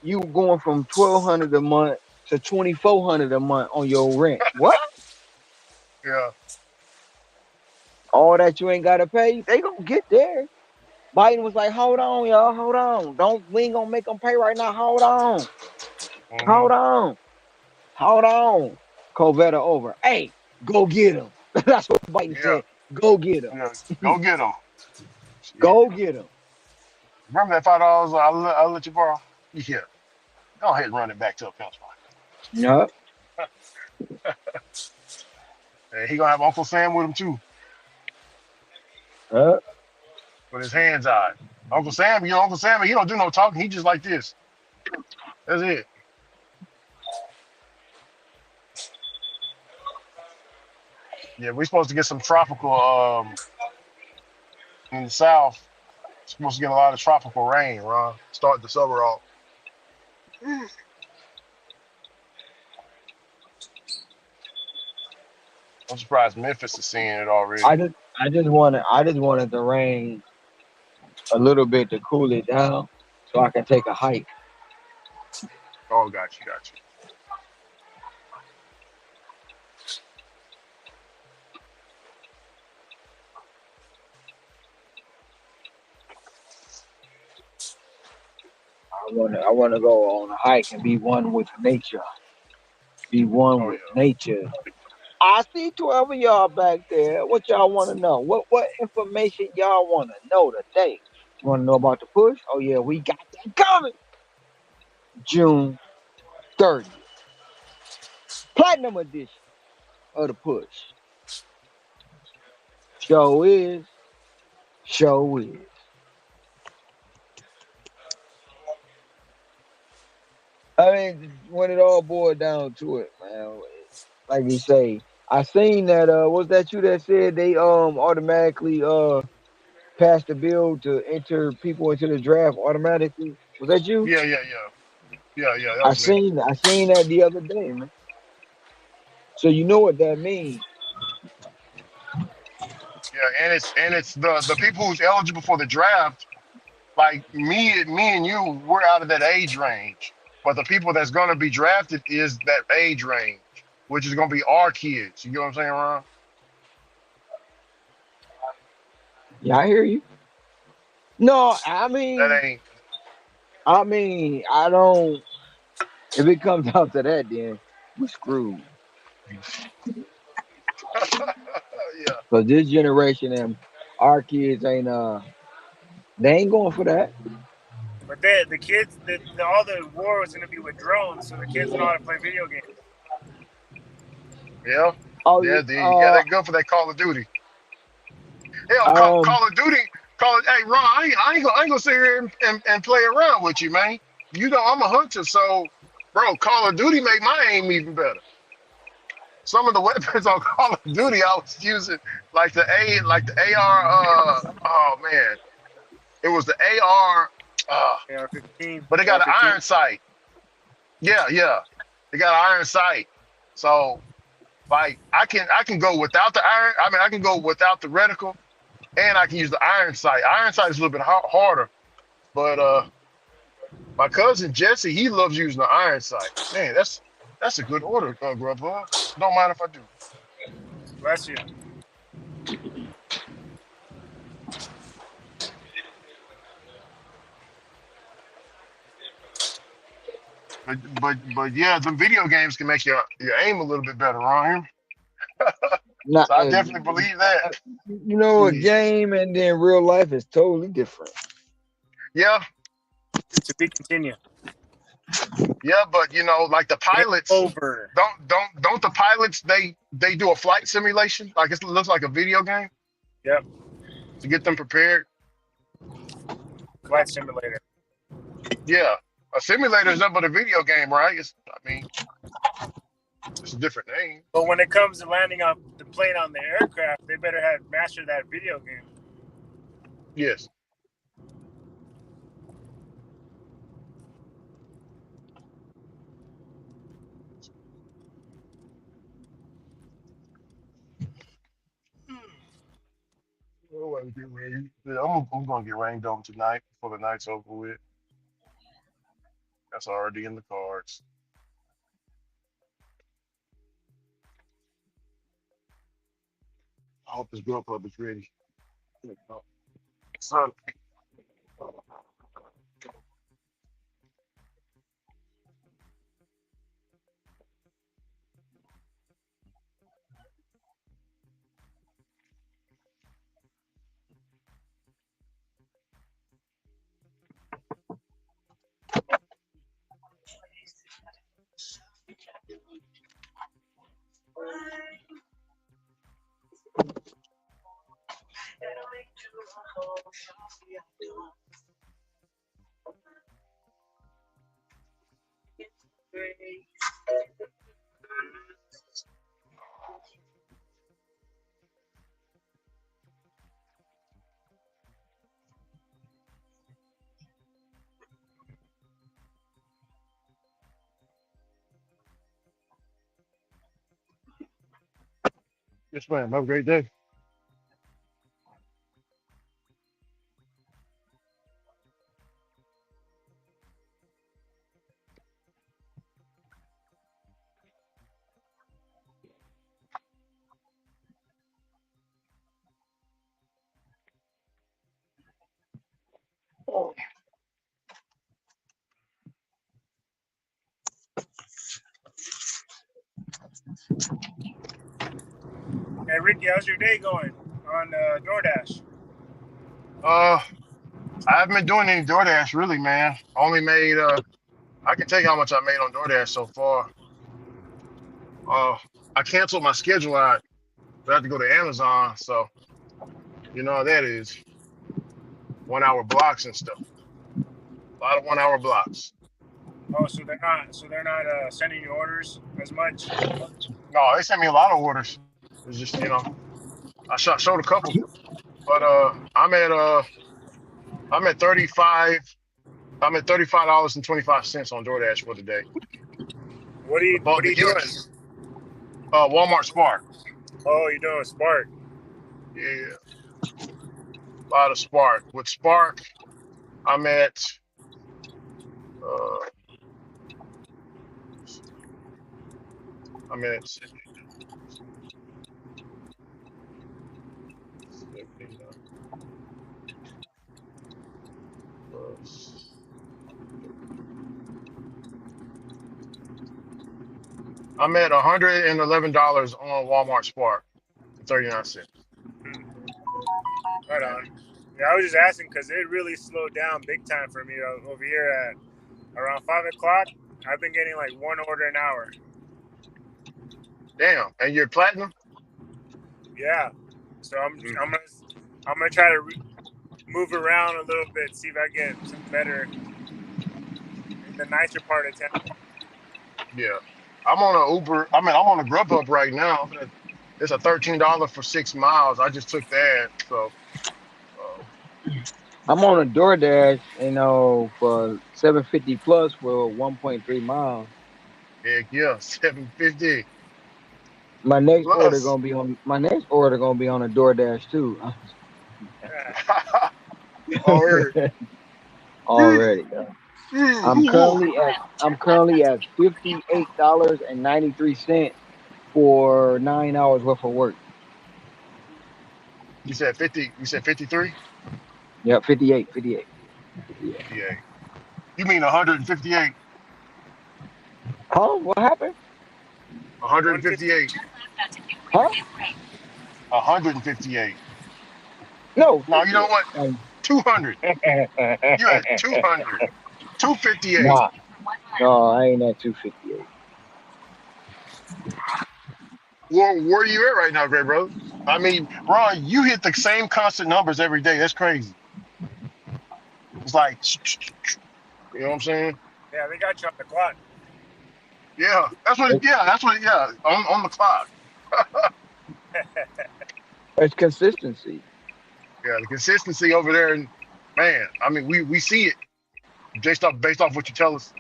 you going from 1,200 a month to 2,400 a month on your rent. What? Yeah. All that you ain't gotta pay? They gonna get there. Biden was like, hold on, y'all, hold on. Don't we ain't gonna make them pay right now. Hold on. Hmm. Hold on. Hold on. Covetta over. Hey, go get him. That's what Biden Yeah. said. Go get him. Yeah. Go get them. Shit. Go get him. Remember that $5 I'll let you borrow? Yeah. Go ahead and run it back to a pencil. Yup. And he gonna have Uncle Sam with him too, Yup. with his hands out. Uncle Sam, he don't do no talking. He just like this. That's it. Yeah, we're supposed to get some tropical in the south. Supposed to get a lot of tropical rain, Ron. Start the summer off. I'm surprised Memphis is seeing it already. I just wanted the rain a little bit to cool it down so I can take a hike. Oh, got you. I wanna go on a hike and be one with nature. Be one Oh with yeah. nature. I see 12 of y'all back there. What y'all want to know? What information y'all want to know today? You want to know about the push? Oh yeah, we got that coming. June 30th, platinum edition of the push. Show is, show is. I mean, when it all boiled down to it, man, like you say, I seen that. Was that you that said they automatically passed the bill to enter people into the draft automatically? Was that you? Yeah. That was me. I seen that the other day, man. So you know what that means. Yeah, and it's the people who's eligible for the draft. Like me and you, we're out of that age range. But the people that's gonna be drafted is that age range, which is gonna be our kids. You get what I'm saying, Ron? Yeah, I hear you. No, That ain't. I don't. If it comes out to that, then we screwed. Yeah. Cause this generation and our kids ain't they ain't going for that. But the kids, all the war was going to be with drones, so the kids know how to play video games. Yeah. Oh, Yeah, they're good for that Call of Duty. Hell, um, Call of Duty, hey Ron, I ain't gonna sit here and play around with you, man. You know I'm a hunter, so bro, Call of Duty make my aim even better. Some of the weapons on Call of Duty I was using, like the AR. Oh man, it was the AR. Uh, AR-15, but they got an AR-15. iron sight. Yeah, they got an iron sight. So like I can go without the iron. I mean, I can go without the reticle, and I can use the iron sight. Iron sight is a little bit harder, but my cousin Jesse, he loves using the iron sight. Man, that's a good order, Grubhub. Don't mind if I do. Bless you. But yeah, the video games can make your aim a little bit better, Ryan. not So I definitely believe that. you know, a Shit. game and then real life is totally different. Yeah, To be continued. yeah, but like the Game pilots, over. don't the pilots they do a flight simulation? Like it looks like a video game Yep. to get them prepared. Flight simulator. Yeah, a simulator is nothing but a video game, right? I mean, it's a different name. But when it comes to landing on the plane on the aircraft, they better have mastered that video game. Yes. get ready. Yeah, I'm gonna get rained on tonight before the night's over with. That's already in the cards. I hope this grill pub is ready. Son, yes, ma'am. Have a great day. Hey, Ricky, how's your day going on DoorDash? Uh, I haven't been doing any DoorDash really, man. I only made I can tell you how much I made on DoorDash so far. Uh, I canceled my schedule out. So I have to go to Amazon, so you know how that is. 1 hour blocks and stuff. A lot of 1 hour blocks. Oh, so they're not sending you orders as much. No, they sent me a lot of orders. It's just showed a couple, but I'm at 35. I'm at $35 and 25 cents on DoorDash for the day. What are you Above What are the you doing? hills. Walmart Spark. Oh, you're doing Spark. Yeah, a lot of Spark. With Spark, I'm at uh I'm at 70 plus. I'm at $111 on Walmart Spark for 39 cents. Right on. Yeah, I was just asking because it really slowed down big time for me over here at around 5 o'clock. I've been getting like one order an hour. Damn, and you're platinum? Yeah, so I'm Mm, I'm gonna I'm gonna try to move around a little bit, see if I get some better in the nicer part of town. yeah. I'm on a Uber. I mean, I'm on a Grubhub right now. It's a $13 for 6 miles. I just took that. So, uh, I'm on a DoorDash, for 750 plus for 1.3 miles. heck yeah, 750 plus. My next order gonna be on a DoorDash too. Yeah. All right. Already. I'm currently at $58.93 for 9 hours worth of work. You said 50. You said 53. Yeah, 58, 58. 58. You mean 158? Huh? What happened? 150. 158. Huh? 158. No, No, you know 58. what? 200. You at 200. 258. Nah, no, I ain't at 258. Where are you at right now, great brother? I mean, Ron, you hit the same constant numbers every day. That's crazy. It's like, you know what I'm saying? Yeah, they got you on the clock. Yeah, that's what. Yeah, that's what. Yeah, on the clock. It's consistency. Yeah, the consistency over there, and man, I mean, we see it based off what you tell us.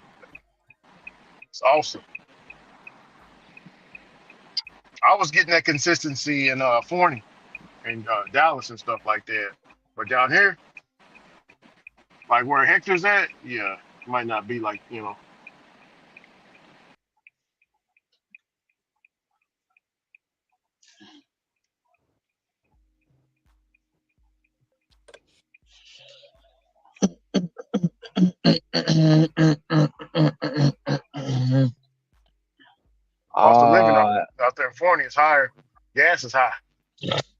It's awesome. I was getting that consistency in Forney. and Dallas and stuff like that. But down here, like where Hector's at, yeah, it might not be like cost of living Uh, out there in California is higher. Gas is high.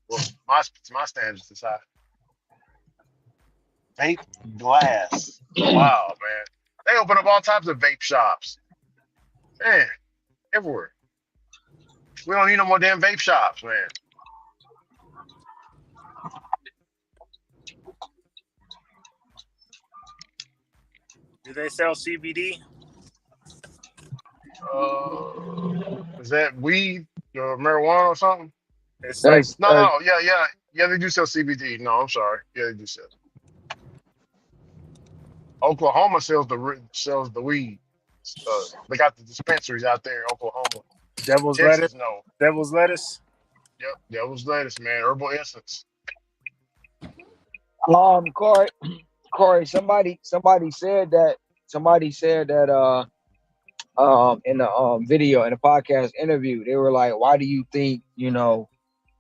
Well, my standards is high. Vape glass. Wow, man. They open up all types of vape shops. Man, everywhere. We don't need no more damn vape shops, man. Do they sell CBD? Is that weed or marijuana or something? It's like that's No, yeah. They do sell CBD. No, I'm sorry. Yeah, they do sell. Oklahoma sells the weed. They got the dispensaries out there in Oklahoma. devil's lettuce. Texas, no. Devil's lettuce. Yep, devil's lettuce, man. Herbal essence. Corey. Somebody said that. Somebody said that. In the video in the podcast interview, they were like, "Why do you think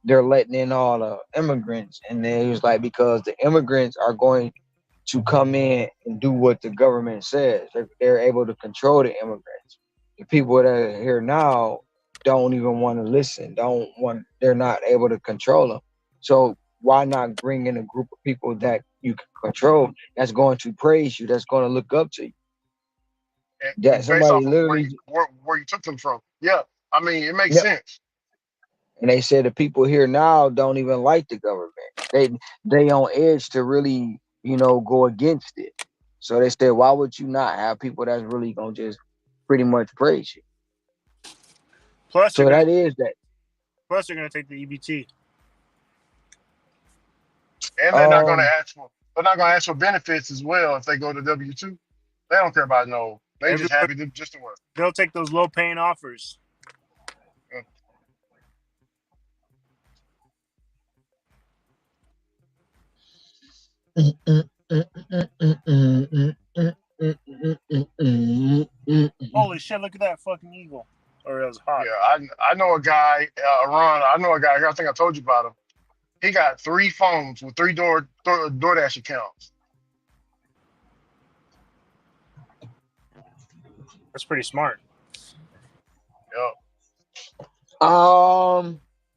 they're letting in all the immigrants?" And they was like, "Because the immigrants are going to come in and do what the government says. They're able to control the immigrants. The people that are here now don't even want to listen. They're not able to control them. So why not bring in a group of people that you can control? That's going to praise you. That's going to look up to you." That And based somebody off of literally, where you took them from. Yeah, I mean it makes yep. sense. And they said the people here now don't even like the government. They on edge to really, go against it. So they said, why would you not have people that's really gonna just pretty much praise you? Plus, So that is that. Plus, they're gonna take the EBT. And they're not gonna ask for benefits as well if they go to W-2. They don't care about no. They just Everybody, happy to just to work. they'll take those low paying offers. Holy shit! Look at that fucking eagle. Or it was hawk. Yeah, I know a guy, Ron. I know a guy here. I think I told you about him. He got 3 phones with 3 DoorDash accounts. That's pretty smart. Yep.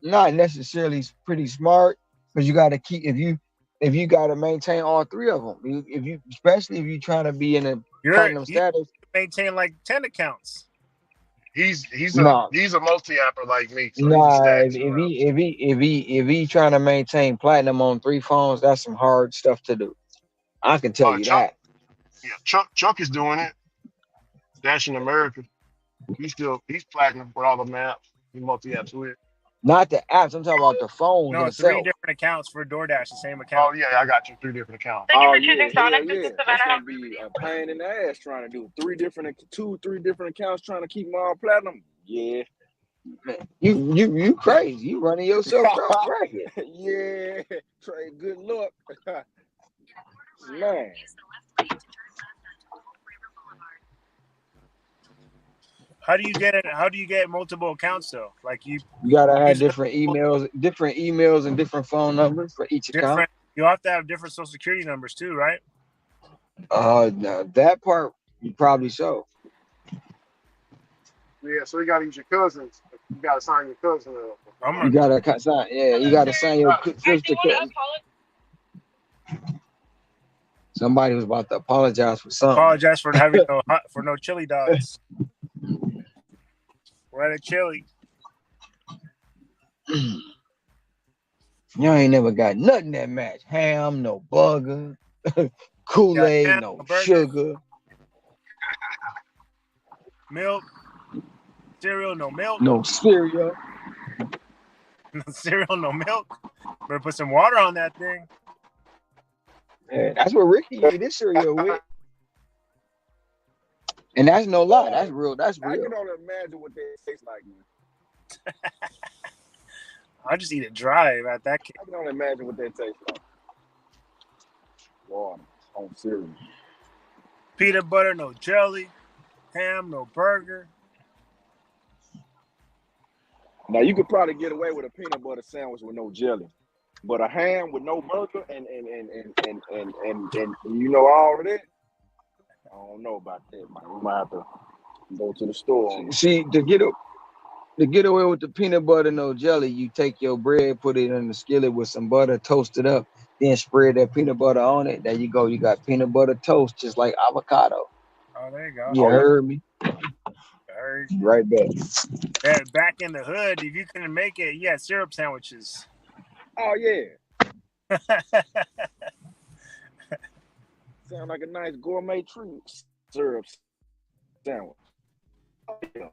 Not necessarily pretty smart, because you got to keep if you got to maintain all 3 of them. Especially if you're trying to be in a platinum You status. maintain like 10 accounts. He's No, a multi-apper like me, so he just nah. stacks around. If he trying to maintain platinum on 3 phones, that's some hard stuff to do. I can tell you Chuck, that. yeah, Chuck is doing it. Dashing America. He's platinum with all the maps. He multi-apps with. Not the apps. I'm talking about the phone No, 3 themselves. different accounts for DoorDash, the same Oh account. yeah, I got you 3 different accounts. Oh yeah, hell yeah. That's gonna be a pain in the ass trying to do 3 different accounts trying to keep them all platinum. Yeah. You crazy. You running yourself ragged. Yeah. Trey, good luck. Man. How do you get multiple accounts though? Like you gotta have different emails and different phone numbers for each account. You have to have different social security numbers too, right? No, that part you probably so. Yeah, so you gotta use your cousins. You gotta sign your cousin up. You gotta sign. Yeah, you gotta sign your sister cousin. Somebody was about to apologize for something. Apologize for having no chili dogs. We're at a chili. Y'all ain't never got nothing that match. Ham, no burger, Kool-Aid, no sugar. Milk. Cereal, no milk. No cereal. No cereal, no milk. Better put some water on that thing. Yeah, that's what Ricky ate his cereal with. And that's no lie. That's real. That's real. I can only imagine what they taste like, man. I just eat it dry at that case. I can only imagine what that tastes like. Water on cereal. Peanut butter, no jelly. Ham, no burger. Now you could probably get away with a peanut butter sandwich with no jelly, but a ham with no burger and you know all of that. I don't know about that, man. We might have to go to the store on that. See, to get away with the peanut butter no jelly, you take your bread, put it in the skillet with some butter, toast it up, then spread that peanut butter on it. There you go. You got peanut butter toast, just like avocado. Oh, there you go. You Oh yeah. heard me? Heard. Right back. Back in the hood, if you couldn't make it, you had syrup sandwiches. Oh yeah. Sound like a nice gourmet treat. Syrup sandwich. Oh yeah.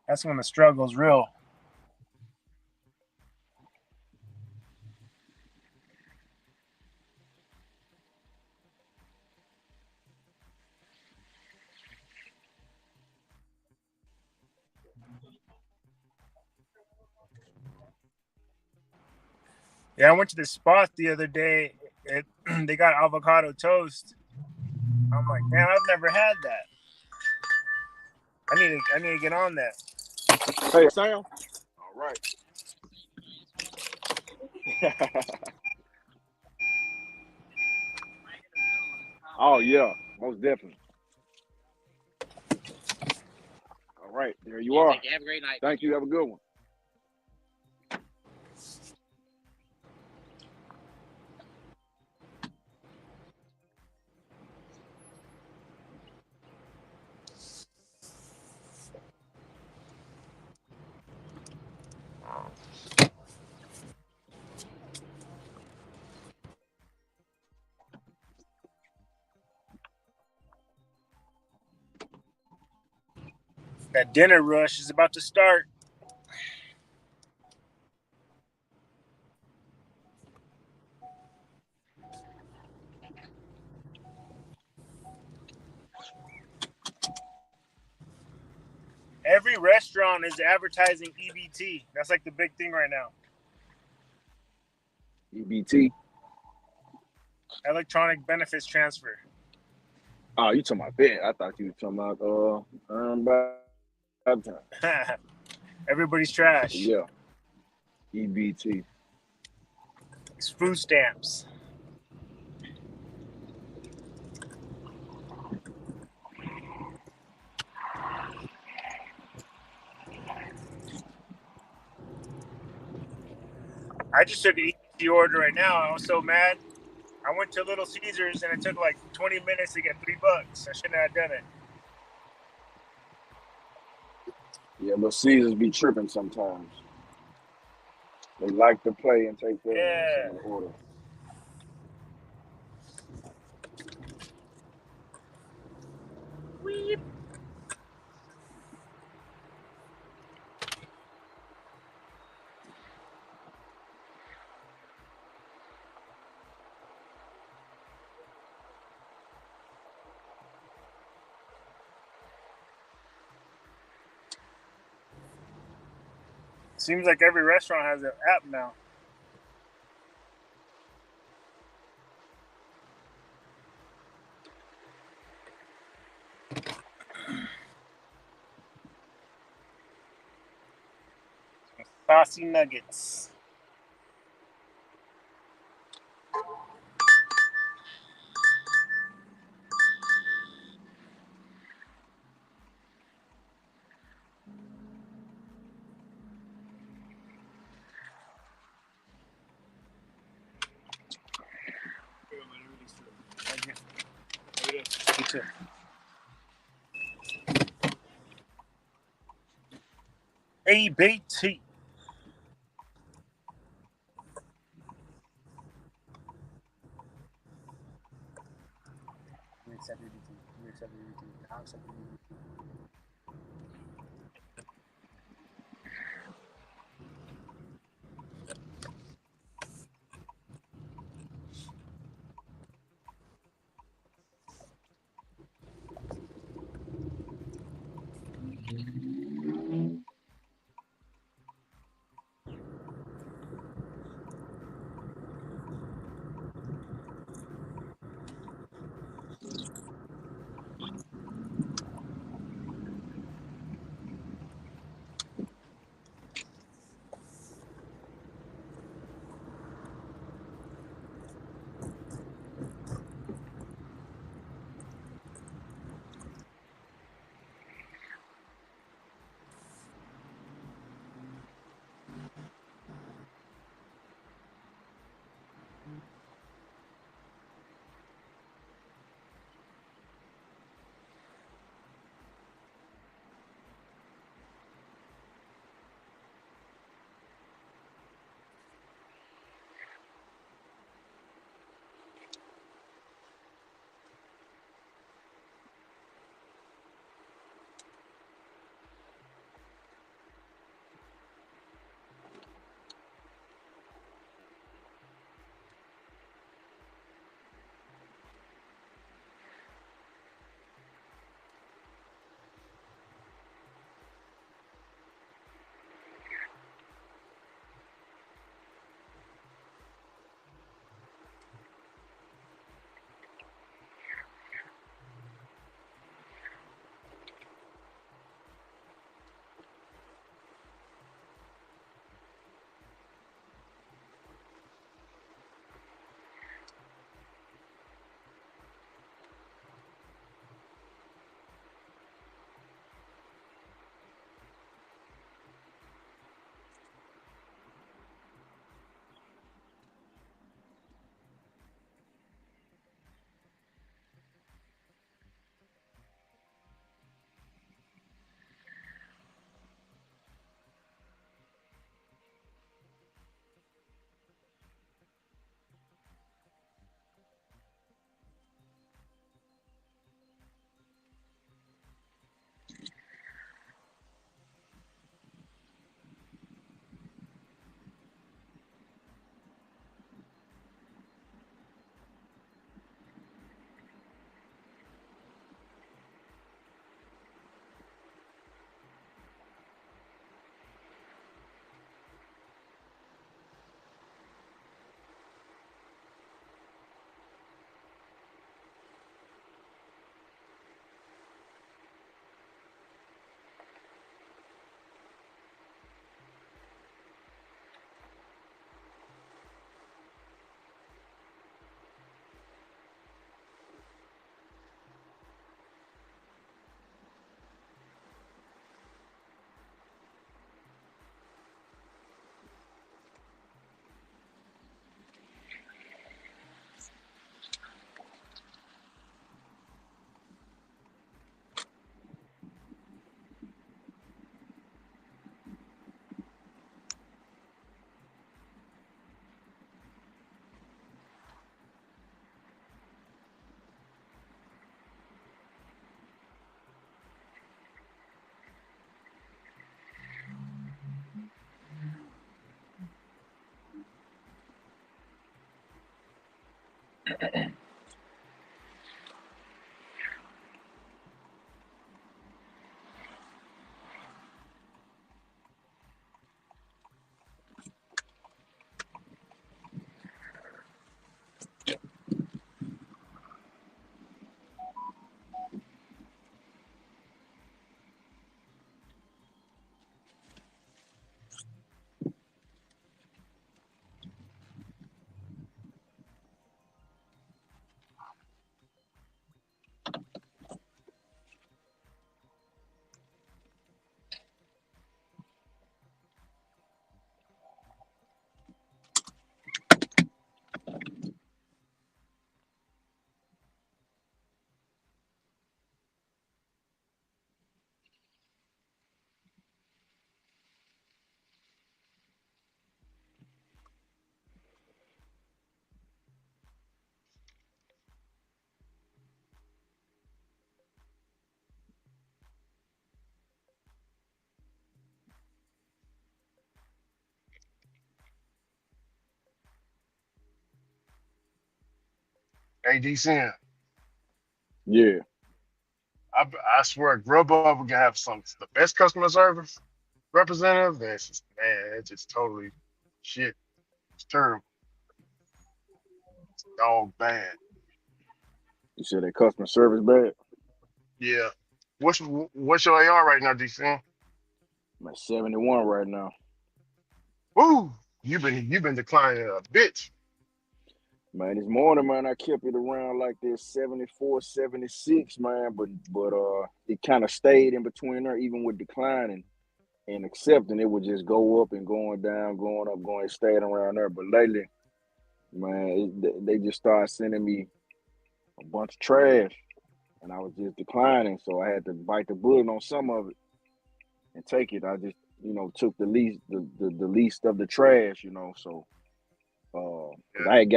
That's when the struggle's real. Yeah, I went to this spot the other day. They got avocado toast. I'm like, man, I've never had that. I need to get on that. Hey Sam. All right. Oh yeah, most definitely. All right, there you are. Thank you. Have a great night. Thank you. Have a good one. That dinner rush is about to start. Every restaurant is advertising EBT. That's like the big thing right now. EBT. Electronic benefits transfer. Oh, you talking about that? I thought you were talking about bad time. Everybody's trash. Yeah. EBT. It's food stamps. I just took an EBT order right now. I was so mad. I went to Little Caesars and it took like 20 minutes to get $3. I shouldn't have done it. Yeah, but Caesars be tripping sometimes. They like to play and take their Yeah. some of the order. Weep. Seems like every restaurant has an app now. Saucy nuggets. Thank you. You too. ABT. You accept ABT. You accept ABT. I accept ABT. Hey, decent. Yeah. I swear, Grubhub can have some the best customer service representative. And it's just, man, it's just totally shit. It's terrible. It's dog bad. You said that customer service bad? Yeah. What's your AR right now, decent? I'm at 71 right now. Woo! You've been declining a bit. Man, this morning, man, I kept it around like this 74, 76, man, but it kind of stayed in between there, even with declining and accepting. It would just go up and going down, going up, going, staying around there. But lately, man, they just started sending me a bunch of trash, and I was just declining, so I had to bite the bullet on some of it and take it. I just, took the least of the trash, so. Cause Yeah, I had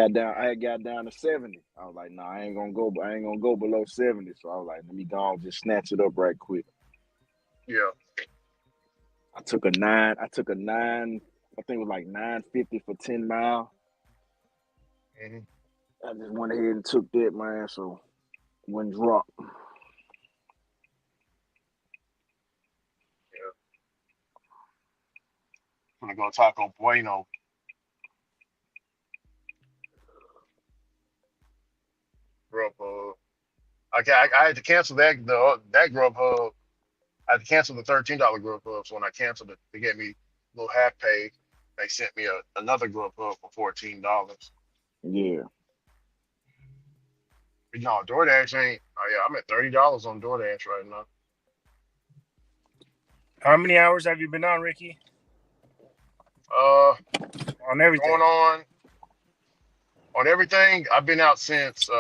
got down to 70. I was like, nah, I ain't gonna go below 70. So I was like, let me go and just snatch it up right quick. yeah. I took a nine, I think it was like 950 for 10 mile. Hmm. I just went ahead and took that, man. So it wouldn't drop. Yeah. I'm gonna go Taco Bueno. Grubhub. I had to cancel that Grubhub. I had to cancel the $13 Grubhub. So when I canceled it, they gave me a little half pay. They sent me another Grubhub for $14. Yeah. But no, DoorDash ain't. Oh yeah, I'm at $30 on DoorDash right now. How many hours have you been on, Ricky? Uh, On everything. going on everything. I've been out since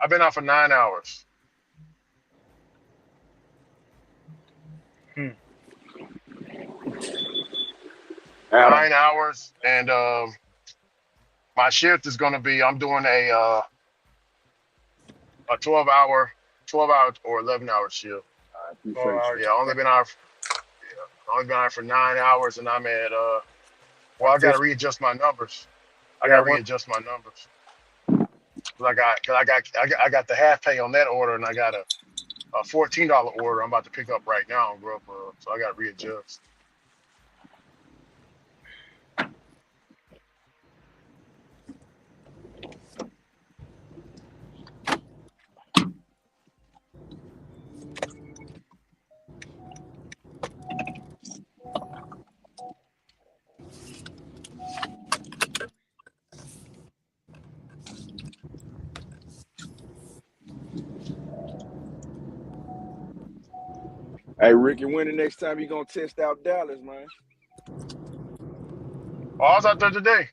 I've been out for 9 hours. Hmm. 9 hours, and my shift is gonna be. I'm doing a 12 hour or 11 hour shift. I Well, appreciate you. Yeah, only been out for 9 hours, and I'm at well, one I got to fifty. readjust my numbers. I got Yeah, to one. readjust my numbers. 'Cause I got the half pay on that order, and I got a $14 order I'm about to pick up right now on Grubhub, so I got to readjust. Hey, Ricky, when the next time you gonna test out Dallas, man? Oh, I was out there today.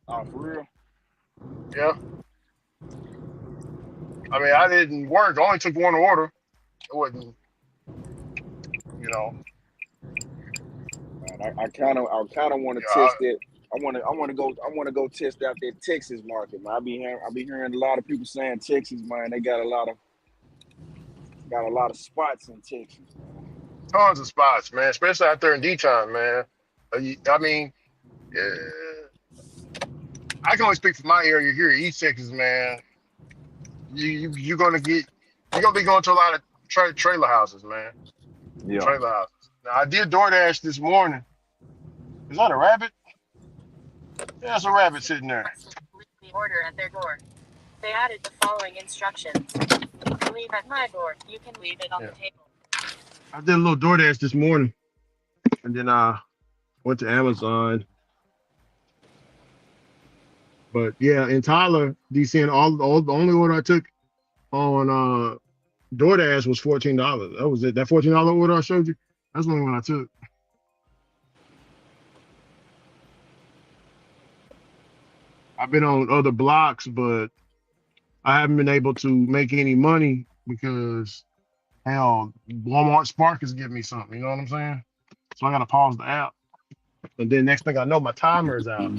Oh, for real? Yeah, I mean, I didn't work. I only took one order. It wasn't, you know, Man, I kind of want to yeah, test it. I want to go test out that Texas market, man. I be hearing a lot of people saying Texas, man. They got a lot of Got a lot of spots in Texas. Tons of spots, man, especially out there in D-Town, man. I mean, I can only speak for my area here, East Texas, man. You're gonna be going to a lot of trailer houses, man. Yeah. Trailer houses. Now I did DoorDash this morning. Is that a rabbit? Yeah, that's a rabbit sitting there. Leave the order at their door. They added the following instructions. Leave at my door. You can leave it on Yeah, the table. I did a little DoorDash this morning, and then I went to Amazon. But yeah, in Tyler, DC, and all the only order I took on DoorDash was $14. That was it. That $14 order I showed you. That's the only one I took. I've been on other blocks, but I haven't been able to make any money because hell, Walmart Spark is giving me something. You know what I'm saying? So I got to pause the app, and then next thing I know, my timer is out.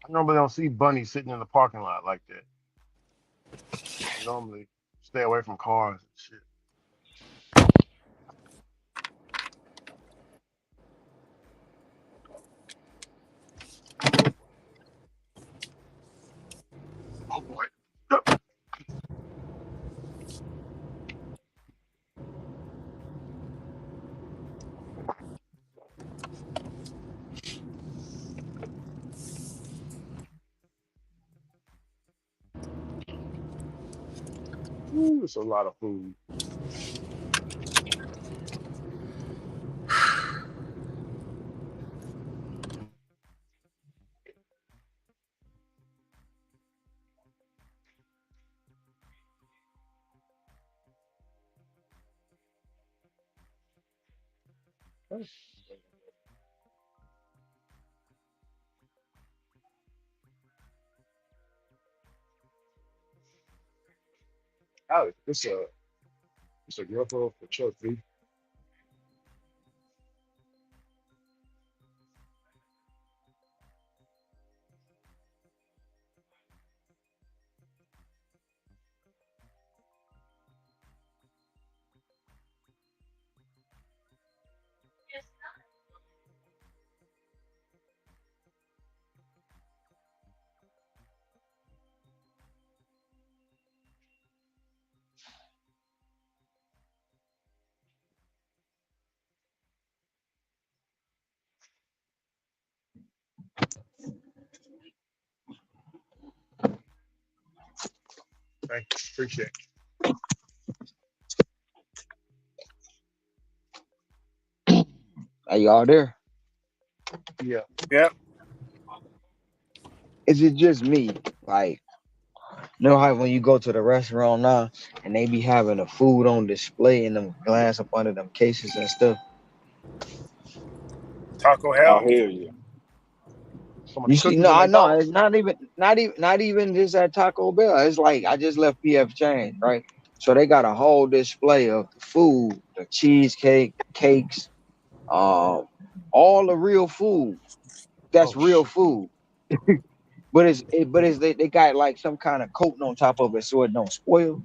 I normally don't see bunnies sitting in the parking lot like that. I normally stay away from cars and shit. Oh boy. Ooh, it's a lot of food. Oh, it's a gripper for Chuck V. Thank you. Appreciate Are y'all there? it. Yeah. Yep. Is it just me? Like, you know how when you go to the restaurant now and they be having the food on display in them glass up under them cases and stuff? Taco Oh Hell. hell yeah. Some of the You see, cookies no, at I know McDonald's. it's not even just at Taco Bell. It's like I just left PF Chang's, right? So they got a whole display of the food, the cheesecake, the cakes, um, all the real food. That's Oh real shit. food. But they got like some kind of coating on top of it so it don't spoil.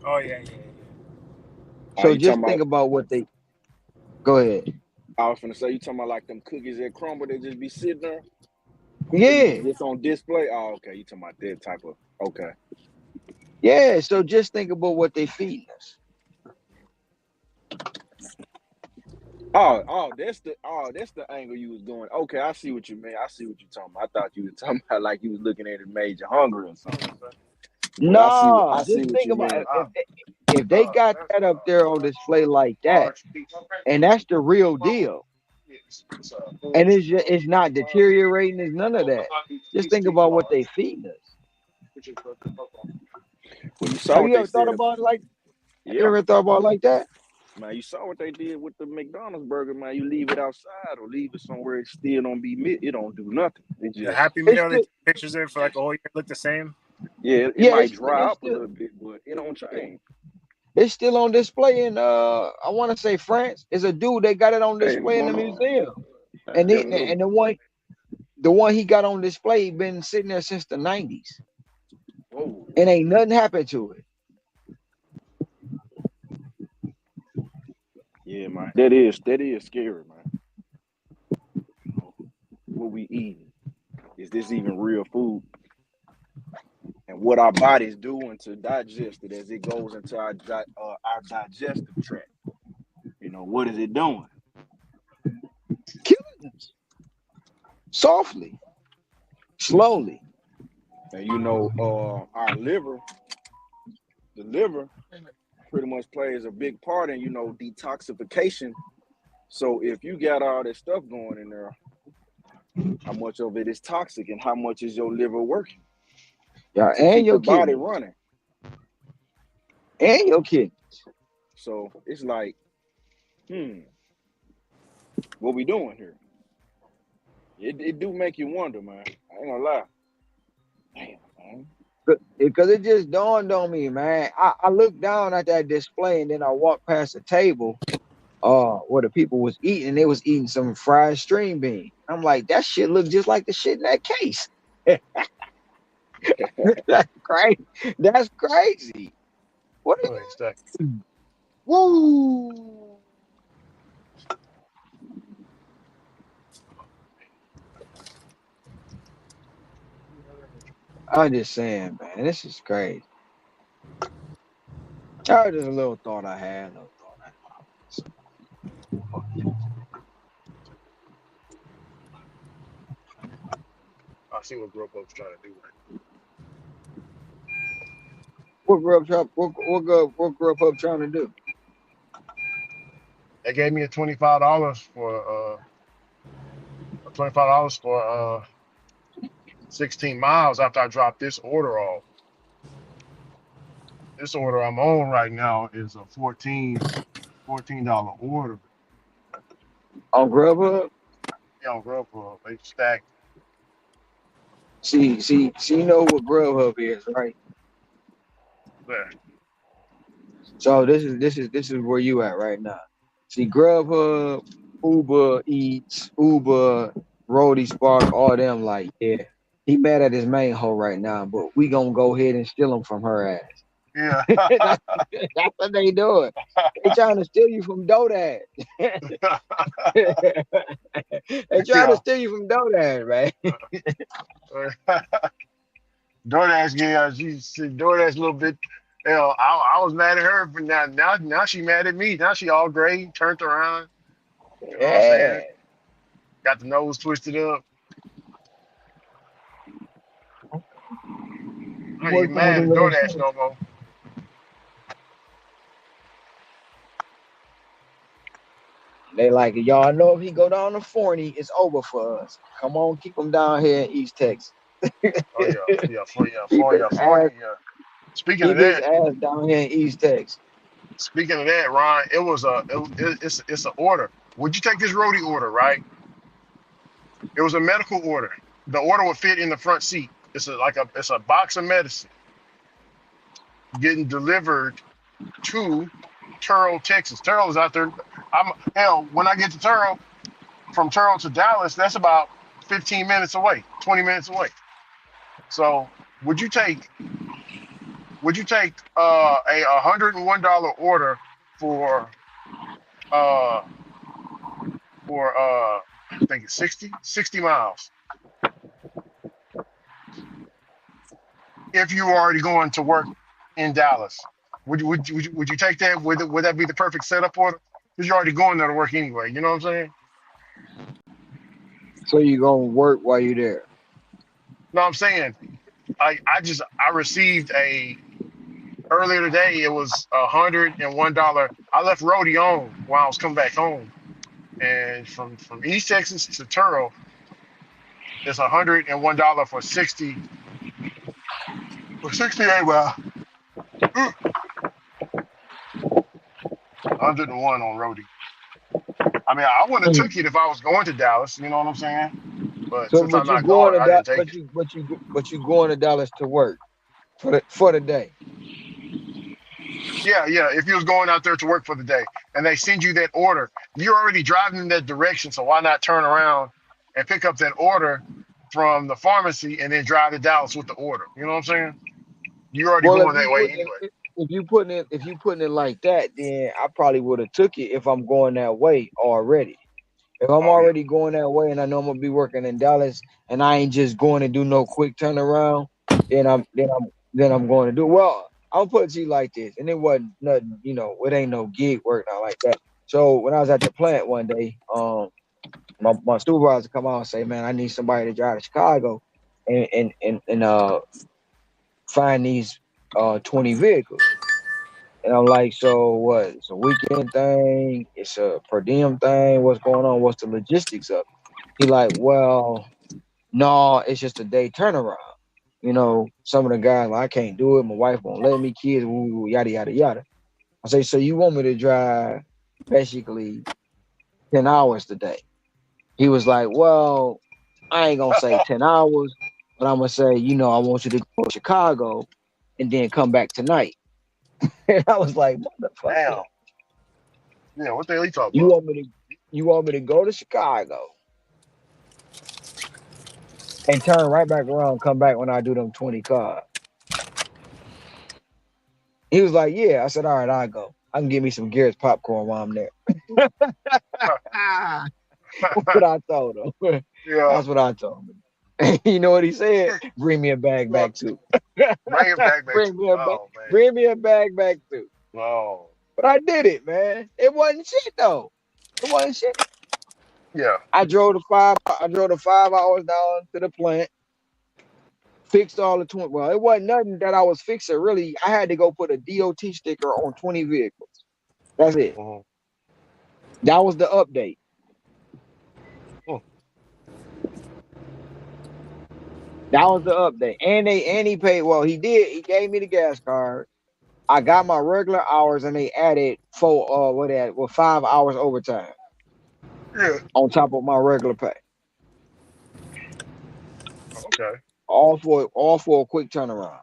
Oh yeah, yeah, yeah. So You just talking think about? about what they go ahead. I was gonna say you talking about like them cookies that crumble. They just be sitting there. They be Yeah. just on display. Oh, okay. You talking about that type of? Okay. Yeah. So just think about what they feeding us. That's the angle you was going. Okay, I see what you mean. I see what you're talking about. I thought you were talking about like you was looking at it made you hungry or something. But No, I see just what think you about mean. if they got that up there on display like that, and that's the real deal, and it's not deteriorating, it's none of that. Just think about what they feeding us. Well, you saw Have what you they ever thought said. about it like? You Yeah, ever thought about it like that? man. You saw what they did with the McDonald's burger, man. You leave it outside or leave it somewhere it still don't be mit. It don't do nothing. It The just Happy It's Meal. They still, take pictures of it for like a whole year. Look the same. yeah. It yeah, might dry it's up a still little bit, but it don't change. it's still on display in I want to say France. It's a dude they got it on Hey, what's display in the going on? museum, Hey, and what's up? the one the one he got on display been sitting there since the 90s, Whoa. and ain't nothing happened to it. Yeah, man. That is scary, man. You know, what we eating? Is this even real food? And what our body's doing to digest it as it goes into our digestive tract. You know, what is it doing? Killing us softly, slowly. And you know, our liver, the liver pretty much plays a big part in, you know, detoxification. So if you got all this stuff going in there, how much of it is toxic and how much is your liver working Yeah, to and keep the your body kidneys, running? and your kidneys. So it's like, what we doing here? It do make you wonder, man. I ain't gonna lie. Damn, man. Because it just dawned on me, man. I looked down at that display and then I walked past the table where the people was eating. They was eating some fried string bean. I'm like, that shit look just like the shit in that case. That's crazy. That's crazy. What Oh, is exactly. Woo! I'm just saying, man, this is crazy. That was just a little thought I had. I see what Grubhub's trying to do right What Grub Up trying to do? now. They gave me a $25 for 16 miles after I dropped this order off. This order I'm on right now is a $14 order. On Grubhub? Yeah, on Grubhub. They stacked. See, you know what Grubhub is, right? There. So this is where you at right now. See, Grubhub, Uber Eats, Uber, Roadie Spark, all them like, yeah, he mad at his main hoe right now, but we gonna go ahead and steal him from her ass. Yeah. That's what they doing. They trying to steal you from Dodash. They trying to Yeah. steal you from Dodash, man. DoorDash, yeah, she DoorDash a little bit. You know, I was mad at her, but now she mad at me. Now she all gray, turned around. You know what I'm Yeah. saying? Got the nose twisted up. I ain't even Working with a mad at little DoorDash something. no more. They like it. Y'all know if he go down to 40, it's over for us. Come on, keep him down here in East Texas. Oh yeah, Keep his 40, ass, yeah. Speaking of keep his that, ass down here in East Texas. Ron, it was it's an order. Would you take this roadie order, right? It was a medical order. The order would fit in the front seat. It's a box of medicine getting delivered to Turl, Texas. Turl is out there. When I get to Turl, from Turl to Dallas, that's about 15 minutes away, 20 minutes away. So would you take a $101 order for uh I think it's 60 miles if you were already going to work in Dallas? Would you take that? Would that be the perfect setup order? Because you're already going there to work anyway. You know what I'm saying? So you gonna work while you there. No, I'm saying I received a earlier today. It was $101. I left Rhodey on while I was coming back home, and from East Texas to Turl, it's $101 for 68 miles. 101 on Rhodey. I mean, I wouldn't have took it if I was going to Dallas. You know what I'm saying? But So since I'm not going, I didn't take it. but you going to Dallas to work for the day. Yeah, yeah. If you was going out there to work for the day and they send you that order, you're already driving in that direction. So why not turn around and pick up that order from the pharmacy and then drive to Dallas with the order. You know what I'm saying? You're already Well, going that way anyway. if you putting it like that, then I probably would have took it if I'm going that way already. If I'm Oh yeah. already going that way and I know I'm gonna be working in Dallas and I ain't just going to do no quick turnaround, then I'm going to do well. I'll put it to you like this, and it wasn't nothing, it ain't no gig work not like that. So when I was at the plant one day, my supervisor come out and say, man, I need somebody to drive to Chicago and find these 20 vehicles. And I'm like, so what? It's a weekend thing, it's a per diem thing, what's going on? What's the logistics of it? He like, well, no, it's just a day turnaround. Some of the guys like, I can't do it, my wife won't let me, kids, woo, woo, yada yada yada. I say, so you want me to drive basically 10 hours today? He was like, well, I ain't gonna say 10 hours, but I'm gonna say, I want you to go to Chicago and then come back tonight. And I was like, motherfucker, Damn. Yeah. What the hell you talking you about? want me to you want me to go to Chicago and turn right back around and come back when I do them 20 cars? He was like, yeah. I said, all right, I'll go. I can get me some Garrett's popcorn while I'm there. What I told him. Yeah. That's what I told him. You know what he said? Bring me a bag Well, back too. bring it back to bring me. me a bag. Oh man. Bring me a bag back too. Oh But I did it, man. It wasn't shit though. It wasn't shit. yeah. I drove the 5 hours down to the plant, fixed all the 20. Well, it wasn't nothing that I was fixing really. I had to go put a DOT sticker on 20 vehicles. That's it. Mhm. That was the update. Mm. That was the update. And he paid, well, he did. He gave me the gas card. I got my regular hours and they added 5 hours overtime Yeah. on top of my regular pay. Okay. All for a quick turnaround.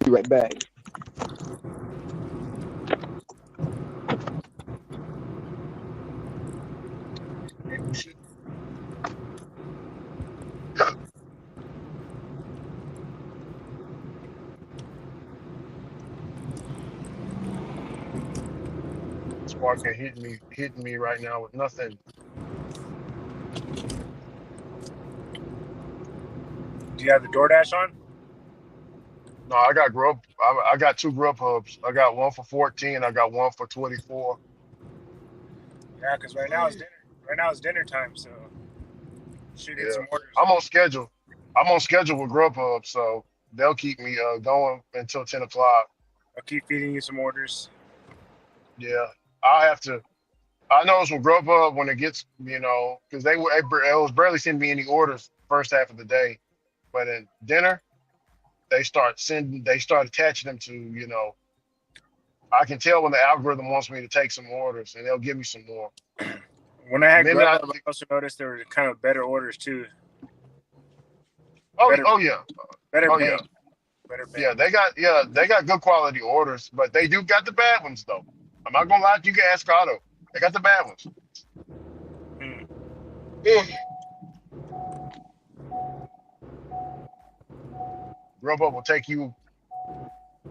Be right back. Ain't no shit. Spark ain't hitting me right now with nothing. Do you have the DoorDash on? No, I got I got two grub hubs. I got one for 14. I got one for 24. Yeah, because right now it's dinner. Right now it's dinner time, so should get Yeah. some orders I'm in. on schedule. I'm on schedule with Grubhub, so they'll keep me going until 10 o'clock. I'll keep feeding you some orders. Yeah. I have to. I know it's with Grubhub when it gets, because it was barely sending me any orders first half of the day, but in dinner they start attaching them to, I can tell when the algorithm wants me to take some orders, and they'll give me some more. When I The had minute I, Grubhub, I also noticed there were kind of better orders too. oh, Better, oh yeah, better oh yeah, paying, better yeah, paying. they got good quality orders, but they do got the bad ones though. I'm not gonna lie to you, guys, Otto. They got the bad ones. Hmm. Yeah. Grubhub will take you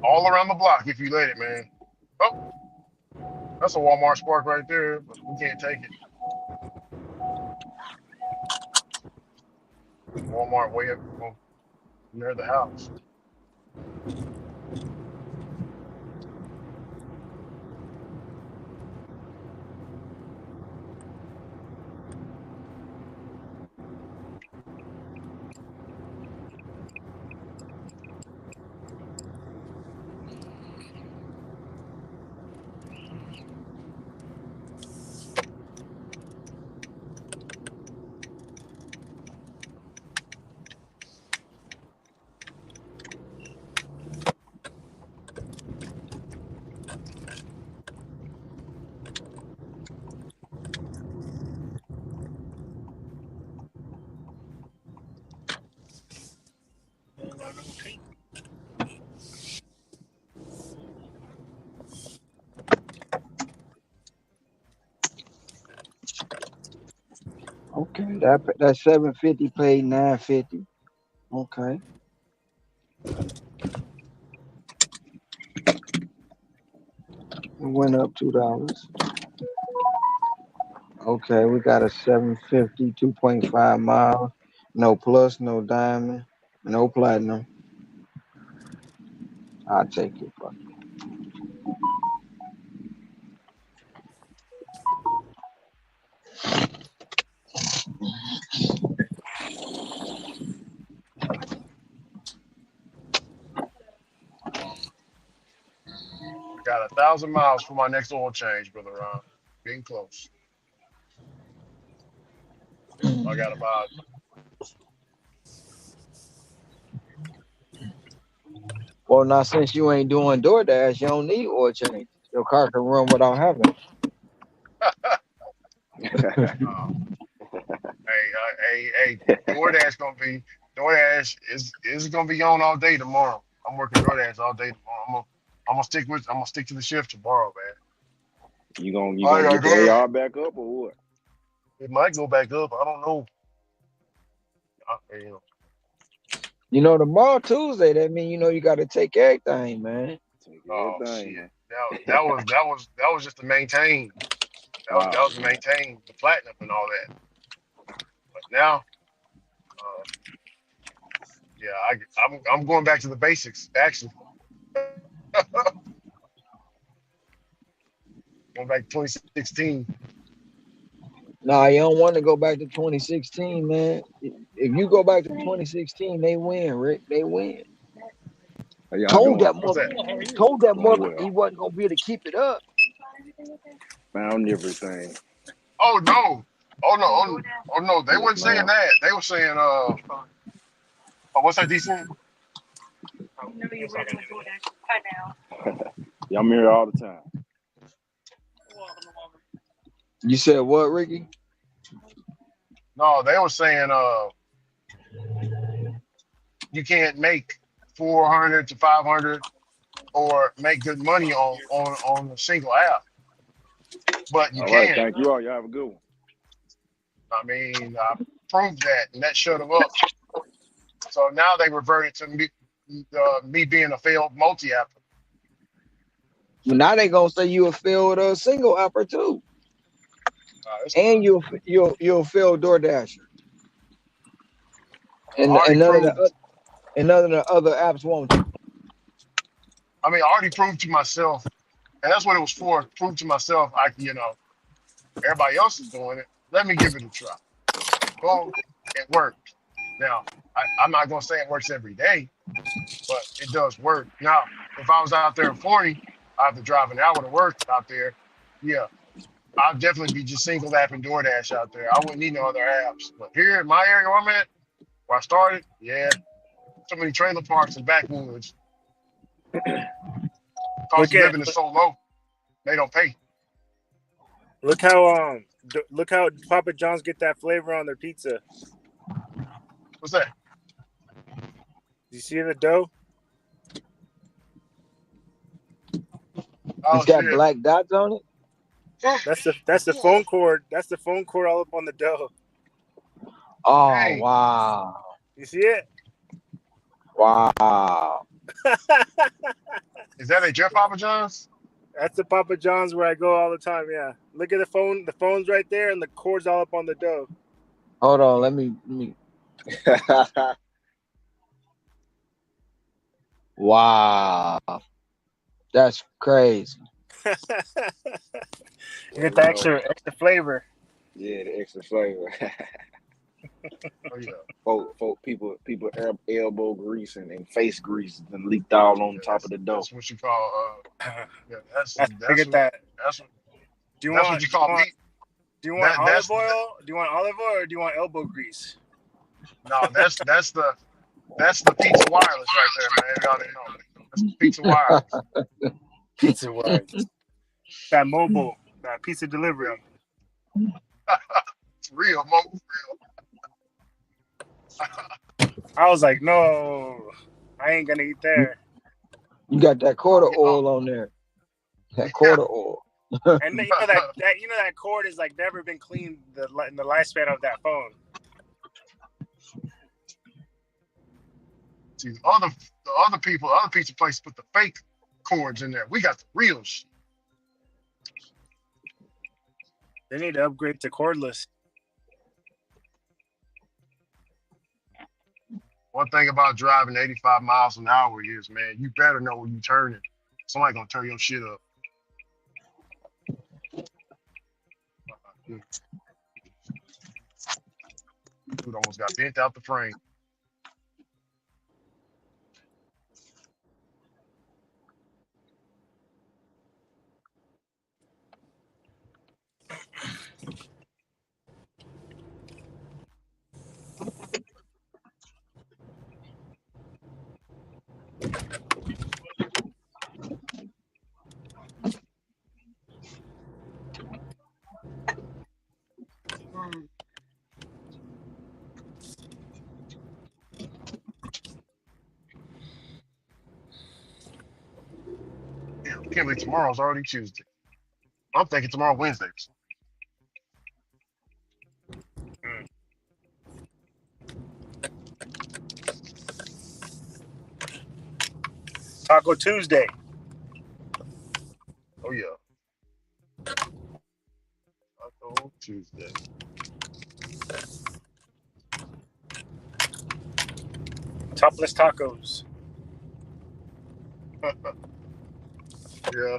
all around the block if you let it, man. Oh, that's a Walmart Spark right there, but we can't take it. Walmart way up near the house. That 750 paid 950. Okay. It went up $2. Okay, we got a 750, 2.5 miles. No plus, no diamond, no platinum. I'll take it. Fuck. I got 1,000 miles for my next oil change, brother Ron. Getting close. I got about Well, now since you ain't doing DoorDash, you don't need oil change. Your car can run without having hey, DoorDash is gonna be on all day tomorrow. I'm working DoorDash all day tomorrow. I'm gonna stick to the shift tomorrow, man. You I gonna got get the good. AR back up or what? It might go back up. I don't know. You know. You know, tomorrow Tuesday, that mean you got to take everything, man. Take Oh everything, shit. man. That was just to maintain. That Wow. was to maintain the platinum and all that. But now, uh, yeah, I'm going back to the basics. Actually, going back to 2016. Nah, you don't want to go back to 2016, man. If you go back to 2016, they win, Rick. They win. How y'all Told doing? that What's mother, that? Doing he well. wasn't gonna be able to keep it up. Found everything. Oh no. Oh no. Oh no. They Yes, weren't saying ma'am. that. They were saying oh, what's that decent? Yeah, I'm here all the time. You said what, Ricky? No, they were saying you can't make 400 to 500 or make good money on a single app, but you All right, can. thank you all. Y'all have a good one. I mean, I proved that, and that shut them up. So now they reverted to me being a failed multi-app. Well, now they gonna say you a failed single apper too, It's and cool. you'll fail DoorDasher, I and already proved. none of the other apps won't you. I mean, I already proved to myself, and that's what it was for. Prove to myself, everybody else is doing it. Let me give it a try. Boom, it worked. Now, I'm not gonna say it works every day, but it does work. Now, if I was out there in 40, I have to drive an hour to work out there. Yeah, I'd definitely be just single app and DoorDash out there. I wouldn't need no other apps. But here in my area where I'm at, where I started, yeah, so many trailer parks and backwoods. Cost Look of at living is so low, they don't pay. look how Papa John's get that flavor on their pizza. What's that? Do you see the dough? Oh It's got shit! black dots on it. That's the phone cord. That's the phone cord all up on the dough. Oh Dang, wow, You see it? wow. is that a Jeff Papa John's? That's the Papa John's where I go all the time. Yeah. Look at the phone. The phone's right there, and the cord's all up on the dough. Hold on, let me. Wow, that's crazy. You Well, get the extra flavor. yeah, the extra flavor. Oh yeah, People elbow grease and face grease and leaked all on yeah. top of the dough. That's what you call yeah. Look at that. That's what Do you that's what want? you call meat. Do you want That olive that's oil? Do you want olive oil or do you want elbow grease? no, that's the pizza wireless right there, man. Y'all didn't know. That's pizza wireless. Pizza wise. That mobile, that pizza delivery. Yeah, it's real, mo. I was like, no, I ain't gonna eat there. You got that quarter Oh, oil on there. That yeah, quarter oil. And you know that cord is like never been cleaned in the lifespan of that phone. See, the other people, other pizza places put the fake corns in there. We got the real shit. They need to upgrade to cordless. One thing about driving 85 miles an hour is, man, you better know when you turning. Somebody gonna turn your shit up. Dude almost got bent out the frame. Damn, I can't believe tomorrow's already Tuesday. I'm thinking tomorrow Wednesday. Mm. Taco Tuesday. Oh yeah. Taco Tuesday. Topless tacos. Yeah.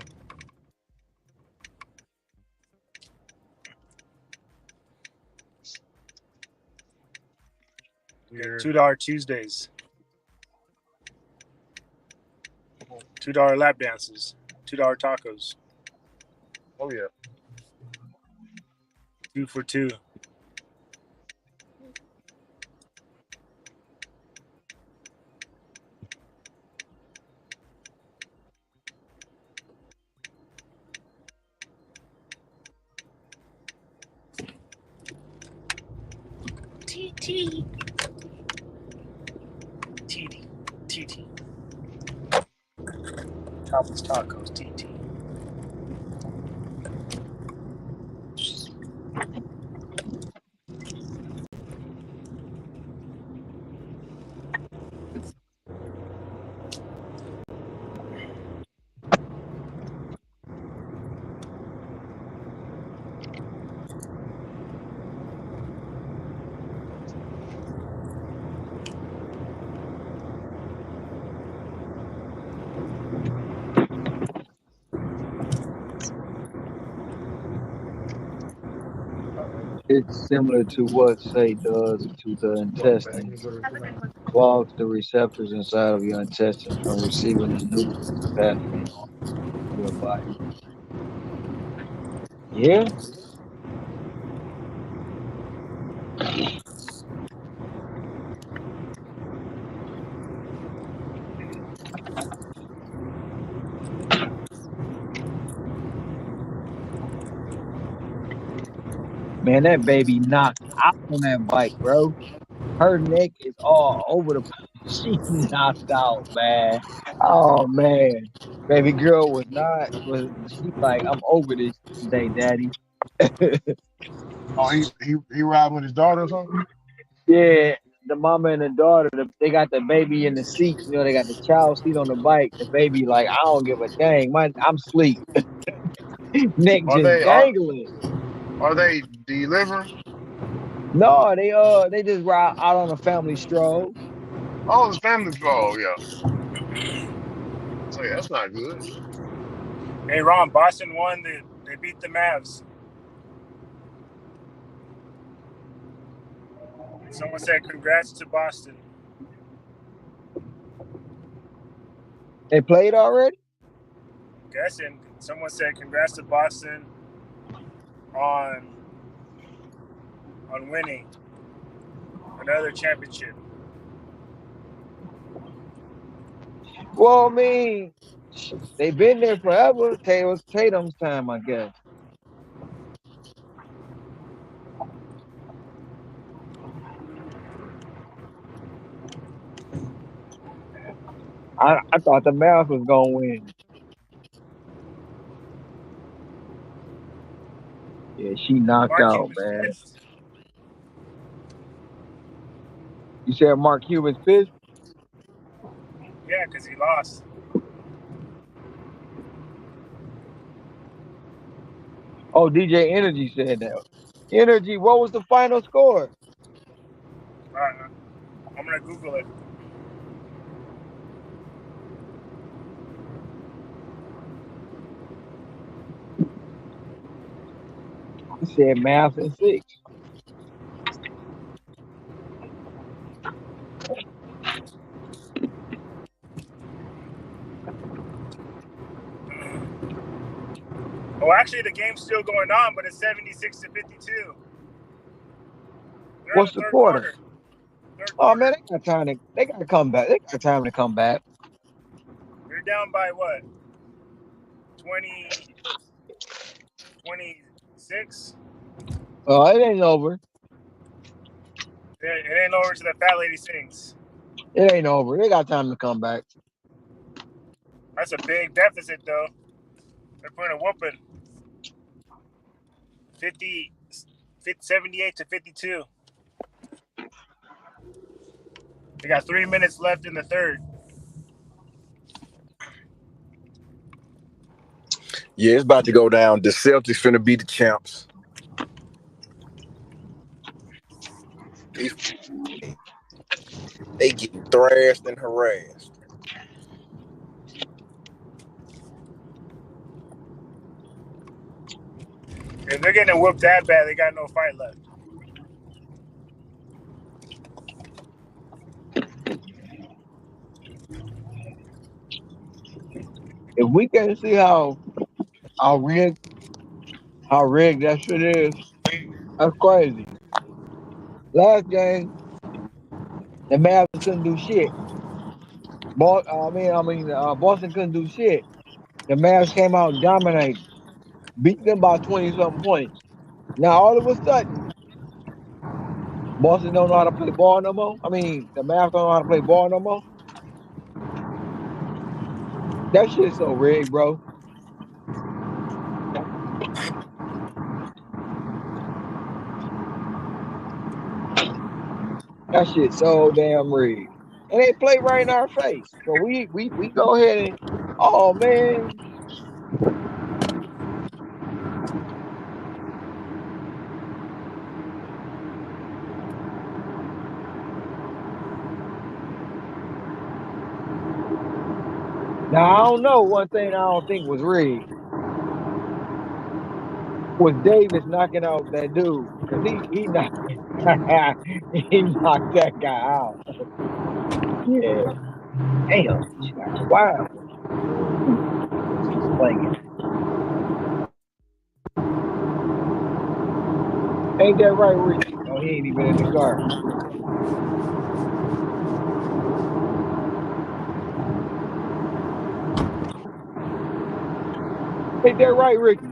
Weird. $2 Tuesdays. $2 lap dances. $2 tacos. Oh yeah. 2 for 2. TT. TT. TT. Topless tacos. TT. It's similar to what say does to the intestine. Clogs the receptors inside of your intestines from receiving the nutrients passing on to your body. Yeah, man, that baby knocked out on that bike, bro. Her neck is all over the she knocked out, man. Oh man. Baby girl was she like, I'm over this today, daddy. Oh, he riding with his daughter or something? Yeah, the mama and the daughter, they got the baby in the seat. You know, they got the child seat on the bike. The baby, like, I don't give a dang. I'm sleep. Neck Are just they are dangling. are they delivering? No, they just ride out on a family stroll. Oh, his family. Oh yeah. So yeah, that's not good. Hey, Ron, Boston won. They beat the Mavs. Someone said congrats to Boston. They played already? Guessing. Someone said congrats to Boston on winning another championship. Well, I mean, they've been there forever. It was Tatum's time, I guess. I thought the Mavs was gonna win. Yeah, she knocked Mark out, Cuban's man. pissed. You said Mark Cuban's pissed? Yeah, because he lost. Oh, DJ Energy said that. Energy, what was the final score? I'm gonna Google it. He said math and six. Oh, actually, the game's still going on, but it's 76-52. They're in the What's the third quarter? quarter. Third Oh man, quarter. they got to come back. They got time to come back. They're down by what? 20, 26? Oh, it ain't over. It ain't over to the fat lady sings. It ain't over. They got time to come back. That's a big deficit, though. They're putting a whooping. 78-52. They got 3 minutes left in the third. Yeah, it's about to go down. The Celtics finna be the champs. These they getting thrashed and harassed. If they're getting whooped that bad, they got no fight left. If we can see how rigged that shit is, that's crazy. Last game, the Mavs couldn't do shit. Boston couldn't do shit. The Mavs came out and dominated, beat them by 20 something points. Now all of a sudden, Boston don't know how to play ball no more. I mean, the Mavs don't know how to play ball no more. That shit's so rigged, bro. That shit's so damn rigged. And they play right in our face. So we go ahead and oh man. Now I don't know. One thing I don't think was rigged was Davis knocking out that dude. Cause he knocked he knocked that guy out. Yeah. Damn, she got quiet. She's playing. Ain't that right, Ricky? Oh, he ain't even in the car. Ain't that right, Ricky?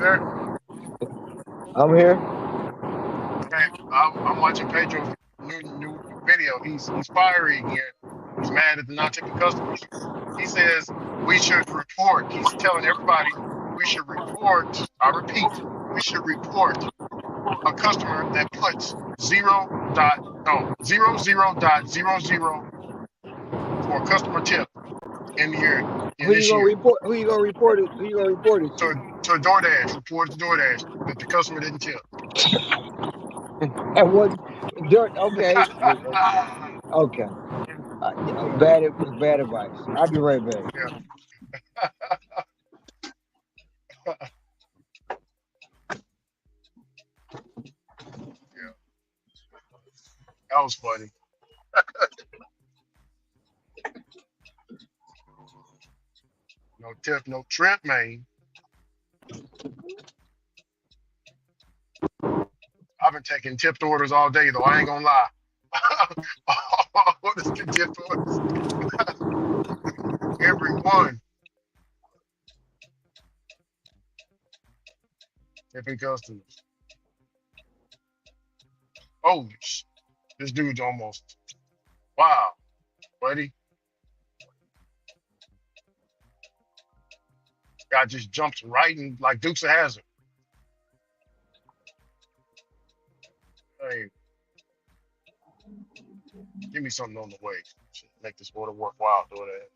there? I'm here. Okay, I'm watching Pedro's new video. He's fiery again. He's mad at the non-tipping customers. He says we should report. He's telling everybody we should report. I repeat, we should report a customer that puts 0.0000 for a customer tip in Who you this gonna year. report? Who you gonna report it? Who you gonna report it to? To DoorDash, report to DoorDash that the customer didn't tip. And what? Dirt. Okay. Okay. Bad advice. I'll be right back. Yeah, yeah, that was funny. No tip, no trip, man. I've been taking tipped orders all day, though. I ain't gonna lie. What is the tipped orders? Every one, tipping customers. Oh, this dude's almost. Wow, buddy. Guy just jumps right in like Dukes of Hazzard. Hey, give me something on the way. Should make this order worthwhile. Do that.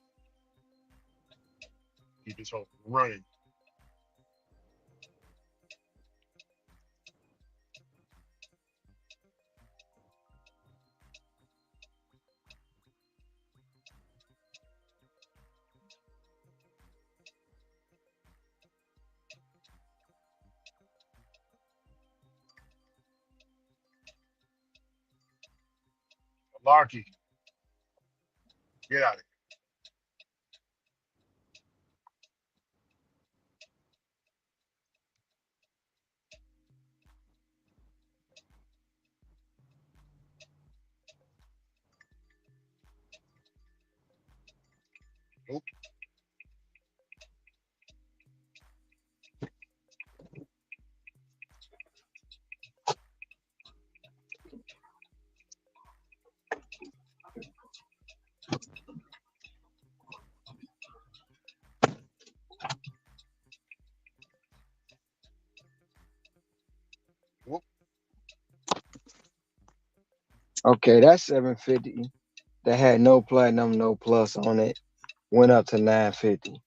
Keep this whole running. Larky, get out of here. Nope. Whoop. Okay, that's 750. That had no platinum, no plus on it. Went up to 950.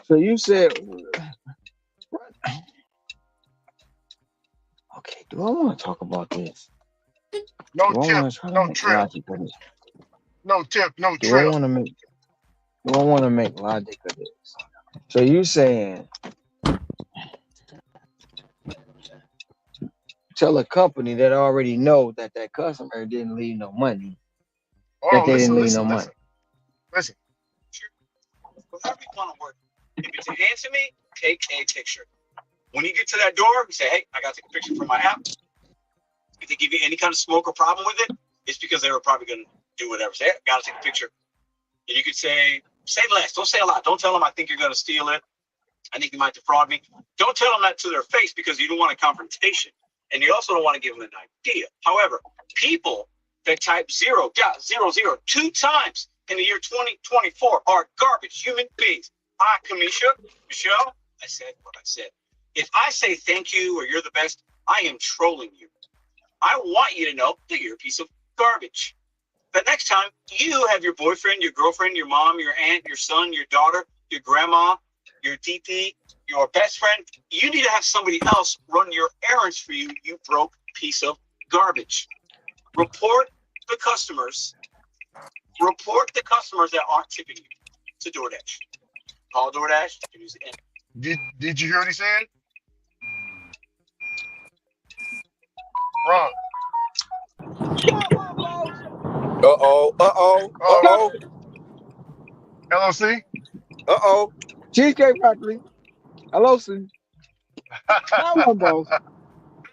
So you said, okay, do I want to talk about this? No Do I tip, want to try to no make trip. logic of this? No tip, no Do I trip. want to make logic of this? So you saying tell a company that already know that that customer didn't leave no money, that Oh, they didn't listen, leave no listen, money. listen. Whatever you want to work. If it's a hand to me, take a picture. When you get to that door, you say, hey, I got to take a picture from my app. If they give you any kind of smoke or problem with it, it's because they were probably going to do whatever. Say, hey, got to take a picture. And you could say less. Don't say a lot. Don't tell them I think you're going to steal it. I think you might defraud me. Don't tell them that to their face because you don't want a confrontation. And you also don't want to give them an idea. However, people that type 0.00 two times in the year 2024 are garbage human beings. Hi, Michelle, I said what I said. If I say thank you or you're the best, I am trolling you. I want you to know that you're a piece of garbage. But next time you have your boyfriend, your girlfriend, your mom, your aunt, your son, your daughter, your grandma, your DP, your best friend, you need to have somebody else run your errands for you, you broke piece of garbage. Report the customers that aren't tipping you to DoorDash. Call DoorDash. Use the Did you hear what he said? Wrong. LOC? Cheesecake Factory. Hello, sir. Got one, boss.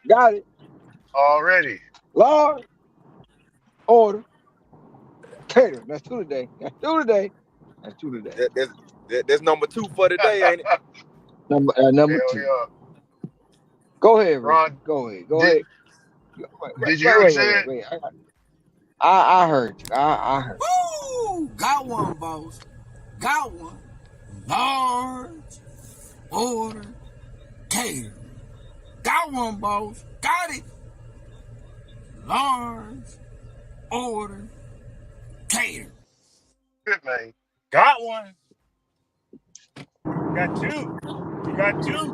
Got it. Already. Large order cater. That's two today. That's two today. That's two today. That's number 2 for today, ain't it? Number Hell two. yeah. Go ahead, Ricky. Ron, Go ahead. Go did ahead. Wait, did you wait, hear what he wait, wait, wait, said? wait. I heard you. I heard Woo! Got one, boss. Got one. Large order cater. Got one, boss. Got it. Large order cater. Good man. Got one. Got two. You got two.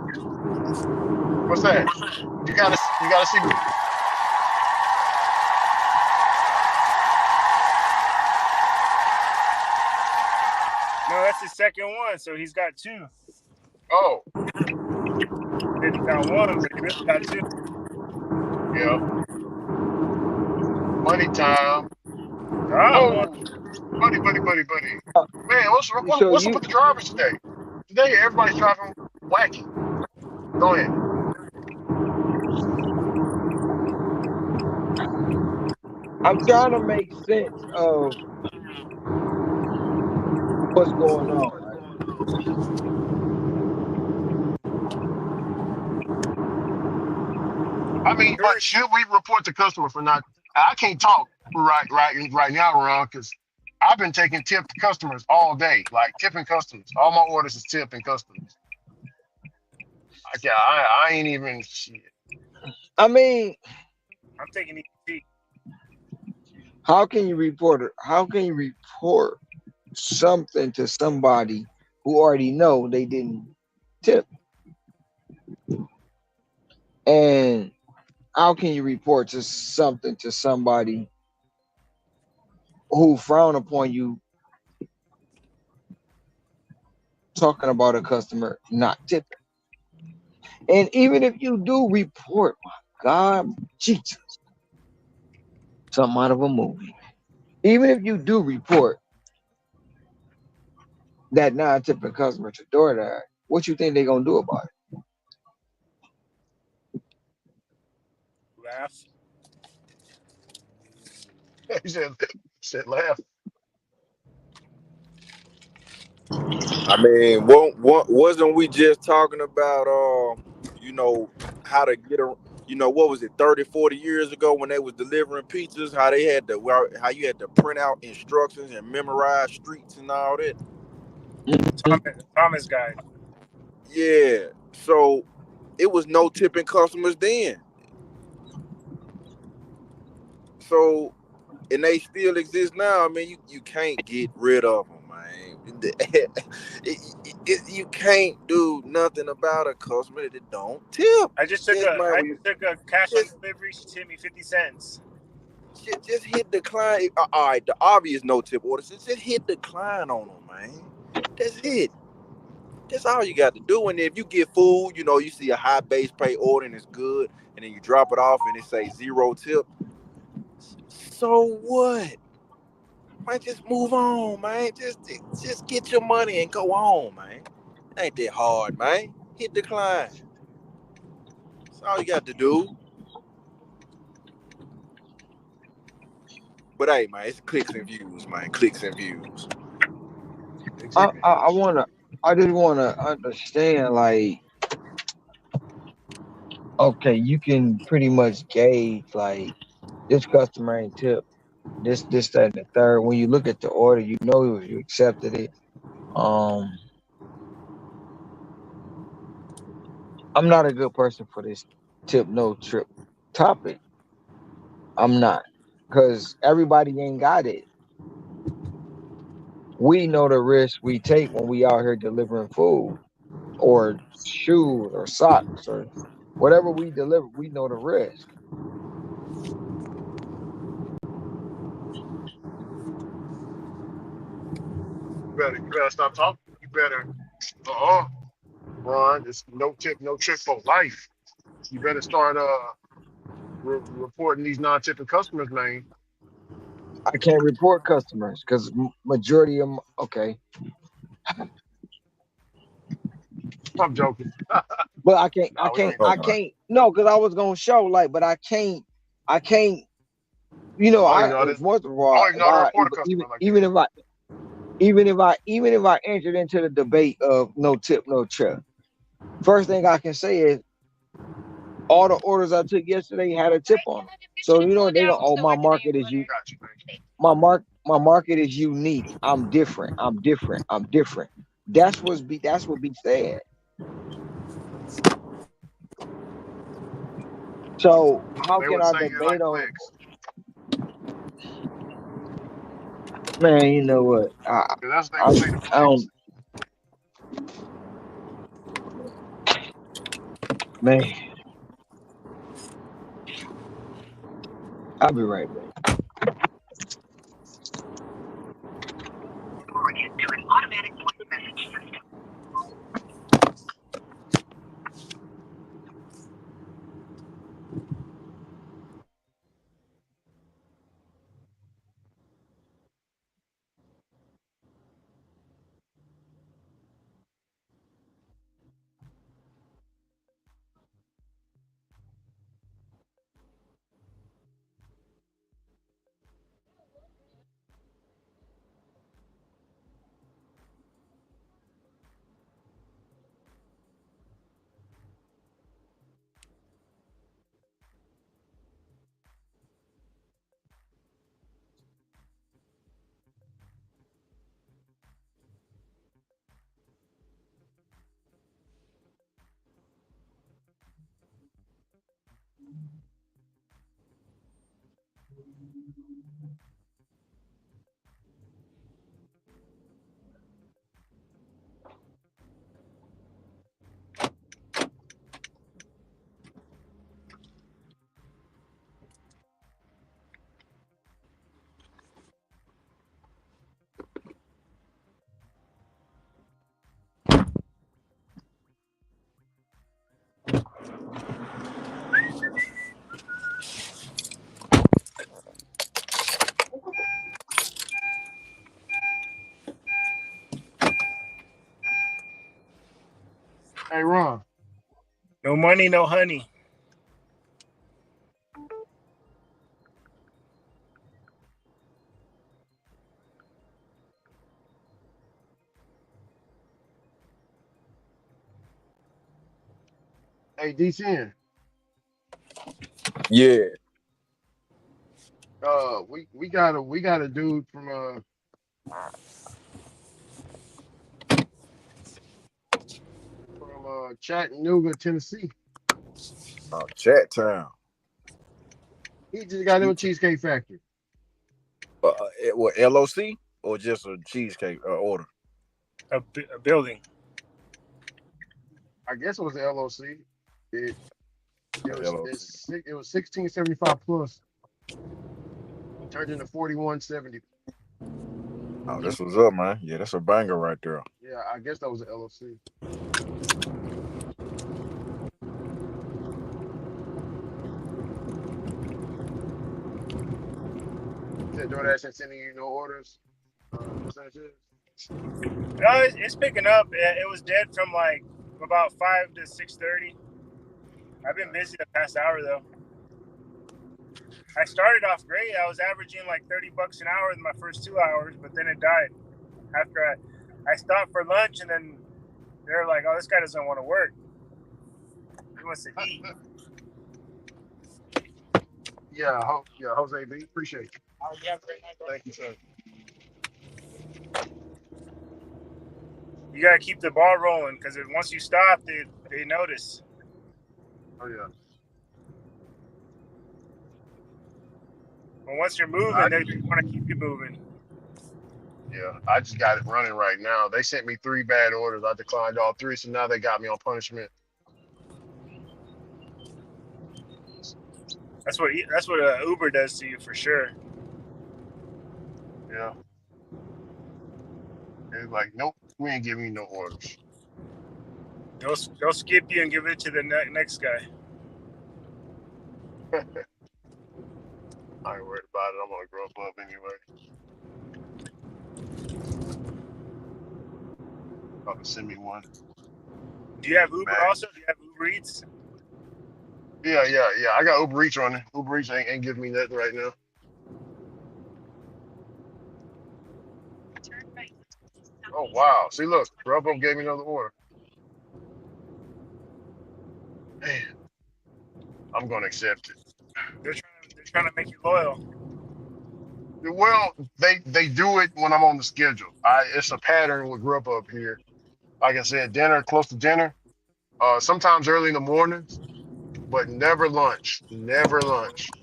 What's that? You gotta see. No, that's his second one. So he's got two. Oh, Said he got one, but he really got two. yeah. Money time. Got one. Oh, buddy. Man, you. So what's up you, with the drivers today? Today everybody's driving wacky. Go ahead. I'm trying to make sense of what's going on, right? I mean, but should we report the customer for not? I can't talk right now, Ron, because I've been taking tipped customers all day, like tipping customers. All my orders is tipping customers. I ain't even shit. I mean, I'm taking ET. how can you report it? How can you report something to somebody who already know they didn't tip? And how can you report to something to somebody who frown upon you talking about a customer not tipping? And even if you do report, my God, Jesus, something out of a movie. Even if you do report that non-tipping customer to DoorDash, what you think they're gonna do about it? Laugh. He said laugh. I mean, wasn't we just talking about you know, how to get a, what was it, 30, 40 years ago when they was delivering pizzas, how they had to, how you had to print out instructions and memorize streets and all that. Thomas guy. Yeah. So it was no tipping customers then. So, and they still exist now. I mean, you can't get rid of them, man. You can't do nothing about a customer that don't tip. I just took a cash on Just, delivery. She tipped me 50 cents. just hit decline. All right, the obvious no tip orders. Just hit decline on them, man. That's it. That's all you got to do. And if you get food, you see a high base pay order and it's good, and then you drop it off and it say 0 tip. So what? Man, just move on, man. Just get your money and go on, man. It ain't that hard, man. Hit decline. That's all you got to do. But hey, man, it's clicks and views, man. Clicks and views. I just wanna understand, like, okay, you can pretty much gauge like this customer ain't tip, this, that, and the third. When you look at the order, you know you accepted it. Um, I'm not a good person for this tip no trip topic. I'm not, because everybody ain't got it. We know the risk we take when we out here delivering food or shoes or socks or whatever we deliver. We know the risk. You better stop talking. You better Ron. It's no tip, no trick for life. You better start reporting these non-tipping customers, man. I can't report customers because majority of them. Okay, I'm joking. But I can't, Nah, we ain't I doing that. Okay. can't. No, because I was gonna show like, but I can't. You know, I don't even know this. first of I all, don't even know how to report a even customer like that. even if I entered into the debate of no tip, no check, first thing I can say is all the orders I took yesterday had a tip on them. So you know they don't. Oh, my market is you. Got you, man. My market is unique. I'm different. I'm different. I'm different. That's what be said. So how They can would I say you like debate on? flex. Man, you know what? Cause that's what they would say to I flex. don't. Man, I'll be right back. Hey, Ron. No money, no honey. Hey, D10. Yeah. We got a dude from Chattanooga, Tennessee. Oh, chat time. He just got him a Cheesecake Factory. What, LOC or just a cheesecake order? A building. I guess it was the LOC. It it was LOC. it was 1675 plus. Turned into 4170. Oh, this was up, man. Yeah, that's a banger right there. Yeah, I guess that was the LOC. Said DoorDash ain't sending you no orders. Percentages. No, it's picking up. It was dead from like about 5 to 6:30. I've been busy the past hour though. I started off great. I was averaging like $30 an hour in my first 2 hours, but then it died after I stopped for lunch, and then they're like, "Oh, this guy doesn't want to work. He wants to eat." Yeah, Jose B. Appreciate you. Thank you, sir. You gotta keep the ball rolling because once you stop, they notice. Oh yeah. But once you're I moving, they want to keep you moving. I just got it running right now. They sent me 3 bad orders. I declined all 3, so now they got me on punishment. That's what Uber does to you for sure. Yeah. It's like, nope, we ain't giving you no orders. They'll skip you and give it to the next guy. I ain't worried about it. I'm gonna grow up anyway. Probably send me one Do you have Uber back. also? Do you have Uber? Uber Eats? Yeah. I got Uber Eats running. Uber Eats ain't giving me nothing right now. Oh wow. See, look, Grubhub gave me another order. Man, I'm gonna accept it. They're trying to make you loyal. Well, they do it when I'm on the schedule. It's a pattern with Grubhub here. Like I said, dinner close to dinner. Sometimes early in the mornings, but never lunch. Never lunch.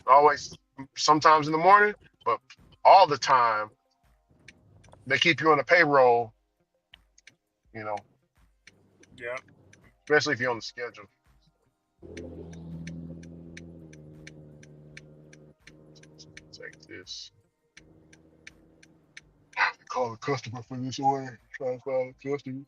Always sometimes in the morning, but all the time they keep you on the payroll, you know, Yeah. especially if you're on the schedule. Take this. Call the customer for this order. Try to find a customer.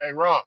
Hey, Ron.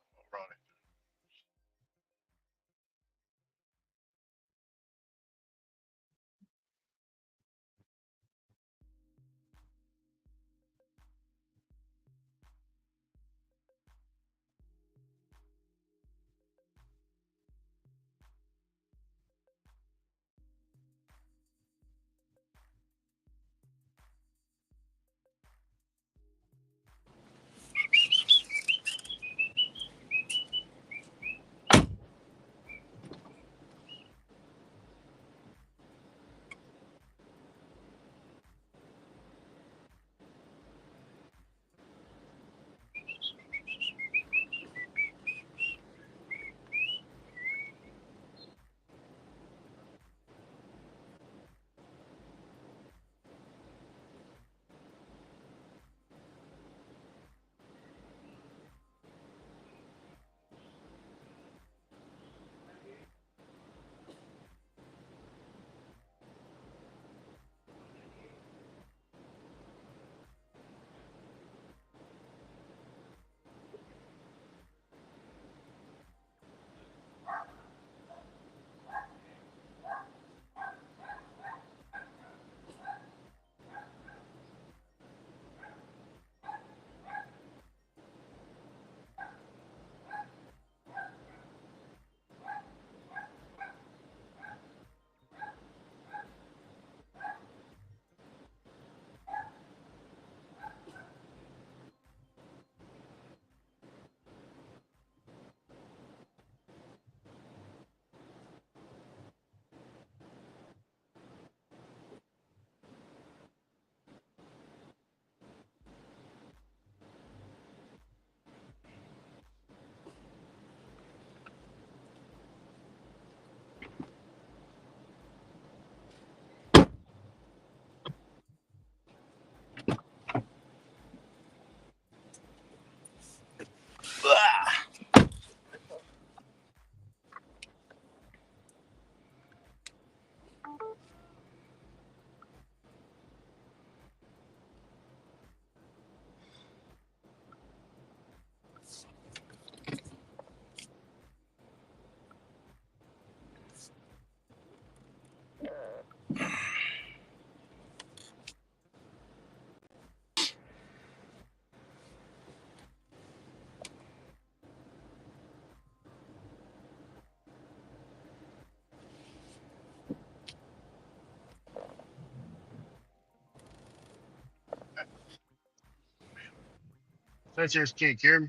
Sanchez can't hear me.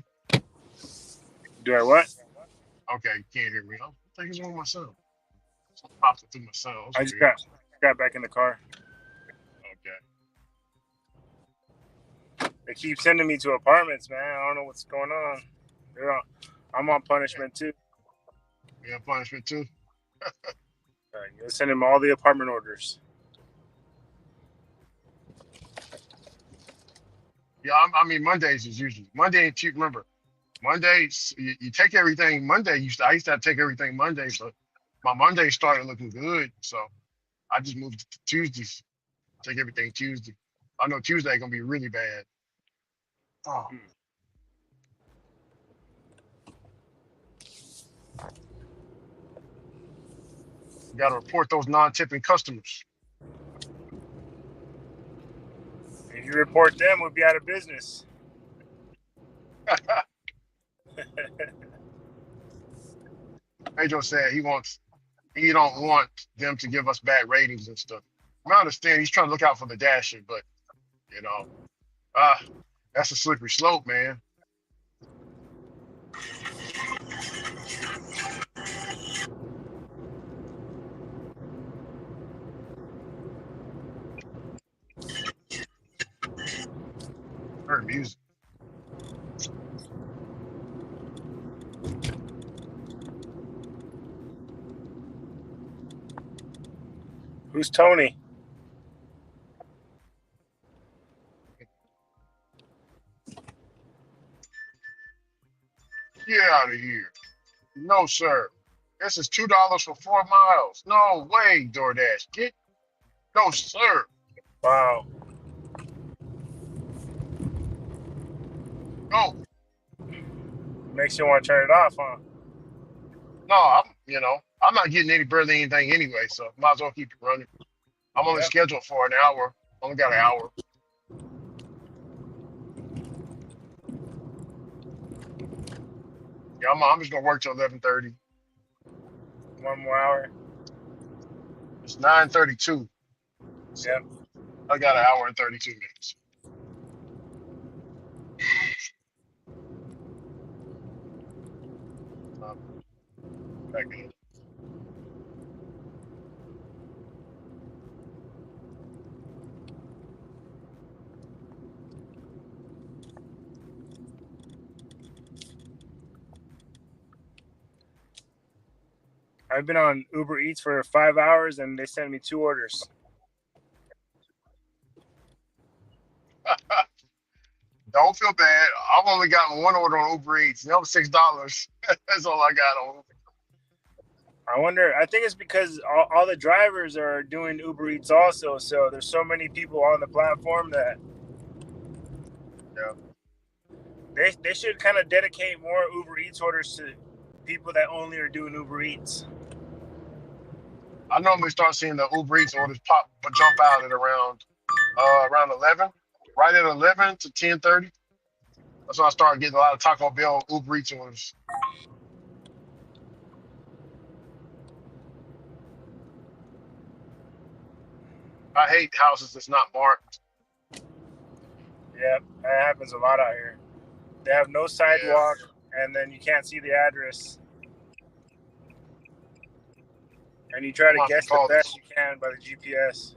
Do I what? Okay, you can't hear me. I think it's on my sound. Popped it through my sound. That's I just weird. got back in the car. Okay. They keep sending me to apartments, man. I don't know what's going on. I'm on punishment too. Yeah, punishment too. They're sending me all the apartment orders. Yeah, I mean Mondays is usually Monday and Tuesday. Remember, Mondays you take everything Monday. I used to have to take everything Monday, but my Monday started looking good, so I just moved to Tuesdays. Take everything Tuesday. I know Tuesday gonna be really bad. Oh, you got to report those non-tipping customers. If you report them, we'll be out of business. Pedro said he don't want them to give us bad ratings and stuff. I understand he's trying to look out for the dasher, but you know, ah, that's a slippery slope, man. Heard music. Who's Tony? Get out of here. No, sir. This is $2 for 4 miles. No way, DoorDash. No, sir. Wow. No. Makes you want to turn it off, huh? No, I'm not getting barely anything anyway, so might as well keep it running. I'm only Yep. scheduled for an hour. Only got an hour. Yeah, I'm just gonna work till 11:30. 1 more hour. It's 9:32, so Yep. I got an hour and 32 minutes. Back in. I've been on Uber Eats for 5 hours and they sent me 2 orders. Don't feel bad. I've only gotten one order on Uber Eats. That was $6. That's all I got on. I wonder. I think it's because all the drivers are doing Uber Eats also. So there's so many people on the platform that they should kind of dedicate more Uber Eats orders to people that only are doing Uber Eats. I normally start seeing the Uber Eats orders jump out at around 11, right at 11 to 10:30. That's when I start getting a lot of Taco Bell Uber Eats orders. I hate houses that's not marked. Yeah, that happens a lot out here. They have no Yeah, sidewalk, and then you can't see the address. And you try I'm to gonna have to guess the call best this. you can by the GPS.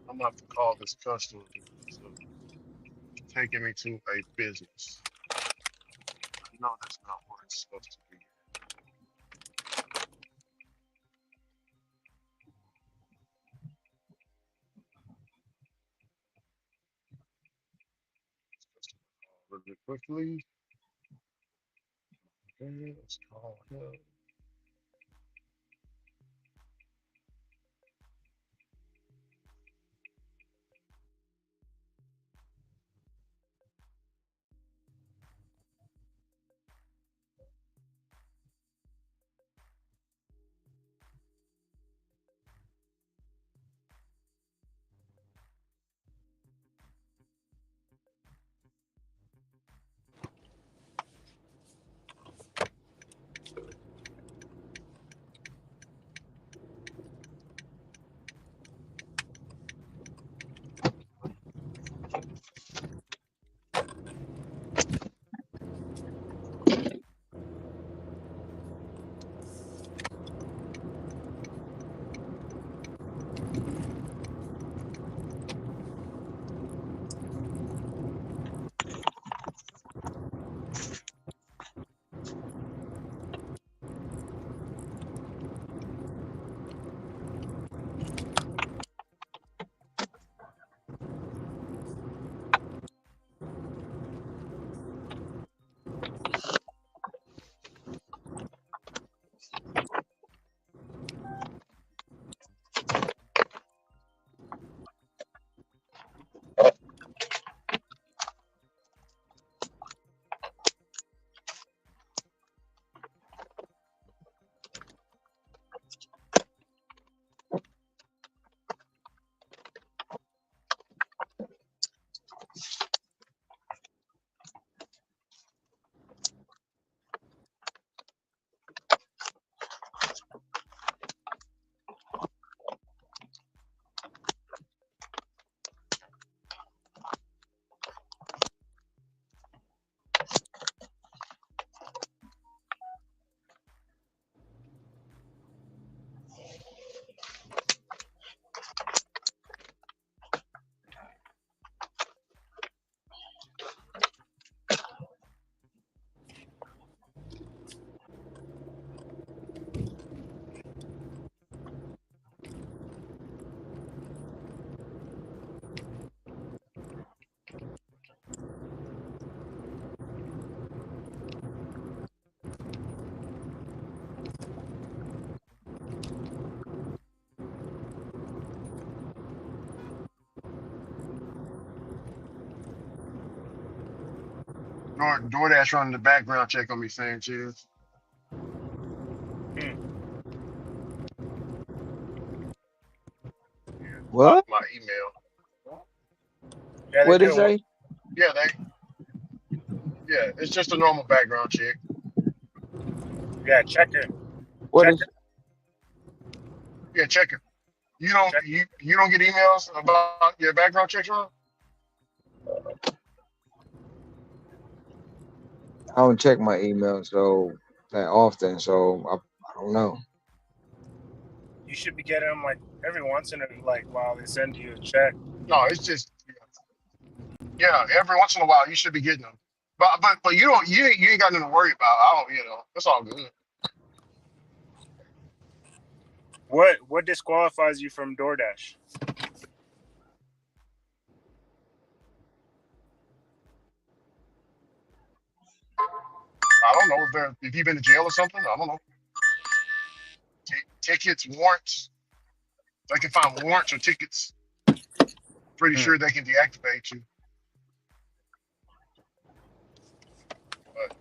I'm gonna have to call this customer. So taking me to a business. No, that's not where it's supposed to be. Really quickly. Okay, let's call him. DoorDash running the background check on me saying cheers. What? My email. Yeah, they What do it it. say? Yeah, it's just a normal background check. Yeah, checker. What Checker. is? Yeah, check it. You don't get emails about your background checks, Ron? I don't check my email so that often, so I don't know. You should be getting them like every once in a like while they send you a check. No, it's just every once in a while you should be getting them. But you ain't got nothing to worry about. I don't it's all good. What disqualifies you from DoorDash? I don't know if you've been to jail or something. I don't know. Tickets, warrants. They can find warrants or tickets. Pretty sure they can deactivate you. But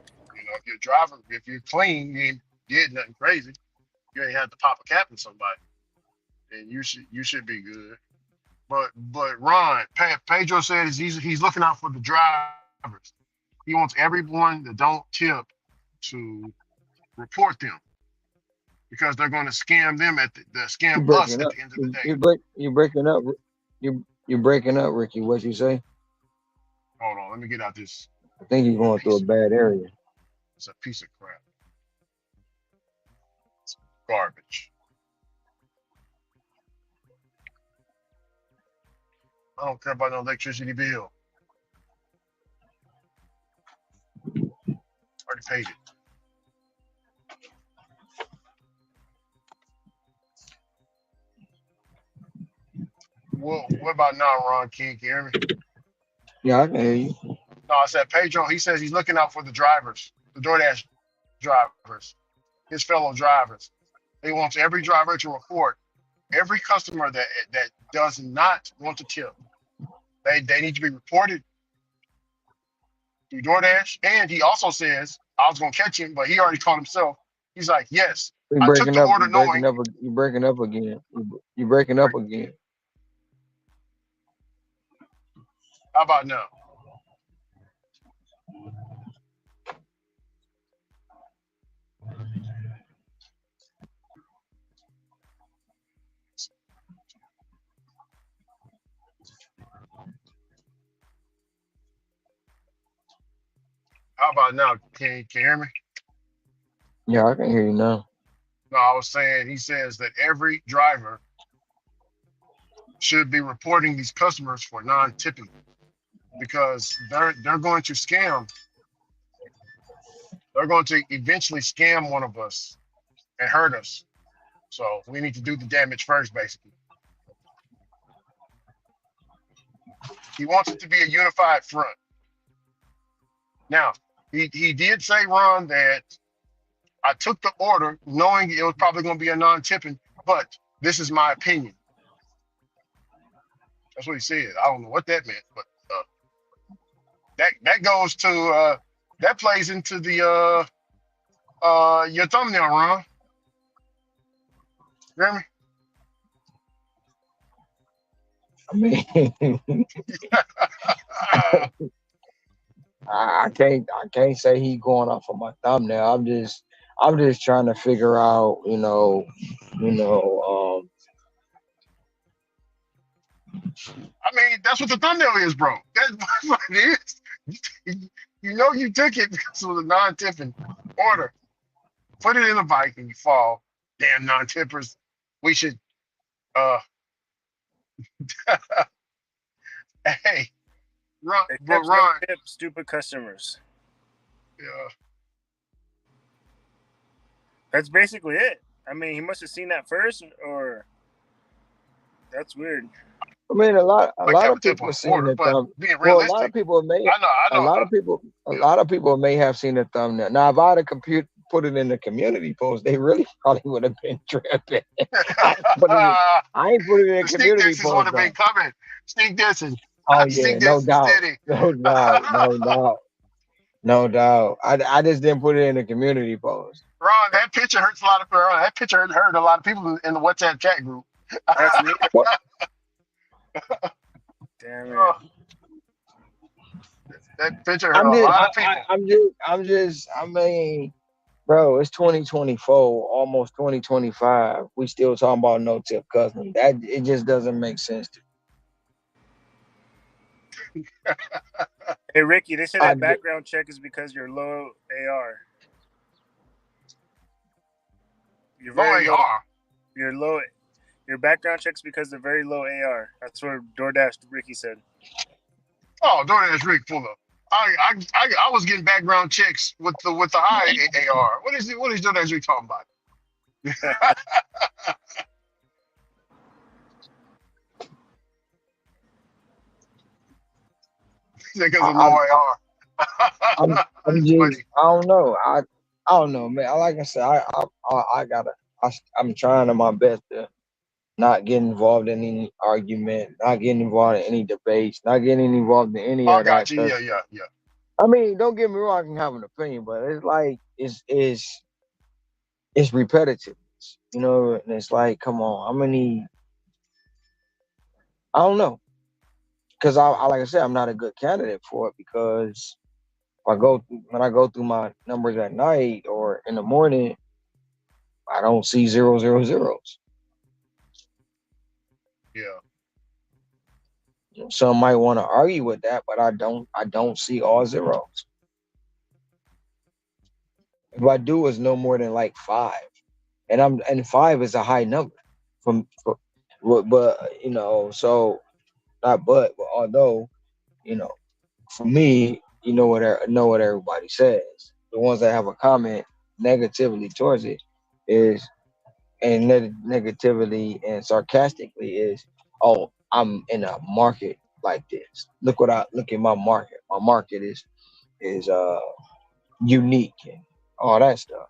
if you're clean, you ain't did nothing crazy. You ain't had to pop a cap in somebody, and you should be good. But Ron, Pedro says he's looking out for the drivers. He wants everyone that don't tip to report them because they're going to scam them You scam us breaking at up? the end of the day. You breaking up? You breaking up, Ricky? What you say? Hold on, let me get out this I think you're going through a piece. bad area. It's a piece of crap. It's garbage. I don't care about no electricity bill. Already paid it. Well, what about now, Ron King? Can you hear me? Yeah, I can hear you. No, I said Pedro. He says he's looking out for the drivers, the DoorDash drivers, his fellow drivers. He wants every driver to report every customer that does not want to tip. They need to be reported through DoorDash. And he also says I was gonna catch him, but he already caught himself. He's like, yes, You I took breaking the up? order knowing. You breaking up again? You breaking up again? How about now? How about now? Can you hear me? Yeah, I can hear you now. No, I was saying he says that every driver should be reporting these customers for non-tipping because they're going to scam. They're going to eventually scam one of us and hurt us. So we need to do the damage first, basically. He wants it to be a unified front. Now, he did say, Ron, that I took the order knowing it was probably going to be a non-tipping, but this is my opinion. That's what he said. I don't know what that meant, but that goes to that plays into the your thumbnail, Ron. You hear me? I mean, I can't say he going off of my thumbnail. I'm just trying to figure out, I mean, that's what the thumbnail is, bro. That's what it is. You know you took it because it was a non-tipping order. Put it in a bike and you fall. Damn non-tippers. We should uh hey They But don't Ron, tip stupid customers. yeah, That's basically it. I mean, he must have seen that first, or that's weird. I mean, a like lot have a of tip people on have the seen order, the but thumb. being Well, a lot of realistic, people may, I know, a yeah. lot of people may have seen the thumbnail. Now, if I'd have put it in the community post, they really probably would have been tripping. I ain't put it in, I ain't put it in a The sneak community disses would post have been though. coming. Sneak dissing. Oh Sneak yeah, no dissing doubt, steady. no doubt, no doubt. No doubt. I just didn't put it in the community post. Ron, that picture hurts a lot of people. That picture hurt a lot of people in the WhatsApp chat group. That's me. What? Damn it. Oh, that picture hurt I'm a just, lot of people. I mean, bro, it's 2024, almost 2025. We still talking about no tip customs. That it just doesn't make sense to Hey Ricky, they say I that get, background check is because you're low AR. You're Low very low. AR. You're low. Your background checks because they're very low AR. That's what DoorDash Ricky said. Oh, DoorDash Rick full of. I was getting background checks with the high AR. What is DoorDash Rick talking about? Because of I, low AR. I'm That's just, funny. I don't know. I don't know, man. Like I said, I gotta, I'm trying to my best to not get involved in any argument, not getting involved in any debates, not getting involved in any I of got that. you. Cause Yeah. I mean, don't get me wrong, I can have an opinion, but it's like it's repetitive, you know. And it's like, come on, how many? I don't know, because I like I said, I'm not a good candidate for it because when I go through my numbers at night or in the morning, I don't see zero zero zeros. Yeah. Some might want to argue with that, but I don't see all zeros. If I do, it's no more than like five, and five is a high number for but so not but although you know for me, know what everybody says. The ones that have a comment negatively towards it is and negatively and sarcastically is, oh, I'm in a market like this. Look at my market. My market is unique and all that stuff.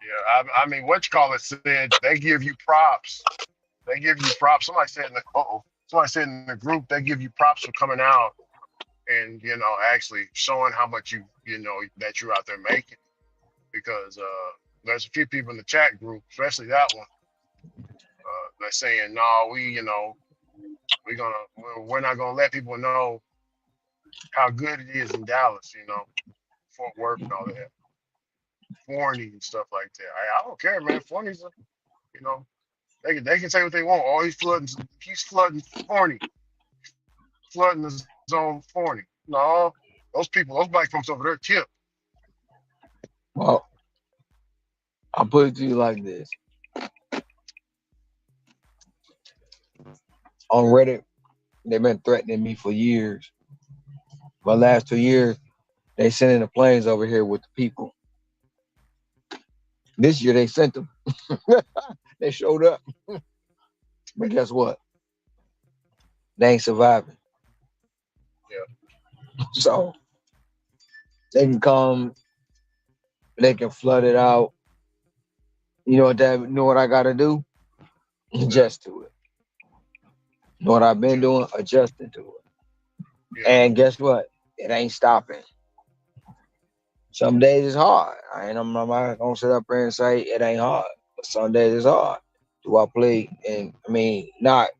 Yeah. I mean, what you call it said they give you props. They give you props. Somebody said in the group they give you props for coming out and actually showing how much that you're out there making because there's a few people in the chat group, especially that one, they're saying no, we're not gonna let people know how good it is in Dallas, Fort Worth and all that, Forney and stuff like that. I don't care, man. Forney's you know they can say what they want. Oh, he's flooding Forney, flooding the zone Forney. No, those black folks over there tip. Well, I'll put it to you like this: on Reddit, they've been threatening me for years. My last 2 years, they sending the planes over here with the people. This year they sent them. They showed up, but guess what? They ain't surviving. Yeah, So they can come, they can flood it out. You know what I gotta do? yeah, Adjust to it. You know what I've been yeah, doing? Adjusting to it. yeah, And guess what? It ain't stopping. Some days it's hard. I'm not gonna sit up there and say it ain't hard. But some days it's hard. Do I play? And I mean, not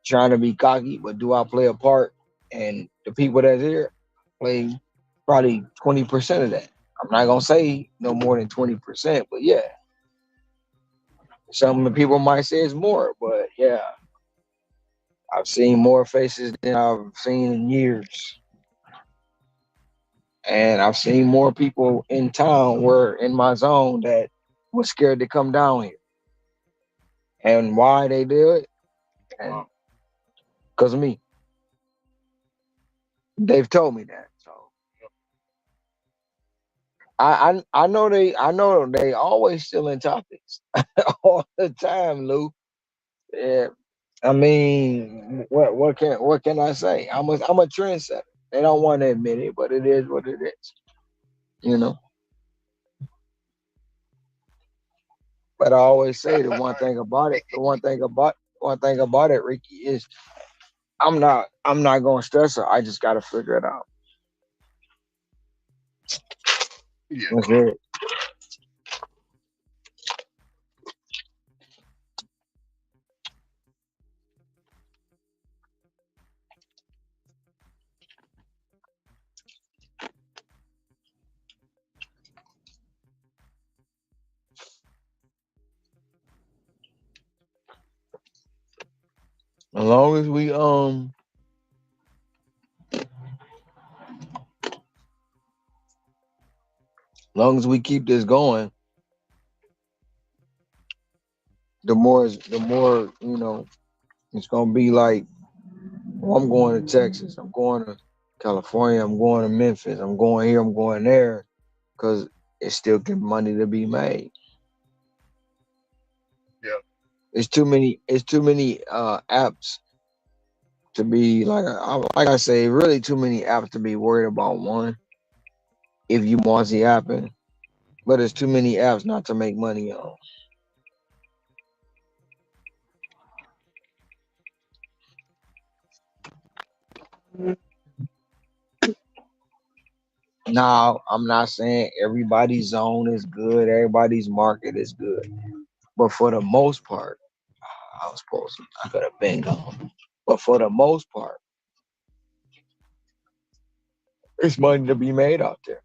trying to be cocky, but do I play a part? And the people that's here play probably 20% of that. I'm not gonna say no more than 20%, but yeah, some of the people might say it's more, but yeah, I've seen more faces than I've seen in years. And I've seen more people in town were in my zone that was scared to come down here. And why they do it? And wow, because of me. They've told me that. So I know they always still in topics all the time, Lou. Yeah. I mean, what can I say? I'm a trendsetter. They don't want to admit it, but it is what it is. You know. But I always say the one thing about it, the one thing about it, Ricky, is I'm not gonna stress it. I just gotta figure it out. Yeah. That's it. As long as we as long as we keep this going, the more it's gonna be like, well, I'm going to Texas, I'm going to California, I'm going to Memphis, I'm going here, I'm going there, because it's still get money to be made. Yeah. It's too many apps to be like I say, really too many apps to be worried about one if you want to see happen. But it's too many apps not to make money on. Now, I'm not saying everybody's zone is good, everybody's market is good, but for the most part, I could have been gone. But for the most part, there's money to be made out there.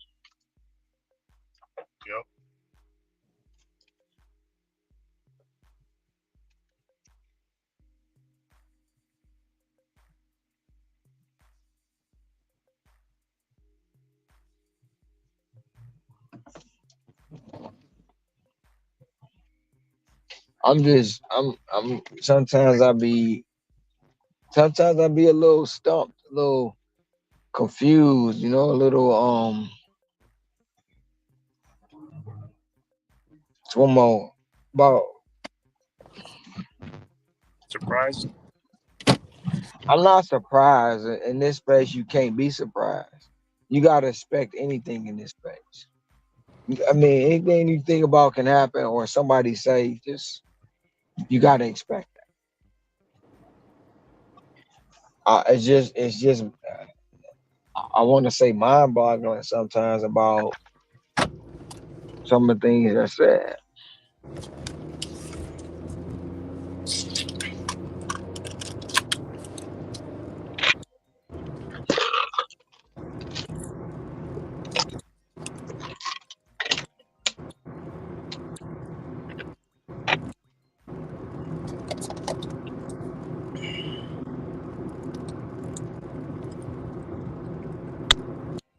Yep. I'm sometimes I be a little stumped, a little confused, a little it's one more about. Surprised. I'm not surprised. In this space you can't be surprised. You gotta expect anything in this space. I mean, anything you think about can happen, or somebody say, just you gotta expect that. It's just I want to say mind-boggling sometimes about some of the things I said.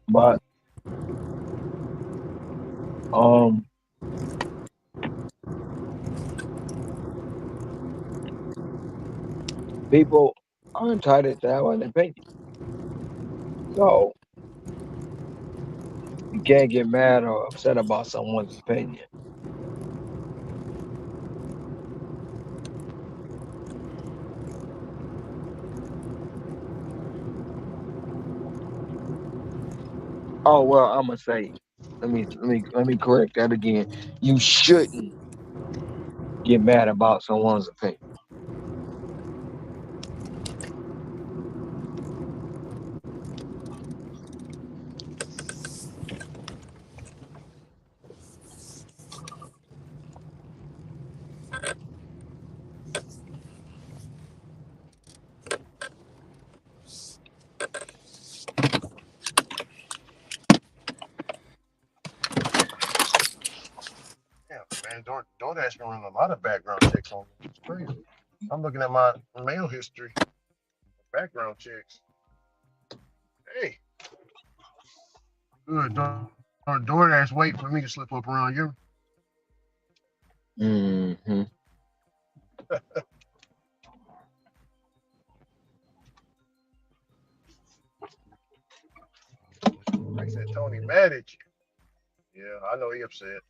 But um, people are entitled to have an opinion, so you can't get mad or upset about someone's opinion. Oh well, I'm gonna say, let me correct that again. You shouldn't get mad about someone's opinion. Yeah, man. DoorDash been running a lot of background checks on me. It's crazy. I'm looking at my mail history, background checks. Hey, good. DoorDash wait for me to slip up around you. Hmm. Like I said, Tony mad at you. Yeah, I know he upset.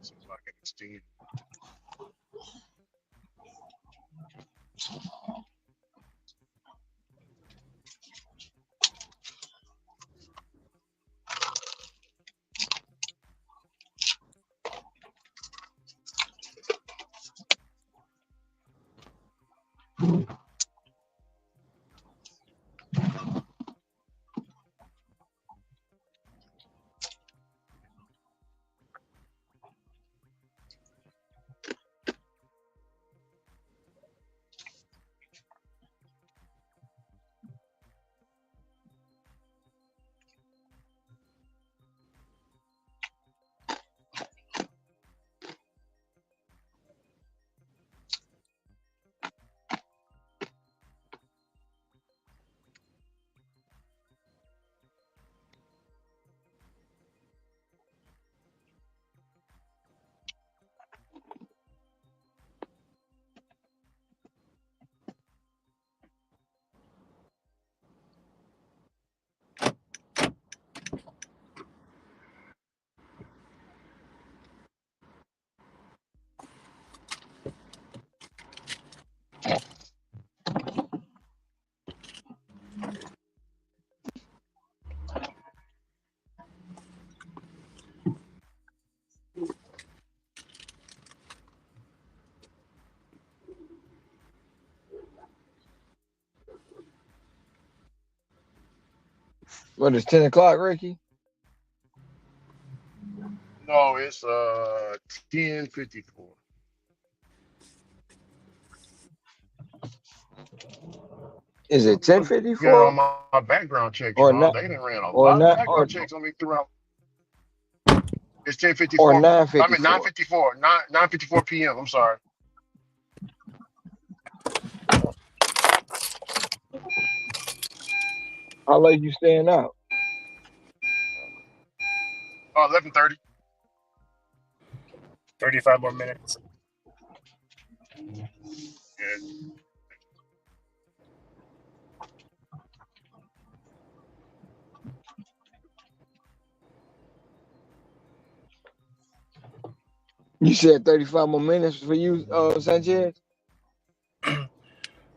Seems like an extended. What is 10 o'clock, Ricky? No, it's 10:54. Is it I'm looking at all 10:54 my background checks, or bro. not They done ran a or lot of not or background checks on me throughout. It's or 10:54. I mean 9:54? 9:54. 9:54 p.m. I'm sorry. How late you staying out? 11:30. 35 more minutes. Yeah. You said 35 more minutes for you, Sanchez?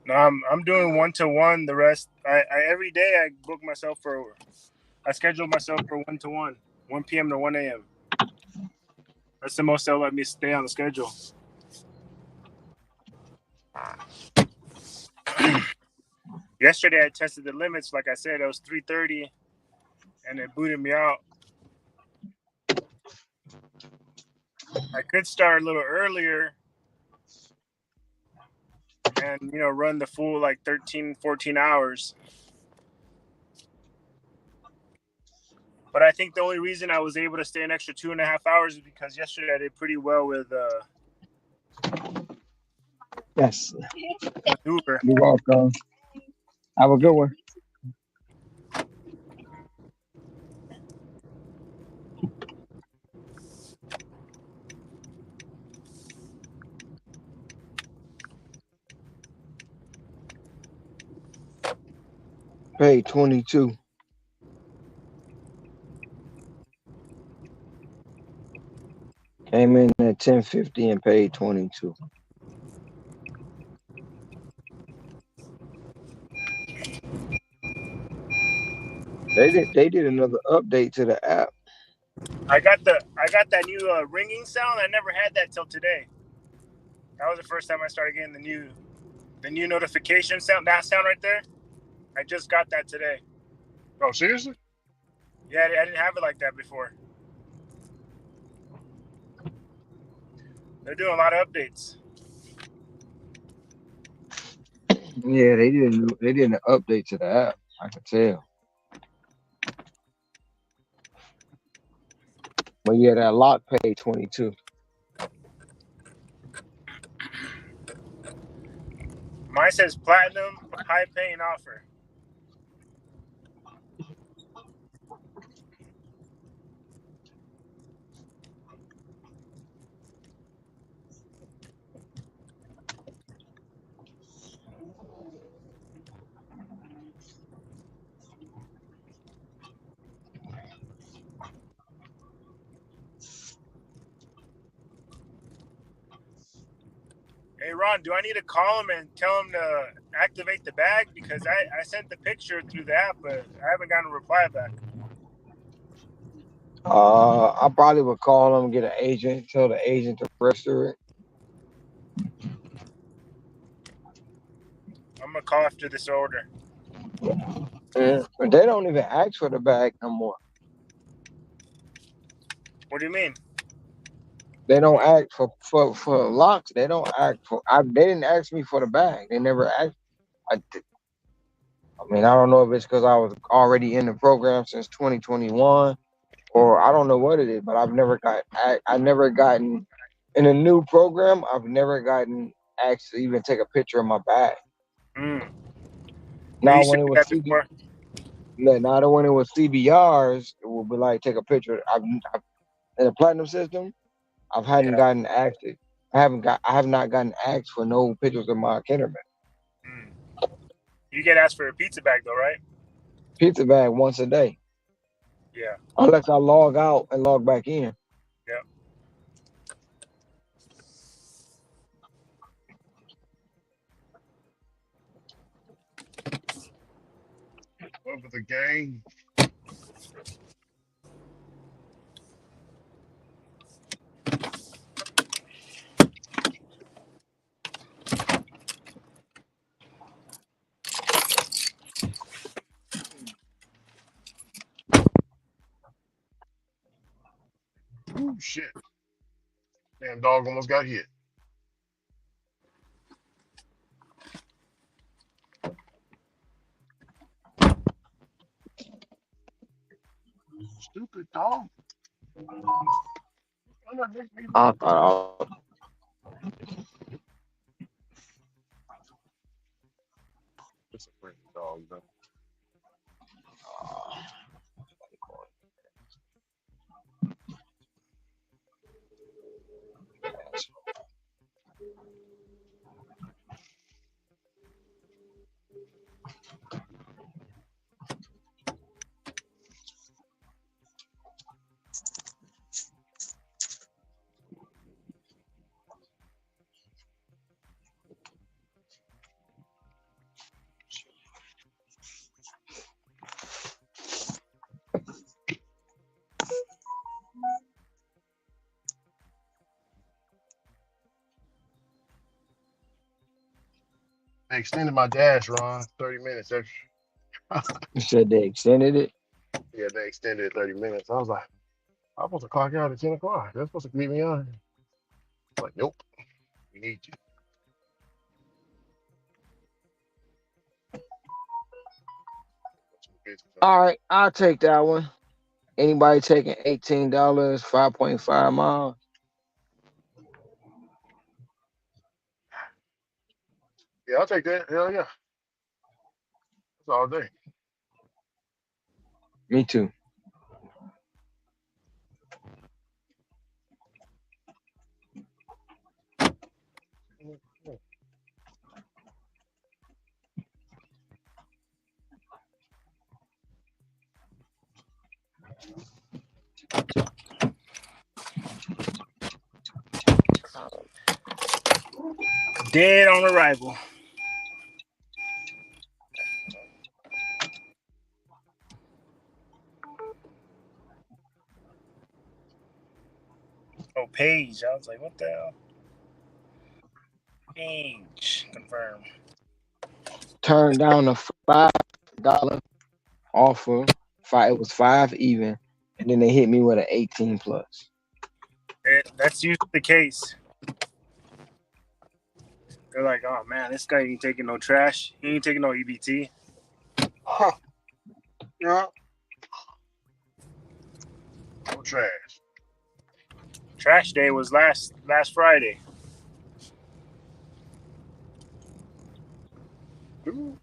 No, I'm doing 1-to-1. The rest, I every day I book myself for. I schedule myself for 1-to-1, 1 p.m. to 1 a.m. That's the most they'll let me stay on the schedule. Yesterday I tested the limits. Like I said, it was 3:30, and it booted me out. I could start a little earlier and run the full like 13, 14 hours. But I think the only reason I was able to stay an extra 2.5 hours is because yesterday I did pretty well with Yes. Uber. You're welcome. Have a good one. Paid 22. Came in at 10:50 and paid 22. They did another update to the app. I got that new ringing sound. I never had that till today. That was the first time I started getting the new notification sound. That sound right there. I just got that today. Oh, seriously? Yeah, I didn't have it like that before. They're doing a lot of updates. Yeah, they didn't update to the app. I can tell. But yeah, that lock paid 22. Mine says platinum, high paying offer. Hey Ron, do I need to call him and tell him to activate the bag? Because I sent the picture through the app, but I haven't gotten a reply back. I probably would call them, get an agent, tell the agent to register it. I'm gonna call after this order. But they don't even ask for the bag no more. What do you mean? They don't ask for locks. They don't ask for. They didn't ask me for the bag. They never asked. I, I mean, I don't know if it's because I was already in the program since 2021, or I don't know what it is. But I never gotten in a new program. I've never gotten asked to even take a picture of my bag. Mm. They Now used to when it do was that CB, before. now when it was CBRs, it would be like take a picture. I've in the platinum system. I've hadn't Yeah. gotten asked. I have not gotten asked for no pictures of my Kennerman. Mm. You get asked for a pizza bag though, right? Pizza bag once a day, Yeah. unless I log out and log back in. Yeah. Over the game. Ooh, shit. Damn dog almost got hit. Stupid dog. Why not make me I look? thought It's a pretty dog, though. They extended my dash, Ron. 30 minutes extra. you said they extended it. Yeah, they extended it 30 minutes. I was like, I'm supposed to clock out at 10 o'clock. They're supposed to meet me on. Like, nope, we need you. All right, I'll take that one. Anybody taking $18, 5.5 miles? Yeah, I'll take that. Hell yeah. That's all day. Me too. Dead on arrival. Oh, Page. I was like, what the hell? Page. Confirm. Turned down a $5 offer. It was five even, and then they hit me with an 18 plus. That's usually the case. They're like, oh man, this guy ain't taking no trash. He ain't taking no EBT. Huh. Yeah. No trash. Trash day was last Friday. Ooh.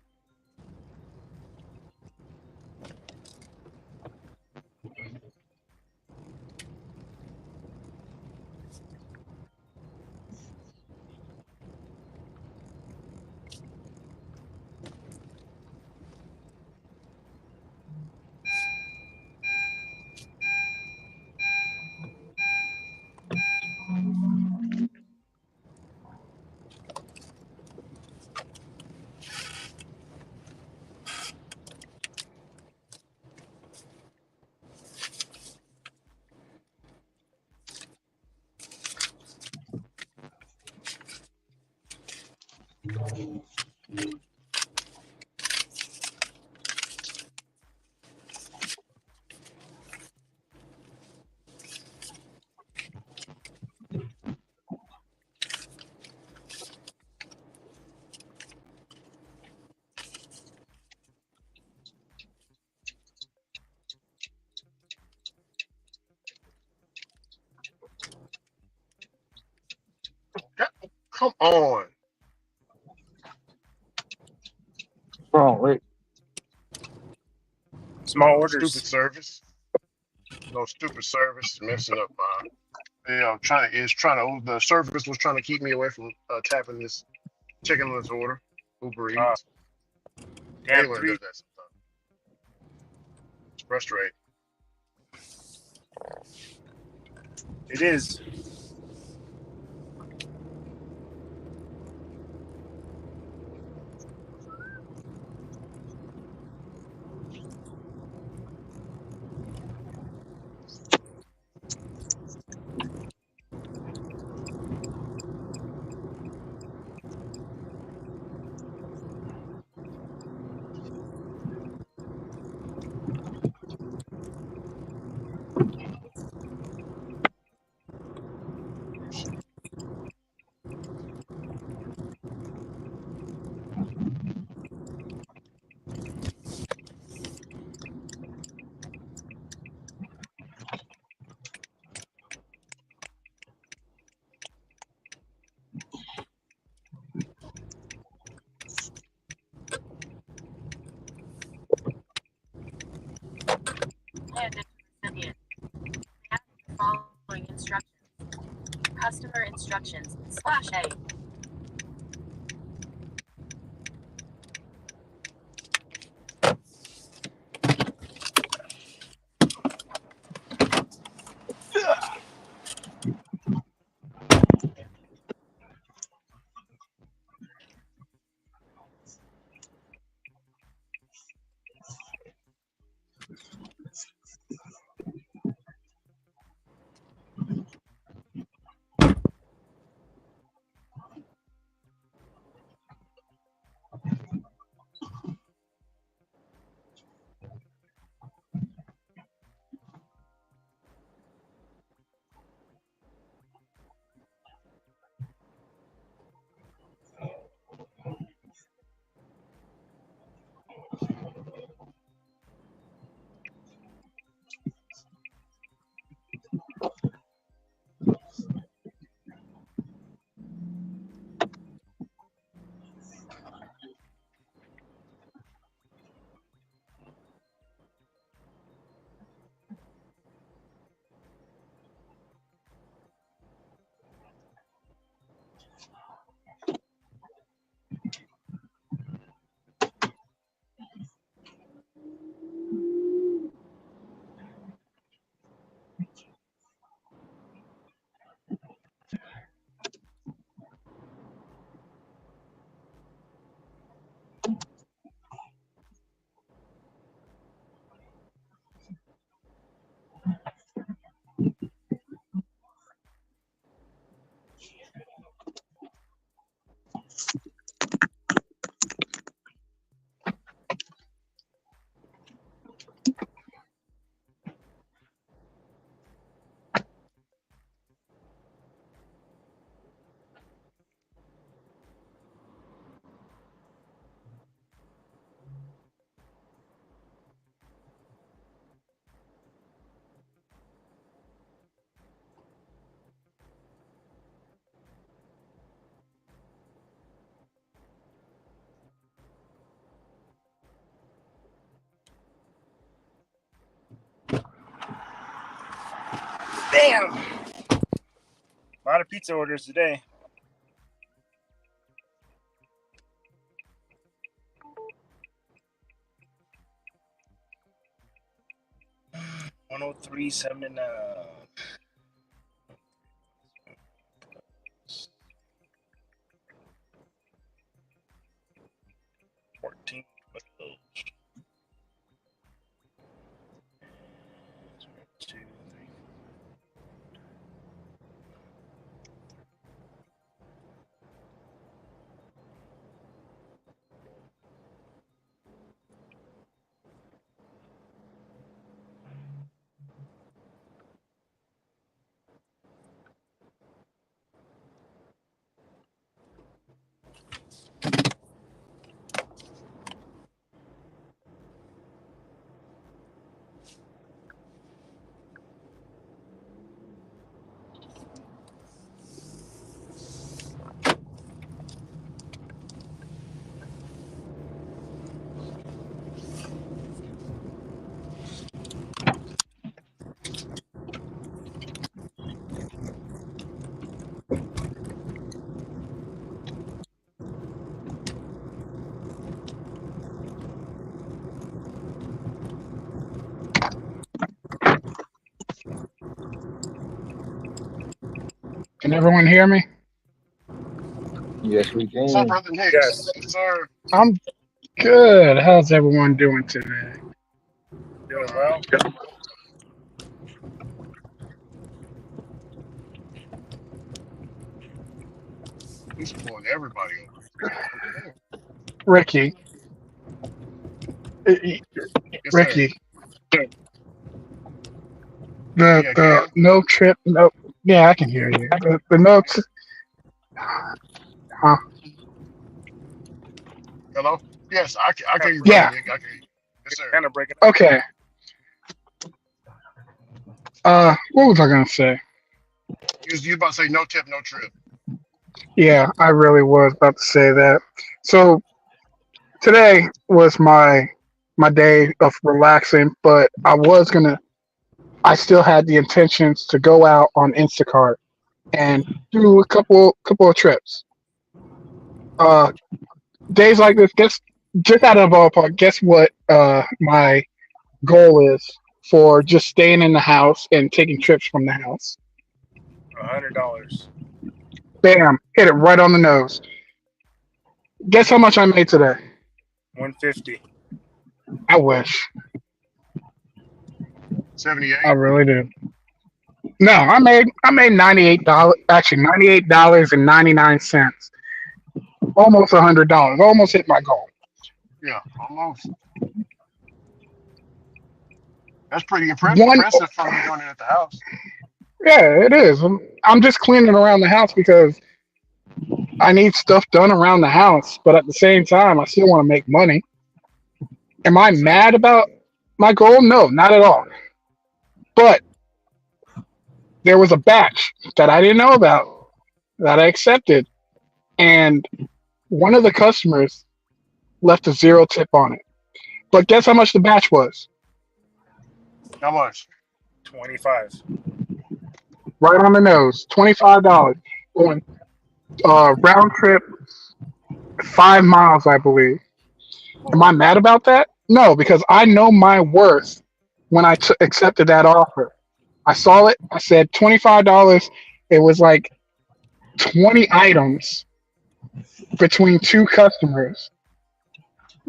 Come on. Oh, wait. Small Stupid orders. service. No stupid service messing up my. The service was trying to keep me away from tapping this, checking this order. Uber Uh, Eats. Hate damn when it three. does that sometimes. It's frustrating. It is. And recipient. Add the following instructions. Customer instructions /A. Damn. A lot of pizza orders today. $103.79. 14. 2, 3. Can everyone hear me? Yes, we What's up, can. brother Hicks? Yes. Yes, sir. I'm good. How's everyone doing today? Doing All right. well. He's pulling everybody over. Ricky, Yes, sir. Ricky, Yeah, can you hear the me? no trip, no, yeah, I can hear you. The notes, huh? Hello? Yes, I can Kind hear you, of break. brother Yeah, Nick. I can hear you. Yes, sir. Kind of breaking up. okay. What was I gonna say? You about to say no tip, no trip. Yeah, I really was about to say that. So today was my day of relaxing, but I still had the intentions to go out on Instacart and do a couple of trips. Uh, Days like this, guess just out of the ballpark, guess what? My goal is for just staying in the house and taking trips from the house. $100. Bam, hit it right on the nose. Guess how much I made today? 150. I wish. I 78. really do. No, I made $98. Actually, $98.99. Almost $100. Almost hit my goal. Yeah, almost. That's pretty One, impressive from you doing it at the house. yeah, it is. I'm just cleaning around the house because I need stuff done around the house, but at the same time, I still want to make money. Am I Yes, sir. mad about my goal? No, not at all. But there was a batch that I didn't know about that I accepted, and one of the customers left a zero tip on it. But guess how much the batch was? How much? 25. Right on the nose, $25. Going round trip 5 miles, I believe. Am I mad about that? No, because I know my worth when accepted that offer. I saw it. I said $25. It was like 20 items between two customers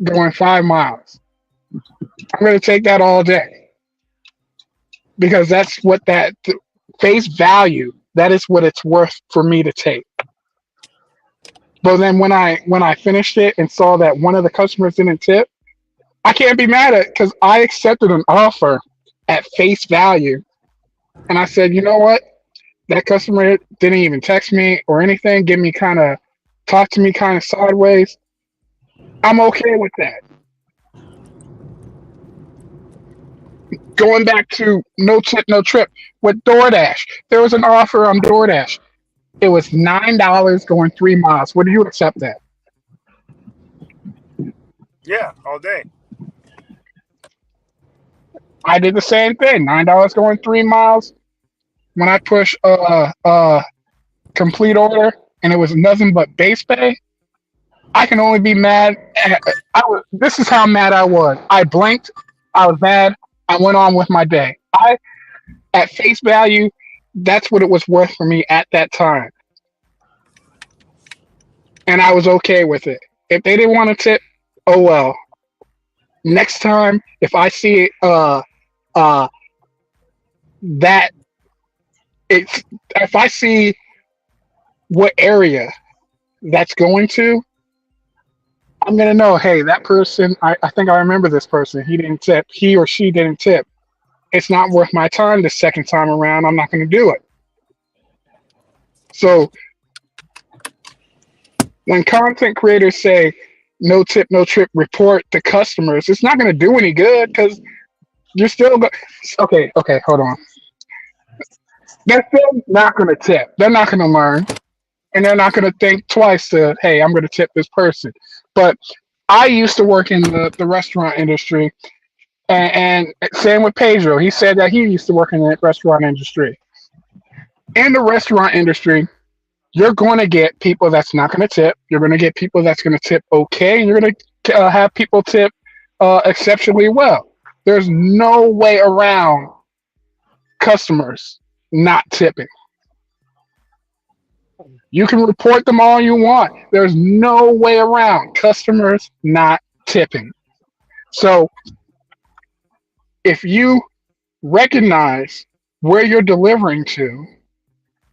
going 5 miles. I'm going to take that all day because that's what that face value. That is what it's worth for me to take. But then when I finished it and saw that one of the customers didn't tip, I can't be mad at it because I accepted an offer at face value, and I said, you know what? That customer didn't even text me or anything, give me kind of talk to me kind of sideways. I'm okay with that. Going back to no tip, no trip with DoorDash, there was an offer on DoorDash. It was $9 going 3 miles. Would you accept that? Yeah, all day. I did the same thing. $9 going 3 miles. when I push complete order and it was nothing but base pay, I can only be mad. This is how mad I was. I blinked. I was mad. I went on with my day. At face value, that's what it was worth for me at that time, and I was okay with it. If they didn't want to tip, oh well. Next time, if I see uh that it's if I see what area that's going to, I'm gonna know. Hey, that person. I think I remember this person. He didn't tip. He or she didn't tip. It's not worth my time the second time around. I'm not going to do it. So when content creators say no tip, no trip, report to customers, it's not going to do any good because you're still okay, hold on. They're still not going to tip. They're not going to learn, and they're not going to think twice to, hey, I'm going to tip this person. But I used to work in the restaurant industry, and same with Pedro. He said that he used to work in the restaurant industry. In the restaurant industry, you're going to get people that's not going to tip. You're going to get people that's going to tip okay, and you're going to have people tip exceptionally well. There's no way around customers not tipping. You can report them all you want. There's no way around customers not tipping. So if you recognize where you're delivering to,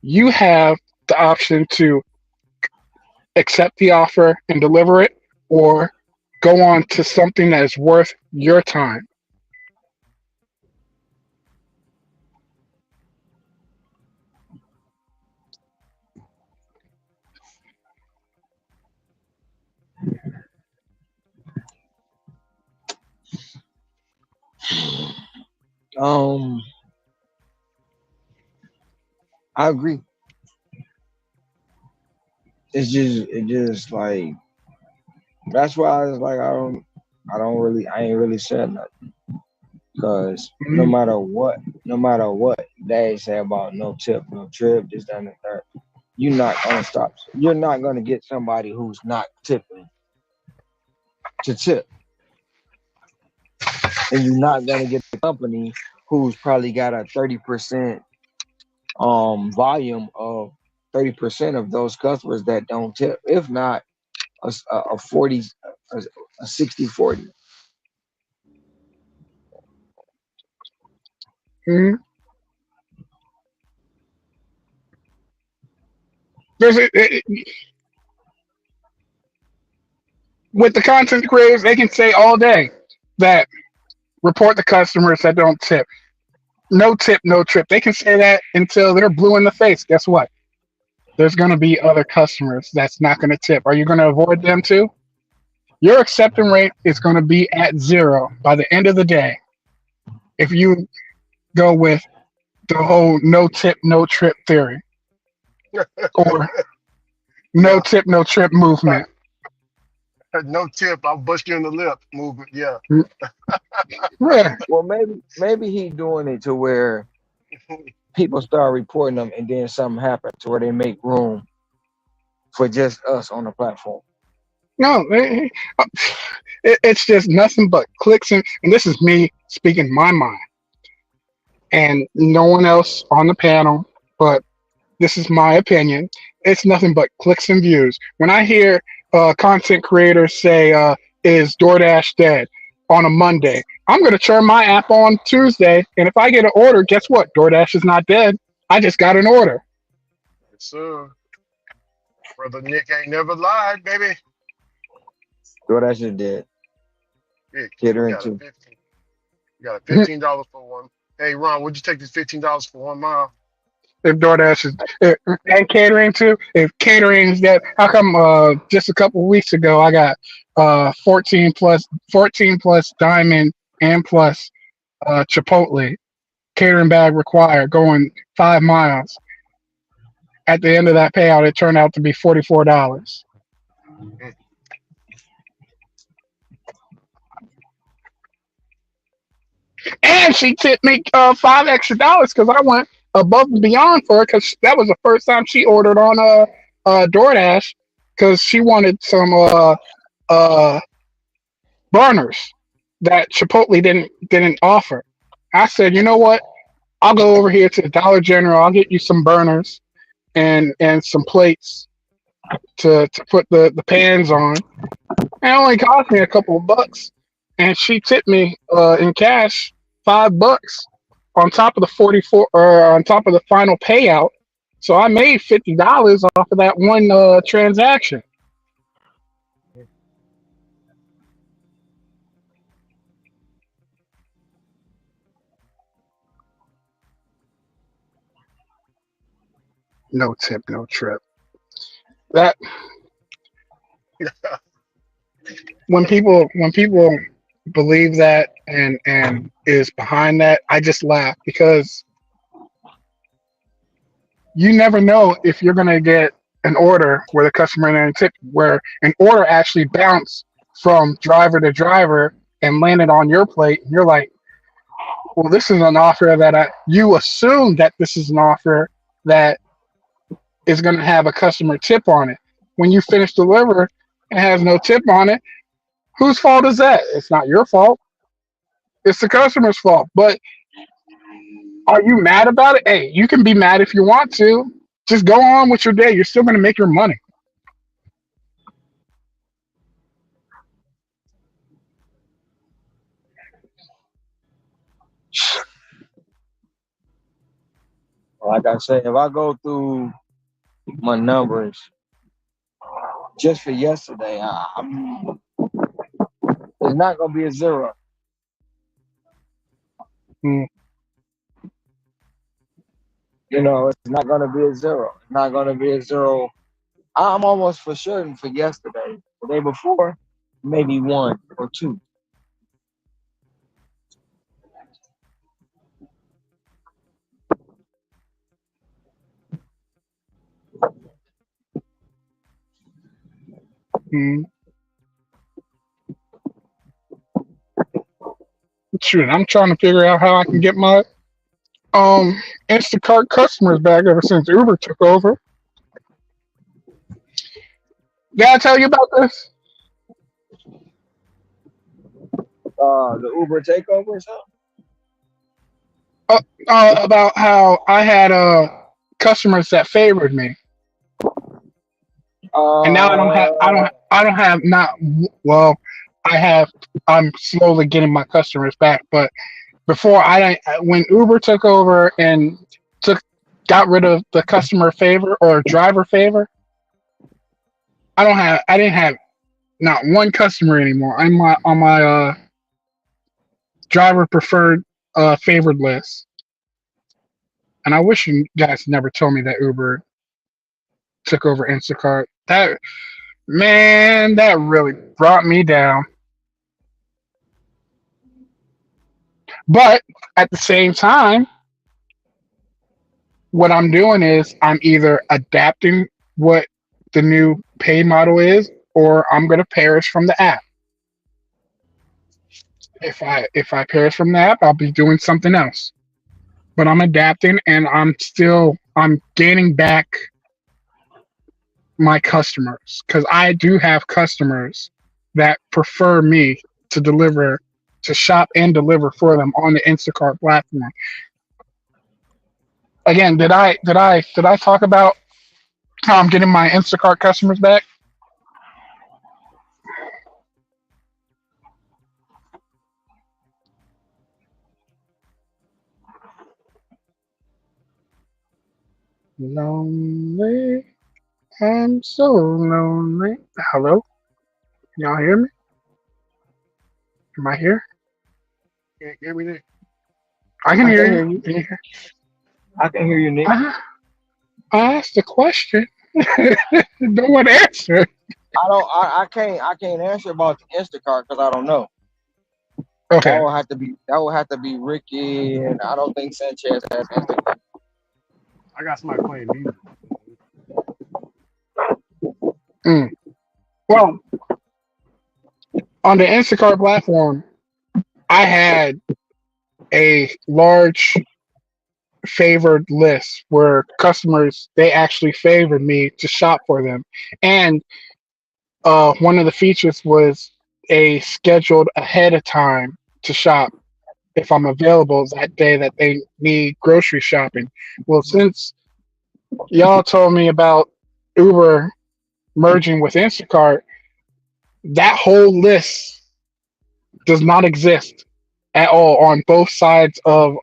you have the option to accept the offer and deliver it, or go on to something that is worth your time. Um, I agree. It just like that's why it's like I ain't really said nothing because Mhm. no matter what they say about no tip, no trip, this, that, and the third, you're not gonna stop. You're not gonna get somebody who's not tipping to tip, and you're not gonna get a company who's probably got a 30% volume of 30% of those customers that don't tip. If not, a 40, a 60-40. Mhm. There's with the content creators, they can say all day that report the customers that don't tip. No tip, no trip. They can say that until they're blue in the face. Guess what? There's going to be other customers that's not going to tip. Are you going to avoid them too? Your acceptance rate is going to be at zero by the end of the day if you go with the whole no tip, no trip theory or no Yeah. tip, no trip movement. No tip. I'll bust you in the lip movement. Yeah. Yeah. Well, maybe he doing it to where people start reporting them, and then something happens to where they make room for just us on the platform. No, it's just nothing but clicks, and this is me speaking my mind, and no one else on the panel, but this is my opinion. It's nothing but clicks and views. When I hear content creators say, "Is DoorDash dead?" on a Monday, I'm going to turn my app on Tuesday, and if I get an order, guess what? DoorDash is not dead. I just got an order. Yes, sir. Brother Nick ain't never lied, baby. So that's just dead. Nick, you Catering got a too. 15. You got a $15 for one. Hey, Ron, would you take this $15 for 1 mile? If DoorDash is and catering too. If catering is that, how come just a couple of weeks ago I got 14 plus diamond and plus Chipotle catering bag required going 5 miles. At the end of that payout, it turned out to be $44, Mm. and she tipped me $5 extra because I went above and beyond for her because that was the first time she ordered on DoorDash because she wanted some uh burners that Chipotle didn't offer. I said, you know what? I'll go over here to the Dollar General. I'll get you some burners and some plates to put the pans on. It only cost me a couple of bucks, and she tipped me in cash $5 on top of the 44 or on top of the final payout. So I made $50 off of that one transaction. No tip, no trip. That when people believe that and is behind that, I just laugh because you never know if you're gonna get an order where the customer didn't tip, where an order actually bounced from driver to driver and landed on your plate, and you're like, well, this is an offer that you assume that this is an offer that is going to have a customer tip on it. When you finish deliver and has no tip on it, whose fault is that? It's not your fault. It's the customer's fault. But are you mad about it? Hey, you can be mad if you want to. Just go on with your day. You're still going to make your money. Like I said, if I go through my numbers just for yesterday, it's not gonna be a zero. Mm, You know, it's not gonna be a zero. It's not gonna be a zero. I'm almost for certain for yesterday. The day before, maybe one or two. mm. Shoot, I'm trying to figure out how I can get my Instacart customers back ever since Uber took over. Did I tell you about this? The Uber takeover or something. About how I had customers that favored me, and now Uh, I don't have not well, I have I'm slowly getting my customers back, but before I didn't when Uber took over and took got rid of the customer favor or driver favor, I didn't have not one customer anymore. I'm on my driver preferred favored list, and I wish you guys never told me that Uber took over Instacart. That Man, that really brought me down. But at the same time, what I'm doing is I'm either adapting what the new pay model is, or I'm going to perish from the app. If I perish from the app, I'll be doing something else. But I'm adapting, and I'm gaining back my customers because I do have customers that prefer me to deliver to shop and deliver for them on the Instacart platform. Again, did I talk about how I'm getting my Instacart customers back? Lonely, I'm so lonely. Hello, y'all hear me? Am I here? Can't give me that. I can I hear can you. hear you. Can you hear? I can hear you, Nick. I, I asked the question. No one answered. I can't answer about the Instacart because I don't know. Okay. That will have to be Ricky, and I don't think Sanchez has Instacart. I got somebody playing music. Mm. Well, on the Instacart platform, I had a large favored lists where customers they actually favored me to shop for them, and one of the features was a scheduled ahead of time to shop if I'm available that day that they need grocery shopping. Well, since y'all told me about Uber merging with Instacart, that whole list does not exist at all on both sides of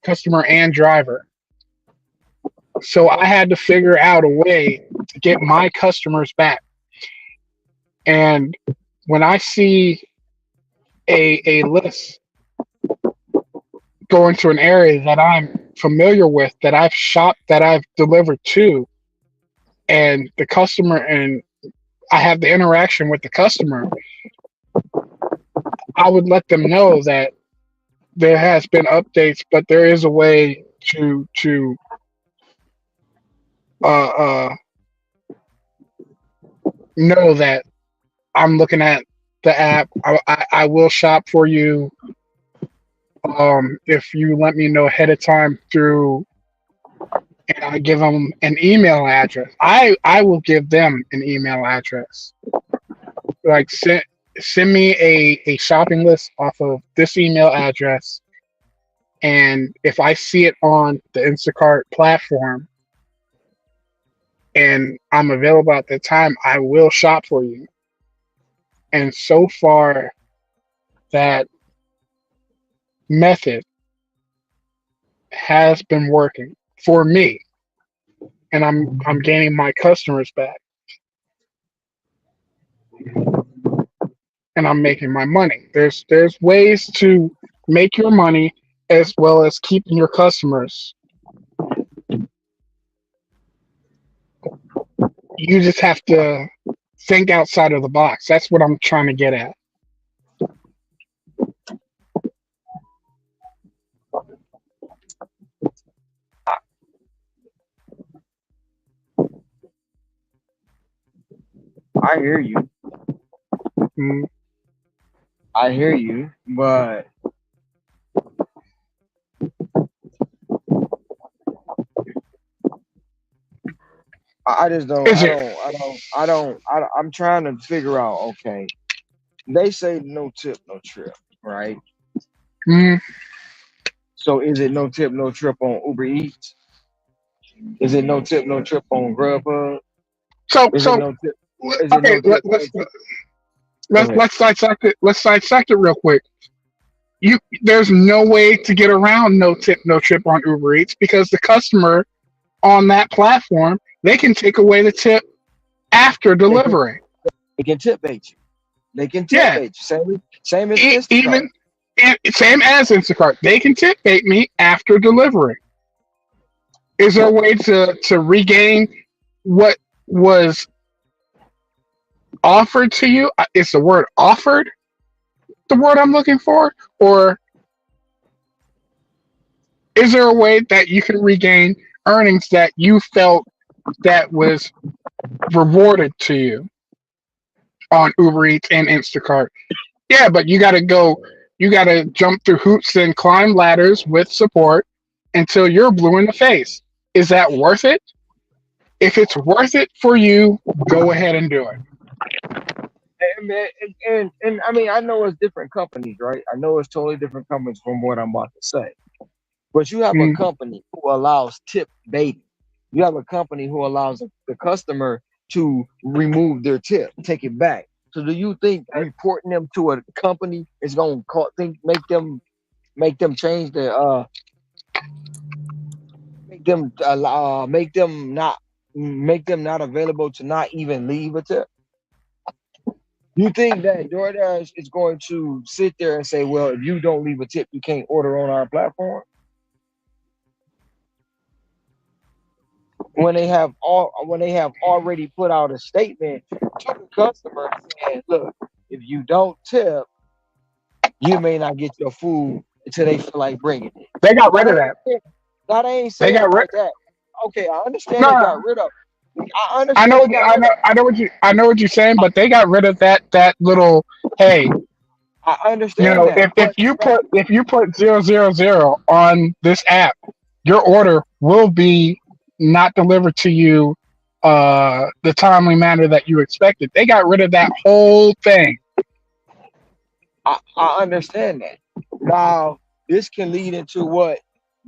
customer and driver. So I had to figure out a way to get my customers back. And when I see a list going to an area that I'm familiar with, that I've shopped, that I've delivered to, and the customer, and I have the interaction with the customer, I would let them know that there has been updates, but there is a way to uh, know that I'm looking at the app. I will shop for you if you let me know ahead of time through, and I give them an email address. I will give them an email address. Like send me a shopping list off of this email address, and if I see it on the Instacart platform and I'm available at the time, I will shop for you. And so far, that method has been working for me, and I'm gaining my customers back, and I'm making my money. There's ways to make your money as well as keeping your customers. You just have to think outside of the box. That's what I'm trying to get at. I hear you. Mm. I hear you, but I just don't. Is I it? don't. I don't. I don't. I'm trying to figure out. Okay, they say no tip, no trip, right? Mm. So is it no tip, no trip on Uber Eats? Is it no tip, no trip on Grubhub? So Is it so no tip? Is it okay. no tip, no trip? Go ahead. Let's dissect it. Let's dissect it real quick. There's no way to get around no tip, no trip on Uber Eats because the customer on that platform they can take away the tip after They can. delivery. They can tip bait you. They can tip Yeah, bait you. Same as even Instacart. same as Instacart, they can tip bait me after delivery. Is there a way to regain what was offered to you? Is the word offered the word I'm looking for, or is there a way that you can regain earnings that you felt that was rewarded to you on Uber Eats and Instacart? Yeah, but you got to jump through hoops and climb ladders with support until you're blue in the face. Is that worth it? If it's worth it for you, go ahead and do it. And I mean, I know it's different companies, right? I know it's totally different companies from what I'm about to say. But you have a Mm. company who allows tip baiting. You have a company who allows the customer to remove their tip, take it back. So do you think reporting them to a company is going to make them change their make them not available to not even leave a tip? You think that DoorDash is going to sit there and say, well, if you don't leave a tip, you can't order on our platform? When they have already put out a statement to the customer saying, look, if you don't tip, you may not get your food until they feel like bringing it. They got Now rid of they that. ain't, now they ain't They saying got it rid. like that. Okay, I understand No, they no, got rid of. I understand they got rid of. I know what you're saying, but they got rid of that little. Hey, I understand that, if you put 000 on this app, your order will be not delivered to you the timely manner that you expected. They got rid of that whole thing. I understand that. Now, this can lead into what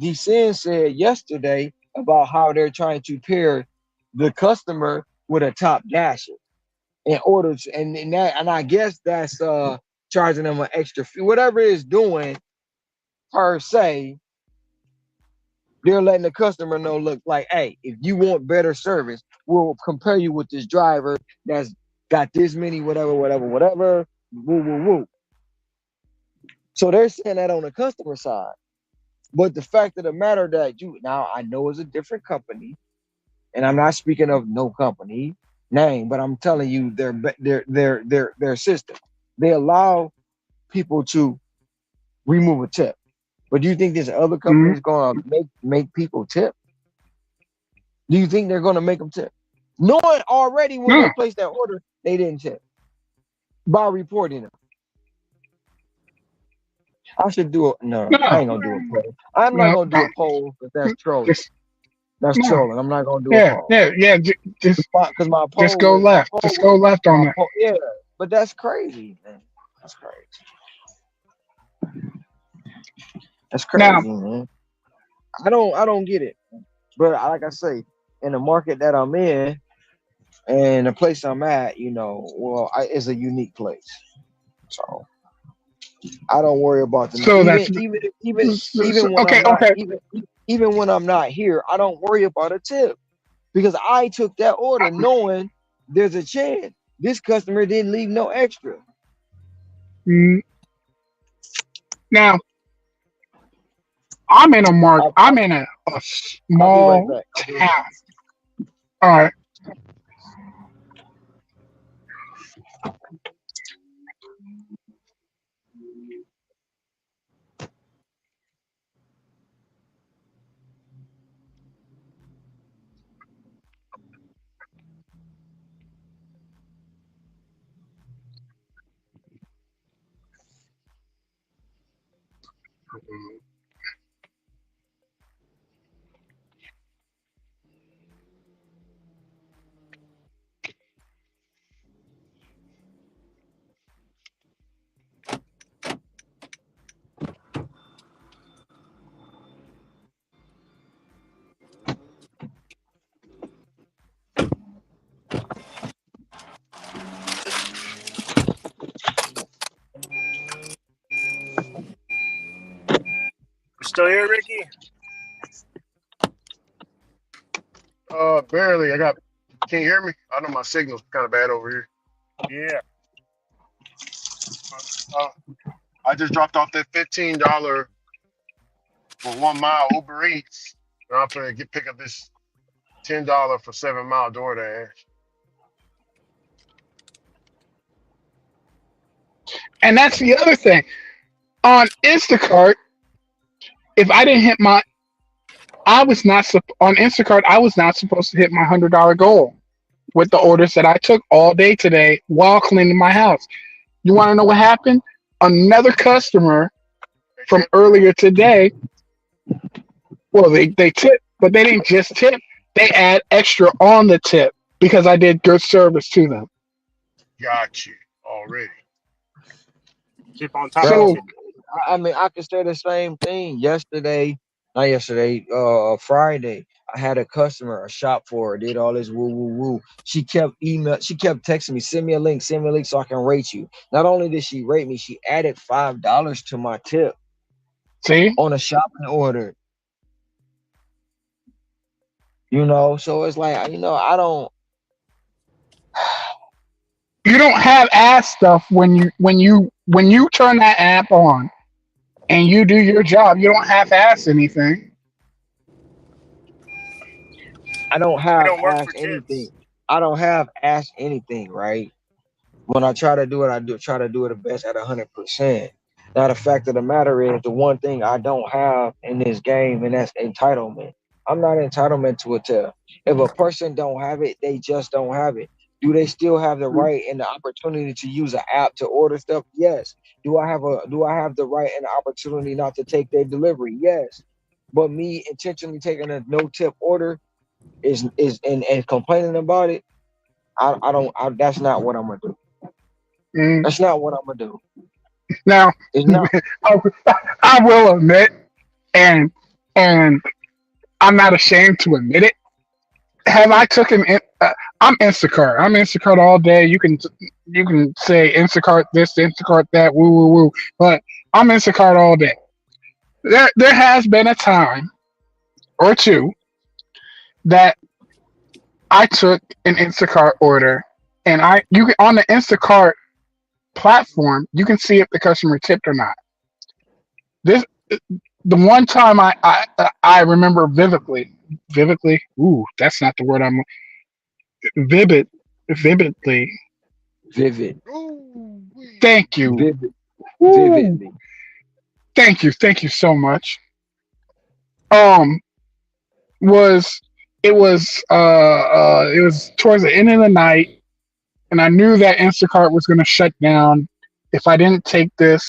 DeSen said yesterday about how they're trying to pair the customer with a top dasher in order to, and I guess that's charging them an extra fee, whatever it's doing per se. They're letting the customer know, look, like, hey, if you want better service, we'll compare you with this driver that's got this many, whatever, whatever, whatever, woo, woo, woo. So they're saying that on the customer side. But the fact of the matter that you now I know it's a different company, and I'm not speaking of no company name, but I'm telling you their system. They allow people to remove a tip. But do you think this other company Mhm. is gonna make people tip? Do you think they're gonna make them tip? Knowing already when they No, placed that order, they didn't tip by reporting them. I should do a no, I no, ain't gonna do a poll. I'm not no, gonna do a no. poll because that's trolling. Just That's no. trolling. I'm not gonna do a Yeah, poll. yeah, yeah. Because Just go left. Just go left on that. yeah, but that's crazy, man. That's crazy. That's Now, crazy, man. I don't get it. But like I say, in the market that I'm in and the place I'm at, well, it's a unique place. So I don't worry about them. so Even that's even even even when okay. I'm not Okay. even when I'm not here, I don't worry about a tip because I took that order knowing there's a chance this customer didn't leave no extra. Mm, Now, I'm in a mark. I'll, I'm I'll, in a I'll be right small back. I'll be right town. back. All right. You still here, Ricky? Barely. Can you hear me? I know my signal's kind of bad over here. Yeah. Uh, I just dropped off that $15 for 1 mile Uber Eats. And I'm gonna pick up this $10 for 7 mile DoorDash. And that's the other thing. On Instacart, if I didn't hit my, I was not on Instacart. I was not supposed to hit my $100 goal with the orders that I took all day today while cleaning my house. You want to know what happened? Another customer They from tip? earlier today. Well, they tip, but they didn't just tip. They add extra on the tip because I did good service to them. Got you already. Tip on top of the Bro, So tip. I mean, I could say the same thing. Not yesterday, Friday. I had a customer, a shop for her, did all this woo woo woo. She kept texting me, send me a link so I can rate you. Not only did she rate me, she added $5 to my tip see, on a shopping order. So it's like, I don't. you don't have ass stuff when you turn that app on and you do your job. You don't half ass anything. I don't We have don't work for asked anything. tips. I don't have asked anything, right? When I try to do it, I do try to do it the best at 100%. Now the fact of the matter is, the one thing I don't have in this game, and that's entitlement. I'm not entitlement to a tip. If a person don't have it, they just don't have it. Do they still have the right and the opportunity to use an app to order stuff? Yes. Do I have the right and the opportunity not to take their delivery? Yes. But me intentionally taking a no tip order is and complaining about it. I don't. That's not what I'm gonna do. Mm. That's not what I'm gonna do. Now, It's not. I, I will admit, and and I'm not ashamed to admit it. Have I taken? I'm Instacart. I'm Instacart all day. You can say Instacart this, Instacart that, woo woo woo. But I'm Instacart all day. There has been a time or two that I took an Instacart order, and you can on the Instacart platform you can see if the customer tipped or not. This the one time I remember vividly. Ooh, that's not the word I'm vivid vividly. Vivid. Ooh, wee. Thank you. Vivid. Ooh, Vividly. thank you so much. Um, was it was towards the end of the night, and I knew that Instacart was going to shut down if I didn't take this